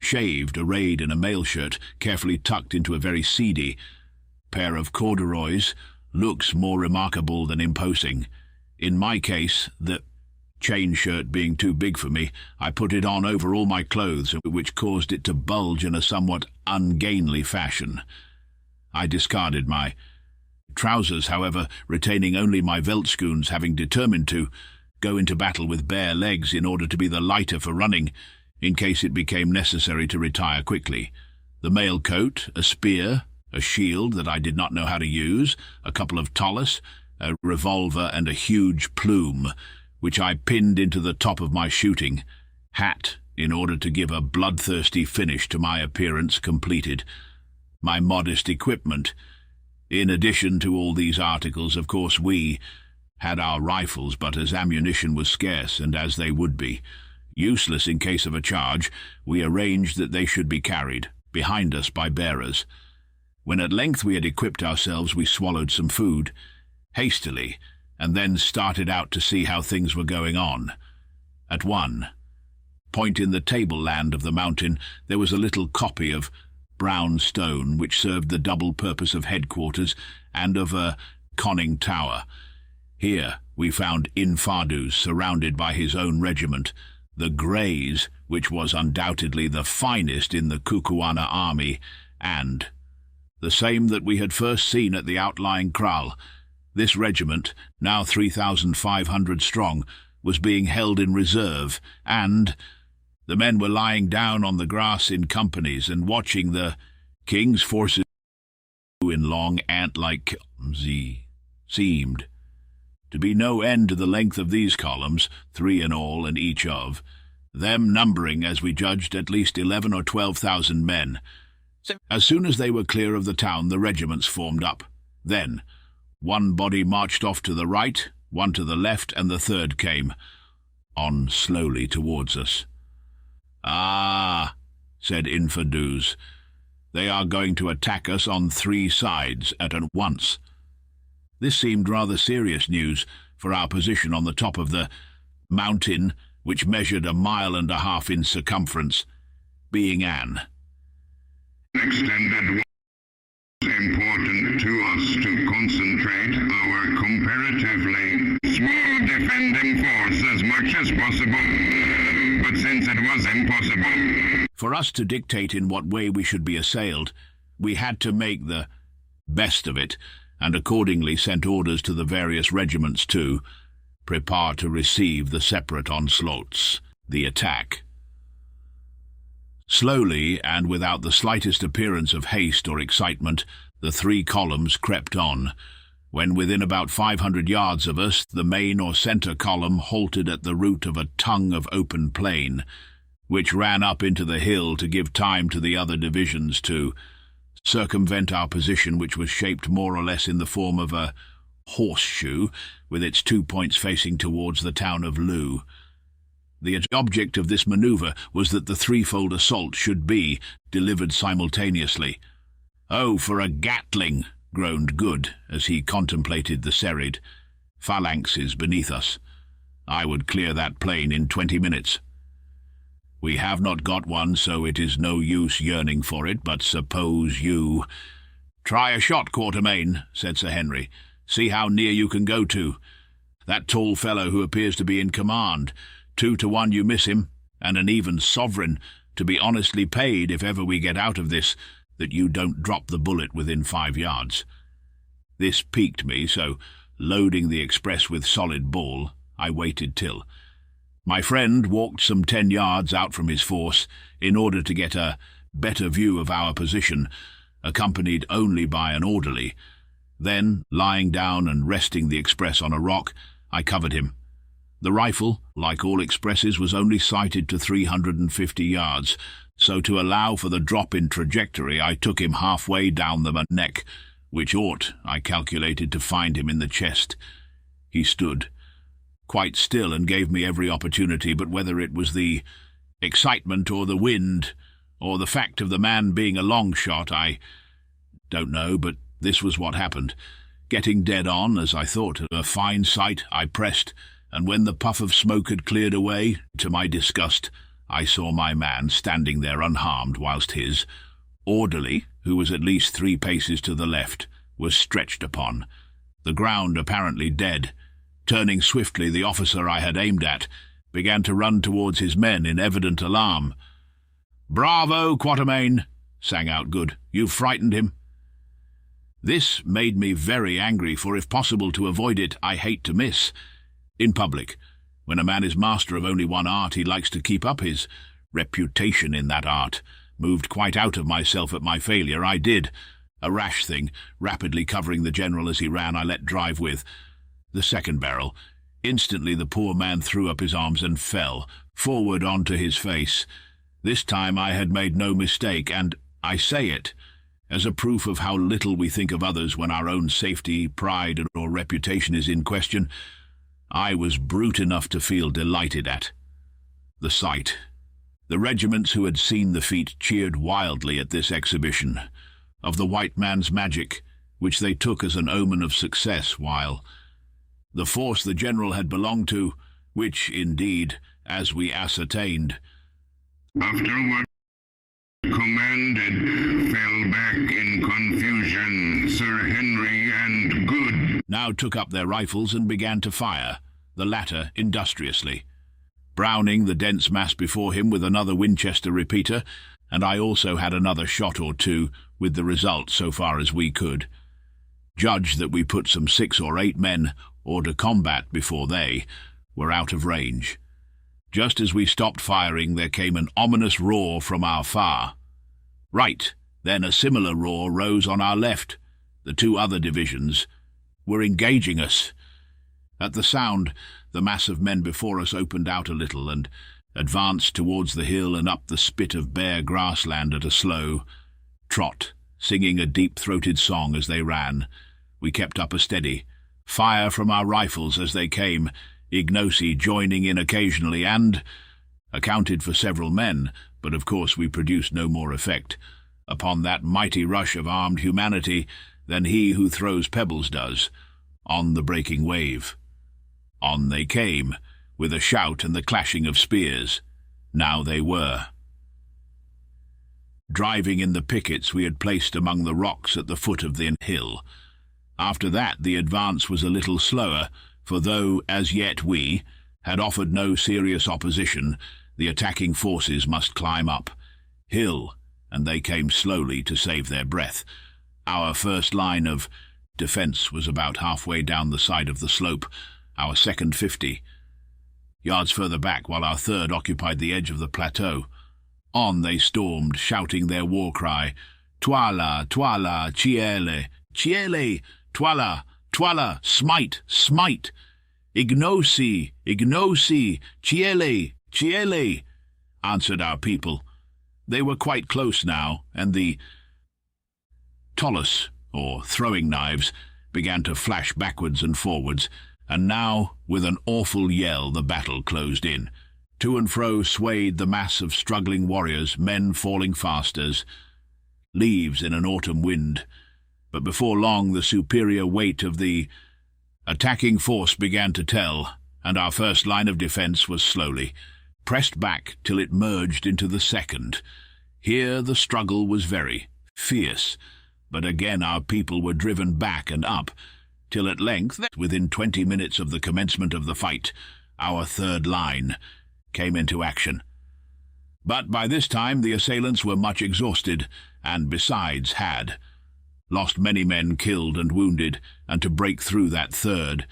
shaved, arrayed in a mail shirt, carefully tucked into a very seedy pair of corduroys, looks more remarkable than imposing. In my case, the chain shirt being too big for me, I put it on over all my clothes, which caused it to bulge in a somewhat ungainly fashion. I discarded my trousers, however, retaining only my veldschoons, having determined to go into battle with bare legs in order to be the lighter for running, in case it became necessary to retire quickly. The mail coat, a spear, a shield that I did not know how to use, a couple of tollas, a revolver, and a huge plume, which I pinned into the top of my shooting hat in order to give a bloodthirsty finish to my appearance, completed my modest equipment. In addition to all these articles, of course, we had our rifles, but as ammunition was scarce, and as they would be useless in case of a charge, we arranged that they should be carried behind us by bearers. When at length we had equipped ourselves, we swallowed some food hastily, and then started out to see how things were going on. At one point in the tableland of the mountain there was a little copy of brown stone which served the double purpose of headquarters and of a conning tower. Here we found Infadus surrounded by his own regiment, the Greys, which was undoubtedly the finest in the Kukuana army, and the same that we had first seen at the outlying kraal. This regiment, now 3,500 strong, was being held in reserve, and the men were lying down on the grass in companies and watching the king's forces in long ant-like columns. Seemed to be no end to the length of these columns, 3 in all, and each of them numbering, as we judged, at least 11 or 12,000 men. As soon as they were clear of the town, the regiments formed up. Then one body marched off to the right, one to the left, and the third came on slowly towards us. "Ah," said Infadus, "they are going to attack us on 3 sides at once." This seemed rather serious news, for our position on the top of the mountain, which measured 1.5 miles in circumference, being an extended was important to us to concentrate our comparatively small defending force as much as possible. But since it was impossible for us to dictate in what way we should be assailed, we had to make the best of it, and accordingly sent orders to the various regiments to prepare to receive the separate onslaughts, the attack. Slowly, and without the slightest appearance of haste or excitement, the 3 columns crept on. When within about 500 yards of us, the main or centre column halted at the root of a tongue of open plain, which ran up into the hill to give time to the other divisions to circumvent our position, which was shaped more or less in the form of a horseshoe, with its 2 points facing towards the town of Loo. The object of this manoeuvre was that the threefold assault should be delivered simultaneously. "Oh, for a Gatling!" groaned Good as he contemplated the serried phalanxes beneath us. "I would clear that plain in 20 minutes. We have not got one, so it is no use yearning for it, but suppose you—" "Try a shot, Quatermain," said Sir Henry. "See how near you can go to. That tall fellow who appears to be in command. 2 to 1 you miss him, and an even sovereign to be honestly paid if ever we get out of this, that you don't drop the bullet within 5 yards. This piqued me, so, loading the express with solid ball, I waited till my friend walked some 10 yards out from his force in order to get a better view of our position, accompanied only by an orderly. Then, lying down and resting the express on a rock, I covered him. The rifle, like all expresses, was only sighted to 350 yards, so to allow for the drop in trajectory, I took him halfway down the neck, which ought, I calculated, to find him in the chest. He stood quite still and gave me every opportunity, but whether it was the excitement or the wind or the fact of the man being a long shot, I don't know, but this was what happened. Getting dead on, as I thought, a fine sight, I pressed, and when the puff of smoke had cleared away, to my disgust, I saw my man standing there unharmed, whilst his orderly, who was at least 3 paces to the left, was stretched upon the ground, apparently dead. Turning swiftly, the officer I had aimed at began to run towards his men in evident alarm. "Bravo, Quatermain!" sang out Good. "You've frightened him." This made me very angry, for if possible to avoid it, I hate to miss. In public, when a man is master of only one art, he likes to keep up his reputation in that art. Moved quite out of myself at my failure, I did. A rash thing, rapidly covering the general as he ran, I let drive with the second barrel. Instantly the poor man threw up his arms and fell forward onto his face. This time I had made no mistake, and I say it as a proof of how little we think of others when our own safety, pride, or reputation is in question. I was brute enough to feel delighted at the sight. The regiments who had seen the feat cheered wildly at this exhibition of the white man's magic, which they took as an omen of success, while the force the general had belonged to, which, indeed, as we ascertained, after what commanded, fell back in confusion, Sir Henry and Good now took up their rifles and began to fire, the latter industriously. Browning the dense mass before him with another Winchester repeater, and I also had another shot or two, with the result so far as we could judge that we put some 6 or 8 men hors de combat before they were out of range. Just as we stopped firing, there came an ominous roar from our far right. Then a similar roar rose on our left. The 2 other divisions were engaging us. At the sound, the mass of men before us opened out a little and advanced towards the hill and up the spit of bare grassland at a slow trot, singing a deep-throated song as they ran. We kept up a steady fire from our rifles as they came, Ignosi joining in occasionally, and accounted for several men, but of course we produced no more effect upon that mighty rush of armed humanity than he who throws pebbles does on the breaking wave. On they came, with a shout and the clashing of spears. Now they were driving in the pickets we had placed among the rocks at the foot of the hill. After that the advance was a little slower, for though as yet we had offered no serious opposition, the attacking forces must climb up hill, and they came slowly to save their breath. Our first line of defence was about halfway down the side of the slope, our second 50 yards further back, while our third occupied the edge of the plateau. On they stormed, shouting their war cry, "Twala, twala, ciele, ciele, twala, twala, smite, smite, ignosi, ignosi, ciele, ciele," answered our people. They were quite close now, and the tolus, or throwing knives, began to flash backwards and forwards, and now, with an awful yell, the battle closed in. To and fro swayed the mass of struggling warriors, men falling fast as leaves in an autumn wind. But before long the superior weight of the attacking force began to tell, and our first line of defence was slowly pressed back till it merged into the second. Here the struggle was very fierce, but again our people were driven back and up, till at length, within 20 minutes of the commencement of the fight, our third line came into action. But by this time the assailants were much exhausted, and besides had lost many men killed and wounded, and to break through that third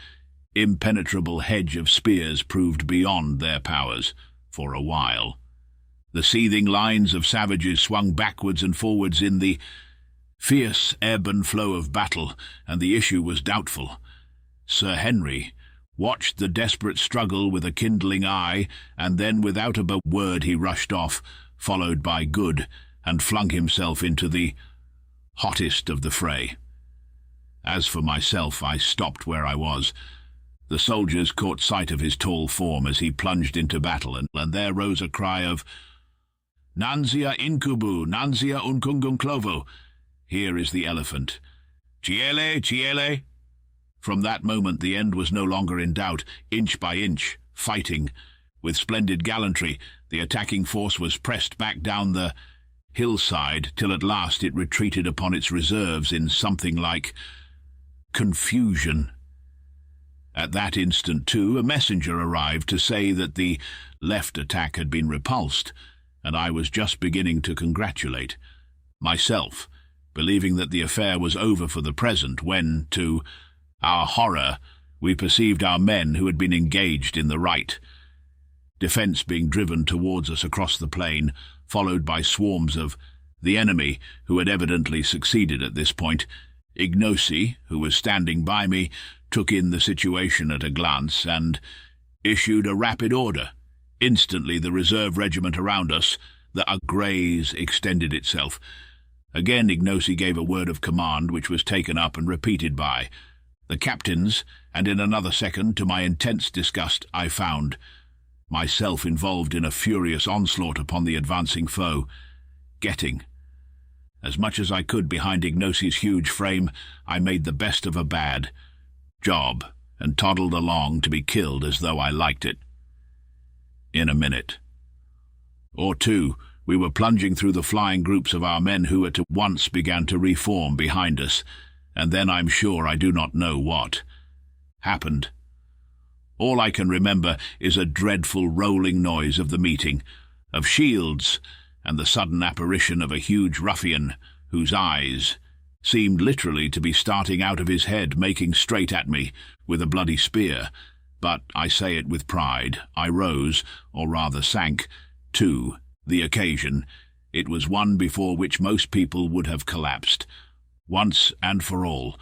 impenetrable hedge of spears proved beyond their powers for a while. The seething lines of savages swung backwards and forwards in the fierce ebb and flow of battle, and the issue was doubtful. Sir Henry watched the desperate struggle with a kindling eye, and then without a word he rushed off, followed by Good, and flung himself into the hottest of the fray. As for myself, I stopped where I was. The soldiers caught sight of his tall form as he plunged into battle, and there rose a cry of "Nanzia incubu, nanzia uncungum clovo." Here is the elephant. "Ciele, ciele." From that moment the end was no longer in doubt. Inch by inch, fighting with splendid gallantry, the attacking force was pressed back down the hillside, till at last it retreated upon its reserves in something like confusion. At that instant, too, a messenger arrived to say that the left attack had been repulsed, and I was just beginning to congratulate myself believing that the affair was over for the present, when, to our horror, we perceived our men who had been engaged in the right, defence being driven towards us across the plain, followed by swarms of the enemy, who had evidently succeeded at this point. Ignosi, who was standing by me, took in the situation at a glance and issued a rapid order. Instantly the reserve regiment around us, the graze, extended itself. Again Ignosi gave a word of command, which was taken up and repeated by the captains, and in another second, to my intense disgust, I found myself involved in a furious onslaught upon the advancing foe, getting as much as I could behind Ignosi's huge frame. I made the best of a bad job and toddled along to be killed as though I liked it. In a minute or two, we were plunging through the flying groups of our men, who at once began to reform behind us, and then I'm sure I do not know what happened. All I can remember is a dreadful rolling noise of the meeting, of shields, and the sudden apparition of a huge ruffian whose eyes seemed literally to be starting out of his head, making straight at me with a bloody spear. But I say it with pride, I rose, or rather sank, to the occasion. It was one before which most people would have collapsed, once and for all,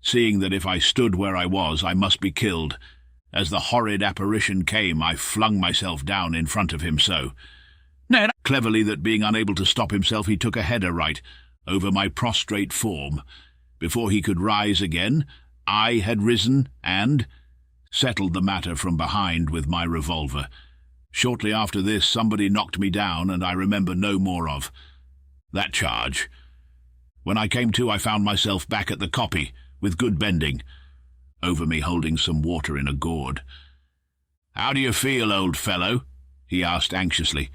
seeing that if I stood where I was, I must be killed. As the horrid apparition came, I flung myself down in front of him so cleverly that, being unable to stop himself, he took a header right over my prostrate form. Before he could rise again, I had risen and settled the matter from behind with my revolver. Shortly after this, somebody knocked me down, and I remember no more of that charge. When I came to, I found myself back at the kopje, with good bending, over me holding some water in a gourd. "How do you feel, old fellow?" he asked anxiously.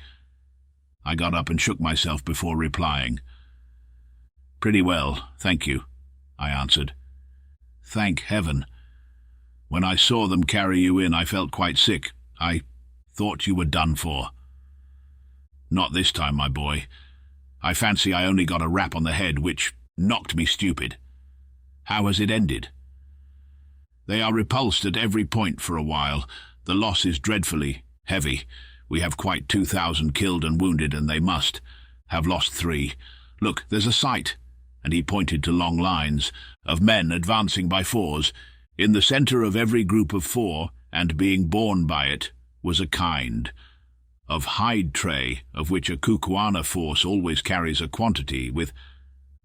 I got up and shook myself before replying. "Pretty well, thank you," I answered. "Thank heaven. When I saw them carry you in, I felt quite sick. I thought you were done for." "Not this time, my boy. I fancy I only got a rap on the head, which knocked me stupid." "How has it ended?" "They are repulsed at every point for a while. The loss is dreadfully heavy. We have quite 2,000 killed and wounded, and they must have lost 3. Look, there's a sight," and he pointed to long lines of men advancing by 4s. In the centre of every group of 4, and being borne by it, was a kind of hide tray, of which a Kukuana force always carries a quantity, with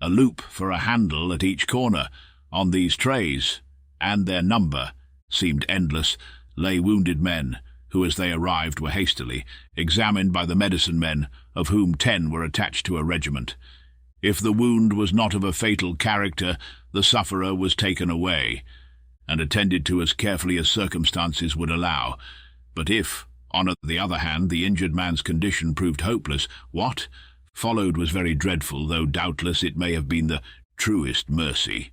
a loop for a handle at each corner. On these trays, and their number seemed endless, lay wounded men, who as they arrived were hastily examined by the medicine men, of whom 10 were attached to a regiment. If the wound was not of a fatal character, the sufferer was taken away and attended to as carefully as circumstances would allow. But if, on the other hand, the injured man's condition proved hopeless, what followed was very dreadful, though doubtless it may have been the truest mercy.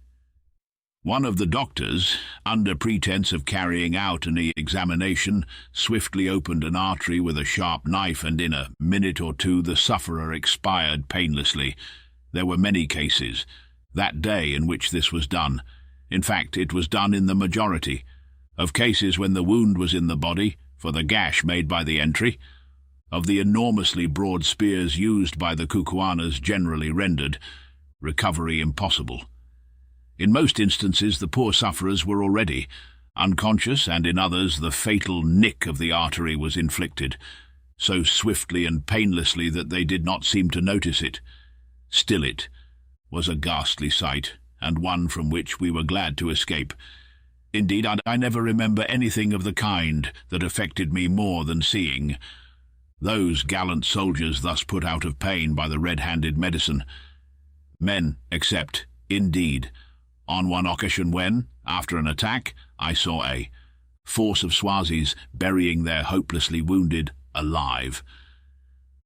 One of the doctors, under pretence of carrying out an examination, swiftly opened an artery with a sharp knife, and in a minute or two the sufferer expired painlessly. There were many cases that day in which this was done. In fact, it was done in the majority of cases when the wound was in the body, for the gash made by the entry of the enormously broad spears used by the Kukuanas generally rendered recovery impossible. In most instances the poor sufferers were already unconscious, and in others the fatal nick of the artery was inflicted so swiftly and painlessly that they did not seem to notice it. Still, it was a ghastly sight, and one from which we were glad to escape. Indeed, I never remember anything of the kind that affected me more than seeing those gallant soldiers thus put out of pain by the red-handed medicine men, except, indeed, on one occasion when, after an attack, I saw a force of Swazis burying their hopelessly wounded alive.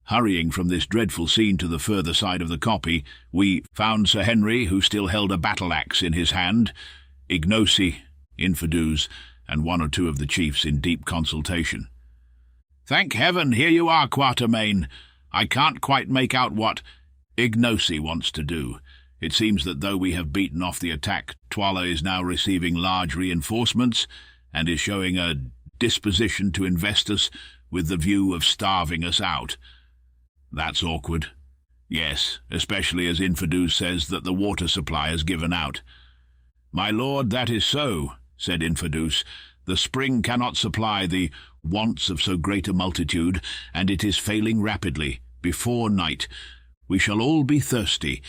Hurrying from this dreadful scene to the further side of the kopje, we found Sir Henry, who still held a battle-axe in his hand, Ignosi, Infidus, and 1 or 2 of the chiefs in deep consultation. "Thank heaven, here you are, Quatermain. I can't quite make out what Ignosi wants to do. It seems that though we have beaten off the attack, Twala is now receiving large reinforcements and is showing a disposition to invest us with the view of starving us out. That's awkward. Yes, especially as Infidus says that the water supply has given out. My lord, that is so, said Infidus. The spring cannot supply the wants of so great a multitude, and it is failing rapidly. Before night we shall all be thirsty.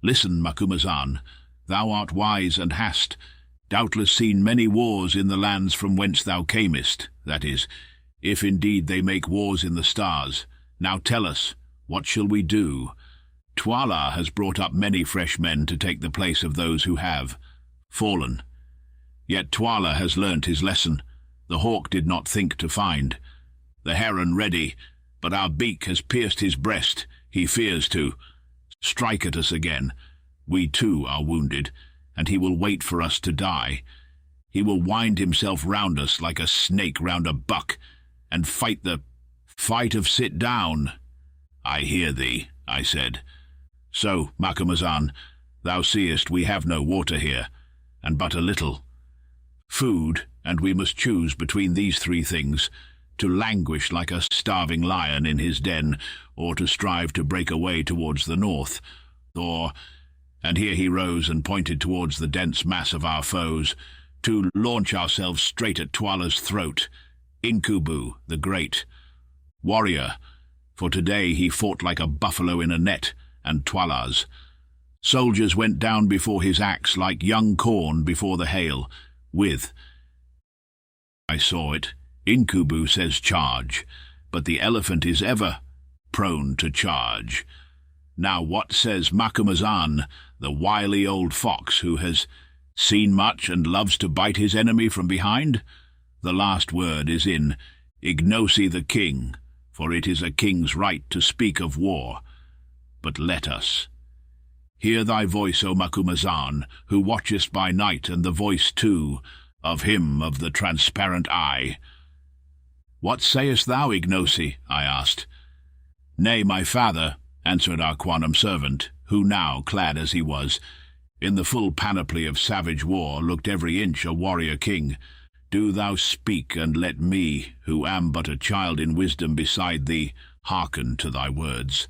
Listen, Macumazahn, thou art wise and hast doubtless seen many wars in the lands from whence thou camest, that is, if indeed they make wars in the stars. Now tell us, what shall we do? Twala has brought up many fresh men to take the place of those who have fallen. Yet Twala has learnt his lesson. The hawk did not think to find. The heron ready, but our beak has pierced his breast. He fears to strike at us again. We too are wounded, and he will wait for us to die. He will wind himself round us like a snake round a buck, and fight the fight of sit down. I hear thee, I said. So, Macumazahn, thou seest we have no water here, and but a little food, and we must choose between these three things: to languish like a starving lion in his den, or to strive to break away towards the north, or, and here he rose and pointed towards the dense mass of our foes, to launch ourselves straight at Twala's throat. Incubu, the great warrior, for today he fought like a buffalo in a net, and Twala's soldiers went down before his axe like young corn before the hail, with, I saw it, Incubu says charge, but the elephant is ever prone to charge. Now what says Macumazahn, the wily old fox who has seen much and loves to bite his enemy from behind? The last word is in Ignosi the king, for it is a king's right to speak of war. But let us hear thy voice, O Macumazahn, who watchest by night, and the voice, too, of him of the transparent eye. What sayest thou, Ignosi? I asked. Nay, my father, answered our quantum servant, who now, clad as he was, in the full panoply of savage war, looked every inch a warrior king. Do thou speak, and let me, who am but a child in wisdom beside thee, hearken to thy words.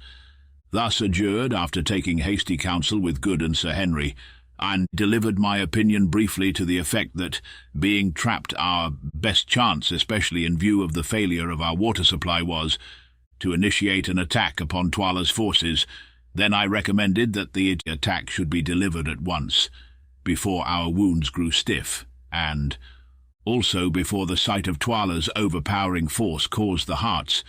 Thus adjured, after taking hasty counsel with Good and Sir Henry, I delivered my opinion briefly to the effect that, being trapped, our best chance, especially in view of the failure of our water supply, was to initiate an attack upon Twala's forces. Then I recommended that the attack should be delivered at once, before our wounds grew stiff, and also before the sight of Twala's overpowering force caused the hearts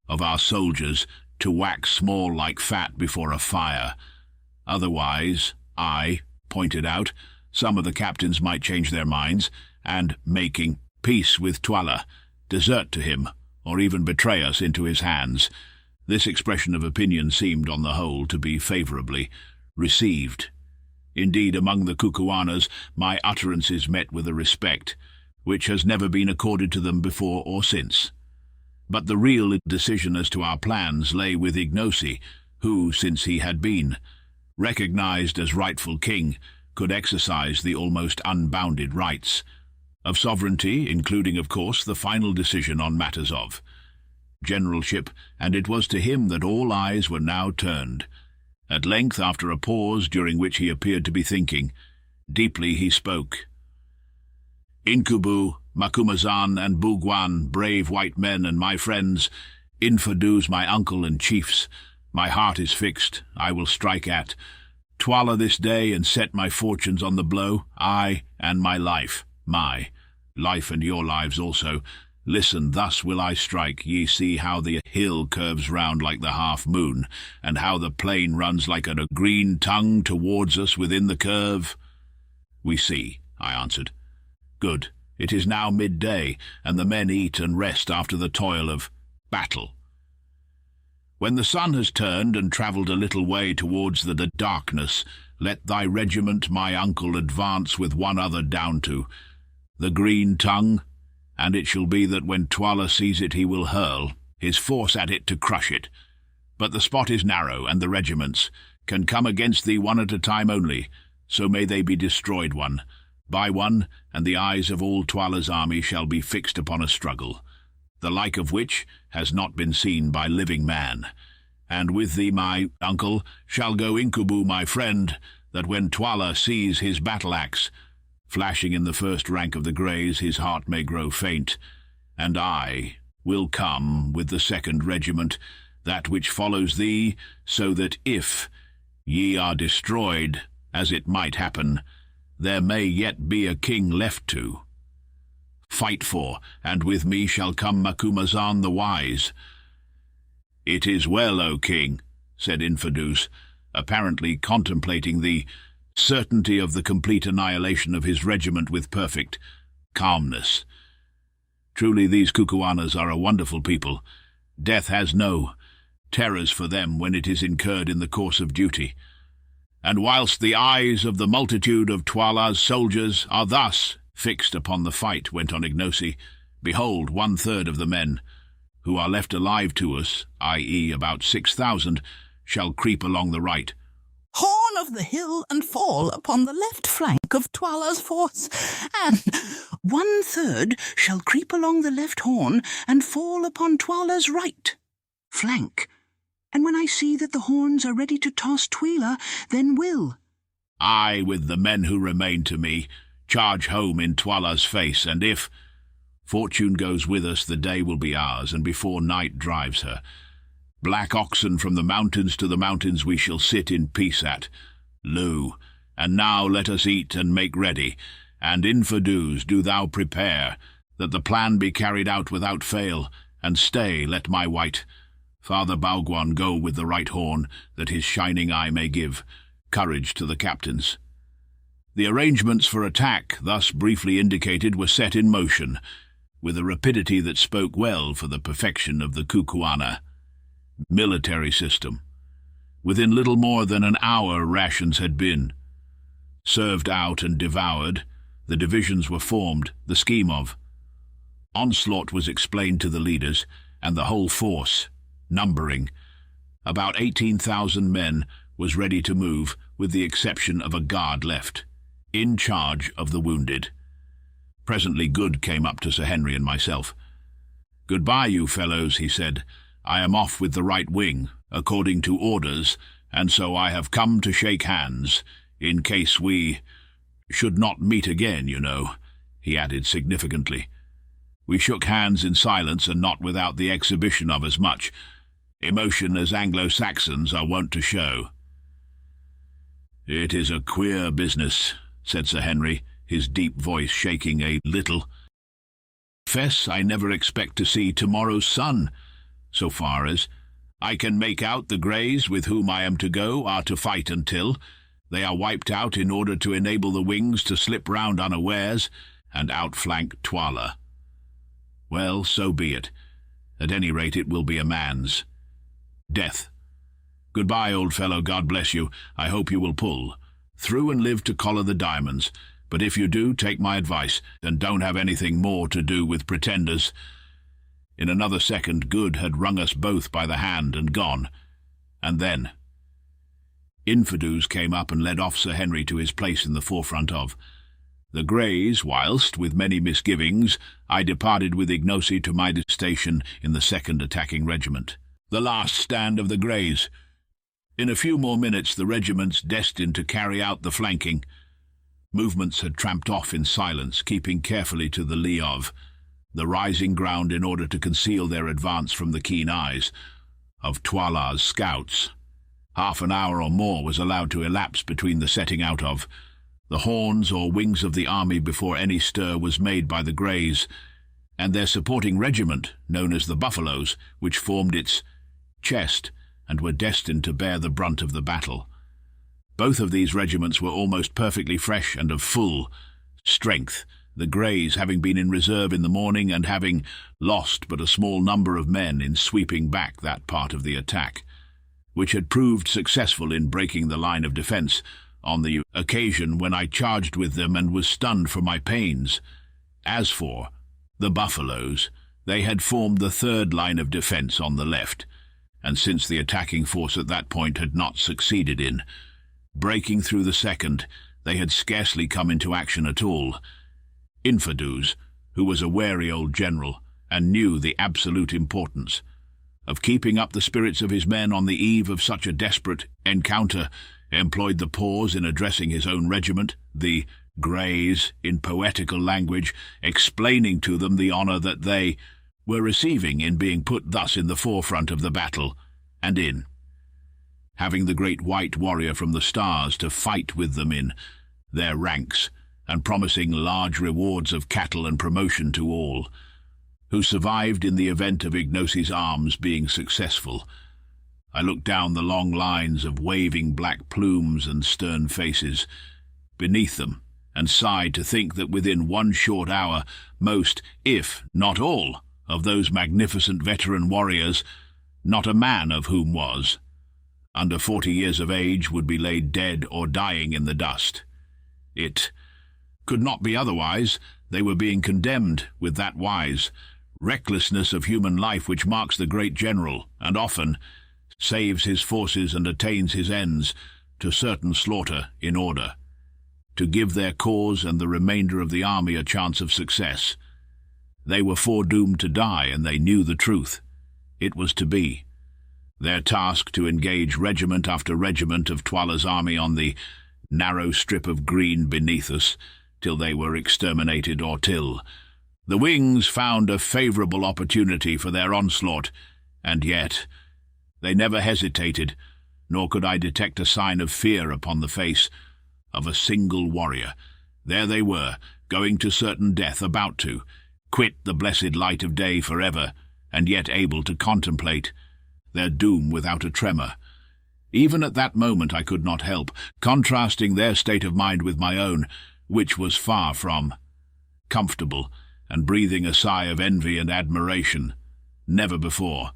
of our soldiers to wax small like fat before a fire. Otherwise, I pointed out, some of the captains might change their minds, and, making peace with Twala, desert to him, or even betray us into his hands. This expression of opinion seemed, on the whole, to be favourably received. Indeed, among the Kukuanas, my utterances met with a respect which has never been accorded to them before or since. But the real decision as to our plans lay with Ignosi, who, since he had been recognized as rightful king, could exercise the almost unbounded rights of sovereignty, including, of course, the final decision on matters of generalship, and it was to him that all eyes were now turned. At length, after a pause during which he appeared to be thinking deeply, he spoke. Incubu, Macumazahn, and Bugwan, brave white men, and my friends, Infidus, my uncle, and chiefs, my heart is fixed. I will strike at Twala this day, and set my fortunes on the blow, I and my life and your lives also. Listen, thus will I strike. Ye see how the hill curves round like the half-moon, and how the plain runs like a green tongue towards us within the curve? We see, I answered. Good. It is now midday, and the men eat and rest after the toil of battle. When the sun has turned and travelled a little way towards the darkness, let thy regiment, my uncle, advance with one other down to the green tongue, and it shall be that when Twala sees it he will hurl his force at it to crush it. But the spot is narrow, and the regiments can come against thee one at a time only, so may they be destroyed one by one, and the eyes of all Twala's army shall be fixed upon a struggle, the like of which has not been seen by living man. And with thee, my uncle, shall go Incubu, my friend, that when Twala sees his battle-axe flashing in the first rank of the Greys, his heart may grow faint, and I will come with the 2nd regiment, that which follows thee, so that if ye are destroyed, as it might happen, there may yet be a king left to fight for, and with me shall come Macumazahn the Wise." "It is well, O king," said Infidus, apparently contemplating the certainty of the complete annihilation of his regiment with perfect calmness. "Truly these Kukuanas are a wonderful people. Death has no terrors for them when it is incurred in the course of duty. And whilst the eyes of the multitude of Twala's soldiers are thus fixed upon the fight," went on Ignosi, "behold, 1/3 of the men who are left alive to us, i.e. about 6,000, shall creep along the right." "Horn of the hill and fall upon the left flank of Twala's force, and 1/3 shall creep along the left horn and fall upon Twala's right flank. And when I see that the horns are ready to toss Twila, then will I, with the men who remain to me, charge home in Twala's face, and if fortune goes with us, the day will be ours, and before night drives her. Black oxen from the mountains to the mountains we shall sit in peace at. Lo, and now let us eat and make ready, and Infidus, do thou prepare, that the plan be carried out without fail, and stay, let my white Father Baugwan go with the right horn, that his shining eye may give courage to the captains." The arrangements for attack, thus briefly indicated, were set in motion, with a rapidity that spoke well for the perfection of the Kukuana military system. Within little more than an hour rations had been served out and devoured. The divisions were formed. The scheme of onslaught was explained to the leaders, and the whole force, numbering about 18,000 men, was ready to move, with the exception of a guard left in charge of the wounded. Presently Good came up to Sir Henry and myself. "Goodbye, you fellows," he said. "I am off with the right wing, according to orders, and so I have come to shake hands, in case we should not meet again, you know," he added significantly. We shook hands in silence, and not without the exhibition of as much emotion as Anglo-Saxons are wont to show. "It is a queer business," said Sir Henry, his deep voice shaking a little. "Confess I never expect to see tomorrow's sun. So far as I can make out, the Greys with whom I am to go are to fight until they are wiped out, in order to enable the wings to slip round unawares and outflank Twala. Well, so be it. At any rate, it will be a man's death. Goodbye, old fellow, God bless you. I hope you will pull through and live to collar the diamonds. But if you do, take my advice, and don't have anything more to do with pretenders." In another second, Good had wrung us both by the hand and gone. And then Infidus came up and led off Sir Henry to his place in the forefront of the Greys, whilst, with many misgivings, I departed with Ignosi to my station in the 2nd attacking regiment. The last stand of the Greys. In a few more minutes, the regiments destined to carry out the flanking movements had tramped off in silence, keeping carefully to the lee of the rising ground in order to conceal their advance from the keen eyes of Twala's scouts. Half an hour or more was allowed to elapse between the setting out of the horns or wings of the army before any stir was made by the Greys and their supporting regiment, known as the Buffaloes, which formed its chest and were destined to bear the brunt of the battle. Both of these regiments were almost perfectly fresh and of full strength, the Greys having been in reserve in the morning and having lost but a small number of men in sweeping back that part of the attack, which had proved successful in breaking the line of defence on the occasion when I charged with them and was stunned for my pains. As for the Buffaloes, they had formed the 3rd line of defence on the left, and since the attacking force at that point had not succeeded in breaking through the second, they had scarcely come into action at all. Infidus, who was a wary old general, and knew the absolute importance of keeping up the spirits of his men on the eve of such a desperate encounter, employed the pause in addressing his own regiment, the Greys, in poetical language, explaining to them the honour that they were receiving in being put thus in the forefront of the battle, and in having the great white warrior from the stars to fight with them in their ranks, and promising large rewards of cattle and promotion to all who survived in the event of Ignosi's arms being successful. I looked down the long lines of waving black plumes and stern faces beneath them, and sighed to think that within 1 short hour most, if not all, of those magnificent veteran warriors, not a man of whom was under 40 years of age, would be laid dead or dying in the dust. It could not be otherwise. They were being condemned with that wise recklessness of human life which marks the great general, and often saves his forces and attains his ends to certain slaughter in order to give their cause and the remainder of the army a chance of success. They were foredoomed to die, and they knew the truth. It was to be their task to engage regiment after regiment of Twala's army on the narrow strip of green beneath us, till they were exterminated, or till the wings found a favourable opportunity for their onslaught. And yet they never hesitated, nor could I detect a sign of fear upon the face of a single warrior. There they were, going to certain death, about to quit the blessed light of day forever, and yet able to contemplate their doom without a tremor. Even at that moment I could not help contrasting their state of mind with my own, which was far from comfortable, and breathing a sigh of envy and admiration. Never before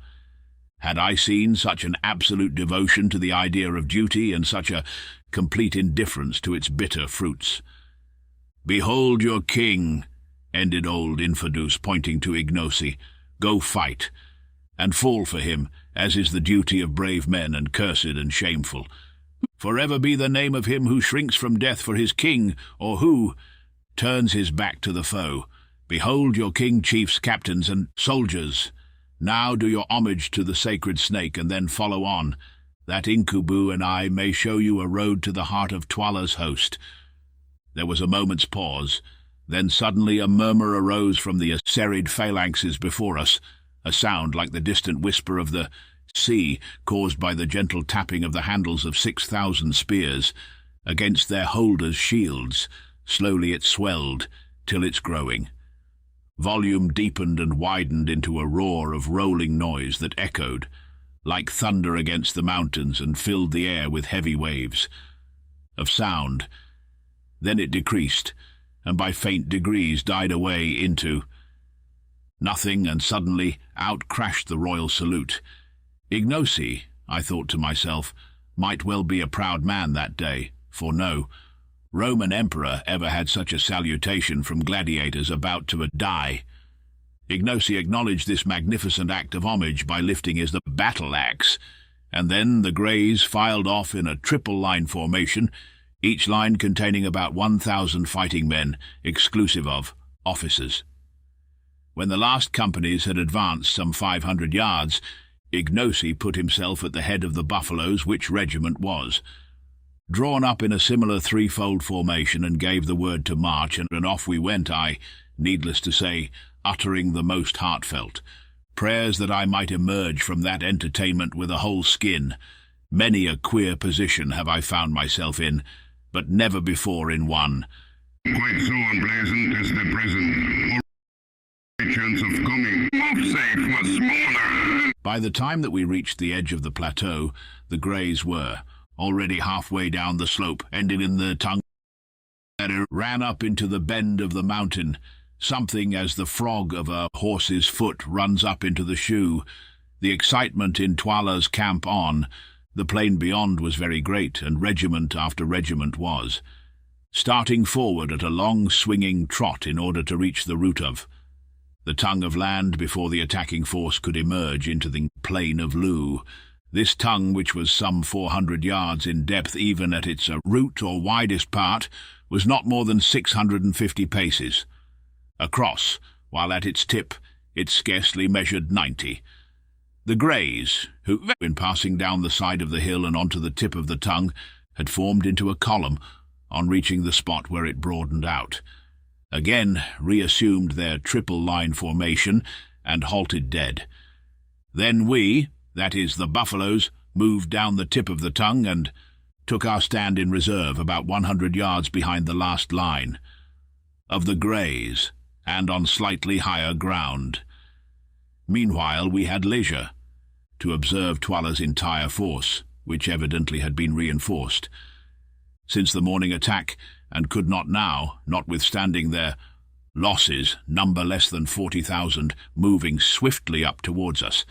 had I seen such an absolute devotion to the idea of duty, and such a complete indifference to its bitter fruits. "Behold your king," ended old Infidus, pointing to Ignosi. "Go fight, and fall for him, as is the duty of brave men, and cursed and shameful. Forever be the name of him who shrinks from death for his king, or who turns his back to the foe. Behold your king, chiefs, captains, and soldiers. Now do your homage to the sacred snake, and then follow on, that Incubu and I may show you a road to the heart of Twala's host." There was a moment's pause. Then suddenly a murmur arose from the serried phalanxes before us, a sound like the distant whisper of the sea, caused by the gentle tapping of the handles of 6,000 spears against their holders' shields. Slowly it swelled, till its growing volume deepened and widened into a roar of rolling noise that echoed like thunder against the mountains, and filled the air with heavy waves of sound. Then it decreased, and by faint degrees died away into nothing, and suddenly out crashed the royal salute. Ignosi, I thought to myself, might well be a proud man that day, for no Roman emperor ever had such a salutation from gladiators about to die. Ignosi acknowledged this magnificent act of homage by lifting his battle-axe, and then the Greys filed off in a triple-line formation, each line containing about 1,000 fighting men, exclusive of officers. When the last companies had advanced some 500 yards, Ignosi put himself at the head of the buffaloes, which regiment was drawn up in a similar threefold formation, and gave the word to march, and off we went, I, needless to say, uttering the most heartfelt prayers that I might emerge from that entertainment with a whole skin. Many a queer position have I found myself in, but never before in one quite so unpleasant as the present, or chance of coming off safe was smaller. By the time that we reached the edge of the plateau, the Greys were already halfway down the slope, ending in the tongue that ran up into the bend of the mountain, something as the frog of a horse's foot runs up into the shoe. The excitement in Twala's camp on the plain beyond was very great, and regiment after regiment was starting forward at a long swinging trot in order to reach the root of the tongue of land before the attacking force could emerge into the plain of Looe. This tongue, which was some 400 yards in depth even at its root or widest part, was not more than 650 paces across, while at its tip it scarcely measured 90. The Greys, who, in passing down the side of the hill and onto the tip of the tongue, had formed into a column on reaching the spot where it broadened out, again reassumed their triple-line formation and halted dead. Then we, that is, the buffaloes, moved down the tip of the tongue and took our stand in reserve about 100 yards behind the last line of the Greys and on slightly higher ground. Meanwhile, we had leisure to observe Twala's entire force, which evidently had been reinforced since the morning attack, and could not now, notwithstanding their losses, number less than 40,000, moving swiftly up towards us.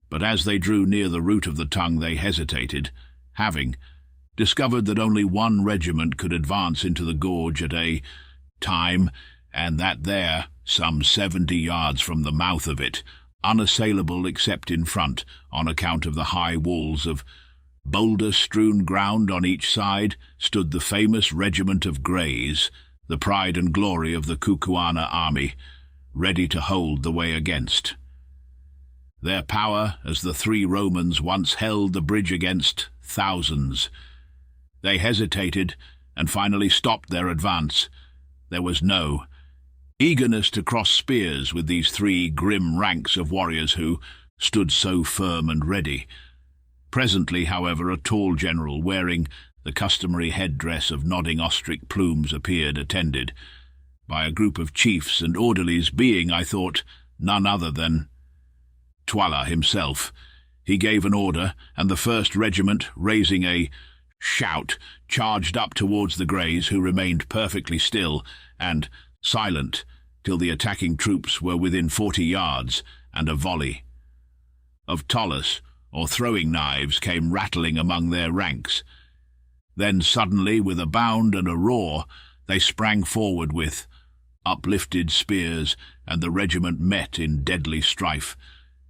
But as they drew near the root of the tongue they hesitated, having discovered that only one regiment could advance into the gorge at a time, and that there, some 70 yards from the mouth of it, unassailable except in front, on account of the high walls of boulder-strewn ground on each side, stood the famous regiment of Greys, the pride and glory of the Kukuana army, ready to hold the way against. Their power, as the 3 Romans once held the bridge against thousands. They hesitated and finally stopped their advance. There was no eagerness to cross spears with these 3 grim ranks of warriors who stood so firm and ready. Presently, however, a tall general wearing the customary headdress of nodding ostrich plumes appeared, attended by a group of chiefs and orderlies, being, I thought, none other than Twala himself. He gave an order, and the first regiment, raising a shout, charged up towards the Greys, who remained perfectly still and silent till the attacking troops were within 40 yards, and a volley of tollas, or throwing knives, came rattling among their ranks. Then suddenly, with a bound and a roar, they sprang forward with uplifted spears, and the regiment met in deadly strife.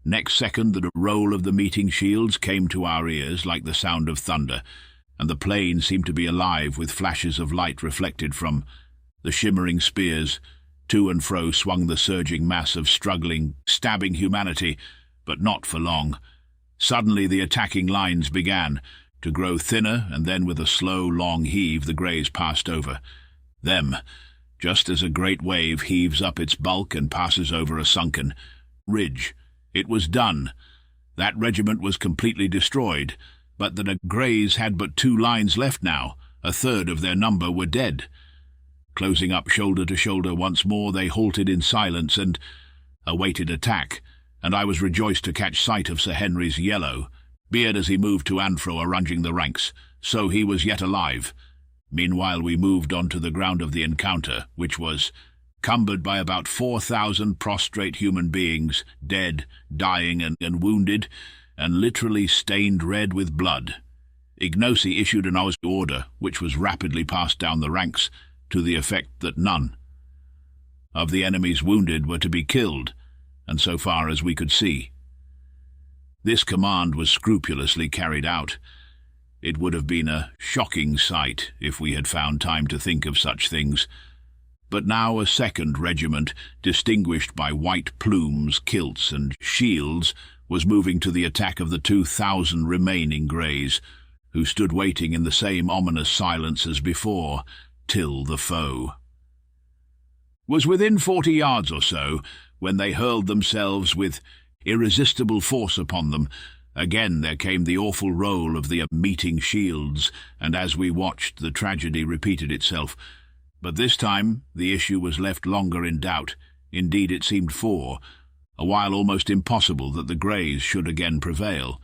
Next second the roll of the meeting shields came to our ears like the sound of thunder, and the plain seemed to be alive with flashes of light reflected from the shimmering spears. To and fro swung the surging mass of struggling, stabbing humanity, but not for long. Suddenly the attacking lines began to grow thinner, and then with a slow, long heave the Greys passed over them, just as a great wave heaves up its bulk and passes over a sunken ridge. It was done. That regiment was completely destroyed, but the Greys had but 2 lines left now. A third of their number were dead. Closing up shoulder to shoulder once more, they halted in silence and awaited attack, and I was rejoiced to catch sight of Sir Henry's yellow beard as he moved to and fro arranging the ranks. So he was yet alive. Meanwhile we moved on to the ground of the encounter, which was cumbered by about 4,000 prostrate human beings, dead, dying, and wounded, and literally stained red with blood. Ignosi issued an order, which was rapidly passed down the ranks, to the effect that none of the enemy's wounded were to be killed, and so far as we could see. This command was scrupulously carried out. It would have been a shocking sight if we had found time to think of such things. But now a second regiment, distinguished by white plumes, kilts, and shields, was moving to the attack of the 2,000 remaining Greys, who stood waiting in the same ominous silence as before, till the foe was within 40 yards or so, when they hurled themselves with irresistible force upon them. Again there came the awful roll of the meeting shields, and as we watched, the tragedy repeated itself. But this time the issue was left longer in doubt. Indeed, it seemed a while almost impossible that the Greys should again prevail.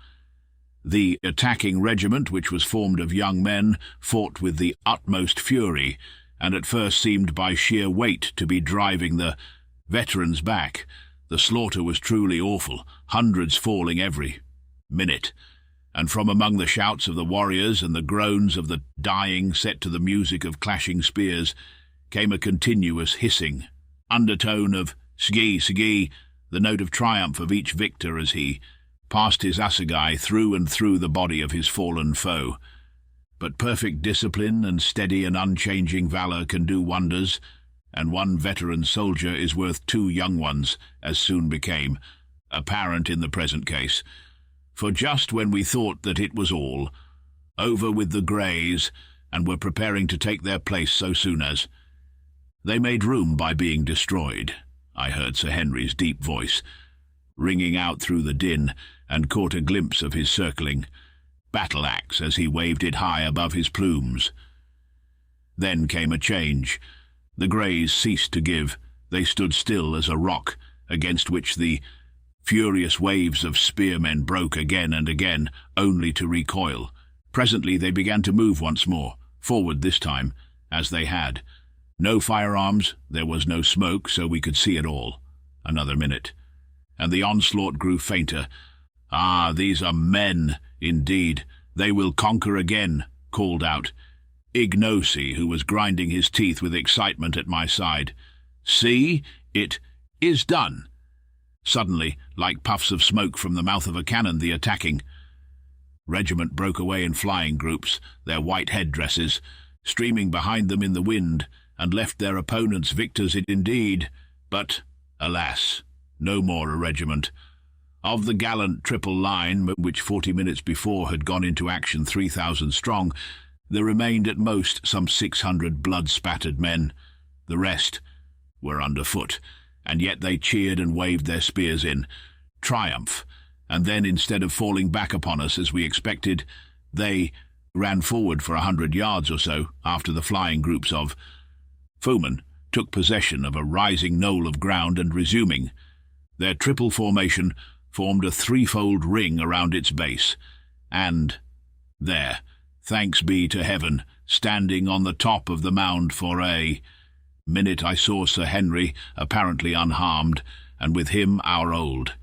The attacking regiment, which was formed of young men, fought with the utmost fury, and at first seemed by sheer weight to be driving the veterans back. The slaughter was truly awful, hundreds falling every minute, and from among the shouts of the warriors and the groans of the dying, set to the music of clashing spears, came a continuous hissing undertone of Sgi, sgi, the note of triumph of each victor as he passed his assegai through and through the body of his fallen foe. But perfect discipline and steady and unchanging valour can do wonders, and one veteran soldier is worth 2 young ones, as soon became apparent in the present case. For just when we thought that it was all over with the Greys, and were preparing to take their place so soon as they made room by being destroyed, I heard Sir Henry's deep voice ringing out through the din, and caught a glimpse of his circling battle-axe as he waved it high above his plumes. Then came a change. The Greys ceased to give. They stood still as a rock, against which the furious waves of spearmen broke again and again, only to recoil. Presently they began to move once more, forward this time, as they had. No firearms, there was no smoke, so we could see it all. Another minute, and the onslaught grew fainter. "Ah, these are men, indeed. They will conquer again," called out Ignosi, who was grinding his teeth with excitement at my side. "See, it is done." Suddenly, like puffs of smoke from the mouth of a cannon, the attacking regiment broke away in flying groups, their white headdresses streaming behind them in the wind, and left their opponents victors indeed. But, alas, no more a regiment. Of the gallant triple line, which 40 minutes before had gone into action 3,000 strong, there remained at most some 600 blood-spattered men. The rest were underfoot, and yet they cheered and waved their spears in triumph. And then, instead of falling back upon us as we expected, they ran forward for 100 yards or so after the flying groups of foemen took possession of a rising knoll of ground, and resuming their triple formation, formed a threefold ring around its base. And there, thanks be to heaven, standing on the top of the mound for a minute, I saw Sir Henry, apparently unharmed, and with him our old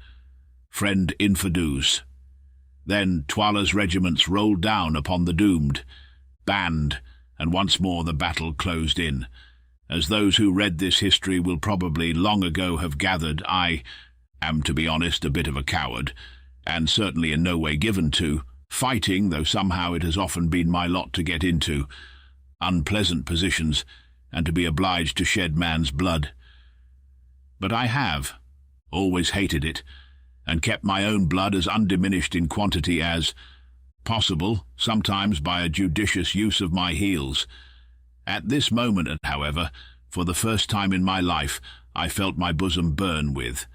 friend Infidus. Then Twala's regiments rolled down upon the doomed band, and once more the battle closed in. As those who read this history will probably long ago have gathered, I am, to be honest, a bit of a coward, and certainly in no way given to fighting, though somehow it has often been my lot to get into unpleasant positions and to be obliged to shed man's blood. But I have always hated it, and kept my own blood as undiminished in quantity as possible, sometimes by a judicious use of my heels. At this moment, however, for the first time in my life, I felt my bosom burn with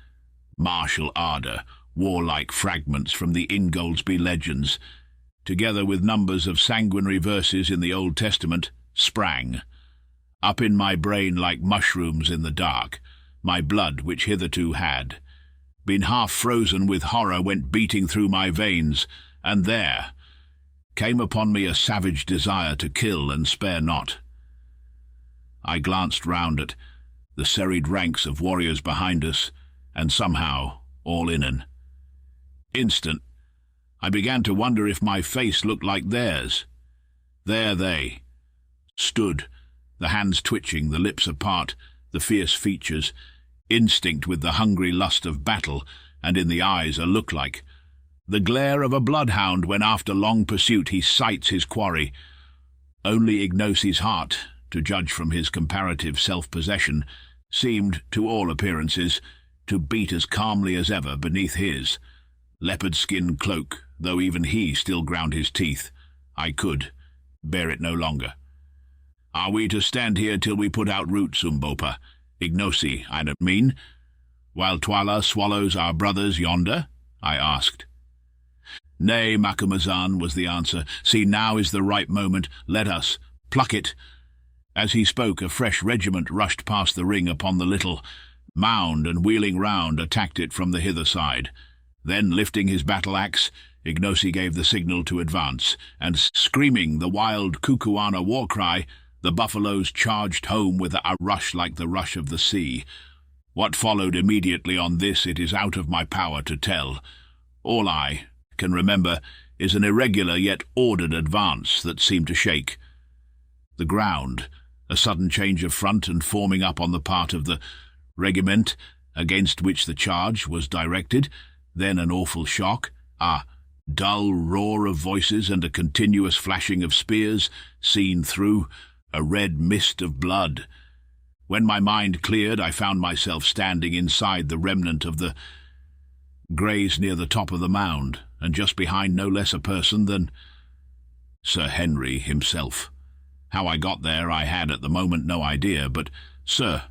martial ardour. Warlike fragments from the Ingoldsby legends, together with numbers of sanguinary verses in the Old Testament, sprang up in my brain like mushrooms in the dark. My blood, which hitherto had been half frozen with horror, went beating through my veins, and there came upon me a savage desire to kill and spare not. I glanced round at the serried ranks of warriors behind us, and somehow, all in an instant, I began to wonder if my face looked like theirs. There they stood, the hands twitching, the lips apart, the fierce features instinct with the hungry lust of battle, and in the eyes a look like the glare of a bloodhound when after long pursuit he sights his quarry. Only Ignosi's heart, to judge from his comparative self-possession, seemed, to all appearances, to beat as calmly as ever beneath his leopard-skin cloak, though even he still ground his teeth. I could bear it no longer. "Are we to stand here till we put out roots, Umbopa? Ignosi, I don't mean, while Twala swallows our brothers yonder?" I asked. "Nay, Macumazahn," was the answer. "See, now is the right moment. Let us pluck it." As he spoke, a fresh regiment rushed past the ring upon the little mound, and wheeling round, attacked it from the hither side. Then, lifting his battle-axe, Ignosi gave the signal to advance, and screaming the wild Kukuana war-cry, the buffaloes charged home with a rush like the rush of the sea. What followed immediately on this it is out of my power to tell. All I can remember is an irregular yet ordered advance that seemed to shake the ground, a sudden change of front and forming up on the part of the regiment, against which the charge was directed, then an awful shock, a dull roar of voices and a continuous flashing of spears, seen through a red mist of blood. When my mind cleared, I found myself standing inside the remnant of the greys near the top of the mound, and just behind no less a person than Sir Henry himself. How I got there I had at the moment no idea, but Sir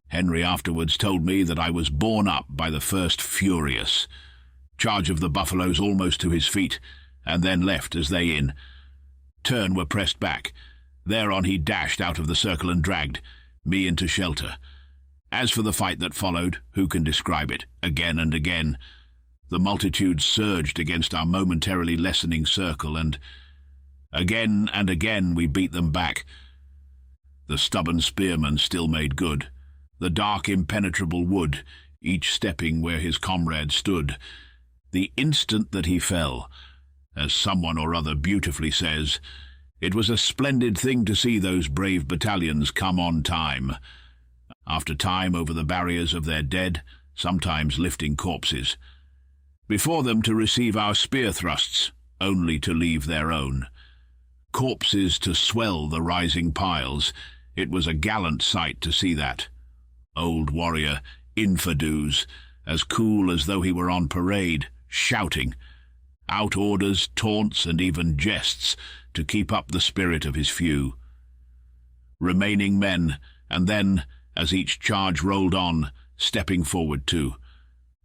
Henry afterwards told me that I was borne up by the first furious charge of the buffaloes almost to his feet, and then left as they in turn were pressed back. Thereon he dashed out of the circle and dragged me into shelter. As for the fight that followed, who can describe it? Again and again the multitude surged against our momentarily lessening circle, and again we beat them back. The stubborn spearmen still made good. The dark impenetrable wood, each stepping where his comrade stood. The instant that he fell, as someone or other beautifully says, it was a splendid thing to see those brave battalions come on time after time over the barriers of their dead, sometimes lifting corpses. Before them to receive our spear thrusts, only to leave their own. Corpses to swell the rising piles. It was a gallant sight to see that. Old warrior, Infidus, as cool as though he were on parade, shouting out orders, taunts, and even jests to keep up the spirit of his few remaining men, and then, as each charge rolled on, stepping forward too,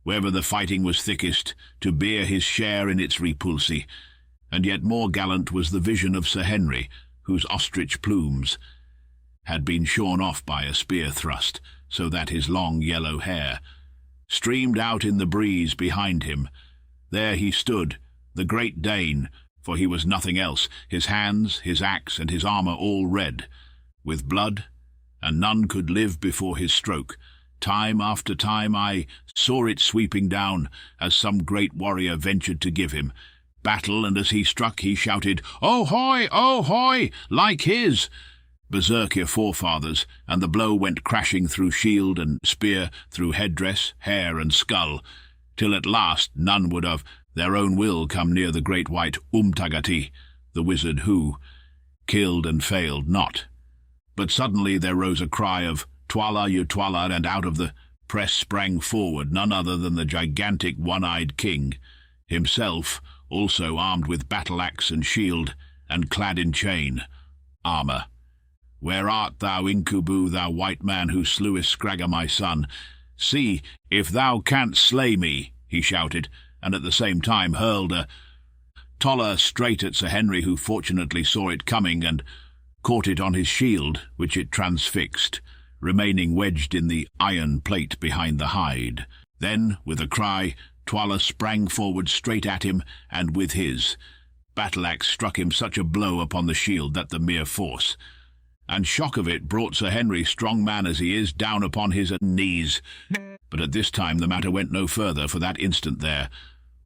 wherever the fighting was thickest, to bear his share in its repulsi. And yet more gallant was the vision of Sir Henry, whose ostrich plumes had been shorn off by a spear thrust, so that his long yellow hair streamed out in the breeze behind him. There he stood, the great Dane, for he was nothing else, his hands, his axe, and his armour all red with blood, and none could live before his stroke. Time after time I saw it sweeping down, as some great warrior ventured to give him battle, and as he struck he shouted, "Oh hoy! Oh hoy!" like his berserker forefathers, and the blow went crashing through shield and spear, through headdress, hair, and skull, till at last none would of their own will come near the great white Umtagati, the wizard who killed and failed not. But suddenly there rose a cry of "Twala, you Twala," and out of the press sprang forward none other than the gigantic one-eyed king, himself also armed with battle-axe and shield, and clad in chain armour. "Where art thou, Incubu, thou white man who slewest Scragga my son? See if thou canst slay me," he shouted, and at the same time hurled a toller straight at Sir Henry, who fortunately saw it coming and caught it on his shield, which it transfixed, remaining wedged in the iron plate behind the hide. Then, with a cry, Twala sprang forward straight at him, and with his battle-axe struck him such a blow upon the shield that the mere force and shock of it brought Sir Henry, strong man as he is, down upon his knees. But at this time the matter went no further, for that instant there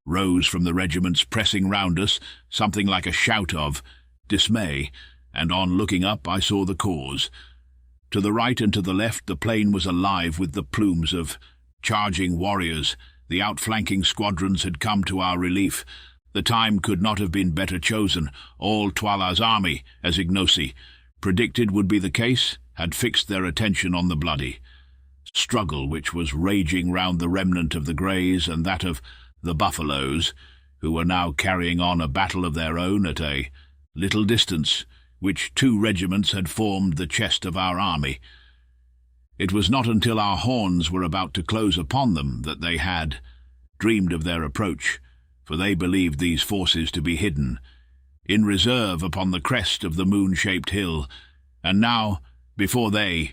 rose from the regiments pressing round us something like a shout of dismay, and on looking up I saw the cause. To the right and to the left the plain was alive with the plumes of charging warriors. The outflanking squadrons had come to our relief. The time could not have been better chosen. All Twala's army, as Ignosi predicted would be the case, had fixed their attention on the bloody struggle which was raging round the remnant of the Greys and that of the Buffaloes, who were now carrying on a battle of their own at a little distance, which 2 regiments had formed the chest of our army. It was not until our horns were about to close upon them that they had dreamed of their approach, for they believed these forces to be hidden in reserve upon the crest of the moon-shaped hill, and now, before they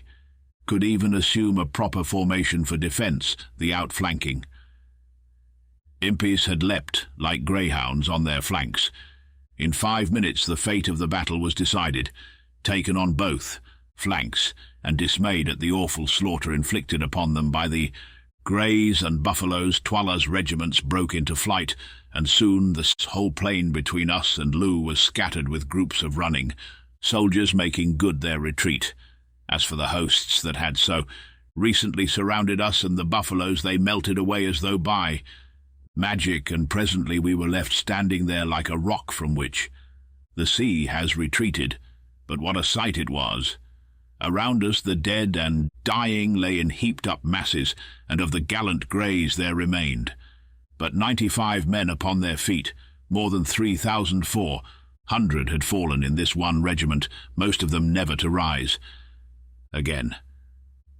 could even assume a proper formation for defence, the outflanking impis had leapt like greyhounds on their flanks. In 5 minutes the fate of the battle was decided, taken on both flanks, and dismayed at the awful slaughter inflicted upon them by the Greys and Buffaloes, Twala's regiments broke into flight, and soon the whole plain between us and Loo was scattered with groups of running soldiers making good their retreat. As for the hosts that had so recently surrounded us, and the buffaloes they melted away as though by magic, and presently we were left standing there like a rock from which the sea has retreated. But what a sight it was! Around us the dead and dying lay in heaped-up masses, and of the gallant greys there remained but 95 men upon their feet. More than 3,400 had fallen in this one regiment, most of them never to rise again.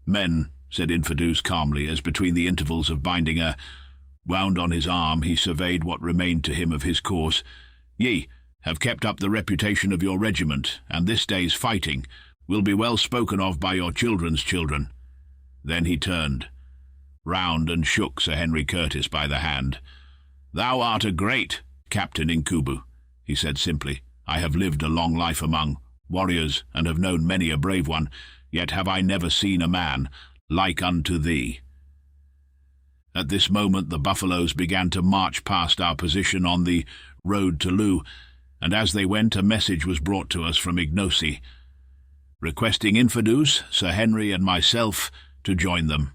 "Men," said Infidus calmly, as between the intervals of binding a wound on his arm he surveyed what remained to him of his course, "ye have kept up the reputation of your regiment, and this day's fighting will be well spoken of by your children's children." Then he turned round and shook Sir Henry Curtis by the hand. "Thou art a great Captain Incubu," he said simply. "I have lived a long life among warriors, and have known many a brave one, yet have I never seen a man like unto thee." At this moment the buffaloes began to march past our position on the road to Loo, and as they went a message was brought to us from Ignosy, requesting Infidus, Sir Henry, and myself to join them.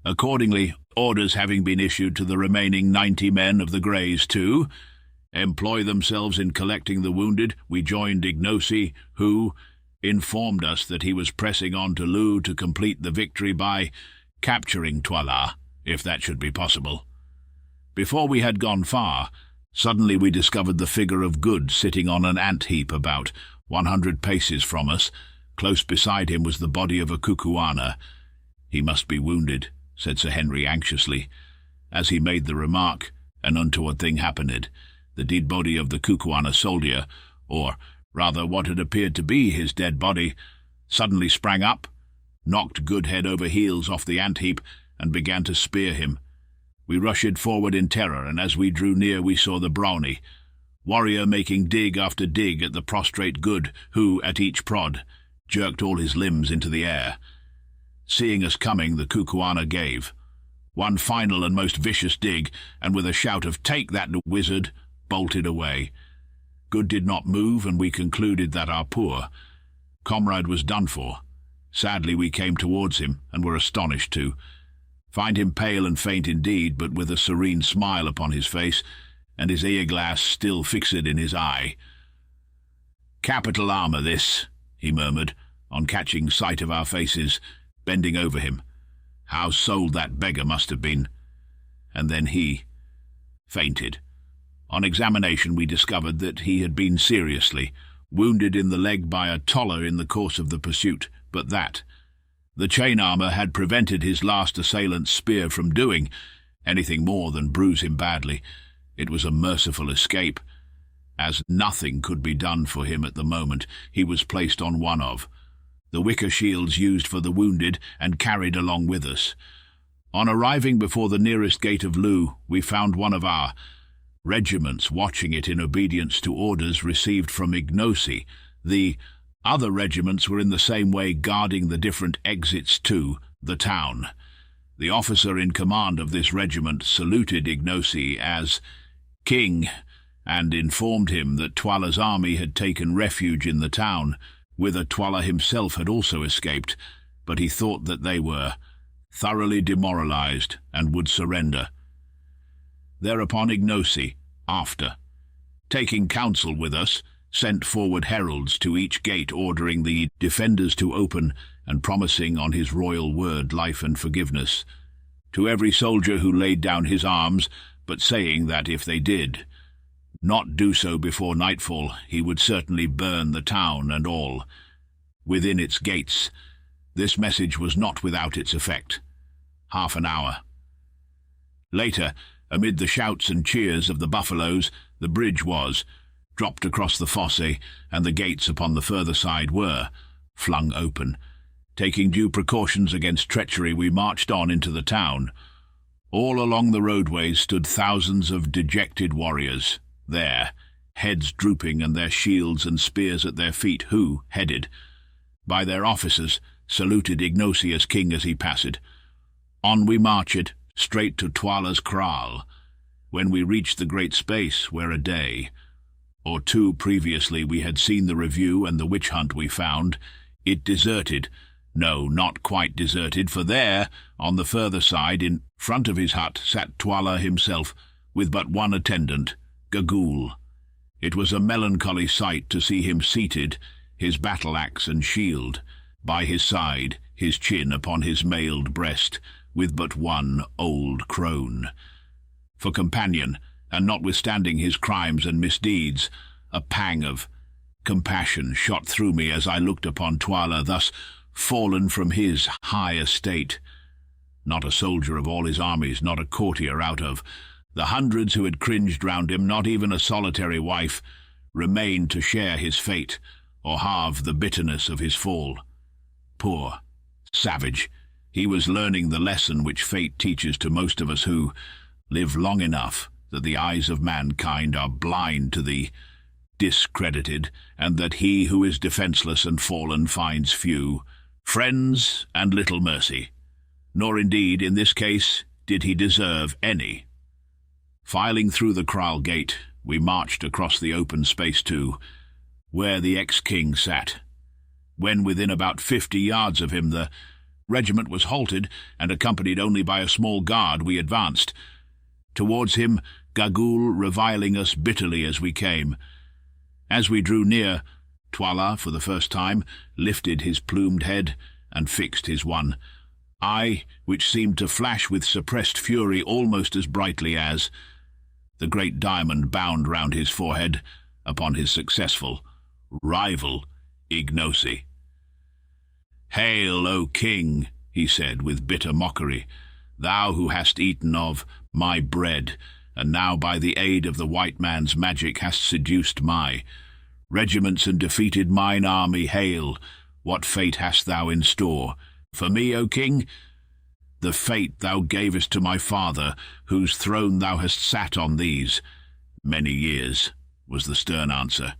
Accordingly, orders having been issued to the remaining 90 men of the Greys to employ themselves in collecting the wounded, we joined Ignosy, who informed us that he was pressing on to Loo to complete the victory by capturing Toilas, if that should be possible. Before we had gone far, suddenly we discovered the figure of Good sitting on an ant-heap about 100 paces from us. Close beside him was the body of a Kukuana. "He must be wounded," said Sir Henry anxiously. As he made the remark, an untoward thing happened. The dead body of the Kukuana soldier, or rather what had appeared to be his dead body, suddenly sprang up, knocked Good head over heels off the ant-heap, and began to spear him. We rushed forward in terror, and as we drew near we saw the Brownie warrior making dig after dig at the prostrate Good, who, at each prod, jerked all his limbs into the air. Seeing us coming, the Kukuana gave one final and most vicious dig, and with a shout of "Take that, wizard!" bolted away. Good did not move, and we concluded that our poor comrade was done for. Sadly we came towards him, and were astonished to find him pale and faint indeed, but with a serene smile upon his face, and his ear-glass still fixed in his eye. "Capital armour, this," he murmured, on catching sight of our faces, bending over him. "How sold that beggar must have been." And then he fainted. On examination we discovered that he had been seriously wounded in the leg by a toller in the course of the pursuit, but that the chain armour had prevented his last assailant's spear from doing anything more than bruise him badly. It was a merciful escape, as nothing could be done for him at the moment. He was placed on one of the wicker shields used for the wounded, and carried along with us. On arriving before the nearest gate of Loo, we found one of our regiments watching it in obedience to orders received from Ignosy. The other regiments were in the same way guarding the different exits to the town. The officer in command of this regiment saluted Ignosy as king, and informed him that Toilas' army had taken refuge in the town, whither Toilas himself had also escaped, but he thought that they were thoroughly demoralized and would surrender. Thereupon Ignosy, after taking counsel with us, sent forward heralds to each gate ordering the defenders to open, and promising on his royal word life and forgiveness to every soldier who laid down his arms, but saying that if they did not do so before nightfall, he would certainly burn the town and all within its gates. This message was not without its effect. Half an hour later, amid the shouts and cheers of the buffaloes, the bridge was dropped across the fosse, and the gates upon the further side were flung open. Taking due precautions against treachery, we marched on into the town. All along the roadways stood thousands of dejected warriors, there, heads drooping and their shields and spears at their feet, who, headed by their officers, saluted Ignosy as king as he passed. On we marched, straight to Toilas' kraal. When we reached the great space where a day or two previously we had seen the review and the witch hunt, we found it deserted, No, not quite deserted, for there, on the further side, in front of his hut, sat Twala himself, with but one attendant, Gagool. It was a melancholy sight to see him seated, his battle-axe and shield, by his side, his chin upon his mailed breast, with but one old crone for companion, and notwithstanding his crimes and misdeeds, a pang of compassion shot through me as I looked upon Twala thus fallen from his high estate. Not a soldier of all his armies, not a courtier out of the hundreds who had cringed round him, not even a solitary wife, remained to share his fate, or halve the bitterness of his fall. Poor savage, he was learning the lesson which fate teaches to most of us who live long enough that the eyes of mankind are blind to the discredited, and that he who is defenceless and fallen finds few friends and little mercy. Nor indeed, in this case, did he deserve any. Filing through the kraal gate, we marched across the open space to where the ex-king sat. When within about 50 yards of him, the regiment was halted, and accompanied only by a small guard, we advanced. Towards him, Gagool reviling us bitterly as we came. As we drew near, Twala, for the first time, lifted his plumed head and fixed his one eye, which seemed to flash with suppressed fury almost as brightly as the great diamond bound round his forehead upon his successful rival, Ignosi. "Hail, O king," he said with bitter mockery, "thou who hast eaten of my bread, and now by the aid of the white man's magic hast seduced my regiments and defeated mine army. Hail, what fate hast thou in store for me, O king?" "The fate thou gavest to my father, whose throne thou hast sat on these many years," was the stern answer.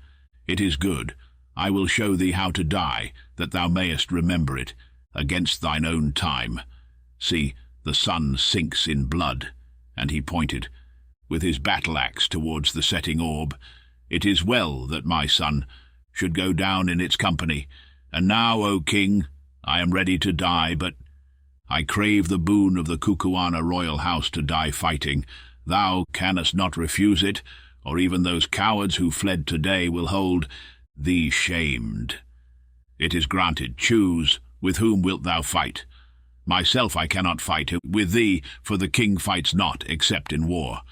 "It is good. I will show thee how to die, that thou mayest remember it, against thine own time. See, the sun sinks in blood," and he pointed with his battle-axe towards the setting orb. "It is well that my son should go down in its company. And now, O king, I am ready to die, but I crave the boon of the Kukuana royal house to die fighting. Thou canst not refuse it, or even those cowards who fled today will hold thee shamed. It is granted. Choose, with whom wilt thou fight? Myself I cannot fight with thee, for the king fights not, except in war."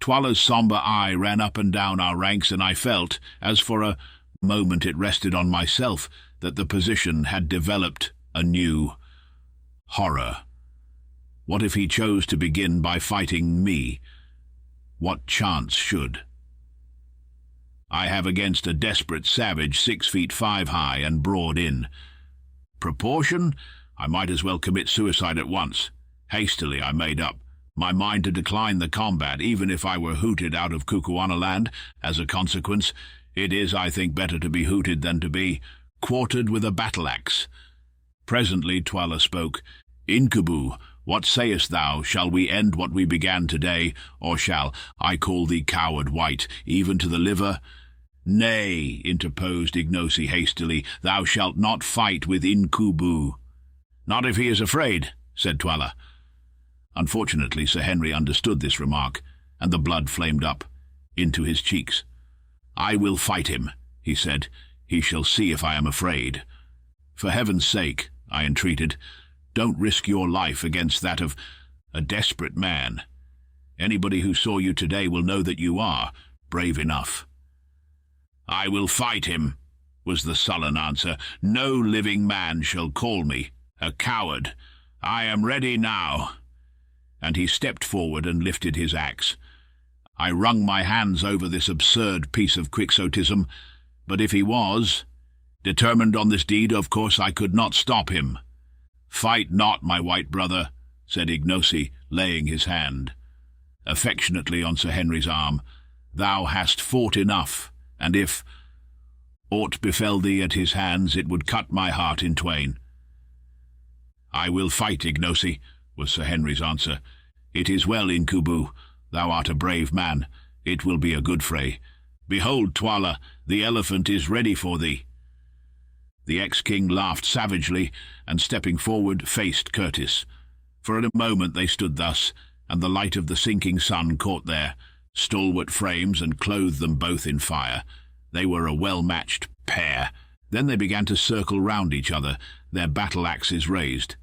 Twala's sombre eye ran up and down our ranks, and I felt, as for a moment it rested on myself, that the position had developed a new horror. What if he chose to begin by fighting me? What chance should I have against a desperate savage 6'5" high and broad in proportion? I might as well commit suicide at once. Hastily I made up my mind to decline the combat, even if I were hooted out of Kukuana land. As a consequence, it is, I think, better to be hooted than to be quartered with a battle-axe. Presently Twala spoke. "Incubu, what sayest thou? Shall we end what we began today, or shall I call thee coward white, even to the liver?" "Nay," interposed Ignosi hastily, "thou shalt not fight with Incubu." "Not if he is afraid," said Twala. Unfortunately, Sir Henry understood this remark, and the blood flamed up into his cheeks. "I will fight him," he said. "He shall see if I am afraid." "For heaven's sake," I entreated, "don't risk your life against that of a desperate man. Anybody who saw you today will know that you are brave enough." "I will fight him," was the sullen answer. "No living man shall call me a coward. I am ready now." And he stepped forward and lifted his axe. I wrung my hands over this absurd piece of quixotism, but if he was determined on this deed, of course I could not stop him. "Fight not, my white brother," said Ignosi, laying his hand affectionately on Sir Henry's arm. "Thou hast fought enough, and if aught befell thee at his hands, it would cut my heart in twain." "I will fight, Ignosi," was Sir Henry's answer. "It is well, Incubu. Thou art a brave man. It will be a good fray. Behold, Twala, the elephant is ready for thee." The ex-king laughed savagely, and stepping forward, faced Curtis. For a moment they stood thus, and the light of the sinking sun caught their stalwart frames and clothed them both in fire. They were a well-matched pair. Then they began to circle round each other, their battle-axes raised.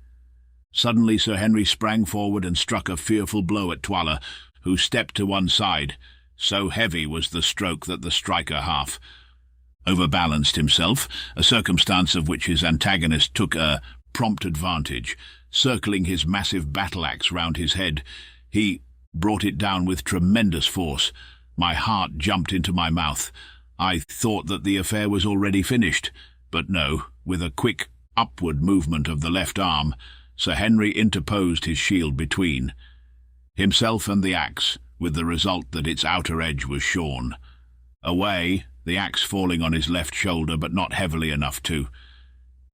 Suddenly Sir Henry sprang forward and struck a fearful blow at Twala, who stepped to one side. So heavy was the stroke that the striker half overbalanced himself, a circumstance of which his antagonist took a prompt advantage. Circling his massive battle-axe round his head, he brought it down with tremendous force. My heart jumped into my mouth. I thought that the affair was already finished, but no, with a quick upward movement of the left arm, Sir Henry interposed his shield between himself and the axe, with the result that its outer edge was shorn. Away, the axe falling on his left shoulder, but not heavily enough to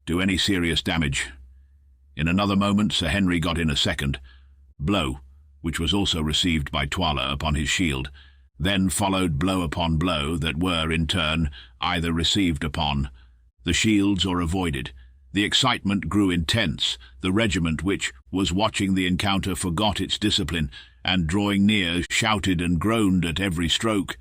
do any serious damage. In another moment Sir Henry got in a second blow, which was also received by Twala upon his shield. Then followed blow upon blow that were, in turn, either received upon the shields or avoided. The excitement grew intense. The regiment which was watching the encounter forgot its discipline, and drawing near shouted and groaned at every stroke.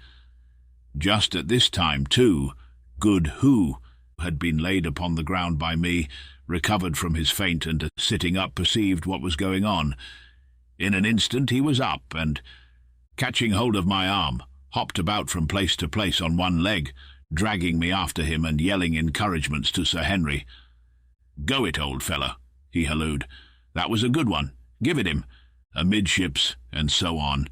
Just at this time, too, good Who had been laid upon the ground by me, recovered from his faint, and sitting up perceived what was going on. In an instant he was up, and, catching hold of my arm, hopped about from place to place on one leg, dragging me after him and yelling encouragements to Sir Henry. "Go it, old fellow," he hallooed. "That was a good one. Give it him. Amidships," and so on.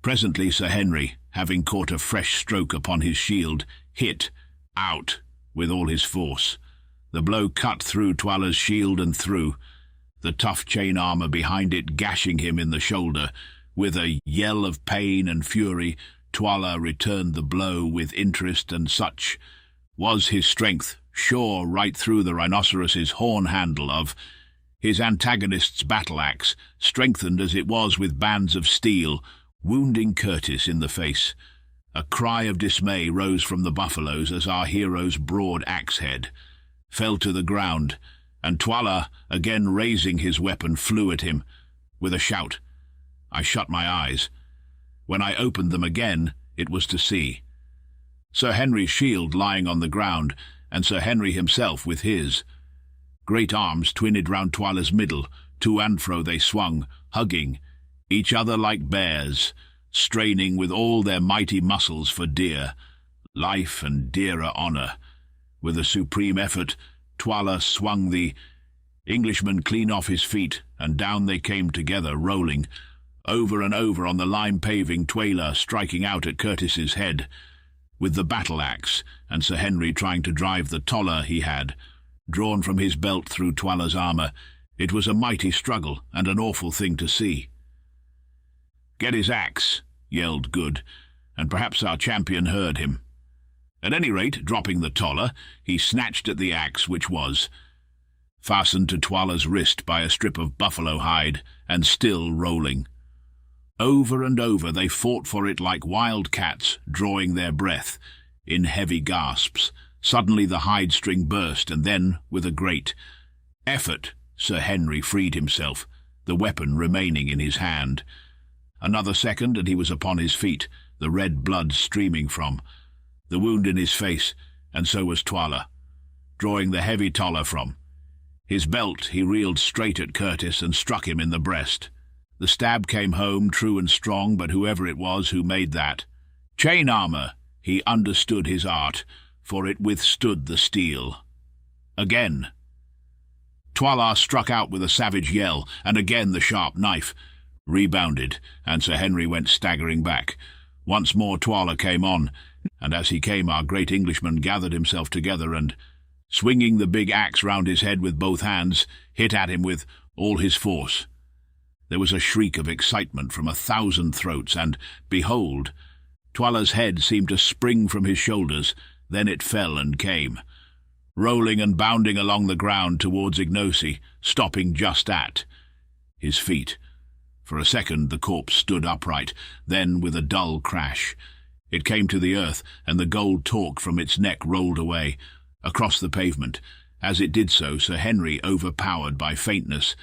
Presently Sir Henry, having caught a fresh stroke upon his shield, hit out with all his force. The blow cut through Twala's shield and through the tough chain armour behind it, gashing him in the shoulder. With a yell of pain and fury, Twala returned the blow with interest, and such was his strength, shore right through the rhinoceros's horn handle of his antagonist's battle-axe, strengthened as it was with bands of steel, wounding Curtis in the face. A cry of dismay rose from the buffaloes as our hero's broad axe-head fell to the ground, and Twala, again raising his weapon, flew at him with a shout. I shut my eyes. When I opened them again, it was to see Sir Henry's shield lying on the ground, and Sir Henry himself with his. Great arms twinned round Twala's middle, to and fro they swung, hugging each other like bears, straining with all their mighty muscles for dear life and dearer honour. With a supreme effort, Twala swung the Englishman clean off his feet, and down they came together, rolling over and over on the lime paving, Twala striking out at Curtis's head with the battle-axe, and Sir Henry trying to drive the toller he had drawn from his belt through Twala's armour. It was a mighty struggle, and an awful thing to see. "Get his axe," yelled Good, and perhaps our champion heard him. At any rate, dropping the toller, he snatched at the axe, which was fastened to Twala's wrist by a strip of buffalo hide, and still rolling. Over and over they fought for it like wild cats, drawing their breath in heavy gasps. Suddenly the hide string burst, and then, with a great effort, Sir Henry freed himself, the weapon remaining in his hand. Another second, and he was upon his feet, the red blood streaming from the wound in his face, and so was Twala. Drawing the heavy toller from his belt, he reeled straight at Curtis and struck him in the breast. The stab came home, true and strong, but whoever it was who made that chain armour, he understood his art, for it withstood the steel. Again Twala struck out with a savage yell, and again the sharp knife rebounded, and Sir Henry went staggering back. Once more Twala came on, and as he came our great Englishman gathered himself together and, swinging the big axe round his head with both hands, hit at him with all his force. There was a shriek of excitement from 1,000 throats, and, behold, Twala's head seemed to spring from his shoulders. Then it fell and came, rolling and bounding along the ground towards Ignosi, stopping just at his feet. For a second the corpse stood upright, then with a dull crash it came to the earth, and the gold torque from its neck rolled away. across the pavement. As it did so, Sir Henry, overpowered by faintness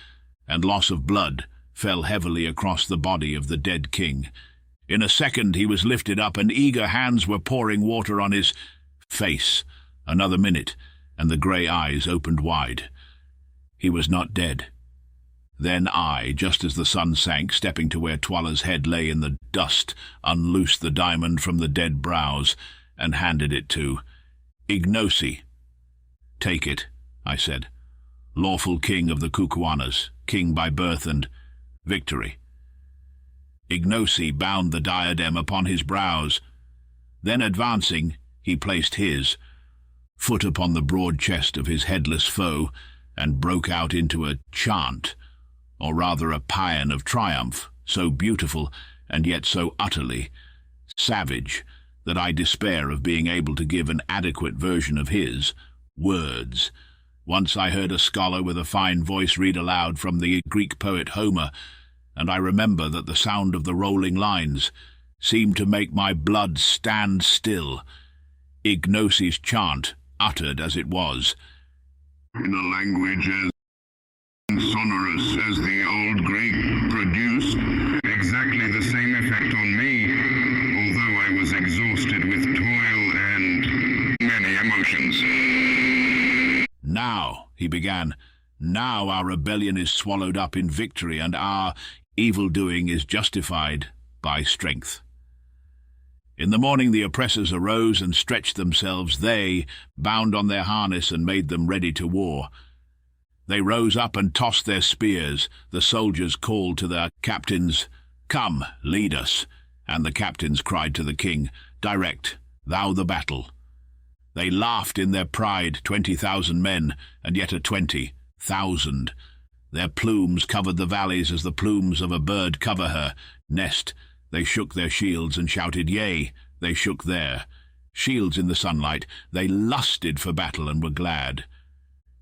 and loss of blood, fell heavily across the body of the dead king. In a second he was lifted up, and eager hands were pouring water on his face. Another minute, and the grey eyes opened wide. He was not dead. Then I, just as the sun sank, stepping to where Twala's head lay in the dust, unloosed the diamond from the dead brows and handed it to Ignosi. "Take it," I said. "Lawful king of the Kukuanas, king by birth and victory." Ignosi bound the diadem upon his brows. Then advancing, he placed his foot upon the broad chest of his headless foe and broke out into a chant, or rather a paean of triumph, so beautiful and yet so utterly savage that I despair of being able to give an adequate version of his words. Once I heard a scholar with a fine voice read aloud from the Greek poet Homer, and I remember that the sound of the rolling lines seemed to make my blood stand still. Ignosi's chant, uttered as it was, in a language as sonorous as the old Greek, produced exactly the same effect on me, although I was exhausted with toil and many emotions. "Now," he began, "now our rebellion is swallowed up in victory, and our evil-doing is justified by strength." In the morning the oppressors arose and stretched themselves. They bound on their harness and made them ready to war. They rose up and tossed their spears. The soldiers called to their captains, "Come, lead us." And the captains cried to the king, "Direct thou the battle." They laughed in their pride, 20,000 men, and yet a 20,000. Their plumes covered the valleys as the plumes of a bird cover her nest. They shook their shields and shouted, yea, they shook their shields in the sunlight. They lusted for battle and were glad.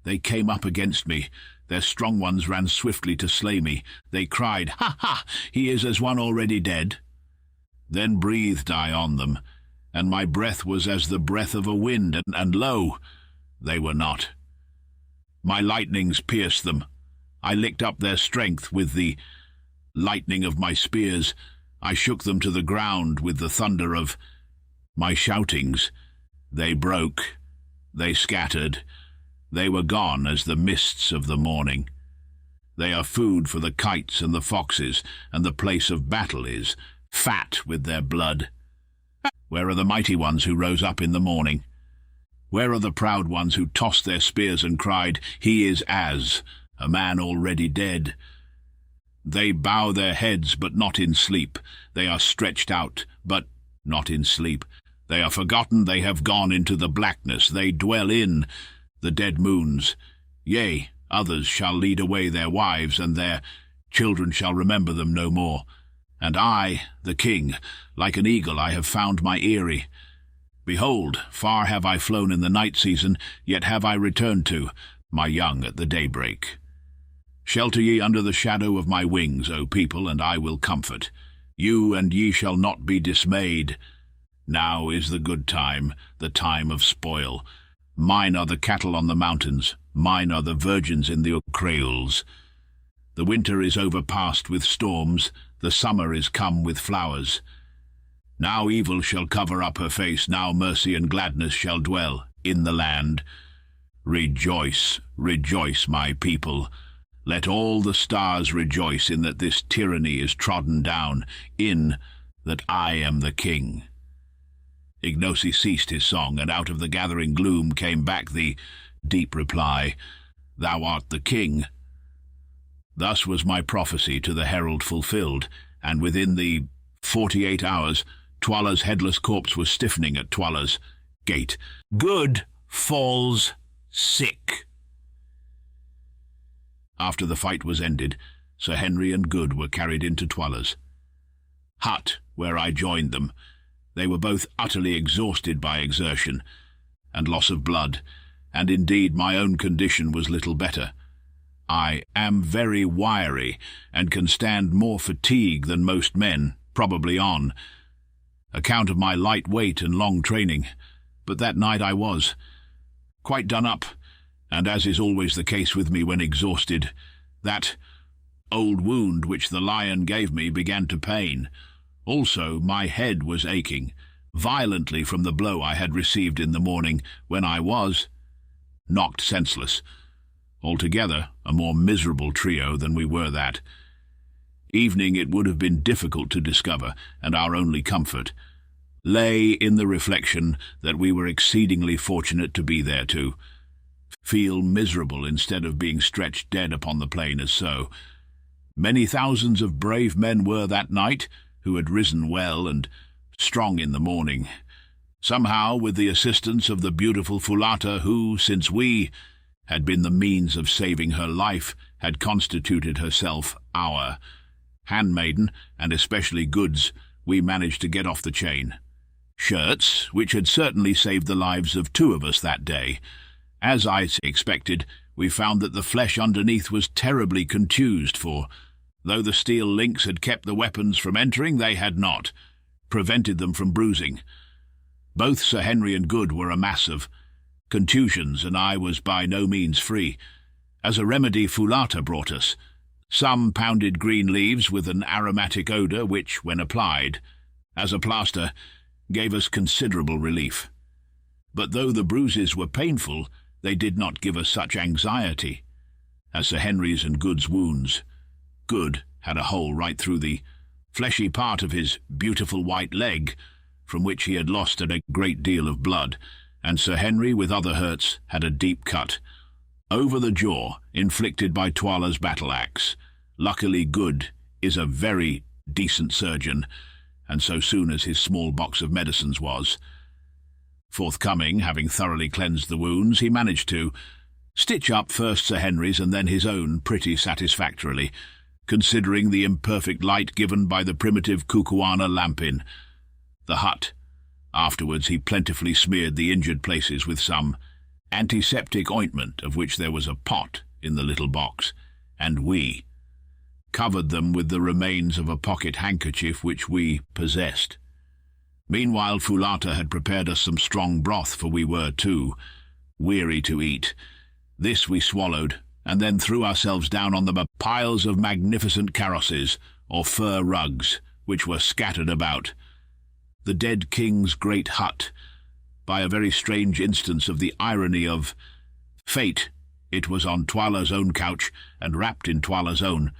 They came up against me. Their strong ones ran swiftly to slay me. They cried, "Ha, ha, he is as one already dead." Then breathed I on them, and my breath was as the breath of a wind, and lo, they were not. My lightnings pierced them. I licked up their strength with the lightning of my spears. I shook them to the ground with the thunder of my shoutings. They broke, they scattered, they were gone as the mists of the morning. They are food for the kites and the foxes, and the place of battle is fat with their blood. Where are the mighty ones who rose up in the morning? Where are the proud ones who tossed their spears and cried, "He is as a man already dead"? They bow their heads, but not in sleep. They are stretched out, but not in sleep. They are forgotten, they have gone into the blackness. They dwell in the dead moons. Yea, others shall lead away their wives, and their children shall remember them no more. And I, the king, like an eagle I have found my eyrie. Behold, far have I flown in the night season, yet have I returned to my young at the daybreak. Shelter ye under the shadow of my wings, O people, and I will comfort you, and ye shall not be dismayed. Now is the good time, the time of spoil. Mine are the cattle on the mountains, mine are the virgins in the Creoles. The winter is overpast with storms, the summer is come with flowers. Now evil shall cover up her face, now mercy and gladness shall dwell in the land. Rejoice, rejoice, my people. Let all the stars rejoice in that this tyranny is trodden down, in that I am the king. Ignosi ceased his song, and out of the gathering gloom came back the deep reply, "Thou art the king." Thus was my prophecy to the herald fulfilled, and within the 48 hours Twala's headless corpse was stiffening at Twala's gate. Good falls sick. After the fight was ended, Sir Henry and Good were carried into Twala's hut, where I joined them. They were both utterly exhausted by exertion and loss of blood, and indeed my own condition was little better. I am very wiry, and can stand more fatigue than most men, probably on account of my light weight and long training, but that night I was quite done up, and as is always the case with me when exhausted, that old wound which the lion gave me began to pain. Also, my head was aching violently from the blow I had received in the morning, when I was knocked senseless. Altogether, a more miserable trio than we were that evening. It would have been difficult to discover, and our only comfort lay in the reflection that we were exceedingly fortunate to be there to feel miserable instead of being stretched dead upon the plain as so. Many thousands of brave men were that night, who had risen well and strong in the morning, somehow with the assistance of the beautiful Foulata, who, since we had been the means of saving her life, had constituted herself our handmaiden, and especially goods we managed to get off the chain. Shirts, which had certainly saved the lives of 2 of us that day. As I expected, we found that the flesh underneath was terribly contused, for, though the steel links had kept the weapons from entering, they had not prevented them from bruising. Both Sir Henry and Good were a mass of contusions, and I was by no means free. As a remedy, Foulata brought us some pounded green leaves with an aromatic odour which, when applied as a plaster, gave us considerable relief. But though the bruises were painful, they did not give us such anxiety as Sir Henry's and Good's wounds. Good had a hole right through the fleshy part of his beautiful white leg, from which he had lost a great deal of blood, and Sir Henry, with other hurts, had a deep cut over the jaw, inflicted by Twala's battle-axe. Luckily, Good is a very decent surgeon, and so soon as his small box of medicines was forthcoming, having thoroughly cleansed the wounds, he managed to stitch up first Sir Henry's and then his own pretty satisfactorily, considering the imperfect light given by the primitive Kukuana lamp in the hut. Afterwards he plentifully smeared the injured places with some antiseptic ointment, of which there was a pot in the little box, and we covered them with the remains of a pocket handkerchief which we possessed. Meanwhile Foulata had prepared us some strong broth, for we were too weary to eat. This we swallowed, and then threw ourselves down on the piles of magnificent karosses, or fur rugs, which were scattered about the dead king's great hut. By a very strange instance of the irony of fate, it was on Twala's own couch, and wrapped in Twala's own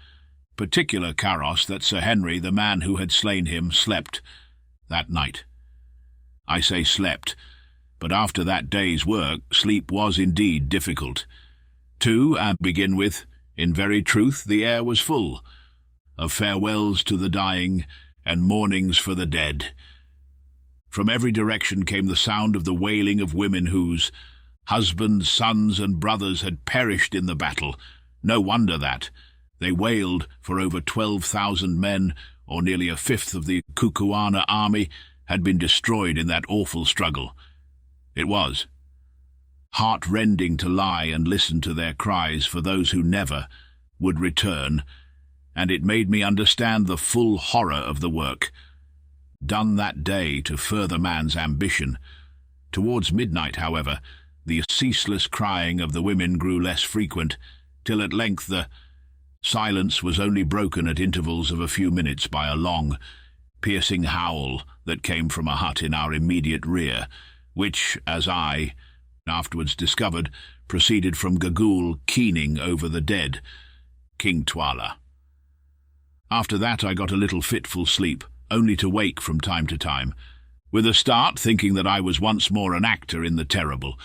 particular karos, that Sir Henry, the man who had slain him, slept that night. I say slept, but after that day's work, sleep was indeed difficult. To begin with, in very truth, the air was full of farewells to the dying and mournings for the dead. From every direction came the sound of the wailing of women whose husbands, sons, and brothers had perished in the battle. No wonder that they wailed, for over 12,000 men, or nearly a fifth of the Kukuana army, had been destroyed in that awful struggle. It was heart-rending to lie and listen to their cries for those who never would return, and it made me understand the full horror of the work done that day to further man's ambition. Towards midnight, however, the ceaseless crying of the women grew less frequent, till at length the silence was only broken at intervals of a few minutes by a long, piercing howl that came from a hut in our immediate rear, which, as I afterwards discovered, proceeded from Gagool keening over the dead King Twala. After that I got a little fitful sleep, only to wake from time to time, with a start, thinking that I was once more an actor in the terrible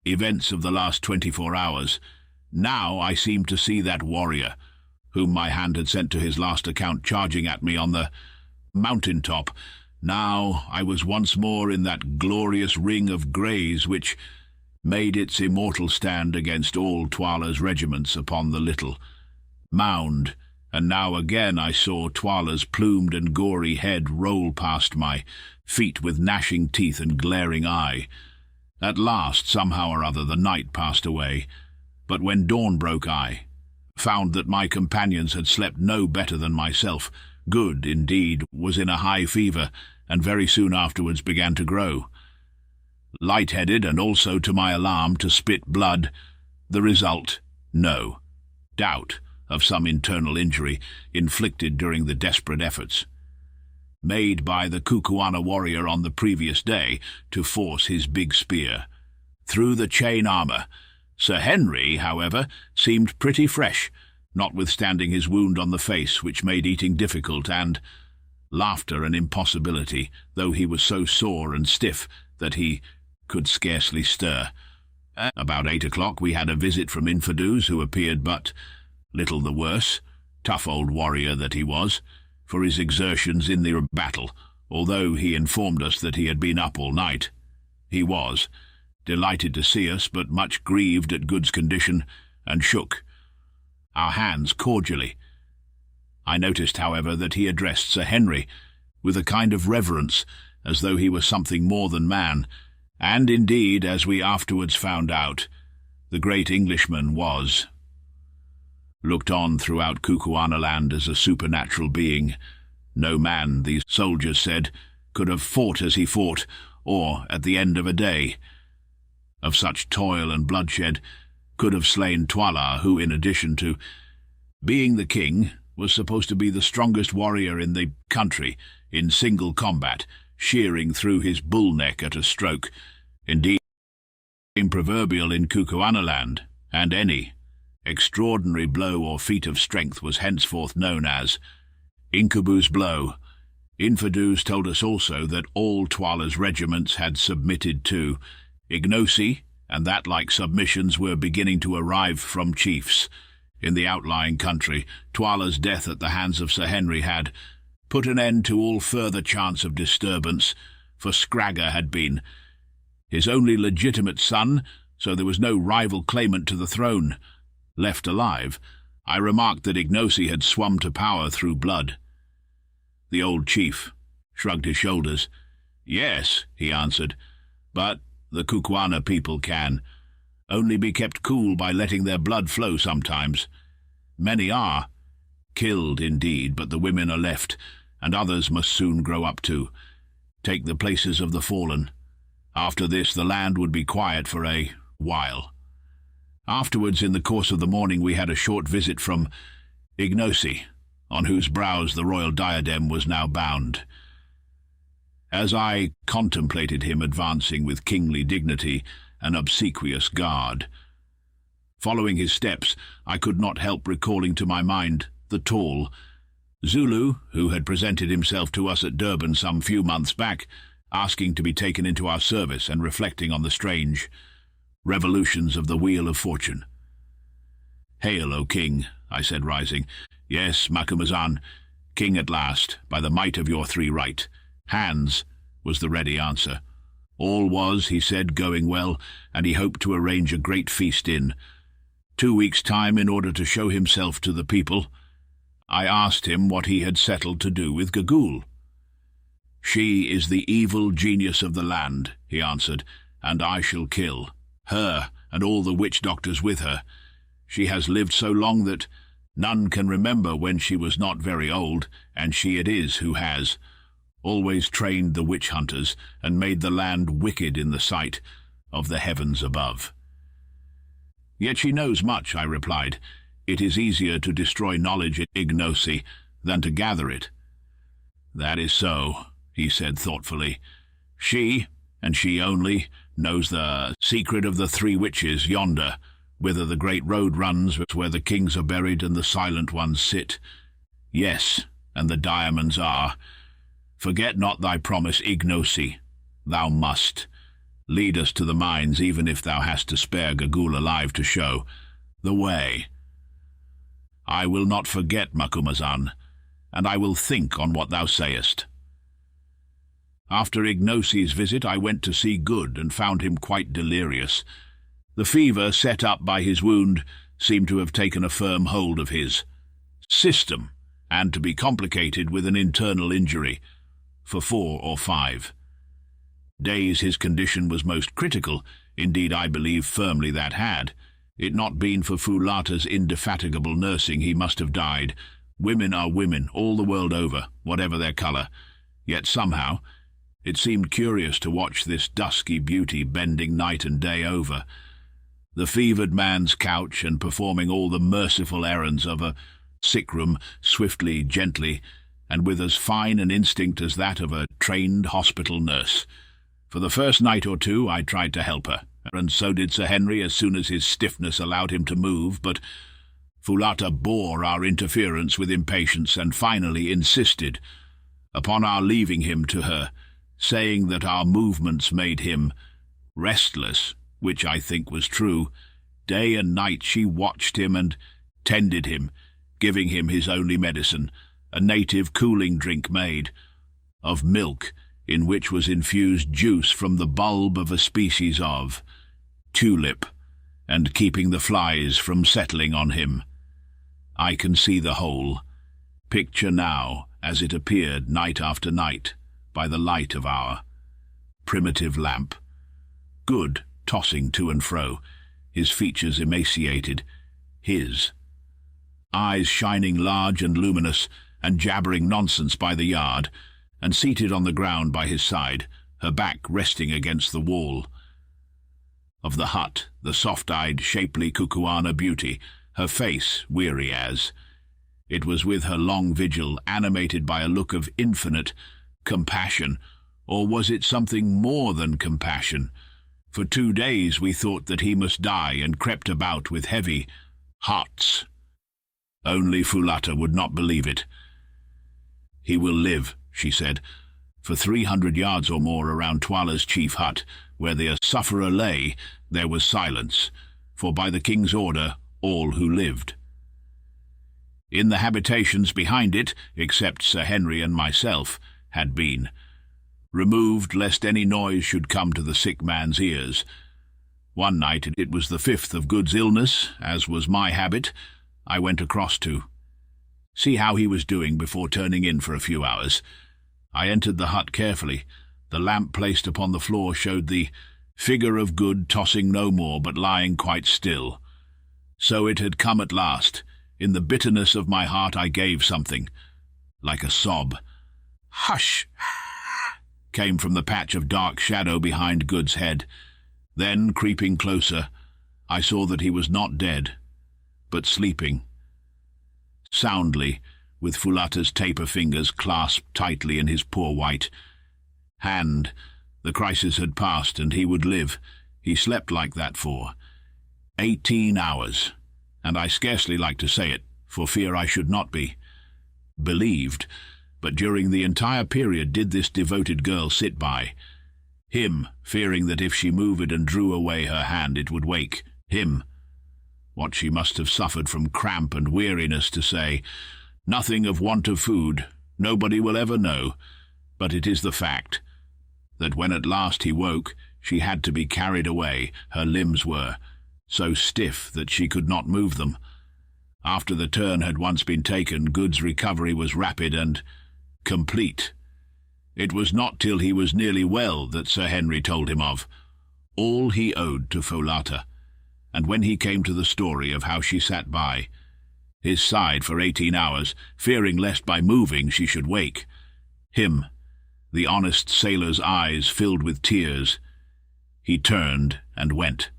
events of the last 24 hours. Now I seemed to see that warrior, whom my hand had sent to his last account, charging at me on the mountain-top. Now I was once more in that glorious ring of greys which made its immortal stand against all Twala's regiments upon the little mound, and now again I saw Twala's plumed and gory head roll past my feet with gnashing teeth and glaring eye. At last, somehow or other, the night passed away, but when dawn broke I found that my companions had slept no better than myself. Good, indeed, was in a high fever, and very soon afterwards began to grow light-headed and also, to my alarm, to spit blood. The result, no doubt of some internal injury inflicted during the desperate efforts made by the Kukuana warrior on the previous day to force his big spear through the chain armour. Sir Henry, however, seemed pretty fresh, notwithstanding his wound on the face, which made eating difficult and laughter an impossibility, though he was so sore and stiff that he could scarcely stir. About 8 o'clock we had a visit from Infidus, who appeared but little the worse, tough old warrior that he was, for his exertions in the battle, although he informed us that he had been up all night. He was delighted to see us, but much grieved at Good's condition, and shook our hands cordially. I noticed, however, that he addressed Sir Henry with a kind of reverence, as though he were something more than man, and indeed, as we afterwards found out, the great Englishman was looked on throughout Kukuanaland as a supernatural being. No man, these soldiers said, could have fought as he fought, or, at the end of a day of such toil and bloodshed, could have slain Twala, who, in addition to being the king, was supposed to be the strongest warrior in the country in single combat, shearing through his bull neck at a stroke. Indeed, proverbial in Kukuanaland, and any extraordinary blow or feat of strength was henceforth known as Incubu's blow. Infidus told us also that all Twala's regiments had submitted to Ignosi, and that like submissions were beginning to arrive from chiefs in the outlying country. Twala's death at the hands of Sir Henry had put an end to all further chance of disturbance, for Scragga had been his only legitimate son, so there was no rival claimant to the throne left alive. I remarked that Ignosi had swum to power through blood. The old chief shrugged his shoulders. "Yes," he answered, "but the Kukuana people can only be kept cool by letting their blood flow sometimes. Many are killed, indeed, but the women are left, and others must soon grow up to take the places of the fallen. After this, the land would be quiet for a while." Afterwards, in the course of the morning, we had a short visit from Ignosi, on whose brows the royal diadem was now bound. As I contemplated him advancing with kingly dignity and obsequious guard, following his steps, I could not help recalling to my mind the tall Zulu who had presented himself to us at Durban some few months back, asking to be taken into our service and reflecting on the strange revolutions of the Wheel of Fortune. "Hail, O king," I said, rising. "Yes, Macumazahn, king at last, by the might of your three right hands," was the ready answer. All was, he said, going well, and he hoped to arrange a great feast in 2 weeks' time in order to show himself to the people. I asked him what he had settled to do with Gagul. "She is the evil genius of the land," he answered, "and I shall kill her and all the witch-doctors with her. She has lived so long that none can remember when she was not very old, and she it is who has always trained the witch-hunters and made the land wicked in the sight of the heavens above." "Yet she knows much," I replied. "It is easier to destroy knowledge at Ignosi than to gather it." "That is so," he said thoughtfully. "She, and she only, knows the secret of the three witches yonder, whither the great road runs, where the kings are buried and the silent ones sit. Yes, and the diamonds are. Forget not thy promise, Ignosi. Thou must lead us to the mines, even if thou hast to spare Gagul alive to show the way." "I will not forget, Macumazahn, and I will think on what thou sayest." After Ignosi's visit, I went to see Good and found him quite delirious. The fever set up by his wound seemed to have taken a firm hold of his system, and to be complicated with an internal injury. For 4 or 5 days his condition was most critical. Indeed, I believe firmly that had it not been for Fulata's indefatigable nursing, he must have died. Women are women all the world over, whatever their colour. Yet somehow It seemed curious to watch this dusky beauty bending night and day over the fevered man's couch and performing all the merciful errands of a sick-room swiftly, gently, and with as fine an instinct as that of a trained hospital nurse. For the first night or two I tried to help her, and so did Sir Henry as soon as his stiffness allowed him to move, but Foulata bore our interference with impatience and finally insisted upon our leaving him to her, saying that our movements made him restless, which I think was true. Day and night she watched him and tended him, giving him his only medicine, a native cooling drink made of milk, in which was infused juice from the bulb of a species of tulip, and keeping the flies from settling on him. I can see the whole picture now, as it appeared night after night, by the light of our primitive lamp. Good, tossing to and fro, his features emaciated, his eyes shining large and luminous, and jabbering nonsense by the yard, and seated on the ground by his side, her back resting against the wall of the hut, the soft-eyed, shapely Kukuana beauty, her face weary as it was with her long vigil, animated by a look of infinite compassion, or was it something more than compassion? For 2 days we thought that he must die, and crept about with heavy hearts. Only Foulata would not believe it. "He will live," she said. For 300 yards or more around Twala's chief hut, where the sufferer lay, there was silence, for by the king's order all who lived in the habitations behind it, except Sir Henry and myself, had been removed lest any noise should come to the sick man's ears. One night, it was the 5th of Good's illness, as was my habit, I went across to see how he was doing before turning in for a few hours. I entered the hut carefully. The lamp placed upon the floor showed the figure of Good tossing no more, but lying quite still. So it had come at last. In the bitterness of my heart I gave something, like a sob. "Hush!" came from the patch of dark shadow behind Good's head. Then, creeping closer, I saw that he was not dead, but sleeping soundly, with Foulata's taper fingers clasped tightly in his poor white hand. The crisis had passed, and he would live. He slept like that for 18 hours, and I scarcely like to say it, for fear I should not be believed, but during the entire period did this devoted girl sit by him, fearing that if she moved and drew away her hand it would wake him. What she must have suffered from cramp and weariness to say nothing of want of food, nobody will ever know, but it is the fact that when at last he woke, she had to be carried away. Her limbs were so stiff that she could not move them. After the turn had once been taken, Good's recovery was rapid and complete. It was not till he was nearly well that Sir Henry told him of all he owed to Foulata, and when he came to the story of how she sat by his side for 18 hours, fearing lest by moving she should wake him, the honest sailor's eyes filled with tears, he turned and went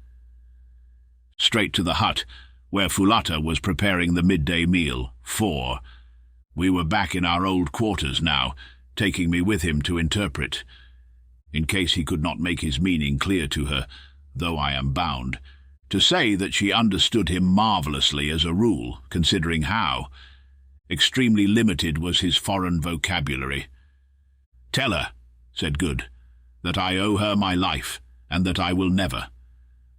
straight to the hut, where Foulata was preparing the midday meal. For we were back in our old quarters now, taking me with him to interpret, in case he could not make his meaning clear to her, though I am bound to say that she understood him marvellously as a rule, considering how extremely limited was his foreign vocabulary. "Tell her," said Good, "that I owe her my life, and that I will never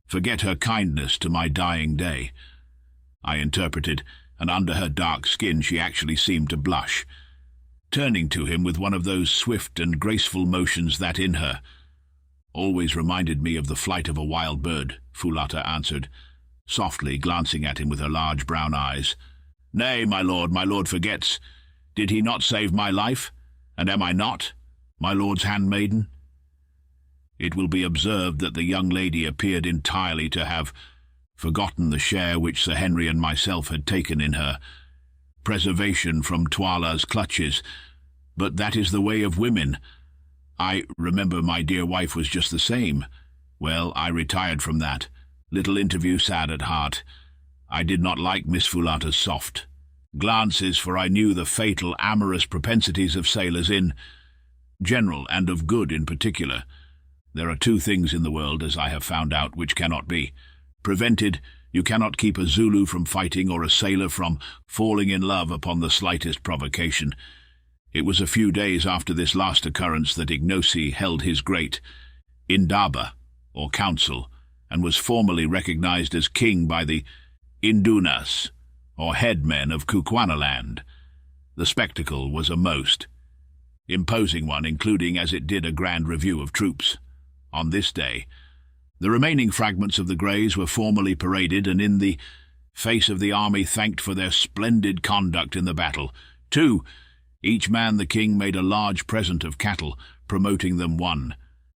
forget her kindness to my dying day." I interpreted, and under her dark skin she actually seemed to blush. Turning to him with one of those swift and graceful motions that in her always reminded me of the flight of a wild bird, Foulata answered, softly glancing at him with her large brown eyes. "Nay, my lord forgets. Did he not save my life? And am I not my lord's handmaiden?" It will be observed that the young lady appeared entirely to have forgotten the share which Sir Henry and myself had taken in her preservation from Twala's clutches, but that is the way of women. I remember my dear wife was just the same. Well, I retired from that. Little interview sad at heart. I did not like Miss Foulata's soft glances, for I knew the fatal amorous propensities of sailors in general, and of good in particular. There are two things in the world, as I have found out, which cannot be prevented. You cannot keep a Zulu from fighting, or a sailor from falling in love upon the slightest provocation. It was a few days after this last occurrence that Ignosi held his great Indaba, or council, and was formally recognized as king by the Indunas, or headmen of Kukuanaland. The spectacle was a most imposing one, including as it did a grand review of troops. On this day, the remaining fragments of the Greys were formally paraded, and in the face of the army thanked for their splendid conduct in the battle. 2. Each man the king made a large present of cattle, promoting them 1,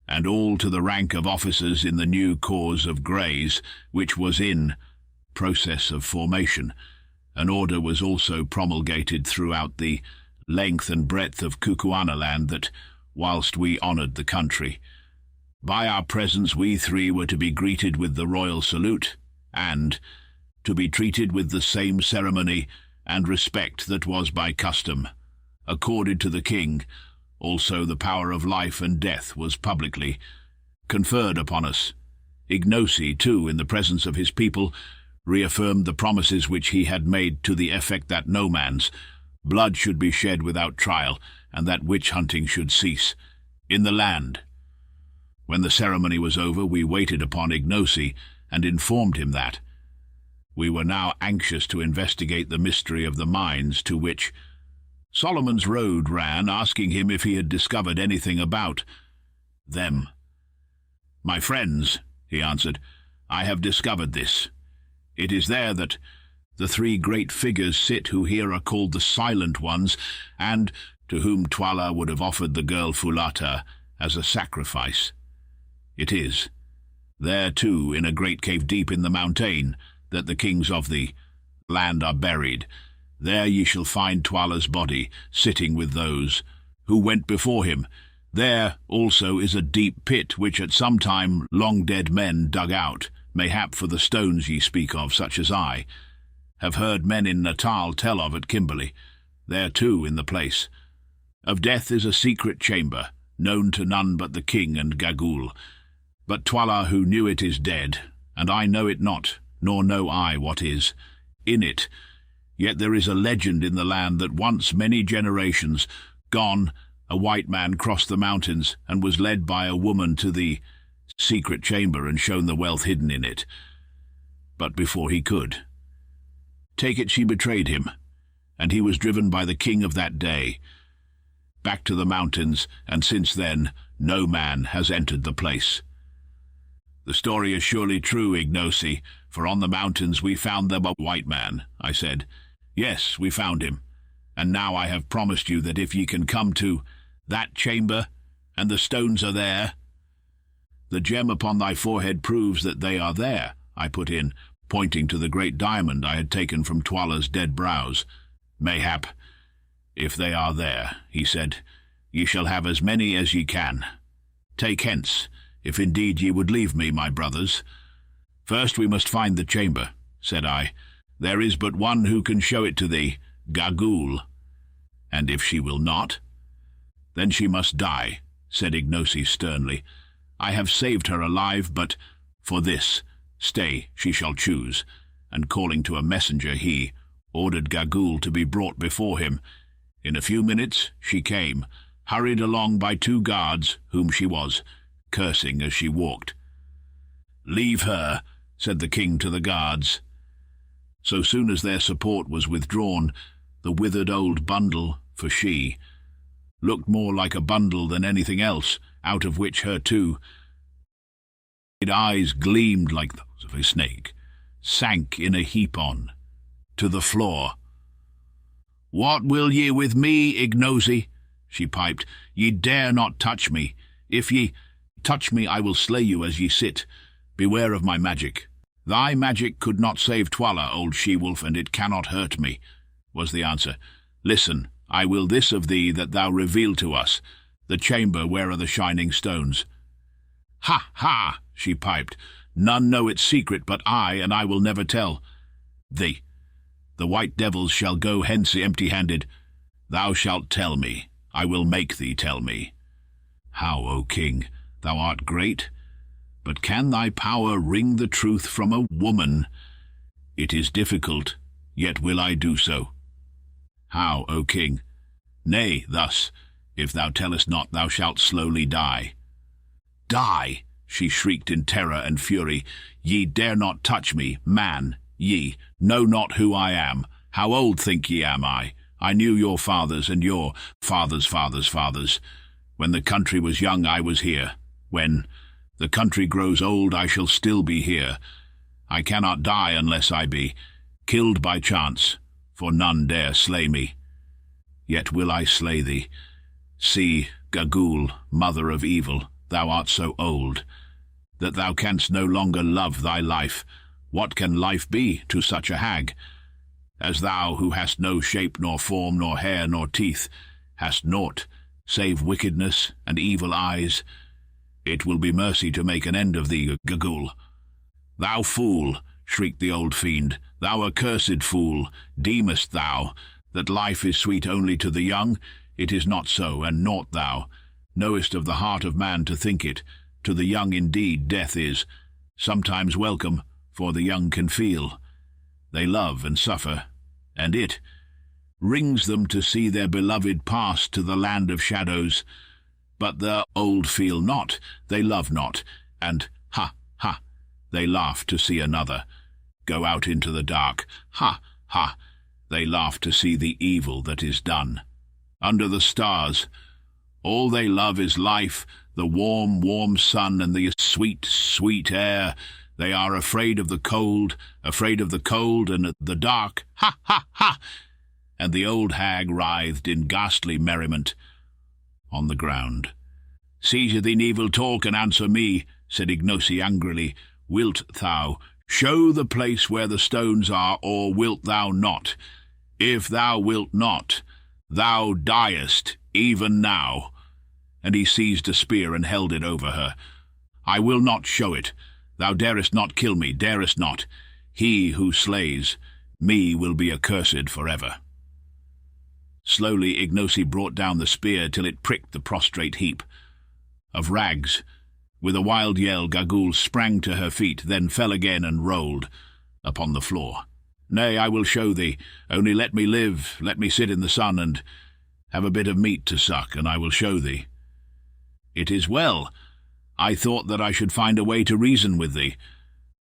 and all to the rank of officers in the new corps of Greys, which was in process of formation. An order was also promulgated throughout the length and breadth of Kukuanaland that, whilst we honoured the country, by our presence we 3 were to be greeted with the royal salute, and to be treated with the same ceremony and respect that was by custom accorded to the king. Also the power of life and death was publicly conferred upon us. Ignosi, too, in the presence of his people, reaffirmed the promises which he had made to the effect that no man's blood should be shed without trial, and that witch-hunting should cease in the land. When the ceremony was over, we waited upon Ignosi and informed him that we were now anxious to investigate the mystery of the mines to which Solomon's Road ran, asking him if he had discovered anything about them. "My friends," he answered, "I have discovered this. It is there that the 3 great figures sit who here are called the Silent Ones, and to whom Twala would have offered the girl Foulata as a sacrifice. It is there, too, in a great cave deep in the mountain, that the kings of the land are buried. There ye shall find Twala's body, sitting with those who went before him. There also is a deep pit, which at some time long-dead men dug out, mayhap for the stones ye speak of, such as I have heard men in Natal tell of at Kimberley. There too, in the place of death, is a secret chamber, known to none but the king and Gagool. But Twala, who knew it, is dead, and I know it not, nor know I what is in it. Yet there is a legend in the land that once, many generations gone, a white man crossed the mountains and was led by a woman to the secret chamber and shown the wealth hidden in it. But before he could take it, she betrayed him, and he was driven by the king of that day back to the mountains, and since then no man has entered the place. The story is surely true, Ignosi, for on the mountains we found them a white man," I said. "Yes, we found him, and now I have promised you that if ye can come to that chamber, and the stones are there—" "The gem upon thy forehead proves that they are there," I put in, pointing to the great diamond I had taken from Twala's dead brows. "Mayhap, if they are there," he said, "ye shall have as many as ye can. Take hence, if indeed ye would leave me, my brothers." "First we must find the chamber," said I. "There is but one who can show it to thee, Gagool." "And if she will not?" "Then she must die," said Ignosi sternly. "I have saved her alive, but for this stay she shall choose." And calling to a messenger, he ordered Gagool to be brought before him. In a few minutes she came, hurried along by 2 guards, whom she was cursing as she walked. "Leave her," said the king to the guards. So soon as their support was withdrawn, the withered old bundle, for she looked more like a bundle than anything else, out of which her 2 eyes gleamed like those of a snake, sank in a heap on to the floor. "What will ye with me, Ignosi?" she piped. "Ye dare not touch me. If ye touch me, I will slay you as ye sit. Beware of my magic." "Thy magic could not save Twala, old she-wolf, and it cannot hurt me," was the answer. "Listen, I will this of thee, that thou reveal to us The chamber, where are the shining stones? Ha, ha, she piped. None know its secret but I, and I will never tell. The white devils shall go hence empty-handed. Thou shalt tell me. I will make thee tell me. How, O king, thou art great, but can thy power wring the truth from a woman? It is difficult, yet will I do so. How, O king? Nay, thus, if thou tellest not, thou shalt slowly die. Die, she shrieked in terror and fury. Ye dare not touch me, man, ye know not who I am. How old think ye am I? I knew your fathers and your fathers' fathers' fathers. When the country was young, I was here. When the country grows old, I shall still be here. I cannot die unless I be killed by chance, for none dare slay me. Yet will I slay thee. See, Gagool, mother of evil, thou art so old, that thou canst no longer love thy life. What can life be to such a hag? As thou, who hast no shape nor form nor hair nor teeth, hast naught, save wickedness and evil eyes, it will be mercy to make an end of thee, Gagool. Thou fool, shrieked the old fiend, thou accursed fool, deemest thou that life is sweet only to the young? It is not so, and naught thou knowest of the heart of man to think it. To the young indeed death is sometimes welcome, for the young can feel. They love and suffer, and it wrings them to see their beloved pass to the land of shadows. But the old feel not, they love not, and ha, ha, they laugh to see another go out into the dark. Ha, ha, they laugh to see the evil that is done. Under the stars, all they love is life, the warm, warm sun and the sweet, sweet air. They are afraid of the cold and the dark. Ha, ha, ha! And the old hag writhed in ghastly merriment on the ground. Cease thine evil talk and answer me, said Ignosi angrily. Wilt thou show the place where the stones are, or wilt thou not? If thou wilt not, thou diest even now. And he seized a spear and held it over her. I will not show it. Thou darest not kill me, darest not. He who slays me will be accursed forever. Slowly Ignosi brought down the spear till it pricked the prostrate heap of rags. With a wild yell, Gagool sprang to her feet, then fell again and rolled upon the floor. Nay, I will show thee. Only let me live, let me sit in the sun and have a bit of meat to suck, and I will show thee. It is well. I thought that I should find a way to reason with thee.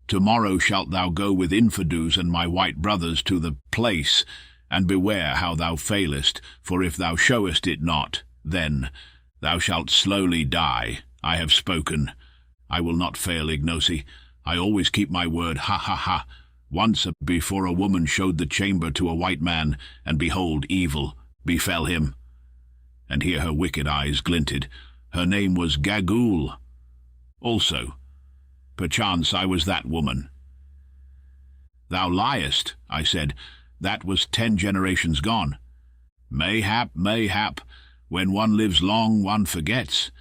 Tomorrow shalt thou go with Infidus and my white brothers to the place, and beware how thou failest, for if thou showest it not, then thou shalt slowly die. I have spoken. I will not fail, Ignosi. I always keep my word. Ha, ha, ha. Once before a woman showed the chamber to a white man, and behold, evil befell him. And here her wicked eyes glinted. Her name was Gagool. Also, perchance I was that woman. Thou liest, I said. That was 10 generations gone. Mayhap, mayhap. When one lives long, one forgets.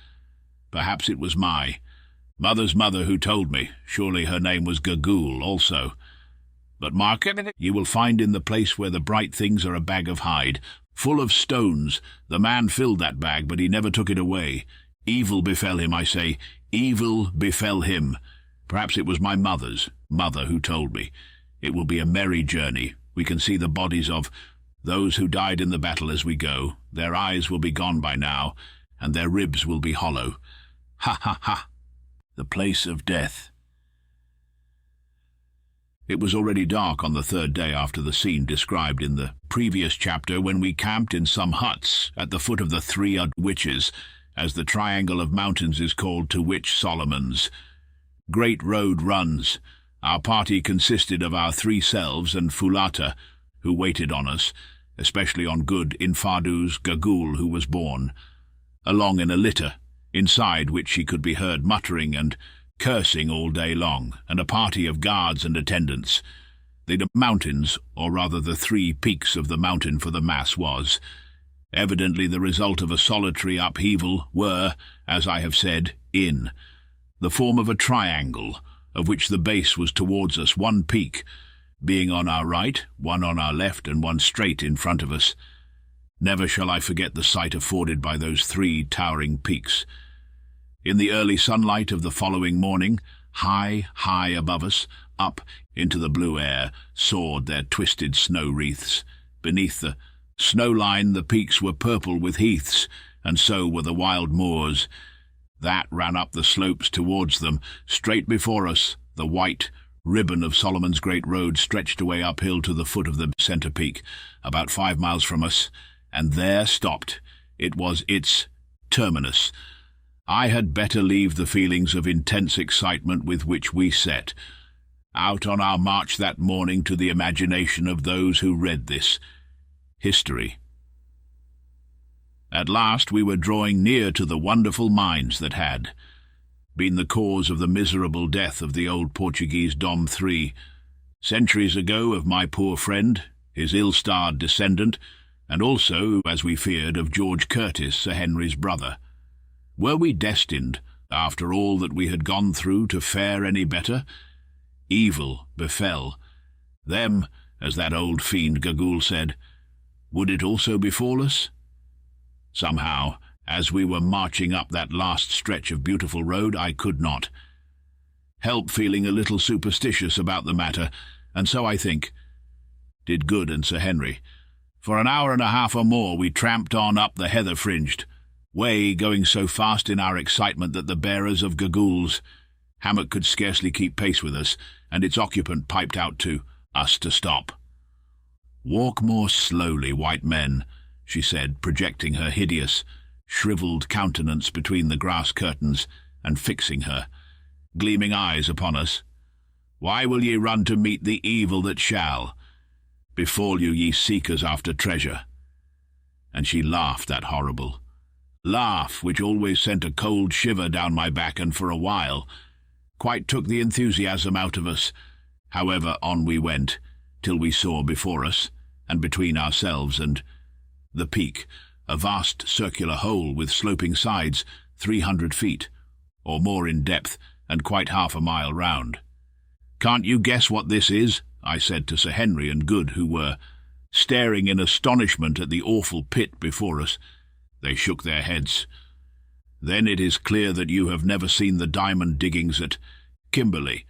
Perhaps it was my mother's mother who told me. Surely her name was Gagool also. But mark it, ye will find in the place where the bright things are a bag of hide, full of stones. The man filled that bag, but he never took it away. Evil befell him, I say. Evil befell him. Perhaps it was my mother's mother who told me. It will be a merry journey. We can see the bodies of those who died in the battle as we go. Their eyes will be gone by now, and their ribs will be hollow. Ha, ha, ha! The place of death. It was already dark on the 3rd day after the scene described in the previous chapter, when we camped in some huts at the foot of the 3 Witches, as the triangle of mountains is called to Witch Solomon's. Great road runs. Our party consisted of our 3 selves and Fulata, who waited on us, especially on good Infidus Gagool, who was born, along in a litter, inside which she could be heard muttering and cursing all day long, and a party of guards and attendants. The mountains, or rather the 3 peaks of the mountain for the mass was, evidently the result of a solitary upheaval, were, as I have said, in the form of a triangle, of which the base was towards us, one peak being on our right, one on our left, and one straight in front of us. Never shall I forget the sight afforded by those three towering peaks. In the early sunlight of the following morning, high, high above us, up into the blue air, soared their twisted snow wreaths. Beneath the snow line the peaks were purple with heaths, and so were the wild moors that ran up the slopes towards them. Straight before us, the white ribbon of Solomon's Great Road stretched away uphill to the foot of the centre peak, about 5 miles from us, and there stopped. It was its terminus. I had better leave the feelings of intense excitement with which we set out on our march that morning to the imagination of those who read this history. At last we were drawing near to the wonderful mines that had been the cause of the miserable death of the old Portuguese Dom III, centuries ago, of my poor friend, his ill-starred descendant, and also, as we feared, of George Curtis, Sir Henry's brother. Were we destined, after all that we had gone through, to fare any better? Evil befell them, as that old fiend Gagul said. Would it also befall us? Somehow, as we were marching up that last stretch of beautiful road, I could not help feeling a little superstitious about the matter, and so, I think, did Good and Sir Henry. For an hour and a half or more we tramped on up the heather-fringed way, going so fast in our excitement that the bearers of Gagul's hammock could scarcely keep pace with us, and its occupant piped out to us to stop. "Walk more slowly, white men," she said, projecting her hideous, shriveled countenance between the grass curtains, and fixing her gleaming eyes upon us. "Why will ye run to meet the evil that shall befall you, ye seekers after treasure?" And she laughed, that horrible laugh which always sent a cold shiver down my back, and for a while quite took the enthusiasm out of us. However, on we went, till we saw before us, and between ourselves and the peak, a vast circular hole with sloping sides, 300 feet or more in depth, and quite half a mile round. "Can't you guess what this is?" I said to Sir Henry and Good, who were staring in astonishment at the awful pit before us. They shook their heads. "Then it is clear that you have never seen the diamond diggings at Kimberley.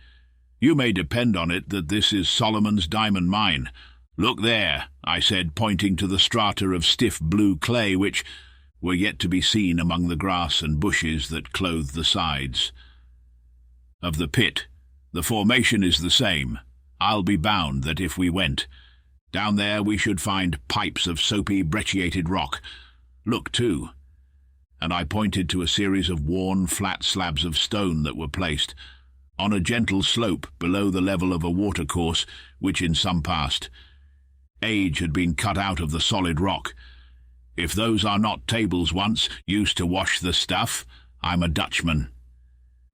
You may depend on it that this is Solomon's diamond mine. Look there," I said, pointing to the strata of stiff blue clay which were yet to be seen among the grass and bushes that clothed the sides of the pit. "The formation is the same. I'll be bound that if we went down there we should find pipes of soapy brecciated rock. Look, too." And I pointed to a series of worn, flat slabs of stone that were placed on a gentle slope below the level of a watercourse which in some past age had been cut out of the solid rock. If those are not tables once used to wash the stuff, I'm a Dutchman.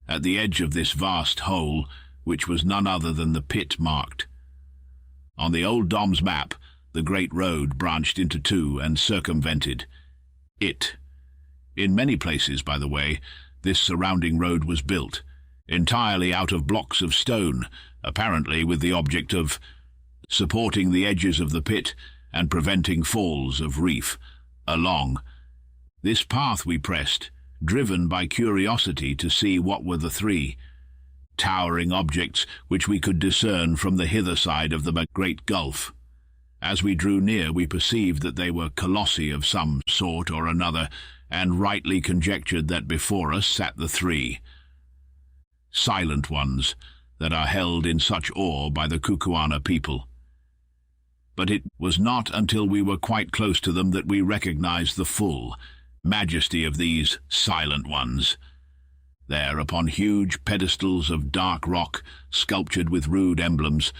At the edge of this vast hole, which was none other than the pit marked on the old Dom's map, the great road branched into two and circumvented it. In many places, by the way, this surrounding road was built entirely out of blocks of stone, apparently with the object of supporting the edges of the pit and preventing falls of reef. Along this path we pressed, driven by curiosity to see what were the three towering objects which we could discern from the hither side of the great gulf. As we drew near, we perceived that they were colossi of some sort or another, and rightly conjectured that before us sat the three silent ones that are held in such awe by the Kukuana people. But it was not until we were quite close to them that we recognized the full majesty of these silent ones. There, upon huge pedestals of dark rock, sculptured with rude emblems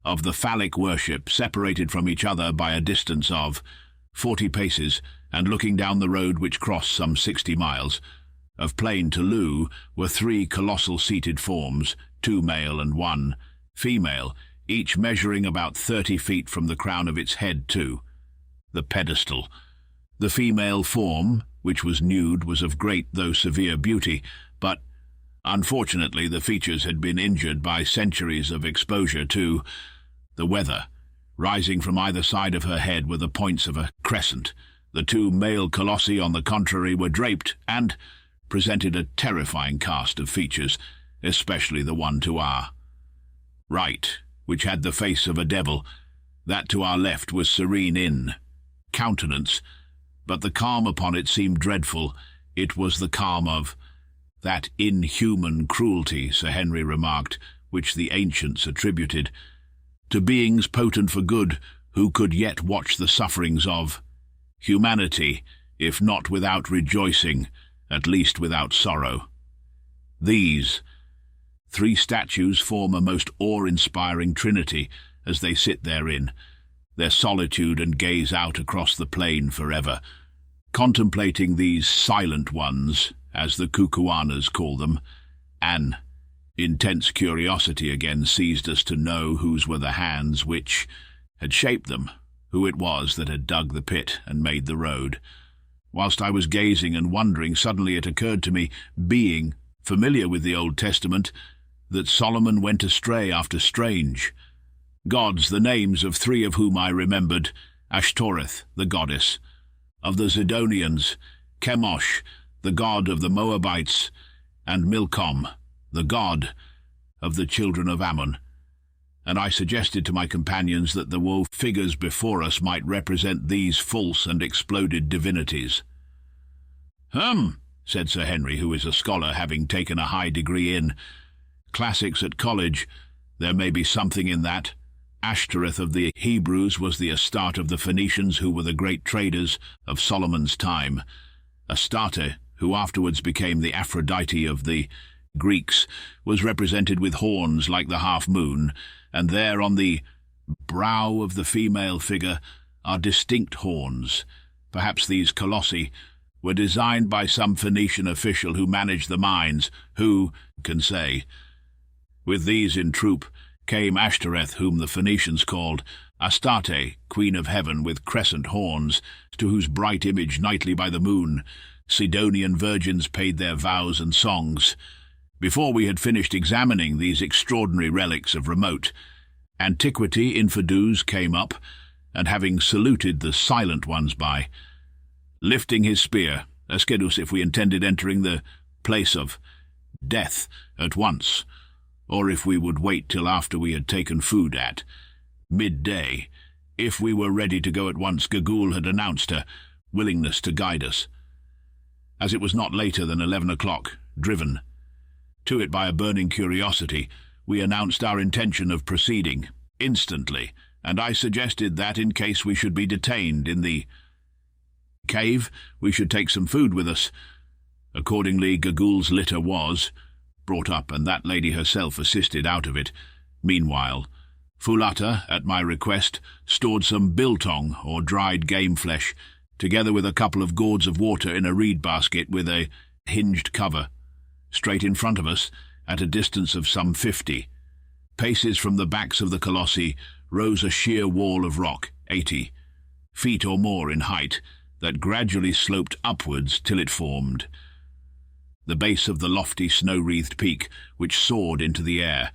of the phallic worship, separated from each other by a distance of 40 paces, and looking down the road which crossed some 60 miles, of plain to Loo, were three colossal seated forms, 2 male and 1 female, each measuring about 30 feet from the crown of its head to the pedestal. The female form, which was nude, was of great though severe beauty, but unfortunately the features had been injured by centuries of exposure to the weather. Rising from either side of her head were the points of a crescent. The two male colossi, on the contrary, were draped and presented a terrifying cast of features, especially the one to our right, which had the face of a devil. That to our left was serene in countenance, but the calm upon it seemed dreadful. It was the calm of that inhuman cruelty, Sir Henry remarked, which the ancients attributed to beings potent for good, who could yet watch the sufferings of humanity, if not without rejoicing, at least without sorrow. These three statues form a most awe-inspiring trinity as they sit therein, their solitude, and gaze out across the plain forever. Contemplating these silent ones, as the Kukuanas call them, an intense curiosity again seized us to know whose were the hands which had shaped them, who it was that had dug the pit and made the road. Whilst I was gazing and wondering, suddenly it occurred to me, being familiar with the Old Testament, that Solomon went astray after strange gods, the names of three of whom I remembered: Ashtoreth, the goddess; of the Zidonians, Chemosh, the god of the Moabites; and Milcom, the god of the children of Ammon. And I suggested to my companions that the woe figures before us might represent these false and exploded divinities. Said Sir Henry, who is a scholar, having taken a high degree in classics at college. There may be something in that. Ashtoreth of the Hebrews was the Astarte of the Phoenicians, who were the great traders of Solomon's time. Astarte, who afterwards became the Aphrodite of the Greeks, was represented with horns like the half-moon, and there on the brow of the female figure are distinct horns. Perhaps these colossi were designed by some Phoenician official who managed the mines, who can say. With these in troop came Ashtoreth, whom the Phoenicians called Astarte, Queen of Heaven, with crescent horns, to whose bright image nightly by the moon Sidonian virgins paid their vows and songs. Before we had finished examining these extraordinary relics of remote antiquity, Infidus came up, and having saluted the silent ones by lifting his spear, asked us if we intended entering the place of death at once, or if we would wait till after we had taken food at midday. If we were ready to go at once, Gagul had announced her willingness to guide us. As it was not later than 11 o'clock, driven to it by a burning curiosity, we announced our intention of proceeding instantly, and I suggested that, in case we should be detained in the cave, we should take some food with us. Accordingly, Gagul's litter was brought up, and that lady herself assisted out of it. Meanwhile, Fulata, at my request, stored some biltong, or dried game flesh, together with a couple of gourds of water in a reed basket with a hinged cover. Straight in front of us, at a distance of some 50 paces from the backs of the colossi, rose a sheer wall of rock, 80 feet or more in height, that gradually sloped upwards till it formed the base of the lofty snow-wreathed peak, which soared into the air,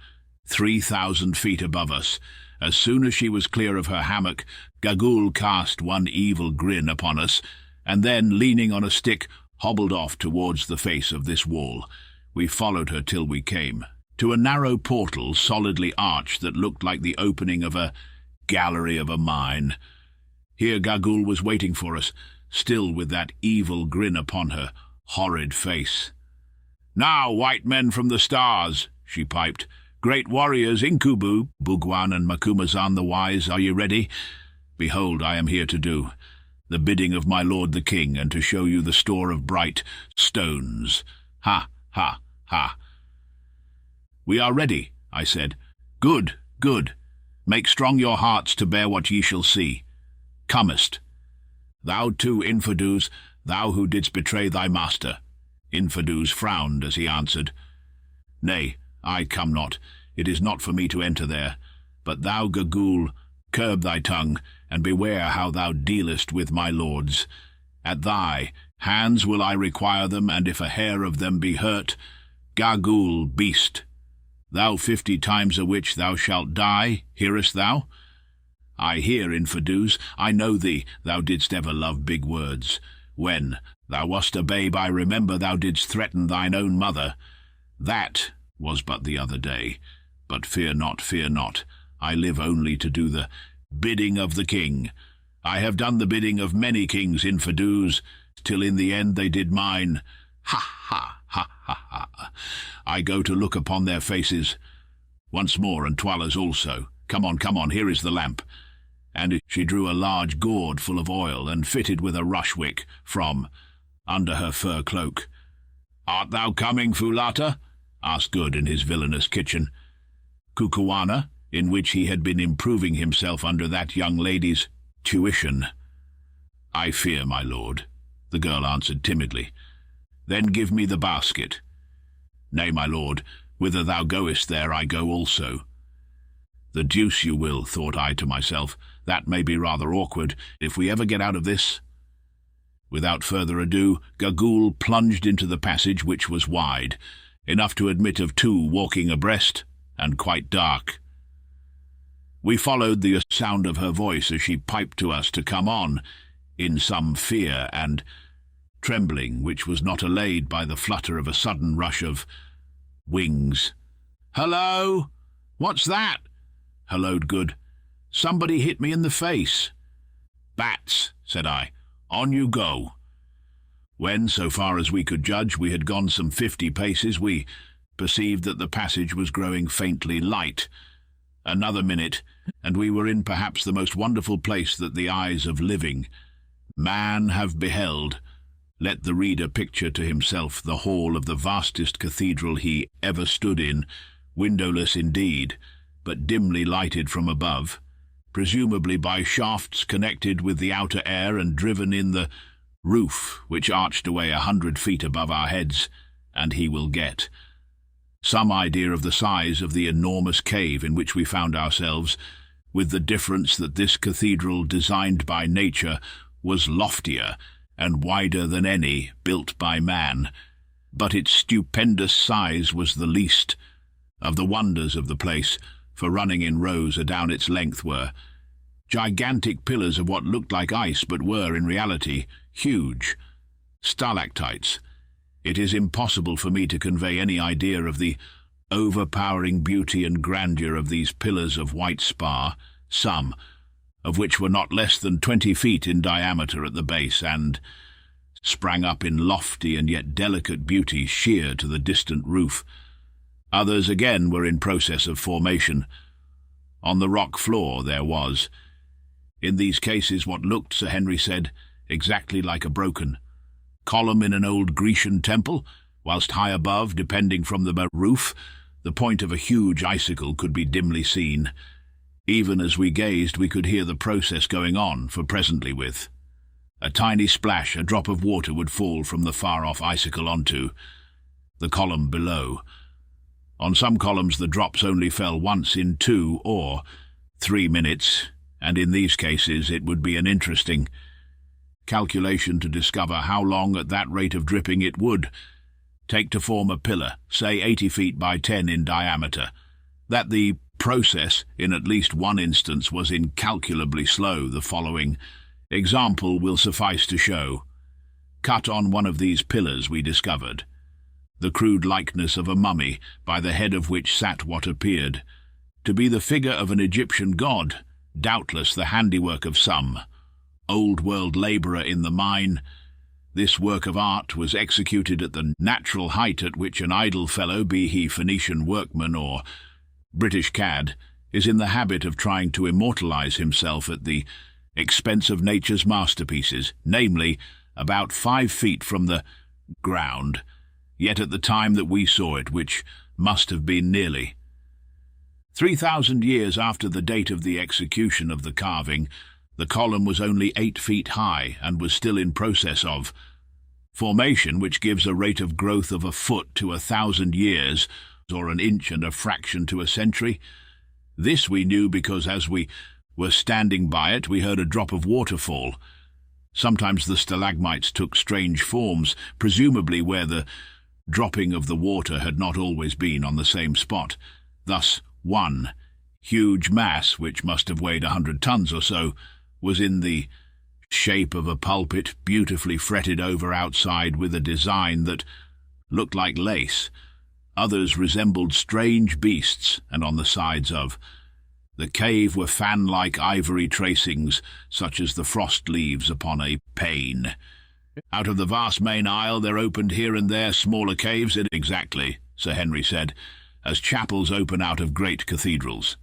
3,000 feet above us. As soon as she was clear of her hammock, Gagul cast one evil grin upon us, and then, leaning on a stick, hobbled off towards the face of this wall. We followed her till we came to a narrow portal solidly arched that looked like the opening of a gallery of a mine. Here Gagul was waiting for us, still with that evil grin upon her horrid face. "Now, white men from the stars," she piped, "great warriors Inkubu, Bugwan and Macumazan the wise, are you ready? Behold, I am here to do the bidding of my lord the king, and to show you the store of bright stones. Ha, ha, ha." "We are ready," I said. "Good, good. Make strong your hearts to bear what ye shall see. Comest thou too, Infidus, thou who didst betray thy master?" Infidus frowned as he answered, "Nay, I come not. It is not for me to enter there. But thou, Gagul, curb thy tongue, and beware how thou dealest with my lords. At thy hands will I require them, and if a hair of them be hurt, Gagool, beast, thou 50 times a witch thou shalt die, hearest thou? I hear, Infidus, I know thee, thou didst ever love big words. When thou wast a babe, I remember thou didst threaten thine own mother. That was but the other day. But fear not, I live only to do the bidding of the king. I have done the bidding of many kings, Infidus, till in the end they did mine. Ha, ha, ha, ha, ha. I go to look upon their faces once more, and Twalla's also. Come on, here is the lamp. And she drew a large gourd full of oil, and fitted with a rushwick from under her fur cloak. Art thou coming, Foulata? Asked Good in his villainous kitchen. Kukuana, in which he had been improving himself under that young lady's tuition. I fear, my lord, the girl answered timidly. Then give me the basket. Nay, my lord, whither thou goest, there I go also. The deuce you will, thought I to myself. That may be rather awkward, if we ever get out of this. Without further ado, Gagool plunged into the passage, which was wide, enough to admit of 2 walking abreast, and quite dark. We followed the sound of her voice as she piped to us to come on, in some fear and trembling, which was not allayed by the flutter of a sudden rush of wings. "Hello! What's that?" helloed Good. "Somebody hit me in the face." "Bats," said I. "On you go." When, so far as we could judge, we had gone some 50 paces, we perceived that the passage was growing faintly light. Another minute, and we were in perhaps the most wonderful place that the eyes of living man have beheld. Let the reader picture to himself the hall of the vastest cathedral he ever stood in, windowless indeed, but dimly lighted from above, presumably by shafts connected with the outer air and driven in the roof, which arched away 100 feet above our heads, and he will get some idea of the size of the enormous cave in which we found ourselves, with the difference that this cathedral, designed by nature, was loftier and wider than any built by man, but its stupendous size was the least of the wonders of the place, for running in rows adown its length were gigantic pillars of what looked like ice, but were, in reality, huge stalactites. It is impossible for me to convey any idea of the overpowering beauty and grandeur of these pillars of white spar, some of which were not less than 20 feet in diameter at the base, and sprang up in lofty and yet delicate beauty sheer to the distant roof. Others again were in process of formation. On the rock floor there was, in these cases, what looked, Sir Henry said, exactly like a broken column in an old Grecian temple, whilst high above, depending from the roof, the point of a huge icicle could be dimly seen. Even as we gazed, we could hear the process going on, for presently with a tiny splash, a drop of water would fall from the far-off icicle onto the column below. On some columns the drops only fell once in 2 or 3 minutes, and in these cases it would be an interesting calculation to discover how long at that rate of dripping it would take to form a pillar, say 80 feet by 10 in diameter. That the process, in at least one instance, was incalculably slow, the following example will suffice to show. Cut on one of these pillars we discovered the crude likeness of a mummy, by the head of which sat what appeared to be the figure of an Egyptian god, doubtless the handiwork of some old-world labourer in the mine. This work of art was executed at the natural height at which an idle fellow, be he Phoenician workman or British cad, is in the habit of trying to immortalize himself at the expense of nature's masterpieces, namely, about 5 feet from the ground, yet at the time that we saw it, which must have been nearly 3,000 years after the date of the execution of the carving, the column was only 8 feet high and was still in process of formation, which gives a rate of growth of a foot to 1,000 years, or an inch and a fraction to a century. This we knew because as we were standing by it, we heard a drop of water fall. Sometimes the stalagmites took strange forms, presumably where the dropping of the water had not always been on the same spot. Thus, one huge mass, which must have weighed 100 tons or so, was in the shape of a pulpit, beautifully fretted over outside with a design that looked like lace. Others resembled strange beasts, and on the sides of the cave were fan-like ivory tracings, such as the frost leaves upon a pane. Out of the vast main aisle there opened here and there smaller caves, exactly, Sir Henry said, as chapels open out of great cathedrals.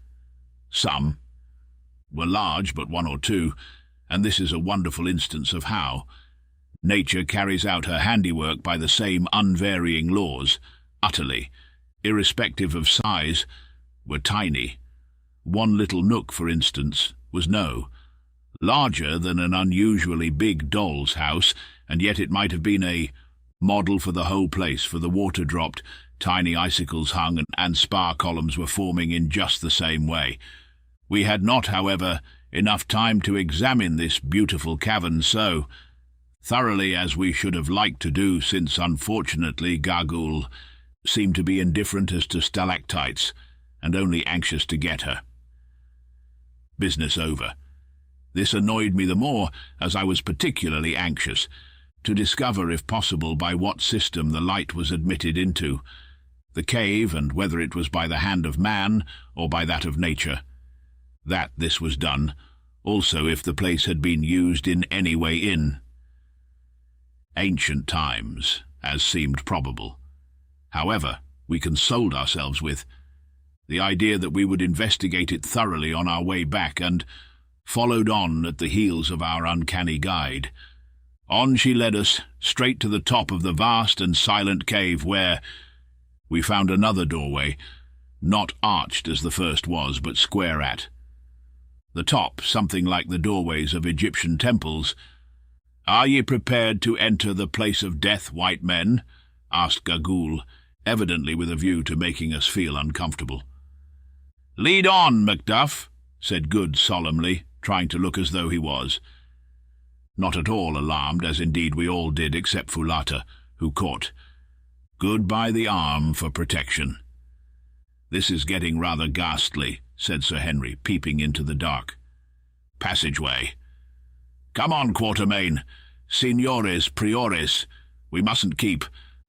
Some were large, but one or two, and this is a wonderful instance of how nature carries out her handiwork by the same unvarying laws, utterly, irrespective of size, were tiny. One little nook, for instance, was larger than an unusually big doll's house, and yet it might have been a model for the whole place, for the water dropped, tiny icicles hung, and spar columns were forming in just the same way. We had not, however, enough time to examine this beautiful cavern so thoroughly as we should have liked to do, since unfortunately Gagaul seemed to be indifferent as to stalactites, and only anxious to get her. Business over. This annoyed me the more, as I was particularly anxious to discover, if possible, by what system the light was admitted into the cave, and whether it was by the hand of man or by that of nature. That this was done, also if the place had been used in any way in ancient times, as seemed probable. However, we consoled ourselves with the idea that we would investigate it thoroughly on our way back, and followed on at the heels of our uncanny guide. On she led us, straight to the top of the vast and silent cave, where we found another doorway, not arched as the first was, but square at the top, something like the doorways of Egyptian temples. "Are ye prepared to enter the place of death, white men?" asked Gagaul, evidently with a view to making us feel uncomfortable. "Lead on, Macduff," said Good solemnly, trying to look as though he was not at all alarmed, as indeed we all did except Foulata, who caught Good by the arm for protection. "This is getting rather ghastly," said Sir Henry, peeping into the dark passageway. "Come on, Quatermain. Signores, priores, we mustn't keep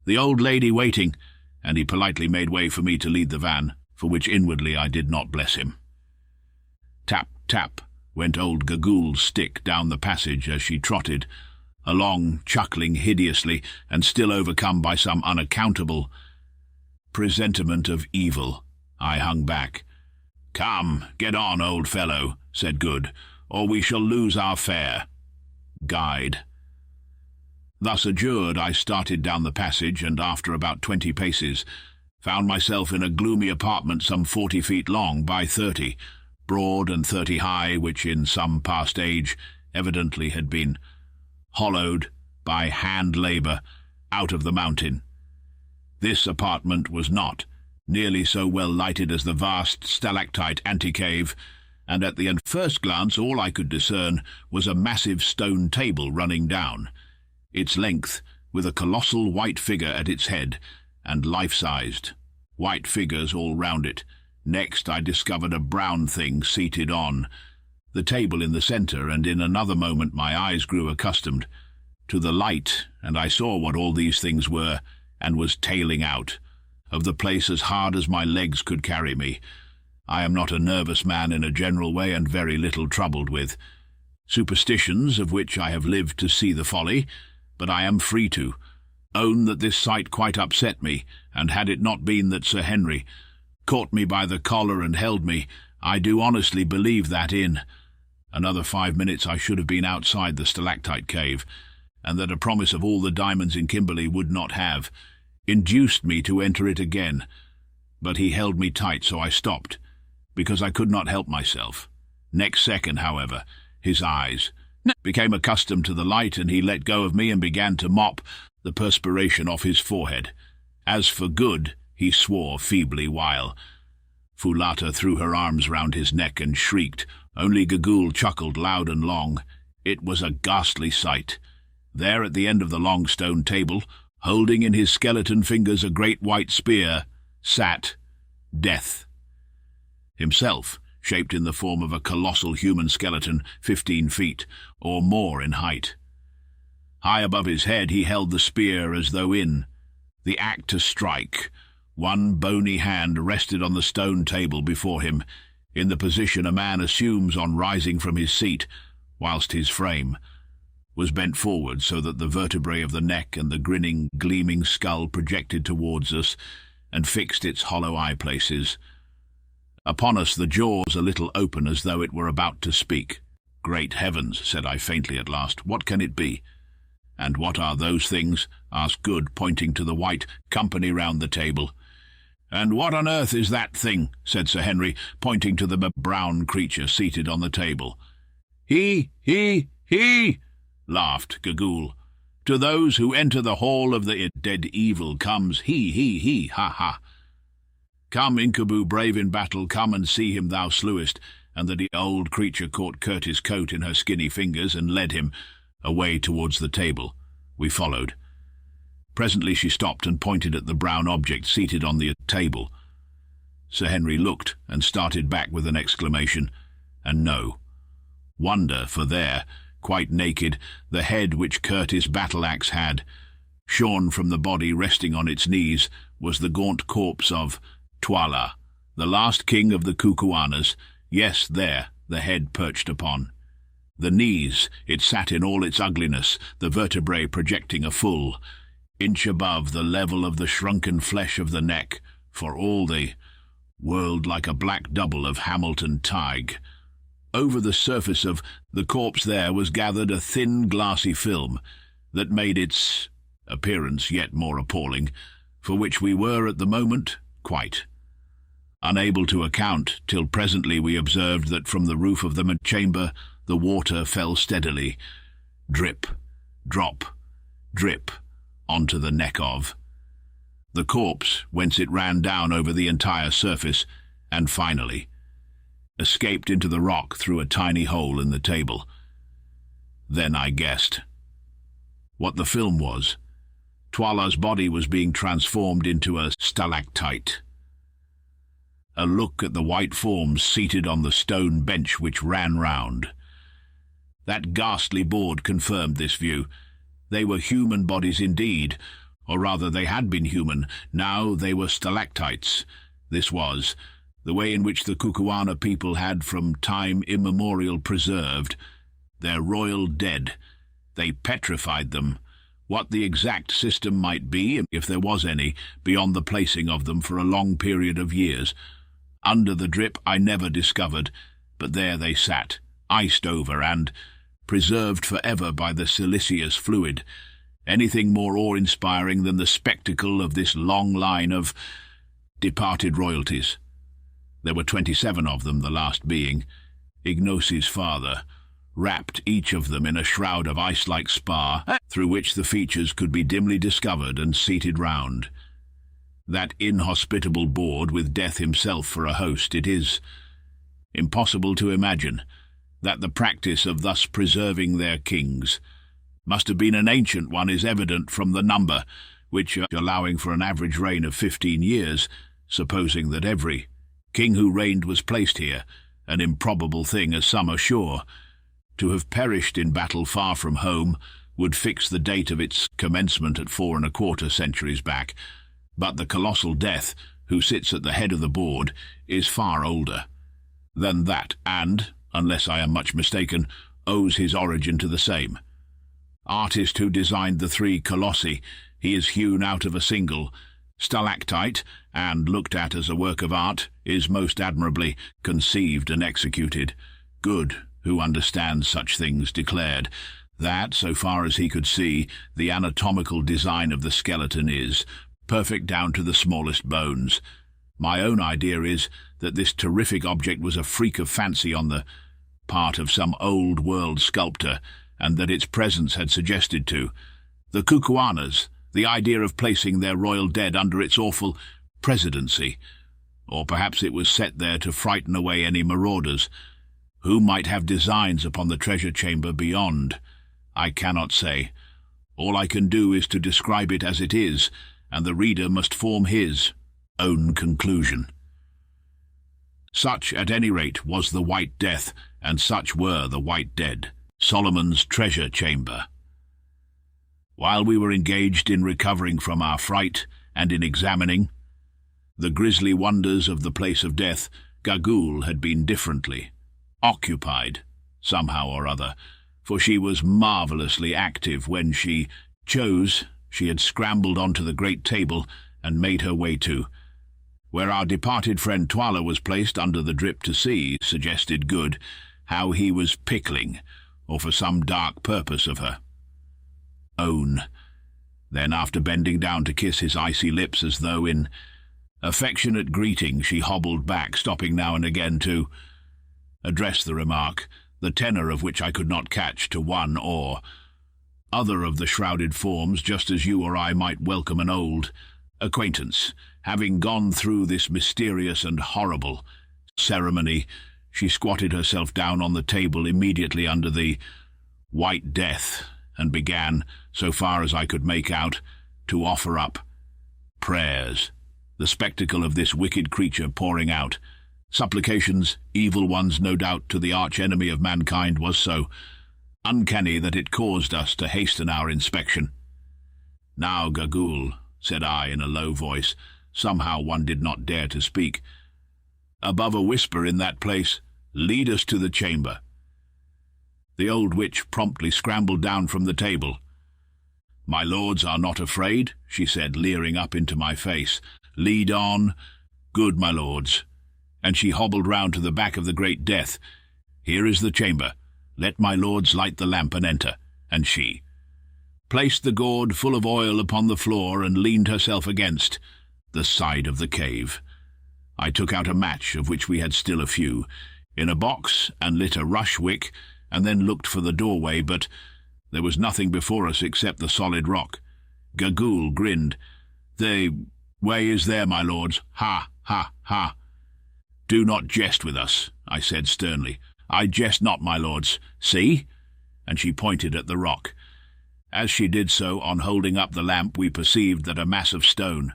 the old lady waiting," and he politely made way for me to lead the van, for which inwardly I did not bless him. Tap, tap, went old Gagaul's stick down the passage as she trotted along, chuckling hideously, and still overcome by some unaccountable presentiment of evil. I hung back. "Come, get on, old fellow," said Good, "or we shall lose our fare." Guide. Thus adjured, I started down the passage, and after about 20 paces, found myself in a gloomy apartment some 40 feet long by 30, broad and 30 high, which in some past age evidently had been hollowed by hand labour out of the mountain. This apartment was not nearly so well lighted as the vast stalactite antecave, and at the first glance all I could discern was a massive stone table running down its length, with a colossal white figure at its head, and life-sized white figures all round it. Next I discovered a brown thing seated on the table in the centre, and in another moment my eyes grew accustomed to the light, and I saw what all these things were, and was tailing out of the place as hard as my legs could carry me. I am not a nervous man in a general way, and very little troubled with superstitions, of which I have lived to see the folly, but I am free to own that this sight quite upset me, and had it not been that Sir Henry caught me by the collar and held me, I do honestly believe that in another 5 minutes I should have been outside the stalactite cave, and that a promise of all the diamonds in Kimberley would not have induced me to enter it again. But he held me tight, so I stopped, because I could not help myself. Next second, however, his eyes became accustomed to the light, and he let go of me and began to mop the perspiration off his forehead. As for Good, he swore feebly, while Foulata threw her arms round his neck and shrieked. Only Gagaul chuckled loud and long. It was a ghastly sight. There at the end of the long stone table, holding in his skeleton fingers a great white spear, sat Death himself, shaped in the form of a colossal human skeleton 15 feet or more in height. High above his head he held the spear as though in the act to strike. One bony hand rested on the stone table before him, in the position a man assumes on rising from his seat, whilst his frame was bent forward so that the vertebrae of the neck and the grinning, gleaming skull projected towards us and fixed its hollow eye places. Upon us the jaws a little open as though it were about to speak. "Great heavens," said I faintly at last, "what can it be?" "And what are those things?" asked Good, pointing to the white company round the table. "And what on earth is that thing?" said Sir Henry, pointing to the brown creature seated on the table. He, laughed Gagul. "To those who enter the hall of the dead evil comes he, ha, ha. Come, Incubu, brave in battle, come and see him thou slewest." And the old creature caught Curtis' coat in her skinny fingers and led him away towards the table. We followed. Presently she stopped and pointed at the brown object seated on the table. Sir Henry looked and started back with an exclamation, and no wonder, for there, quite naked, the head which Curtis' battle-axe had, shorn from the body resting on its knees, was the gaunt corpse of Twala, the last king of the Kukuanas. Yes, there, the head perched upon. The knees, it sat in all its ugliness, the vertebrae projecting a full inch above the level of the shrunken flesh of the neck, for all the world like a black double of Hamilton Tige. Over the surface of the corpse there was gathered a thin glassy film that made its appearance yet more appalling, for which we were at the moment quite unable to account, till presently we observed that from the roof of the chamber the water fell steadily, drip, drop, drip, onto the neck of the corpse, whence it ran down over the entire surface, and finally escaped into the rock through a tiny hole in the table. Then I guessed what the film was. Twala's body was being transformed into a stalactite. A look at the white forms seated on the stone bench which ran round. That ghastly board confirmed this view. They were human bodies indeed, or rather they had been human. Now they were stalactites. This was the way in which the Kukuana people had from time immemorial preserved their royal dead. They petrified them. What the exact system might be, if there was any, beyond the placing of them for a long period of years, under the drip, I never discovered, but there they sat, iced over and preserved forever by the siliceous fluid. Anything more awe-inspiring than the spectacle of this long line of departed royalties. There were 27 of them, the last being Ignosi's father, wrapped each of them in a shroud of ice-like spar, through which the features could be dimly discovered, and seated round that inhospitable board with Death himself for a host. It is impossible to imagine that the practice of thus preserving their kings must have been an ancient one is evident from the number, which, allowing for an average reign of 15 years, supposing that every king who reigned was placed here, an improbable thing as some are sure, to have perished in battle far from home, would fix the date of its commencement at 4 1/4 centuries back. But the colossal Death, who sits at the head of the board, is far older than that, and, unless I am much mistaken, owes his origin to the same artist who designed the 3 colossi. He is hewn out of a single stalactite, and, looked at as a work of art, is most admirably conceived and executed. Good, who understands such things, declared that, so far as he could see, the anatomical design of the skeleton is perfect down to the smallest bones. My own idea is that this terrific object was a freak of fancy on the part of some old-world sculptor, and that its presence had suggested to the Kukuanas the idea of placing their royal dead under its awful presidency. Or perhaps it was set there to frighten away any marauders. Who might have designs upon the treasure chamber beyond? I cannot say. All I can do is to describe it as it is, and the reader must form his own conclusion. Such, at any rate, was the White Death, and such were the White Dead, Solomon's treasure chamber. While we were engaged in recovering from our fright and in examining the grisly wonders of the place of death, Gagaul had been differently occupied, somehow or other, for she was marvellously active when she chose. She had scrambled onto the great table and made her way to where our departed friend Toila was placed under the drip to see, suggested good, how he was pickling, or for some dark purpose of her own. Then, after bending down to kiss his icy lips as though in affectionate greeting, she hobbled back, stopping now and again to address the remark, the tenor of which I could not catch, to one or other of the shrouded forms, just as you or I might welcome an old acquaintance. Having gone through this mysterious and horrible ceremony, she squatted herself down on the table immediately under the White Death and began, so far as I could make out, to offer up prayers. The spectacle of this wicked creature pouring out supplications, evil ones no doubt, to the arch-enemy of mankind, was so uncanny that it caused us to hasten our inspection. "Now, Gagaul," said I in a low voice, somehow one did not dare to speak, above a whisper in that place, "lead us to the chamber." The old witch promptly scrambled down from the table. "My lords are not afraid," she said, leering up into my face. "Lead on. Good, my lords." And she hobbled round to the back of the great death. "Here is the chamber. Let my lords light the lamp and enter." And she placed the gourd full of oil upon the floor and leaned herself against the side of the cave. I took out a match, of which we had still a few, in a box, and lit a rush wick, and then looked for the doorway, but there was nothing before us except the solid rock. Gagaul grinned. "The way is there, my lords. Ha, ha, ha." "Do not jest with us," I said sternly. "I jest not, my lords. See?" And she pointed at the rock. As she did so, on holding up the lamp, we perceived that a mass of stone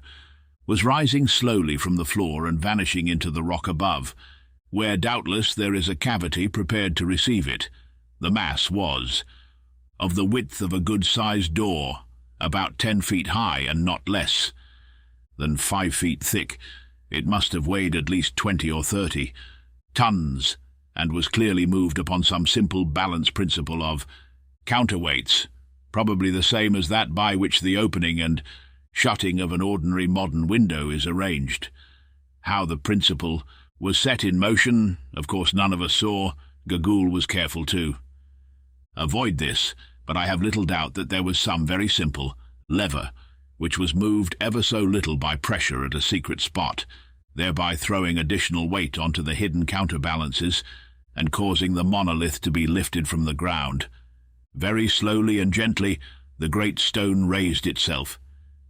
was rising slowly from the floor and vanishing into the rock above, where doubtless there is a cavity prepared to receive it. The mass was of the width of a good-sized door, about 10 feet high and not less than 5 feet thick. It must have weighed at least 20 or 30 tons, and was clearly moved upon some simple balance principle of counterweights, probably the same as that by which the opening and shutting of an ordinary modern window is arranged. How the principle was set in motion, of course none of us saw. Gagaul was careful to avoid this, but I have little doubt that there was some very simple lever which was moved ever so little by pressure at a secret spot, thereby throwing additional weight onto the hidden counterbalances and causing the monolith to be lifted from the ground. Very slowly and gently the great stone raised itself,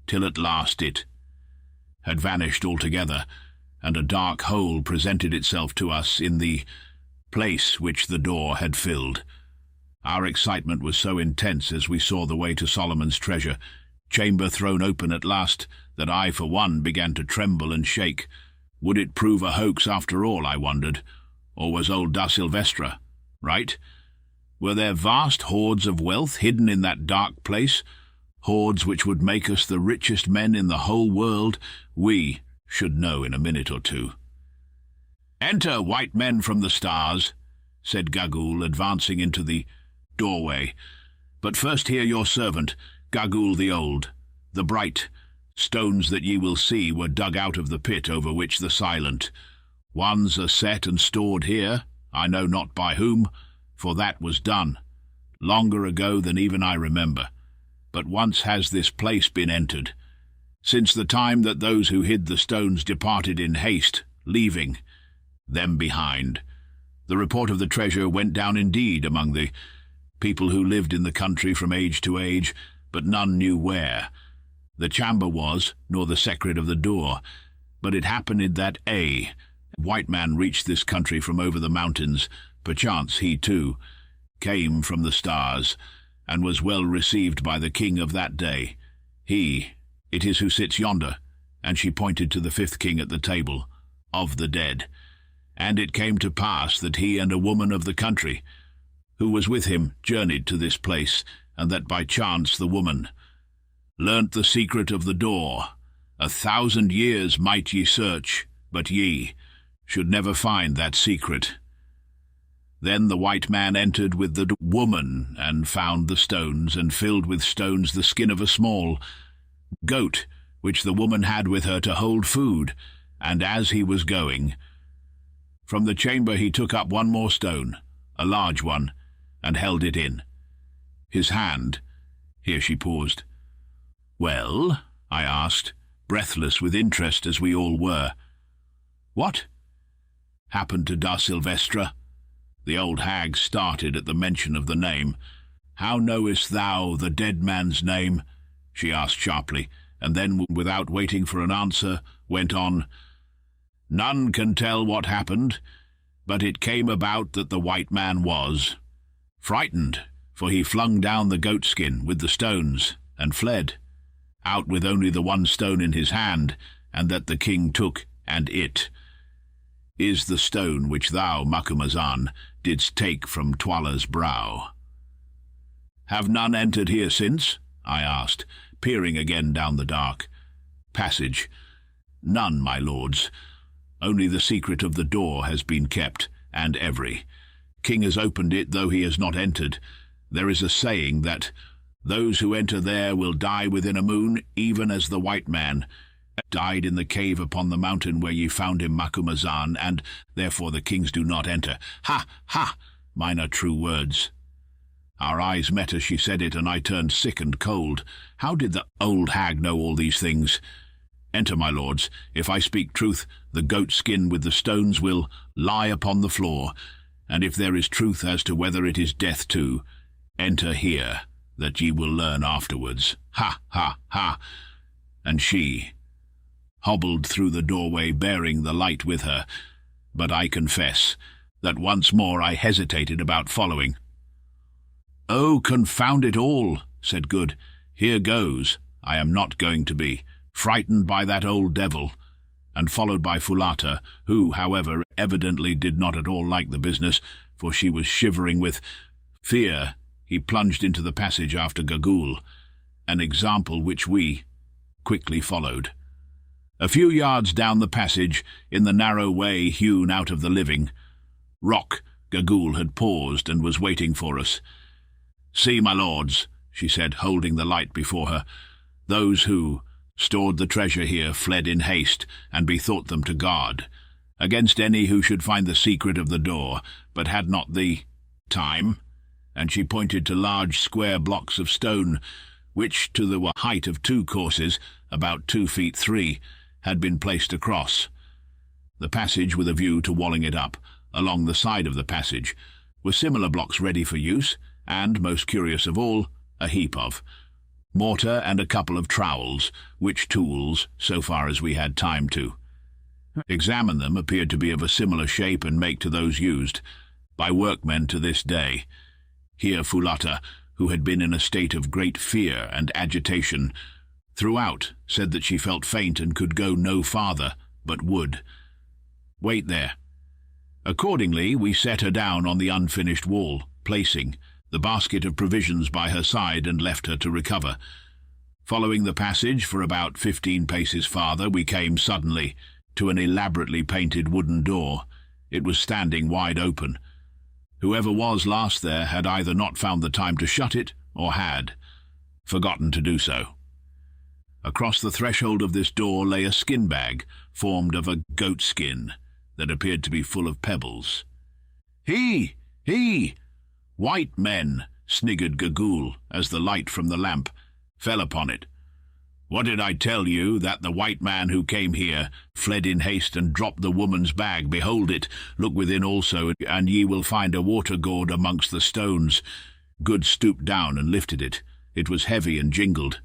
till at last it had vanished altogether, and a dark hole presented itself to us in the place which the door had filled. Our excitement was so intense as we saw the way to Solomon's treasure chamber thrown open at last that I, for one, began to tremble and shake. Would it prove a hoax after all, I wondered, or was old da Silvestra right? Were there vast hoards of wealth hidden in that dark place, hoards which would make us the richest men in the whole world? We should know in a minute or two. "Enter, white men from the stars," said Gagaul, advancing into the doorway. "But first hear your servant, Gagaul the Old. The bright stones that ye will see were dug out of the pit over which the silent ones are set and stored here, I know not by whom, for that was done longer ago than even I remember. But once has this place been entered, since the time that those who hid the stones departed in haste, leaving them behind. The report of the treasure went down indeed among the people who lived in the country from age to age, but none knew where the chamber was, nor the secret of the door. But it happened that a white man reached this country from over the mountains Perchance he, too, came from the stars, and was well received by the king of that day. He it is who sits yonder, and she pointed to the fifth king at the table, of the dead. And it came to pass that he and a woman of the country, who was with him, journeyed to this place, and that by chance the woman learnt the secret of the door. 1,000 years might ye search, but ye should never find that secret. Then the white man entered with the woman, and found the stones, and filled with stones the skin of a small goat, which the woman had with her to hold food. And as he was going from the chamber, he took up one more stone, a large one, and held it in his hand. Here she paused. "Well?" I asked, breathless with interest as we all were. "What happened to Da Silvestra?" The old hag started at the mention of the name. "How knowest thou the dead man's name?" she asked sharply, and then, without waiting for an answer, went on. "None can tell what happened, but it came about that the white man was frightened, for he flung down the goatskin with the stones, and fled, out with only the one stone in his hand, and that the king took, and it is the stone which thou, Macumazahn, didst take from Twala's brow." "Have none entered here since?" I asked, peering again down the dark passage. "None, my lords. Only the secret of the door has been kept, and every king has opened it, though he has not entered. There is a saying that those who enter there will die within a moon, even as the white man died in the cave upon the mountain where ye found him, Macumazahn, and therefore the kings do not enter. Ha, ha! Mine are true words." Our eyes met as she said it, and I turned sick and cold. How did the old hag know all these things? "Enter, my lords. If I speak truth, the goat skin with the stones will lie upon the floor, and if there is truth as to whether it is death too, enter here, that ye will learn afterwards. Ha, ha, ha!" And she hobbled through the doorway, bearing the light with her, but I confess that once more I hesitated about following. "Oh, confound it all," said Good. "Here goes. I am not going to be frightened by that old devil," and followed by Foulata, who, however, evidently did not at all like the business, for she was shivering with fear. He plunged into the passage after Gagul, an example which we quickly followed. A few yards down the passage, in the narrow way hewn out of the living rock, Gagul had paused and was waiting for us. "See, my lords," she said, holding the light before her. "Those who stored the treasure here fled in haste, and bethought them to guard against any who should find the secret of the door, but had not the time." And she pointed to large square blocks of stone, which, to the height of 2 courses, about 2 feet 3, had been placed across the passage with a view to walling it up. Along the side of the passage were similar blocks ready for use, and, most curious of all, a heap of mortar and a couple of trowels, which tools, so far as we had time to examine them, appeared to be of a similar shape and make to those used by workmen to this day. Here Foulata, who had been in a state of great fear and agitation throughout, said that she felt faint and could go no farther, but would wait there. Accordingly, we set her down on the unfinished wall, placing the basket of provisions by her side, and left her to recover. Following the passage for about 15 paces farther, we came suddenly to an elaborately painted wooden door. It was standing wide open. Whoever was last there had either not found the time to shut it, or had forgotten to do so. Across the threshold of this door lay a skin bag, formed of a goat skin, that appeared to be full of pebbles. "He! White men!" sniggered Gagul, as the light from the lamp fell upon it. "What did I tell you, that the white man who came here fled in haste and dropped the woman's bag? Behold it, look within also, and ye will find a water gourd amongst the stones." Good stooped down and lifted it. It was heavy and jingled.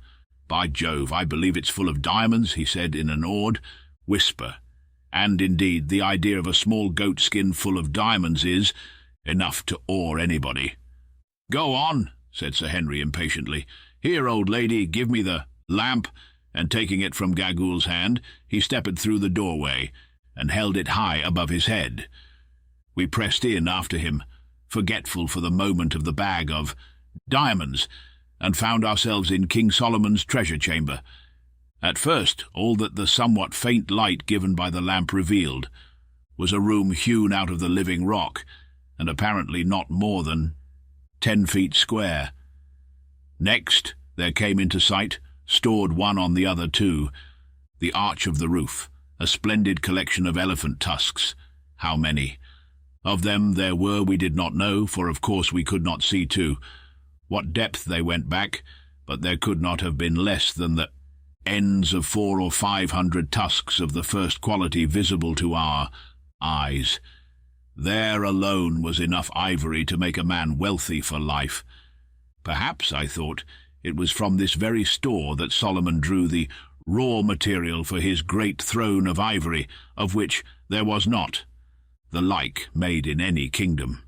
"By Jove, I believe it's full of diamonds," he said in an awed whisper. And indeed, the idea of a small goat skin full of diamonds is, enough to awe anybody. "Go on," said Sir Henry impatiently. "Here, old lady, give me the lamp," and taking it from Gagul's hand, he stepped through the doorway and held it high above his head. We pressed in after him, forgetful for the moment of the bag of diamonds, and found ourselves in King Solomon's treasure chamber. At first, all that the somewhat faint light given by the lamp revealed was a room hewn out of the living rock, and apparently not more than 10 feet square. Next, there came into sight, stored one on the other two, the arch of the roof, a splendid collection of elephant tusks. How many? Of them there were we did not know, for of course we could not see to what depth they went back, but there could not have been less than the ends of 400 or 500 tusks of the first quality visible to our eyes. There alone was enough ivory to make a man wealthy for life. Perhaps, I thought, it was from this very store that Solomon drew the raw material for his great throne of ivory, of which there was not the like made in any kingdom.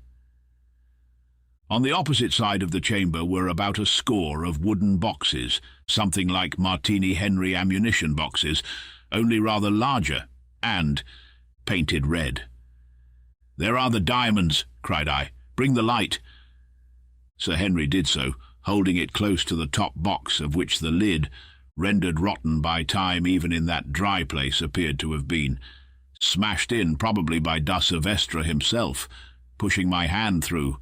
On the opposite side of the chamber were about a score of wooden boxes, something like Martini Henry ammunition boxes, only rather larger, and painted red. "There are the diamonds," cried I. "Bring the light." Sir Henry did so, holding it close to the top box, of which the lid, rendered rotten by time even in that dry place, appeared to have been smashed in, probably by da Silvestre himself. Pushing my hand through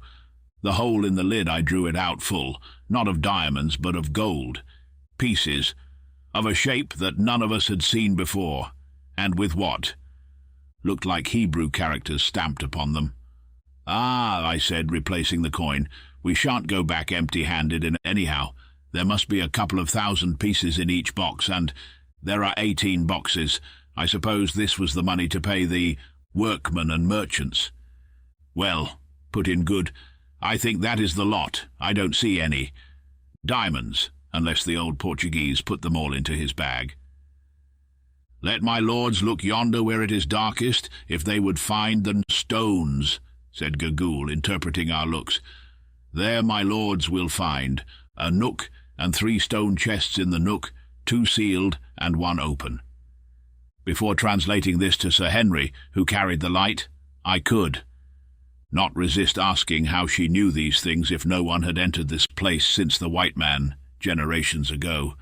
the hole in the lid, I drew it out full, not of diamonds, but of gold, pieces of a shape that none of us had seen before, and with what looked like Hebrew characters stamped upon them. "Ah," I said, replacing the coin, "we shan't go back empty-handed anyhow. There must be a couple of 1,000 pieces in each box, and there are 18 boxes. I suppose this was the money to pay the workmen and merchants." "Well," put in Good, "I think that is the lot. I don't see any diamonds, unless the old Portuguese put them all into his bag." "Let my lords look yonder where it is darkest, if they would find the stones," said Gagul, interpreting our looks. "There my lords will find a nook, and 3 stone chests in the nook, 2 sealed and 1 open." Before translating this to Sir Henry, who carried the light, I could not resist asking how she knew these things if no one had entered this place since the white man, generations ago.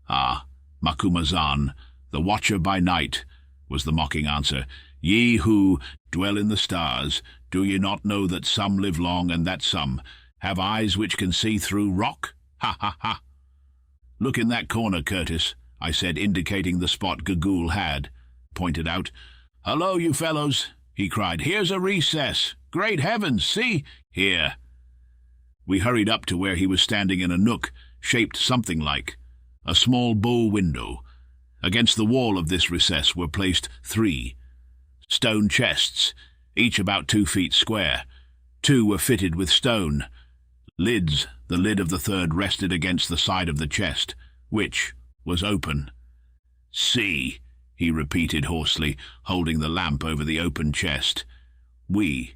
"Ah, Macumazahn, the watcher by night," was the mocking answer. "Ye who dwell in the stars, do ye not know that some live long, and that some have eyes which can see through rock? Ha, ha, ha!" "Look in that corner, Curtis," I said, indicating the spot Gagul had pointed out. "Hello, you fellows," he cried. "Here's a recess. Great heavens, see here." We hurried up to where he was standing in a nook, shaped something like a small bow window. Against the wall of this recess were placed 3 stone chests, each about 2 feet square. 2 were fitted with stone lids. The lid of the third rested against the side of the chest, which was open. "See," he repeated hoarsely, holding the lamp over the open chest. We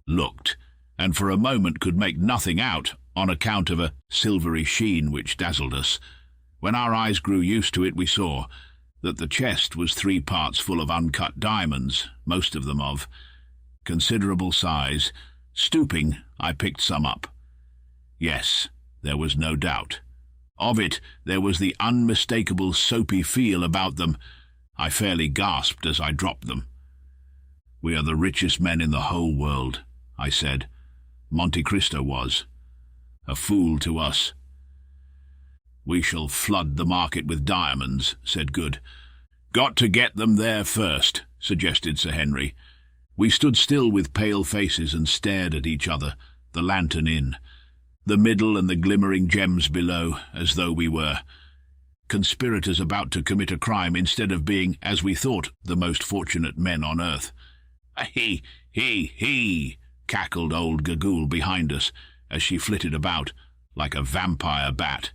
looked, and for a moment could make nothing out on account of a silvery sheen which dazzled us. When our eyes grew used to it, we saw that the chest was 3 parts full of uncut diamonds, most of them of considerable size. Stooping, I picked some up. Yes, there was no doubt. Of it, there was the unmistakable soapy feel about them. I fairly gasped as I dropped them. "We are the richest men in the whole world," I said. "Monte Cristo was a fool to us." "We shall flood the market with diamonds," said Good. "Got to get them there first," suggested Sir Henry. We stood still with pale faces and stared at each other, the lantern in, the middle and the glimmering gems below, as though we were conspirators about to commit a crime instead of being, as we thought, the most fortunate men on earth. "He, he!" cackled old Gagul behind us, as she flitted about like a vampire bat.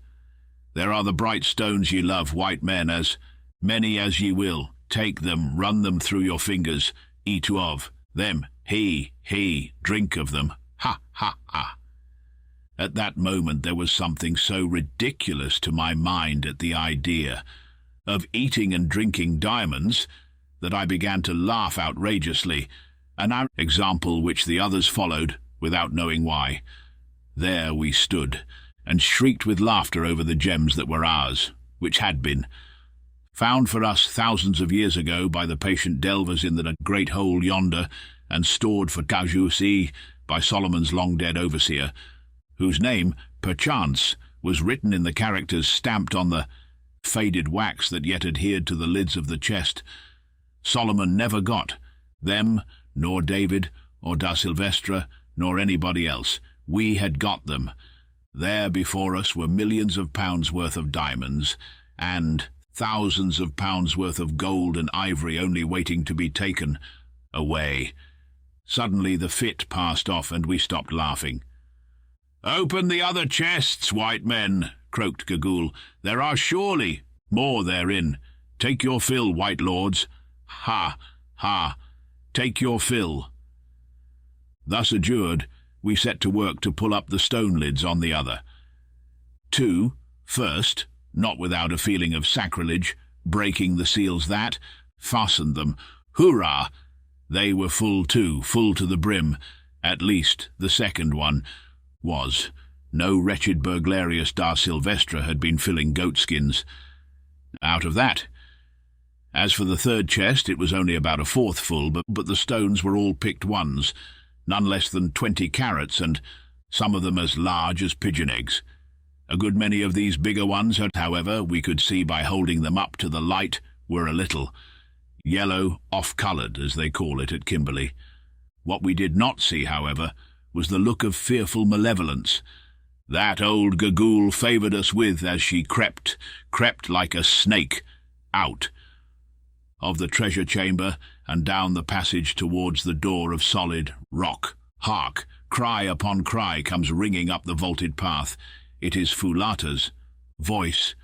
"There are the bright stones ye love, white men, as many as ye will. Take them, run them through your fingers, eat of them. He, drink of them. Ha, ha, ha. At that moment there was something so ridiculous to my mind at the idea of eating and drinking diamonds that I began to laugh outrageously, an example which the others followed without knowing why. There we stood, and shrieked with laughter over the gems that were ours, which had been found for us thousands of years ago by the patient delvers in the great hole yonder, and stored for Cajusi by Solomon's long-dead overseer, whose name, perchance, was written in the characters stamped on the faded wax that yet adhered to the lids of the chest. Solomon never got them, nor David, or da Silvestre, nor anybody else. We had got them. There before us were millions of pounds worth of diamonds, and thousands of pounds worth of gold and ivory only waiting to be taken away. Suddenly the fit passed off, and we stopped laughing. "Open the other chests, white men," croaked Gagul. "There are surely more therein. Take your fill, white lords. Ha, ha, take your fill." Thus adjured, we set to work to pull up the stone lids on the other. Two, first, not without a feeling of sacrilege, breaking the seals that fastened them. Hurrah! They were full too, full to the brim. At least the second one was. No wretched burglarious da Silvestre had been filling goatskins out of that. As for the third chest, it was only about a fourth full, but the stones were all picked ones, none less than 20 carats, and some of them as large as pigeon eggs. A good many of these bigger ones, however, we could see by holding them up to the light, were a little yellow, off-coloured, as they call it at Kimberley. What we did not see, however, was the look of fearful malevolence that old Gagul favoured us with as she crept like a snake, out of the treasure chamber and down the passage towards the door of solid rock. Hark! Cry upon cry comes ringing up the vaulted path. It is Foulata's voice.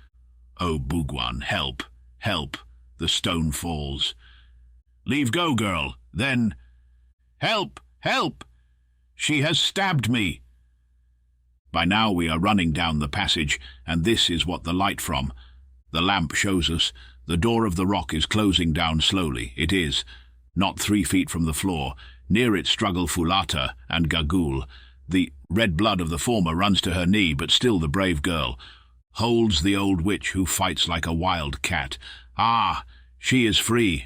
"Oh, Bougwan, help, help!" The stone falls. "Leave go, girl." Then, "Help, help! She has stabbed me." By now we are running down the passage, and this is what the light from the lamp shows us. The door of the rock is closing down slowly. It is not 3 feet from the floor. Near it struggle Foulata and Gagul. The red blood of the former runs to her knee, but still the brave girl holds the old witch, who fights like a wild cat. Ah, she is free.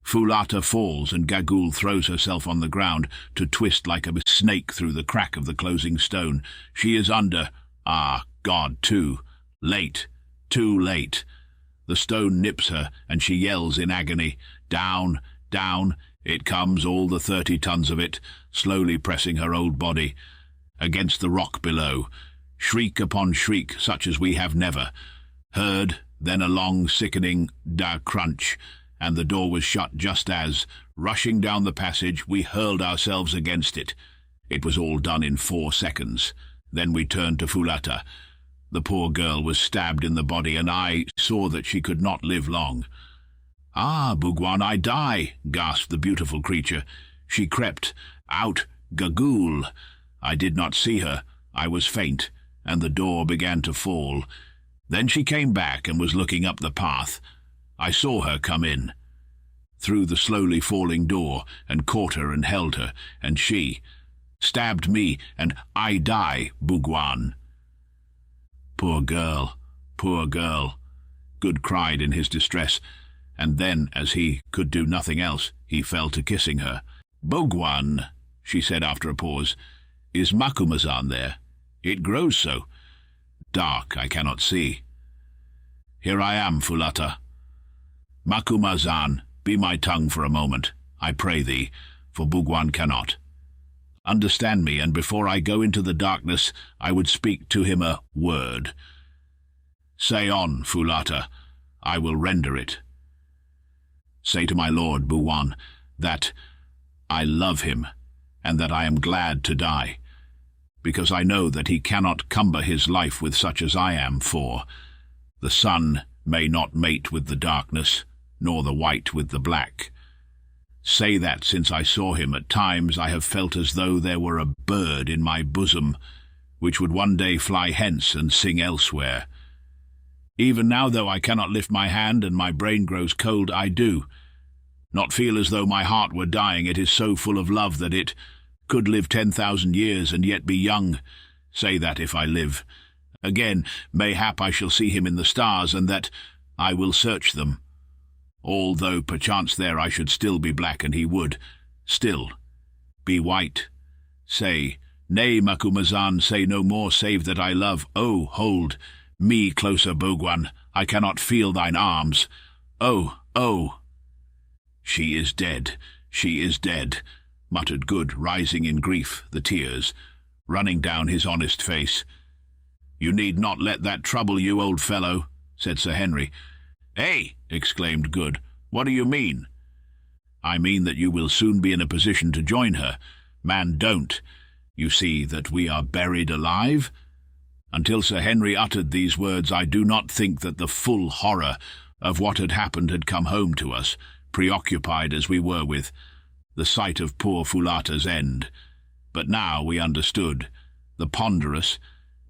Foulata falls, and Gagul throws herself on the ground to twist like a snake through the crack of the closing stone. She is under. Ah, God, too late, too late. The stone nips her, and she yells in agony. Down, down, it comes, all the 30 tons of it, slowly pressing her old body against the rock below. Shriek upon shriek, such as we have never heard, then a long, sickening crunch, and the door was shut just as, rushing down the passage, we hurled ourselves against it. It was all done in 4 seconds. Then we turned to Foulata. The poor girl was stabbed in the body, and I saw that she could not live long. "Ah, Bougwan, I die," gasped the beautiful creature. She crept out. Gagul! I did not see her. I was faint, and the door began to fall. Then she came back and was looking up the path. I saw her come in through the slowly falling door, and caught her and held her, and she stabbed me, and I die, Bougwan. Poor girl, poor girl, Good cried in his distress, and then, as he could do nothing else, he fell to kissing her. "Bougwan," she said after a pause, "is Macumazahn there? It grows so. Dark, I cannot see." "Here I am, Foulata." "Macumazahn, be my tongue for a moment, I pray thee, for Bougwan cannot. Understand me, and before I go into the darkness, I would speak to him a word. Say on, Foulata, I will render it. Say to my lord, Bougwan, that I love him, and that I am glad to die, because I know that he cannot cumber his life with such as I am, for the sun may not mate with the darkness, nor the white with the black. say that since I saw him at times I have felt as though there were a bird in my bosom, which would one day fly hence and sing elsewhere. Even now, though I cannot lift my hand and my brain grows cold, I do not feel as though my heart were dying. It is so full of love that it could live 10,000 years and yet be young. Say that if I live. Again, mayhap I shall see him in the stars, and that I will search them. Although perchance there I should still be black, and he would still be white. Say, nay, Macumazahn, say no more, save that I love. Oh, hold me closer, Bogwan. I cannot feel thine arms. Oh, oh! She is dead, she is dead, muttered Good, rising in grief, the tears running down his honest face. You need not let that trouble you, old fellow, said Sir Henry. "Eh?" exclaimed Good. "What do you mean?" "I mean that you will soon be in a position to join her. Man, don't you see that we are buried alive?" Until Sir Henry uttered these words, I do not think that the full horror of what had happened had come home to us, preoccupied as we were with the sight of poor Foulata's end. But now we understood. The ponderous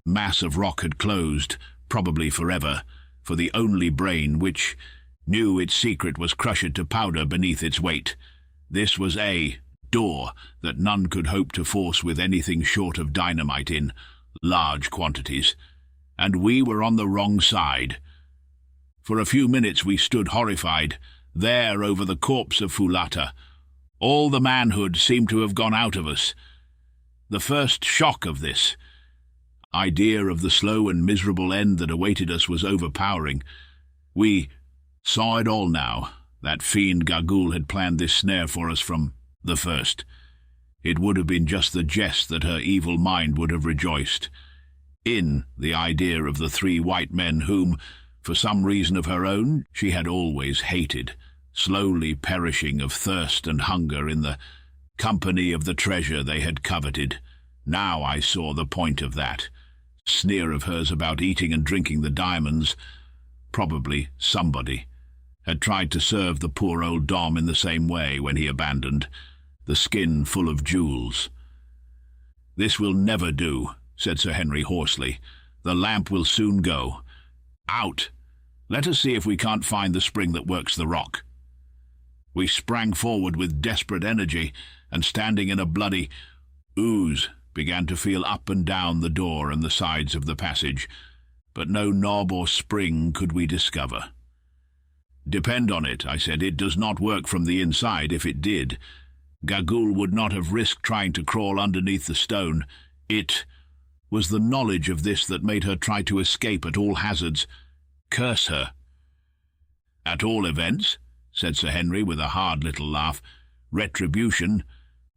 mass of rock had closed, probably forever, for the only brain which knew its secret was crushed to powder beneath its weight. This was a door that none could hope to force with anything short of dynamite in large quantities, and we were on the wrong side. For a few minutes we stood horrified, there over the corpse of Foulata. All the manhood seemed to have gone out of us. The first shock of this idea of the slow and miserable end that awaited us was overpowering. We saw it all now. That fiend Gagool had planned this snare for us from the first. It would have been just the jest that her evil mind would have rejoiced in, the idea of the 3 white men whom, for some reason of her own, she had always hated, slowly perishing of thirst and hunger in the company of the treasure they had coveted. Now I saw the point of that sneer of hers about eating and drinking the diamonds. Probably somebody had tried to serve the poor old Dom in the same way when he abandoned the skin full of jewels. "This will never do," said Sir Henry hoarsely. "The lamp will soon go out. Let us see if we can't find the spring that works the rock." We sprang forward with desperate energy, and standing in a bloody ooze, began to feel up and down the door and the sides of the passage, but no knob or spring could we discover. "Depend on it," I said, "it does not work from the inside. If it did, Gagool would not have risked trying to crawl underneath the stone. It was the knowledge of this that made her try to escape at all hazards. Curse her." "At all events," said Sir Henry with a hard little laugh, "retribution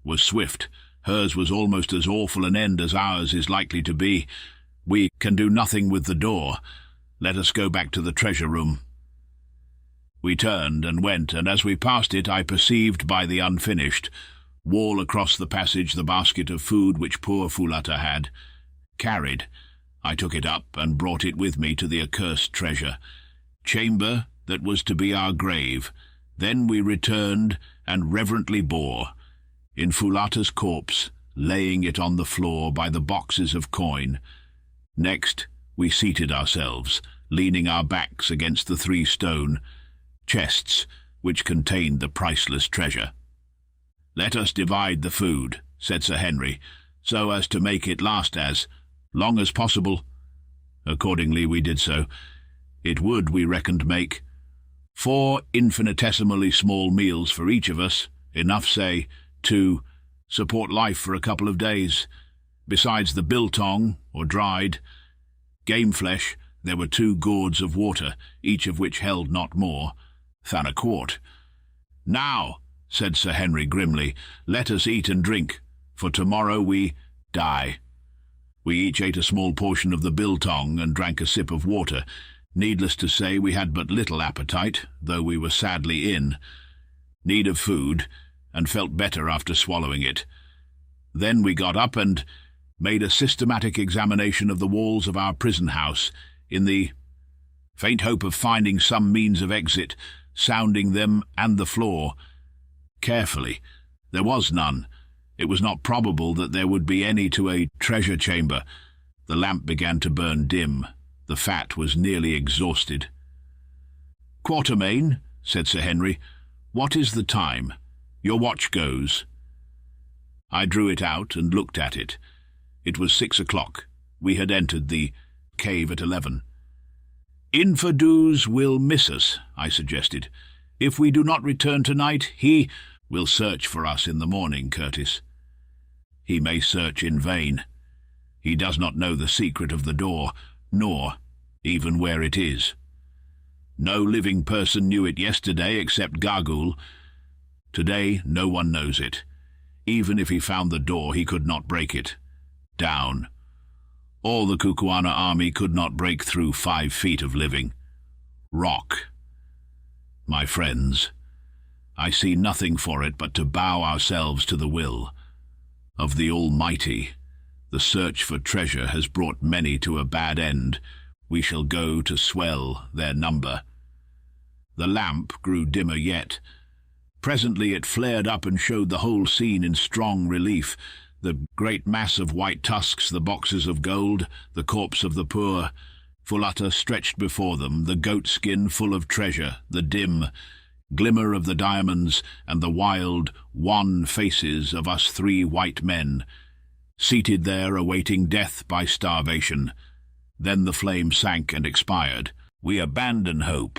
was swift. Hers was almost as awful an end as ours is likely to be. We can do nothing with the door. Let us go back to the treasure room." We turned and went, and as we passed it I perceived by the unfinished wall across the passage the basket of food which poor Foulata had carried. I took it up and brought it with me to the accursed treasure chamber that was to be our grave. Then we returned and reverently bore in Foulata's corpse, laying it on the floor by the boxes of coin. Next we seated ourselves, leaning our backs against the 3 stone chests which contained the priceless treasure. "Let us divide the food," said Sir Henry, "so as to make it last as long as possible." Accordingly we did so. It would, we reckoned, make 4 infinitesimally small meals for each of us, enough, say, to support life for a couple of days. Besides the biltong, or dried game flesh, there were 2 gourds of water, each of which held not more than a quart. "Now," said Sir Henry grimly, "let us eat and drink, for tomorrow we die." We each ate a small portion of the biltong and drank a sip of water. Needless to say, we had but little appetite, though we were sadly in need of food, and felt better after swallowing it. Then we got up and made a systematic examination of the walls of our prison house, in the faint hope of finding some means of exit, sounding them and the floor. carefully. There was none. It was not probable that there would be any to a treasure chamber. The lamp began to burn dim. The fat was nearly exhausted. "Quatermain," said Sir Henry, "what is the time? Your watch goes." I drew it out and looked at it. It was 6 o'clock. We had entered the cave at 11. "Infidus will miss us," I suggested. "If we do not return tonight, he will search for us in the morning, Curtis." "He may search in vain. He does not know the secret of the door, nor even where it is. No living person knew it yesterday except Gargoul. Today no one knows it. Even if he found the door, he could not break it. Down. All the Kukuana army could not break through 5 feet of living. Rock. My friends, I see nothing for it but to bow ourselves to the will of the Almighty. The search for treasure has brought many to a bad end. We shall go to swell their number." The lamp grew dimmer yet. Presently it flared up and showed the whole scene in strong relief. The great mass of white tusks, the boxes of gold, the corpse of the poor, Fulata stretched before them, the goat skin full of treasure, the dim glimmer of the diamonds, and the wild, wan faces of us 3 white men, seated there awaiting death by starvation. Then the flame sank and expired. We abandon hope.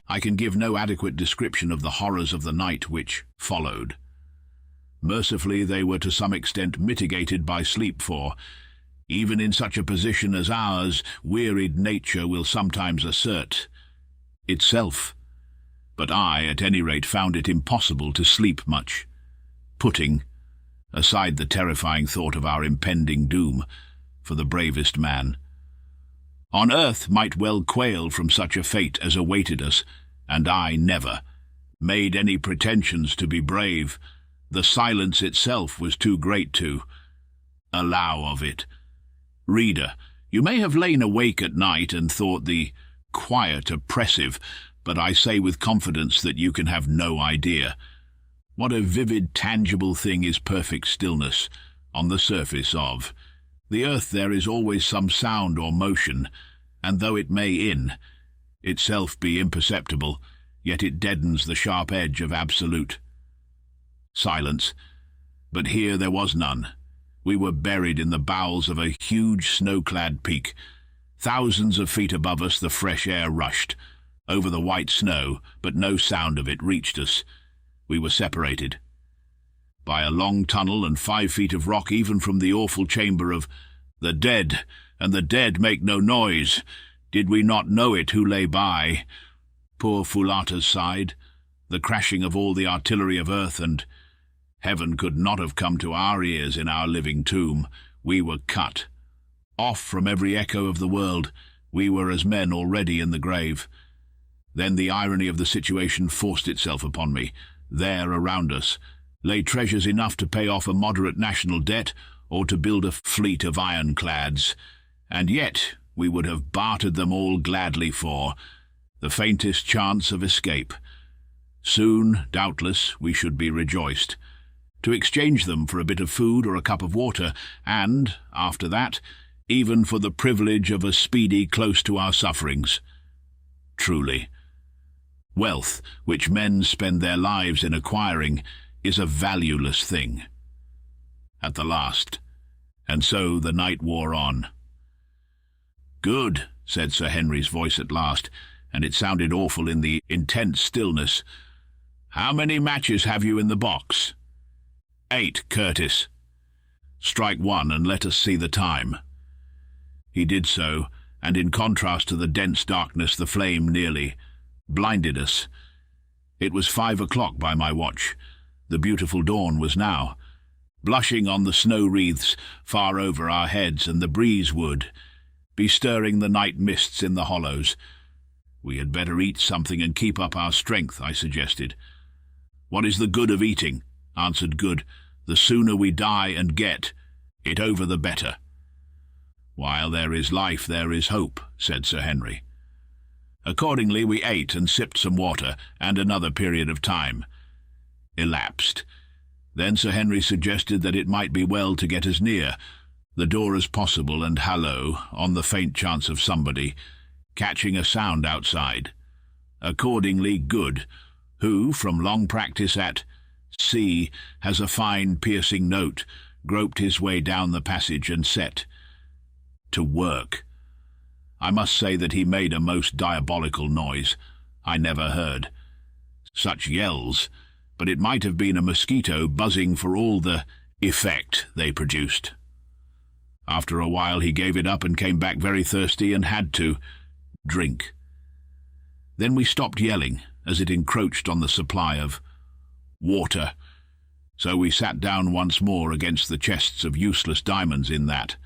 I can give no adequate description of the horrors of the night which followed. Mercifully, they were to some extent mitigated by sleep, for, even in such a position as ours, wearied nature will sometimes assert itself. But I, at any rate, found it impossible to sleep much, putting aside the terrifying thought of our impending doom for the bravest man. On earth might well quail from such a fate as awaited us, and I never made any pretensions to be brave. The silence itself was too great to allow of it. Reader, you may have lain awake at night and thought the quiet oppressive, but I say with confidence that you can have no idea what a vivid, tangible thing is perfect stillness on the surface of the earth. There is always some sound or motion, and though it may in itself be imperceptible, yet it deadens the sharp edge of absolute silence. But here there was none. We were buried in the bowels of a huge snow-clad peak. Thousands of feet above us the fresh air rushed over the white snow, but no sound of it reached us. We were separated by a long tunnel and 5 feet of rock, even from the awful chamber of the dead, and the dead make no noise. Did we not know it who lay by? Poor Fulata's side, the crashing of all the artillery of earth and heaven could not have come to our ears in our living tomb. We were cut off from every echo of the world. We were as men already in the grave. Then the irony of the situation forced itself upon me. There, around us, lay treasures enough to pay off a moderate national debt or to build a fleet of ironclads, and yet we would have bartered them all gladly for the faintest chance of escape. Soon, doubtless, we should be rejoiced to exchange them for a bit of food or a cup of water, and, after that, even for the privilege of a speedy close to our sufferings. Truly, wealth, which men spend their lives in acquiring, is a valueless thing at the last. And so the night wore on. "Good," said Sir Henry's voice at last, and it sounded awful in the intense stillness. "How many matches have you in the box?" 8, Curtis. "Strike 1 and let us see the time." He did so, and in contrast to the dense darkness, the flame nearly blinded us. It was 5 o'clock by my watch. The beautiful dawn was now blushing on the snow wreaths far over our heads, and the breeze would be stirring the night mists in the hollows. "We had better eat something and keep up our strength," I suggested. "What is the good of eating?" answered Good. "The sooner we die and get it over, the better." "While there is life, there is hope," said Sir Henry. Accordingly, we ate and sipped some water, and another period of time. elapsed. Then Sir Henry suggested that it might be well to get as near the door as possible and hallo, on the faint chance of somebody catching a sound outside. Accordingly, Good, who, from long practice at sea, has a fine piercing note, groped his way down the passage and set to work. I must say that he made a most diabolical noise. I never heard such yells, but it might have been a mosquito buzzing for all the effect they produced. After a while he gave it up and came back very thirsty and had to drink. Then we stopped yelling, as it encroached on the supply of water, so we sat down once more against the chests of useless diamonds in that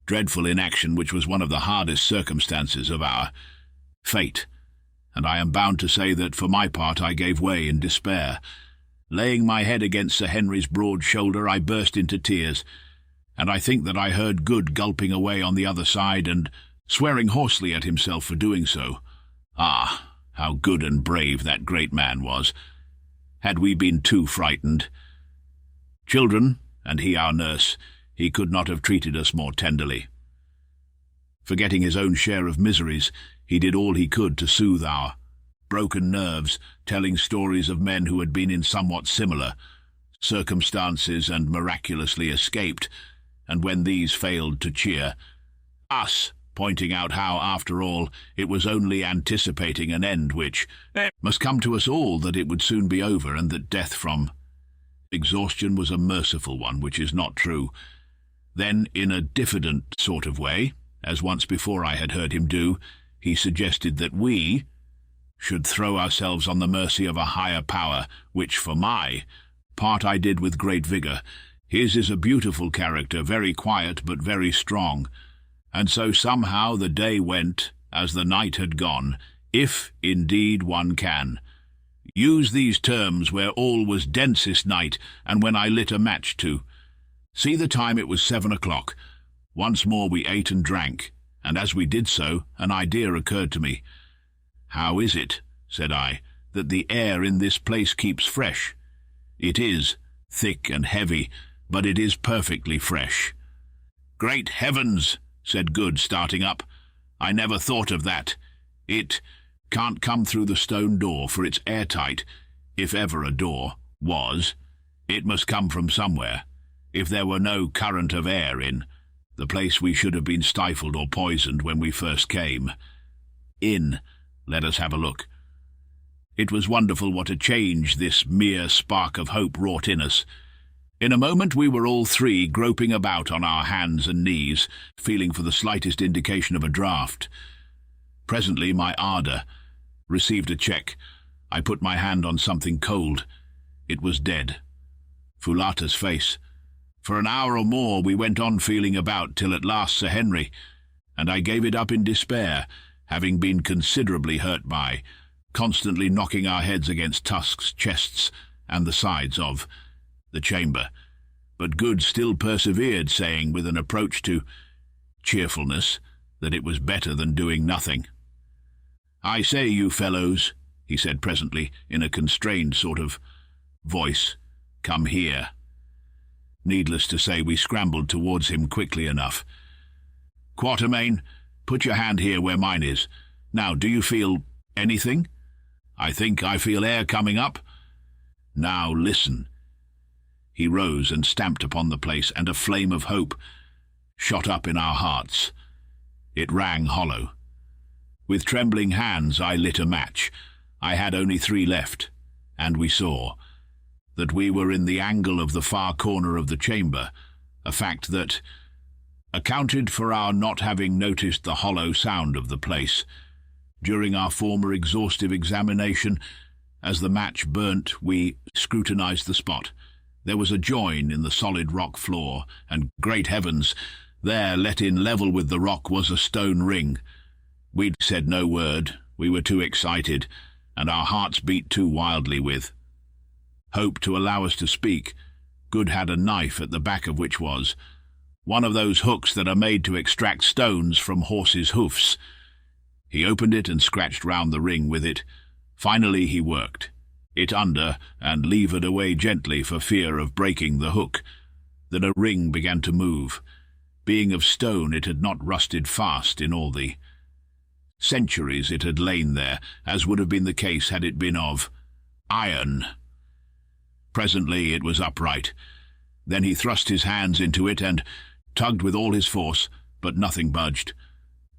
dreadful inaction which was one of the hardest circumstances of our fate, and I am bound to say that for my part I gave way in despair. Laying my head against Sir Henry's broad shoulder, I burst into tears, and I think that I heard Good gulping away on the other side and swearing hoarsely at himself for doing so. Ah, how good and brave that great man was! Had we been too frightened? Children, and he our nurse, he could not have treated us more tenderly. Forgetting his own share of miseries, he did all he could to soothe our broken nerves, telling stories of men who had been in somewhat similar circumstances and miraculously escaped, and when these failed to cheer us, pointing out how, after all, it was only anticipating an end which must come to us all, that it would soon be over, and that death from exhaustion was a merciful one, which is not true. Then, in a diffident sort of way, as once before I had heard him do, he suggested that we should throw ourselves on the mercy of a higher power, which for my part I did with great vigour. His is a beautiful character, very quiet but very strong. And so somehow the day went as the night had gone, if indeed one can use these terms where all was densest night, and when I lit a match to see the time, it was 7 o'clock. Once more we ate and drank, and as we did so, an idea occurred to me. "How is it," said I, "that the air in this place keeps fresh? It is thick and heavy, but it is perfectly fresh." "Great heavens!" said Good, starting up. "I never thought of that. It can't come through the stone door, for it's airtight, if ever a door was. It must come from somewhere. If there were no current of air in the place, we should have been stifled or poisoned when we first came. Let us have a look." It was wonderful what a change this mere spark of hope wrought in us. In a moment we were all three groping about on our hands and knees, feeling for the slightest indication of a draught. Presently my ardour received a check. I put my hand on something cold. It was dead. Fulata's face. For an hour or more we went on feeling about, till at last Sir Henry, and I gave it up in despair, having been considerably hurt by constantly knocking our heads against tusks, chests, and the sides of the chamber. But Good still persevered, saying, with an approach to cheerfulness, that it was better than doing nothing. "I say, you fellows," he said presently, in a constrained sort of voice, "come here." Needless to say, we scrambled towards him quickly enough. "Quatermain, put your hand here where mine is. Now, do you feel anything?" "I think I feel air coming up." "Now listen." He rose and stamped upon the place, and a flame of hope shot up in our hearts. It rang hollow. With trembling hands I lit a match. I had only 3 left, and we saw that we were in the angle of the far corner of the chamber, a fact that accounted for our not having noticed the hollow sound of the place. During our former exhaustive examination, as the match burnt, we scrutinized the spot. There was a join in the solid rock floor, and, great heavens, there, let in level with the rock, was a stone ring. We'd said no word. We were too excited, and our hearts beat too wildly with hope to allow us to speak. Good had a knife, at the back of which was one of those hooks that are made to extract stones from horses' hoofs. He opened it and scratched round the ring with it. Finally he worked. it under and levered away gently for fear of breaking the hook. Then a ring began to move. Being of stone, it had not rusted fast in all the centuries it had lain there, as would have been the case had it been of iron. Presently it was upright. Then he thrust his hands into it and tugged with all his force, but nothing budged.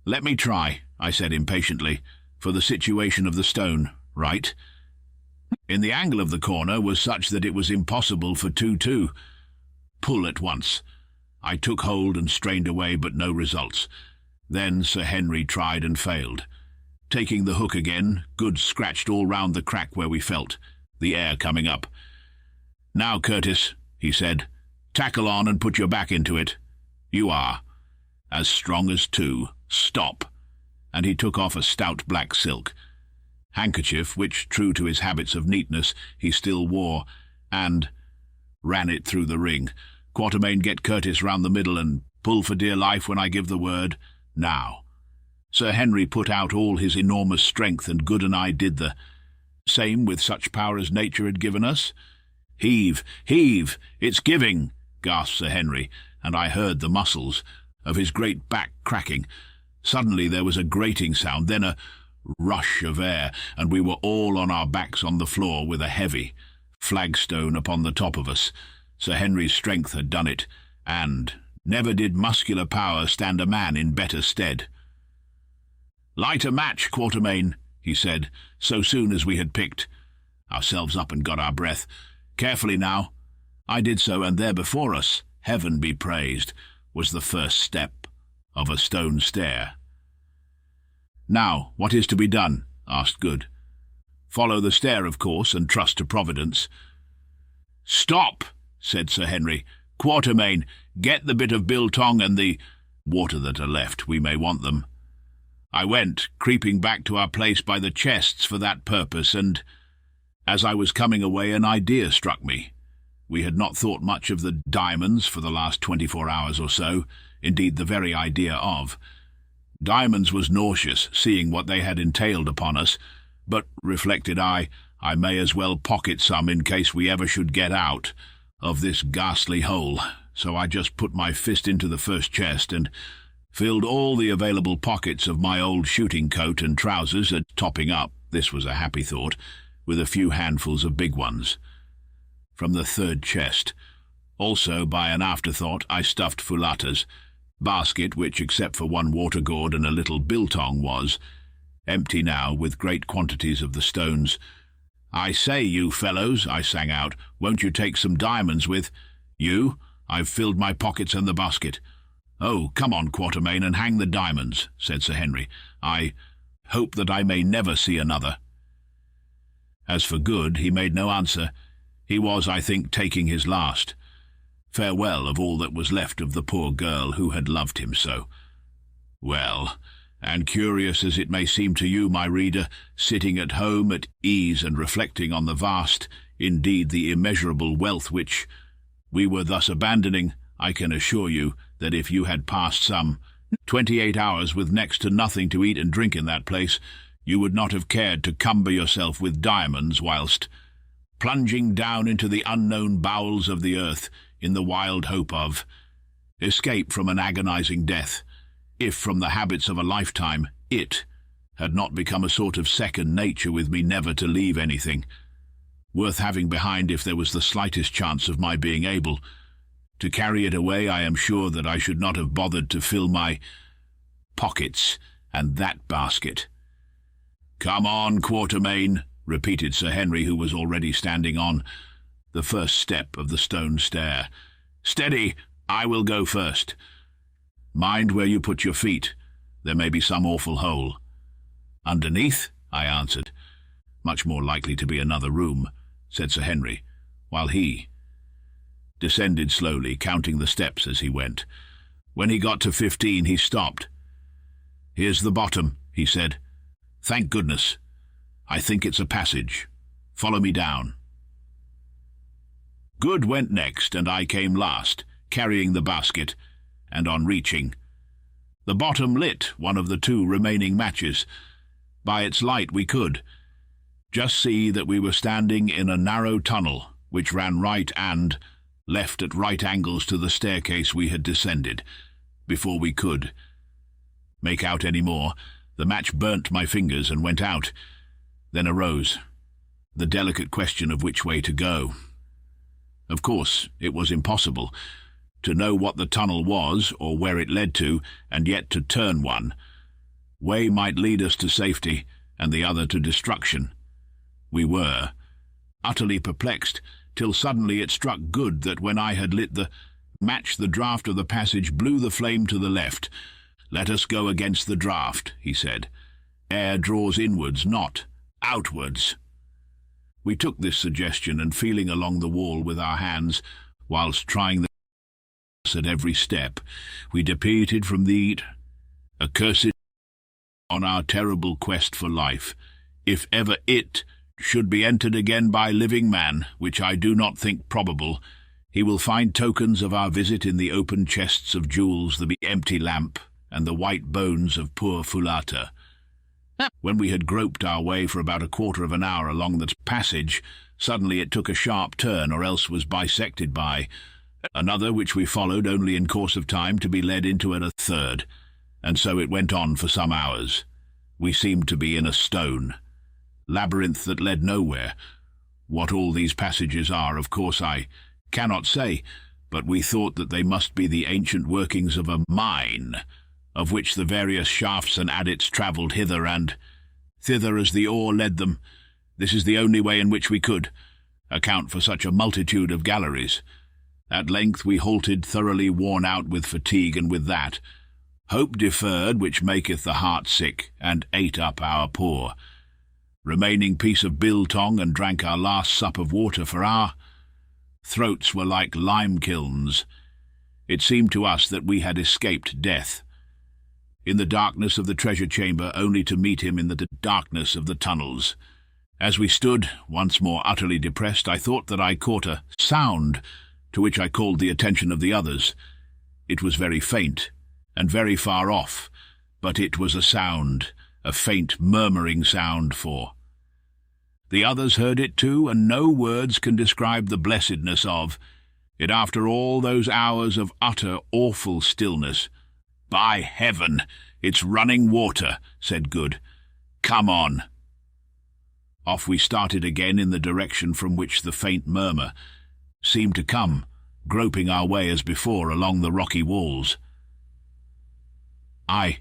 "Let me try," I said impatiently, for the situation of the stone, right? In the angle of the corner was such that it was impossible for two to pull at once. I took hold and strained away, but no results. Then Sir Henry tried and failed. Taking the hook again, Good scratched all round the crack where we felt, the air coming up. "Now, Curtis," he said, "tackle on and put your back into it. You are as strong as two. Stop." And he took off a stout black silk handkerchief, which, true to his habits of neatness, he still wore, and ran it through the ring. "Quatermain, get Curtis round the middle and pull for dear life when I give the word. Now." Sir Henry put out all his enormous strength, and Good and I did the same with such power as nature had given us. "Heave, heave, it's giving," gasped Sir Henry, and I heard the muscles of his great back cracking. Suddenly there was a grating sound, then a rush of air, and we were all on our backs on the floor with a heavy flagstone upon the top of us. Sir Henry's strength had done it, and never did muscular power stand a man in better stead. "Light a match, Quatermain," he said, so soon as we had picked ourselves up and got our breath. "Carefully now." I did so, and there before us, heaven be praised, was the first step of a stone stair. "Now, what is to be done?" asked Good. "Follow the stair, of course, and trust to Providence." "Stop!" said Sir Henry. "Quatermain, get the bit of biltong and the water that are left. We may want them." I went, creeping back to our place by the chests for that purpose, and as I was coming away an idea struck me. We had not thought much of the diamonds for the last 24 hours or so, indeed the very idea of diamonds was nauseous, seeing what they had entailed upon us, but, reflected I may as well pocket some in case we ever should get out of this ghastly hole. So I just put my fist into the first chest and filled all the available pockets of my old shooting coat and trousers, and topping up, this was a happy thought, with a few handfuls of big ones from the third chest. Also, by an afterthought, I stuffed Fulata's basket, which, except for one water gourd and a little biltong, was empty now, with great quantities of the stones. "I say, you fellows," I sang out, "won't you take some diamonds with you? I've filled my pockets and the basket." "Oh, come on, Quatermain, and hang the diamonds," said Sir Henry. "I hope that I may never see another." As for Good, he made no answer. He was, I think, taking his last farewell of all that was left of the poor girl who had loved him so. Well, and curious as it may seem to you, my reader, sitting at home at ease and reflecting on the vast, indeed the immeasurable wealth which we were thus abandoning, I can assure you that if you had passed some 28 hours with next to nothing to eat and drink in that place, you would not have cared to cumber yourself with diamonds whilst plunging down into the unknown bowels of the earth in the wild hope of escape from an agonizing death, if from the habits of a lifetime it had not become a sort of second nature with me never to leave anything worth having behind if there was the slightest chance of my being able to carry it away. I am sure that I should not have bothered to fill my pockets and that basket. "Come on, Quatermain," repeated Sir Henry, who was already standing on the first step of the stone stair. "Steady, I will go first. Mind where you put your feet. There may be some awful hole." "Underneath?" I answered. "Much more likely to be another room," said Sir Henry, while he descended slowly, counting the steps as he went. When he got to 15, he stopped. "Here's the bottom," he said. "Thank goodness. I think it's a passage. Follow me down." Good went next, and I came last, carrying the basket, and on reaching the bottom lit one of the two remaining matches. By its light we could just see that we were standing in a narrow tunnel which ran right and left at right angles to the staircase we had descended. Before we could make out any more, the match burnt my fingers and went out. Then arose the delicate question of which way to go. Of course, it was impossible to know what the tunnel was or where it led to, and yet to turn one way might lead us to safety, and the other to destruction. We were utterly perplexed, till suddenly it struck Good that when I had lit the match, the draught of the passage blew the flame to the left. "Let us go against the draught," he said. "Air draws inwards, not outwards." We took this suggestion, and feeling along the wall with our hands, whilst trying the at every step, we departed from the accursed on our terrible quest for life. If ever it should be entered again by living man, which I do not think probable, he will find tokens of our visit in the open chests of jewels, the empty lamp, and the white bones of poor Fulata. When we had groped our way for about a quarter of an hour along the passage, suddenly it took a sharp turn, or else was bisected by another, which we followed only in course of time to be led into a third, and so it went on for some hours. We seemed to be in a stone labyrinth that led nowhere. What all these passages are, of course, I cannot say, but we thought that they must be the ancient workings of a mine, of which the various shafts and adits travelled hither and thither as the ore led them. This is the only way in which we could account for such a multitude of galleries. At length we halted, thoroughly worn out with fatigue, and with that hope deferred which maketh the heart sick, and ate up our poor remaining piece of biltong, and drank our last sup of water, for our throats were like lime kilns. It seemed to us that we had escaped death in the darkness of the treasure chamber, only to meet him in the darkness of the tunnels. As we stood, once more utterly depressed, I thought that I caught a sound, to which I called the attention of the others. It was very faint, and very far off, but it was a sound, a faint murmuring sound, for the others heard it too, and no words can describe the blessedness of it after all those hours of utter, awful stillness. "By heaven, it's running water," said Good. "Come on." Off we started again in the direction from which the faint murmur seemed to come, groping our way as before along the rocky walls. I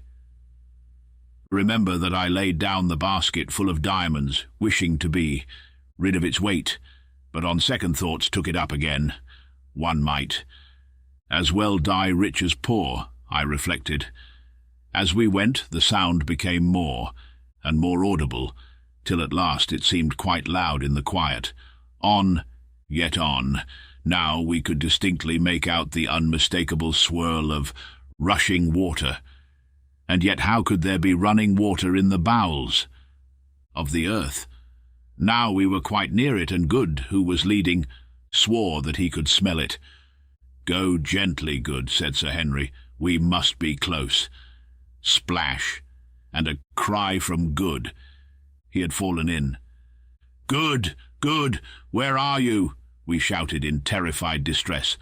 remember that I laid down the basket full of diamonds, wishing to be rid of its weight, but on second thoughts took it up again. One might as well die rich as poor, I reflected. As we went, the sound became more and more audible, till at last it seemed quite loud in the quiet. On, yet on. Now we could distinctly make out the unmistakable swirl of rushing water. And yet how could there be running water in the bowels of the earth? Now we were quite near it, and Good, who was leading, swore that he could smell it. "Go gently, Good," said Sir Henry. "We must be close." Splash, and a cry from Good. He had fallen in. "Good, Good, where are you?" we shouted in terrified distress.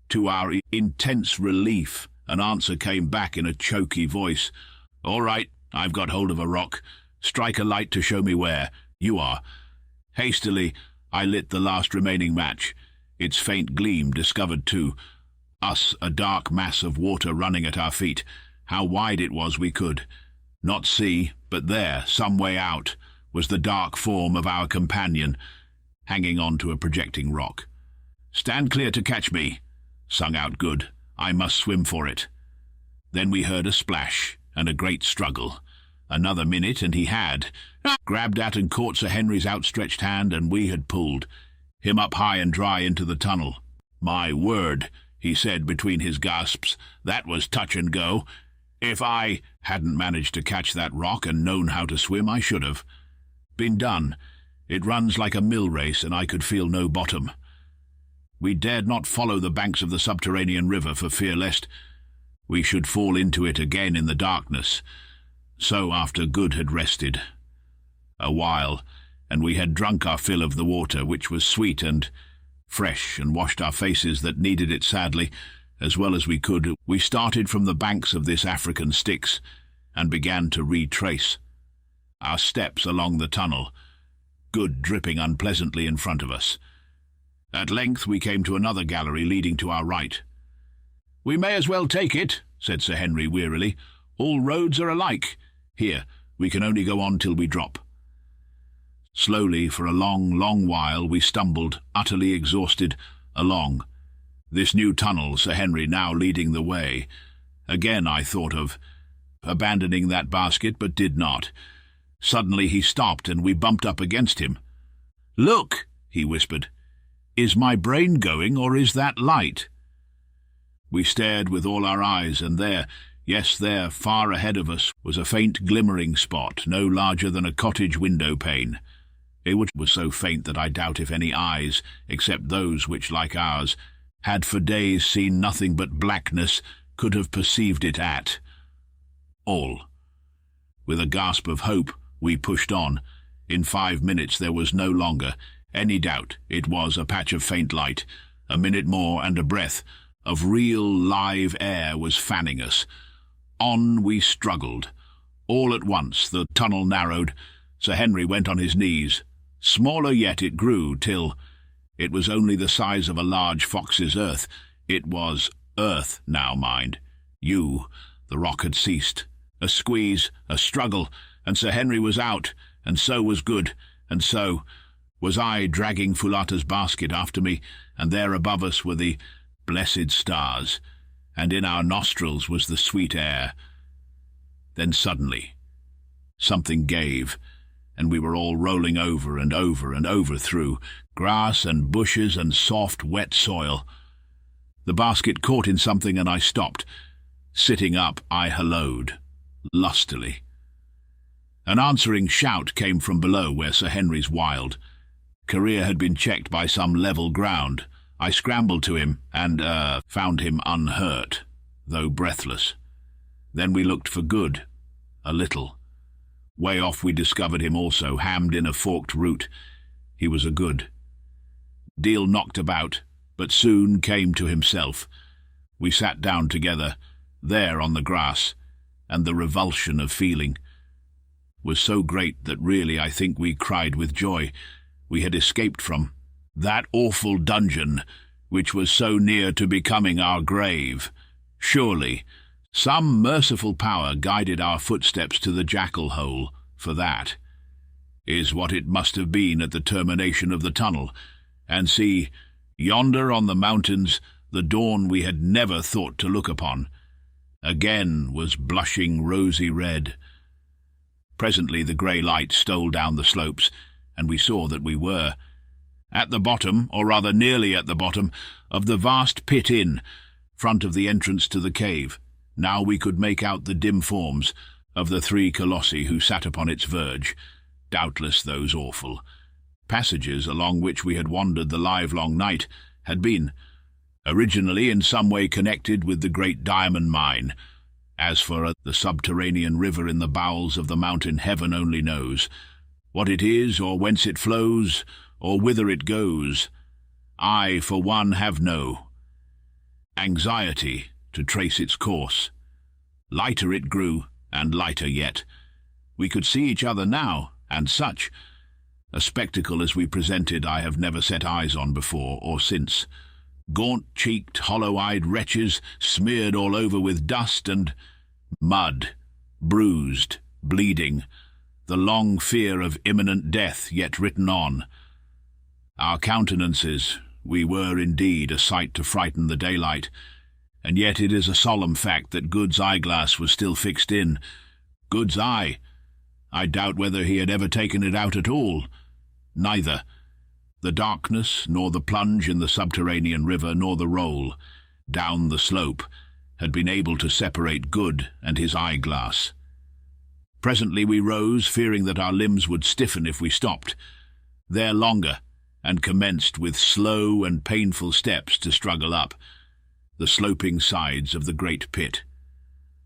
To our intense relief, an answer came back in a choky voice. "All right, I've got hold of a rock. Strike a light to show me where. You are." Hastily, I lit the last remaining match. Its faint gleam discovered to us a dark mass of water running at our feet. How wide it was we could not see, but there, some way out, was the dark form of our companion, hanging on to a projecting rock. "Stand clear to catch me," sung out Good. "I must swim for it." Then we heard a splash and a great struggle. Another minute, and he had grabbed at and caught Sir Henry's outstretched hand, and we had pulled him up high and dry into the tunnel. "My word," he said between his gasps, "that was touch and go. If I hadn't managed to catch that rock and known how to swim, I should have been done. It runs like a mill race, and I could feel no bottom." We dared not follow the banks of the subterranean river for fear lest we should fall into it again in the darkness. So after Good had rested a while, and we had drunk our fill of the water, which was sweet and fresh, and washed our faces that needed it sadly, as well as we could. We started from the banks of this African Styx and began to retrace our steps along the tunnel, Good dripping unpleasantly in front of us. At length we came to another gallery leading to our right. "We may as well take it," said Sir Henry wearily. "All roads are alike. Here, we can only go on till we drop." Slowly, for a long, long while, we stumbled, utterly exhausted, along this new tunnel, Sir Henry now leading the way. Again I thought of abandoning that basket, but did not. Suddenly he stopped, and we bumped up against him. "Look," he whispered. "Is my brain going, or is that light?" We stared with all our eyes, and there, yes there, far ahead of us, was a faint glimmering spot, no larger than a cottage window pane. It was so faint that I doubt if any eyes, except those which, like ours, had for days seen nothing but blackness, could have perceived it at all. With a gasp of hope, we pushed on. In 5 minutes there was no longer any doubt. It was a patch of faint light. A minute more, and a breath of real live air was fanning us. On we struggled. All at once the tunnel narrowed. Sir Henry went on his knees. Smaller yet it grew, till it was only the size of a large fox's earth. It was earth now, mind. The rock had ceased. A squeeze, a struggle, and Sir Henry was out, and so was Good, and so was I, dragging Fulata's basket after me, and there above us were the blessed stars, and in our nostrils was the sweet air. Then suddenly something gave, and we were all rolling over and over and over through grass and bushes and soft, wet soil. The basket caught in something, and I stopped. Sitting up, I hallooed lustily. An answering shout came from below where Sir Henry's wild career had been checked by some level ground. I scrambled to him and found him unhurt, though breathless. Then we looked for Good, a little. Way off we discovered him also, hammed in a forked root. He was a Good deal knocked about, but soon came to himself. We sat down together, there on the grass, and the revulsion of feeling was so great that really I think we cried with joy. We had escaped from that awful dungeon, which was so near to becoming our grave. Surely some merciful power guided our footsteps to the jackal hole, for that is what it must have been at the termination of the tunnel. And see, yonder on the mountains, the dawn we had never thought to look upon again was blushing rosy red. Presently the grey light stole down the slopes, and we saw that we were at the bottom, or rather nearly at the bottom, of the vast pit in front of the entrance to the cave. Now we could make out the dim forms of the 3 colossi who sat upon its verge, doubtless those awful passages along which we had wandered the livelong night had been originally in some way connected with the great diamond mine. As for the subterranean river in the bowels of the mountain, heaven only knows what it is, or whence it flows, or whither it goes. I, for one, have no anxiety to trace its course. Lighter it grew, and lighter yet. We could see each other now, and such a spectacle as we presented I have never set eyes on before or since. Gaunt-cheeked, hollow-eyed wretches, smeared all over with dust and mud, bruised, bleeding, the long fear of imminent death yet written on our countenances. We were indeed a sight to frighten the daylight, and yet it is a solemn fact that Good's eyeglass was still fixed in. Good's eye! I doubt whether he had ever taken it out at all. Neither the darkness, nor the plunge in the subterranean river, nor the roll down the slope had been able to separate Good and his eyeglass. Presently we rose, fearing that our limbs would stiffen if we stopped there longer, and commenced with slow and painful steps to struggle up the sloping sides of the great pit.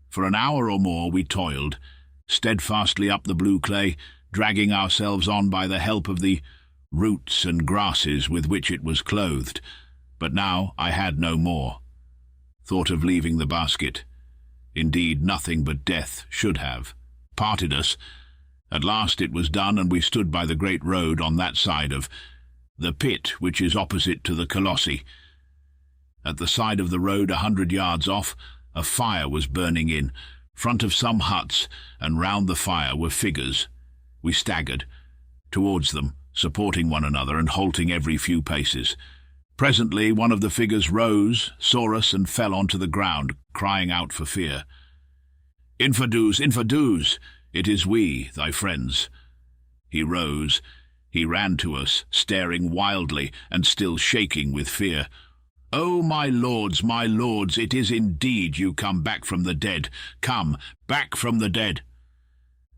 For an hour or more we toiled steadfastly up the blue clay, dragging ourselves on by the help of the roots and grasses with which it was clothed. But now I had no more. Thought of leaving the basket. Indeed, nothing but death should have parted us. At last it was done, and we stood by the great road on that side of the pit which is opposite to the Colossi. At the side of the road, 100 yards off, a fire was burning in front of some huts, and round the fire were figures. We staggered towards them, supporting one another and halting every few paces. Presently one of the figures rose, saw us, and fell onto the ground, crying out for fear. "Infidus, infidus! It is we, thy friends." He rose. He ran to us, staring wildly and still shaking with fear. "Oh, my lords, it is indeed you come back from the dead. Come, back from the dead."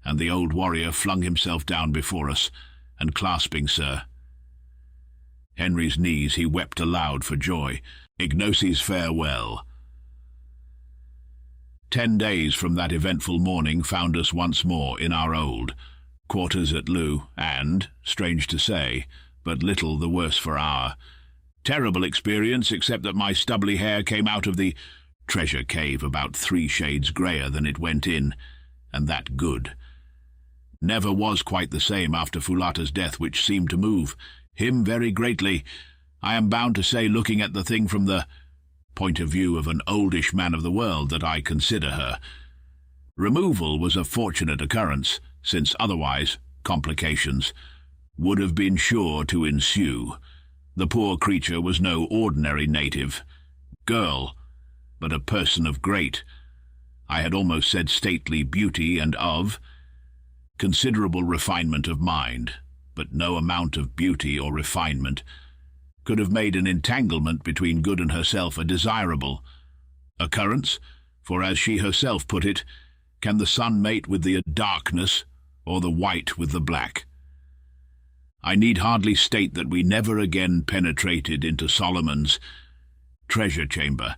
And the old warrior flung himself down before us, and clasping Sir Henry's knees, he wept aloud for joy. Ignosi's farewell. 10 days from that eventful morning found us once more in our old quarters at Loo, and, strange to say, but little the worse for our terrible experience, except that my stubbly hair came out of the treasure cave about 3 shades greyer than it went in, and that good. Never was quite the same after Foulata's death, which seemed to move him very greatly. I am bound to say, looking at the thing from the point of view of an oldish man of the world, that I consider her removal was a fortunate occurrence, since otherwise complications would have been sure to ensue. The poor creature was no ordinary native girl, but a person of great, I had almost said stately beauty, and of considerable refinement of mind. But no amount of beauty or refinement could have made an entanglement between Good and herself a desirable occurrence, for, as she herself put it, can the sun mate with the darkness, or the white with the black? I need hardly state that we never again penetrated into Solomon's treasure chamber.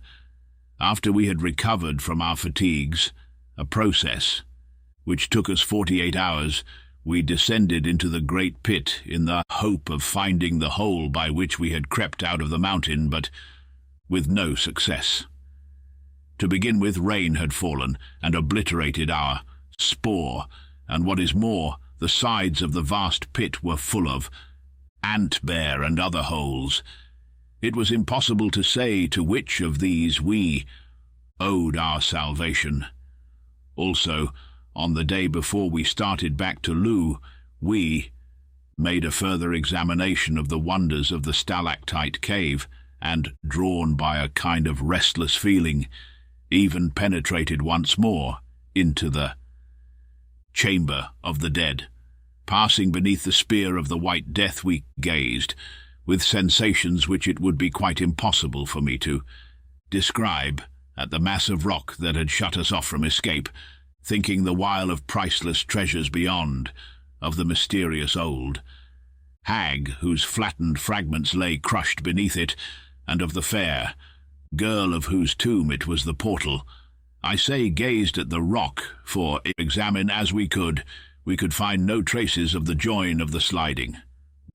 After we had recovered from our fatigues, a process which took us 48 hours, we descended into the great pit in the hope of finding the hole by which we had crept out of the mountain, but with no success. To begin with, rain had fallen and obliterated our spoor, and what is more, the sides of the vast pit were full of ant-bear and other holes. It was impossible to say to which of these we owed our salvation. Also, on the day before we started back to Loo, we made a further examination of the wonders of the stalactite cave, and, drawn by a kind of restless feeling, even penetrated once more into the chamber of the dead. Passing beneath the spear of the White Death, we gazed, with sensations which it would be quite impossible for me to describe, at the mass of rock that had shut us off from escape, thinking the while of priceless treasures beyond, of the mysterious old hag whose flattened fragments lay crushed beneath it, and of the fair girl of whose tomb it was the portal. I say gazed at the rock, for, examine as we could find no traces of the join of the sliding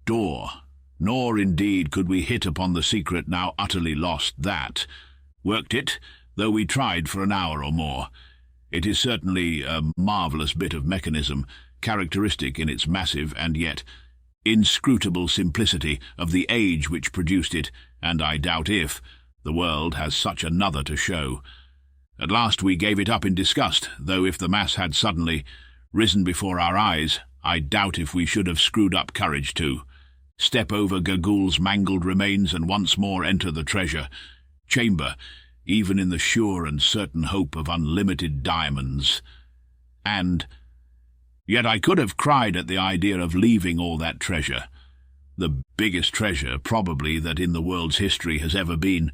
door, nor indeed could we hit upon the secret now utterly lost that worked it, though we tried for an hour or more. It is certainly a marvellous bit of mechanism, characteristic in its massive and yet inscrutable simplicity of the age which produced it, and I doubt if the world has such another to show. At last we gave it up in disgust, though if the mass had suddenly risen before our eyes, I doubt if we should have screwed up courage to step over Gagul's mangled remains and once more enter the treasure chamber, even in the sure and certain hope of unlimited diamonds. And yet I could have cried at the idea of leaving all that treasure, the biggest treasure, probably, that in the world's history has ever been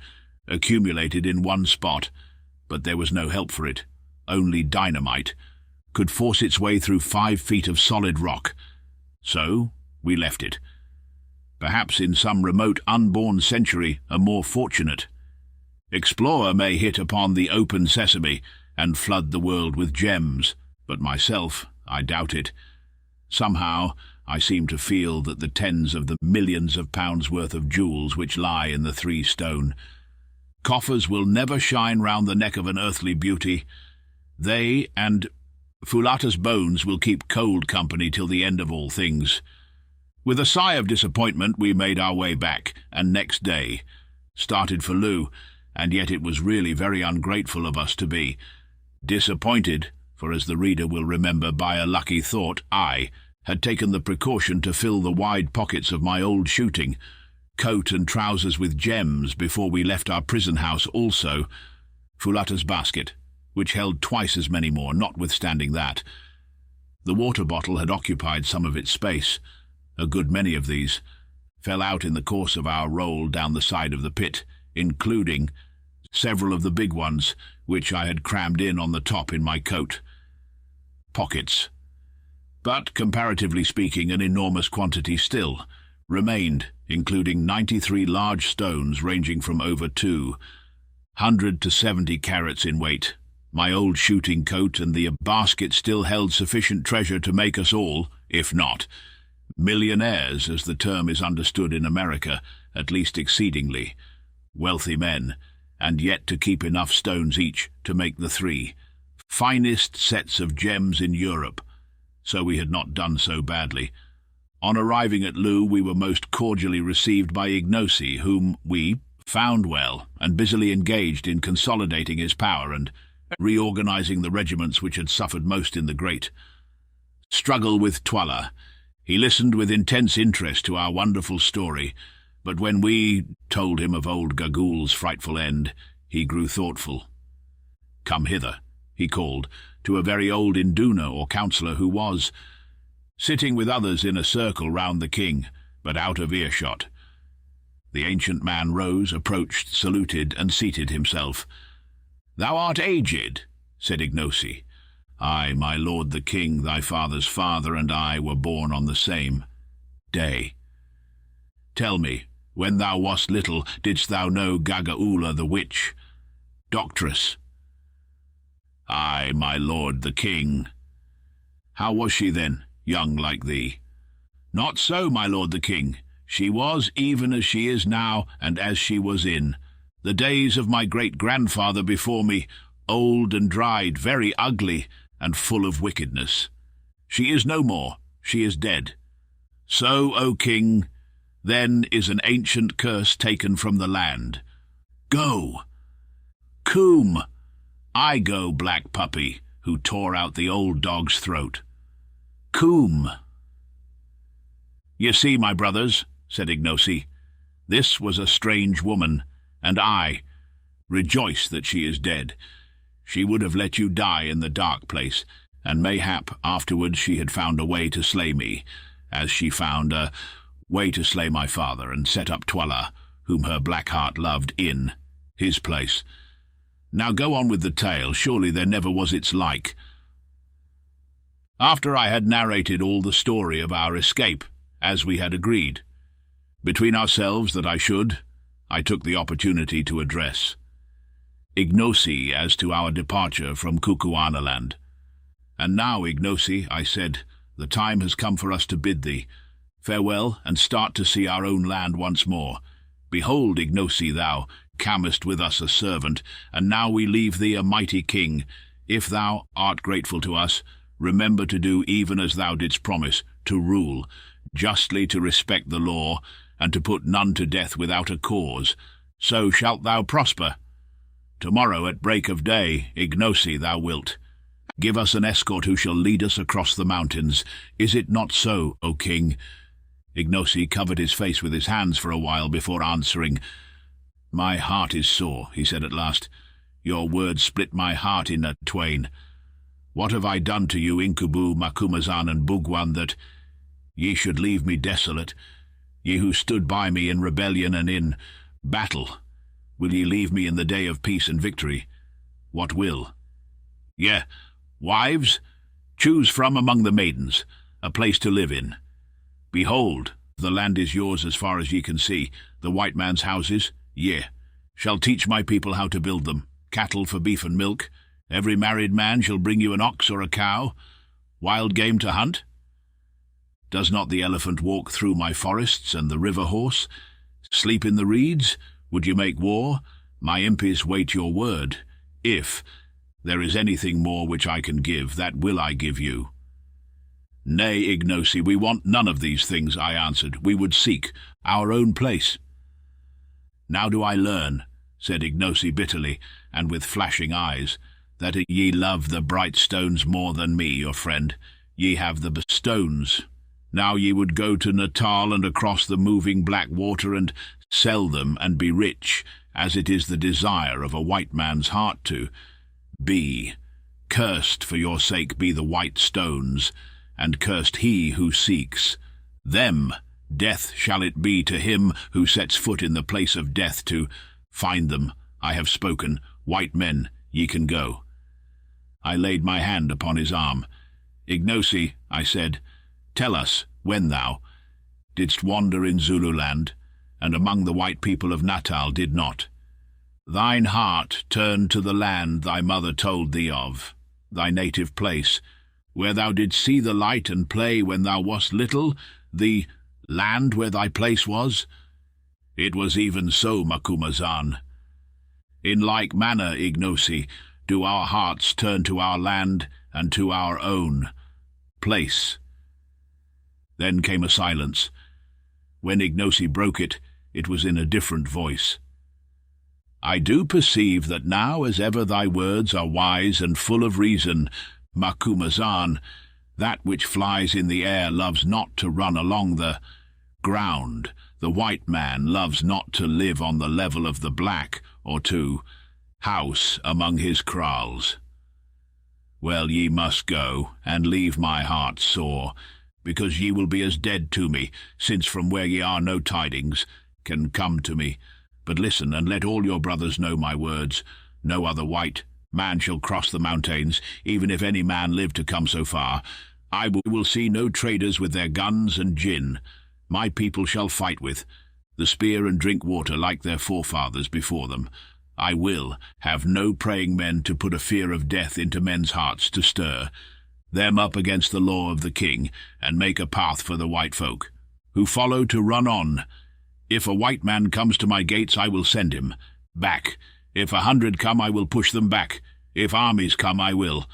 accumulated in one spot, but there was no help for it. Only dynamite could force its way through 5 feet of solid rock. So we left it. Perhaps in some remote unborn century a more fortunate explorer may hit upon the open sesame and flood the world with gems, but myself, I doubt it. Somehow, I seem to feel that the tens of the millions of pounds worth of jewels which lie in the 3 stone coffers will never shine round the neck of an earthly beauty. They and Fulata's bones will keep cold company till the end of all things. With a sigh of disappointment we made our way back, and next day started for Loo, and yet it was really very ungrateful of us to be disappointed, for as the reader will remember by a lucky thought, I had taken the precaution to fill the wide pockets of my old shooting coat and trousers with gems before we left our prison house, also Fulata's basket, which held twice as many more. Notwithstanding that, the water bottle had occupied some of its space. A good many of these fell out in the course of our roll down the side of the pit, including several of the big ones, which I had crammed in on the top in my coat pockets. But, comparatively speaking, an enormous quantity still remained, including 93 large stones ranging from over 200 to 70 carats in weight. My old shooting coat and the basket still held sufficient treasure to make us all, if not millionaires, as the term is understood in America, at least exceedingly wealthy men, and yet to keep enough stones each to make the 3 finest sets of gems in Europe. So we had not done so badly. On arriving at Loo, we were most cordially received by Ignosi, whom we found well and busily engaged in consolidating his power and reorganizing the regiments which had suffered most in the great struggle with Twala. He listened with intense interest to our wonderful story, but when we told him of old Gagul's frightful end, he grew thoughtful. "Come hither," he called to a very old Induna or counsellor who was sitting with others in a circle round the king, but out of earshot. The ancient man rose, approached, saluted, and seated himself. "Thou art aged," said Ignosi. "Ay, my lord the king, thy father's father, and I were born on the same day. Tell me, when thou wast little, didst thou know Gagaula the witch doctress?" "Ay, my lord the king." "How was she then, young like thee?" "Not so, my lord the king. She was even as she is now, and as she was in the days of my great-grandfather before me, old and dried, very ugly, and full of wickedness. She is no more, she is dead. So, O king, then is an ancient curse taken from the land. Go, Coom, I go, black puppy, who tore out the old dog's throat. Coom." "You see, my brothers," said Ignosi, "this was a strange woman, and I rejoice that she is dead. She would have let you die in the dark place, and mayhap afterwards she had found a way to slay me, as she found a way to slay my father, and set up Twala, whom her black heart loved, in his place. Now go on with the tale. Surely there never was its like." After I had narrated all the story of our escape, as we had agreed between ourselves that I should, I took the opportunity to address Ignosi as to our departure from Kukuanaland. "And now, Ignosi," I said, "the time has come for us to bid thee farewell and start to see our own land once more. Behold, Ignosi, thou camest with us a servant, and now we leave thee a mighty king. If thou art grateful to us, remember to do even as thou didst promise, to rule justly, to respect the law, and to put none to death without a cause. So shalt thou prosper. Tomorrow at break of day, Ignosi, thou wilt give us an escort who shall lead us across the mountains. Is it not so, O king?" Ignosi covered his face with his hands for a while before answering. "My heart is sore," he said at last. "Your words split my heart in twain. What have I done to you, Inkubu, Macumazan, and Bugwan, that ye should leave me desolate? Ye who stood by me in rebellion and in battle, will ye leave me in the day of peace and victory? What will? Yea, wives, choose from among the maidens a place to live in. Behold, the land is yours as far as ye can see. The white man's houses, ye shall teach my people how to build them. Cattle for beef and milk. Every married man shall bring you an ox or a cow. Wild game to hunt. Does not the elephant walk through my forests, and the river horse sleep in the reeds? Would you make war? My impis wait your word. If there is anything more which I can give, that will I give you. Nay, Ignosi, we want none of these things, I answered. We would seek our own place. Now do I learn, said Ignosi bitterly, and with flashing eyes, that ye love the bright stones more than me, your friend. Ye have the stones. Now ye would go to Natal and across the moving black water and sell them and be rich, as it is the desire of a white man's heart to be. Cursed for your sake be the white stones, and cursed he who seeks them. Death shall it be to him who sets foot in the place of death to find them. I have spoken. White men, ye can go. I laid my hand upon his arm. Ignosi, I said, tell us when thou didst wander in Zululand, and among the white people of Natal did not thine heart turn to the land thy mother told thee of, thy native place, where thou didst see the light and play when thou wast little, the land where thy place was? It was even so, Macumazahn. In like manner, Ignosi, do our hearts turn to our land and to our own place. Then came a silence. When Ignosi broke it, it was in a different voice. I do perceive that now as ever thy words are wise and full of reason, Macumazahn. That which flies in the air loves not to run along the ground. The white man loves not to live on the level of the black, or to house among his kraals. Well, ye must go, and leave my heart sore, because ye will be as dead to me, since from where ye are no tidings can come to me. But listen, and let all your brothers know my words. No other white man shall cross the mountains, even if any man live to come so far. I will see no traders with their guns and gin. My people shall fight with the spear and drink water like their forefathers before them. I will have no praying men to put a fear of death into men's hearts to stir them up against the law of the king, and make a path for the white folk, who follow to run on. If a white man comes to my gates, I will send him back. If 100 come, I will push them back. If armies come, I will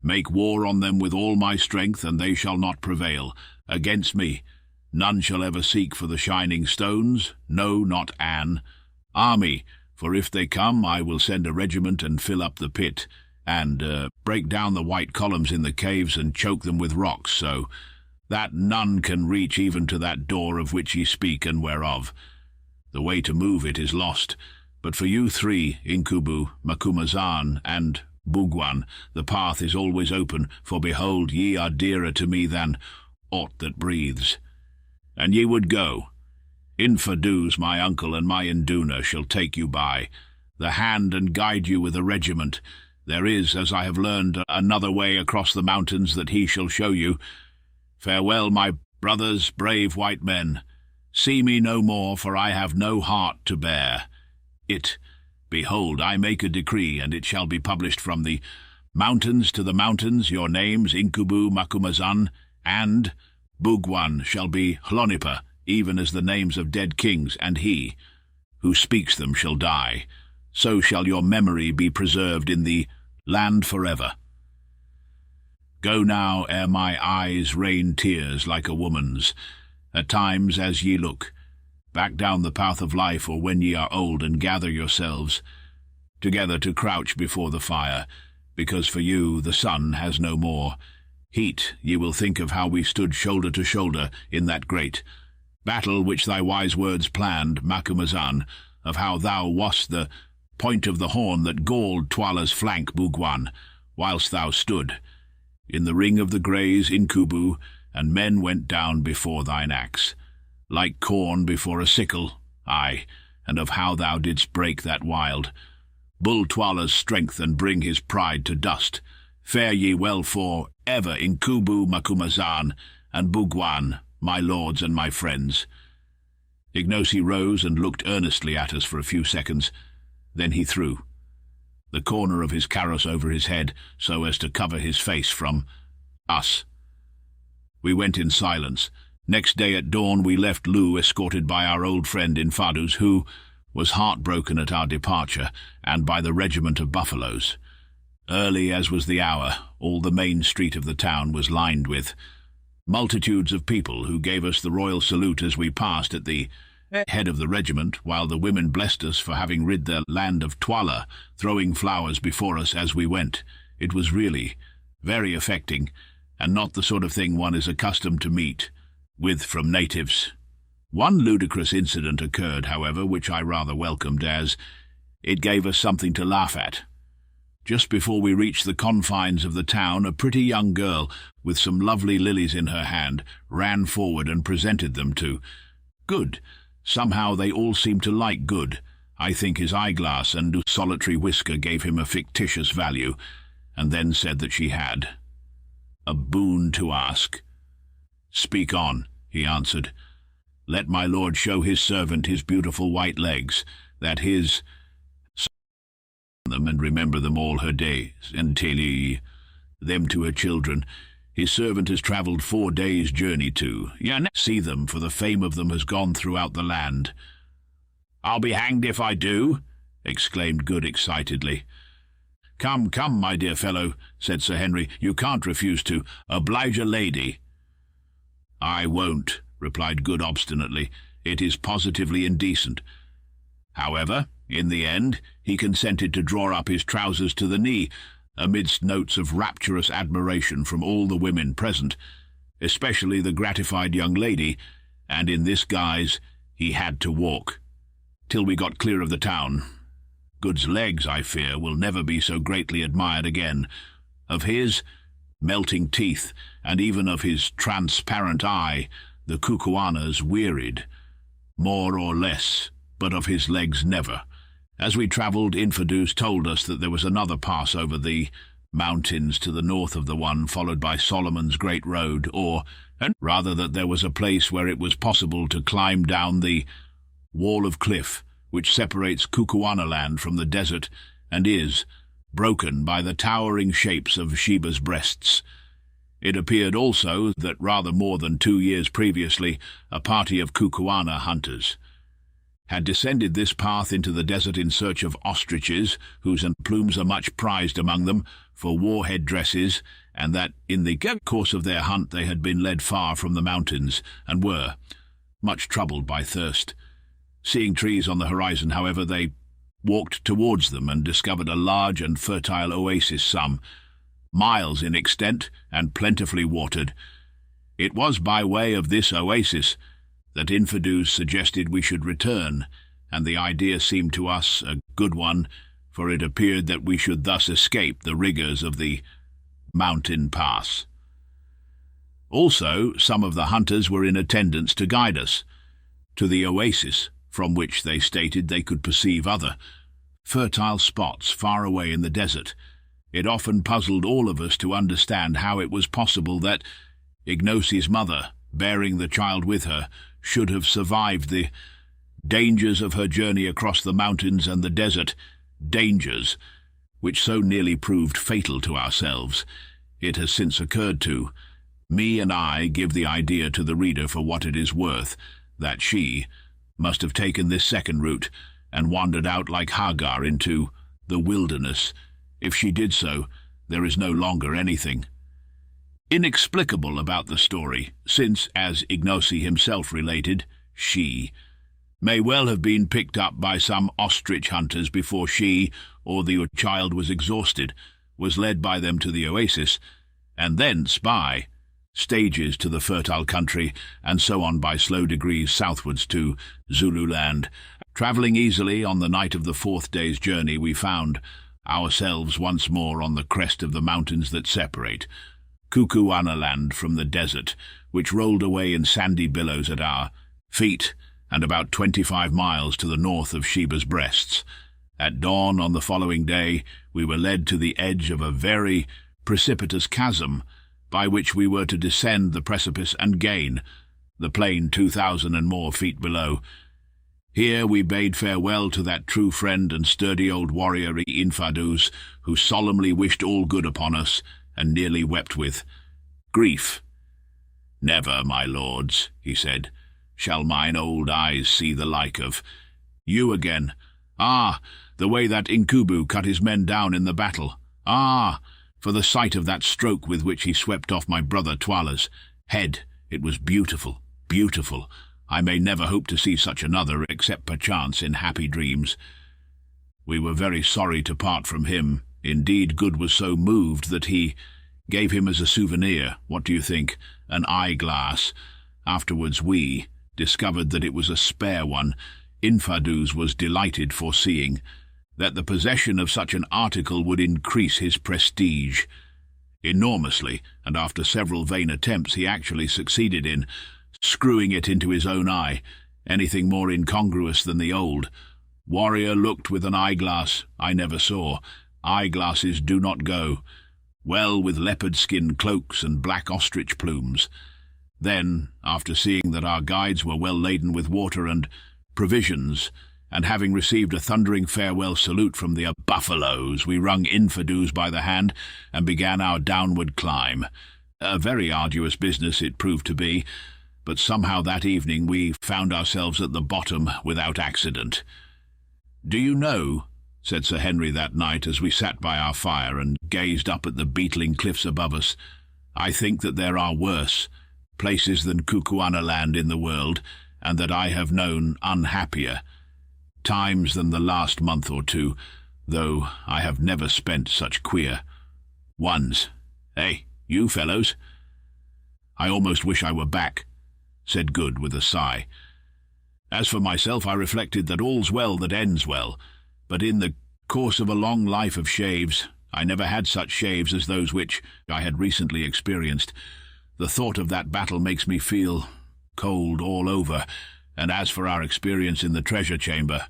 make war on them with all my strength, and they shall not prevail against me. None shall ever seek for the shining stones, no, not an army, for if they come, I will send a regiment and fill up the pit, and break down the white columns in the caves and choke them with rocks, so that none can reach even to that door of which ye speak and whereof. The way to move it is lost. But for you three, Incubu, Macumazahn, and Bugwan, the path is always open, for behold, ye are dearer to me than aught that breathes. And ye would go. Infadus, my uncle, and my Induna shall take you by the hand and guide you with a regiment. There is, as I have learned, another way across the mountains that he shall show you. Farewell, my brothers, brave white men. See me no more, for I have no heart to bear it. Behold, I make a decree, and it shall be published from the mountains to the mountains. Your names, Incubu, Macumazahn, and Bugwan, shall be Hlonipa, even as the names of dead kings, and he who speaks them shall die. So shall your memory be preserved in the land forever. Go now, ere my eyes rain tears like a woman's, at times as ye look back down the path of life, or when ye are old, and gather yourselves together to crouch before the fire, because for you the sun has no more heat. Ye will think of how we stood shoulder to shoulder in that great battle which thy wise words planned, Macumazahn, of how thou wast the point of the horn that galled Twala's flank, Bugwan, whilst thou stood in the ring of the greys, Incubu, and men went down before thine axe, like corn before a sickle, aye, and of how thou didst break that wild bull Twala's strength and bring his pride to dust. Fare ye well for ever, Incubu, Macumazahn, and Bugwan, my lords and my friends. Ignosi rose and looked earnestly at us for a few seconds. Then he threw the corner of his karos over his head, so as to cover his face from us. We went in silence. Next day at dawn we left Loo, escorted by our old friend Infadus, who was heartbroken at our departure, and by the regiment of buffaloes. Early as was the hour, all the main street of the town was lined with multitudes of people who gave us the royal salute as we passed at the head of the regiment, while the women blessed us for having rid their land of Twala, throwing flowers before us as we went. It was really very affecting, and not the sort of thing one is accustomed to meet with from natives. One ludicrous incident occurred, however, which I rather welcomed, as it gave us something to laugh at. Just before we reached the confines of the town, a pretty young girl, with some lovely lilies in her hand, ran forward and presented them to Good. Somehow they all seemed to like Good. I think his eyeglass and solitary whisker gave him a fictitious value, and then said that she had a boon to ask. "Speak on," he answered. "Let my lord show his servant his beautiful white legs, that his them and remember them all her days, and tell them to her children. His servant has travelled 4 days' journey to see them, for the fame of them has gone throughout the land." "I'll be hanged if I do," exclaimed Good excitedly. Come, my dear fellow," said Sir Henry, "you can't refuse to oblige a lady." "I won't," replied Good obstinately. "It is positively indecent." However, in the end, he consented to draw up his trousers to the knee, amidst notes of rapturous admiration from all the women present, especially the gratified young lady, and in this guise he had to walk, till we got clear of the town. Good's legs, I fear, will never be so greatly admired again. Of his melting teeth, and even of his transparent eye, the Kukuanas wearied, more or less, but of his legs never. As we travelled, Infadus told us that there was another pass over the mountains to the north of the one followed by Solomon's Great Road, and rather that there was a place where it was possible to climb down the wall of cliff which separates Kukuanaland from the desert, and is broken by the towering shapes of Sheba's breasts. It appeared also that rather more than 2 years previously a party of Kukuana hunters had descended this path into the desert in search of ostriches, whose plumes are much prized among them, for war-head dresses, and that in the course of their hunt they had been led far from the mountains, and were much troubled by thirst. Seeing trees on the horizon, however, they walked towards them and discovered a large and fertile oasis, some miles in extent and plentifully watered. It was by way of this oasis that Infadus suggested we should return, and the idea seemed to us a good one, for it appeared that we should thus escape the rigours of the mountain pass. Also, some of the hunters were in attendance to guide us to the oasis, from which they stated they could perceive other fertile spots far away in the desert. It often puzzled all of us to understand how it was possible that Ignosi's mother, bearing the child with her, should have survived the dangers of her journey across the mountains and the desert, dangers which so nearly proved fatal to ourselves. It has since occurred to me, and I give the idea to the reader for what it is worth, that she must have taken this second route and wandered out like Haggard into the wilderness. If she did so, there is no longer anything inexplicable about the story, since, as Ignosi himself related, she may well have been picked up by some ostrich hunters before she, or the child was exhausted, was led by them to the oasis, and thence by stages to the fertile country, and so on by slow degrees southwards to Zululand. Travelling easily on the night of the 4th day's journey, we found ourselves once more on the crest of the mountains that separate Kukuanaland from the desert, which rolled away in sandy billows at our feet, and about 25 miles to the north of Sheba's breasts. At dawn on the following day, we were led to the edge of a very precipitous chasm, by which we were to descend the precipice and gain the plain 2,000 and more feet below. Here we bade farewell to that true friend and sturdy old warrior Infadus, who solemnly wished all good upon us, and nearly wept with grief "Never, my lords," he said, "shall mine old eyes see the like of you again. Ah, the way that Incubu cut his men down in the battle. Ah, for the sight of that stroke with which he swept off my brother Twala's head. It was beautiful, beautiful. I may never hope to see such another, except perchance in happy dreams. We were very sorry to part from him. Indeed, Good was so moved that he gave him as a souvenir, what do you think, an eyeglass. Afterwards we discovered that it was a spare one. Infadus was delighted, foreseeing that the possession of such an article would increase his prestige enormously, and after several vain attempts he actually succeeded in screwing it into his own eye. Anything more incongruous than the old warrior looked with an eyeglass I never saw. Eyeglasses do not go well with leopard skin cloaks and black ostrich plumes. Then, after seeing that our guides were well laden with water and provisions, and having received a thundering farewell salute from the buffaloes, we wrung Infadus by the hand and began our downward climb. A very arduous business it proved to be, but somehow that evening we found ourselves at the bottom without accident. "Do you know," said Sir Henry that night as we sat by our fire and gazed up at the beetling cliffs above us, "I think that there are worse places than Kukuanaland in the world, and that I have known unhappier times than the last month or two, though I have never spent such queer ones. Eh, you fellows?" "I almost wish I were back," said Good with a sigh. "As for myself, I reflected that all's well that ends well, but in the course of a long life of shaves, I never had such shaves as those which I had recently experienced. The thought of that battle makes me feel cold all over, and as for our experience in the treasure chamber,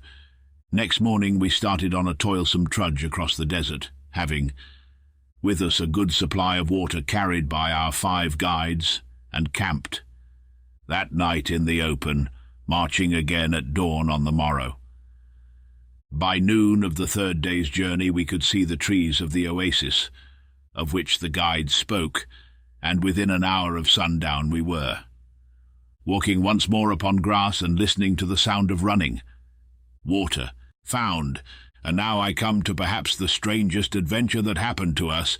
next morning we started on a toilsome trudge across the desert, having with us a good supply of water carried by our 5 guides, and camped that night in the open, marching again at dawn on the morrow. By noon of the 3rd day's journey we could see the trees of the oasis, of which the guides spoke, and within an hour of sundown we were walking once more upon grass and listening to the sound of running. Water, found, and now I come to perhaps the strangest adventure that happened to us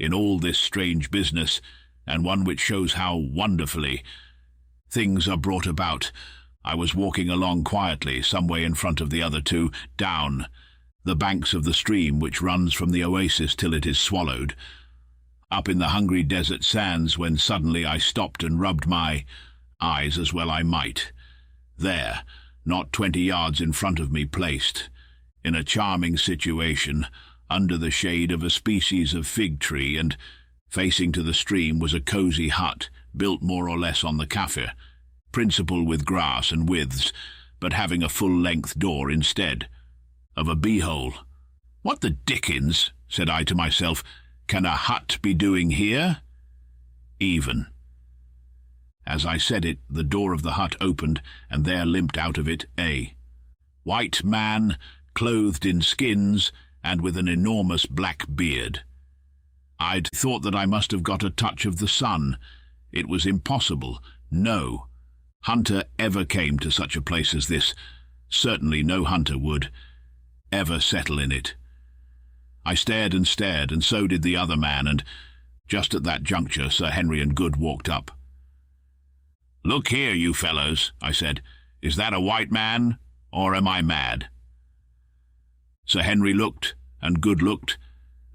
in all this strange business, and one which shows how wonderfully things are brought about. I was walking along quietly, some way in front of the other 2, down the banks of the stream which runs from the oasis till it is swallowed up in the hungry desert sands, when suddenly I stopped and rubbed my eyes as well I might. There, not 20 yards in front of me, placed in a charming situation under the shade of a species of fig tree and facing to the stream, was a cosy hut built more or less on the Kafir principle, with grass and withes, but having a full-length door instead of a bee-hole. "What the dickens," said I to myself, "can a hut be doing here?" Even as I said it, the door of the hut opened, and there limped out of it a white man, clothed in skins and with an enormous black beard. I'd thought that I must have got a touch of the sun. It was impossible. No hunter ever came to such a place as this. Certainly no hunter would ever settle in it. I stared, and so did the other man, and just at that juncture Sir Henry and Good walked up. "Look here, you fellows," I said. "Is that a white man, or am I mad?" Sir Henry looked, and Good looked,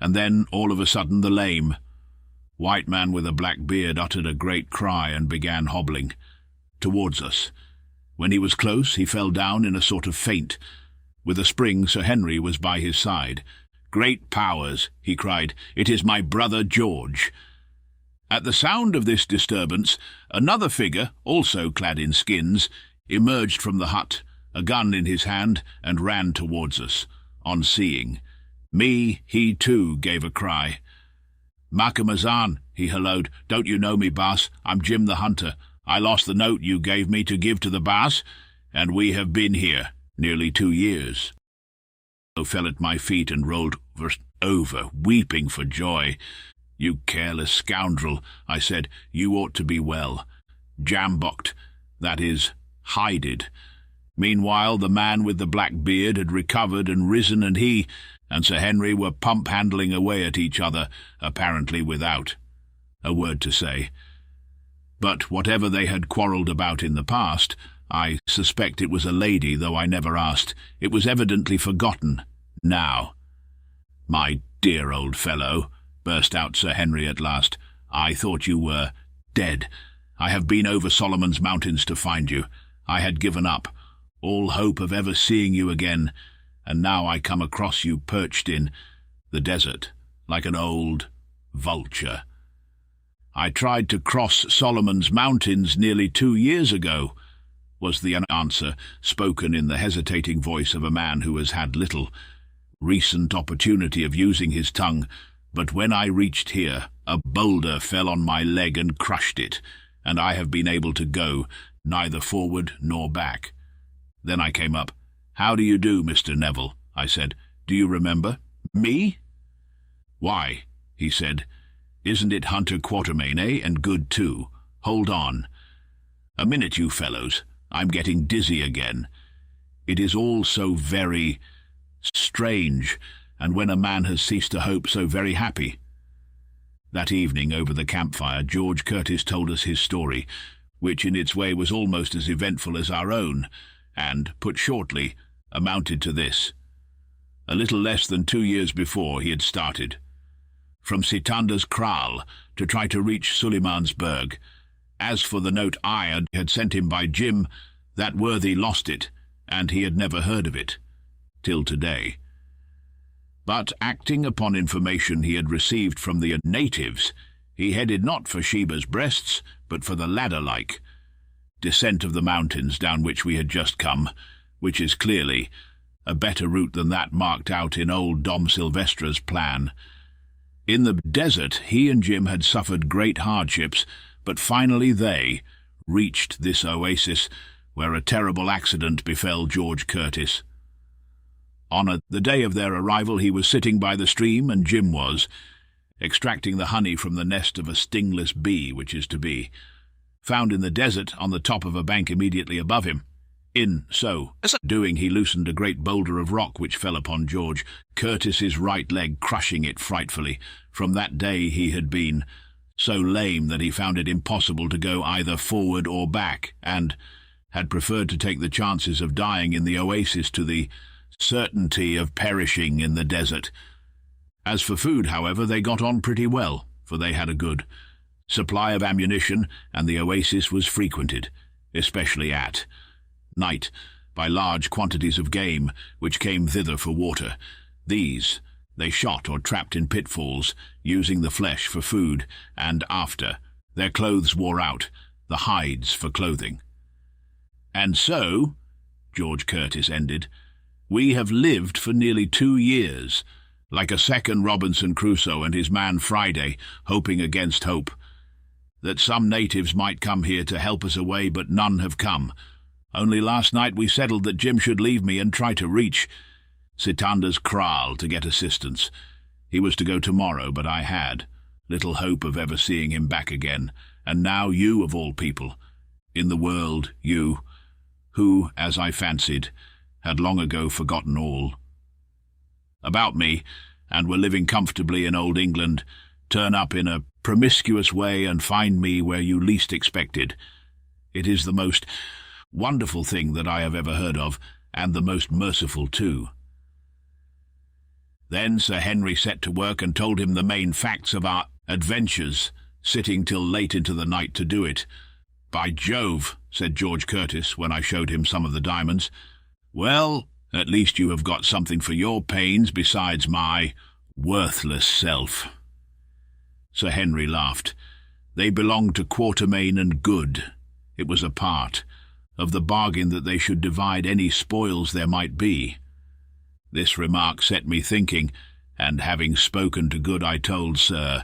and then, all of a sudden, the lame white man with a black beard uttered a great cry and began hobbling towards us. When he was close, he fell down in a sort of faint. With a spring, Sir Henry was by his side. "Great powers," he cried, "it is my brother George." At the sound of this disturbance, another figure, also clad in skins, emerged from the hut, a gun in his hand, and ran towards us. On seeing me, he too gave a cry. "Macumazahn," he halloed, "don't you know me, boss? I'm Jim the Hunter. I lost the note you gave me to give to the boss, and we have been here nearly 2 years." I fell at my feet and rolled over, weeping for joy. "You careless scoundrel," I said. "You ought to be well. Jambocked, that is, hided." Meanwhile, the man with the black beard had recovered and risen, and he and Sir Henry were pump-handling away at each other, apparently without a word to say. But whatever they had quarrelled about in the past, I suspect it was a lady, though I never asked. It was evidently forgotten now. "My dear old fellow," burst out Sir Henry at last, "I thought you were dead. I have been over Solomon's Mountains to find you. I had given up all hope of ever seeing you again, and now I come across you perched in the desert like an old vulture." "I tried to cross Solomon's Mountains nearly 2 years ago," was the answer, spoken in the hesitating voice of a man who has had little recent opportunity of using his tongue. "But when I reached here, a boulder fell on my leg and crushed it, and I have been able to go neither forward nor back. Then I came up. 'How do you do, Mr. Neville?' I said. 'Do you remember me?' 'Why,' he said, 'isn't it Hunter Quatermain, eh? And good too. Hold on a minute, you fellows. I'm getting dizzy again. It is all so very strange, and when a man has ceased to hope, so very happy." That evening over the campfire, George Curtis told us his story, which in its way was almost as eventful as our own, and, put shortly, amounted to this. A little less than 2 years before he had started from Sitanda's kraal to try to reach Sulimansberg. As for the note I had sent him by Jim, that worthy lost it, and he had never heard of it till today. But acting upon information he had received from the natives, he headed not for Sheba's Breasts, but for the ladder-like descent of the mountains down which we had just come, which is clearly a better route than that marked out in old Dom Silvestra's plan. In the desert he and Jim had suffered great hardships, but finally they reached this oasis, where a terrible accident befell George Curtis. On the day of their arrival he was sitting by the stream, and Jim was extracting the honey from the nest of a stingless bee, which is to be found in the desert on the top of a bank immediately above him. In so doing he loosened a great boulder of rock which fell upon George Curtis's right leg, crushing it frightfully. From that day he had been so lame that he found it impossible to go either forward or back, and had preferred to take the chances of dying in the oasis to the certainty of perishing in the desert. As for food, however, they got on pretty well, for they had a good supply of ammunition, and the oasis was frequented, especially at night, by large quantities of game which came thither for water. These they shot or trapped in pitfalls, using the flesh for food, and after their clothes wore out, the hides for clothing. "And so," George Curtis ended, "we have lived for nearly 2 years, like a second Robinson Crusoe and his man Friday, hoping against hope that some natives might come here to help us away, but none have come. Only last night we settled that Jim should leave me and try to reach Sitanda's kraal to get assistance. He was to go tomorrow, but I had little hope of ever seeing him back again. And now you, of all people in the world, you, who, as I fancied, had long ago forgotten all about me, and were living comfortably in old England, turn up in a promiscuous way and find me where you least expected. It is the most wonderful thing that I have ever heard of, and the most merciful too." Then Sir Henry set to work and told him the main facts of our adventures, sitting till late into the night to do it. "By Jove," said George Curtis, when I showed him some of the diamonds. "Well, at least you have got something for your pains besides my worthless self." Sir Henry laughed. "They belonged to Quatermain and Good. It was a part of the bargain that they should divide any spoils there might be." This remark set me thinking, and having spoken to Good, I told Sir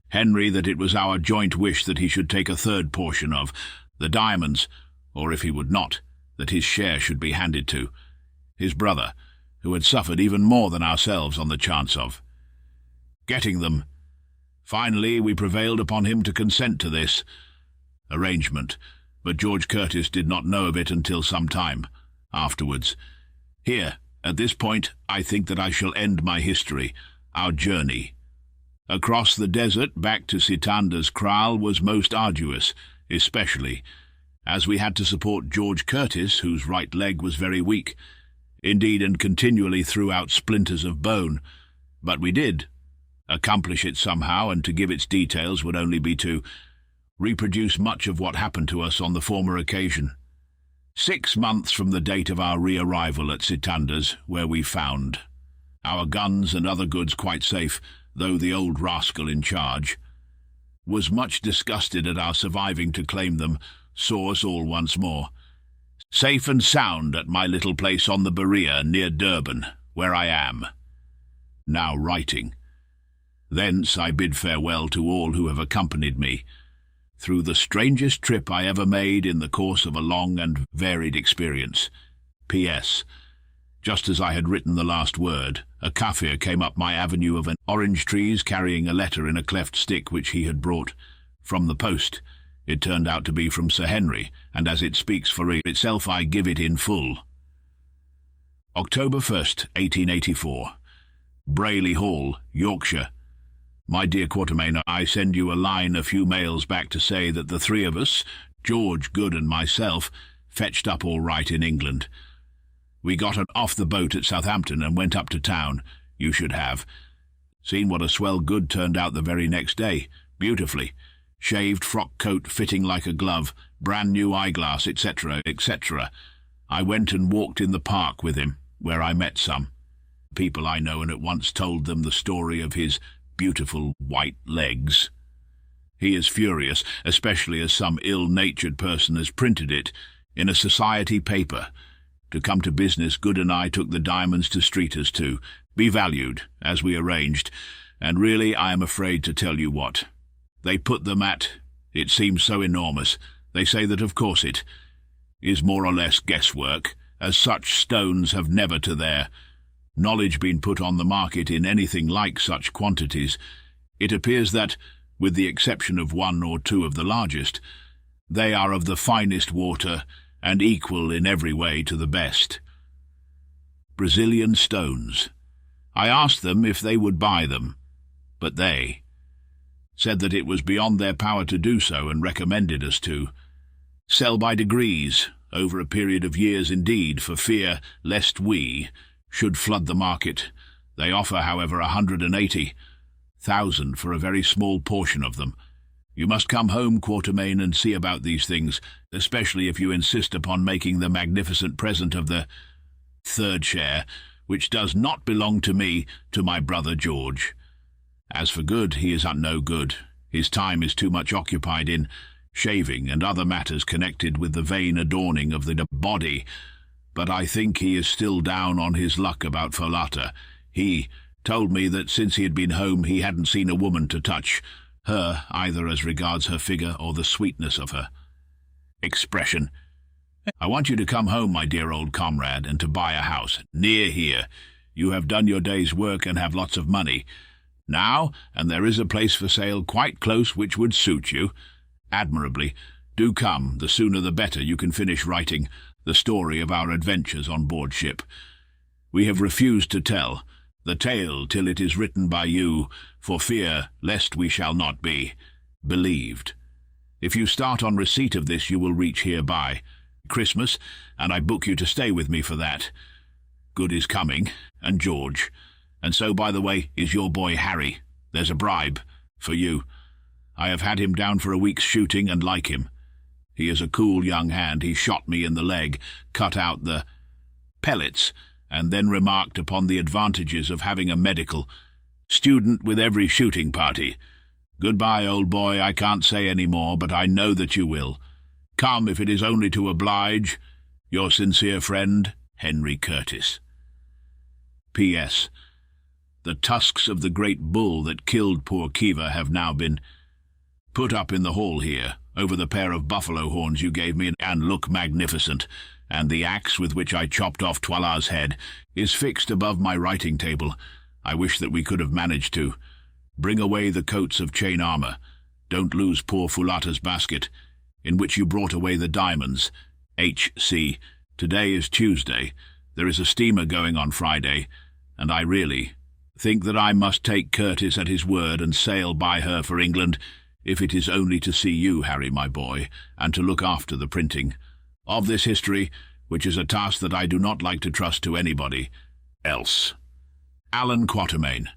Henry that it was our joint wish that he should take a third portion of the diamonds, or if he would not, that his share should be handed to his brother, who had suffered even more than ourselves on the chance of getting them. Finally, we prevailed upon him to consent to this arrangement, but George Curtis did not know of it until some time afterwards. Here, at this point, I think that I shall end my history, our journey. Across the desert back to Sitanda's kraal was most arduous, especially as we had to support George Curtis, whose right leg was very weak, indeed, and continually threw out splinters of bone. But we did accomplish it somehow, and to give its details would only be to reproduce much of what happened to us on the former occasion. 6 months from the date of our re-arrival at Sitanda's, where we found our guns and other goods quite safe, though the old rascal in charge was much disgusted at our surviving to claim them, saw us all once more, safe and sound at my little place on the Berea near Durban, where I am now writing. Thence I bid farewell to all who have accompanied me through the strangest trip I ever made in the course of a long and varied experience. P.S. Just as I had written the last word, a Kaffir came up my avenue of orange trees carrying a letter in a cleft stick which he had brought from the post. It turned out to be from Sir Henry, and as it speaks for itself, I give it in full. October 1st, 1884. Brayley Hall, Yorkshire. My dear Quatermain, I send you a line a few mails back to say that the 3 of us, George, Good and myself, fetched up all right in England. We got off the boat at Southampton and went up to town. You should have seen what a swell Good turned out the very next day, beautifully. Shaved frock coat fitting like a glove, brand new eyeglass, etc., etc. I went and walked in the park with him, where I met some people I know, and at once told them the story of his beautiful white legs. He is furious, especially as some ill-natured person has printed it in a society paper. To come to business, Good and I took the diamonds to Streeter's to be valued, as we arranged, and really I am afraid to tell you what they put them at. It seems so enormous. They say that of course it is more or less guesswork, as such stones have never to their knowledge been put on the market in anything like such quantities. It appears that, with the exception of 1 or 2 of the largest, they are of the finest water and equal in every way to the best. Brazilian stones. I asked them if they would buy them, but they said that it was beyond their power to do so, and recommended us to sell by degrees, over a period of years indeed, for fear lest we should flood the market. They offer, however, 180,000 for a very small portion of them. You must come home, Quatermain, and see about these things, especially if you insist upon making the magnificent present of the 3rd share, which does not belong to me, to my brother George. As for Good, he is no good. His time is too much occupied in shaving and other matters connected with the vain adorning of the body, but I think he is still down on his luck about Folata. He told me that since he had been home he hadn't seen a woman to touch her, either as regards her figure or the sweetness of her expression. I want you to come home, my dear old comrade, and to buy a house near here. You have done your day's work and have lots of money now, and there is a place for sale quite close which would suit you admirably. Do come, the sooner the better. You can finish writing the story of our adventures on board ship. We have refused to tell the tale till it is written by you, for fear lest we shall not be believed. If you start on receipt of this, you will reach here by Christmas, and I book you to stay with me for that. Good is coming, and George. And so, by the way, is your boy Harry. There's a bribe for you. I have had him down for a week's shooting and like him. He is a cool young hand. He shot me in the leg, cut out the pellets, and then remarked upon the advantages of having a medical student with every shooting party. Goodbye, old boy. I can't say any more, but I know that you will. Come, if it is only to oblige. Your sincere friend, Henry Curtis. P.S. The tusks of the great bull that killed poor Kiva have now been put up in the hall here, over the pair of buffalo horns you gave me, and look magnificent, and the axe with which I chopped off Twala's head is fixed above my writing table. I wish that we could have managed to Bring away the coats of chain armour. Don't lose poor Fulata's basket, in which you brought away the diamonds. H.C. Today is Tuesday. There is a steamer going on Friday, and I really think that I must take Curtis at his word and sail by her for England, if it is only to see you, Harry, my boy, and to look after the printing of this history, which is a task that I do not like to trust to anybody else. Allan Quatermain.